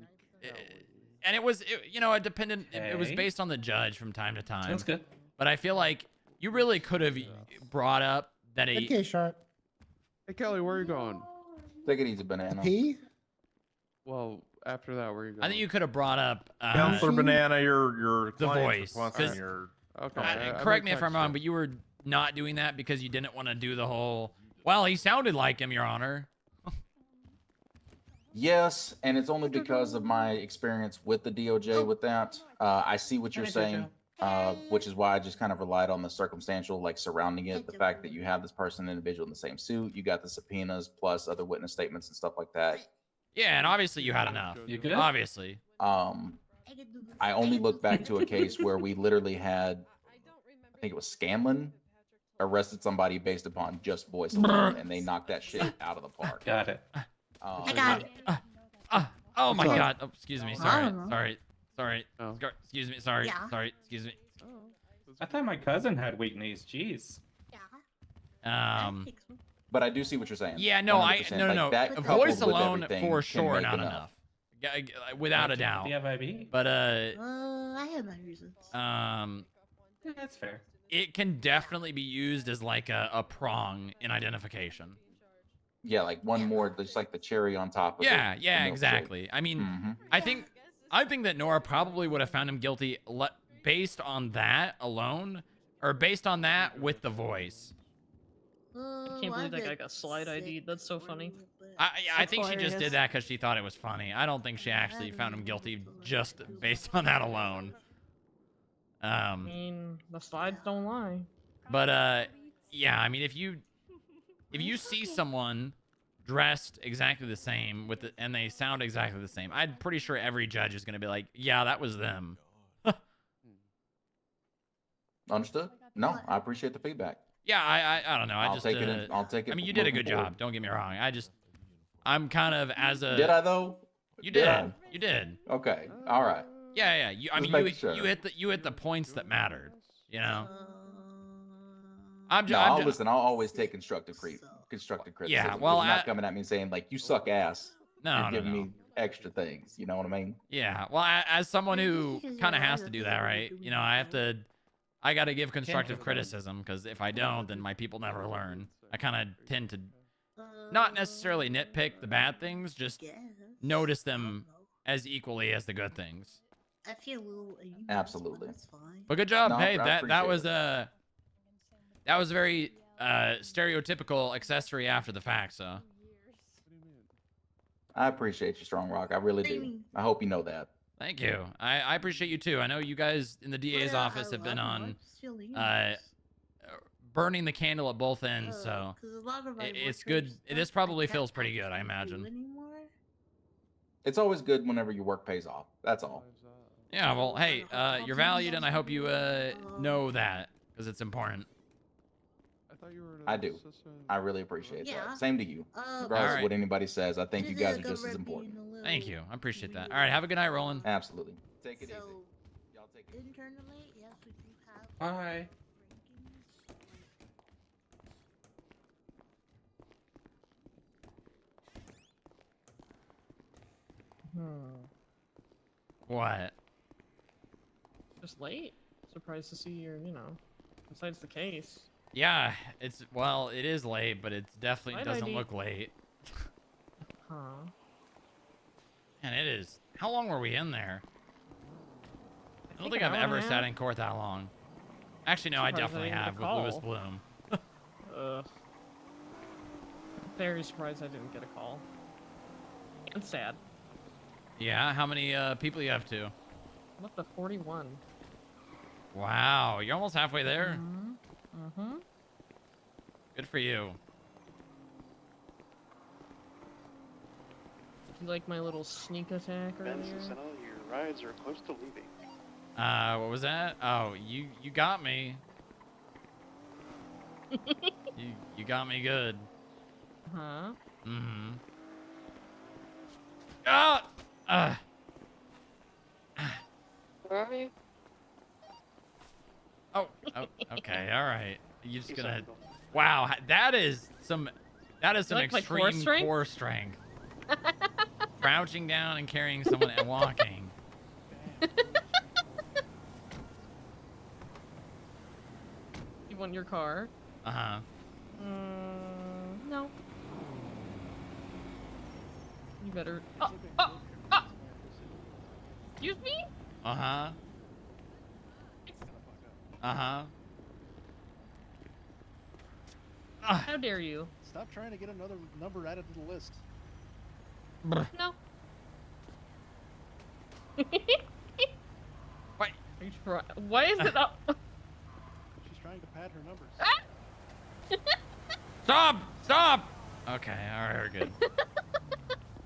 And it was, it depended. It was Okay. based on the judge from time to time. That's good. But I feel like you really could have brought up that a Okay, Sharp. Hey Kelly, where are you going? Take it easy, banana. P? Well, after that, where are you going? I think you could have brought up Counselor Banana, your the client's voice. response 'Cause- your Okay. correct me if I'm wrong, but you were not doing that because you didn't want to do the whole. Well, he sounded like him, Your Honor. Yes, and it's only because of my experience with the DOJ with that. I see what you're Hi, saying, which is why I just kind of relied on the circumstantial, like surrounding it. The fact that you have this person, individual in the same suit, you got the subpoenas plus other witness statements and stuff like that. Yeah, and obviously you had enough. You good? Obviously. I only look back to a case where we literally had, I think it was Scanlon, arrested somebody based upon just voice alone, and they knocked that shit out of the park. Got it. I got it. Oh What's my up? god. Oh, excuse me. I Sorry. don't know. Sorry. Excuse me. Sorry. Yeah. Sorry. Excuse me. I thought my cousin had weak knees. Jeez. But I do see what you're saying. Yeah, no, 100%. no. Like, that A coupled voice with alone everything for can sure make not enough. Without a doubt. DFIB? But I have my reasons. Yeah, that's fair. it can definitely be used as like a prong in identification. Yeah, like one more, just like the cherry on top of Yeah, the yeah, milkshake. exactly. I mean, Mhm. I think that Nora probably would have found him guilty based on that alone, or based on that with the voice. I can't believe that guy got slide ID'd. That's so funny. I think she just did that because she thought it was funny. I don't think she actually found him guilty just based on that alone. I mean, the slides don't lie. But yeah, I mean, if you see someone dressed exactly the same and they sound exactly the same, I'm pretty sure every judge is gonna be like, yeah, that was them. Understood? No, I appreciate the feedback. Yeah, I don't know. I'll take it. I'll take it. I mean, you did a moving good forward. job. Don't get me wrong. I'm kind of as a. Did I though? You Did did. I? You did. Okay. All right. Yeah. I Just mean, making sure. you hit the points that mattered. You know. Listen. I'll always take constructive criticism. Yeah, well, you're not coming at me and saying like you suck ass. No, You're giving no. me extra things. You know what I mean? Yeah. Well, as someone who kind of has to do that, right? You know, I got to give constructive criticism because if I don't, then my people never learn. I kind of tend to not necessarily nitpick the bad things, just notice them as equally as the good things. I feel a little. Absolutely. That's fine. But good job. No, Hey, I that appreciate was it. that was a very stereotypical accessory after the fact. So I appreciate you, Strong Rock. I really do. I hope you know that. thank you. I appreciate you too. I know you guys in the DA's office have been on burning the candle at both ends, so it's good. This probably feels pretty good, I imagine. It's always good whenever your work pays off. That's all. Yeah, well, hey, you're valued, and I hope you know that, because it's important. I do. I really appreciate Yeah. that. Same to you. Regardless Alright. of what anybody says, I think you guys are just as important. Thank you. I appreciate that. All right, have a good night, Roland. Absolutely. Take it easy. Y'all take it. Internally, yes, we do have. Bye. What? Just late. Surprised to see you're, besides the case. Yeah, it is late, but it definitely Light doesn't ID. look late. Huh. And it is. How long were we in there? I don't think an I've hour and ever a sat half. in court that long. Actually, no, I Surprised I definitely didn't get a have with Lewis call. Bloom. Very surprised I didn't get a call. And sad. Yeah, how many people you have to? I'm up to 41. Wow, you're almost halfway there. Mm-hmm. Good for you. You like my little sneak attack Ben earlier? Cicino, your rides are close to leaving. What was that? Oh, you got me. you got me good. Huh? Mm-hmm. Ah! Where are you? Oh, okay, all right. You're just gonna. Wow, that is some like my core extreme strength? core strength. Crouching down and carrying someone and walking. You want your car? Uh-huh. No. You better. Oh! Excuse me? Uh-huh. Uh-huh. How dare you? Stop trying to get another number added to the list. No. Why? Are you why is it up? She's trying to pad her numbers. Stop! Stop! Okay, all right, we're good.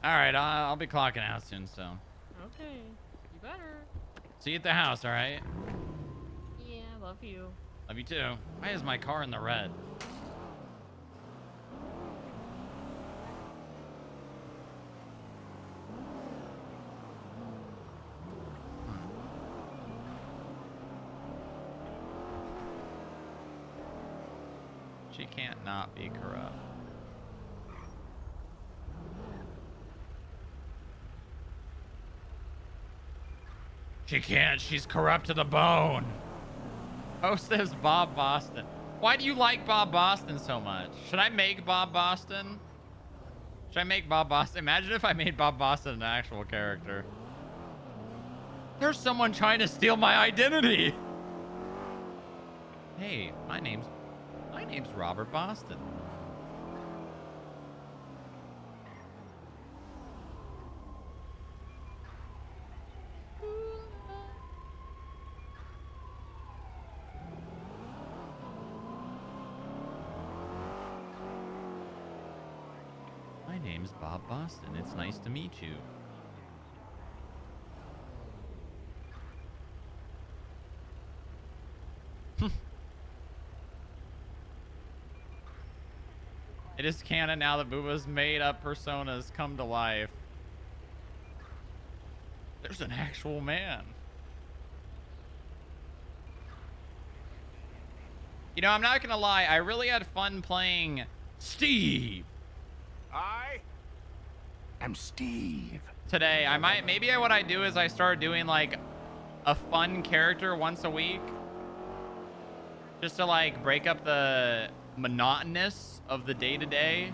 All right, I'll be clocking out soon, so. Okay. You better. See you at the house, all right? Yeah, love you. Love you too. Why is my car in the red? She can't not be corrupt. She can't. She's corrupt to the bone. Post this Bob Boston. Why do you like Bob Boston so much? Should I make Bob Boston? Should I make Bob Boston? Imagine if I made Bob Boston an actual character. There's someone trying to steal my identity. Hey, my name's Robert Boston. My name's Bob Boston. It's nice to meet you. It is canon now that Booba's made up personas come to life. There's an actual man. You know, I'm not gonna lie, I really had fun playing Steve. I am Steve. Today, what I do is I start doing like a fun character once a week. Just to like break up the monotonous of the day-to-day.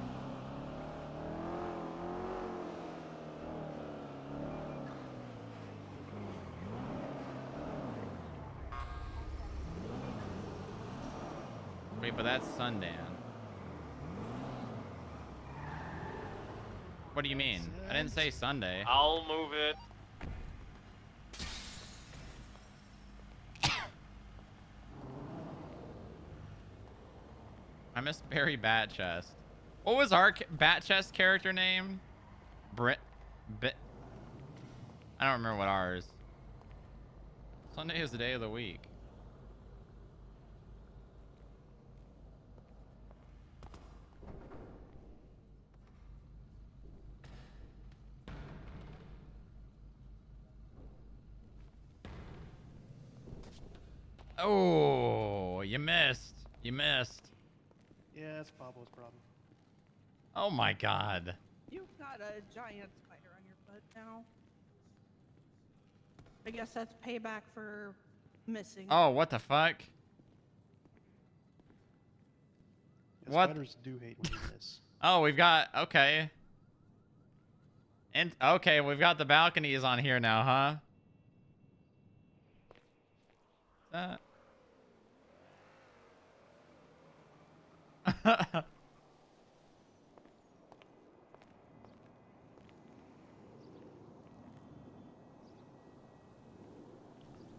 Wait, but that's Sundan. What do you mean? I didn't say Sunday. I'll move it. I miss Barry Batchest. What was our Batchest character name? I don't remember what ours. Sunday is the day of the week. Oh, you missed. You missed. Yeah, that's Pablo's problem. Oh my god. You've got a giant spider on your butt now. I guess that's payback for missing. Oh, what the fuck? Yeah, What? Spiders do hate when you miss. Oh, we've got, okay. And, okay, we've got the balconies on here now, huh?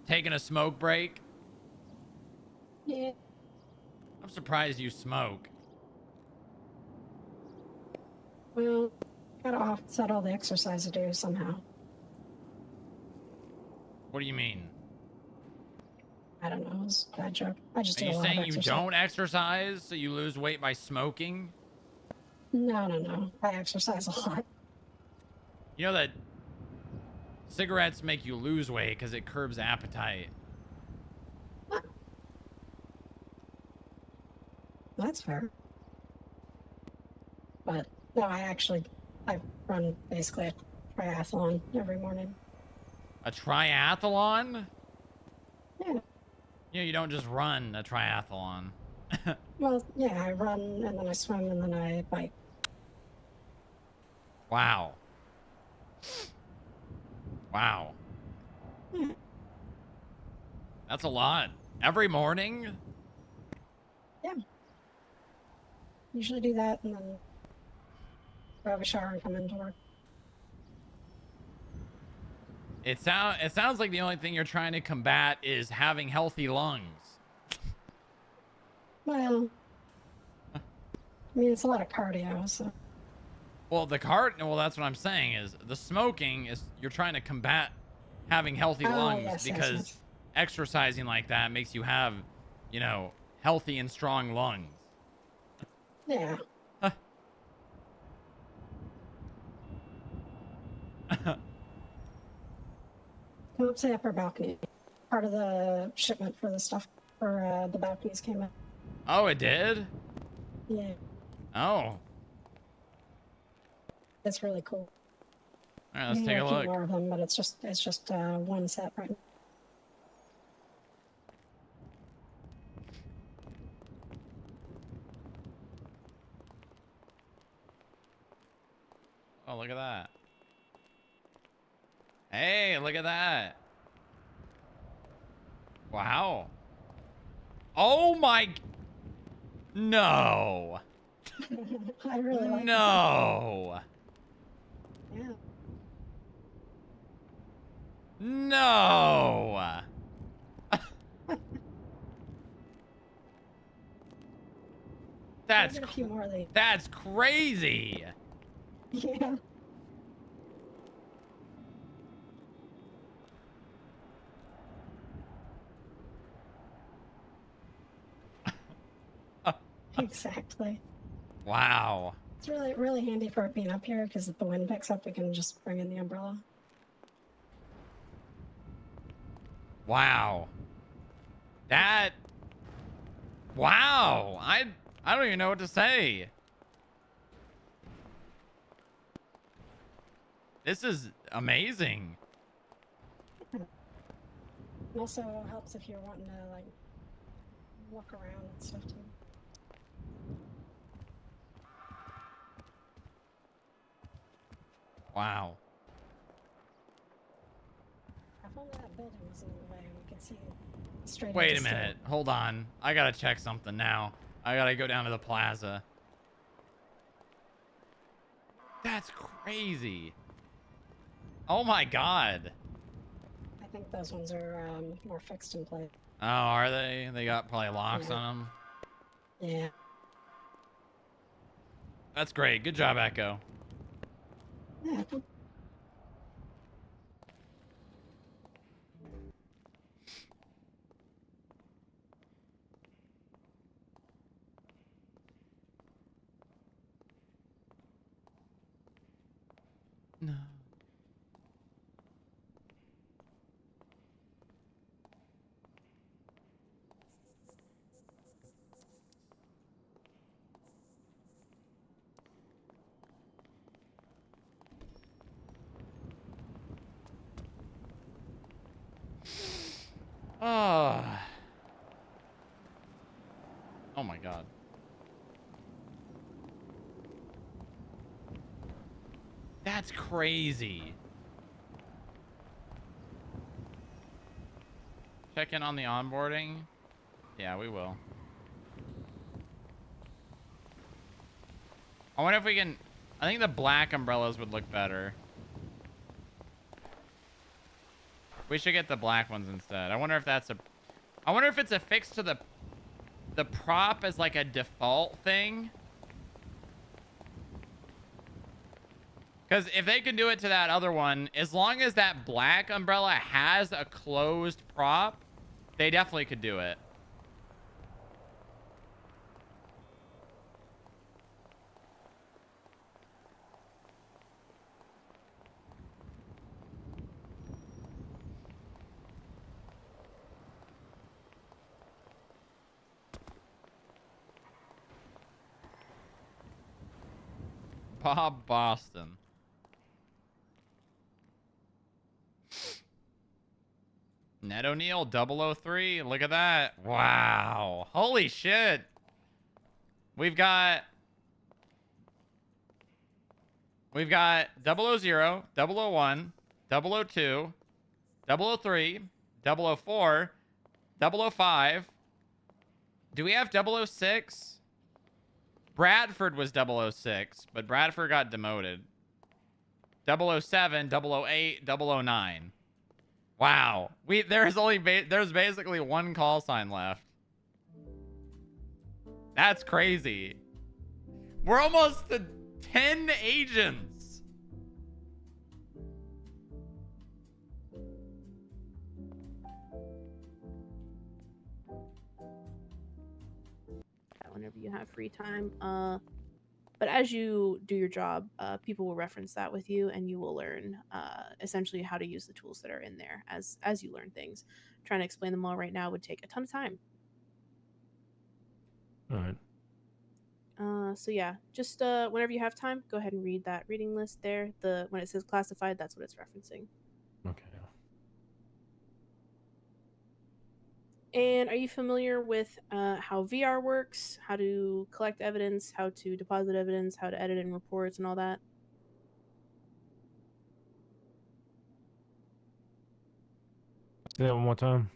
Taking a smoke break? Yeah. I'm surprised you smoke. Well, gotta offset all the exercise I do somehow. What do you mean? I don't know. It's a bad joke. I just Are do a you lot of saying you exercise. don't exercise so you lose weight by smoking? No. I exercise a lot. You know that cigarettes make you lose weight because it curbs appetite. That's fair. But no, I run basically a triathlon every morning. A triathlon? Yeah. Yeah, you don't just run a triathlon. Well, yeah, I run and then I swim and then I bike. Wow. Wow. Yeah. That's a lot. Every morning? Yeah. Usually do that and then grab a shower and come into work. It sounds like the only thing you're trying to combat is having healthy lungs. Well, I mean, it's a lot of cardio, so. Well, the cart. Well, that's what I'm saying. Is the smoking is you're trying to combat having healthy Oh, lungs yes, yes, because yes. exercising like that makes you have, you know, healthy and strong lungs. Yeah. Come up to the upper balcony. Part of the shipment for the stuff for the balconies came in. Oh, it did? Yeah, Oh. it's really cool. All right, let's We take need a a few look. more of them, but it's just one set right now. Oh, look at that. Hey, look at that. Wow. Oh my. No. I really like No. that. Yeah. No. That's Get a few more of these. that's crazy. Yeah. Exactly. Wow. It's really handy for it being up here because if the wind picks up, we can just bring in the umbrella. Wow. That. Wow. I don't even know what to say. This is amazing. It also helps if you're wanting to like walk around and stuff too. Wow. If only that building wasn't in the way and we could see straight Wait into a steel. minute. Hold on. I gotta check something now. I gotta go down to the plaza. That's crazy. Oh my god. I think those ones are more fixed in place. Oh, are they? They got probably locks Yeah. on them. Yeah. That's great. Good job, Echo. Yeah. No. Oh. Oh my god. That's crazy. Check in on the onboarding. Yeah, we will. I wonder if we can... I think the black umbrellas would look better. We should get the black ones instead. I wonder if that's a... I wonder if it's affixed to the prop as like a default thing. Because if they can do it to that other one, as long as that black umbrella has a closed prop, they definitely could do it. Bob Boston. Ned O'Neill 003. Look at that. Wow. Holy shit. We've got 000, 001, 002, 003, 004, 005. Do we have 006? Bradford was 006, but Bradford got demoted. 007, 008, 009. Wow. There's basically one call sign left. That's crazy. We're almost to 10 agents. Whenever you have free time. But as you do your job, people will reference that with you, and you will learn essentially how to use the tools that are in there as you learn things. Trying to explain them all right now would take a ton of time. All right. So yeah, just whenever you have time, go ahead and read that reading list there. When it says classified, that's what it's referencing. Okay. And are you familiar with how VR works, how to collect evidence, how to deposit evidence, how to edit in reports, and all that? Say that one more time.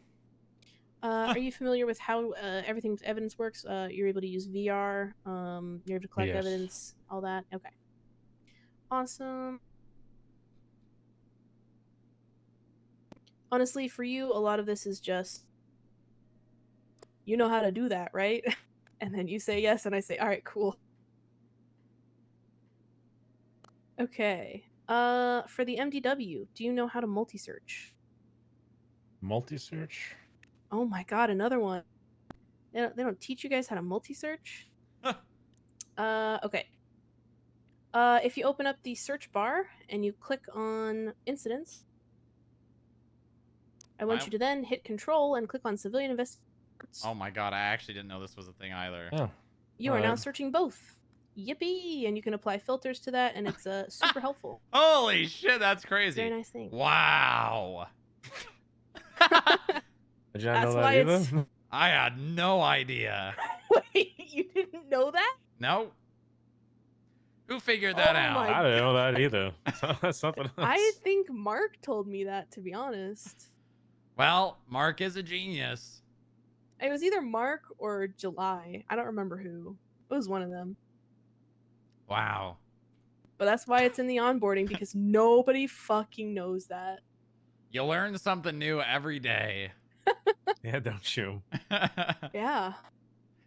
Are you familiar with how everything's evidence works? You're able to use VR. You're able to collect Yes. evidence, all that. Okay. Awesome. Honestly, for you, a lot of this is just you know how to do that, right? And then you say yes, and I say, all right, cool. Okay. For the MDW, do you know how to multi-search? Multi-search? Oh my god, another one. They don't teach you guys how to multi-search? Okay. If you open up the search bar and you click on incidents, I want you to then hit control and click on civilian investigation. Oh my god, I actually didn't know this was a thing either. Oh. You are now searching both. Yippee! And you can apply filters to that, and it's super helpful. Holy shit, that's crazy. Very nice thing. Wow. Did you not know that either? I had no idea. Wait, you didn't know that? No. Who figured that out? I didn't know that either. That's something else. I think Mark told me that, to be honest. Well, Mark is a genius. It was either Mark or July. I don't remember who. It was one of them. Wow. But that's why it's in the onboarding, because nobody fucking knows that. You learn something new every day. Yeah, don't you? Yeah.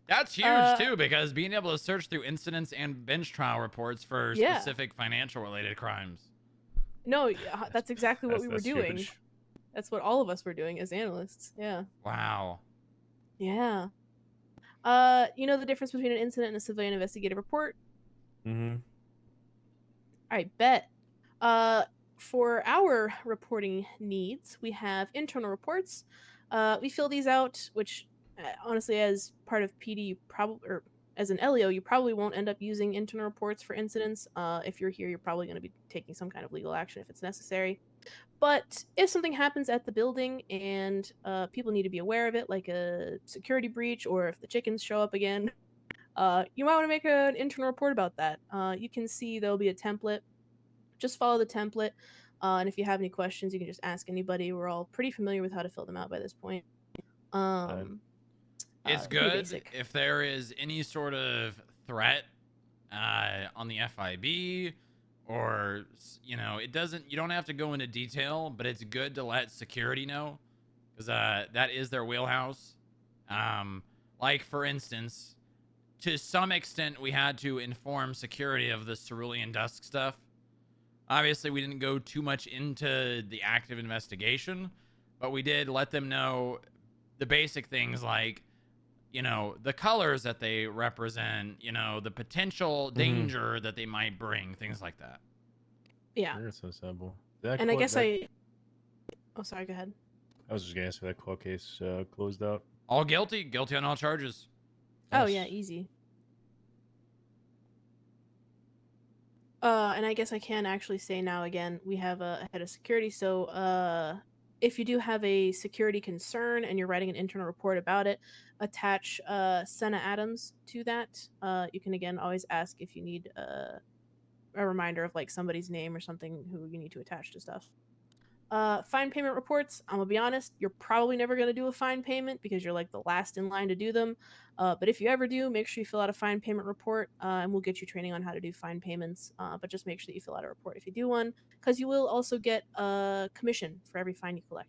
That's huge too, because being able to search through incidents and bench trial reports for Yeah. specific financial related crimes. No, that's exactly what we were that's doing. huge. That's what all of us were doing as analysts. Yeah. Wow. Yeah. You know the difference between an incident and a civilian investigative report? Mm-hmm. I bet. For our reporting needs, we have internal reports. We fill these out, which honestly, as part of PD, you probably, or as an LEO, you probably won't end up using internal reports for incidents. If you're here, you're probably going to be taking some kind of legal action if it's necessary. But if something happens at the building and people need to be aware of it, like a security breach, or if the chickens show up again, you might want to make an internal report about that. You can see there'll be a template. Just follow the template. And if you have any questions, you can just ask anybody. We're all pretty familiar with how to fill them out by this point. It's pretty good basic. if there is any sort of threat on the FIB, or you don't have to go into detail, but it's good to let security know, because that is their wheelhouse. Like for instance, to some extent, we had to inform security of the Cerulean Dusk stuff. Obviously, we didn't go too much into the active investigation, but we did let them know the basic things like, the colors that they represent, the potential danger that they might bring, things like that. Yeah. That's so simple. And I guess I... Oh, sorry, go ahead. I was just going to ask if that court case closed out. All guilty. Guilty on all charges. Oh, yeah, easy. And I guess I can actually say now again, we have a head of security, so if you do have a security concern and you're writing an internal report about it, attach Senna Adams to that. You can again always ask if you need a reminder of like somebody's name or something who you need to attach to stuff. Fine payment reports, I'm gonna be honest, you're probably never gonna do a fine payment because you're like the last in line to do them. But if you ever do, make sure you fill out a fine payment report, and we'll get you training on how to do fine payments. But just make sure that you fill out a report if you do one, because you will also get a commission for every fine you collect.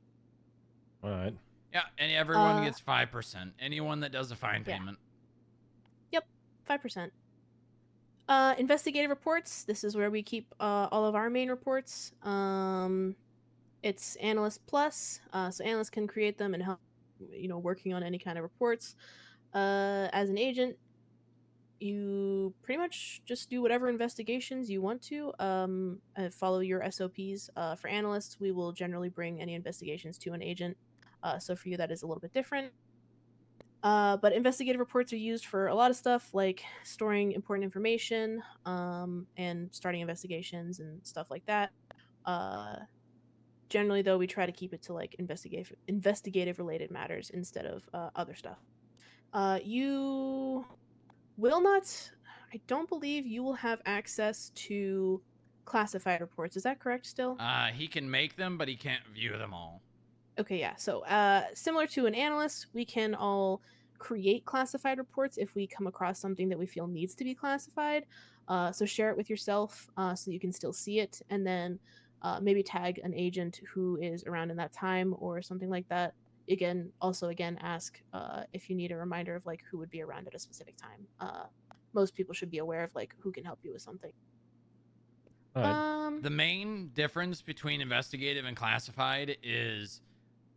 All right. Yeah, and everyone gets 5%. Anyone that does a fine Yeah. payment. Yep, 5%. Investigative reports. This is where we keep all of our main reports. It's Analyst Plus, so analysts can create them and help, working on any kind of reports. As an agent, you pretty much just do whatever investigations you want to. Follow your SOPs. For analysts, we will generally bring any investigations to an agent. So for you, that is a little bit different. But investigative reports are used for a lot of stuff, like storing important information, and starting investigations and stuff like that. Generally, though, we try to keep it to like investigative related matters instead of other stuff. You will not. I don't believe you will have access to classified reports. Is that correct? Still? He can make them, but he can't view them all. Okay, yeah. So, similar to an analyst, we can all create classified reports if we come across something that we feel needs to be classified. So share it with yourself so you can still see it, and then maybe tag an agent who is around in that time or something like that. Again, ask if you need a reminder of like who would be around at a specific time. Most people should be aware of like who can help you with something. The main difference between investigative and classified is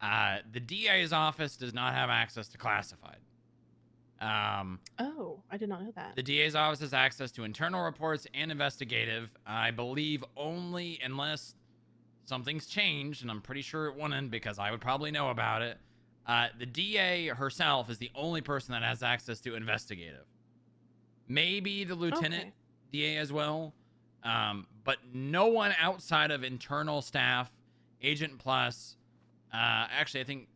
the DA's office does not have access to classified. Oh, I did not know that. The DA's office has access to internal reports and investigative. I believe only unless something's changed, and I'm pretty sure it wouldn't because I would probably know about it. The DA herself is the only person that has access to investigative. Maybe the lieutenant DA as well, but no one outside of internal staff, Agent Plus. Actually, I think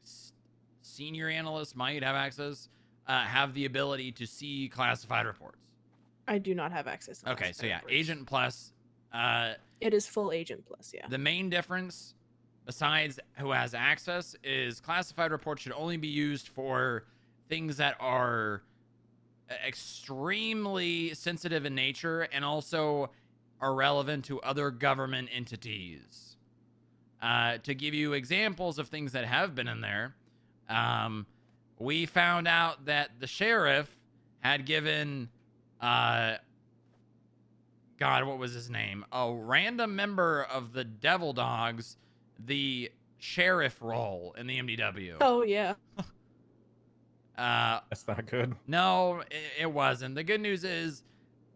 senior analysts might have access, have the ability to see classified reports. I do not have access to Okay, so yeah, reports. Agent Plus. It is full Agent Plus, yeah. The main difference, besides who has access, is classified reports should only be used for things that are extremely sensitive in nature and also are relevant to other government entities. To give you examples of things that have been in there, we found out that the sheriff had given, God, what was his name? A random member of the Devil Dogs the sheriff role in the MDW. Oh, yeah. That's not good. No, it wasn't. The good news is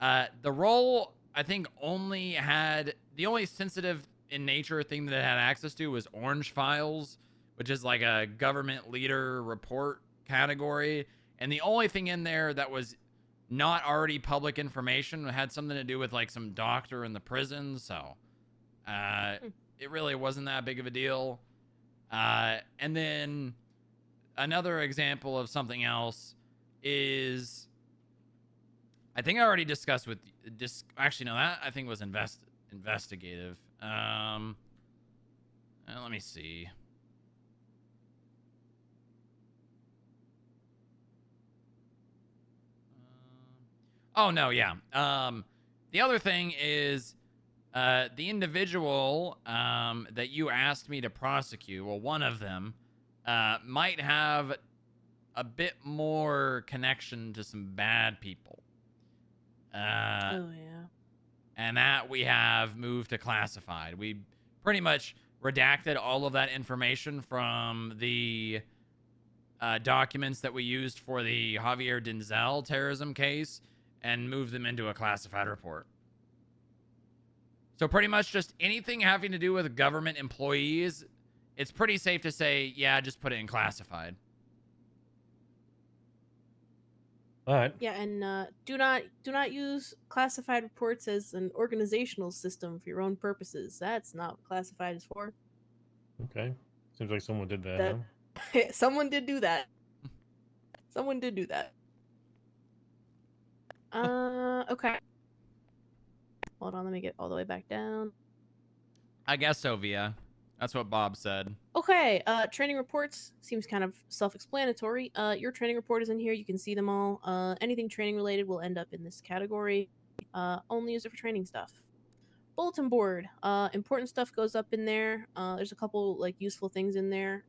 the role, I think, only had the only sensitive in nature thing that it had access to was Orange Files, which is like a government leader report category. And the only thing in there that was not already public information had something to do with like some doctor in the prison. So it really wasn't that big of a deal. And then another example of something else is, I think I already discussed with actually no, that I think was investigative. Let me see. Oh no, yeah. The other thing is the individual that you asked me to prosecute, well, one of them might have a bit more connection to some bad people. Oh, yeah. And that we have moved to classified. We pretty much redacted all of that information from the documents that we used for the Javier Denzel terrorism case and moved them into a classified report. So pretty much just anything having to do with government employees, it's pretty safe to say, yeah, just put it in classified. All right. Yeah, and do not use classified reports as an organizational system for your own purposes. That's not what classified is for. Okay. Seems like someone did that. Someone did do that. Someone did do that. Okay. Hold on, let me get all the way back down. I guess so, Via. That's what Bob said. Okay, training reports seems kind of self-explanatory. Your training report is in here. You can see them all. Anything training related will end up in this category. Only use it for training stuff. Bulletin board. Important stuff goes up in there. There's a couple like useful things in there.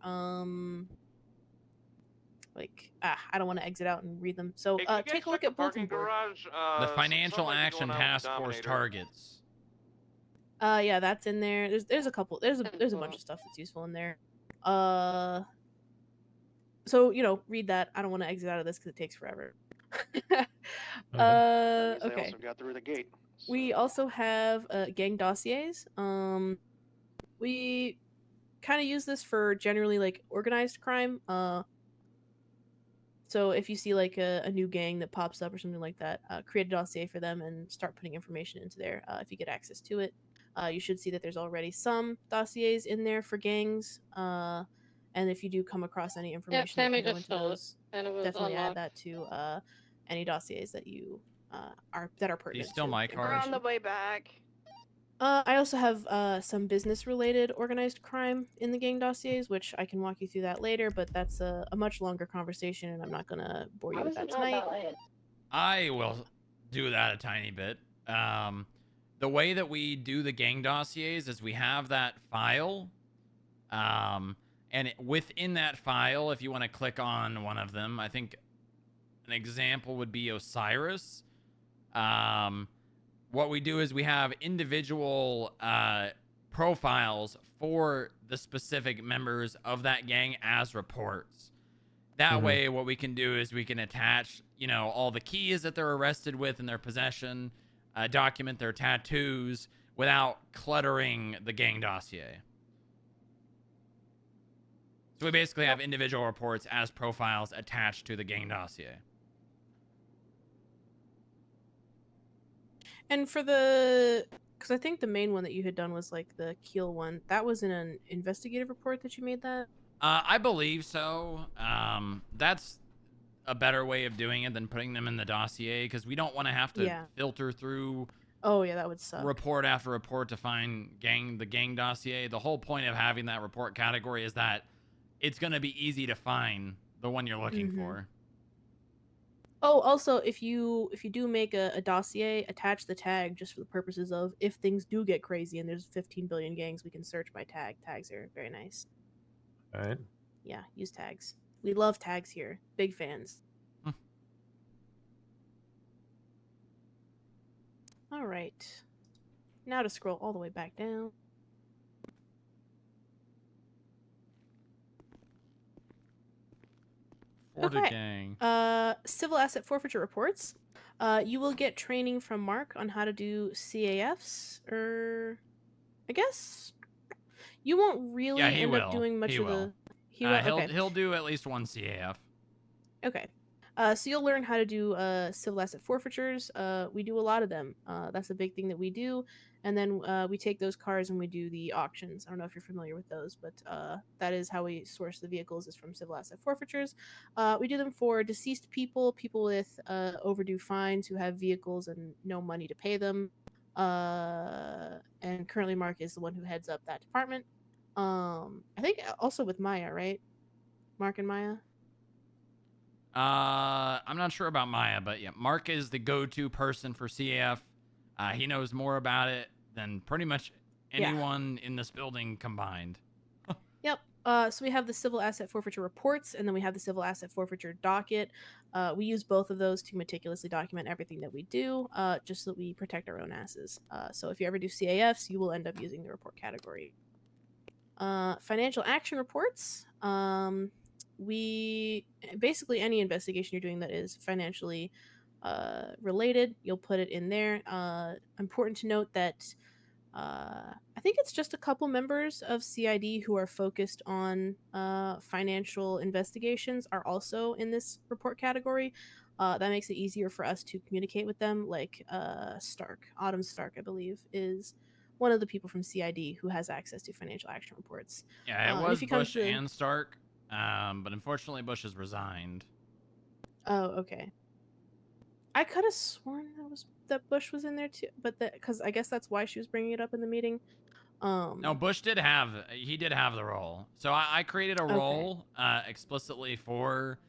like I don't want to exit out and read them. So Hey, can you guys take a look check at the parking bulletin board. garage? The Something Financial might be Action going on with the Task Force Dominator. targets. Yeah, that's in there. There's a couple. There's a bunch of stuff that's useful in there. So read that. I don't want to exit out of this because it takes forever. That means they Okay. also got through the gate. We also have gang dossiers. We kind of use this for generally like organized crime. So if you see like a new gang that pops up or something like that, create a dossier for them and start putting information into there. If you get access to it, you should see that there's already some dossiers in there for gangs. And if you do come across any information that Sammy can go just into stole it, those, and it was definitely add unlocked. that to any dossiers that you are pertinent. steal to my the car? We're on information. the way back. I also have some business-related organized crime in the gang dossiers, which I can walk you through that later, but that's a much longer conversation, and I'm not gonna bore you How with is that it not tonight. valid? I will do that a tiny bit. The way that we do the gang dossiers is we have that file, and within that file, if you want to click on one of them, I think an example would be Osiris. What we do is we have individual profiles for the specific members of that gang as reports. That way, what we can do is we can attach, all the keys that they're arrested with in their possession, document their tattoos without cluttering the gang dossier. So we basically have individual reports as profiles attached to the gang dossier. And for because I think the main one that you had done was like the Keel one. That was in an investigative report that you made that? I believe so. That's a better way of doing it than putting them in the dossier, because we don't want to have to filter through Oh yeah, that would suck. report after report to find the gang dossier. The whole point of having that report category is that it's going to be easy to find the one you're looking for. Oh, also, if you do make a dossier, attach the tag just for the purposes of if things do get crazy and there's 15 billion gangs, we can search by tag. Tags are very nice. All right. Yeah, use tags. We love tags here. Big fans. All right. Now to scroll all the way back down. Gang. Civil asset forfeiture reports. You will get training from Mark on how to do CAFs, or I guess you won't really end up doing much of the. He'll do at least one CAF. Okay. So you'll learn how to do civil asset forfeitures. We do a lot of them. That's a big thing that we do. And then we take those cars and we do the auctions. I don't know if you're familiar with those, but that is how we source the vehicles, is from civil asset forfeitures. We do them for deceased people, people with overdue fines who have vehicles and no money to pay them. And currently Mark is the one who heads up that department. I think also with Maya, right? Mark and Maya? I'm not sure about Maya, but yeah, Mark is the go-to person for CAF. He knows more about it than pretty much anyone in this building combined. Yep. So we have the civil asset forfeiture reports, and then we have the civil asset forfeiture docket. We use both of those to meticulously document everything that we do, just so that we protect our own asses. So if you ever do CAFs, you will end up using the report category. Financial action reports. We basically, any investigation you're doing that is financially related, you'll put it in there. Important to note that I think it's just a couple members of CID who are focused on financial investigations are also in this report category. That makes it easier for us to communicate with them. Like Autumn Stark, I believe, is one of the people from CID who has access to financial action reports. Yeah, it was Bush and Stark, but unfortunately Bush has resigned. Oh, okay. I could have sworn that Bush was in there too, but because I guess that's why she was bringing it up in the meeting. No, Bush did have the role. So I created a role explicitly for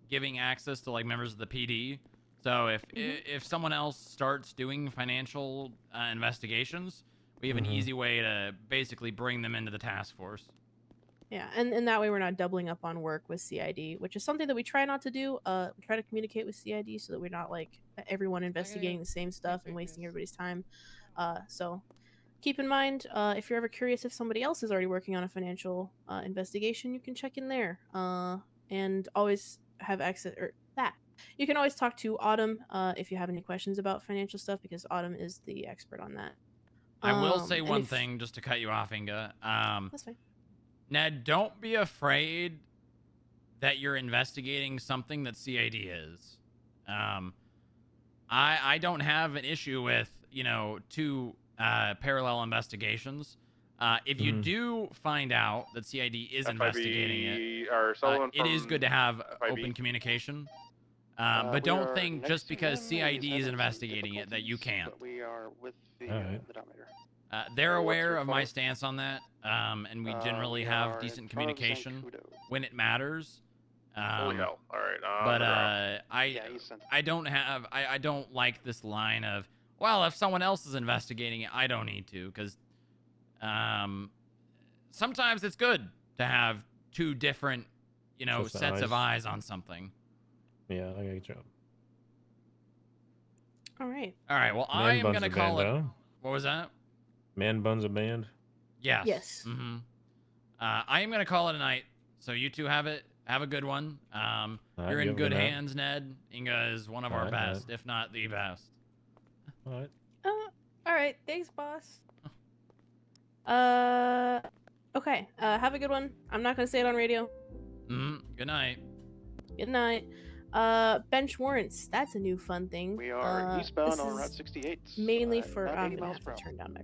giving access to like members of the PD. So if someone else starts doing financial investigations, we have an easy way to basically bring them into the task force. Yeah, and that way we're not doubling up on work with CID, which is something that we try not to do. We try to communicate with CID so that we're not like everyone investigating the same stuff and wasting everybody's time. So keep in mind, if you're ever curious if somebody else is already working on a financial investigation, you can check in there. And always have access or that. You can always talk to Autumn if you have any questions about financial stuff because Autumn is the expert on that. I will say and one if- thing just to cut you off, Inga. That's fine. Ned, don't be afraid that you're investigating something that CID is. I don't have an issue with, you know, two parallel investigations. If you do find out that CID is investigating it, or someone it is from good to have FIB. open communication. We But don't are think next just to because him, CID he's is having some investigating it that you can't. But we are with the Dominator. They're What's aware your of my phone? stance on that, and we generally we have are decent in front of communication Zancudo. when it matters. Holy hell. All right. But Monroe. I don't have I don't like this line of, well, if someone else is investigating it, I don't need to, because sometimes it's good to have two different, you know, sets of eyes on something. Yeah, I get you. All right. All right. Well, I am gonna call it. What was that? Man buns a band. Yes. Yes. Mm-hmm. I am gonna call it a night. So you two have it. Have a good one. You're in good hands, Ned. Inga is one of our best, if not the best. All right. All right. Thanks, boss. Okay. Have a good one. I'm not gonna say it on radio. Good night. Good night. Bench warrants. That's a new fun thing. We are eastbound this on is Route 68. Mainly for about I'm 80 gonna miles have per to hour. turn down my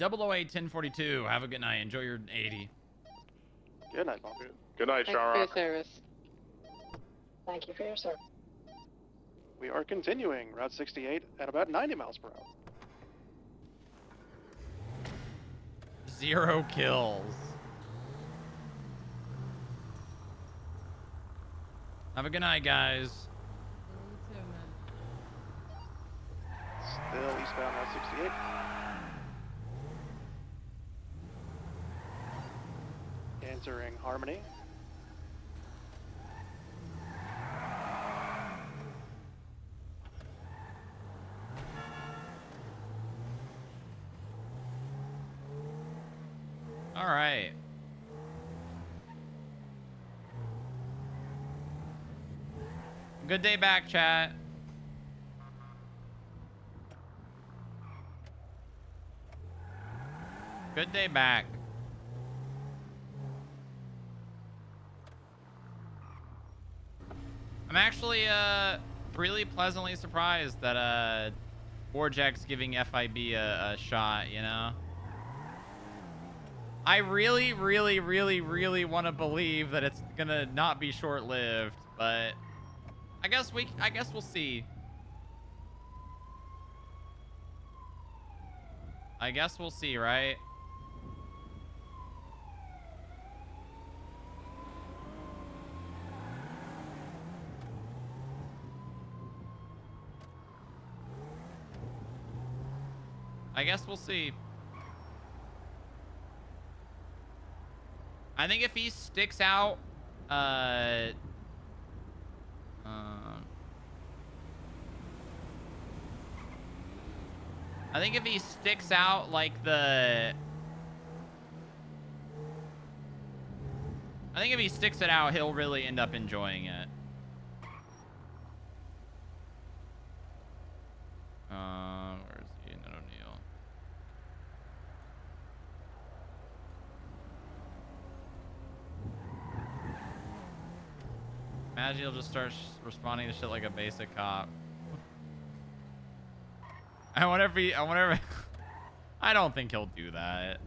008 1042. Have a good night. Enjoy your 80. Good night, Bob. Good night, Thank you for Shara. your service. Thank you for your service. We are continuing Route 68 at about 90 miles per hour. 0 kills. Have a good night, guys. Still eastbound Route 68. Entering Harmony. All right. Good day back, chat. Good day back. I'm actually really pleasantly surprised that Warjack's giving FIB a shot, you know? I really want to believe that it's gonna not be short-lived, but I guess we'll see. I guess we'll see, right? I guess we'll see. I think if he sticks out, I think if he sticks out like the... I think if he sticks it out, he'll really end up enjoying it. Where's he? Ned O'Neill. Imagine he'll just start responding to shit like a basic cop. I wonder if I don't think he'll do that.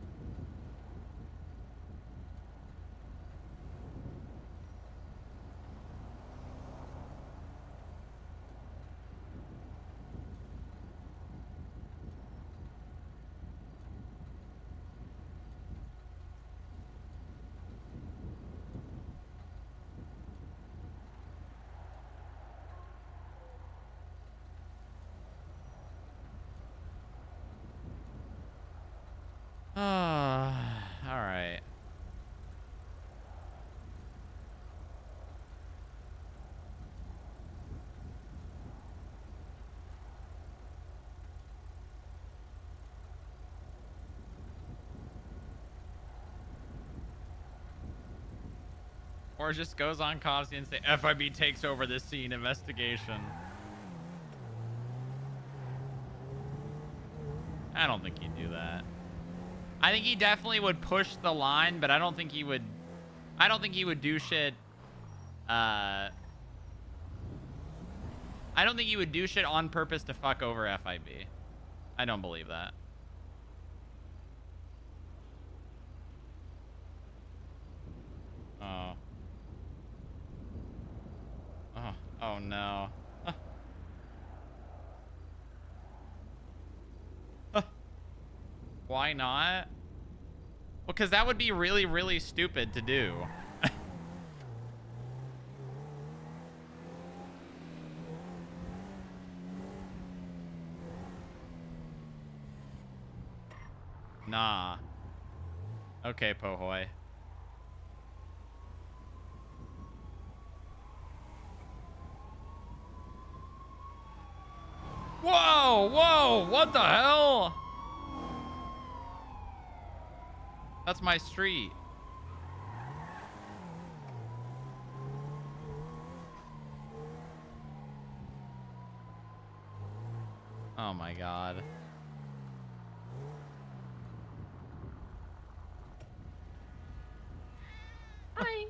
right. Or just goes on Cosby and say FIB takes over this scene investigation. I don't think he'd do that. I think he definitely would push the line, but I don't think he would do shit. I don't think he would do shit on purpose to fuck over FIB. I don't believe that. Oh. Oh, oh no. Why not? Well, because that would be really, really stupid to do. Nah. Okay, Pohoy. Whoa, whoa, what the hell? That's my street. Oh my god. Hi.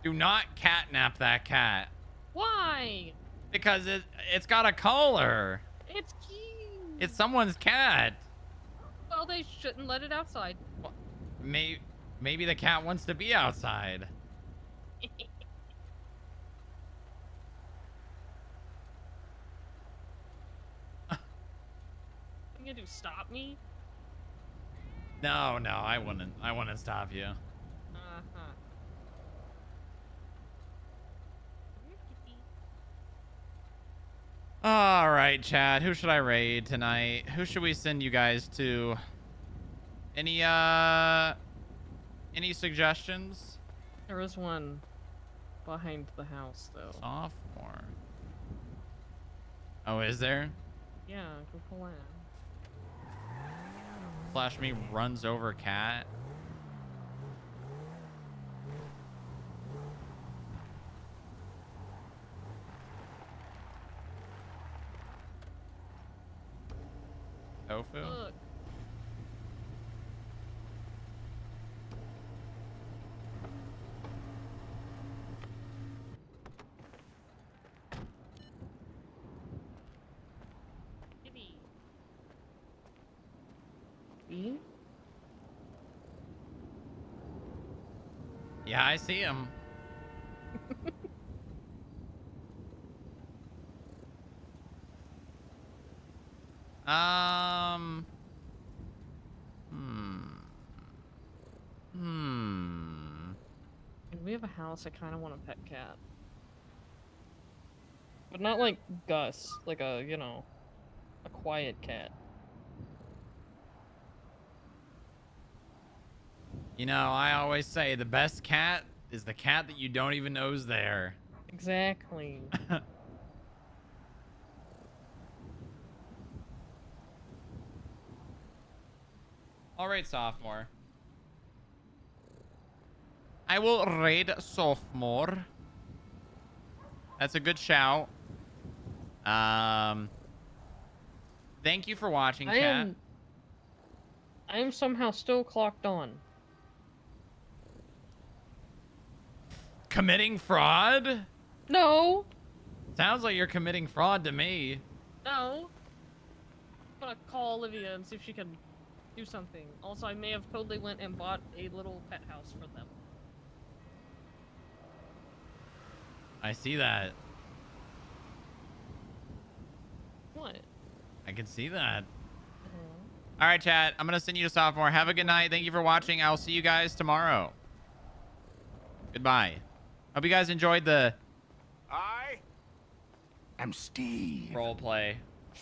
Do not catnap that cat. Why? Because it's got a collar. It's cute. It's someone's cat. Well, they shouldn't let it outside. Well, maybe the cat wants to be outside. You gonna do stop me? No, I wouldn't stop you. Uh-huh. All right, chat. Who should I raid tonight? Who should we send you guys to? Any suggestions? There is one behind the house, though. Sophomore. Oh, is there? Yeah, go pull in. Flash me runs over cat. Tofu? Look. See? Yeah, I see him. If we have a house, I kind of want a pet cat. But not like Gus, like a, you know, a quiet cat. You know, I always say the best cat is the cat that you don't even know is there. Exactly. All right, sophomore. I will raid sophomore. That's a good shout. Thank you for watching, chat. I am somehow still clocked on. Committing fraud? No. Sounds like you're committing fraud to me. No. I'm gonna call Olivia and see if she can do something. Also, I may have totally went and bought a little pet house for them. I see that. What? I can see that. All right, chat. I'm going to send you to sophomore. Have a good night. Thank you for watching. I'll see you guys tomorrow. Goodbye. Hope you guys enjoyed the I am Steve. role play.